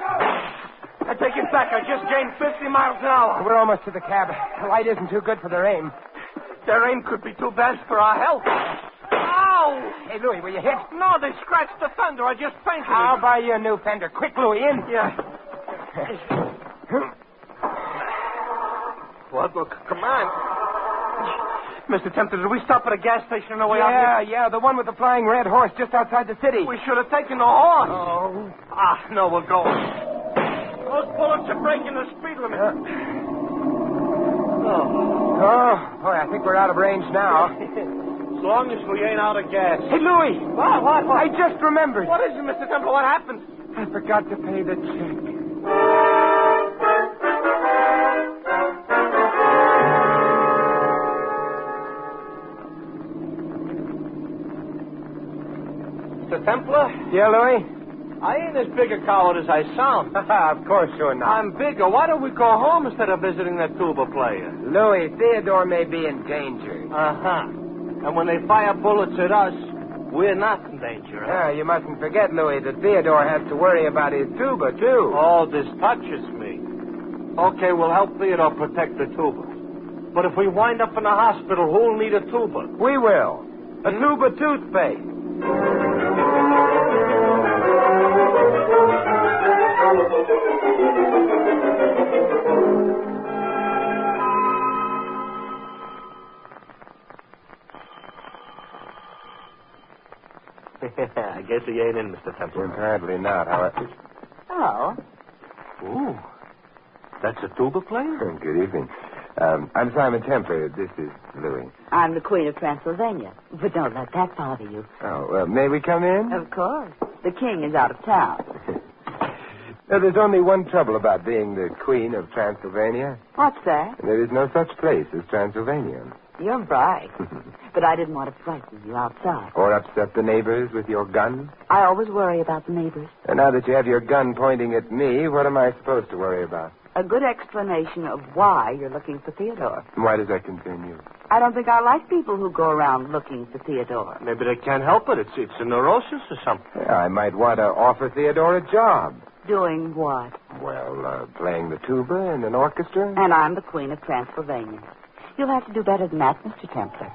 I take it back. I just gained 50 miles an hour. We're almost to the cab. The light isn't too good for their aim. Their aim could be too bad for our health. Ow! Hey, Louis, were you hit? No, they scratched the fender. I just painted it. I'll buy you a new fender. Quick, Louis, in. Yeah. What? Look, come on. Mr. Templar, did we stop at a gas station on the way out here? Yeah, the one with the flying red horse just outside the city. We should have taken the horse. Oh. No, we'll go. Those bullets are breaking the speed limit. Oh, boy, I think we're out of range now. As long as we ain't out of gas. Hey, Louis. What? I just remembered. What is it, Mr. Templar? What happened? I forgot to pay the check. Mr. Templar? Yeah, Louis? I ain't as big a coward as I sound. Of course you're not. I'm bigger. Why don't we go home instead of visiting that tuba player? Louis, Theodore may be in danger. And when they fire bullets at us, we're not in danger. Yeah, you mustn't forget, Louis, that Theodore has to worry about his tuba, too. Oh, this touches me. Okay, we'll help Theodore protect the tuba. But if we wind up in a hospital, who'll need a tuba? We will. A tuba toothpaste. I guess he ain't in, Mr. Templar. Apparently not, however. Oh. Ooh. That's a tuba player? Good evening. I'm Simon Templar. This is Louis. I'm the Queen of Transylvania. But don't let that bother you. Oh, may we come in? Of course. The king is out of town. Now, there's only one trouble about being the Queen of Transylvania. What's that? There is no such place as Transylvania. You're bright. But I didn't want to frighten you outside. Or upset the neighbors with your gun. I always worry about the neighbors. And now that you have your gun pointing at me, what am I supposed to worry about? A good explanation of why you're looking for Theodore. Why does that concern you? I don't think I like people who go around looking for Theodore. Maybe they can't help it. It's a neurosis or something. Yeah, I might want to offer Theodore a job. Doing what? Well, playing the tuba in an orchestra. And I'm the Queen of Transylvania. You'll have to do better than that, Mr. Templar.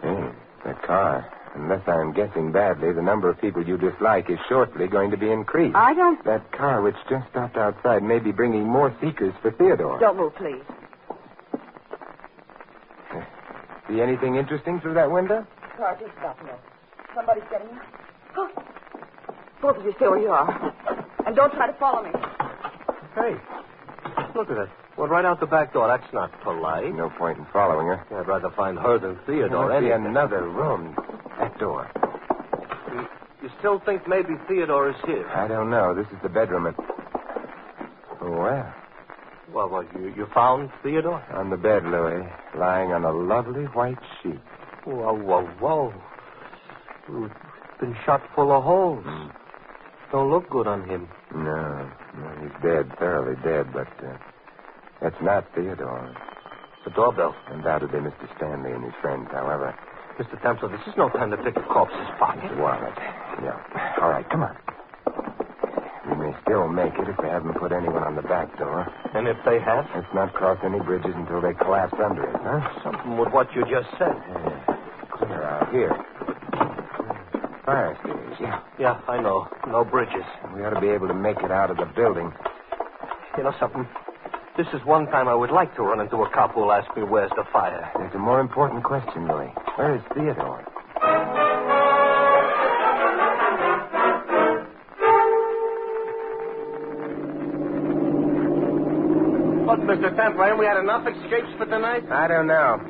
Hey, that car. Unless I'm guessing badly, the number of people you dislike is shortly going to be increased. I don't... That car which just stopped outside may be bringing more seekers for Theodore. Don't move, please. See anything interesting through that window? The car just stopped here. Somebody's getting in. Oh. Both of you stay where you are. And don't try to follow me. Hey, look at it. Well, right out the back door. That's not polite. No point in following her. Yeah, I'd rather find her than Theodore. There must be another room. That door. You still think maybe Theodore is here? I don't know. This is the bedroom. Well. Well, you found Theodore? On the bed, Louis, lying on a lovely white sheet. Whoa. He's been shot full of holes. Don't look good on him. No, he's dead, thoroughly dead, but that's not Theodore. The doorbell. Undoubtedly Mr. Stanley and his friends, however. Mr. Templar, this is no time to pick a corpse's pocket. The wallet. Yeah. All right, come on. We may still make it if they haven't put anyone on the back door. And if they have? Let's not cross any bridges until they collapse under us, huh? Something with what you just said. Clear out here. Fire stairs, yeah. Yeah, I know. No bridges. We ought to be able to make it out of the building. You know something? This is one time I would like to run into a cop who'll ask me where's the fire. There's a more important question, Louis. Where is Theodore? What, Mr. Templar, we had enough escapes for tonight? I don't know.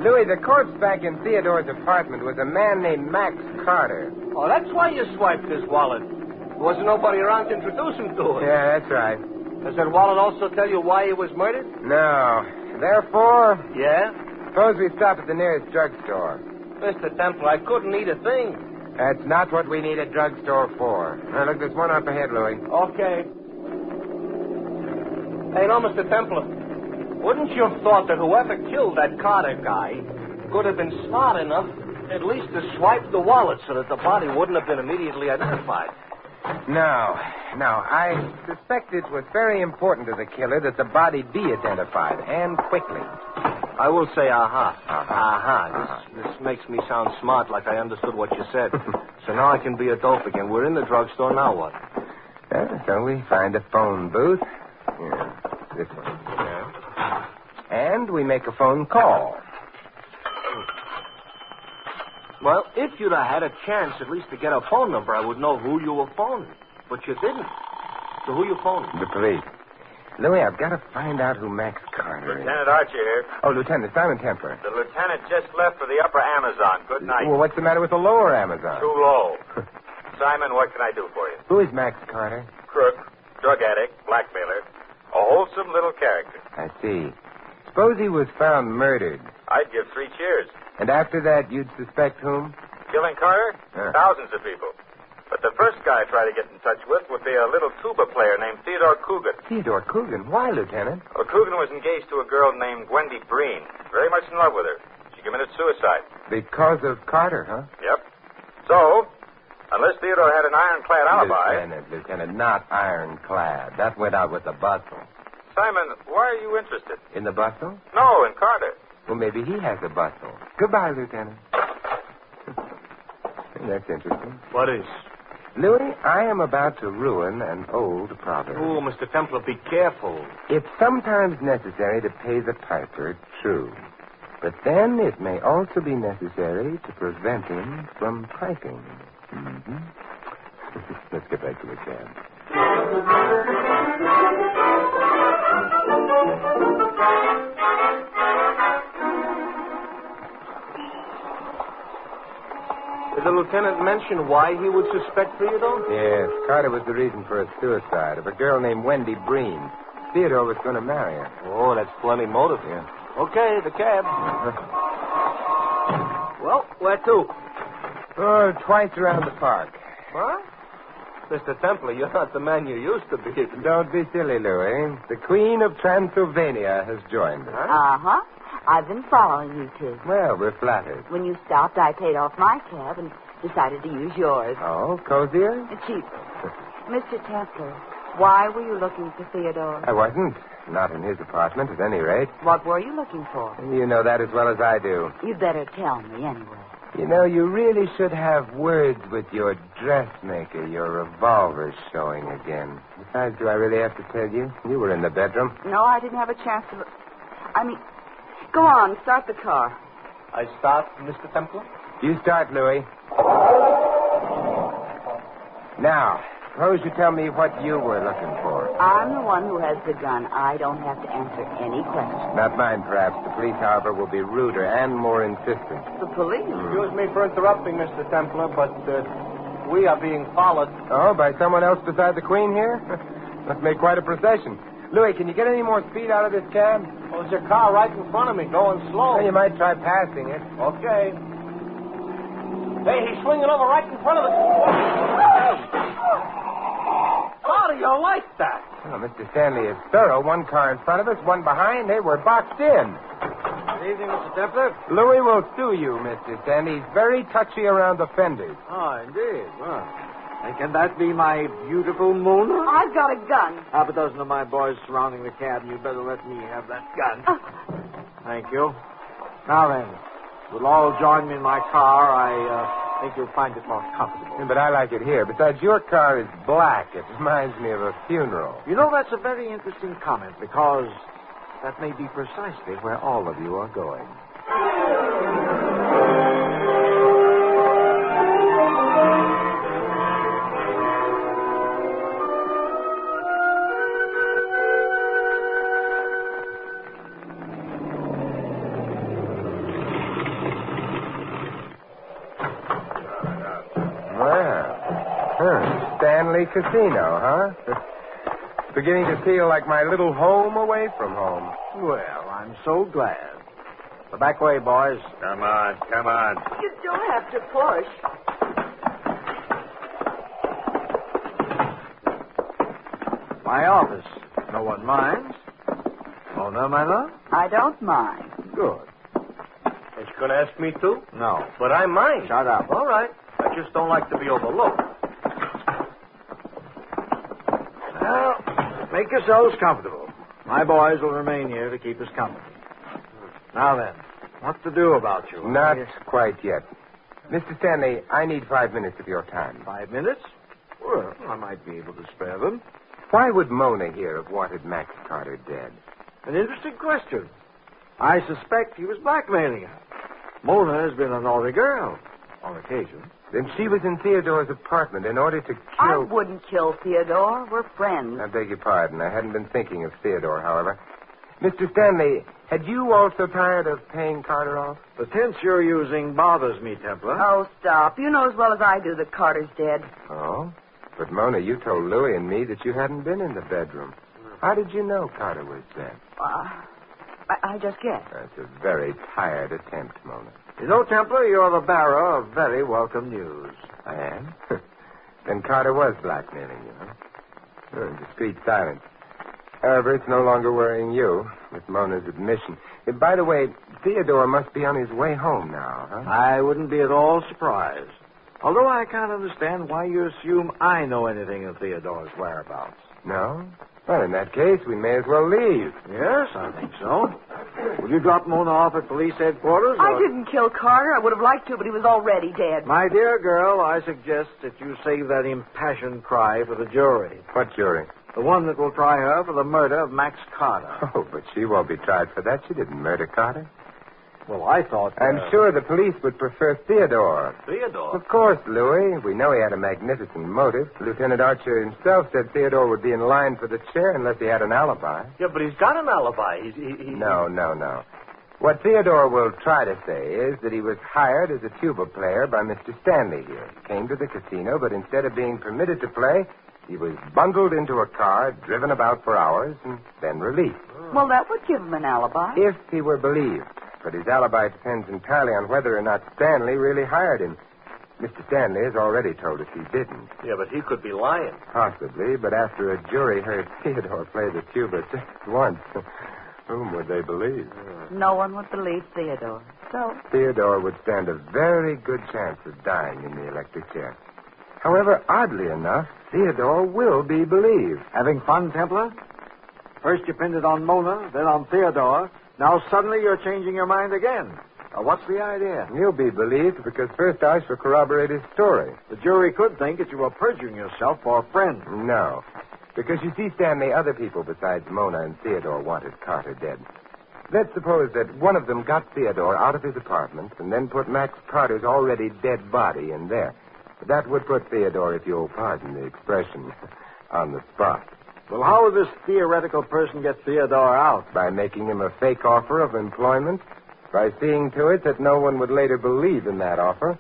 Louis, the corpse back in Theodore's apartment was a man named Max Carter. Oh, that's why you swiped his wallet. There wasn't nobody around to introduce him to it. Yeah, that's right. Does that wallet also tell you why he was murdered? No. Therefore... Yeah? Suppose we stop at the nearest drugstore. Mr. Templar, I couldn't eat a thing. That's not what we need a drugstore for. Now, look, there's one up ahead, Louis. Okay. Hey, no, Mr. Templar. Wouldn't you have thought that whoever killed that Carter guy could have been smart enough at least to swipe the wallet so that the body wouldn't have been immediately identified? No. I suspect it was very important to the killer that the body be identified, and quickly. I will say aha. This makes me sound smart, like I understood what you said. So now I can be a dope again. We're in the drugstore, now what? So we find a phone booth. Yeah, this one. Yeah. And we make a phone call. Well, if you'd have had a chance at least to get a phone number, I would know who you were phoning. But you didn't. So who you phoning? The police. Louis, I've got to find out who Max Carter is. Lieutenant Archer here. Oh, Lieutenant Simon Templar. The lieutenant just left for the upper Amazon. Good night. Well, what's the matter with the lower Amazon? Too low. Simon, what can I do for you? Who is Max Carter? Crook, drug addict, blackmailer. A wholesome little character. I see. Suppose he was found murdered. I'd give 3 cheers. And after that, you'd suspect whom? Killing Carter? Thousands of people. But the first guy I'd try to get in touch with would be a little tuba player named Theodore Coogan. Theodore Coogan? Why, Lieutenant? Well, Coogan was engaged to a girl named Wendy Breen. Very much in love with her. She committed suicide. Because of Carter, huh? Yep. So, unless Theodore had an ironclad alibi... Lieutenant, not ironclad. That went out with the bustle. Simon, why are you interested? In the bustle? No, in Carter. Well, maybe he has a bustle. Goodbye, Lieutenant. That's interesting. What is? Louis, I am about to ruin an old proverb. Oh, Mr. Templar, be careful. It's sometimes necessary to pay the piper, true. But then it may also be necessary to prevent him from piping. Mm-hmm. Let's get back to the cab. Did the lieutenant mention why he would suspect Theodore? Yes, Carter was the reason for a suicide of a girl named Wendy Breen. Theodore was going to marry her. Oh, that's plenty motive. Yeah. Okay, the cab. Well, where to? Oh, twice around the park. What? Mr. Templar, you're not the man you used to be. Don't be silly, Louis. The Queen of Transylvania has joined us. Uh-huh. I've been following you two. Well, we're flattered. When you stopped, I paid off my cab and decided to use yours. Oh, cozier? Cheaper. Mr. Templar, why were you looking for Theodore? I wasn't. Not in his apartment, at any rate. What were you looking for? You know that as well as I do. You'd better tell me anyway. You know, you really should have words with your dressmaker. Your revolver's showing again. Besides, do I really have to tell you? You were in the bedroom. No, I didn't have a chance to... Go on, start the car. I start, Mr. Templar? You start, Louis. Now, suppose you tell me what you were looking for. I'm the one who has the gun. I don't have to answer any questions. Not mine, perhaps. The police, however, will be ruder and more insistent. The police? Excuse me for interrupting, Mr. Templar, but we are being followed. Oh, by someone else beside the Queen here? Must make quite a procession. Louis, can you get any more speed out of this cab? Well, there's a car right in front of me going slow. Well, you might try passing it. Okay. Hey, he's swinging over right in front of us. How do you like that? Oh, Mr. Stanley is thorough. One car in front of us, one behind. They were boxed in. Good evening, Mr. Templar. Louis will sue you, Mr. Stanley. He's very touchy around the fenders. Oh, indeed. Well, and can that be my beautiful moon? I've got a gun. Half a dozen of my boys surrounding the cab, and you better let me have that gun. Thank you. Now then, you'll all join me in my car. I think you'll find it more comfortable. Yeah, but I like it here. Besides, your car is black. It reminds me of a funeral. You know, that's a very interesting comment, because that may be precisely where all of you are going. Stanley Casino, huh? Beginning to feel like my little home away from home. Well, I'm so glad. The back way, boys. Come on, come on. You don't have to push. My office. No one minds. Oh, no, my love? I don't mind. Good. Is you going to ask me to? No. But I mind. Shut up. All right. I just don't like to be overlooked. Well, make yourselves comfortable. My boys will remain here to keep us company. Now then, what to do about you? Not quite yet. Mr. Stanley, I need 5 minutes of your time. 5 minutes? Well, I might be able to spare them. Why would Mona here have wanted Max Carter dead? An interesting question. I suspect he was blackmailing her. Mona has been a naughty girl, on occasion. Then she was in Theodore's apartment in order to kill... I wouldn't kill Theodore. We're friends. I beg your pardon. I hadn't been thinking of Theodore, however. Mr. Stanley, had you also tired of paying Carter off? The tense you're using bothers me, Templar. Oh, stop. You know as well as I do that Carter's dead. Oh? But, Mona, you told Louie and me that you hadn't been in the bedroom. How did you know Carter was dead? I just guessed. That's a very tired attempt, Mona. You know, Templar, you're the bearer of very welcome news. I am? Then Carter was blackmailing you, huh? Discreet silence. However, it's no longer worrying you, with Mona's admission. By the way, Theodore must be on his way home now, huh? I wouldn't be at all surprised. Although I can't understand why you assume I know anything of Theodore's whereabouts. No? Well, in that case, we may as well leave. Yes, I think so. Will you drop Mona off at police headquarters? I didn't kill Carter. I would have liked to, but he was already dead. My dear girl, I suggest that you save that impassioned cry for the jury. What jury? The one that will try her for the murder of Max Carter. Oh, but she won't be tried for that. She didn't murder Carter. Well, I thought... I'm sure the police would prefer Theodore. Theodore? Of course, Louis. We know he had a magnificent motive. Lieutenant Archer himself said Theodore would be in line for the chair unless he had an alibi. Yeah, but he's got an alibi. No. What Theodore will try to say is that he was hired as a tuba player by Mr. Stanley here. He came to the casino, but instead of being permitted to play, he was bundled into a car, driven about for hours, and then released. Well, that would give him an alibi. If he were believed. But his alibi depends entirely on whether or not Stanley really hired him. Mr. Stanley has already told us he didn't. Yeah, but he could be lying. Possibly, but after a jury heard Theodore play the tuba just once, whom would they believe? No one would believe Theodore. So Theodore would stand a very good chance of dying in the electric chair. However, oddly enough, Theodore will be believed. Having fun, Templar? First you pinned it on Mona, then on Theodore. Now suddenly you're changing your mind again. What's the idea? He'll be believed because first I shall corroborate his story. The jury could think that you were perjuring yourself for a friend. No. Because you see, Stanley, other people besides Mona and Theodore wanted Carter dead. Let's suppose that one of them got Theodore out of his apartment and then put Max Carter's already dead body in there. That would put Theodore, if you'll pardon the expression, on the spot. Well, how would this theoretical person get Theodore out? By making him a fake offer of employment, by seeing to it that no one would later believe in that offer,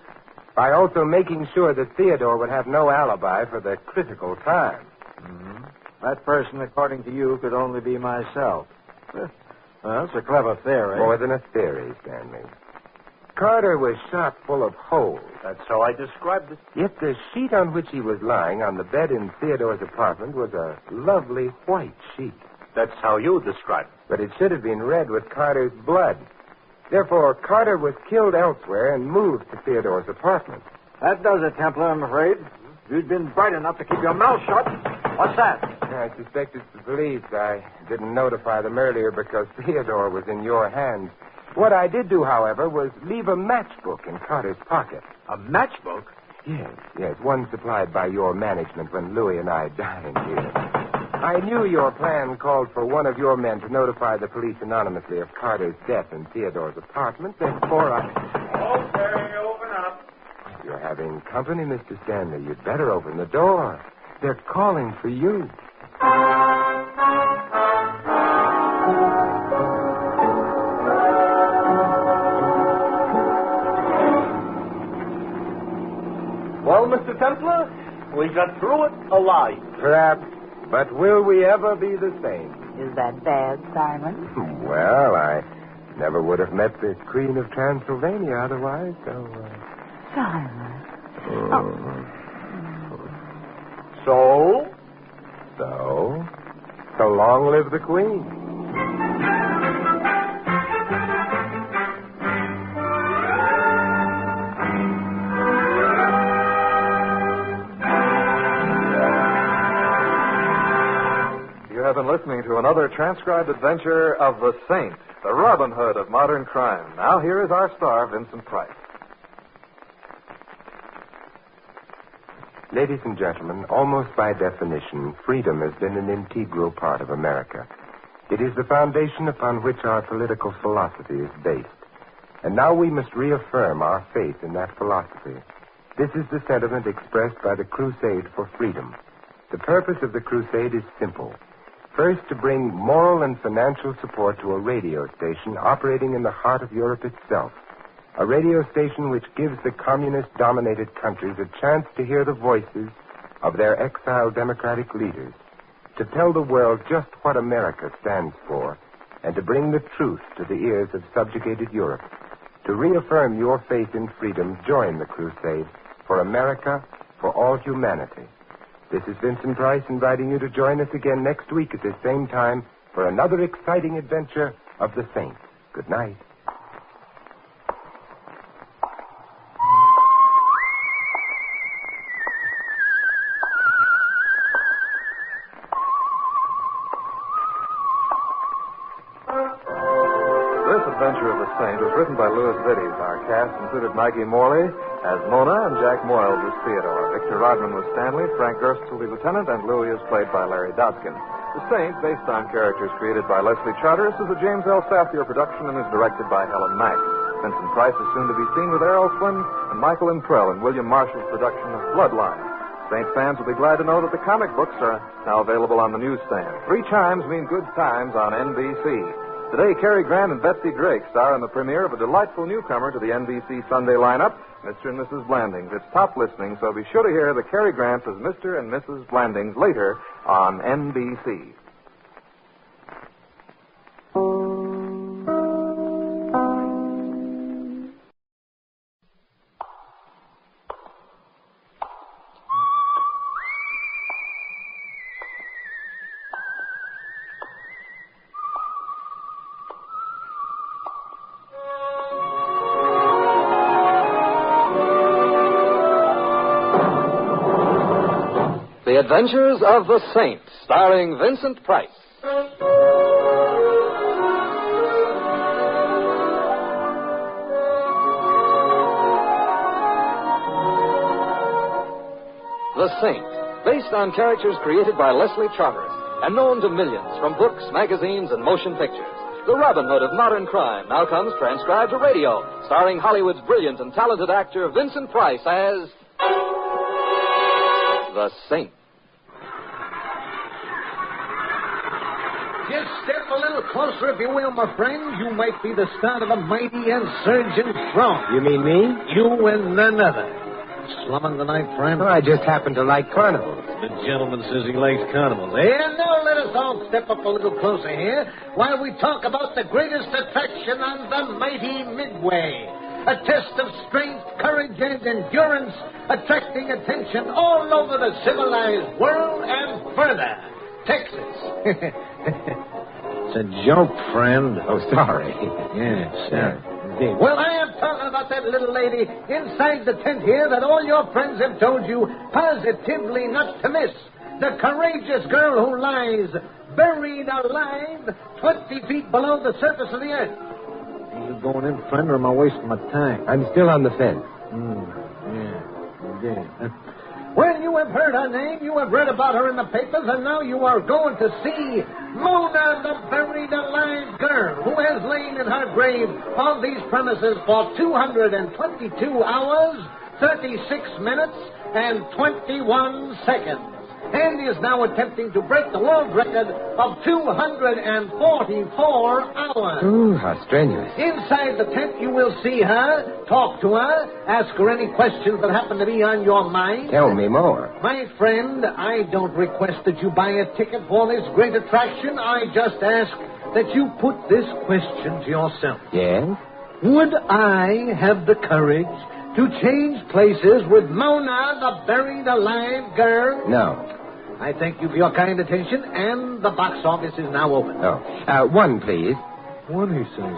by also making sure that Theodore would have no alibi for the critical time. Mm-hmm. That person, according to you, could only be myself. Well, that's a clever theory. More than a theory, Stanley. Carter was shot full of holes. That's how I described it. Yet the sheet on which he was lying on the bed in Theodore's apartment was a lovely white sheet. That's how you described it. But it should have been red with Carter's blood. Therefore, Carter was killed elsewhere and moved to Theodore's apartment. That does it, Templar, I'm afraid. You'd been bright enough to keep your mouth shut. What's that? I suspect it's the police. I didn't notify them earlier because Theodore was in your hands. What I did do, however, was leave a matchbook in Carter's pocket. A matchbook? Yes, one supplied by your management when Louis and I dined here. I knew your plan called for one of your men to notify the police anonymously of Carter's death in Theodore's apartment. Therefore, Okay, open up. You're having company, Mr. Stanley. You'd better open the door. They're calling for you. Well, Mr. Templar, we got through it alive. Perhaps, but will we ever be the same? Is that bad, Simon? Well, I never would have met the Queen of Transylvania otherwise, so... Simon. So long live the Queen. You have been listening to another transcribed adventure of the Saint, the Robin Hood of modern crime. Now here is our star, Vincent Price. Ladies and gentlemen, almost by definition, freedom has been an integral part of America. It is the foundation upon which our political philosophy is based. And now we must reaffirm our faith in that philosophy. This is the sentiment expressed by the Crusade for Freedom. The purpose of the crusade is simple. First, to bring moral and financial support to a radio station operating in the heart of Europe itself. A radio station which gives the communist-dominated countries a chance to hear the voices of their exiled democratic leaders, to tell the world just what America stands for, and to bring the truth to the ears of subjugated Europe. To reaffirm your faith in freedom, join the crusade for America, for all humanity. This is Vincent Price inviting you to join us again next week at this same time for another exciting adventure of the Saint. Good night. This adventure of the Saint was written by Louis Vittes. Our cast included Maggie Morley as Mona and Jack Moyles as Theodore. Victor Rodman was Stanley, Frank Gerstle the lieutenant, and Louis is played by Larry Dodkin. The Saint, based on characters created by Leslie Charteris, is a James L. Safier production and is directed by Helen Mack. Vincent Price is soon to be seen with Errol Flynn and Michael Imprell in William Marshall's production of Bloodline. Saint fans will be glad to know that the comic books are now available on the newsstand. 3 chimes mean good times on NBC. Today, Cary Grant and Betsy Drake star in the premiere of a delightful newcomer to the NBC Sunday lineup, Mr. and Mrs. Blandings. It's top listening, so be sure to hear the Cary Grants as Mr. and Mrs. Blandings later on NBC. The Adventures of the Saint, starring Vincent Price. The Saint, based on characters created by Leslie Charteris and known to millions from books, magazines, and motion pictures. The Robin Hood of modern crime now comes transcribed to radio, starring Hollywood's brilliant and talented actor Vincent Price as the Saint. Just step a little closer, if you will, my friend. You might be the start of a mighty and surging throng. You mean me? You and none other. Slumming the night, friend? Oh, I just happen to like carnivals. The gentleman says he likes carnivals. And now let us all step up a little closer here while we talk about the greatest attraction on the mighty Midway. A test of strength, courage, and endurance, attracting attention all over the civilized world and further. Texas. It's a joke, friend. Oh, sorry. Yes, sir. Indeed. Well, I am talking about that little lady inside the tent here that all your friends have told you positively not to miss. The courageous girl who lies buried alive 20 feet below the surface of the earth. Are you going in, friend, or am I wasting my time? I'm still on the fence. Yeah, indeed. Well, you have heard her name, you have read about her in the papers, and now you are going to see Mona, the buried alive girl, who has lain in her grave on these premises for 222 hours, 36 minutes, and 21 seconds. And is now attempting to break the world record of 244 hours. Ooh, how strenuous. Inside the tent, you will see her, talk to her, ask her any questions that happen to be on your mind. Tell me more. My friend, I don't request that you buy a ticket for this great attraction. I just ask that you put this question to yourself. Yes? Would I have the courage to change places with Mona, the buried alive girl? No. I thank you for your kind attention, and the box office is now open. Oh. One, please. One, he says.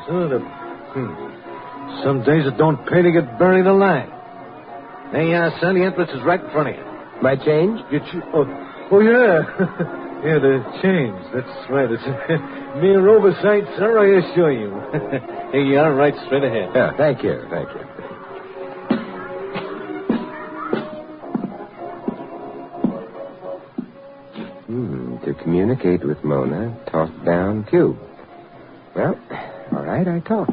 Some days it don't pay to get buried alive. Hey, son, the entrance is right in front of you. My change? Oh, yeah. Yeah, the change. That's right. It's mere oversight, sir, I assure you. Here you are, right straight ahead. Yeah, thank you. communicate with Mona, talk down Cube. Well, all right, I talk.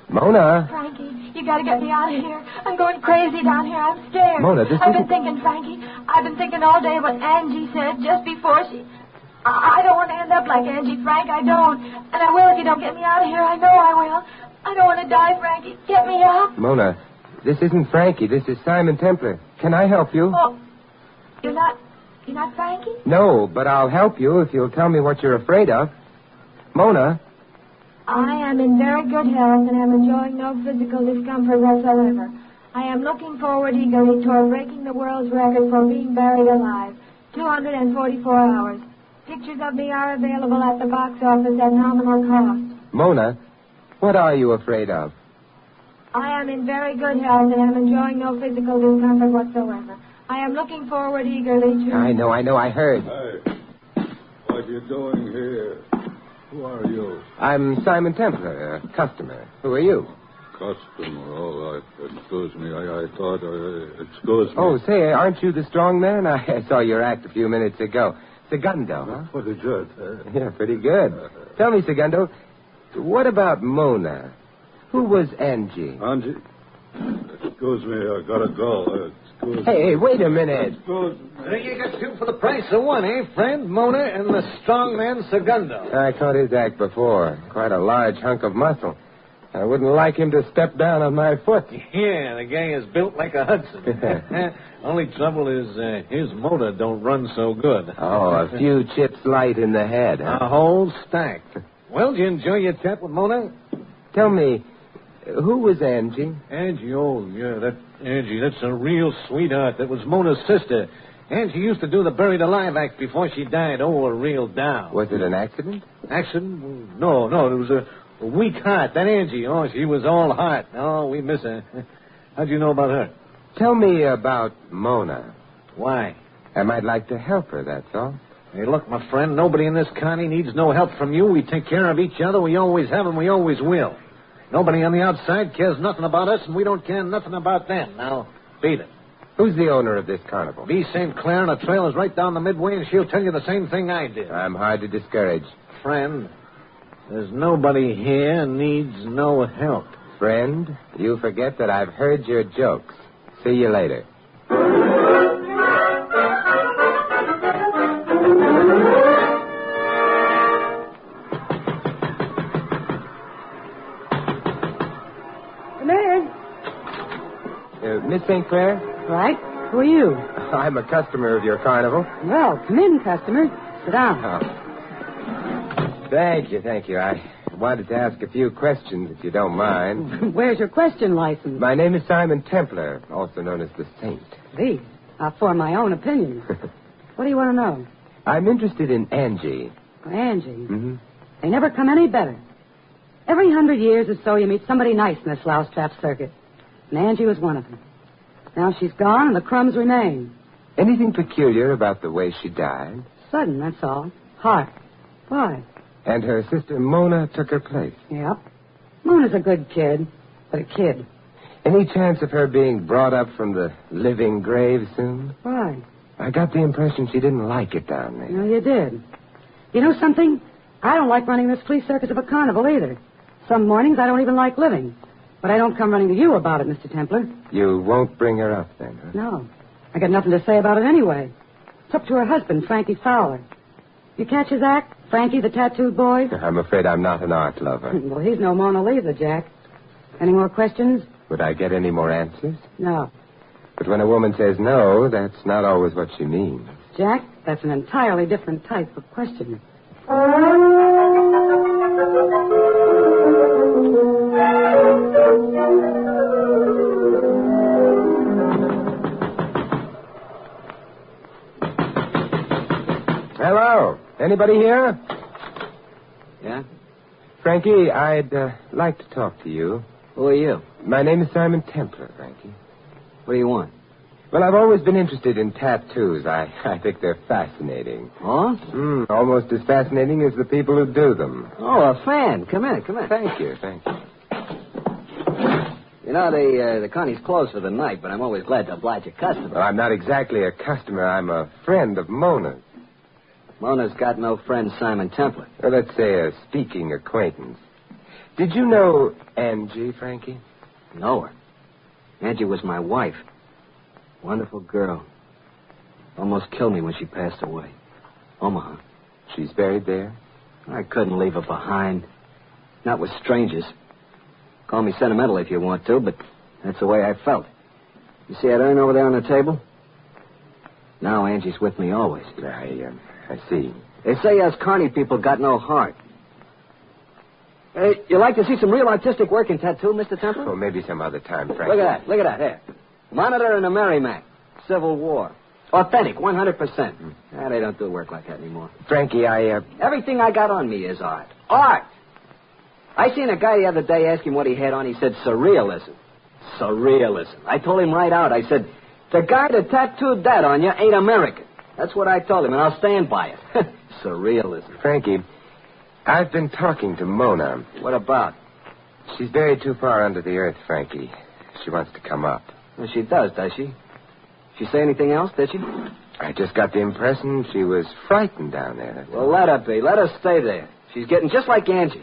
Mona. Frankie, you gotta get me out of here. I'm going crazy down here. I'm scared. Mona, I've been thinking, Frankie. I've been thinking all day what Angie said just before she... I don't want to end up like Angie, Frank. I don't. And I will if you don't get me out of here. I know I will. I don't want to die, Frankie. Get me out. Mona, this isn't Frankie. This is Simon Templar. Can I help you? Oh, you're not Frankie? No, but I'll help you if you'll tell me what you're afraid of. Mona. I am in very good health and am enjoying no physical discomfort whatsoever. I am looking forward eagerly toward breaking the world's record for being buried alive. 244 hours. Pictures of me are available at the box office at nominal cost. Mona, what are you afraid of? I am in very good health and am enjoying no physical discomfort whatsoever. I am looking forward eagerly to... I know, I heard. Hey, what are you doing here? Who are you? I'm Simon Templar, a customer. Who are you? Customer, all right. Excuse me, I thought... excuse me. Oh, say, aren't you the strong man? I saw your act a few minutes ago. Segundo, huh? Pretty good. Yeah, pretty good. Tell me, Segundo, what about Mona? Who was Angie? Angie? Excuse me, I gotta go. Hey, wait a minute. Excuse me. So you got two for the price of one, eh, friend? Mona and the strong man Segundo. I caught his act before. Quite a large hunk of muscle. I wouldn't like him to step down on my foot. Yeah, the guy is built like a Hudson. Only trouble is his motor don't run so good. Oh, a few chips light in the head, huh? A whole stack. Well, did you enjoy your chat with Mona? Tell me, who was Angie? Angie, oh, yeah, that's a real sweetheart. That was Mona's sister. Angie used to do the buried alive act before she died. Oh, a real doll. Was it an accident? Accident? No, it was a weak heart. That Angie, oh, she was all heart. Oh, we miss her. How'd you know about her? Tell me about Mona. Why? I might like to help her, that's all. Hey, look, my friend, nobody in this county needs no help from you. We take care of each other. We always have and we always will. Nobody on the outside cares nothing about us, and we don't care nothing about them. Now, beat it. Who's the owner of this carnival? B. St. Clair, and the trail is right down the midway, and she'll tell you the same thing I did. I'm hard to discourage. Friend, there's nobody here needs no help. Friend, you forget that I've heard your jokes. See you later. Come in. Miss St. Clair? Right. Who are you? I'm a customer of your carnival. Well, come in, customer. Sit down. Oh. Thank you. I wanted to ask a few questions, if you don't mind. Where's your question license? My name is Simon Templar, also known as the Saint. Gee, I form my own opinion. What do you want to know? I'm interested in Angie. Angie? Mm-hmm. They never come any better. Every 100 years or so, you meet somebody nice in this louse trap circuit. And Angie was one of them. Now she's gone, and the crumbs remain. Anything peculiar about the way she died? Sudden, that's all. Heart. Why? And her sister Mona took her place. Yep. Mona's a good kid, but a kid. Any chance of her being brought up from the living grave soon? Why? I got the impression she didn't like it down there. No, you did. You know something? I don't like running this flea circus of a carnival either. Some mornings I don't even like living. But I don't come running to you about it, Mr. Templar. You won't bring her up then, huh? No. I got nothing to say about it anyway. It's up to her husband, Frankie Fowler. You catch his act? Frankie, the tattooed boy? I'm afraid I'm not an art lover. Well, he's no Mona Lisa, Jack. Any more questions? Would I get any more answers? No. But when a woman says no, that's not always what she means. Jack, that's an entirely different type of question. Hello. Anybody here? Yeah? Frankie, I'd like to talk to you. Who are you? My name is Simon Templar, Frankie. What do you want? Well, I've always been interested in tattoos. I think they're fascinating. Oh? Almost as fascinating as the people who do them. Oh, a fan. Come in. Thank you. You know, the Connie's closed for the night, but I'm always glad to oblige a customer. Well, I'm not exactly a customer. I'm a friend of Mona's. Mona's got no friend Simon Templar. Well, let's say a speaking acquaintance. Did you know Angie, Frankie? Know her. Angie was my wife. Wonderful girl. Almost killed me when she passed away. Omaha. She's buried there? I couldn't leave her behind. Not with strangers. Call me sentimental if you want to, but that's the way I felt. You see that urn over there on the table? Now Angie's with me always. I see. They say us carny people got no heart. Hey, you like to see some real artistic work in tattoo, Mr. Templar? Oh, maybe some other time, Frankie. Look at that. Here. Monitor and a Merrimack. Civil War. Authentic, 100%. They don't do work like that anymore. Frankie, Everything I got on me is art. Art! I seen a guy the other day ask him what he had on. He said, surrealism. Surrealism. I told him right out. I said, the guy that tattooed that on you ain't American. That's what I told him, and I'll stand by it. Surrealism. Frankie, I've been talking to Mona. What about? She's buried too far under the earth, Frankie. She wants to come up. Well, she does she? She say anything else, did she? I just got the impression she was frightened down there. Well, let her be. Let her stay there. She's getting just like Angie.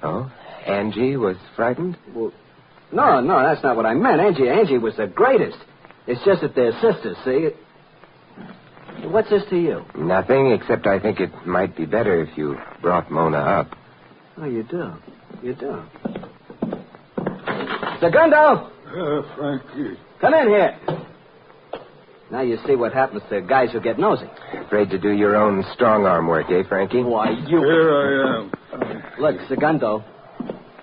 Oh? Angie was frightened? Well, no, that's not what I meant. Angie was the greatest. It's just that they're sisters, see? What's this to you? Nothing, except I think it might be better if you brought Mona up. Oh, you do? Segundo! Frankie. Come in here. Now you see what happens to guys who get nosy. Afraid to do your own strong-arm work, eh, Frankie? Why, you... Here I am. Look, Segundo,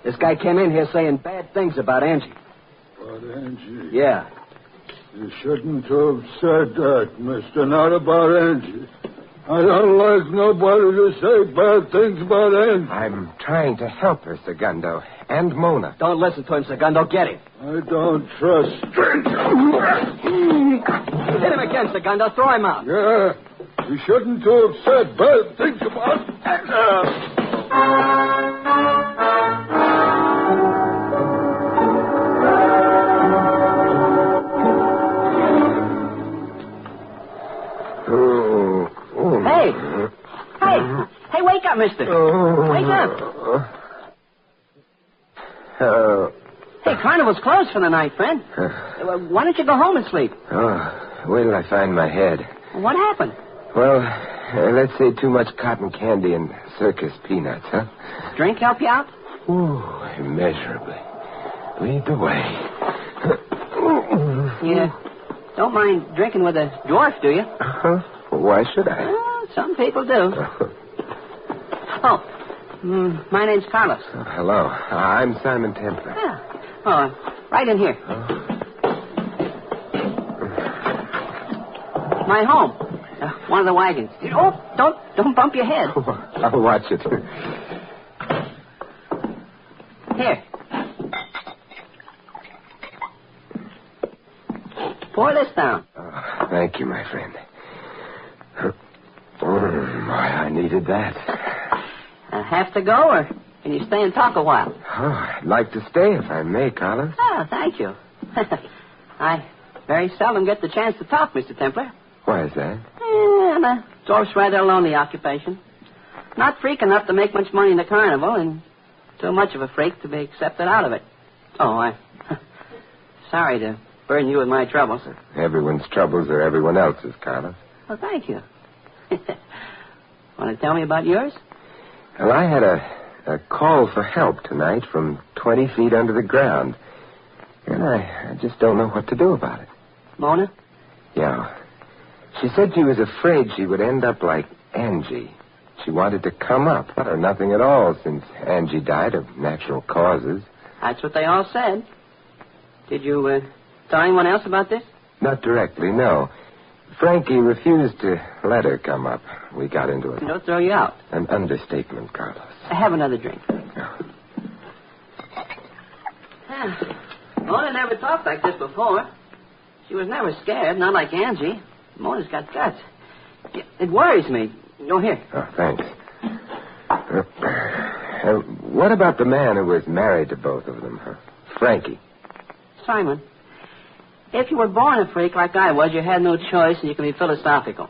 this guy came in here saying bad things about Angie. About Angie? Yeah. You shouldn't have said that, mister. Not about Angie. I don't like nobody to say bad things about Angie. I'm trying to help her, Segundo, and Mona. Don't listen to him, Segundo. Get him. I don't trust strangers. Hit him again, Segundo. Throw him out. Yeah. You shouldn't have said bad things about... Hey, wake up, mister. Wake up. Hey, Carnival's closed for the night, friend. Why don't you go home and sleep? Where did I find my head? What happened? Well, let's say too much cotton candy and circus peanuts, huh? Drink help you out? Ooh, immeasurably. Lead the way. You don't mind drinking with a dwarf, do you? Well, why should I? Well, some people do. My name's Carlos. Hello. I'm Simon Templar. Right in here. My home. One of the wagons. Don't bump your head. I'll watch it. Here. Pour this down. Thank you, my friend. I needed that. Have to go, or can you stay and talk a while? I'd like to stay if I may, Carlos. Oh, thank you. I very seldom get the chance to talk, Mr. Templar. Why is that? I'm a dwarf's rather lonely occupation. Not freak enough to make much money in the carnival, and too much of a freak to be accepted out of it. Sorry to burden you with my troubles. Everyone's troubles are everyone else's, Carlos. Well, thank you. Want to tell me about yours? Well, I had a call for help tonight from 20 feet under the ground. And I just don't know what to do about it. Mona? Yeah. She said she was afraid she would end up like Angie. She wanted to come up, or nothing at all, since Angie died of natural causes. That's what they all said. Did you tell anyone else about this? Not directly, no. Frankie refused to let her come up. We got into it. Don't throw you out. An understatement, Carlos. Have another drink. Mona never talked like this before. She was never scared, not like Angie. Mona's got guts. It worries me. Go here. Oh, thanks. What about the man who was married to both of them, huh? Frankie. Simon, if you were born a freak like I was, you had no choice and you can be philosophical.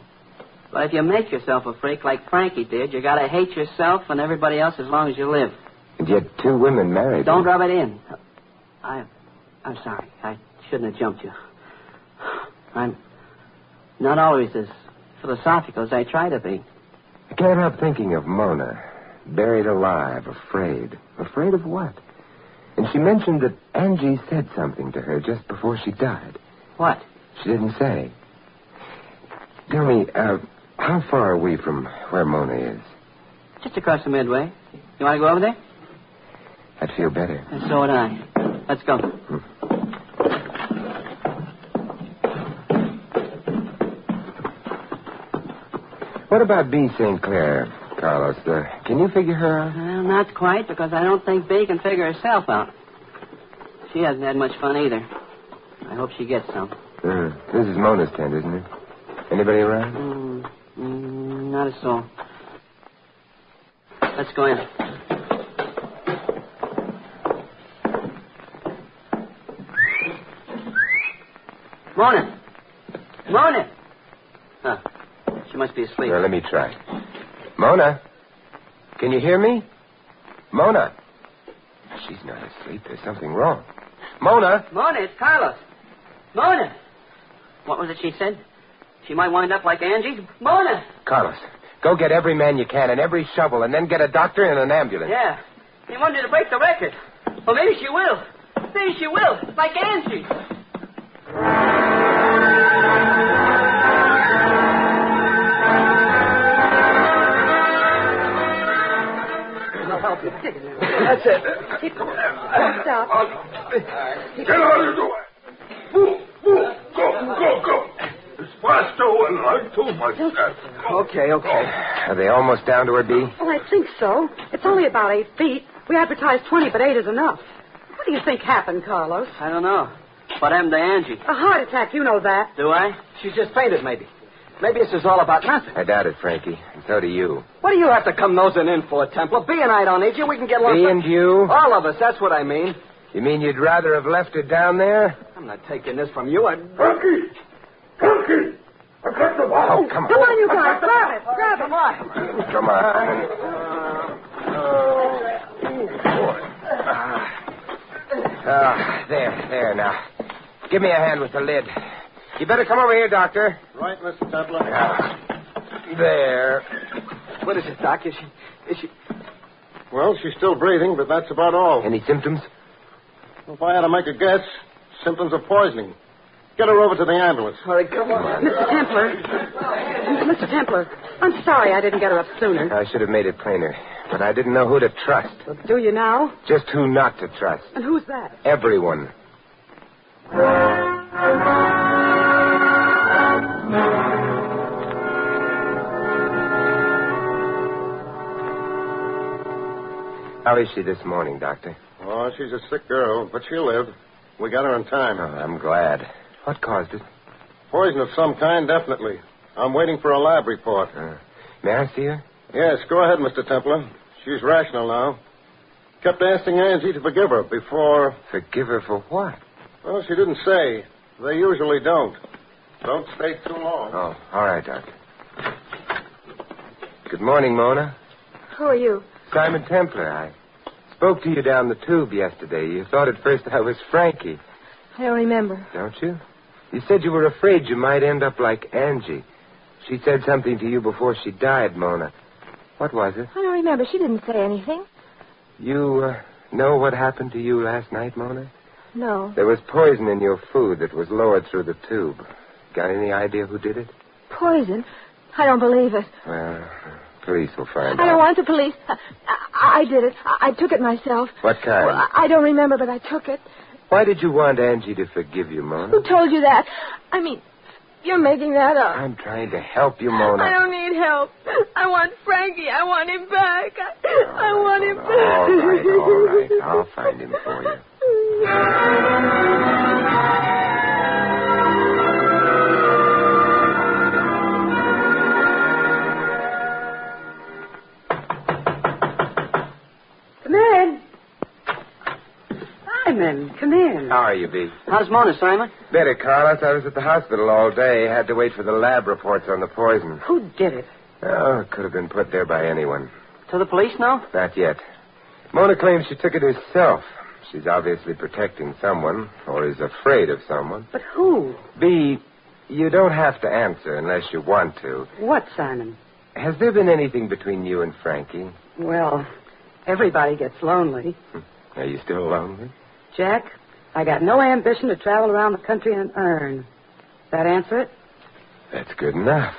But if you make yourself a freak like Frankie did, you gotta hate yourself and everybody else as long as you live. And yet 2 women married. Don't rub it in. I'm sorry. I shouldn't have jumped you. I'm not always as philosophical as I try to be. I can't help thinking of Mona, buried alive, afraid. Afraid of what? And she mentioned that Angie said something to her just before she died. What? She didn't say. Tell me, how far are we from where Mona is? Just across the Midway. You want to go over there? I'd feel better. And so would I. Let's go. What about B. St. Clair, Carlos? Can you figure her out? Well, not quite, because I don't think B can figure herself out. She hasn't had much fun either. I hope she gets some. This is Mona's tent, isn't it? Anybody around? Not a soul. Let's go in. Mona! Mona! Huh. She must be asleep. Well, let me try. Mona? Can you hear me? Mona? She's not asleep. There's something wrong. Mona? Mona, it's Carlos. Mona! What was it she said? She might wind up like Angie. Mona! Carlos, go get every man you can and every shovel, and then get a doctor and an ambulance. Yeah. He wanted to break the record. Well, maybe she will. Maybe she will. Like Angie. That's it. Keep going. Stop. Get out of the way. Move. Go. It's faster when I do myself. Okay. Are they almost down to her, B? Well, I think so. It's only about 8 feet. We advertised 20, but 8 is enough. What do you think happened, Carlos? I don't know. What happened to Angie? A heart attack, you know that. Do I? She's just fainted, maybe. Maybe this is all about nothing. I doubt it, Frankie. And so do you. What do you have to come nosing in for, Templar? B and I don't need you. We can get along. B and you? All of us, that's what I mean. You mean you'd rather have left her down there? I'm not taking this from you. Frankie! I got the bottle. Oh, come on. Come on, you guys. Grab it. Grab it. Come on. There now. Give me a hand with the lid. You better come over here, Doctor. Right, Mr. Templar. There. What is it, Doc? Is she... Well, she's still breathing, but that's about all. Any symptoms? If I had to make a guess, symptoms of poisoning. Get her over to the ambulance. All right, come on. Mr. Templar, I'm sorry I didn't get her up sooner. I should have made it plainer, but I didn't know who to trust. Do you now? Just who not to trust. And who's that? Everyone. How is she this morning, Doctor? Oh, she's a sick girl, but she'll live. We got her in time. Oh, I'm glad. What caused it? Poison of some kind, definitely. I'm waiting for a lab report. May I see her? Yes, go ahead, Mr. Templar. She's rational now. Kept asking Angie to forgive her before... Forgive her for what? Well, she didn't say. They usually don't. Don't stay too long. Oh, all right, Doctor. Good morning, Mona. Who are you? Simon Templar. I spoke to you down the tube yesterday. You thought at first I was Frankie. I don't remember. Don't you? You said you were afraid you might end up like Angie. She said something to you before she died, Mona. What was it? I don't remember. She didn't say anything. You know what happened to you last night, Mona? No. There was poison in your food that was lowered through the tube. Got any idea who did it? Poison? I don't believe it. Well, police will find out. I don't want the police. I did it. I took it myself. What kind? Well, I don't remember, but I took it. Why did you want Angie to forgive you, Mona? Who told you that? I mean, you're making that up. I'm trying to help you, Mona. I don't need help. I want Frankie. I want him back. I want him back. All right. I'll find him for you. Come in. Simon, come in. How are you, B? How's Mona, Simon? Better, Carlos. I was at the hospital all day. Had to wait for the lab reports on the poison. Who did it? Oh, it could have been put there by anyone. To the police now? Not yet. Mona claims she took it herself. She's obviously protecting someone, or is afraid of someone. But who? B, you don't have to answer unless you want to. What, Simon? Has there been anything between you and Frankie? Well, everybody gets lonely. Are you still lonely? Jack, I got no ambition to travel around the country and earn. That answer it? That's good enough.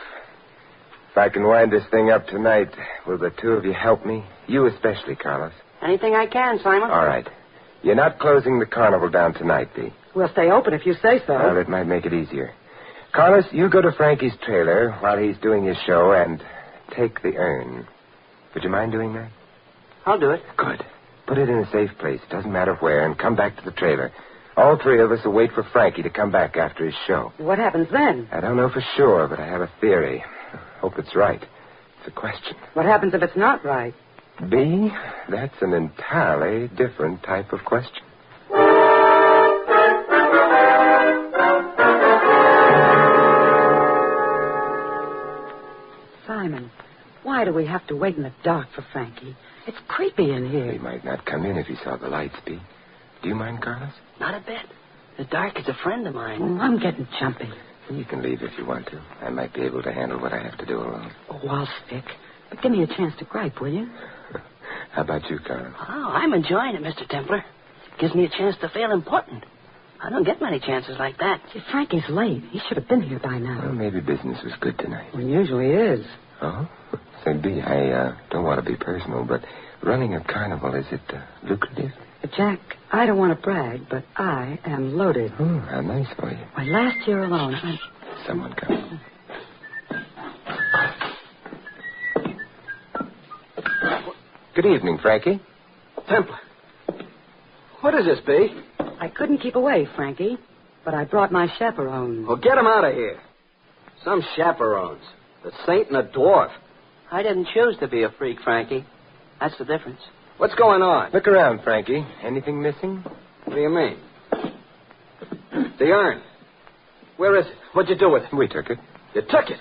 If I can wind this thing up tonight, will the two of you help me? You especially, Carlos. Anything I can, Simon. All right. You're not closing the carnival down tonight, Dee. We'll stay open if you say so. Well, it might make it easier. Carlos, you go to Frankie's trailer while he's doing his show and take the urn. Would you mind doing that? I'll do it. Good. Put it in a safe place, doesn't matter where, and come back to the trailer. All three of us will wait for Frankie to come back after his show. What happens then? I don't know for sure, but I have a theory. Hope it's right. It's a question. What happens if it's not right? B, that's an entirely different type of question. Simon, why do we have to wait in the dark for Frankie? It's creepy in here. He might not come in if he saw the lights, B. Do you mind, Carlos? Not a bit. The dark is a friend of mine. Oh, I'm getting jumpy. You can leave if you want to. I might be able to handle what I have to do alone. Oh, I'll stick. But give me a chance to gripe, will you? How about you, Carlos? Oh, I'm enjoying it, Mr. Templar. Gives me a chance to feel important. I don't get many chances like that. See, Frankie's late. He should have been here by now. Well, maybe business was good tonight. Well, usually is. Oh? Say, B, I don't want to be personal, but running a carnival, is it lucrative? Jack, I don't want to brag, but I am loaded. Oh, how nice for you. Why, last year alone, Someone coming. Good evening, Frankie. Templar. What is this, B? I couldn't keep away, Frankie, but I brought my chaperone. Well, get him out of here. Some chaperones. The saint and a dwarf. I didn't choose to be a freak, Frankie. That's the difference. What's going on? Look around, Frankie. Anything missing? What do you mean? The urn. Where is it? What'd you do with it? We took it. You took it?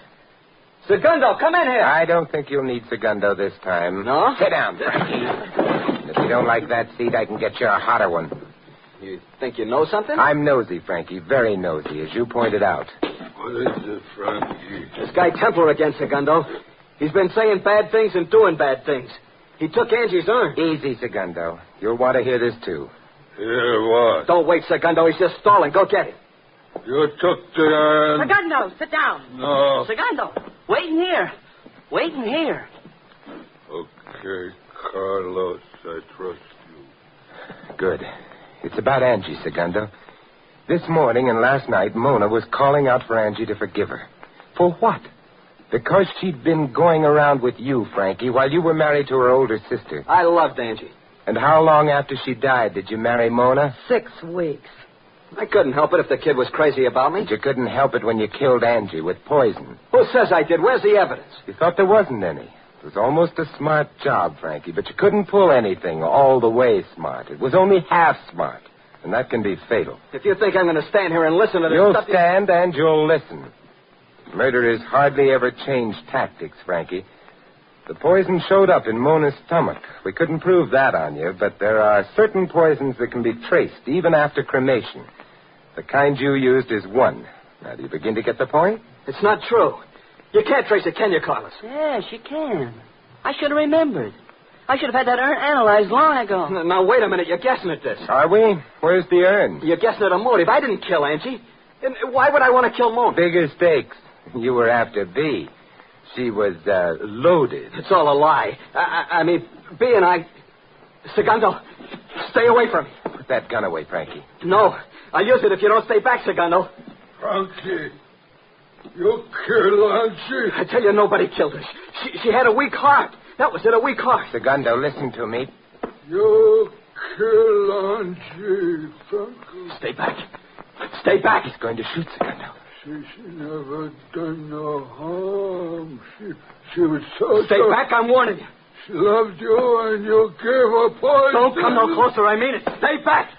Segundo, come in here. I don't think you'll need Segundo this time. No? Sit down, Frankie. If you don't like that seat, I can get you a hotter one. You think you know something? I'm nosy, Frankie. Very nosy, as you pointed out. What is it, Frankie? This guy Templar again, Segundo. He's been saying bad things and doing bad things. He took Angie's urn. Easy, Segundo. You'll want to hear this, too. Hear what? Don't wait, Segundo. He's just stalling. Go get him. You took the urn. Segundo, sit down. No. Segundo, wait in here. Wait in here. Okay, Carlos, I trust you. Good. It's about Angie, Segundo. This morning and last night, Mona was calling out for Angie to forgive her. For what? Because she'd been going around with you, Frankie, while you were married to her older sister. I loved Angie. And how long after she died did you marry Mona? 6 weeks. I couldn't help it if the kid was crazy about me. And you couldn't help it when you killed Angie with poison. Who says I did? Where's the evidence? You thought there wasn't any. It was almost a smart job, Frankie, but you couldn't pull anything all the way smart. It was only half smart, and that can be fatal. If you think I'm going to stand here and listen to this You'll stuff... stand and you'll listen. Murderers hardly ever change tactics, Frankie. The poison showed up in Mona's stomach. We couldn't prove that on you, but there are certain poisons that can be traced even after cremation. The kind you used is one. Now, do you begin to get the point? It's not true. You can't trace it, can you, Carlos? Yes, you can. I should have remembered. I should have had that urn analyzed long ago. Now, wait a minute. You're guessing at this. Are we? Where's the urn? You're guessing at a motive. I didn't kill Angie. And why would I want to kill Mona? Bigger stakes. You were after B. She was loaded. It's all a lie. I mean, B and I... Segundo, stay away from me. Put that gun away, Frankie. No. I'll use it if you don't stay back, Segundo. Frankie, you killed Angie. I tell you, nobody killed her. She had a weak heart. That was it, a weak heart. Segundo, listen to me. You killed Angie, Frankie. Stay back. Stay back. He's going to shoot, Segundo. She never done no harm. She was so... Stay back, I'm warning you. She loved you and you gave her poison. Don't come no closer, I mean it. Stay back.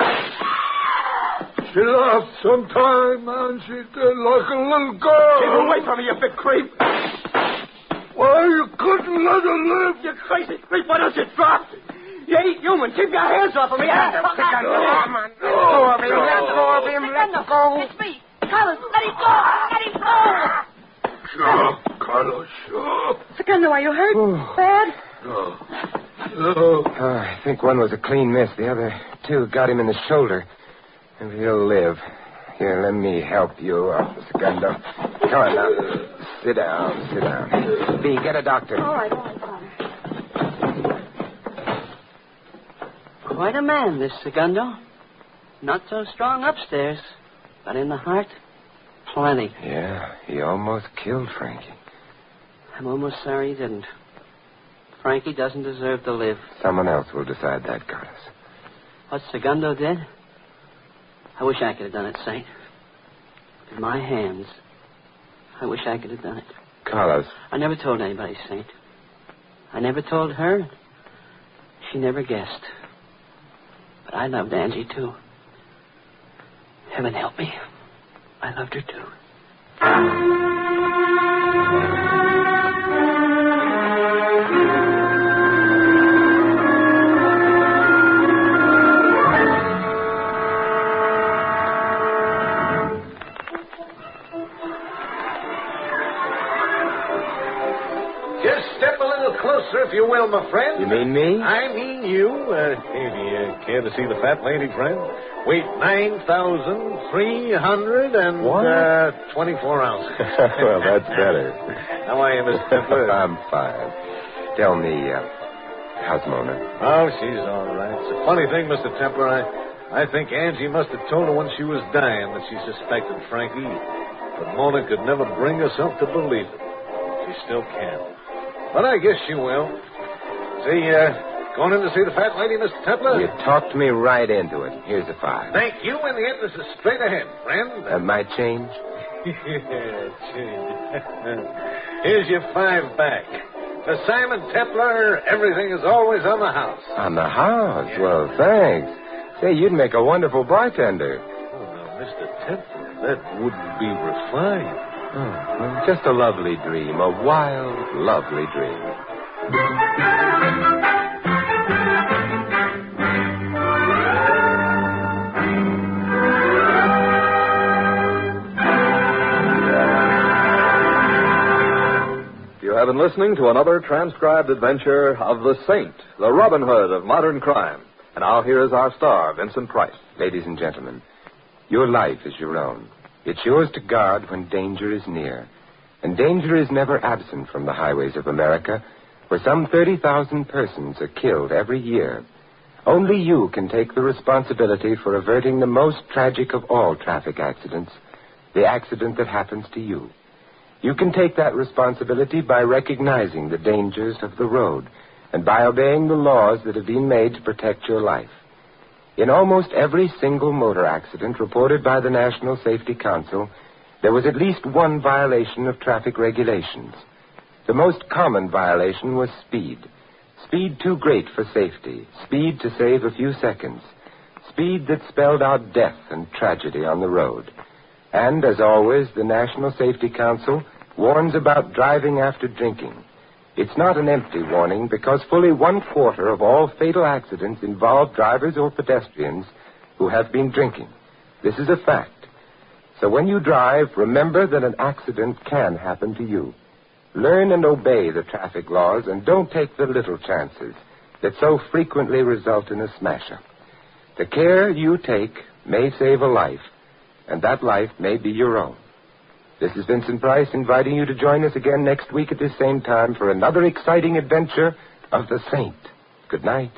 She laughed sometime, and she did like a little girl. Keep away from me, you big creep. Why, you couldn't let her live. You crazy creep. Why don't you drop? You ain't human. Keep your hands off of me. Let go of him. Let go of him. Let go. It's me. Carlos, let him go. Let him go. Sure, Carlos, sure. Segundo, are you hurt? Bad? No. I think one was a clean miss. The other two got him in the shoulder. And he'll live. Here, let me help you up, Segundo. Come on now. Sit down, sit down. B, get a doctor. All right, Father. Quite a man, this Segundo. Not so strong upstairs, but in the heart, plenty. Yeah, he almost killed Frankie. I'm almost sorry he didn't. Frankie doesn't deserve to live. Someone else will decide that, Carlos. What Segundo did? I wish I could have done it, Saint. In my hands. I wish I could have done it. Carlos. I never told anybody, Saint. I never told her. She never guessed. But I loved Angie, too. Heaven help me. I loved her, too. Step a little closer, if you will, my friend. You mean me? I mean you. Do you care to see the fat lady, friend? Weight 9,324 ounces. Well, that's better. How are you, Mr. Templar? I'm fine. Tell me, how's Mona? Oh, she's all right. It's a funny thing, Mr. Templar. I think Angie must have told her when she was dying that she suspected Frankie. But Mona could never bring herself to believe it. She still can't. But I guess she will. See, going in to see the fat lady, Mr. Templar? You talked me right into it. Here's a $5. Thank you, and the entrance is straight ahead, friend. That might change? Yeah, change. Here's your $5 back. For Simon Templar, everything is always on the house. On the house? Yeah. Well, thanks. Say, you'd make a wonderful bartender. Oh, now, Mr. Templar, that wouldn't be refined. Oh, well, just a lovely dream, a wild, lovely dream. You have been listening to another transcribed adventure of the Saint, the Robin Hood of modern crime. And now here is our star, Vincent Price. Ladies and gentlemen, your life is your own. It's yours to guard when danger is near. And danger is never absent from the highways of America, where some 30,000 persons are killed every year. Only you can take the responsibility for averting the most tragic of all traffic accidents, the accident that happens to you. You can take that responsibility by recognizing the dangers of the road and by obeying the laws that have been made to protect your life. In almost every single motor accident reported by the National Safety Council, there was at least one violation of traffic regulations. The most common violation was speed. Speed too great for safety. Speed to save a few seconds. Speed that spelled out death and tragedy on the road. And, as always, the National Safety Council warns about driving after drinking. It's not an empty warning because fully 1/4 of all fatal accidents involve drivers or pedestrians who have been drinking. This is a fact. So when you drive, remember that an accident can happen to you. Learn and obey the traffic laws and don't take the little chances that so frequently result in a smash-up. The care you take may save a life, and that life may be your own. This is Vincent Price inviting you to join us again next week at this same time for another exciting adventure of the Saint. Good night.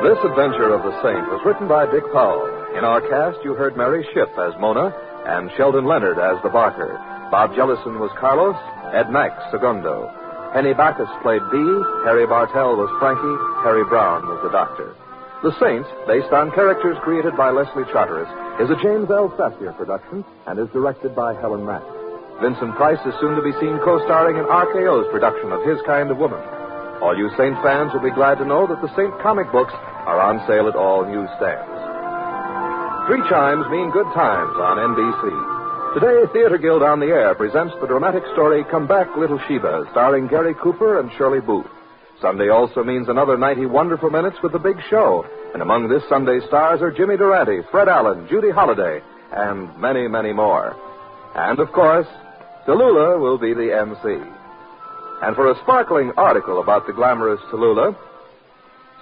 This adventure of the Saint was written by Dick Powell. In our cast, you heard Mary Shipp as Mona and Sheldon Leonard as the barker. Bob Jellison was Carlos, Ed Mack, Segundo. Henny Backus played Dee, Harry Bartell was Frankie, Harry Brown was the doctor. The Saint, based on characters created by Leslie Charteris, is a James L. Sassier production and is directed by Helen Mack. Vincent Price is soon to be seen co-starring in RKO's production of His Kind of Woman. All you Saint fans will be glad to know that the Saint comic books are on sale at all newsstands. 3 chimes mean good times on NBC. Today, Theater Guild on the Air presents the dramatic story Come Back, Little Sheba, starring Gary Cooper and Shirley Booth. Sunday also means another 90 wonderful minutes with The Big Show. And among this Sunday's stars are Jimmy Durante, Fred Allen, Judy Holliday, and many, many more. And, of course, Tallulah will be the MC. And for a sparkling article about the glamorous Tallulah,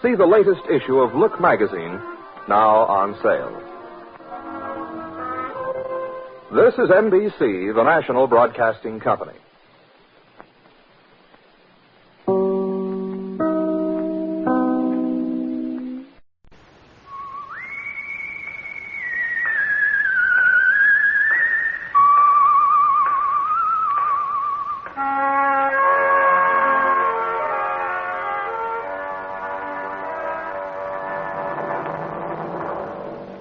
see the latest issue of Look magazine, now on sale. This is NBC, the national broadcasting company.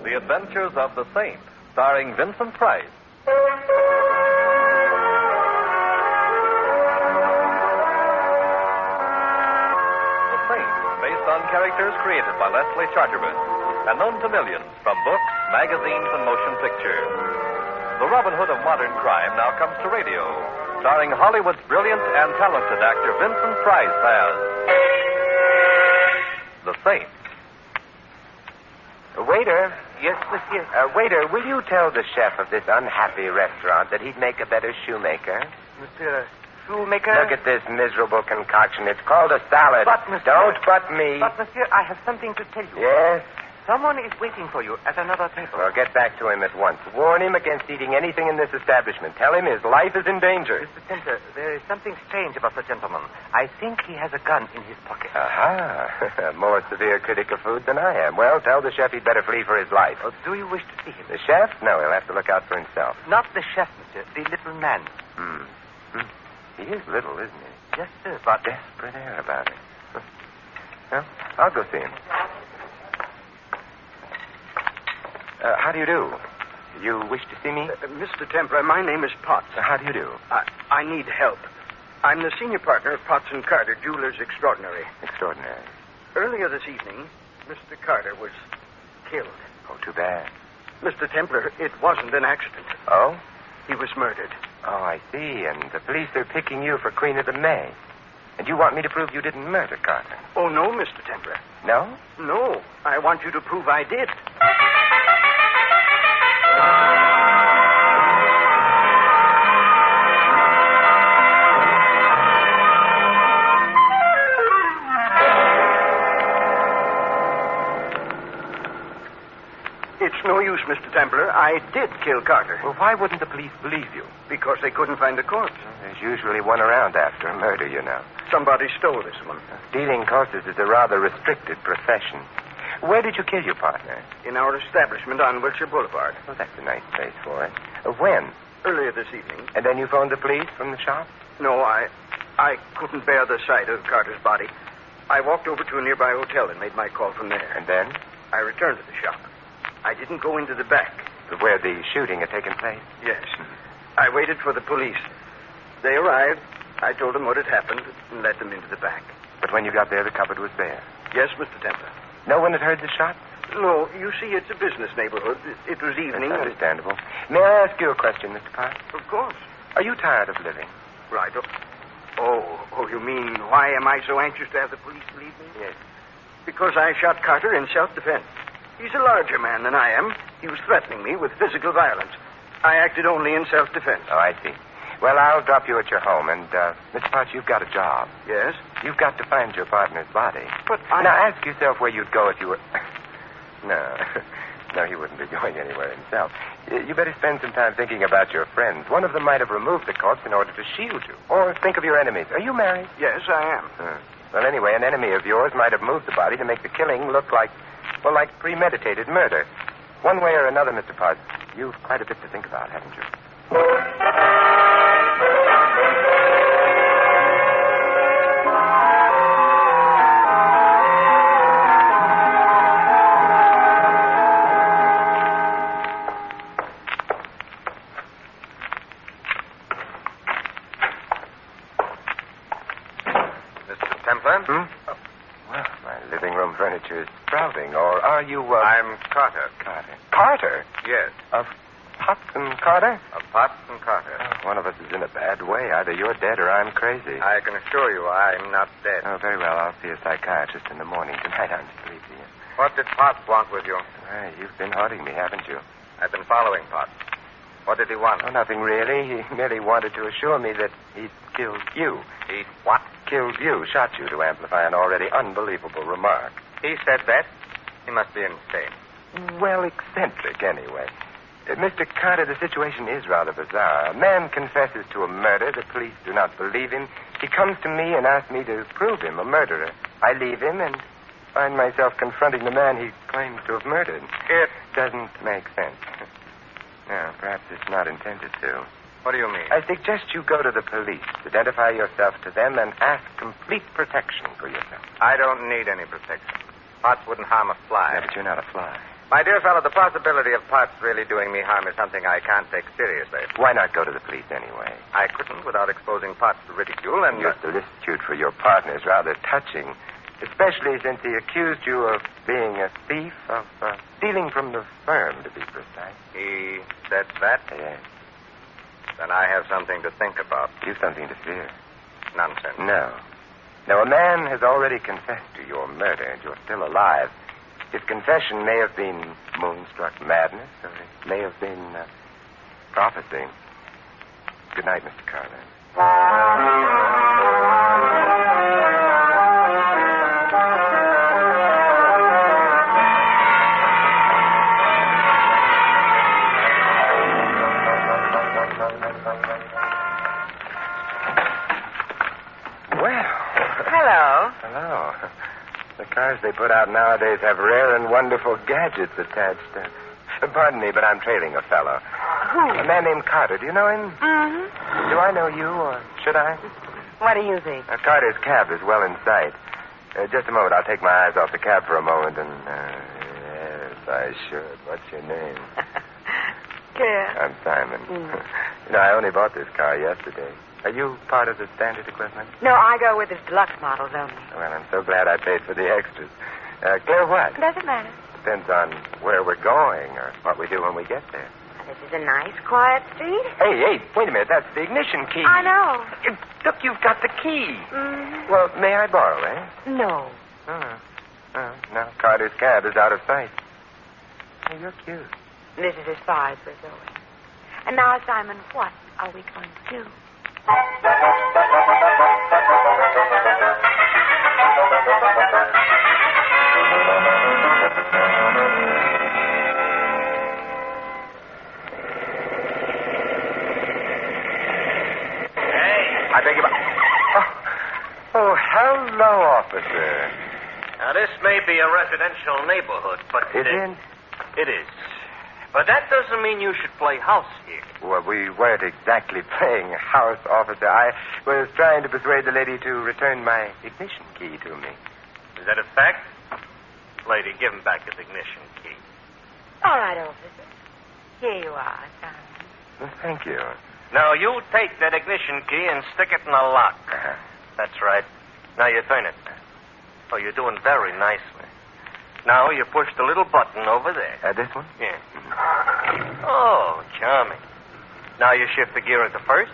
The Adventures of the Saint, starring Vincent Price. The Saint, based on characters created by Leslie Charteris and known to millions from books, magazines, and motion pictures. The Robin Hood of modern crime now comes to radio, starring Hollywood's brilliant and talented actor Vincent Price as The Saint. Waiter. Yes, monsieur. Waiter, will you tell the chef of this unhappy restaurant that he'd make a better shoemaker? Monsieur, shoemaker? Look at this miserable concoction. It's called a salad. But, monsieur... Don't butt me. But, monsieur, I have something to tell you. Yes? Someone is waiting for you at another table. Well, get back to him at once. Warn him against eating anything in this establishment. Tell him his life is in danger. Mr. Templar, there is something strange about the gentleman. I think he has a gun in his pocket. Aha. More severe critic of food than I am. Well, tell the chef he'd better flee for his life. Oh, do you wish to see him? The chef? No, he'll have to look out for himself. Not the chef, monsieur. The little man. He is little, isn't he? Yes, sir, but... Desperate air about it. Well, I'll go see him. How do you do? You wish to see me? Mr. Templar, my name is Potts. How do you do? I need help. I'm the senior partner of Potts & Carter, Jewelers Extraordinary. Extraordinary. Earlier this evening, Mr. Carter was killed. Oh, too bad. Mr. Templar, it wasn't an accident. Oh? He was murdered. Oh, I see. And the police are picking you for Queen of the May. And you want me to prove you didn't murder Carter? Oh, no, Mr. Templar. No? No. I want you to prove I did. It's no use, Mr. Templar. I did kill Carter. Well, why wouldn't the police believe you? Because they couldn't find the corpse. There's usually one around after a murder, you know. Somebody stole this one. Stealing corpses is a rather restricted profession. Where did you kill your partner? In our establishment on Wilshire Boulevard. Well, that's a nice place for it. When? Earlier this evening. And then you phoned the police from the shop? No, I couldn't bear the sight of Carter's body. I walked over to a nearby hotel and made my call from there. And then? I returned to the shop. I didn't go into the back. Where the shooting had taken place? Yes. I waited for the police. They arrived. I told them what had happened and led them into the back. But when you got there, the cupboard was bare. Yes, Mr. Templar. No one had heard the shot? No, you see, it's a business neighborhood. It was evening. That's understandable. May I ask you a question, Mr. Park? Of course. Are you tired of living? Right. Oh, you mean, why am I so anxious to have the police believe me? Yes. Because I shot Carter in self-defense. He's a larger man than I am. He was threatening me with physical violence. I acted only in self-defense. Oh, I see. Well, I'll drop you at your home, and, Mr. Potts, you've got a job. Yes? You've got to find your partner's body. But Now, ask yourself where you'd go if you were... No, he wouldn't be going anywhere himself. You better spend some time thinking about your friends. One of them might have removed the corpse in order to shield you. Or think of your enemies. Are you married? Yes, I am. Well, anyway, an enemy of yours might have moved the body to make the killing look like premeditated murder. One way or another, Mr. Potts, you've quite a bit to think about, haven't you? outing, or are you, I'm Carter. Carter? Yes. Of Potts and Carter? Of Potts and Carter. Oh, one of us is in a bad way. Either you're dead or I'm crazy. I can assure you I'm not dead. Oh, very well. I'll see a psychiatrist in the morning. Tonight I'm sleepy. What did Potts want with you? Well, you've been haunting me, haven't you? I've been following Potts. What did he want? Oh, nothing really. He merely wanted to assure me that he'd killed you. He what? Killed you, shot you to amplify an already unbelievable remark. He said that? He must be insane. Well, eccentric, anyway. Mr. Carter, the situation is rather bizarre. A man confesses to a murder. The police do not believe him. He comes to me and asks me to prove him a murderer. I leave him and find myself confronting the man he claims to have murdered. It doesn't make sense. No, perhaps it's not intended to. What do you mean? I suggest you go to the police, identify yourself to them, and ask complete protection for yourself. I don't need any protection. Potts wouldn't harm a fly. Yeah, but you're not a fly. My dear fellow, the possibility of Potts really doing me harm is something I can't take seriously. Why not go to the police anyway? I couldn't without exposing Potts to ridicule, and Your solicitude for your partner is rather touching, especially since he accused you of being a thief, of stealing from the firm, to be precise. He said that? Yes. Then I have something to think about. You've something to fear. Nonsense. No. Now, a man has already confessed to your murder, and you're still alive. His confession may have been moonstruck madness, or it may have been prophecy. Good night, Mr. Carter. The cars they put out nowadays have rare and wonderful gadgets attached. Pardon me, but I'm trailing a fellow. Who? A man named Carter. Do you know him? Mm-hmm. Do I know you, or should I? What do you think? Carter's cab is well in sight. Just a moment. I'll take my eyes off the cab for a moment and... yes, I should. What's your name? Yeah. I'm Simon. You know, I only bought this car yesterday. Are you part of the standard equipment? No, I go with the deluxe models only. Well, I'm so glad I paid for the extras. Clear what? Doesn't matter. Depends on where we're going or what we do when we get there. This is a nice, quiet street. Hey, wait a minute. That's the ignition key. I know. Look, you've got the key. Mm-hmm. Well, may I borrow, eh? No. Oh, no. Carter's cab is out of sight. Oh, you're cute. This is as far as we're going. And now, Simon, what are we going to do? I beg your pardon. Oh, hello, officer. Now, this may be a residential neighborhood, but... Is it? It is. But that doesn't mean you should play house here. Well, we weren't exactly playing house, officer. I was trying to persuade the lady to return my ignition key to me. Is that a fact? Lady, give him back his ignition key. All right, officer. Here you are, Simon. Well, thank you. Now, you take that ignition key and stick it in the lock. Uh-huh. That's right. Now you turn it. Oh, you're doing very nicely. Now you push the little button over there. This one? Yeah. Oh, charming. Now you shift the gear into first.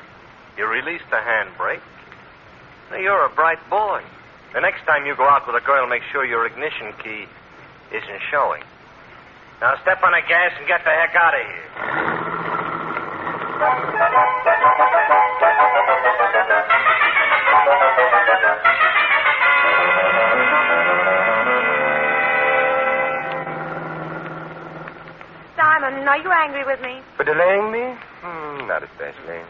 You release the handbrake. Now, you're a bright boy. The next time you go out with a girl, make sure your ignition key isn't showing. Now step on the gas and get the heck out of here. Simon, are you angry with me? For delaying me? Not especially.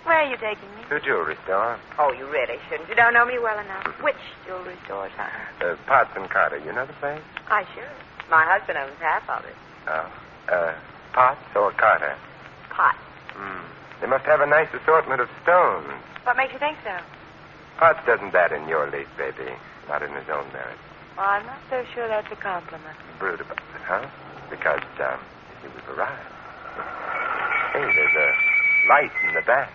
Where are you taking me? To a jewelry store. Oh, you really shouldn't. You don't know me well enough. Which jewelry store, Simon? Potts and Carter. You know the place? I should. My husband owns half of it. Oh. Potts or Carter? Potts. They must have a nice assortment of stones. What makes you think so? Potts doesn't bat in your league, baby. Not in his own merit. Well, I'm not so sure that's a compliment. Brood about it, huh? Because, he was arrived. Hey, there's a light in the back.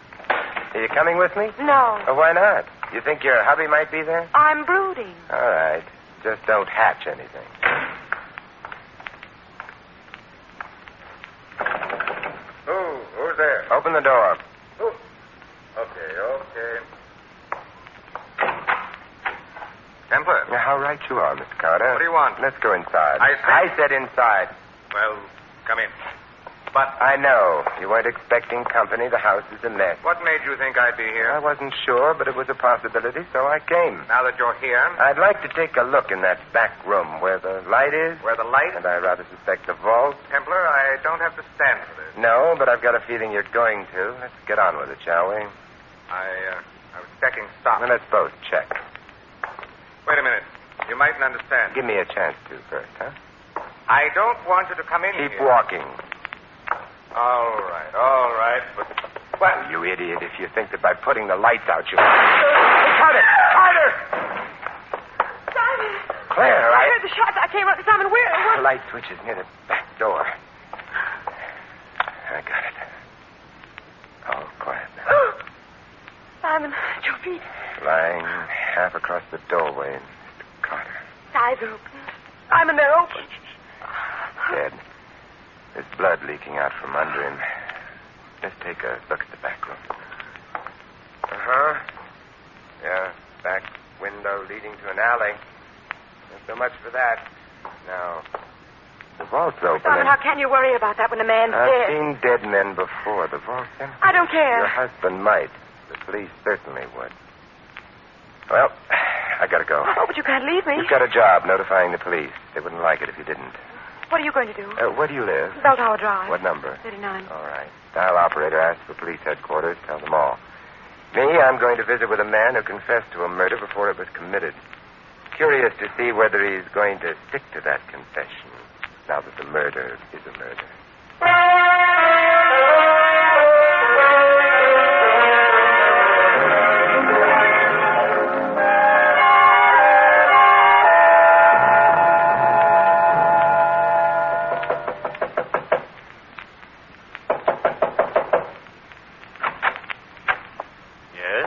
Are you coming with me? No. Oh, why not? You think your hubby might be there? I'm brooding. All right. Just don't hatch anything. Open the door. Okay. Templar. Now, how right you are, Mr. Carter. What do you want? Let's go inside. I said inside. Well, come in. But I know. You weren't expecting company. The house is a mess. what made you think I'd be here? I wasn't sure, but it was a possibility, so I came. Now that you're here. I'd like to take a look in that back room where the light is. Where the light? And I rather suspect the vault. Templar, I don't have to stand for this. No, but I've got a feeling you're going to. Let's get on with it, shall we? I was checking stock. Well, let's both check. Wait a minute. You mightn't understand. Give me a chance to first, huh? I don't want you to come in Keep here. walking. All right. But Well, you idiot, if you think that by putting the lights out you... Carter! Simon! Claire, I heard the shots. I came up to Simon. Where? The light switch is near the back door. I got it. All quiet now. Simon, at your feet. Lying half across the doorway, Mr. Carter. Eyes are open. Simon, they're open. Dead. There's blood leaking out from under him. Let's take a look at the back room. Uh-huh. Yeah, back window leading to an alley. Not so much for that. Now, the vault's open. Simon, how can you worry about that when the man's I've dead? seen dead men before. The vault's empty. I don't care. Your husband might. The police certainly would. Well, I gotta go. Oh, but you can't leave me. You've got a job notifying the police. They wouldn't like it if you didn't. What are you going to do? Where do you live? Bell Tower Drive. What number? 39. All right. Dial operator asks for police headquarters. Tell them all. Me, I'm going to visit with a man who confessed to a murder before it was committed. Curious to see whether he's going to stick to that confession now that the murder is a murder.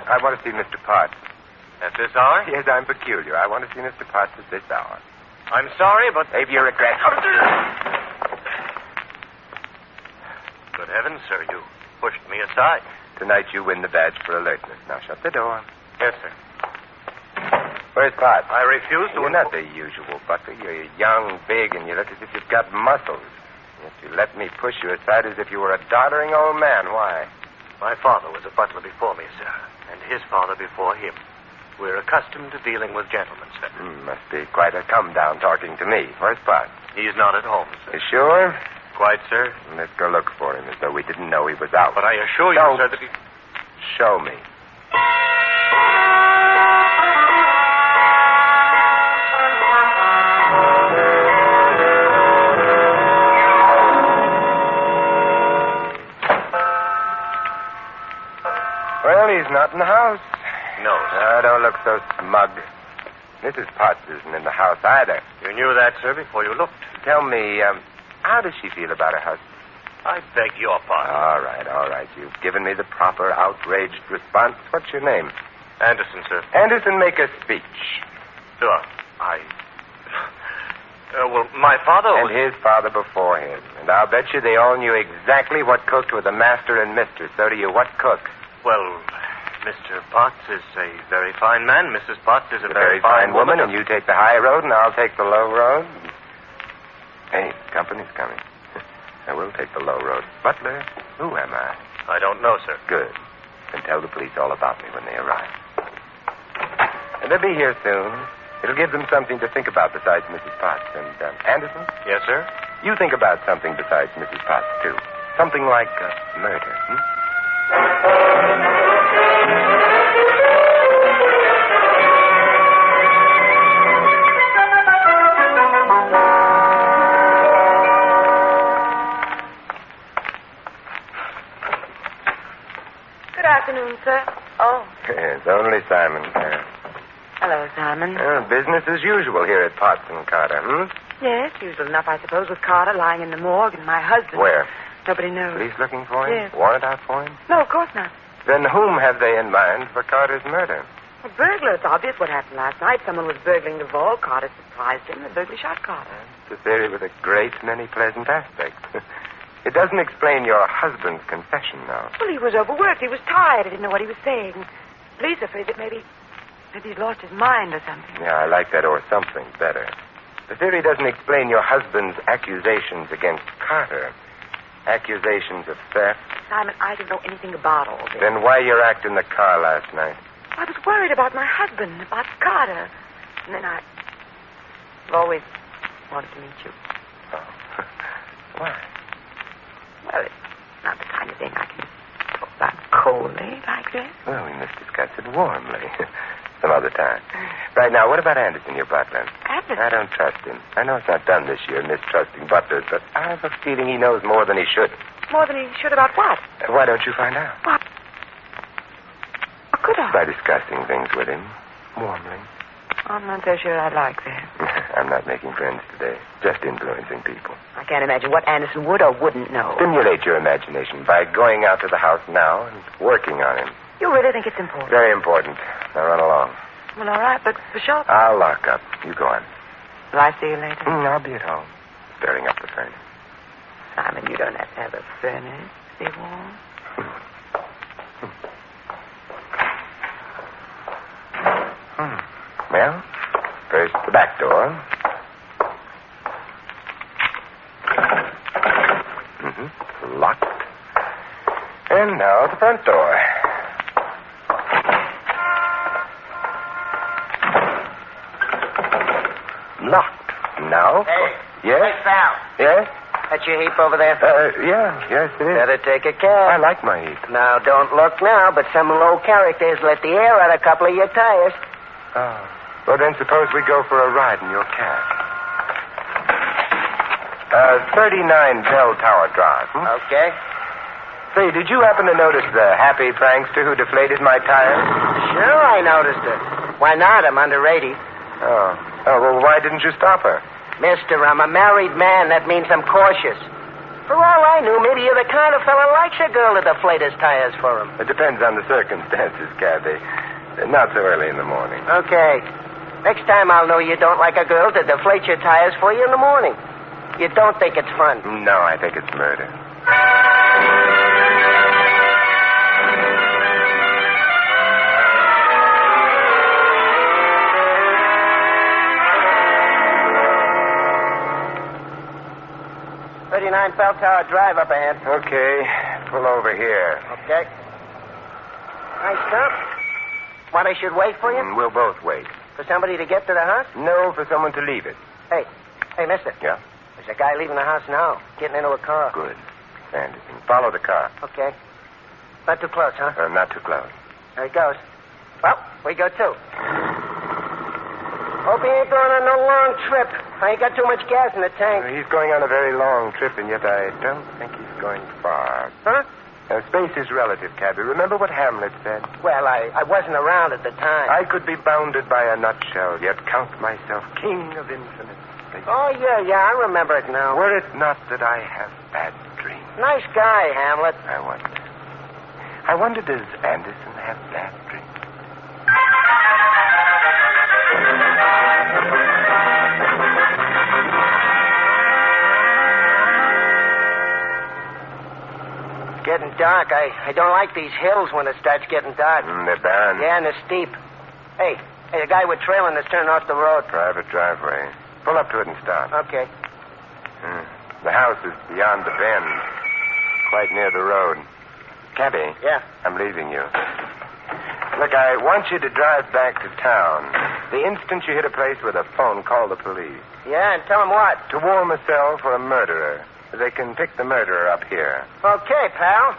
I want to see Mr. Potts. At this hour? Yes, I'm peculiar. I want to see Mr. Potts at this hour. I'm sorry, but... Save your regrets. Good heavens, sir, you pushed me aside. Tonight you win the badge for alertness. Now shut the door. Yes, sir. Where's Potts? I refuse to... You're not the usual butler. You're young, big, and you look as if you've got muscles. Yet you let me push you aside as if you were a doddering old man. Why? My father was a butler before me, sir, and his father before him. We're accustomed to dealing with gentlemen, sir. Must be quite a come-down talking to me. Where's Potts? He's not at home, sir. You sure? Quite, sir. Let's go look for him as though we didn't know he was out. But I assure you, Don't sir, that he... Show me. Well, he's not in the house. No, sir. Don't look so smug. Mrs. Potts isn't in the house either. You knew that, sir, before you looked. Tell me, how does she feel about her husband? I beg your pardon. All right. You've given me the proper outraged response. What's your name? Anderson, sir. Anderson, make a speech. Sure. Well, my father And his father before him. And I'll bet you they all knew exactly what cooked with the master and mistress. So do you. What cooked? Well, Mr. Potts is a very fine man. Mrs. Potts is a very fine woman, and you take the high road, and I'll take the low road. Hey, company's coming. I will take the low road. Butler, who am I? I don't know, sir. Good. Then tell the police all about me when they arrive. And they'll be here soon. It'll give them something to think about besides Mrs. Potts. And, Anderson? Yes, sir? You think about something besides Mrs. Potts, too. Something like murder, Good afternoon, sir. Oh. It's only Simon. Hello, Simon. Business as usual here at Potts and Carter, Yes, usual enough, I suppose, with Carter lying in the morgue and my husband. Where? Nobody knows. Police looking for him? Yes. Warrant out for him? No, of course not. Then whom have they in mind for Carter's murder? A burglar. It's obvious what happened last night. Someone was burgling the vault. Carter surprised him. The burglar shot Carter. It's a theory with a great many pleasant aspects. It doesn't explain your husband's confession, though. Well, he was overworked. He was tired. He didn't know what he was saying. Police are afraid that maybe he's lost his mind or something. Yeah, I like that or something better. The theory doesn't explain your husband's accusations against Carter. Accusations of theft. Simon, I don't know anything about all this. Then why you act in the car last night? I was worried about my husband, about Carter. And then I've always wanted to meet you. Oh. Why? Well, it's not the kind of thing I can talk about coldly like this. Well, we must discuss it warmly. Some other time. Right now, what about Anderson, your butler? Anderson? I don't trust him. I know it's not done this year, mistrusting butlers, but I have a feeling he knows more than he should. More than he should about what? Why don't you find out? What? How could I? By discussing things with him, warmly. I'm not so sure I'd like that. I'm not making friends today, just influencing people. I can't imagine what Anderson would or wouldn't know. Stimulate your imagination by going out to the house now and working on him. You really think it's important? Very important. Now run along. Well, all right, but for sure. I'll lock up. You go on. Will I see you later? I'll be at home, stirring up the furnace. Simon, you don't have to have a furnace. Be warm. Well, first the back door. Locked. And now the front door. Locked. Now? Hey. Yes? Hey, pal. Yes? That's your heap over there? Yes, it is. Better take a cab. I like my heap. Now, don't look now, but some low characters let the air out a couple of your tires. Oh. Well, then suppose we go for a ride in your cab. 39 Bell Tower Drive. Okay. Say, did you happen to notice the happy prankster who deflated my tires? Sure, I noticed it. Why not? I'm under 80. Oh, well, why didn't you stop her? Mister, I'm a married man. That means I'm cautious. For all I knew, maybe you're the kind of fella likes a girl to deflate his tires for him. It depends on the circumstances, Kathy. Not so early in the morning. Okay. Next time I'll know you don't like a girl to deflate your tires for you in the morning. You don't think it's fun? No, I think it's murder. Bell Tower Drive up ahead. Okay. Pull over here. Okay. Nice stuff. What, I should wait for you? We'll both wait. For somebody to get to the house? No, for someone to leave it. Hey, mister. Yeah? There's a guy leaving the house now, getting into a car. Good. Anderson, follow the car. Okay. Not too close, huh? Not too close. There he goes. Well, we go too. Hope he ain't going on no long trip. I ain't got too much gas in the tank. He's going on a very long trip, and yet I don't think he's going far. Huh? Space is relative, Cabby. Remember what Hamlet said? Well, I wasn't around at the time. I could be bounded by a nutshell, yet count myself king of infinite space. Oh, yeah, I remember it now. Were it not that I have bad dreams. Nice guy, Hamlet. I wonder, does Anderson have bad dreams? Getting dark. I don't like these hills when it starts getting dark. They're barren. Yeah, and they're steep. Hey, the guy we're trailing is turning off the road. Private driveway. Pull up to it and stop. Okay. The house is beyond the bend, quite near the road. Cabby. Yeah? I'm leaving you. Look, I want you to drive back to town. The instant you hit a place with a phone, call the police. Yeah, and tell them what? To warm a cell for a murderer. They can pick the murderer up here. Okay, pal.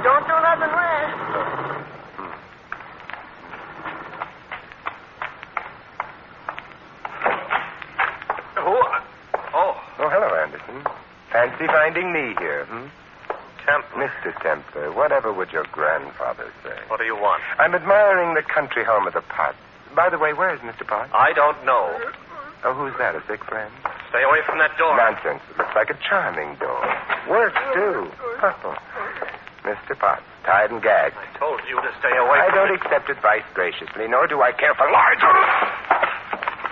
Don't do nothing rash. Oh, hello, Anderson. Fancy finding me here, Templar. Mr. Templar, whatever would your grandfather say? What do you want? I'm admiring the country home of the Potts. By the way, where is Mr. Potts? I don't know. Oh, who's that, a sick friend? Stay away from that door. Nonsense. It looks like a charming door. Works, too. Oh. Mr. Potts, tied and gagged. I told you to stay away I from don't it. accept advice graciously, nor do I care for large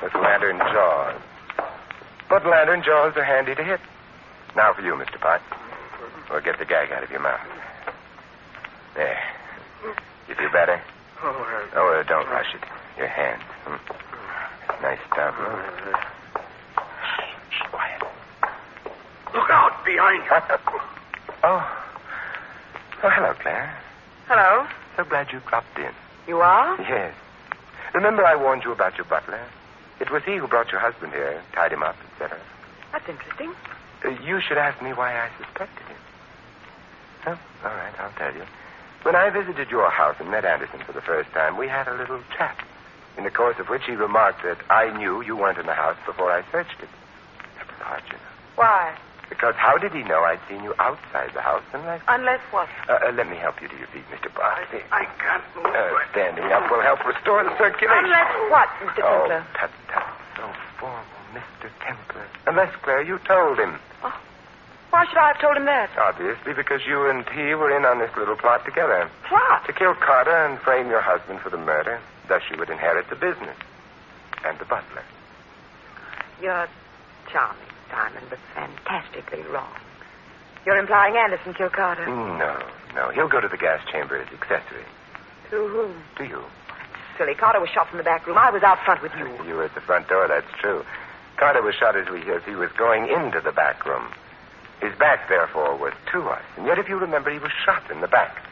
with lantern jaws. But lantern jaws are handy to hit. Now for you, Mr. Potts. Or get the gag out of your mouth. There. You feel better? Oh, don't rush it. Your hand. Nice stuff. Shh, quiet. Look out behind you. Oh, hello, Claire. Hello. So glad you dropped in. You are? Yes. Remember I warned you about your butler? It was he who brought your husband here, tied him up, etc. That's interesting. You should ask me why I suspected him. Oh, all right, I'll tell you. When I visited your house and met Anderson for the first time, we had a little chat, in the course of which he remarked that I knew you weren't in the house before I searched it. That's odd, you know. Why? Because how did he know I'd seen you outside the house unless... Unless what? Let me help you to your feet, Mr. Barnes. I can't move. Standing up will help restore the circulation. Unless what, Mr. Templar? Oh, tut. So formal, Mr. Templar. Unless, Claire, you told him. Oh. Why should I have told him that? Obviously, because you and he were in on this little plot together. Plot? To kill Carter and frame your husband for the murder. Thus you would inherit the business. And the butler. You're charming, Simon, but fantastically wrong. You're implying Anderson killed Carter. No. He'll go to the gas chamber as accessory. To whom? To you. Silly. Carter was shot from the back room. I was out front with you. You were at the front door, that's true. Carter was shot as he was going into the back room. His back, therefore, was to us. And yet, if you remember, he was shot in the back.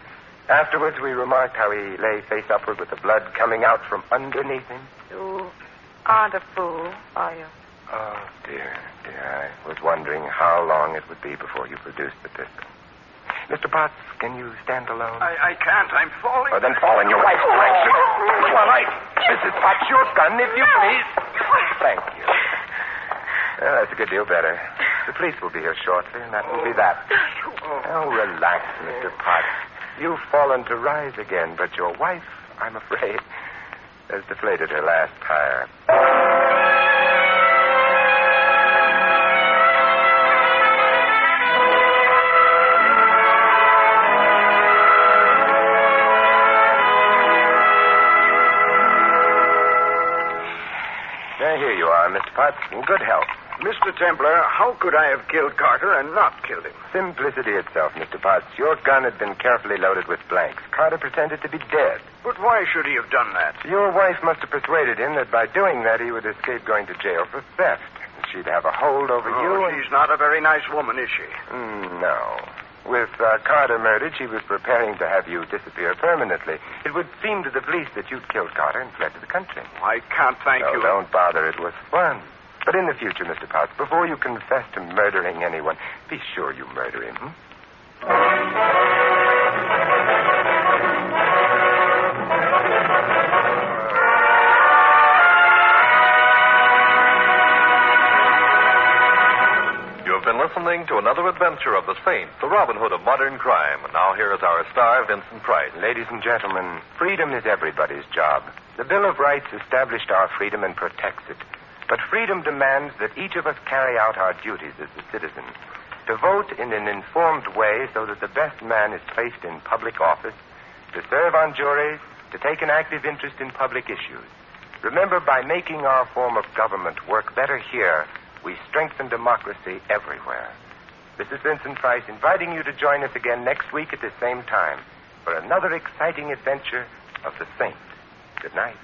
Afterwards, we remarked how he lay face upward with the blood coming out from underneath him. You aren't a fool, are you? Oh, dear. I was wondering how long it would be before you produced the pistol. Mr. Potts, can you stand alone? I can't. I'm falling. Oh, then fall in your wife's direction. Well, Mrs. Potts, your gun, if you please. Thank you. Well, that's a good deal better. The police will be here shortly, and that will be that. Oh, relax, Mr. Potts. You've fallen to rise again, but your wife, I'm afraid, has deflated her last tire. Here you are, Mr. Potts, in good health. Mr. Templar, how could I have killed Carter and not killed him? Simplicity itself, Mr. Potts. Your gun had been carefully loaded with blanks. Carter pretended to be dead. But why should he have done that? Your wife must have persuaded him that by doing that he would escape going to jail for theft. She'd have a hold over you. She's not a very nice woman, is she? No. With Carter murdered, she was preparing to have you disappear permanently. It would seem to the police that you'd killed Carter and fled to the country. I can't thank you. Don't bother. It was fun. But in the future, Mr. Potts, before you confess to murdering anyone, be sure you murder him. Been listening to another adventure of the Saint, the Robin Hood of modern crime. And now here is our star, Vincent Price. Ladies and gentlemen, freedom is everybody's job. The Bill of Rights established our freedom and protects it. But freedom demands that each of us carry out our duties as a citizen. To vote in an informed way so that the best man is placed in public office, to serve on juries, to take an active interest in public issues. Remember, by making our form of government work better here, we strengthen democracy everywhere. This is Vincent Price inviting you to join us again next week at the same time for another exciting adventure of the Saint. Good night.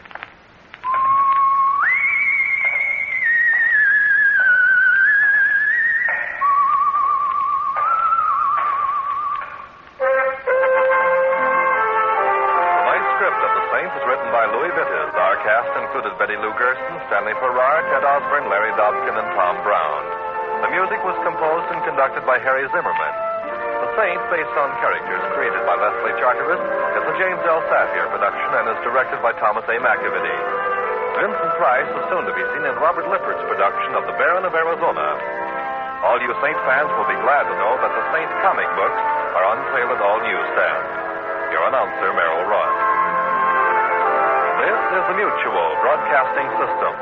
Included Betty Lou Gerson, Stanley Farrar, Ted Osborne, Larry Dobkin, and Tom Brown. The music was composed and conducted by Harry Zimmerman. The Saint, based on characters created by Leslie Charteris, is a James L. Safier production and is directed by Thomas A. McAvity. Vincent Price is soon to be seen in Robert Lippard's production of The Baron of Arizona. All you Saint fans will be glad to know that the Saint comic books are on sale at all newsstands. Your announcer, Merrill Ross. This is the Mutual Broadcasting System.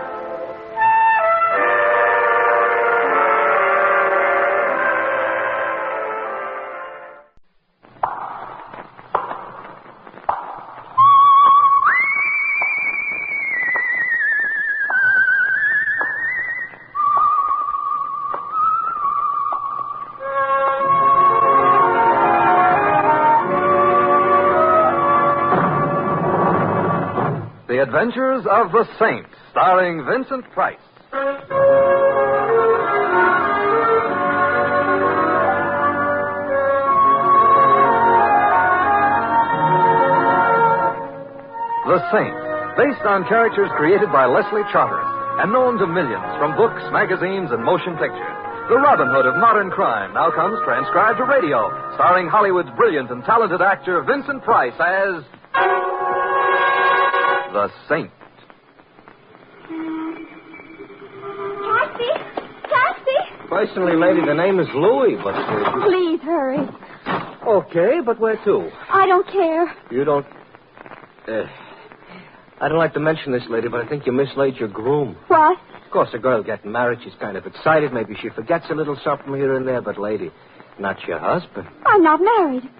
The Adventures of the Saint, starring Vincent Price. The Saint, based on characters created by Leslie Charteris and known to millions from books, magazines, and motion pictures. The Robin Hood of modern crime now comes transcribed to radio, starring Hollywood's brilliant and talented actor Vincent Price as The Saint. Taxi! Personally, lady, the name is Louis, but... Please hurry. Okay, but where to? I don't care. You don't... I don't like to mention this, lady, but I think you mislaid your groom. What? Of course, a girl getting married, she's kind of excited. Maybe she forgets a little something here and there, but, lady, not your husband. I'm not married.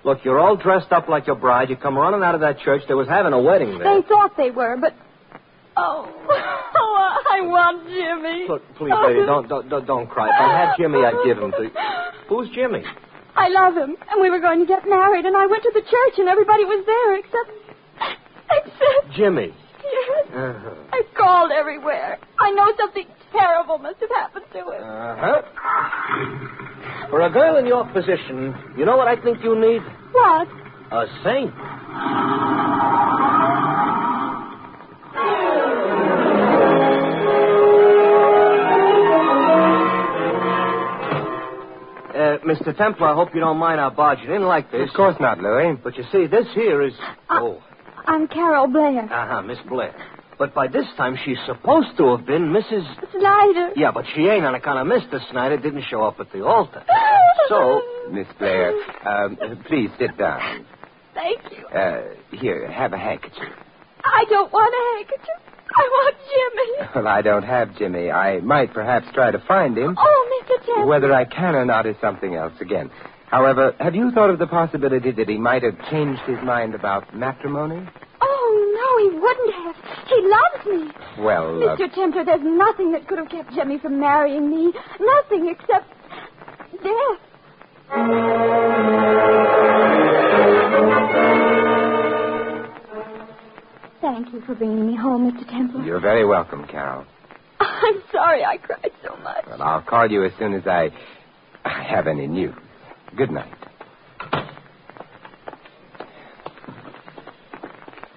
Look, you're all dressed up like your bride. You come running out of that church. They was having a wedding there. They thought they were, but... Oh, I want Jimmy. Look, please, lady, don't cry. If I had Jimmy, I'd give him to you. Who's Jimmy? I love him, and we were going to get married, and I went to the church, and everybody was there, except... Jimmy. Yes. I called everywhere. I know something terrible must have happened to him. For a girl in your position, you know what I think you need? What? A saint. Mr. Templar, I hope you don't mind our barging in like this. Of course not, Louis. But you see, this here is... I'm Carol Blair. Miss Blair. But by this time, she's supposed to have been Mrs. Snyder. Yeah, but she ain't on account of Mr. Snyder didn't show up at the altar. So... Miss Blair, please sit down. Thank you. Here, have a handkerchief. I don't want a handkerchief. I want Jimmy. Well, I don't have Jimmy. I might perhaps try to find him. Oh, Mr. Templar. Whether I can or not is something else again. However, have you thought of the possibility that he might have changed his mind about matrimony? Oh, no, he wouldn't have. He loves me. Well, Mr. Templar, there's nothing that could have kept Jimmy from marrying me. Nothing except death. Thank you for bringing me home, Mr. Templar. You're very welcome, Carol. I'm sorry I cried so much. Well, I'll call you as soon as I have any news. Good night.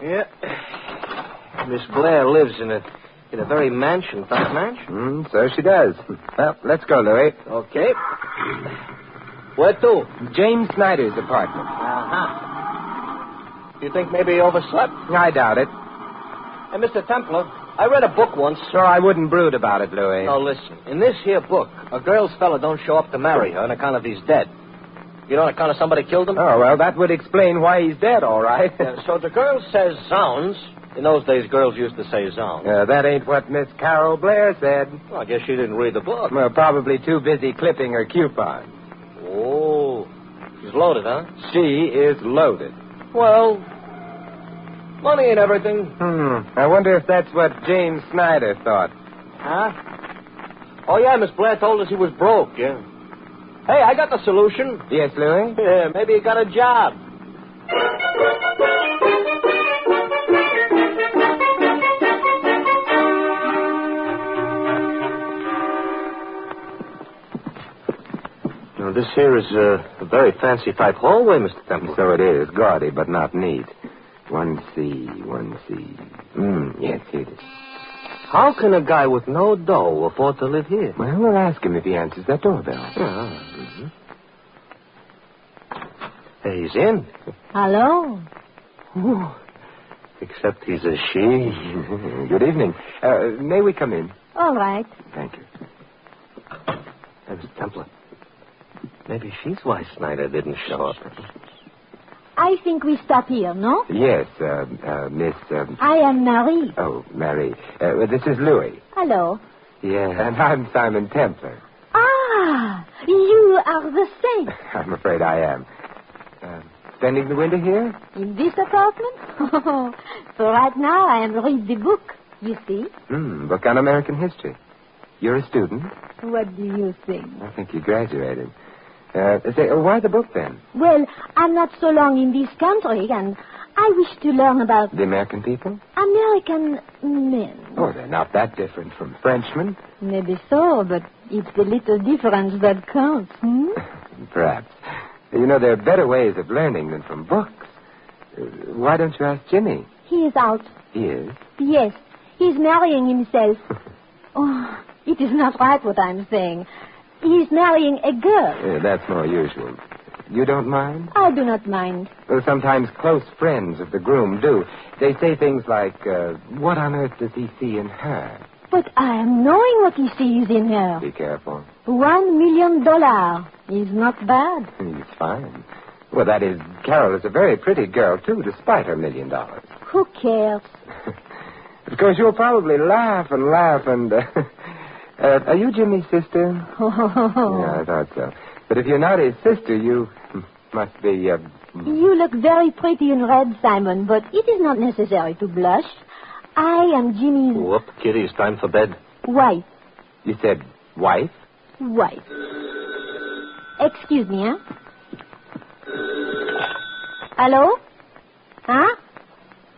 Yeah. Miss Blair lives in a very mansion-type mansion. So she does. Well, let's go, Louis. Okay. Where to? James Snyder's apartment. You think maybe he overslept? I doubt it. Hey, Mr. Templar, I read a book once. So I wouldn't brood about it, Louis. No, listen. In this here book, a girl's fella don't show up to marry her on account of he's dead. You know, on account of somebody killed him? Oh, well, that would explain why he's dead, all right. So the girl says zounds. In those days, girls used to say zounds. That ain't what Miss Carol Blair said. Well, I guess she didn't read the book. Well, probably too busy clipping her coupon. Oh. She's loaded, huh? She is loaded. Well, money and everything. I wonder if that's what James Snyder thought. Huh? Oh, yeah, Miss Blair told us he was broke, yeah. Hey, I got the solution. Yes, Louis? Yeah, maybe he got a job. Now, this here is a very fancy-type hallway, Mr. Templar. So it is. Gaudy, but not neat. 1C. Yes, here it is. How can a guy with no dough afford to live here? Well, we'll ask him if he answers that doorbell. Hey, he's in. Hello. Ooh. Except he's a she. Good evening. May we come in? All right. Thank you. Hey, Mr. Templar. Maybe she's why Snyder didn't show up. I think we stop here, no? Yes, Miss... I am Marie. Oh, Mary. This is Louis. Hello. Yeah, and I'm Simon Templar. Ah, you are the saint. I'm afraid I am. Spending the winter here? In this apartment? For right now, I am reading the book, you see. Book on American history. You're a student? What do you think? I think you graduated. Why the book, then? Well, I'm not so long in this country, and I wish to learn about The American people? American men. Oh, they're not that different from Frenchmen. Maybe so, but it's the little difference that counts, Perhaps. You know, there are better ways of learning than from books. Why don't you ask Jimmy? He is out. He is? Yes, he's marrying himself. Oh, it is not right what I'm saying. He's marrying a girl. That's more usual. You don't mind? I do not mind. Well, sometimes close friends of the groom do. They say things like, what on earth does he see in her? But I am knowing what he sees in her. Be careful. $1 million. Is not bad. He's fine. Well, that is, Carol is a very pretty girl, too, despite her $1 million. Who cares? Of course, you'll probably laugh and... are you Jimmy's sister? Yeah, I thought so. But if you're not his sister, you must be... You look very pretty in red, Simon, but it is not necessary to blush. I am Jimmy's... Whoop, Kitty, it's time for bed. Wife. You said wife? Wife. Excuse me, huh? Hello? Huh?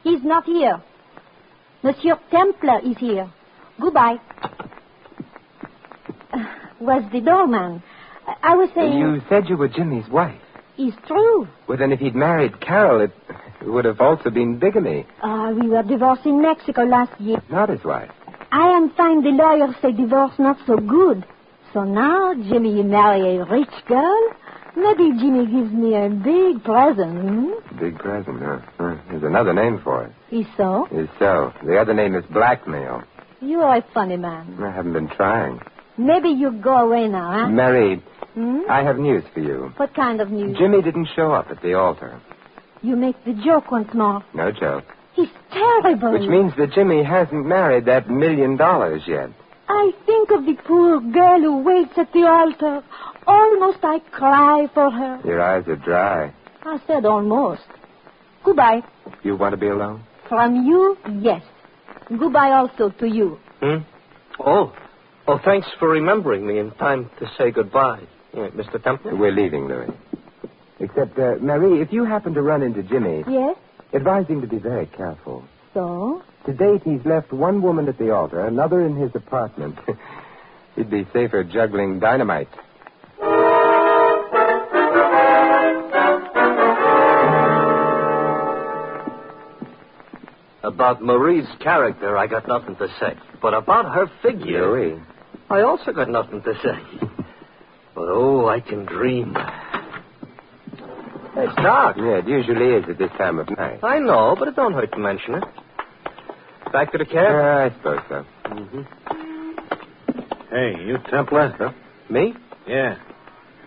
He's not here. Monsieur Templar is here. Goodbye. Was the doorman. I was saying... You said you were Jimmy's wife. It's true. Well, then if he'd married Carol, it would have also been bigamy. We were divorced in Mexico last year. Not his wife. I am fine. The lawyers say divorce not so good. So now, Jimmy, you marry a rich girl? Maybe Jimmy gives me a big present, Big present, huh? There's another name for it. Is so? Is so. The other name is Blackmail. You are a funny man. I haven't been trying. Maybe you go away now, huh? Mary, I have news for you. What kind of news? Jimmy didn't show up at the altar. You make the joke once more. No joke. He's terrible. Which means that Jimmy hasn't married that $1 million yet. I think of the poor girl who waits at the altar. Almost I cry for her. Your eyes are dry. I said almost. Goodbye. You want to be alone? From you, yes. Goodbye also to you. Oh, thanks for remembering me in time to say goodbye, Mr. Templar. We're leaving, Louis. Except, Marie, if you happen to run into Jimmy... Yes? Advise him to be very careful. So? To date, he's left one woman at the altar, another in his apartment. He'd be safer juggling dynamite. About Marie's character, I got nothing to say. But about her figure... Louis. I also got nothing to say. But, I can dream. It's dark. Yeah, it usually is at this time of night. I know, but it don't hurt to mention it. Back to the cab? I suppose so. Hey, you Templar? Huh? Me? Yeah.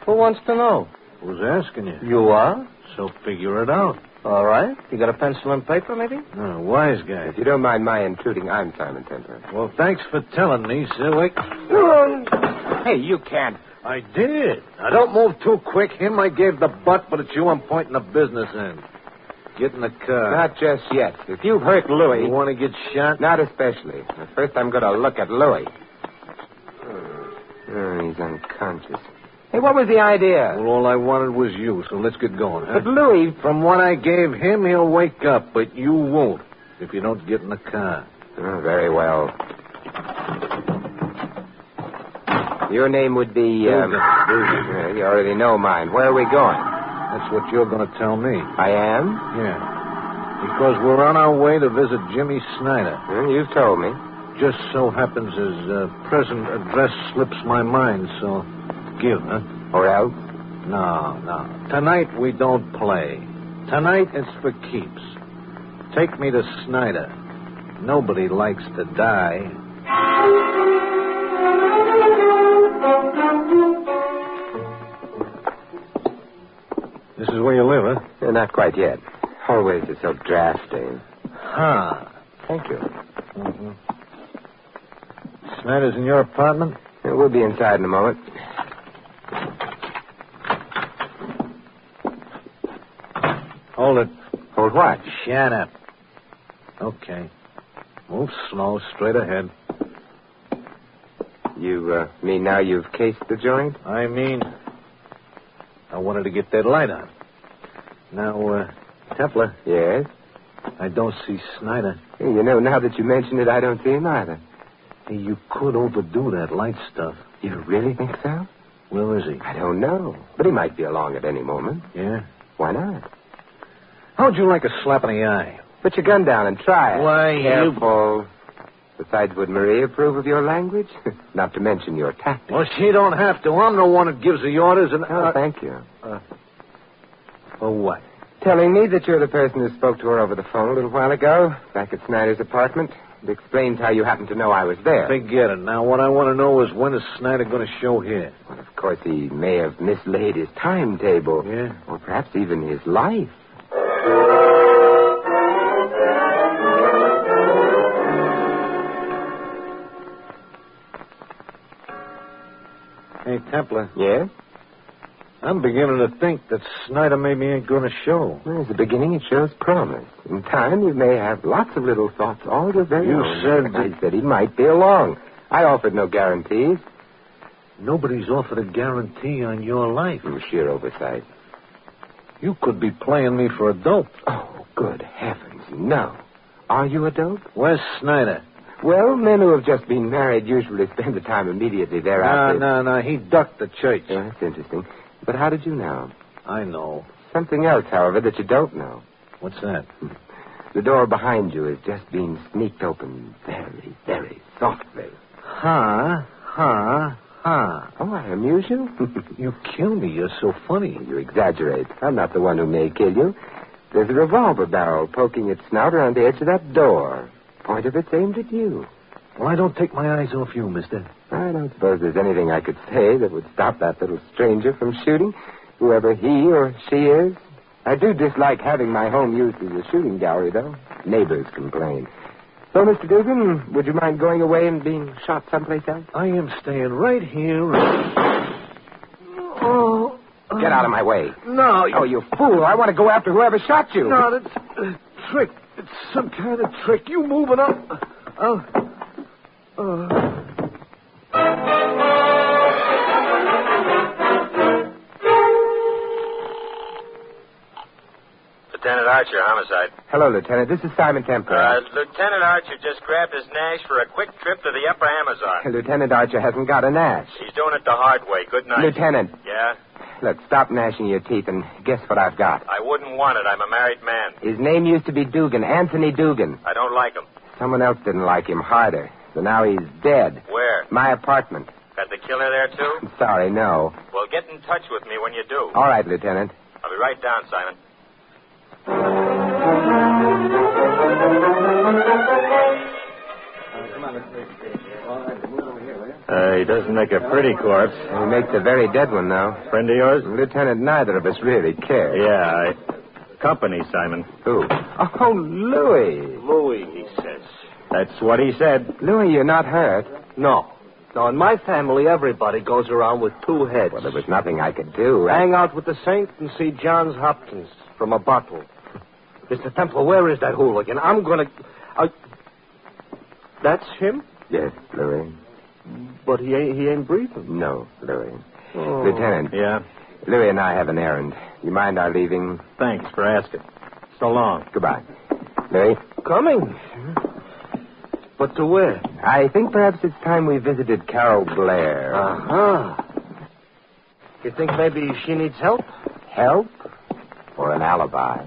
Who wants to know? Who's asking you? You are? So figure it out. All right. You got a pencil and paper, maybe? Oh, wise guy. If you don't mind my intruding, I'm Simon Templar. Well, thanks for telling me, Silwick. Hey, you can't. I did. Now, don't move too quick. Him I gave the butt, but it's you I'm pointing the business in. Get in the car. Not just yet. If you've hurt Louis... You want to get shot? Not especially. But first I'm going to look at Louis. He's unconscious. Hey, what was the idea? Well, all I wanted was you, so let's get going, huh? But Louis... From what I gave him, he'll wake up, but you won't if you don't get in the car. Oh, very well. Your name would be... you already know mine. Where are we going? That's what you're going to tell me. I am? Yeah. Because we're on our way to visit Jimmy Snyder. You've told me. Just so happens his present address slips my mind, so give, huh? Or else? No. Tonight we don't play. Tonight it's for keeps. Take me to Snyder. Nobody likes to die. This is where you live, huh? Not quite yet. Hallways are so drafty. Huh. Thank you. Mm-hmm. Snyder's in your apartment? We'll be inside in a moment. Hold it. Hold what? Shut up. Okay. Move slow, straight ahead. You mean now you've cased the joint? I mean, I wanted to get that light on. Now, Templar. Yes? I don't see Snyder. Hey, you know, now that you mention it, I don't see him either. Hey, you could overdo that light stuff. You really think so? Where is he? I don't know. But he might be along at any moment. Yeah? Why not? How'd you like a slap in the eye? Put your gun down and try it. Why, Careful. Besides, would Marie approve of your language? Not to mention your tactics. Well, she don't have to. I'm the one that gives the orders and... Oh, thank you. For what? Telling me that you're the person who spoke to her over the phone a little while ago, back at Snyder's apartment. It explains how you happened to know I was there. Forget it. Now, what I want to know is when is Snyder going to show here? Well, of course, he may have mislaid his timetable. Yeah? Or perhaps even his life. Hey, Templar. Yes? I'm beginning to think that Snyder maybe ain't going to show. Well, as a beginning, it shows promise. In time, you may have lots of little thoughts all your very You own. said... I said he might be along. I offered no guarantees. Nobody's offered a guarantee on your life. Sheer oversight. You could be playing me for a dope. Oh, good heavens, no. Are you a dope? Where's Snyder? Well, men who have just been married usually spend the time immediately thereafter. No. He ducked the church. Yeah, that's interesting. But how did you know? I know. Something else, however, that you don't know. What's that? The door behind you is just being sneaked open very, very softly. Ha. Oh, I amuse you? You kill me. You're so funny. You exaggerate. I'm not the one who may kill you. There's a revolver barrel poking its snout around the edge of that door. Point of it's aimed at you. Well, I don't take my eyes off you, mister. I don't suppose there's anything I could say that would stop that little stranger from shooting, whoever he or she is. I do dislike having my home used as a shooting gallery, though. Neighbors complain. So, Mr. Dugan, would you mind going away and being shot someplace else? I am staying right here. Get out of my way. No. Oh, you fool. I want to go after whoever shot you. No, that's a trick. It's some kind of trick. You move it up. Lieutenant Archer, homicide. Hello, Lieutenant. This is Simon Templar. Lieutenant Archer just grabbed his Nash for a quick trip to the upper Amazon. Lieutenant Archer hasn't got a Nash. He's doing it the hard way. Good night. Lieutenant. Yeah? Look, stop gnashing your teeth and guess what I've got. I wouldn't want it. I'm a married man. His name used to be Dugan, Anthony Dugan. I don't like him. Someone else didn't like him harder. So now he's dead. Where? My apartment. Got the killer there, too? I'm sorry, no. Well, get in touch with me when you do. All right, Lieutenant. I'll be right down, Simon. He doesn't make a pretty corpse. He makes a very dead one, though. Friend of yours? Lieutenant, neither of us really care. Yeah, company, Simon. Who? Oh, Louis. Louis, he says. That's what he said. Louis, you're not hurt. No. No, in my family, everybody goes around with two heads. Well, there was nothing I could do. Hang out with the saint and see Johns Hopkins from a bottle. Mr. Templar, where is that hooligan? I'm going to... That's him? Yes, Louis. But he ain't breathing. No, Louis. Oh. Lieutenant. Yeah? Louis and I have an errand. You mind our leaving? Thanks for asking. So long. Goodbye. Louis? Coming. But to where? I think perhaps it's time we visited Carol Blair. Uh-huh. You think maybe she needs help? Help? Or an alibi?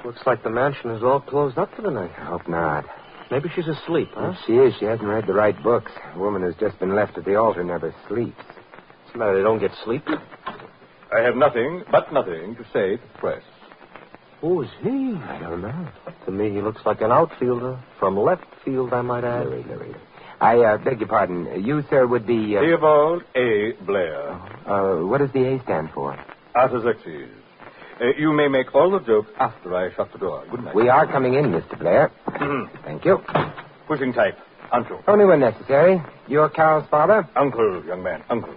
Looks like the mansion is all closed up for the night. I hope not. Maybe she's asleep, huh? If she is, she hasn't read the right books. A woman who's just been left at the altar never sleeps. What's the matter? They don't get sleepy? I have nothing to say to the press. Who is he? I don't know. To me, he looks like an outfielder. From left field, I might add. Louis. I beg your pardon. You, sir, would be... Theobald A. Blair. What does the A stand for? Artaxerxes. You may make all the jokes after I shut the door. Good night. We are coming in, Mr. Blair. Thank you. Pushing type. Uncle. Only when necessary. You're Carol's father? Uncle, young man. Uncle.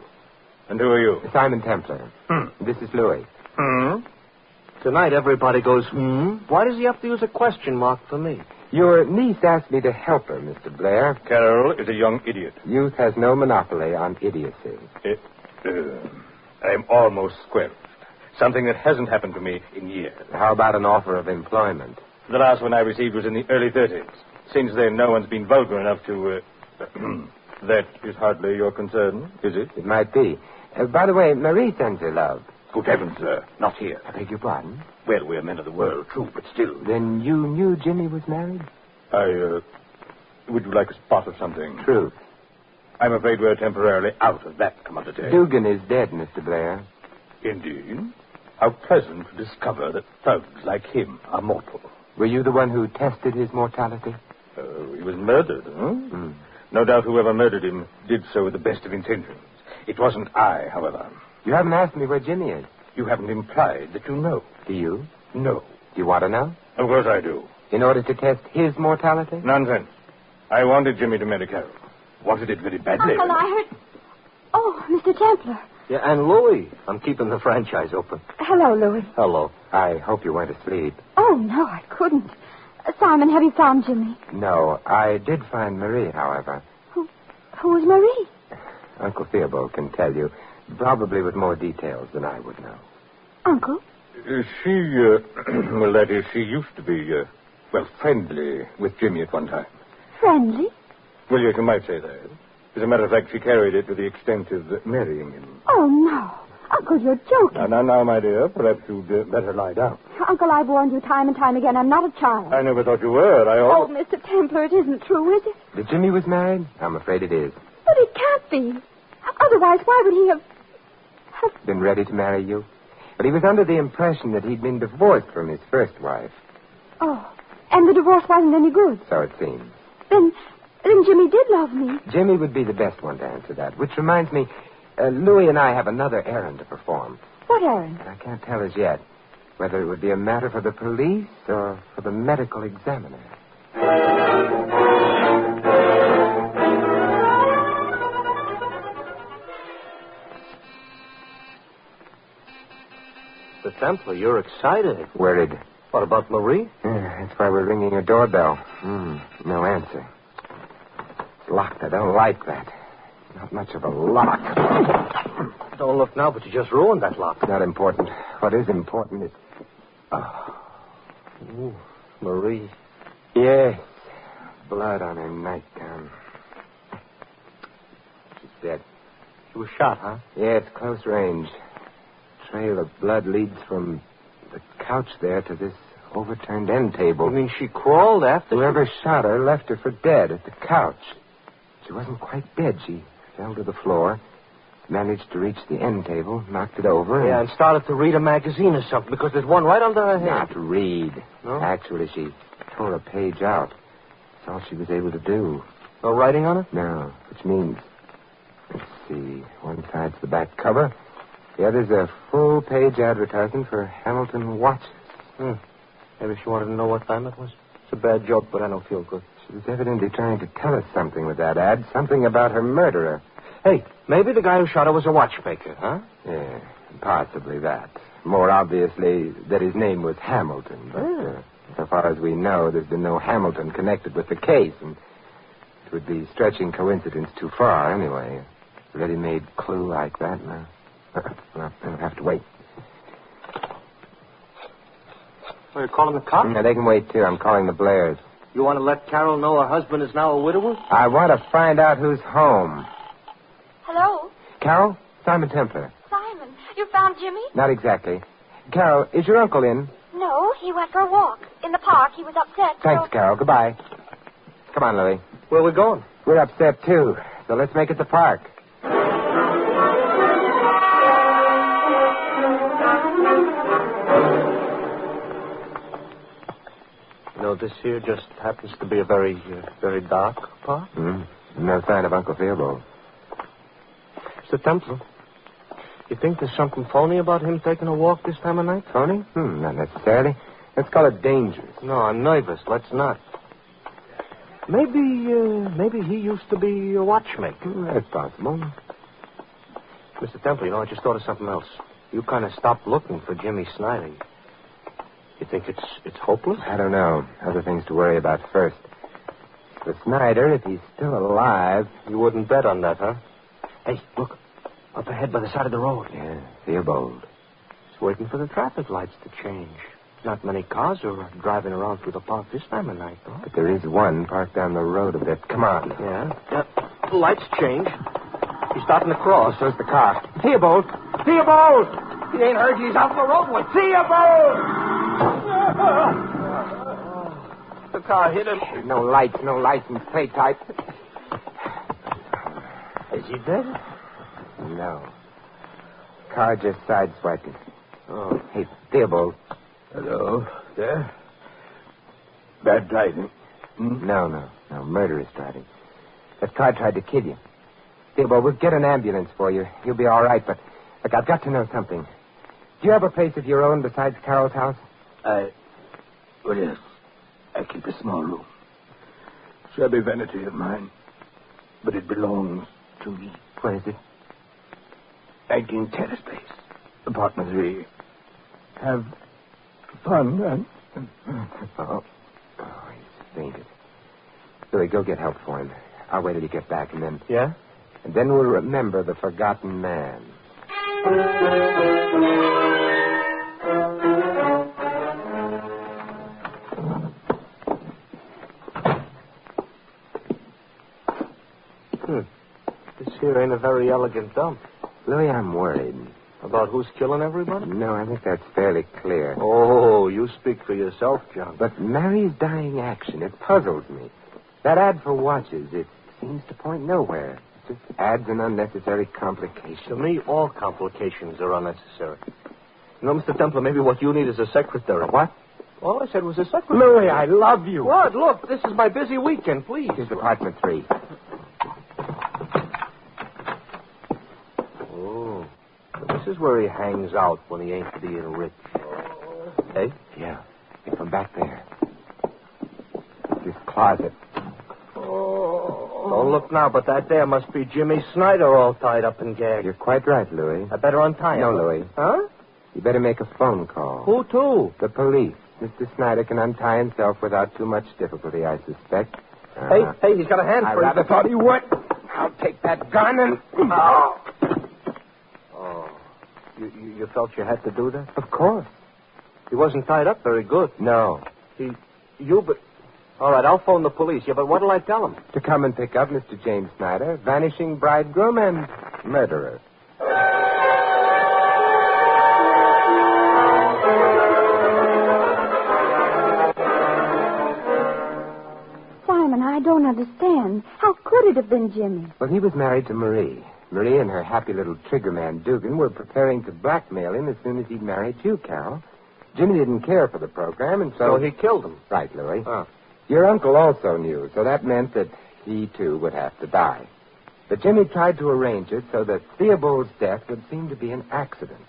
And who are you? Simon Templar. This is Louis. Tonight, everybody goes, Why does he have to use a question mark for me? Your niece asked me to help her, Mr. Blair. Carol is a young idiot. Youth has no monopoly on idiocy. I'm almost squelched. Something that hasn't happened to me in years. How about an offer of employment? The last one I received was in the early 30s. Since then, no one's been vulgar enough to... That is hardly your concern, is it? It might be. By the way, Marie sends her love. Good heavens, sir. Not here. I beg your pardon? Well, we're men of the world, true, but still. Then you knew Jimmy was married? Would you like a spot of something? Truth. I'm afraid we're temporarily out of that commodity. Dugan is dead, Mr. Blair. Indeed? How pleasant to discover that thugs like him are mortal. Were you the one who tested his mortality? He was murdered, huh? No doubt whoever murdered him did so with the best of intentions. It wasn't I, however. You haven't asked me where Jimmy is. You haven't implied that you know. Do you? No. Do you want to know? Of course I do. In order to test his mortality? Nonsense. I wanted Jimmy to marry Carol. Wanted it very badly. Uncle, I heard... Oh, Mr. Templar. Yeah, and Louis. I'm keeping the franchise open. Hello, Louis. Hello. I hope you went to sleep. Oh, no, I couldn't. Simon, have you found Jimmy? No, I did find Marie, however. Who is Marie? Uncle Theobald can tell you, probably with more details than I would know. Uncle? Well, that is, she used to be, friendly with Jimmy at one time. Friendly? Well, yes, you might say that. As a matter of fact, she carried it to the extent of marrying him. Oh, no. Uncle, you're joking. Now, my dear, perhaps you'd better lie down. Uncle, I've warned you time and time again. I'm not a child. I never thought you were. Oh, Mr. Templar, it isn't true, is it? That Jimmy was married? I'm afraid it is. But it can't be. Otherwise, why would he have... Been ready to marry you? But he was under the impression that he'd been divorced from his first wife. Oh, and the divorce wasn't any good. So it seems. Then Jimmy did love me. Jimmy would be the best one to answer that. Which reminds me, Louis and I have another errand to perform. What errand? I can't tell as yet whether it would be a matter for the police or for the medical examiner. Mr. Templar, you're excited. Worried. What about Marie? Yeah, that's why we're ringing her doorbell. No answer. It's locked. I don't like that. Not much of a lock. Don't look now, but you just ruined that lock. Not important. What is important is... Ooh, Marie. Yes. Blood on her nightgown. She's dead. She was shot, huh? Yes, close range. Trail of blood leads from the couch there to this overturned end table. You mean she crawled after... Whoever shot her left her for dead at the couch. She wasn't quite dead. She fell to the floor, managed to reach the end table, knocked it over. Yeah, and started to read a magazine or something, because there's one right under her head. Not read. No? Actually, she tore a page out. That's all she was able to do. No writing on it? No, which means... Let's see. One side's the back cover. The other's a full-page advertisement for Hamilton watches. Maybe she wanted to know what time it was. It's a bad joke, but I don't feel good. She was evidently trying to tell us something with that ad. Something about her murderer. Hey, maybe the guy who shot her was a watchmaker, huh? Yeah, possibly that. More obviously that his name was Hamilton. But so far as we know, there's been no Hamilton connected with the case. And it would be stretching coincidence too far, anyway. A ready-made clue like that. No. Well, I'll have to wait. Are you calling the cops? No, they can wait, too. I'm calling the Blairs. You want to let Carol know her husband is now a widower? I want to find out who's home. Hello? Carol? Simon Templar. Simon, you found Jimmy? Not exactly. Carol, is your uncle in? No, he went for a walk. In the park. He was upset. Thanks, Carol. Goodbye. Come on, Louie. Where are we going? We're upset, too. So let's make it the park. You know, this here just happens to be a very dark park. No sign of Uncle Theobald. Mr. Templar, you think there's something phony about him taking a walk this time of night? Phony? Not necessarily. Let's call it dangerous. No, I'm nervous. Let's not. Maybe he used to be a watchmaker. That's possible. Mr. Templar, you know, I just thought of something else. You kind of stopped looking for Jimmy Snyder. You think it's hopeless? I don't know. Other things to worry about first. The Snyder, if he's still alive... You wouldn't bet on that, huh? Hey, look. Up ahead by the side of the road. Yeah, Theobald. He's waiting for the traffic lights to change. Not many cars are driving around through the park this time of night, though. But there is one parked down the road a bit. Come on. Yeah. The lights change. He's starting to cross. Oh, so's the car. Theobald! Theobald! He ain't heard you. He's out the roadway. Theobald! The car hit him. No lights, no license plate type. Is he dead? No. Car just sideswiped him. Oh. Hey, Theobald. Hello, there? Bad driving. No. Murderous driving. That car tried to kill you. Theobald, we'll get an ambulance for you. You'll be all right, but look, I've got to know something. Do you have a place of your own besides Carol's house? Well, yes. I keep a small room. Shabby vanity of mine. But it belongs to me. What is it? 19 Terrace Place. Apartment 3. Have fun, and... Oh, he's fainted. Billy, go get help for him. I'll wait till you get back, and then... Yeah? And then we'll remember the forgotten man. This here ain't a very elegant dump. Louis, I'm worried. About who's killing everybody? No, I think that's fairly clear. Oh, you speak for yourself, John. But Mary's dying action, it puzzles me. That ad for watches, it seems to point nowhere. It just adds an unnecessary complication. To me, all complications are unnecessary. You know, Mr. Templar, maybe what you need is a secretary. What? All I said was a secretary. Louis, I love you. What? Look, this is my busy weekend, please. Here's apartment 3. Oh. This is where he hangs out when he ain't being rich. Hey? Yeah. From back there. This closet. Don't look now, but that there must be Jimmy Snyder all tied up and gagged. You're quite right, Louis. I better untie him. No, Louis. Huh? You better make a phone call. Who to? The police. Mr. Snyder can untie himself without too much difficulty, I suspect. Hey, he's got a hand I for it. rather thought he would. I'll take that gun and... Oh. You felt you had to do that? Of course. He wasn't tied up very good. No. All right, I'll phone the police. Yeah, but what'll I tell them? To come and pick up Mr. James Snyder, vanishing bridegroom and murderer. Simon, I don't understand. How could it have been Jimmy? Well, he was married to Marie. Marie and her happy little triggerman, Dugan, were preparing to blackmail him as soon as he'd married you, Carol. Jimmy didn't care for the program, and so... So he killed him. Right, Louis. Oh. Your uncle also knew, so that meant that he, too, would have to die. But Jimmy tried to arrange it so that Theobald's death would seem to be an accident.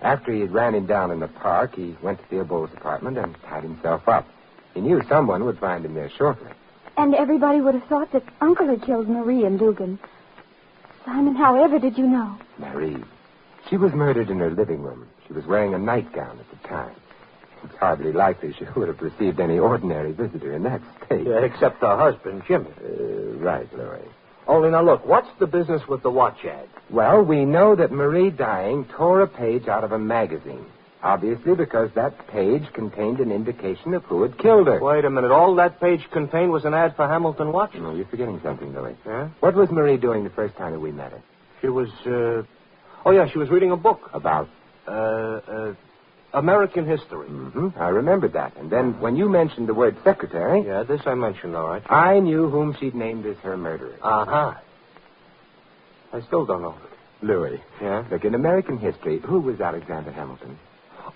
After he had ran him down in the park, he went to Theobald's apartment and tied himself up. He knew someone would find him there shortly. And everybody would have thought that Uncle had killed Marie and Dugan. Simon, however did you know? Marie. She was murdered in her living room. She was wearing a nightgown at the time. It's hardly likely she would have received any ordinary visitor in that state. Yeah, except her husband, Jimmy. Right, Louis. Only now, look, what's the business with the watch ad? Well, we know that Marie dying tore a page out of a magazine. Obviously because that page contained an indication of who had killed her. Wait a minute. All that page contained was an ad for Hamilton watches. No, you're forgetting something, Louis. Yeah? What was Marie doing the first time that we met her? She was, she was reading a book. About? American history. Mm-hmm. I remembered that. And then when you mentioned the word secretary... Yeah, this I mentioned, all right. I knew whom she'd named as her murderer. Uh-huh. I still don't know. Louis. Yeah? Look, in American history, who was Alexander Hamilton?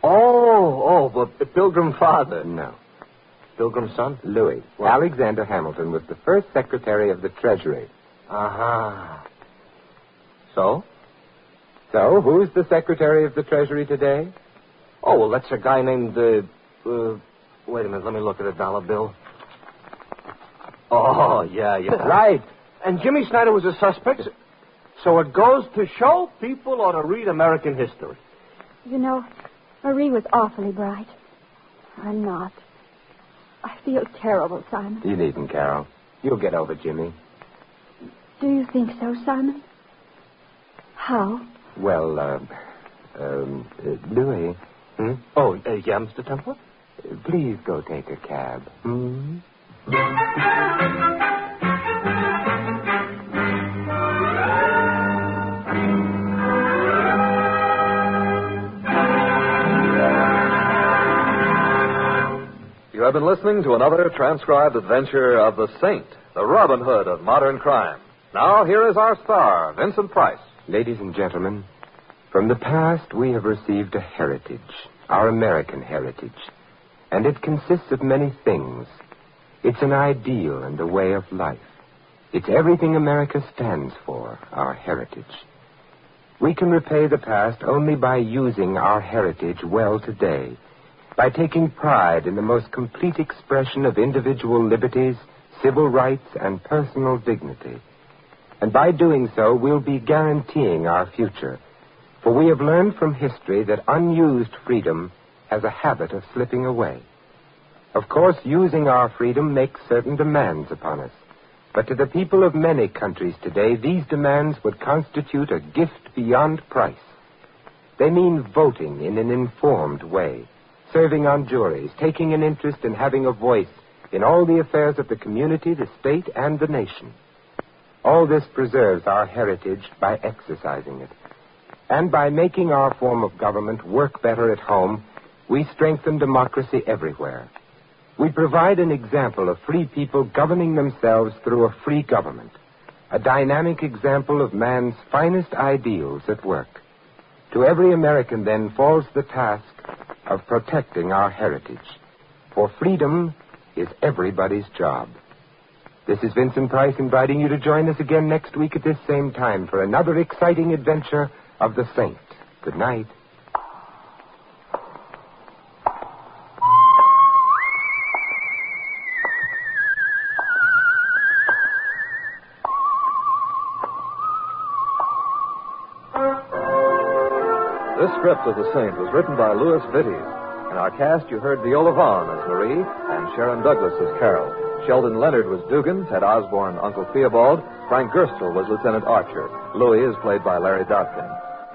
The Pilgrim Father. No. Pilgrim's son? Louis. What? Alexander Hamilton was the first Secretary of the Treasury. Uh-huh. So? So, who's the Secretary of the Treasury today? Oh, well, that's a guy named, wait a minute, let me look at a dollar bill. Oh, yeah. Right. And Jimmy Snyder was a suspect. So it goes to show people ought to read American history. You know, Marie was awfully bright. I'm not. I feel terrible, Simon. You needn't, Carol. You'll get over Jimmy. Do you think so, Simon? How? Well, Louis. Oh, yeah, Mr. Templar? Please go take a cab. You have been listening to another transcribed adventure of the Saint, the Robin Hood of modern crime. Now, here is our star, Vincent Price. Ladies and gentlemen, from the past we have received a heritage, our American heritage, and it consists of many things. It's an ideal and a way of life. It's everything America stands for, our heritage. We can repay the past only by using our heritage well today, by taking pride in the most complete expression of individual liberties, civil rights, and personal dignity. And by doing so, we'll be guaranteeing our future. For we have learned from history that unused freedom has a habit of slipping away. Of course, using our freedom makes certain demands upon us. But to the people of many countries today, these demands would constitute a gift beyond price. They mean voting in an informed way, serving on juries, taking an interest in having a voice in all the affairs of the community, the state, and the nation. All this preserves our heritage by exercising it. And by making our form of government work better at home, we strengthen democracy everywhere. We provide an example of free people governing themselves through a free government, a dynamic example of man's finest ideals at work. To every American, then, falls the task of protecting our heritage. For freedom is everybody's job. This is Vincent Price inviting you to join us again next week at this same time for another exciting adventure of the Saint. Good night. This script of The Saint was written by Louis Vittes. In our cast, you heard Viola Vaughn as Marie and Sharon Douglas as Carol. Sheldon Leonard was Dugan, Ted Osborne, Uncle Theobald, Frank Gerstle was Lieutenant Archer. Louis is played by Larry Dodkin.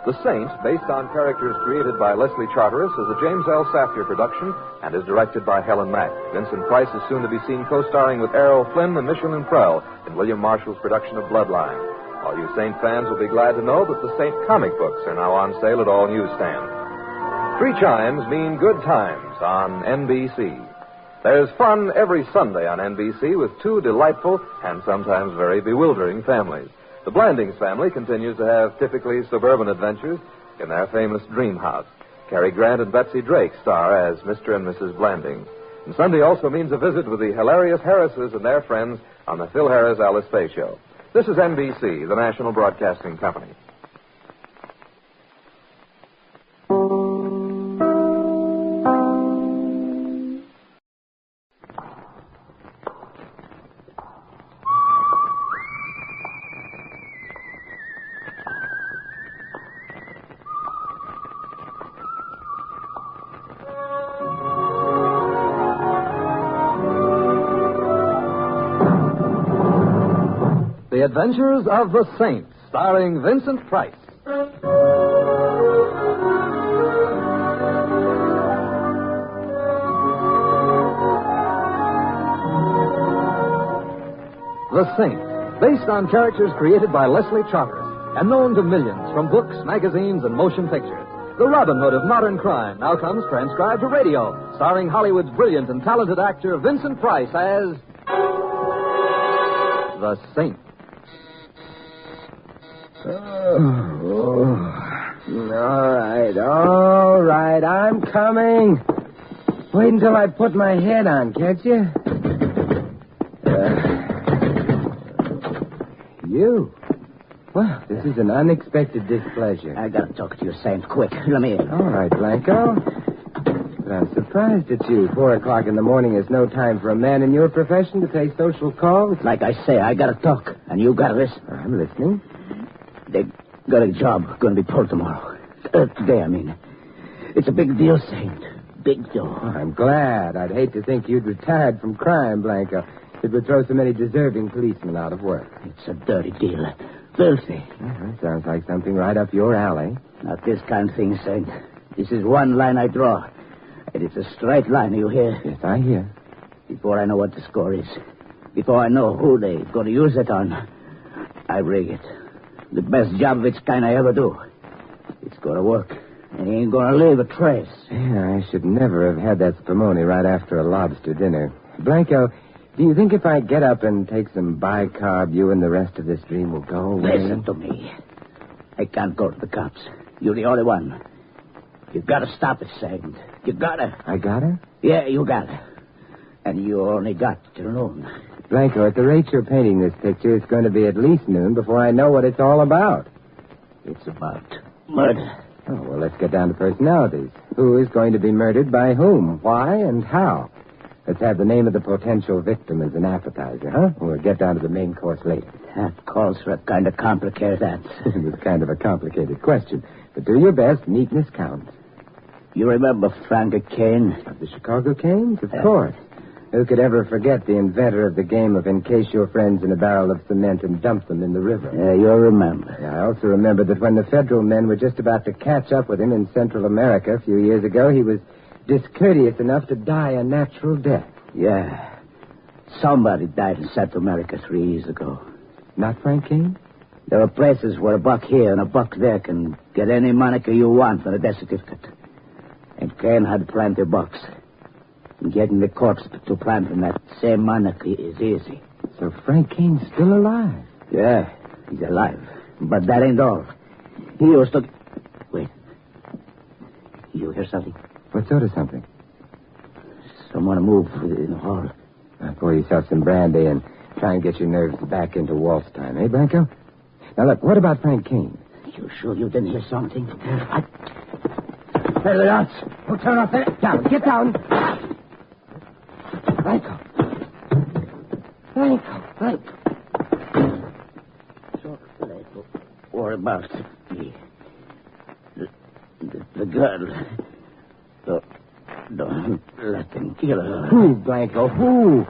The Saint, based on characters created by Leslie Charteris, is a James L. Safdie production and is directed by Helen Mack. Vincent Price is soon to be seen co-starring with Errol Flynn and Michelin Prell in William Marshall's production of Bloodline. All you Saint fans will be glad to know that the Saint comic books are now on sale at all newsstands. 3 chimes mean good times on NBC. There's fun every Sunday on NBC with 2 delightful and sometimes very bewildering families. The Blandings family continues to have typically suburban adventures in their famous dream house. Cary Grant and Betsy Drake star as Mr. and Mrs. Blandings. And Sunday also means a visit with the hilarious Harrises and their friends on the Phil Harris Alice Faye Show. This is NBC, the National Broadcasting Company. The Adventures of the Saint, starring Vincent Price. The Saint, based on characters created by Leslie Charteris and known to millions from books, magazines, and motion pictures. The Robin Hood of modern crime now comes transcribed to radio, starring Hollywood's brilliant and talented actor Vincent Price as The Saint. All right, I'm coming. Wait until I put my head on, can't you? You? Well, this is an unexpected displeasure. I gotta talk to you, Saint, quick. Let me in. All right, Blanco. But I'm surprised at you. 4 o'clock in the morning is no time for a man in your profession to pay social calls. Like I say, I gotta talk. And you gotta listen. I'm listening. They got a job gonna be pulled tomorrow. Today, I mean. It's a big deal, Saint. big dough. I'm glad. I'd hate to think you'd retired from crime, Blanco. It would throw so many deserving policemen out of work. It's a dirty deal. Filthy. Sounds like something right up your alley. Not this kind of thing, Saint. This is one line I draw. And it's a straight line, you hear? Yes, I hear. Before I know what the score is, before I know who they're going to use it on, I rig it. The best job of its kind I ever do. It's going to work. And he ain't going to leave a trace. Yeah, I should never have had that spumoni right after a lobster dinner. Blanco, do you think if I get up and take some bicarb, you and the rest of this dream will go away? Listen to me. I can't go to the cops. You're the only one. You got to stop it, Saint. You got to. I got her? Yeah, you got to. And you only got till noon. Blanco, at the rate you're painting this picture, it's going to be at least noon before I know what it's all about. It's about murder. Oh, well, let's get down to personalities. Who is going to be murdered by whom? Why and how? Let's have the name of the potential victim as an appetizer, huh? We'll get down to the main course later. That calls for a kind of complicated answer. It was kind of a complicated question. But do your best. Neatness counts. You remember Frankie Kane? Of the Chicago Canes? Of course. Who could ever forget the inventor of the game of encase your friends in a barrel of cement and dump them in the river? Yeah, you'll remember. Yeah, I also remember that when the federal men were just about to catch up with him in Central America a few years ago, he was discourteous enough to die a natural death. Yeah. Somebody died in Central America 3 years ago. Not Frank Kane? There are places where a buck here and a buck there can get any moniker you want for a death certificate. And Kane had plenty of bucks. And getting the corpse to plant in that same moniker is easy. So Frank Kane's still alive? Yeah, he's alive. But that ain't all. He used to... Wait. You hear something? What sort of something? Someone moved in the hall. Pour yourself some brandy and try and get your nerves back into waltz time, eh, Blanco? Now, look, what about Frank Kane? You sure you didn't hear something? There they are. Oh, turn off there. Down. Get down. Blanco. So, what about the girl? Don't let them kill her. Who, Blanco? Who?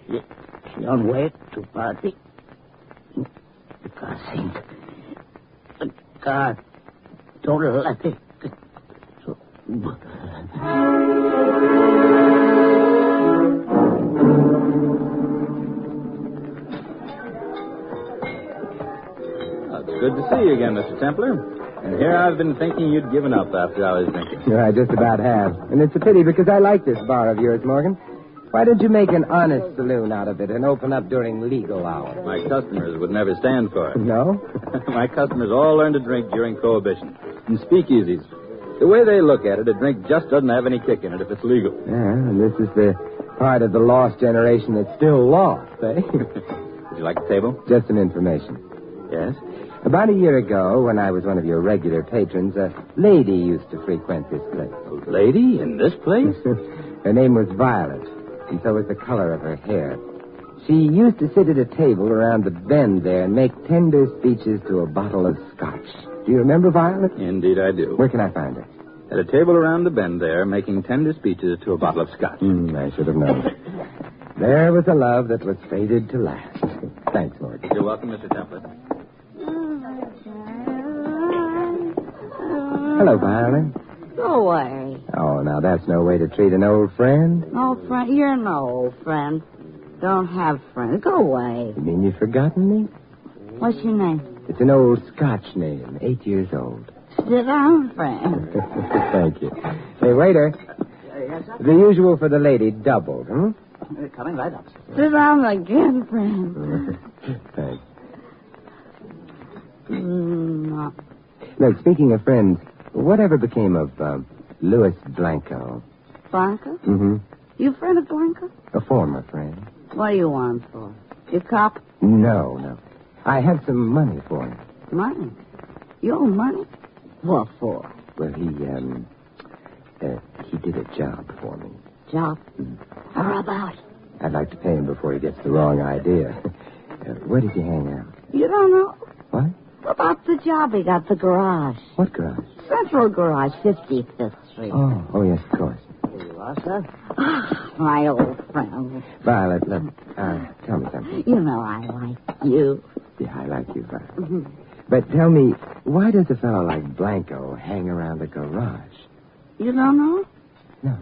She on way to party. Because God, don't let it. So... It's good to see you again, Mr. Templar. And here I've been thinking you'd given up after I was drinking. Yeah, I just about have. And it's a pity because I like this bar of yours, Morgan. Why didn't you make an honest saloon out of it and open up during legal hours? My customers would never stand for it. No? My customers all learned to drink during Prohibition. In speakeasies. The way they look at it, a drink just doesn't have any kick in it if it's legal. Yeah, and this is the part of the lost generation that's still lost, eh? Would you like a table? Just some information. Yes? About a year ago, when I was one of your regular patrons, a lady used to frequent this place. A lady? In this place? Her name was Violet, and so was the color of her hair. She used to sit at a table around the bend there and make tender speeches to a bottle of scotch. Do you remember Violet? Indeed I do. Where can I find her? At a table around the bend there, making tender speeches to a bottle of scotch. I should have known. There was a love that was fated to last. Thanks, Morgan. You're welcome, Mr. Templar. Hello, Violet. Go away. Oh, now that's no way to treat an old friend. No friend. You're no old friend. Don't have friends. Go away. You mean you've forgotten me? What's your name? It's an old Scotch name, 8 years old. Sit down, friend. Thank you. Hey, waiter. Yes, sir? The usual for the lady, doubled, hmm? Coming right up. Sit down again, friend. Thanks. No. Look, speaking of friends, whatever became of Louis Blanco? Blanca? Mm-hmm. You friend of Blanca? A former friend. What do you want for? You cop? No. I have some money for him. Money? You owe money? What for? Well, he did a job for me. Job? How about? I'd like to pay him before he gets the wrong idea. Where did he hang out? You don't know? What? About the job he got, the garage. What garage? Central Garage, 55th Street. Oh, yes, of course. Here you are, sir. My old friend. Violet, look, tell me something. You know I like you. Yeah, I like you, Violet. But tell me, why does a fellow like Blanco hang around the garage? You don't know? No.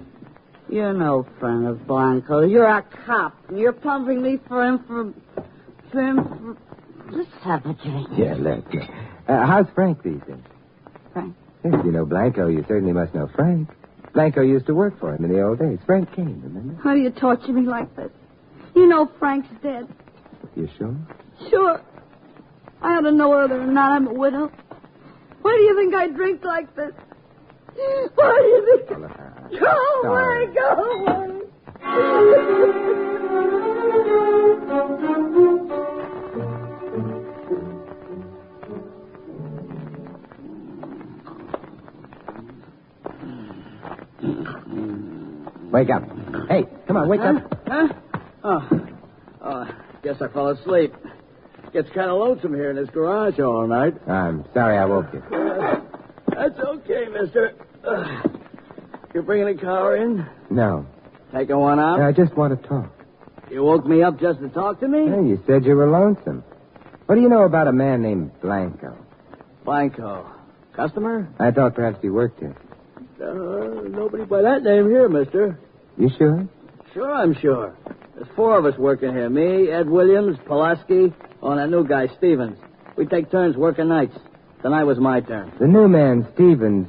You're no friend of Blanco. You're a cop, and you're pumping me for him. Let's have a drink. Yeah, let's. How's Frank these days? Frank? If you know Blanco, you certainly must know Frank. Blanco used to work for him in the old days. Frank came, remember? How do you torture me like this? You know Frank's dead. You sure? Sure. I ought to know whether or not I'm a widow. Why do you think I drink like this? Why do you think... Go away, go away. Wake up. Hey, come on, wake up. Huh? Guess I fell asleep. Gets kind of lonesome here in this garage all night. I'm sorry I woke you. That's okay, mister. You bringing a car in? No. Taking one out? I just want to talk. You woke me up just to talk to me? Hey, you said you were lonesome. What do you know about a man named Blanco? Blanco. Customer? I thought perhaps he worked here. Nobody by that name here, mister. You sure? Sure, I'm sure. There's 4 of us working here. Me, Ed Williams, Pulaski, and that new guy, Stevens. We take turns working nights. Tonight was my turn. The new man, Stevens,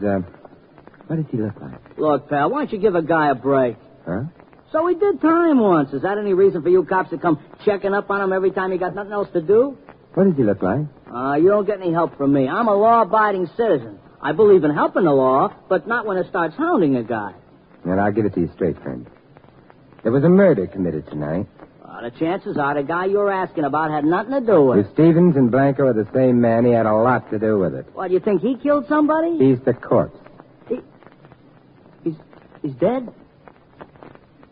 what does he look like? Look, pal, why don't you give a guy a break? Huh? So he did time once. Is that any reason for you cops to come checking up on him every time you got nothing else to do? What does he look like? You don't get any help from me. I'm a law-abiding citizen. I believe in helping the law, but not when it starts hounding a guy. And I'll give it to you straight, friend. There was a murder committed tonight. The chances are the guy you're asking about had nothing to do with it. If Stevens and Blanco are the same man, he had a lot to do with it. What, do you think he killed somebody? He's the corpse. He's dead?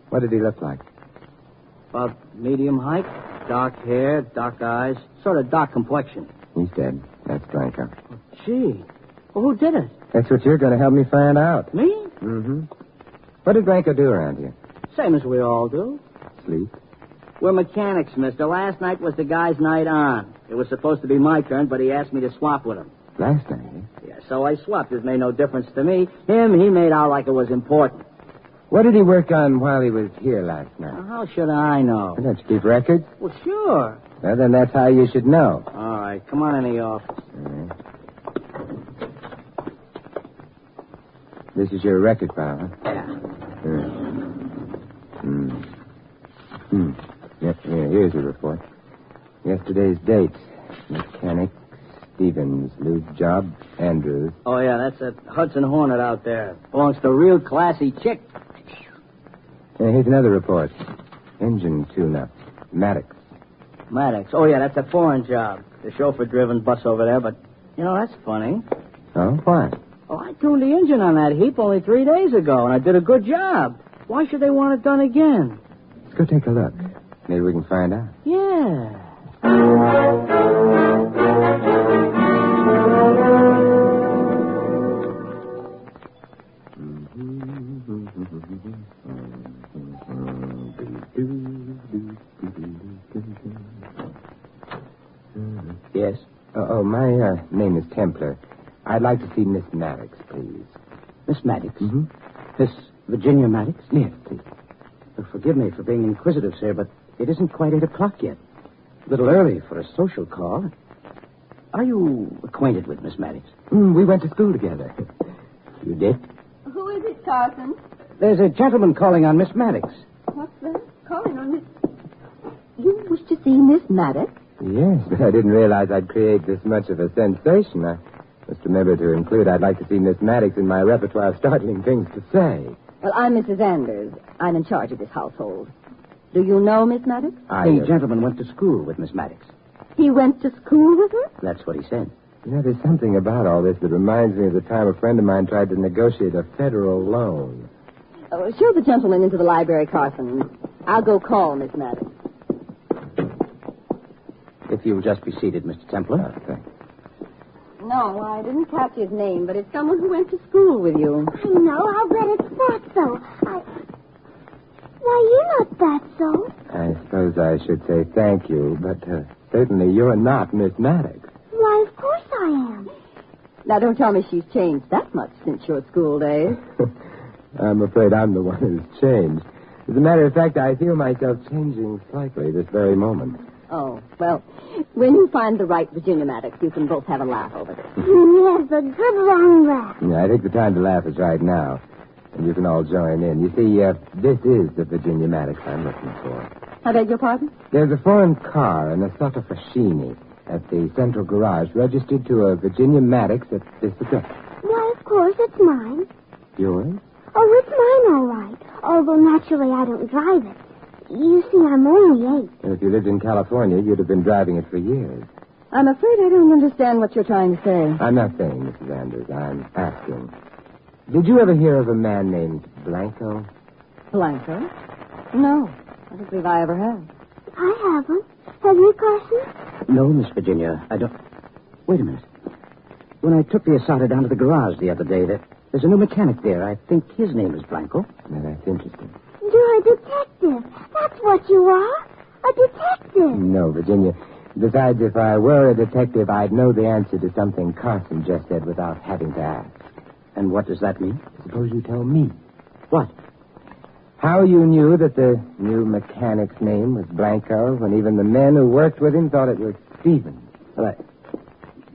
What did he look like? About medium height, dark hair, dark eyes, sort of dark complexion. He's dead. That's Blanco. Gee. Well, who did it? That's what you're going to help me find out. Me? Mm-hmm. What did Blanco do around here? Same as we all do. Sleep. We're mechanics, mister. Last night was the guy's night on. It was supposed to be my turn, but he asked me to swap with him. Last night, eh? Yeah, so I swapped. It made no difference to me. He made out like it was important. What did he work on while he was here last night? Well, how should I know? Don't you keep records? Well, sure. Well, then that's how you should know. All right, come on in the office. This is your record file, huh? Yeah. Here's the report. Yesterday's date. Mechanic, Stevens, lose job, Andrews. Oh, yeah, that's that Hudson Hornet out there. Belongs to a real classy chick. Here's another report. Engine tune-up. Maddox. Maddox. Oh, yeah, that's a foreign job. The chauffeur-driven bus over there, but, you know, that's funny. Oh, why? Oh, I tuned the engine on that heap only 3 days ago, and I did a good job. Why should they want it done again? Let's go take a look. Maybe we can find out. Yeah. Yes? My name is Templar. I'd like to see Miss Maddox, please. Miss Maddox? Mm-hmm. Miss Virginia Maddox? Yes, please. Forgive me for being inquisitive, sir, but it isn't quite 8 o'clock yet. A little early for a social call. Are you acquainted with Miss Maddox? We went to school together. You did? Who is it, Carson? There's a gentleman calling on Miss Maddox. What's that? Calling on Miss... You wish to see Miss Maddox? Yes, but I didn't realize I'd create this much of a sensation. I must remember to include I'd like to see Miss Maddox in my repertoire of startling things to say. Well, I'm Mrs. Anders. I'm in charge of this household. Do you know Miss Maddox? The gentleman went to school with Miss Maddox. He went to school with her? That's what he said. You know, there's something about all this that reminds me of the time a friend of mine tried to negotiate a federal loan. Oh, show the gentleman into the library, Carson. I'll go call Miss Maddox. If you'll just be seated, Mr. Templar. Okay. No, I didn't catch his name, but it's someone who went to school with you. I know. I'll bet it's Fatso. Why, you're not Fatso. I suppose I should say thank you, but certainly you're not Miss Maddox. Why, of course I am. Now, don't tell me she's changed that much since your school days. I'm afraid I'm the one who's changed. As a matter of fact, I feel myself changing slightly this very moment. Oh, well, when you find the right Virginia Maddox, you can both have a laugh over this. Yes, a good long laugh. Yeah, I think the time to laugh is right now. And you can all join in. You see, this is the Virginia Maddox I'm looking for. I beg your pardon? There's a foreign car, an Asata Fascini, at the central garage, registered to a Virginia Maddox at this address. Why, of course, it's mine. Yours? Oh, it's mine, all right. Although, naturally, I don't drive it. You see, I'm only 8. And if you lived in California, you'd have been driving it for years. I'm afraid I don't understand what you're trying to say. I'm not saying, Mrs. Anders. I'm asking. Did you ever hear of a man named Blanco? Blanco? No, I don't believe I ever have. I haven't. Have you, Carson? No, Miss Virginia, I don't... Wait a minute. When I took the Asada down to the garage the other day, there's a new mechanic there. I think his name is Blanco. Now, that's interesting. You're a detective. That's what you are. A detective. No, Virginia. Besides, if I were a detective, I'd know the answer to something Carson just said without having to ask. And what does that mean? Suppose you tell me. What? How you knew that the new mechanic's name was Blanco when even the men who worked with him thought it was Stevens. Well,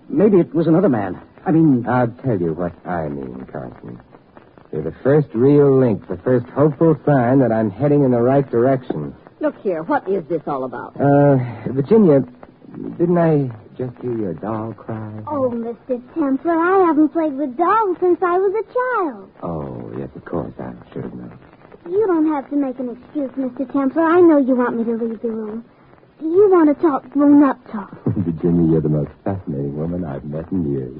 maybe it was another man. I'll tell you what I mean, Carson. You're the first real link, the first hopeful sign that I'm heading in the right direction. Look here, what is this all about? Virginia, didn't I just hear your doll cry? Oh, Mr. Templar, I haven't played with dolls since I was a child. Oh, yes, of course. I should have known. You don't have to make an excuse, Mr. Templar. I know you want me to leave the room. You want to talk grown-up talk. Virginia, you're the most fascinating woman I've met in years.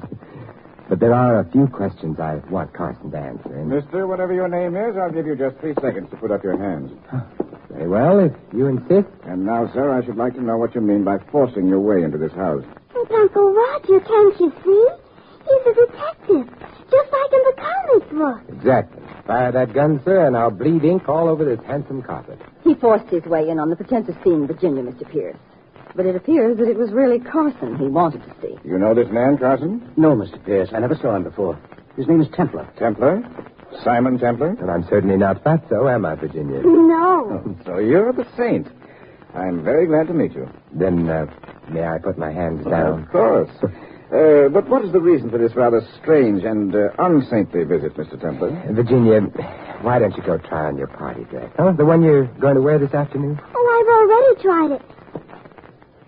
But there are a few questions I want Carson to answer. Mister, whatever your name is, I'll give you just 3 seconds to put up your hands. Very well, if you insist. And now, sir, I should like to know what you mean by forcing your way into this house. But Uncle Roger, can't you see? He's a detective, just like in the comic book. Exactly. Fire that gun, sir, and I'll bleed ink all over this handsome carpet. He forced his way in on the pretense of seeing Virginia, Mr. Pierce. But it appears that it was really Carson he wanted to see. You know this man, Carson? No, Mr. Pierce. I never saw him before. His name is Templar. Templar? Simon Templar? And I'm certainly not Fatso, am I, Virginia? No. Oh, so you're the saint. I'm very glad to meet you. Then, may I put my hands down? Of course. But what is the reason for this rather strange and unsaintly visit, Mr. Templar? Virginia, why don't you go try on your party dress? Huh? The one you're going to wear this afternoon? Oh, I've already tried it.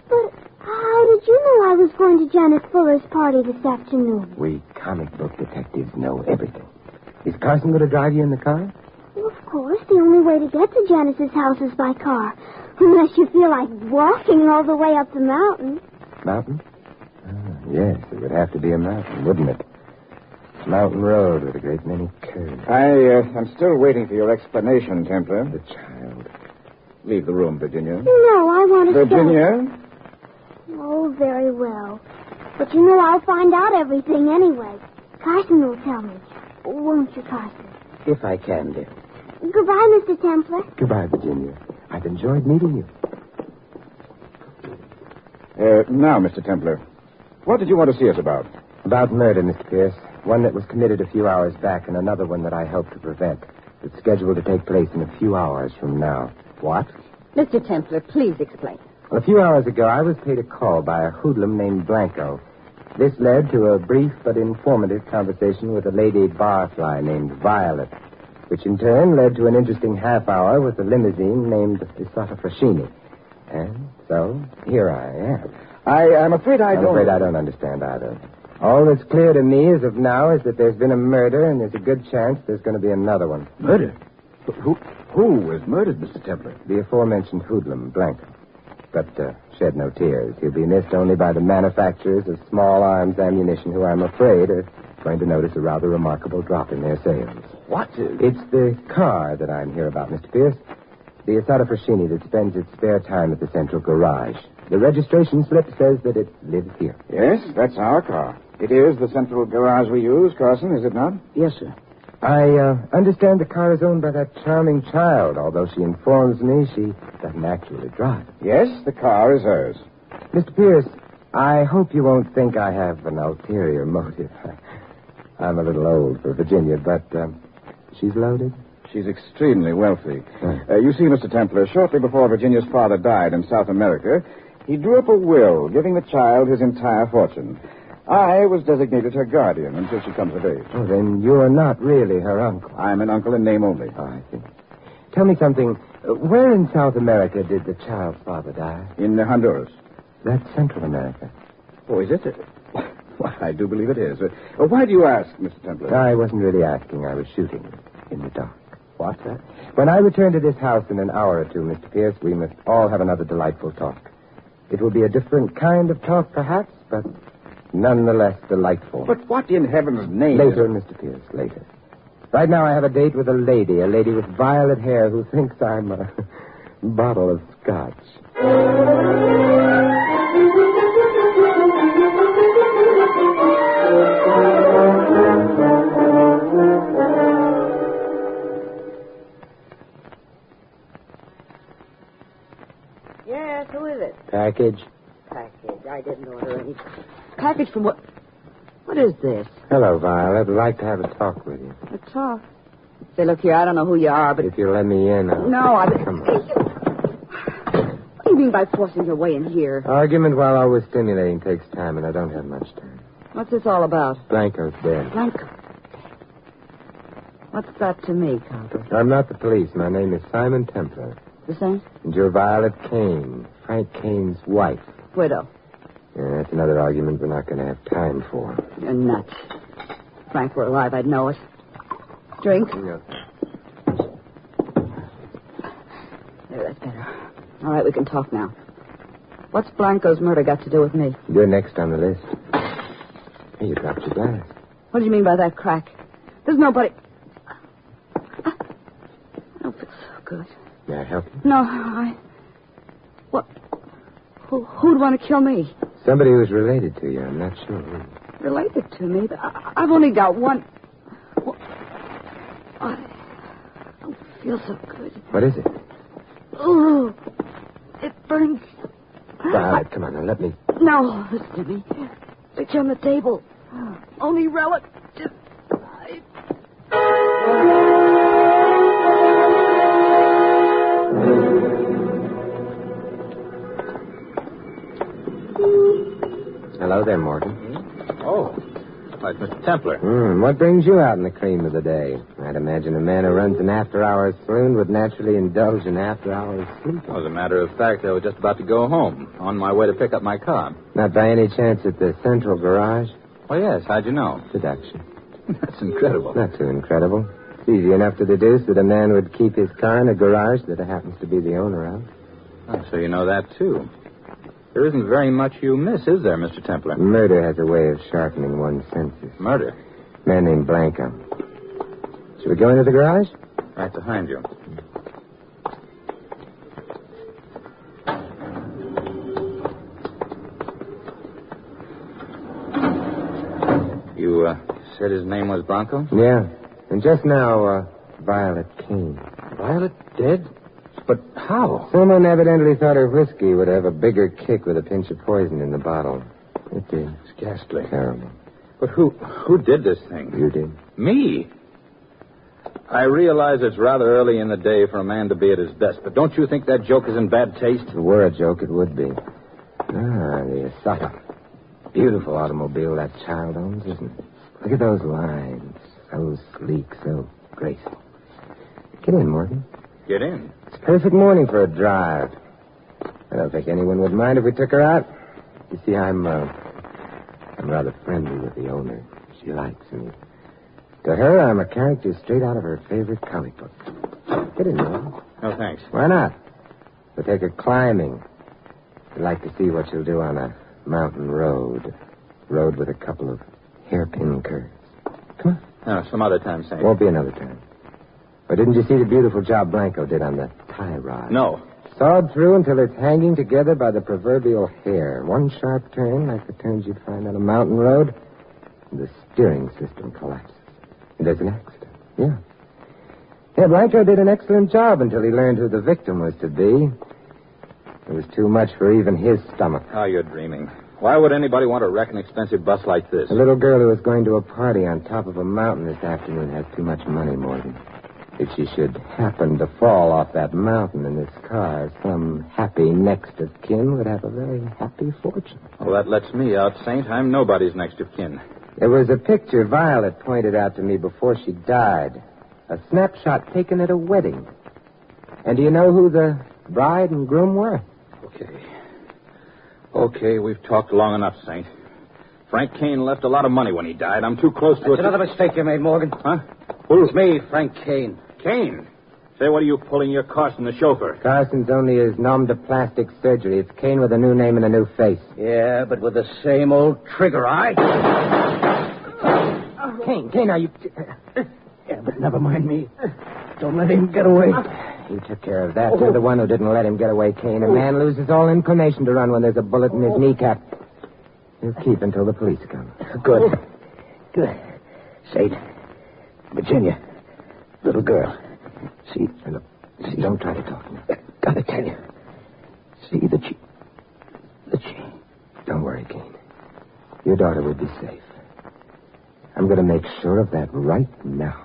But how did you know I was going to Janet Fuller's party this afternoon? We comic book detectives know everything. Is Carson going to drive you in the car? Well, of course. The only way to get to Janice's house is by car. Unless you feel like walking all the way up the mountain. Mountain? Yes, it would have to be a mountain, wouldn't it? Mountain road with a great many curves. I'm still waiting for your explanation, Templar. The child. Leave the room, Virginia. No, I want to Virginia? Oh, very well. But you know I'll find out everything anyway. Carson will tell me. Won't you, Carson? If I can, dear. Goodbye, Mr. Templar. Goodbye, Virginia. I've enjoyed meeting you. Now, Mr. Templar, what did you want to see us about? About murder, Mr. Pierce. One that was committed a few hours back and another one that I helped to prevent. It's scheduled to take place in a few hours from now. What? Mr. Templar, please explain. Well, a few hours ago, I was paid a call by a hoodlum named Blanco. This led to a brief but informative conversation with a lady barfly named Violet, which in turn led to an interesting half hour with a limousine named Asata Fascini. And so, here I am. I'm afraid I don't understand either. All that's clear to me as of now is that there's been a murder, and there's a good chance there's going to be another one. Murder? Who was murdered, Mr. Templar? The aforementioned hoodlum, Blanco. But shed no tears. He'll be missed only by the manufacturers of small arms ammunition who, I'm afraid, are going to notice a rather remarkable drop in their sales. What? It's the car that I'm here about, Mr. Pierce. The Asata Fascini that spends its spare time at the central garage. The registration slip says that it lives here. Yes, that's our car. It is the central garage we use, Carson, is it not? Yes, sir. I understand the car is owned by that charming child, although she informs me she doesn't actually drive. Yes, the car is hers. Mr. Pierce, I hope you won't think I have an ulterior motive. I'm a little old for Virginia, but she's loaded? She's extremely wealthy. You see, Mr. Templar, shortly before Virginia's father died in South America, he drew up a will giving the child his entire fortune. I was designated her guardian until she comes of age. Oh, then you're not really her uncle. I'm an uncle in name only. Oh, I see. Tell me something. Where in South America did the child's father die? In Honduras. That's Central America. Oh, is it? Well, I do believe it is. Why do you ask, Mr. Templar? I wasn't really asking. I was shooting in the dark. What's that? When I return to this house in an hour or two, Mr. Pierce, we must all have another delightful talk. It will be a different kind of talk, perhaps, but nonetheless delightful. But what in heaven's name? Later, Mr. Pierce, later. Right now I have a date with a lady with violet hair who thinks I'm a bottle of scotch. Yes, who is it? Package. Package. I didn't order any. Package from what? What is this? Hello, Violet. I'd like to have a talk with you. A talk? Say, look here, I don't know who you are, but... If you'll let me in, I'll... No, Come on. What do you mean by forcing your way in here? Argument, while always stimulating, takes time, and I don't have much time. What's this all about? Blanco's dead. Blanco? What's that to me, Carter? I'm not the police. My name is Simon Templar. The same? And you're Violet Kane, Frank Kane's wife. Widow. Yeah, that's another argument we're not going to have time for. You're nuts. If Frank were alive, I'd know it. Drink? No. There, that's better. All right, we can talk now. What's Blanco's murder got to do with me? You're next on the list. Hey, you dropped your glass. What do you mean by that crack? There's nobody... I don't feel so good. May I help you? No, What? Who'd want to kill me? Somebody who's related to you. I'm not sure who. Related to me? I've only got one... I don't feel so good. What is it? Oh, it burns. Violet, come on, now let me... No, listen to me. Picture on the table. Only relative. Hello there, Morgan. Oh, like Mr. Templar. What brings you out in the cream of the day? I'd imagine a man who runs an after-hours saloon would naturally indulge in after-hours sleep. Well, as a matter of fact, I was just about to go home, on my way to pick up my car. Not by any chance at the central garage? Well, yes. How'd you know? Deduction. That's incredible. Not too incredible. It's easy enough to deduce that a man would keep his car in a garage that happens to be the owner of. Oh, so you know that, too. There isn't very much you miss, is there, Mr. Templar? Murder has a way of sharpening one's senses. Murder? Man named Blanco. Should we go into the garage? Right behind you. You said his name was Blanco? Yeah. And just now, Violet Kane. Violet dead? But how? Someone evidently thought her whiskey would have a bigger kick with a pinch of poison in the bottle. It did. It's ghastly. Terrible. But who did this thing? You did. Me? I realize it's rather early in the day for a man to be at his best, but don't you think that joke is in bad taste? If it were a joke, it would be. The Asata. Beautiful automobile that child owns, isn't it? Look at those lines. So sleek, so graceful. Get in, Morgan. Get in. It's a perfect morning for a drive. I don't think anyone would mind if we took her out. You see, I'm rather friendly with the owner. She likes me. To her, I'm a character straight out of her favorite comic book. Get in, Morgan. No, thanks. Why not? We'll take her climbing. I'd like to see what she'll do on a mountain road. Road with a couple of hairpin curves. Come on. No, some other time, Saint. Won't be another time. Or didn't you see the beautiful job Blanco did on the tie rod? No. Sawed through until it's hanging together by the proverbial hair. One sharp turn, like the turns you'd find on a mountain road, The steering system collapses. And there's an accident. Yeah. Yeah, Blanco did an excellent job until he learned who the victim was to be. It was too much for even his stomach. Oh, you're dreaming. Why would anybody want to wreck an expensive bus like this? A little girl who was going to a party on top of a mountain this afternoon has too much money, Morgan. If she should happen to fall off that mountain in this car, some happy next of kin would have a very happy fortune. Well, that lets me out, Saint. I'm nobody's next of kin. There was a picture Violet pointed out to me before she died. A snapshot taken at a wedding. And do you know who the bride and groom were? Okay, we've talked long enough, Saint. Frank Kane left a lot of money when he died. I'm too close to it. That's another mistake you made, Morgan. Huh? Who's me, Frank Kane? Kane? Say, what are you pulling your Carson, the chauffeur? Carson's only his nom de plastic surgery. It's Kane with a new name and a new face. Yeah, but with the same old trigger eye. Kane, are you... Yeah, but never mind me. Don't let him get away. You took care of that. You're the one who didn't let him get away, Kane. A man loses all inclination to run when there's a bullet in his kneecap. He'll keep until the police come. Good. Saint, Virginia, little girl. See, don't try to talk now. Gotta tell you. See the G. Don't worry, Kane. Your daughter will be safe. I'm going to make sure of that right now.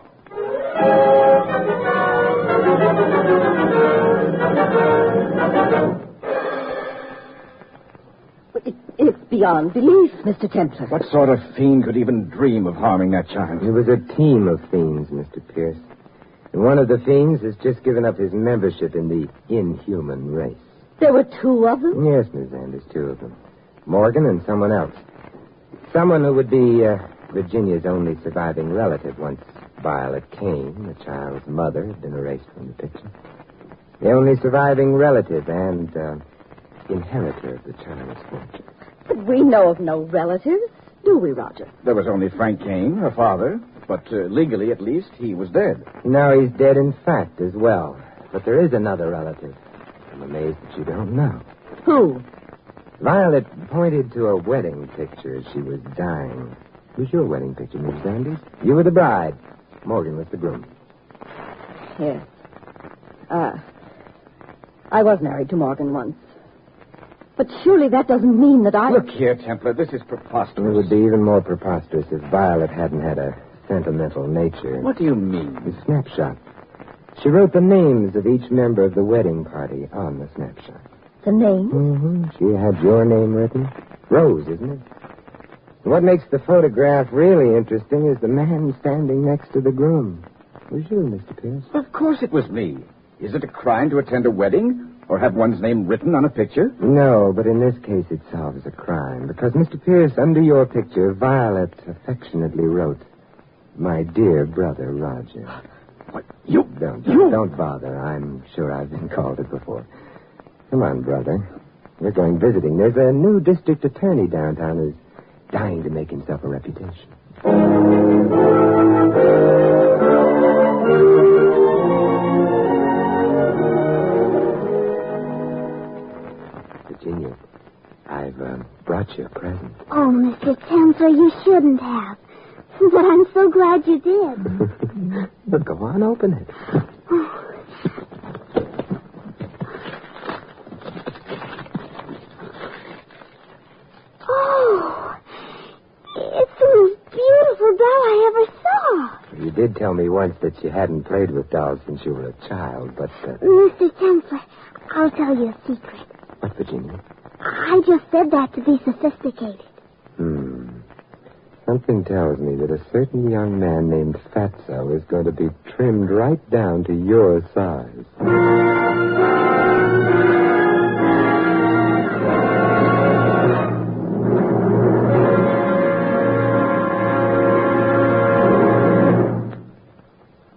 It's beyond belief, Mr. Templar. What sort of fiend could even dream of harming that child? It was a team of fiends, Mr. Pierce. And one of the fiends has just given up his membership in the inhuman race. There were two of them? Yes, Miss Anders, two of them. Morgan and someone else. Someone who would be Virginia's only surviving relative once Violet Kane, the child's mother, had been erased from the picture. The only surviving relative and inheritor of the child's fortune. But we know of no relatives, do we, Roger? There was only Frank Kane, her father, but legally, at least, he was dead. No, he's dead in fact as well. But there is another relative. I'm amazed that you don't know. Who? Violet pointed to a wedding picture as she was dying. It was your wedding picture, Miss Anders. You were the bride. Morgan was the groom. Yes. I was married to Morgan once. But surely that doesn't mean that I... Look here, Templar, this is preposterous. It would be even more preposterous if Violet hadn't had a sentimental nature. What do you mean? The snapshot. She wrote the names of each member of the wedding party on the snapshot. The name? Mm-hmm. She had your name written. Rose, isn't it? And what makes the photograph really interesting is the man standing next to the groom. It was you, Mr. Pierce. Of course it was me. Is it a crime to attend a wedding or have one's name written on a picture? No, but in this case it solves a crime. Because, Mr. Pierce, under your picture, Violet affectionately wrote, "My dear brother, Roger." What? You... Don't bother. I'm sure I've been called it before. Come on, brother. We're going visiting. There's a new district attorney downtown who's dying to make himself a reputation. Virginia, I've brought you a present. Oh, Mr. Templar, you shouldn't have. But I'm so glad you did. Well, go on, open it. Oh, it's the most beautiful doll I ever saw. You did tell me once that you hadn't played with dolls since you were a child, but... Mr. Templar, I'll tell you a secret. What, Virginia? I just said that to be sophisticated. Something tells me that a certain young man named Fatso is going to be trimmed right down to your size.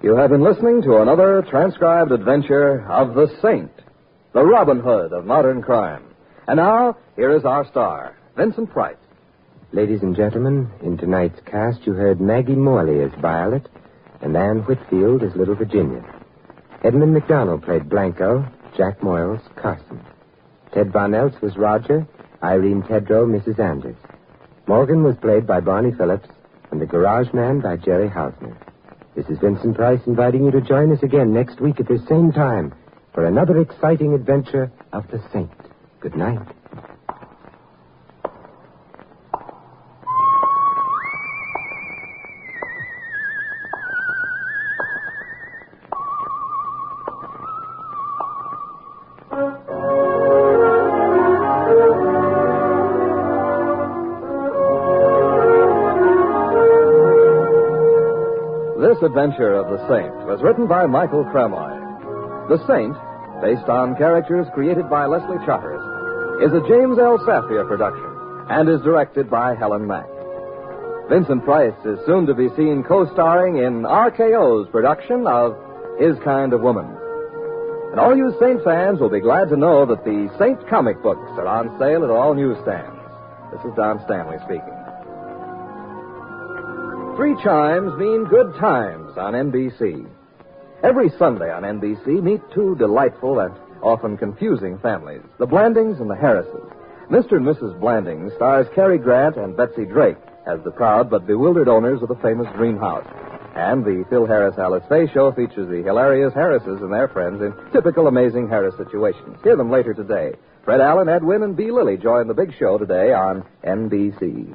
You have been listening to another transcribed adventure of the Saint, the Robin Hood of modern crime. And now, here is our star, Vincent Price. Ladies and gentlemen, in tonight's cast, you heard Maggie Morley as Violet and Anne Whitfield as Little Virginia. Edmund McDonald played Blanco, Jack Moyles, Carson. Ted Von Eltz was Roger, Irene Tedrow, Mrs. Anders. Morgan was played by Barney Phillips, and The Garage Man by Jerry Hausner. This is Vincent Price inviting you to join us again next week at the same time for another exciting adventure of the Saint. Good night. This adventure of the Saint was written by Michael Cramoy. The Saint, based on characters created by Leslie Charteris, is a James L. Safia production and is directed by Helen Mack. Vincent Price is soon to be seen co-starring in RKO's production of His Kind of Woman. And all you Saint fans will be glad to know that the Saint comic books are on sale at all newsstands. This is Don Stanley speaking. 3 chimes mean good times on NBC. Every Sunday on NBC, meet 2 delightful and often confusing families, the Blandings and the Harrises. Mr. and Mrs. Blanding stars Cary Grant and Betsy Drake as the proud but bewildered owners of the famous Dream House. And the Phil Harris-Alice Faye show features the hilarious Harrises and their friends in typical Amazing Harris situations. Hear them later today. Fred Allen, Ed Wynn, and Bea Lilly join the big show today on NBC.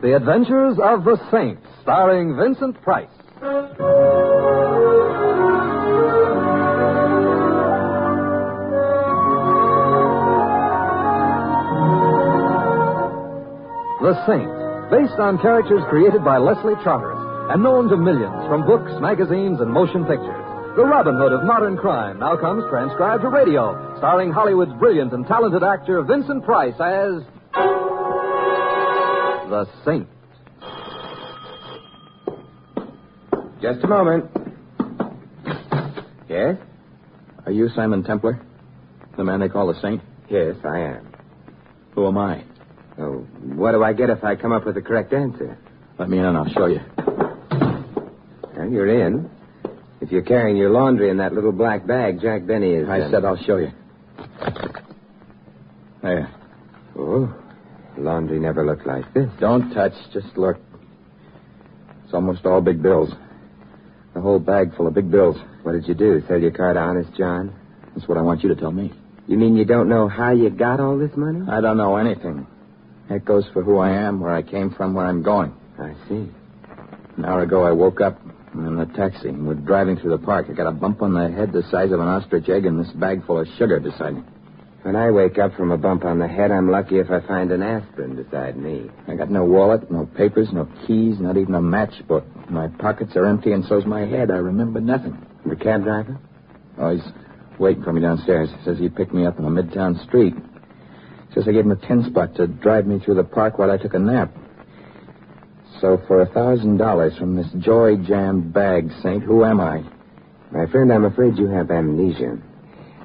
The Adventures of the Saint, starring Vincent Price. The Saint, based on characters created by Leslie Charteris and known to millions from books, magazines, and motion pictures. The Robin Hood of modern crime now comes transcribed to radio, starring Hollywood's brilliant and talented actor Vincent Price as The Saint. Just a moment. Yes? Are you Simon Templar? The man they call the Saint? Yes, I am. Who am I? Oh, what do I get if I come up with the correct answer? Let me in and I'll show you. Well, you're in. If you're carrying your laundry in that little black bag, Jack Benny is... I said I'll show you. There. Oh, laundry never looked like this. Don't touch. Just look. It's almost all big bills. The whole bag full of big bills. What did you do, sell your car to Honest John? That's what I want you to tell me. You mean you don't know how you got all this money? I don't know anything. That goes for who I am, where I came from, where I'm going. I see. An hour ago, I woke up in a taxi and we're driving through the park. I got a bump on the head the size of an ostrich egg and this bag full of sugar beside me. When I wake up from a bump on the head, I'm lucky if I find an aspirin beside me. I got no wallet, no papers, no keys, not even a matchbook. My pockets are empty and so's my head. I remember nothing. The cab driver? Oh, he's waiting for me downstairs. Says he picked me up on a midtown street. Says I gave him a 10 spot to drive me through the park while I took a nap. So for $1,000 from this joy-jammed bag, Saint, who am I? My friend, I'm afraid you have amnesia.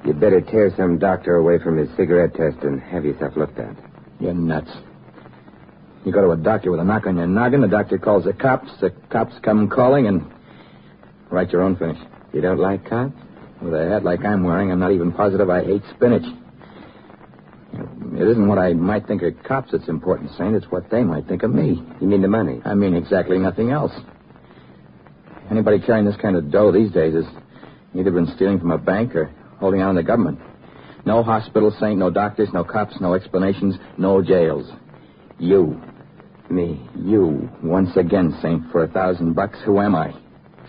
You'd better tear some doctor away from his cigarette test and have yourself looked at. You're nuts. You go to a doctor with a knock on your noggin, the doctor calls the cops come calling, and write your own finish. You don't like cops? With a hat like I'm wearing, I'm not even positive I hate spinach. It isn't what I might think of cops that's important, Saint. It's what they might think of me. You mean the money? I mean exactly nothing else. Anybody carrying this kind of dough these days has either been stealing from a bank or holding on to the government. No hospital, Saint, no doctors, no cops, no explanations, no jails. You. Me. You. Once again, Saint, for $1,000. Who am I?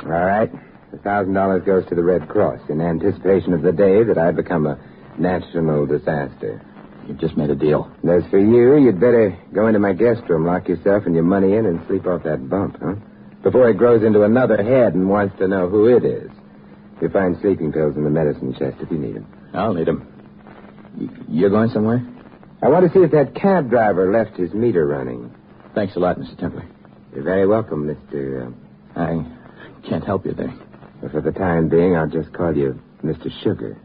All right. $1,000 goes to the Red Cross in anticipation of the day that I become a national disaster. You've just made a deal. And as for you, you'd better go into my guest room, lock yourself and your money in, and sleep off that bump, huh? Before it grows into another head and wants to know who it is. You'll find sleeping pills in the medicine chest if you need them. I'll need them. You're going somewhere? I want to see if that cab driver left his meter running. Thanks a lot, Mr. Templar. You're very welcome, Mr. I can't help you there. But for the time being, I'll just call you Mr. Sugar.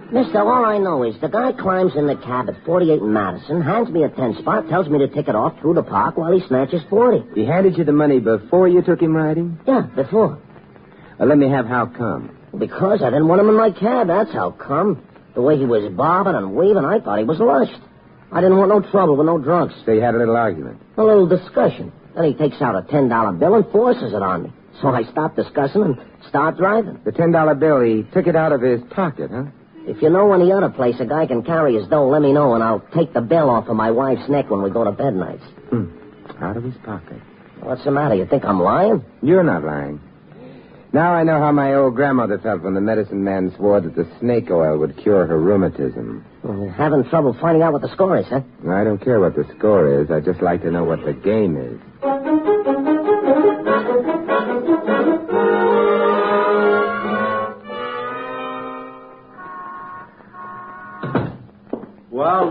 Mister, all I know is the guy climbs in the cab at 48 and Madison, hands me a 10-spot, tells me to take it off through the park while he snatches 40. He handed you the money before you took him riding? Yeah, before. Let me have how come. Because I didn't want him in my cab, that's how come. The way he was bobbing and weaving, I thought he was lushed. I didn't want no trouble with no drunks. So you had a little argument? A little discussion. Then he takes out a $10 bill and forces it on me. So I stop discussing and start driving. The $10 bill, he took it out of his pocket, huh? If you know any other place a guy can carry his dough, let me know, and I'll take the bill off of my wife's neck when we go to bed nights. Out of his pocket. What's the matter? You think I'm lying? You're not lying. Now I know how my old grandmother felt when the medicine man swore that the snake oil would cure her rheumatism. Well, you're having trouble finding out what the score is, huh? I don't care what the score is. I'd just like to know what the game is.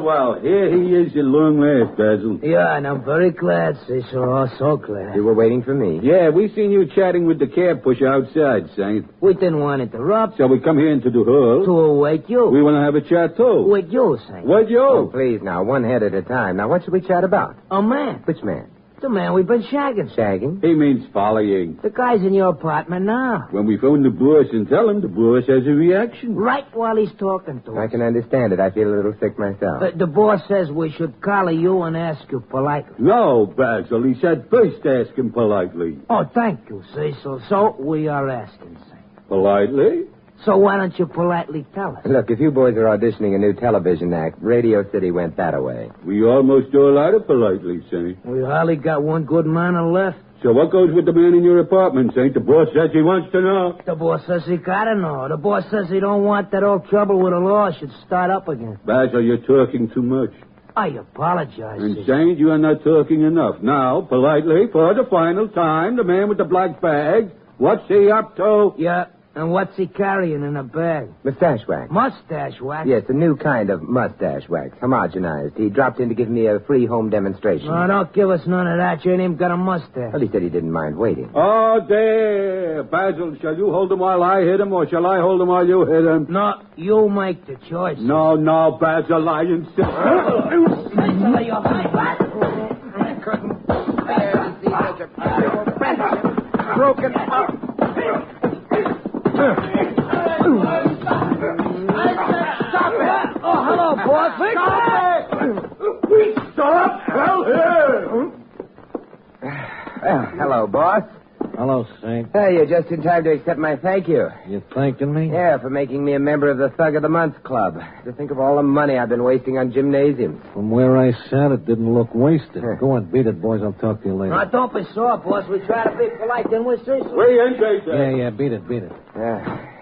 Well, here he is at long last, Basil. Yeah, and I'm very glad, Cecil. Oh, so glad. You were waiting for me. Yeah, we seen you chatting with the cab pusher outside, Saint. We didn't want to interrupt. So we come here into the hall. To wait you. We want to have a chat, too. With you, Saint. With you? Oh, please, now, one head at a time. Now, what should we chat about? A man. Which man? The man we've been shagging. Shagging? He means following. The guy's in your apartment now. When we phone the boss and tell him, the boss has a reaction. Right while he's talking to us. I can understand it. I feel a little sick myself. The boss says we should collar you and ask you politely. No, Basil. He said first ask him politely. Oh, thank you, Cecil. So we are asking, Saint. Politely? So why don't you politely tell us? Look, if you boys are auditioning a new television act, Radio City went that-a-way. We almost all out of politely, Saint. We hardly got one good man left. So what goes with the man in your apartment, Saint? The boss says he wants to know. The boss says he gotta know. The boss says he don't want that old trouble with the law should start up again. Basil, you're talking too much. I apologize. And Saint, you are not talking enough. Now, politely, for the final time, the man with the black bag, what's he up to? Yeah. And what's he carrying in a bag? Mustache wax. Mustache wax? Yes, a new kind of mustache wax, homogenized. He dropped in to give me a free home demonstration. No, don't give us none of that. You ain't even got a mustache. Well, he said he didn't mind waiting. Oh, there. Basil, shall you hold him while I hit him, or shall I hold him while you hit him? No, you make the choice. No, Basil, I insist. I couldn't bear to see such a beautiful friendship broken up. Stop it! Oh, hello, boss. Stop! Hell here! Hello, boss. Hello, Saint. Hey, you're just in time to accept my thank you. You thanking me? Yeah, for making me a member of the Thug of the Month Club. To think of all the money I've been wasting on gymnasiums. From where I sat, it didn't look wasted. Go on, beat it, boys. I'll talk to you later. Now, don't be sore, boss. We try to be polite, didn't we, Cecil? We ain't Jason. Yeah, beat it. Yeah.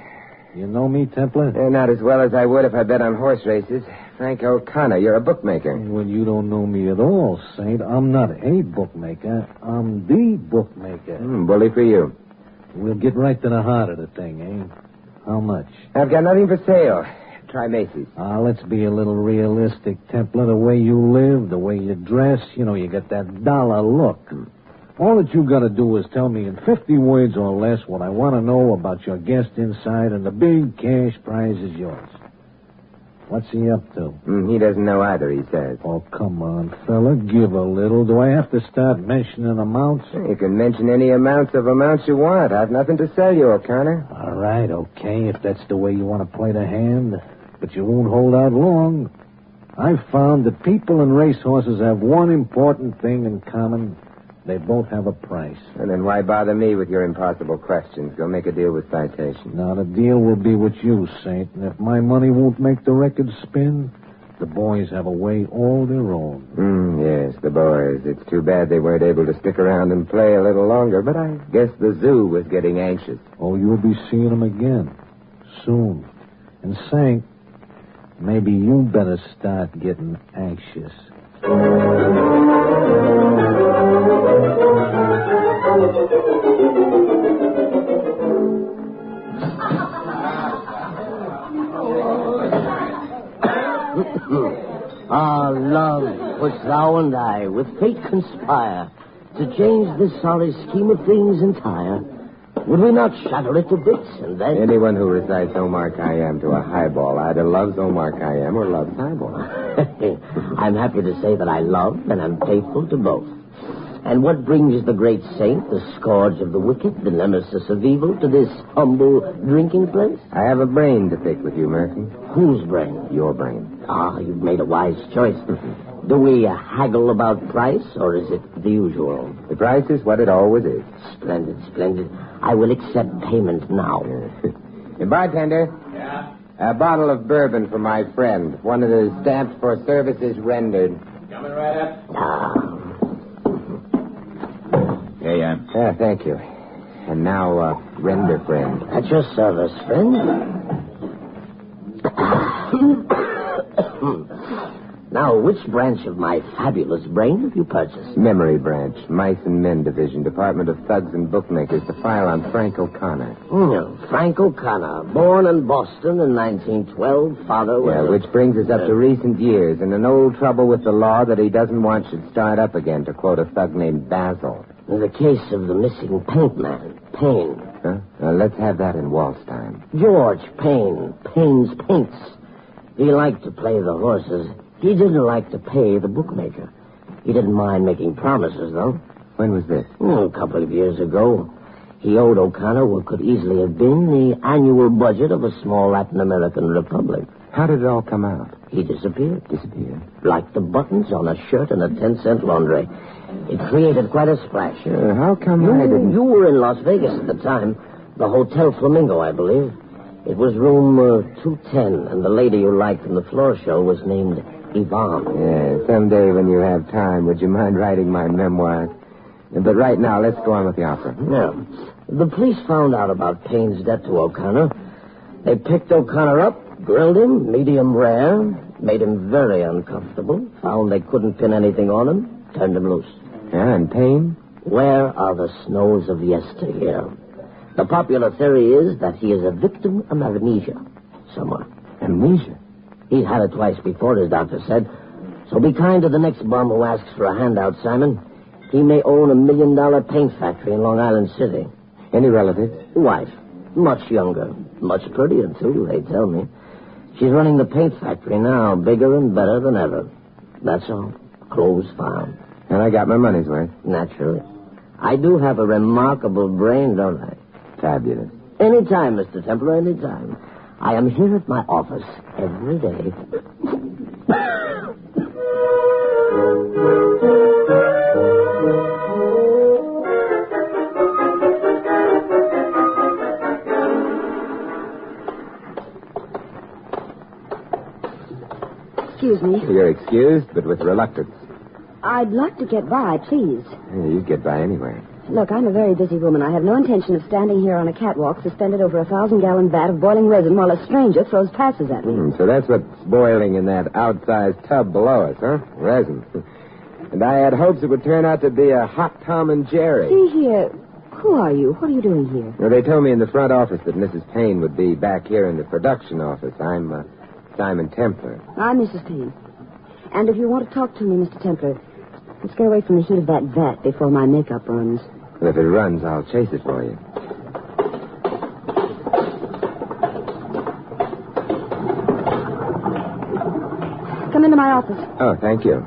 You know me, Templar? Not as well as I would if I bet on horse races. Frank O'Connor, you're a bookmaker. Well, you don't know me at all, Saint. I'm not a bookmaker. I'm the bookmaker. Bully for you. We'll get right to the heart of the thing, eh? How much? I've got nothing for sale. Try Macy's. Let's be a little realistic, Templar. The way you live, the way you dress, you got that dollar look. All that you got to do is tell me in 50 words or less what I want to know about your guest inside, and the big cash prize is yours. What's he up to? He doesn't know either, he says. Oh, come on, fella. Give a little. Do I have to start mentioning amounts? You can mention any amounts you want. I've nothing to sell you, O'Connor. All right, okay, if that's the way you want to play the hand. But you won't hold out long. I've found that people and racehorses have one important thing in common. They both have a price. And then why bother me with your impossible questions? Go make a deal with Citation. Now, the deal will be with you, Saint. And if my money won't make the record spin, the boys have a way all their own. Yes, the boys. It's too bad they weren't able to stick around and play a little longer, but I guess the zoo was getting anxious. Oh, you'll be seeing them again. Soon. And, Saint, maybe you better start getting anxious. Ah, love, wouldst thou and I with fate conspire to change this sorry scheme of things entire? Would we not shatter it to bits and then... Anyone who recites Omar Khayyam to a highball either loves Omar Khayyam or loves highball. I'm happy to say that I love and am faithful to both. And what brings the great saint, the scourge of the wicked, the nemesis of evil, to this humble drinking place? I have a brain to pick with you, Murphy. Whose brain? Your brain. Ah, you've made a wise choice. Do we haggle about price, or is it the usual? The price is what it always is. Splendid, splendid. I will accept payment now. Hey, bartender. Yeah? A bottle of bourbon for my friend. One of the stamps for services rendered. Coming right up. Ah. Here you are. Thank you. And now, render friend. At your service, friend. Now, which branch of my fabulous brain have you purchased? Memory branch, Mice and Men Division, Department of Thugs and Bookmakers, the file on Frank O'Connor. Frank O'Connor, born in Boston in 1912, father was... which brings us up to recent years, and an old trouble with the law that he doesn't want should start up again, to quote a thug named Basil. The case of the missing paint man, Payne. Huh? Let's have that in waltz time. George Payne, Payne's Paints. He liked to play the horses. He didn't like to pay the bookmaker. He didn't mind making promises, though. When was this? A couple of years ago. He owed O'Connor what could easily have been the annual budget of a small Latin American republic. How did it all come out? He disappeared. Disappeared? Like the buttons on a shirt in a 10-cent laundry. It created quite a splash. How come I didn't... You were in Las Vegas at the time. The Hotel Flamingo, I believe. It was room 210, and the lady you liked in the floor show was named Yvonne. Yeah, someday when you have time, would you mind writing my memoir? But right now, let's go on with the opera. Yeah. The police found out about Payne's debt to O'Connor. They picked O'Connor up, grilled him, medium rare, made him very uncomfortable, found they couldn't pin anything on him, turned him loose. Yeah, and Payne? Where are the snows of yesteryear? The popular theory is that he is a victim of amnesia somewhere. Amnesia? He's had it twice before, his doctor said. So be kind to the next bum who asks for a handout, Simon. He may own $1 million paint factory in Long Island City. Any relatives? Wife. Much younger. Much prettier, too, they tell me. She's running the paint factory now, bigger and better than ever. That's all. Clothes found. And I got my money's worth. Naturally. I do have a remarkable brain, don't I? Fabulous. Anytime, Mr. Templar, anytime. I am here at my office every day. Excuse me. You're excused, but with reluctance. I'd like to get by, please. You'd get by anywhere. Look, I'm a very busy woman. I have no intention of standing here on a catwalk suspended over a 1,000-gallon vat of boiling resin while a stranger throws passes at me. So that's what's boiling in that outsized tub below us, huh? Resin. And I had hopes it would turn out to be a hot Tom and Jerry. See here. Who are you? What are you doing here? Well, they told me in the front office that Mrs. Payne would be back here in the production office. I'm Simon Templar. I'm Mrs. Payne. And if you want to talk to me, Mr. Templar, let's get away from the heat of that vat before my makeup runs. Well, if it runs, I'll chase it for you. Come into my office. Oh, thank you.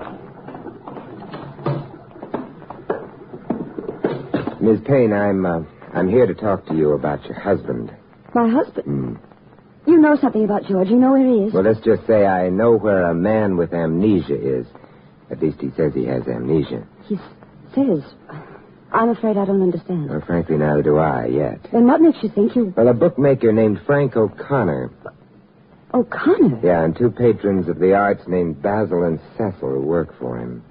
Ms. Payne, I'm here to talk to you about your husband. My husband? You know something about George. You know where he is. Well, let's just say I know where a man with amnesia is. At least he says he has amnesia. He says... I'm afraid I don't understand. Well, frankly, neither do I yet. Then what makes you think you... Well, a bookmaker named Frank O'Connor. O'Connor? Yeah, and two patrons of the arts named Basil and Cecil who work for him.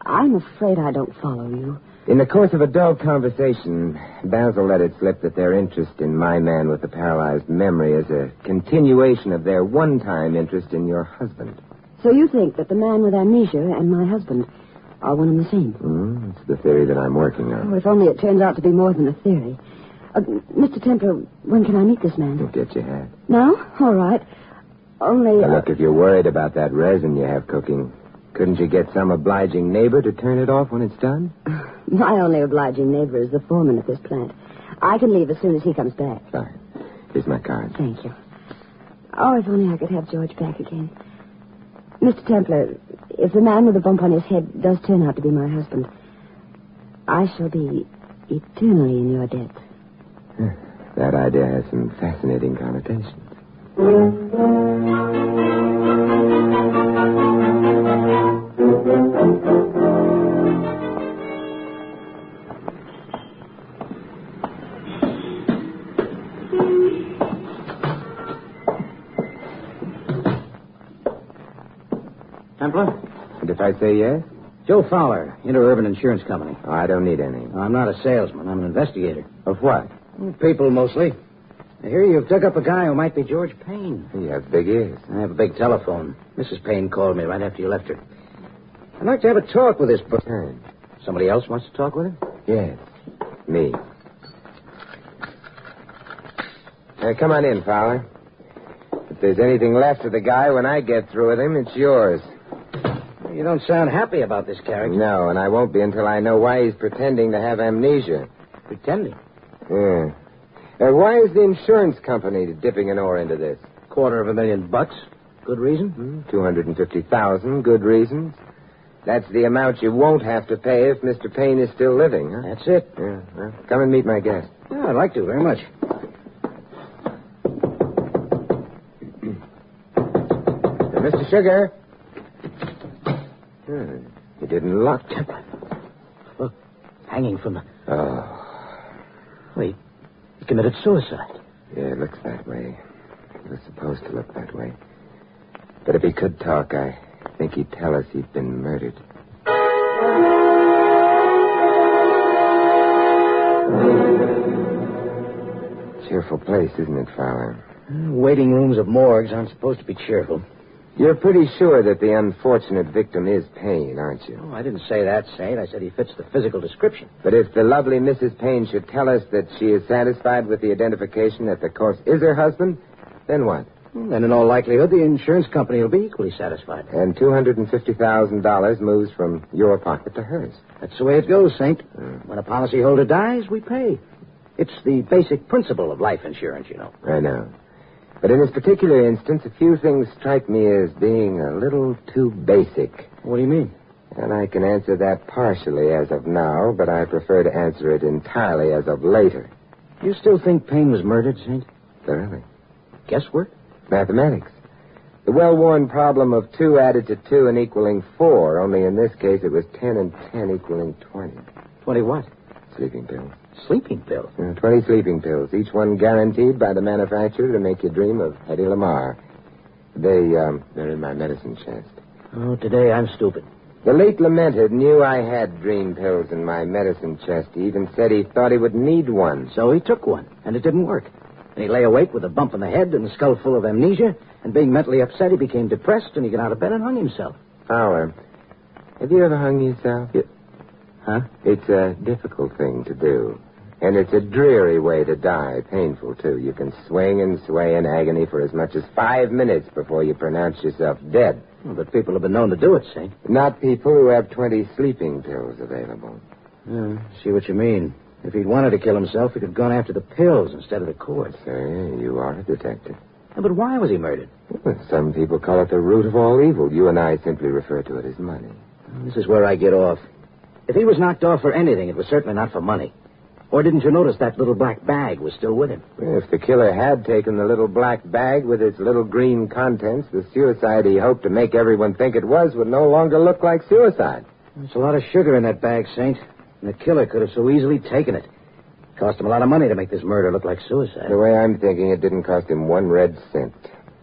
I'm afraid I don't follow you. In the course of a dull conversation, Basil let it slip that their interest in my man with the paralyzed memory is a continuation of their one-time interest in your husband. So you think that the man with amnesia and my husband are one and the same? It's the theory that I'm working on. Oh, if only it turns out to be more than a theory. Mr. Templar, when can I meet this man? Don't get your hat. No? All right. Only... Now, look, if you're worried about that resin you have cooking, couldn't you get some obliging neighbor to turn it off when it's done? My only obliging neighbor is the foreman at this plant. I can leave as soon as he comes back. Sorry. Here's my card. Thank you. Oh, if only I could have George back again. Mr. Templar, if the man with the bump on his head does turn out to be my husband, I shall be eternally in your debt. That idea has some fascinating connotations. Templar? And if I say yes? Joe Fowler, Interurban Insurance Company. Oh, I don't need any. I'm not a salesman. I'm an investigator. Of what? People, mostly. I hear you've dug up a guy who might be George Payne. You have big ears. I have a big telephone. Mrs. Payne called me right after you left her. I'd like to have a talk with this book. Somebody else wants to talk with him? Yes. Me. Come on in, Fowler. If there's anything left of the guy when I get through with him, it's yours. You don't sound happy about this character. No, and I won't be until I know why he's pretending to have amnesia. Pretending? Yeah. Why is the insurance company dipping an oar into this? $250,000. Good reason? $250,000. Good reasons. That's the amount you won't have to pay if Mr. Payne is still living, huh? That's it. Yeah. Well, come and meet my guest. Yeah, I'd like to, very much. Mr. Sugar. You didn't lock Templar. Look, hanging from the... Oh. Wait, he committed suicide. Yeah, it looks that way. It was supposed to look that way. But if he could talk, I think he'd tell us he'd been murdered. Cheerful place, isn't it, Fowler? Waiting rooms of morgues aren't supposed to be cheerful. You're pretty sure that the unfortunate victim is Payne, aren't you? Oh, I didn't say that, Saint. I said he fits the physical description. But if the lovely Mrs. Payne should tell us that she is satisfied with the identification that the corpse is her husband, then what? Then in all likelihood, the insurance company will be equally satisfied. And $250,000 moves from your pocket to hers. That's the way it goes, Saint. When a policyholder dies, we pay. It's the basic principle of life insurance, you know. I know. But in this particular instance, a few things strike me as being a little too basic. What do you mean? And I can answer that partially as of now, but I prefer to answer it entirely as of later. You still think Payne was murdered, Saint? Thoroughly. Guesswork? Mathematics. The well-worn problem of 2 added to 2 and equaling 4, only in this case it was 10 and 10 equaling 20. 20 what? Sleeping pills. Sleeping pills? 20 sleeping pills, each one guaranteed by the manufacturer to make you dream of Hedy Lamarr. They're in my medicine chest. Oh, today I'm stupid. The late lamented knew I had dream pills in my medicine chest. He even said he thought he would need one. So he took one, and it didn't work. And he lay awake with a bump in the head and a skull full of amnesia, and being mentally upset, he became depressed, and he got out of bed and hung himself. Fowler, have you ever hung yourself? Huh? It's a difficult thing to do. And it's a dreary way to die. Painful, too. You can swing and sway in agony for as much as 5 minutes before you pronounce yourself dead. Well, but people have been known to do it, Saint. Not people who have 20 sleeping pills available. See what you mean. If he'd wanted to kill himself, he could have gone after the pills instead of the cord. Sir, you are a detective. But why was he murdered? Well, some people call it the root of all evil. You and I simply refer to it as money. This is where I get off. If he was knocked off for anything, it was certainly not for money. Or didn't you notice that little black bag was still with him? Well, if the killer had taken the little black bag with its little green contents, the suicide he hoped to make everyone think it was would no longer look like suicide. There's a lot of sugar in that bag, Saint. And the killer could have so easily taken it. It cost him a lot of money to make this murder look like suicide. The way I'm thinking, it didn't cost him 1 red cent.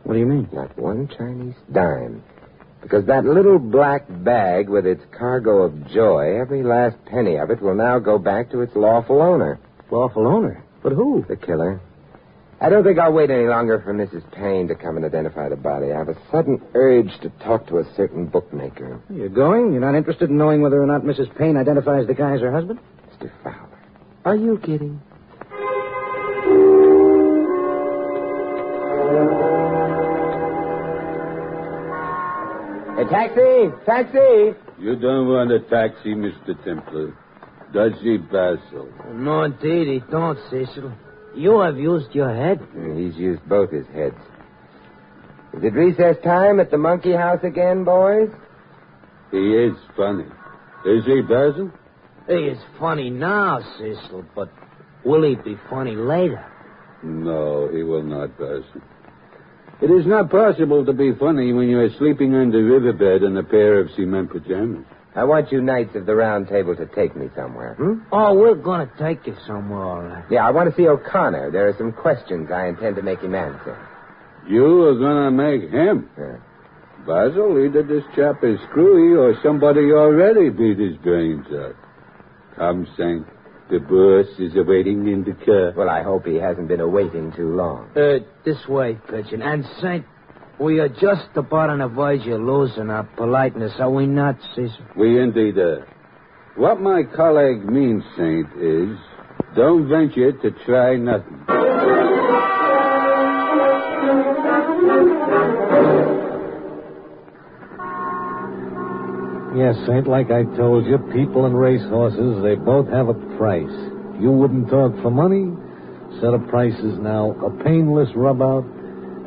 What do you mean? Not 1 Chinese dime. Because that little black bag with its cargo of joy, every last penny of it will now go back to its lawful owner. Lawful owner? But who? The killer. I don't think I'll wait any longer for Mrs. Payne to come and identify the body. I have a sudden urge to talk to a certain bookmaker. You're going? You're not interested in knowing whether or not Mrs. Payne identifies the guy as her husband? Mr. Fowler, are you kidding? Hey, taxi! Taxi! You don't want a taxi, Mr. Templar. Does he, Basil? No, indeed, he don't, Cecil. You have used your head. He's used both his heads. Is it recess time at the monkey house again, boys? He is funny. Is he, Basil? He is funny now, Cecil, but will he be funny later? No, he will not, Basil. It is not possible to be funny when you are sleeping on the riverbed in a pair of cement pajamas. I want you Knights of the Round Table to take me somewhere. Oh, we're going to take you somewhere, all right. Yeah, I want to see O'Connor. There are some questions I intend to make him answer. You are going to make him? Yeah. Basil, either this chap is screwy or somebody already beat his brains out. Come, Saint. The boss is awaiting in the car. Well, I hope he hasn't been awaiting too long. This way, Pigeon. And, Saint, we are just about on the verge of losing our politeness, are we not, Cecil? We indeed are. What my colleague means, Saint, is don't venture to try nothing. Yes, Saint, like I told you, people and racehorses, they both have a price. You wouldn't talk for money. Set of prices now, a painless rub-out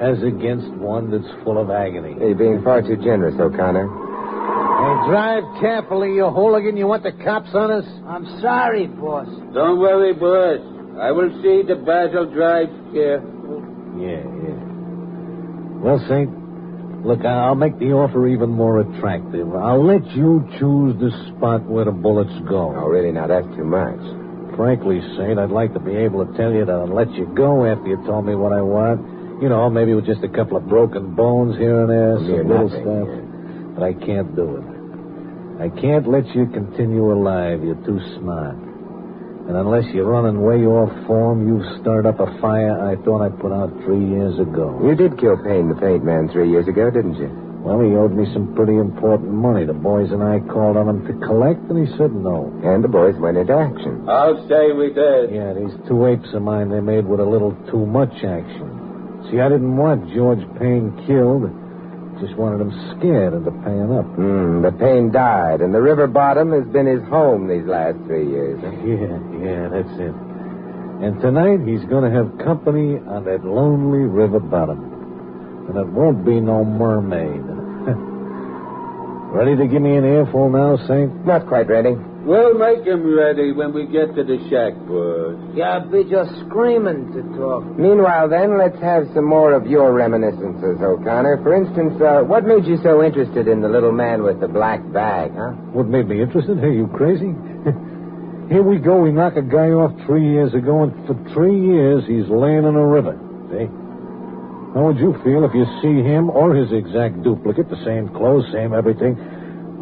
as against one that's full of agony. You're being far too generous, O'Connor. Hey, drive carefully, you hooligan. You want the cops on us? I'm sorry, boss. Don't worry, boss. I will see that Basil drives careful. Yeah. Well, Saint, look, I'll make the offer even more attractive. I'll let you choose the spot where the bullets go. Oh, really? Now, that's too much. Frankly, Saint, I'd like to be able to tell you to let you go after you told me what I want. You know, maybe with just a couple of broken bones here and there, some little stuff. But I can't do it. I can't let you continue alive. You're too smart. And unless you're running way off form, you've started up a fire I thought I put out 3 years ago. You did kill Payne the Paint Man 3 years ago, didn't you? Well, he owed me some pretty important money. The boys and I called on him to collect, and he said no. And the boys went into action. I'll stay with us. Yeah, these 2 apes of mine, they made with a little too much action. See, I didn't want George Payne killed. Just wanted him scared into paying up. But Payne died, and the river bottom has been his home these last 3 years. Huh? Yeah, that's it. And tonight he's going to have company on that lonely river bottom. And it won't be no mermaid. Ready to give me an earful now, Saint? Not quite ready. We'll make him ready when we get to the shack, boys. Yeah, be just screaming to talk. Meanwhile, then, let's have some more of your reminiscences, O'Connor. For instance, what made you so interested in the little man with the black bag, huh? What made me interested? Hey, you crazy? Here we go. We knock a guy off 3 years ago, and for 3 years he's laying in a river. See? How would you feel if you see him or his exact duplicate, the same clothes, same everything,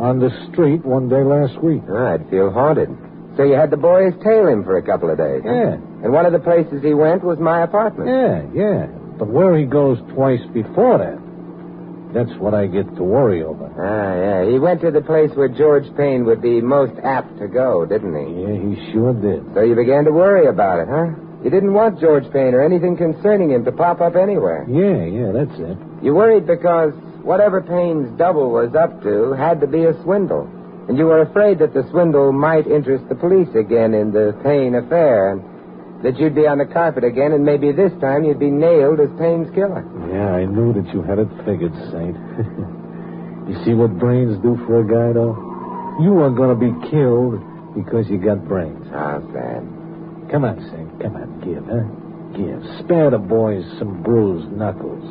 on the street one day last week? I'd feel haunted. So you had the boys tail him for a couple of days, huh? Yeah. And one of the places he went was my apartment. Yeah. But where he goes twice before that, that's what I get to worry over. Yeah. He went to the place where George Payne would be most apt to go, didn't he? Yeah, he sure did. So you began to worry about it, huh? You didn't want George Payne or anything concerning him to pop up anywhere. Yeah, that's it. You worried because whatever Payne's double was up to had to be a swindle. And you were afraid that the swindle might interest the police again in the Payne affair, and that you'd be on the carpet again, and maybe this time you'd be nailed as Payne's killer. Yeah, I knew that you had it figured, Saint. You see what brains do for a guy, though? You are going to be killed because you got brains. How sad. Come on, Saint. Come on, give, huh? Give. Spare the boys some bruised knuckles.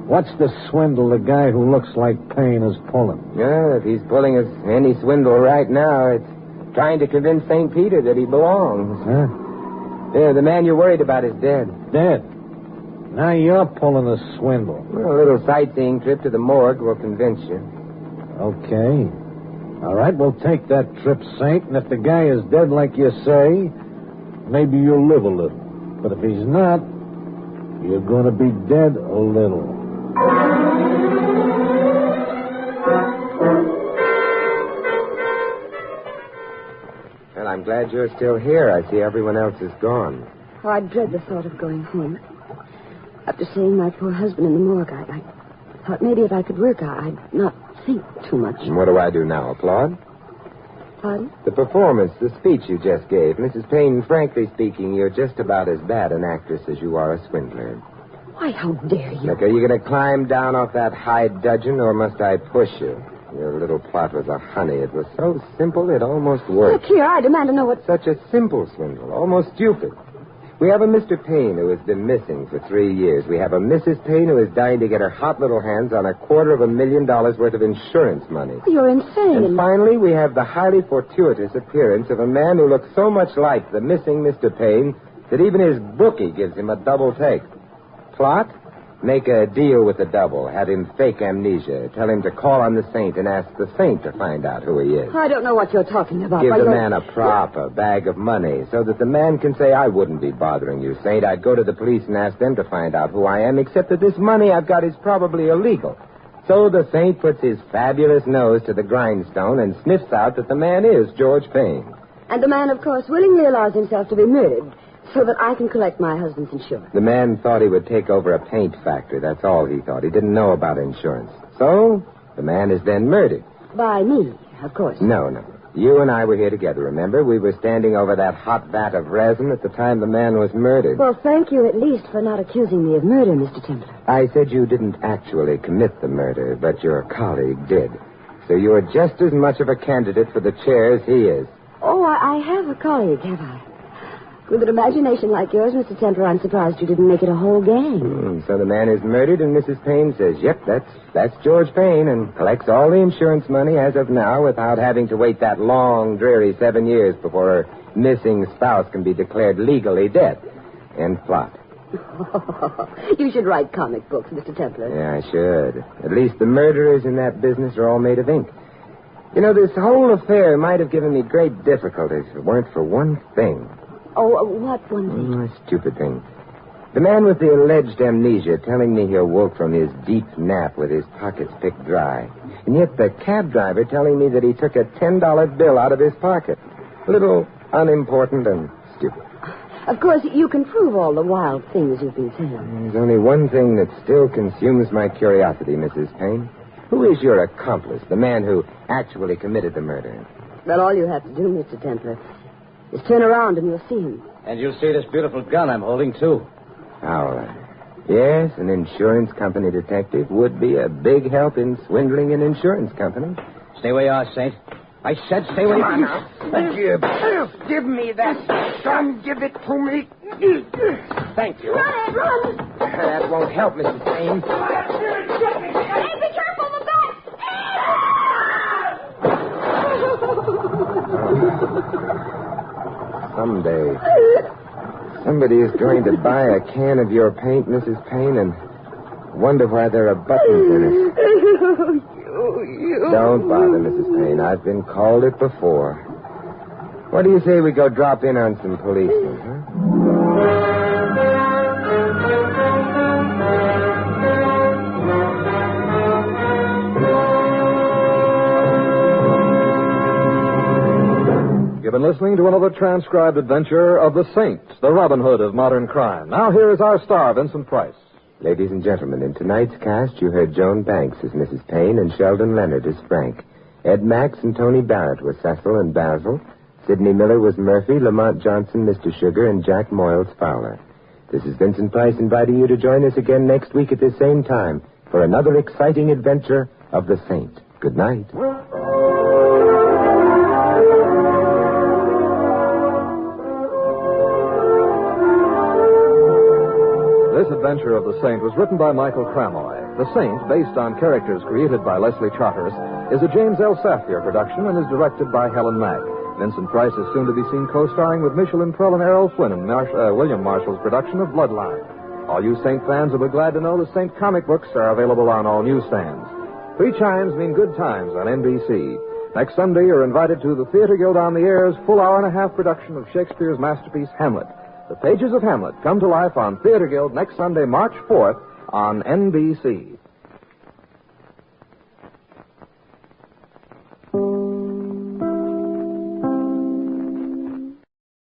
What's the swindle the guy who looks like Payne is pulling? Yeah, if he's pulling any swindle right now, it's trying to convince St. Peter that he belongs. Huh? Yeah, the man you're worried about is dead. Dead? Now you're pulling a swindle. Well, a little sightseeing trip to the morgue will convince you. Okay. All right, we'll take that trip, Saint, and if the guy is dead like you say, maybe you'll live a little. But if he's not, you're going to be dead a little. Well, I'm glad you're still here. I see everyone else is gone. Oh, I dread the thought of going home. After seeing my poor husband in the morgue, Thought maybe if I could work, I'd not think too much. And what do I do now, applaud? Pardon? The performance, the speech you just gave. Mrs. Payne, frankly speaking, you're just about as bad an actress as you are a swindler. Why, how dare you? Look, are you going to climb down off that high dudgeon, or must I push you? Your little plot was a honey. It was so simple it almost worked. Look here, I demand to know what... Such a simple swindle, almost stupid. We have a Mr. Payne who has been missing for 3 years. We have a Mrs. Payne who is dying to get her hot little hands on $250,000 worth of insurance money. You're insane. And finally, we have the highly fortuitous appearance of a man who looks so much like the missing Mr. Payne that even his bookie gives him a double take. Plot? Make a deal with the double. Have him fake amnesia. Tell him to call on the Saint and ask the Saint to find out who he is. I don't know what you're talking about. Give the man a prop, a bag of money, so that the man can say, I wouldn't be bothering you, Saint. I'd go to the police and ask them to find out who I am, except that this money I've got is probably illegal. So the Saint puts his fabulous nose to the grindstone and sniffs out that the man is George Payne. And the man, of course, willingly allows himself to be murdered so that I can collect my husband's insurance. The man thought he would take over a paint factory. That's all he thought. He didn't know about insurance. So the man is then murdered. By me, of course. No. You and I were here together, remember? We were standing over that hot vat of resin at the time the man was murdered. Well, thank you at least for not accusing me of murder, Mr. Templar. I said you didn't actually commit the murder, but your colleague did. So you're just as much of a candidate for the chair as he is. Oh, I have a colleague, have I? With an imagination like yours, Mr. Templar, I'm surprised you didn't make it a whole gang. So the man is murdered, and Mrs. Payne says, yep, that's George Payne, and collects all the insurance money as of now without having to wait that long, dreary 7 years before her missing spouse can be declared legally dead. End plot. You should write comic books, Mr. Templar. Yeah, I should. At least the murderers in that business are all made of ink. You know, this whole affair might have given me great difficulties if it weren't for one thing. Oh, what one thing? A stupid thing. The man with the alleged amnesia telling me he awoke from his deep nap with his pockets picked dry. And yet the cab driver telling me that he took a $10 bill out of his pocket. A little unimportant and stupid. Of course, you can prove all the wild things you've been saying. There's only one thing that still consumes my curiosity, Mrs. Payne. Who is your accomplice, the man who actually committed the murder? Well, all you have to do, Mr. Templar, is turn around and you'll see him. And you'll see this beautiful gun I'm holding, too. All right. Yes, an insurance company detective would be a big help in swindling an insurance company. Stay where you are, Saint. I said stay where you are. Give me that gun. Give it to me. Thank you. Run! That won't help, Mrs. Payne. Hey, be careful, the Someday, somebody is going to buy a can of your paint, Mrs. Payne, and wonder why there are buttons in it. Don't bother, Mrs. Payne. I've been called it before. What do you say we go drop in on some policemen, huh? You've been listening to another transcribed adventure of the Saint, the Robin Hood of modern crime. Now here is our star, Vincent Price. Ladies and gentlemen, in tonight's cast, you heard Joan Banks as Mrs. Payne and Sheldon Leonard as Frank. Ed Max and Tony Barrett were Cecil and Basil. Sidney Miller was Murphy, Lamont Johnson, Mr. Sugar, and Jack Moyles Fowler. This is Vincent Price inviting you to join us again next week at this same time for another exciting adventure of the Saint. Good night. This adventure of the Saint was written by Michael Cramoy. The Saint, based on characters created by Leslie Charteris, is a James L. Safier production and is directed by Helen Mack. Vincent Price is soon to be seen co-starring with Michelin Prell and Errol Flynn in William Marshall's production of Bloodline. All you Saint fans will be glad to know the Saint comic books are available on all newsstands. 3 chimes mean good times on NBC. Next Sunday, you're invited to the Theater Guild on the Air's full hour-and-a-half production of Shakespeare's masterpiece, Hamlet. The pages of Hamlet come to life on Theater Guild next Sunday, March 4th on NBC.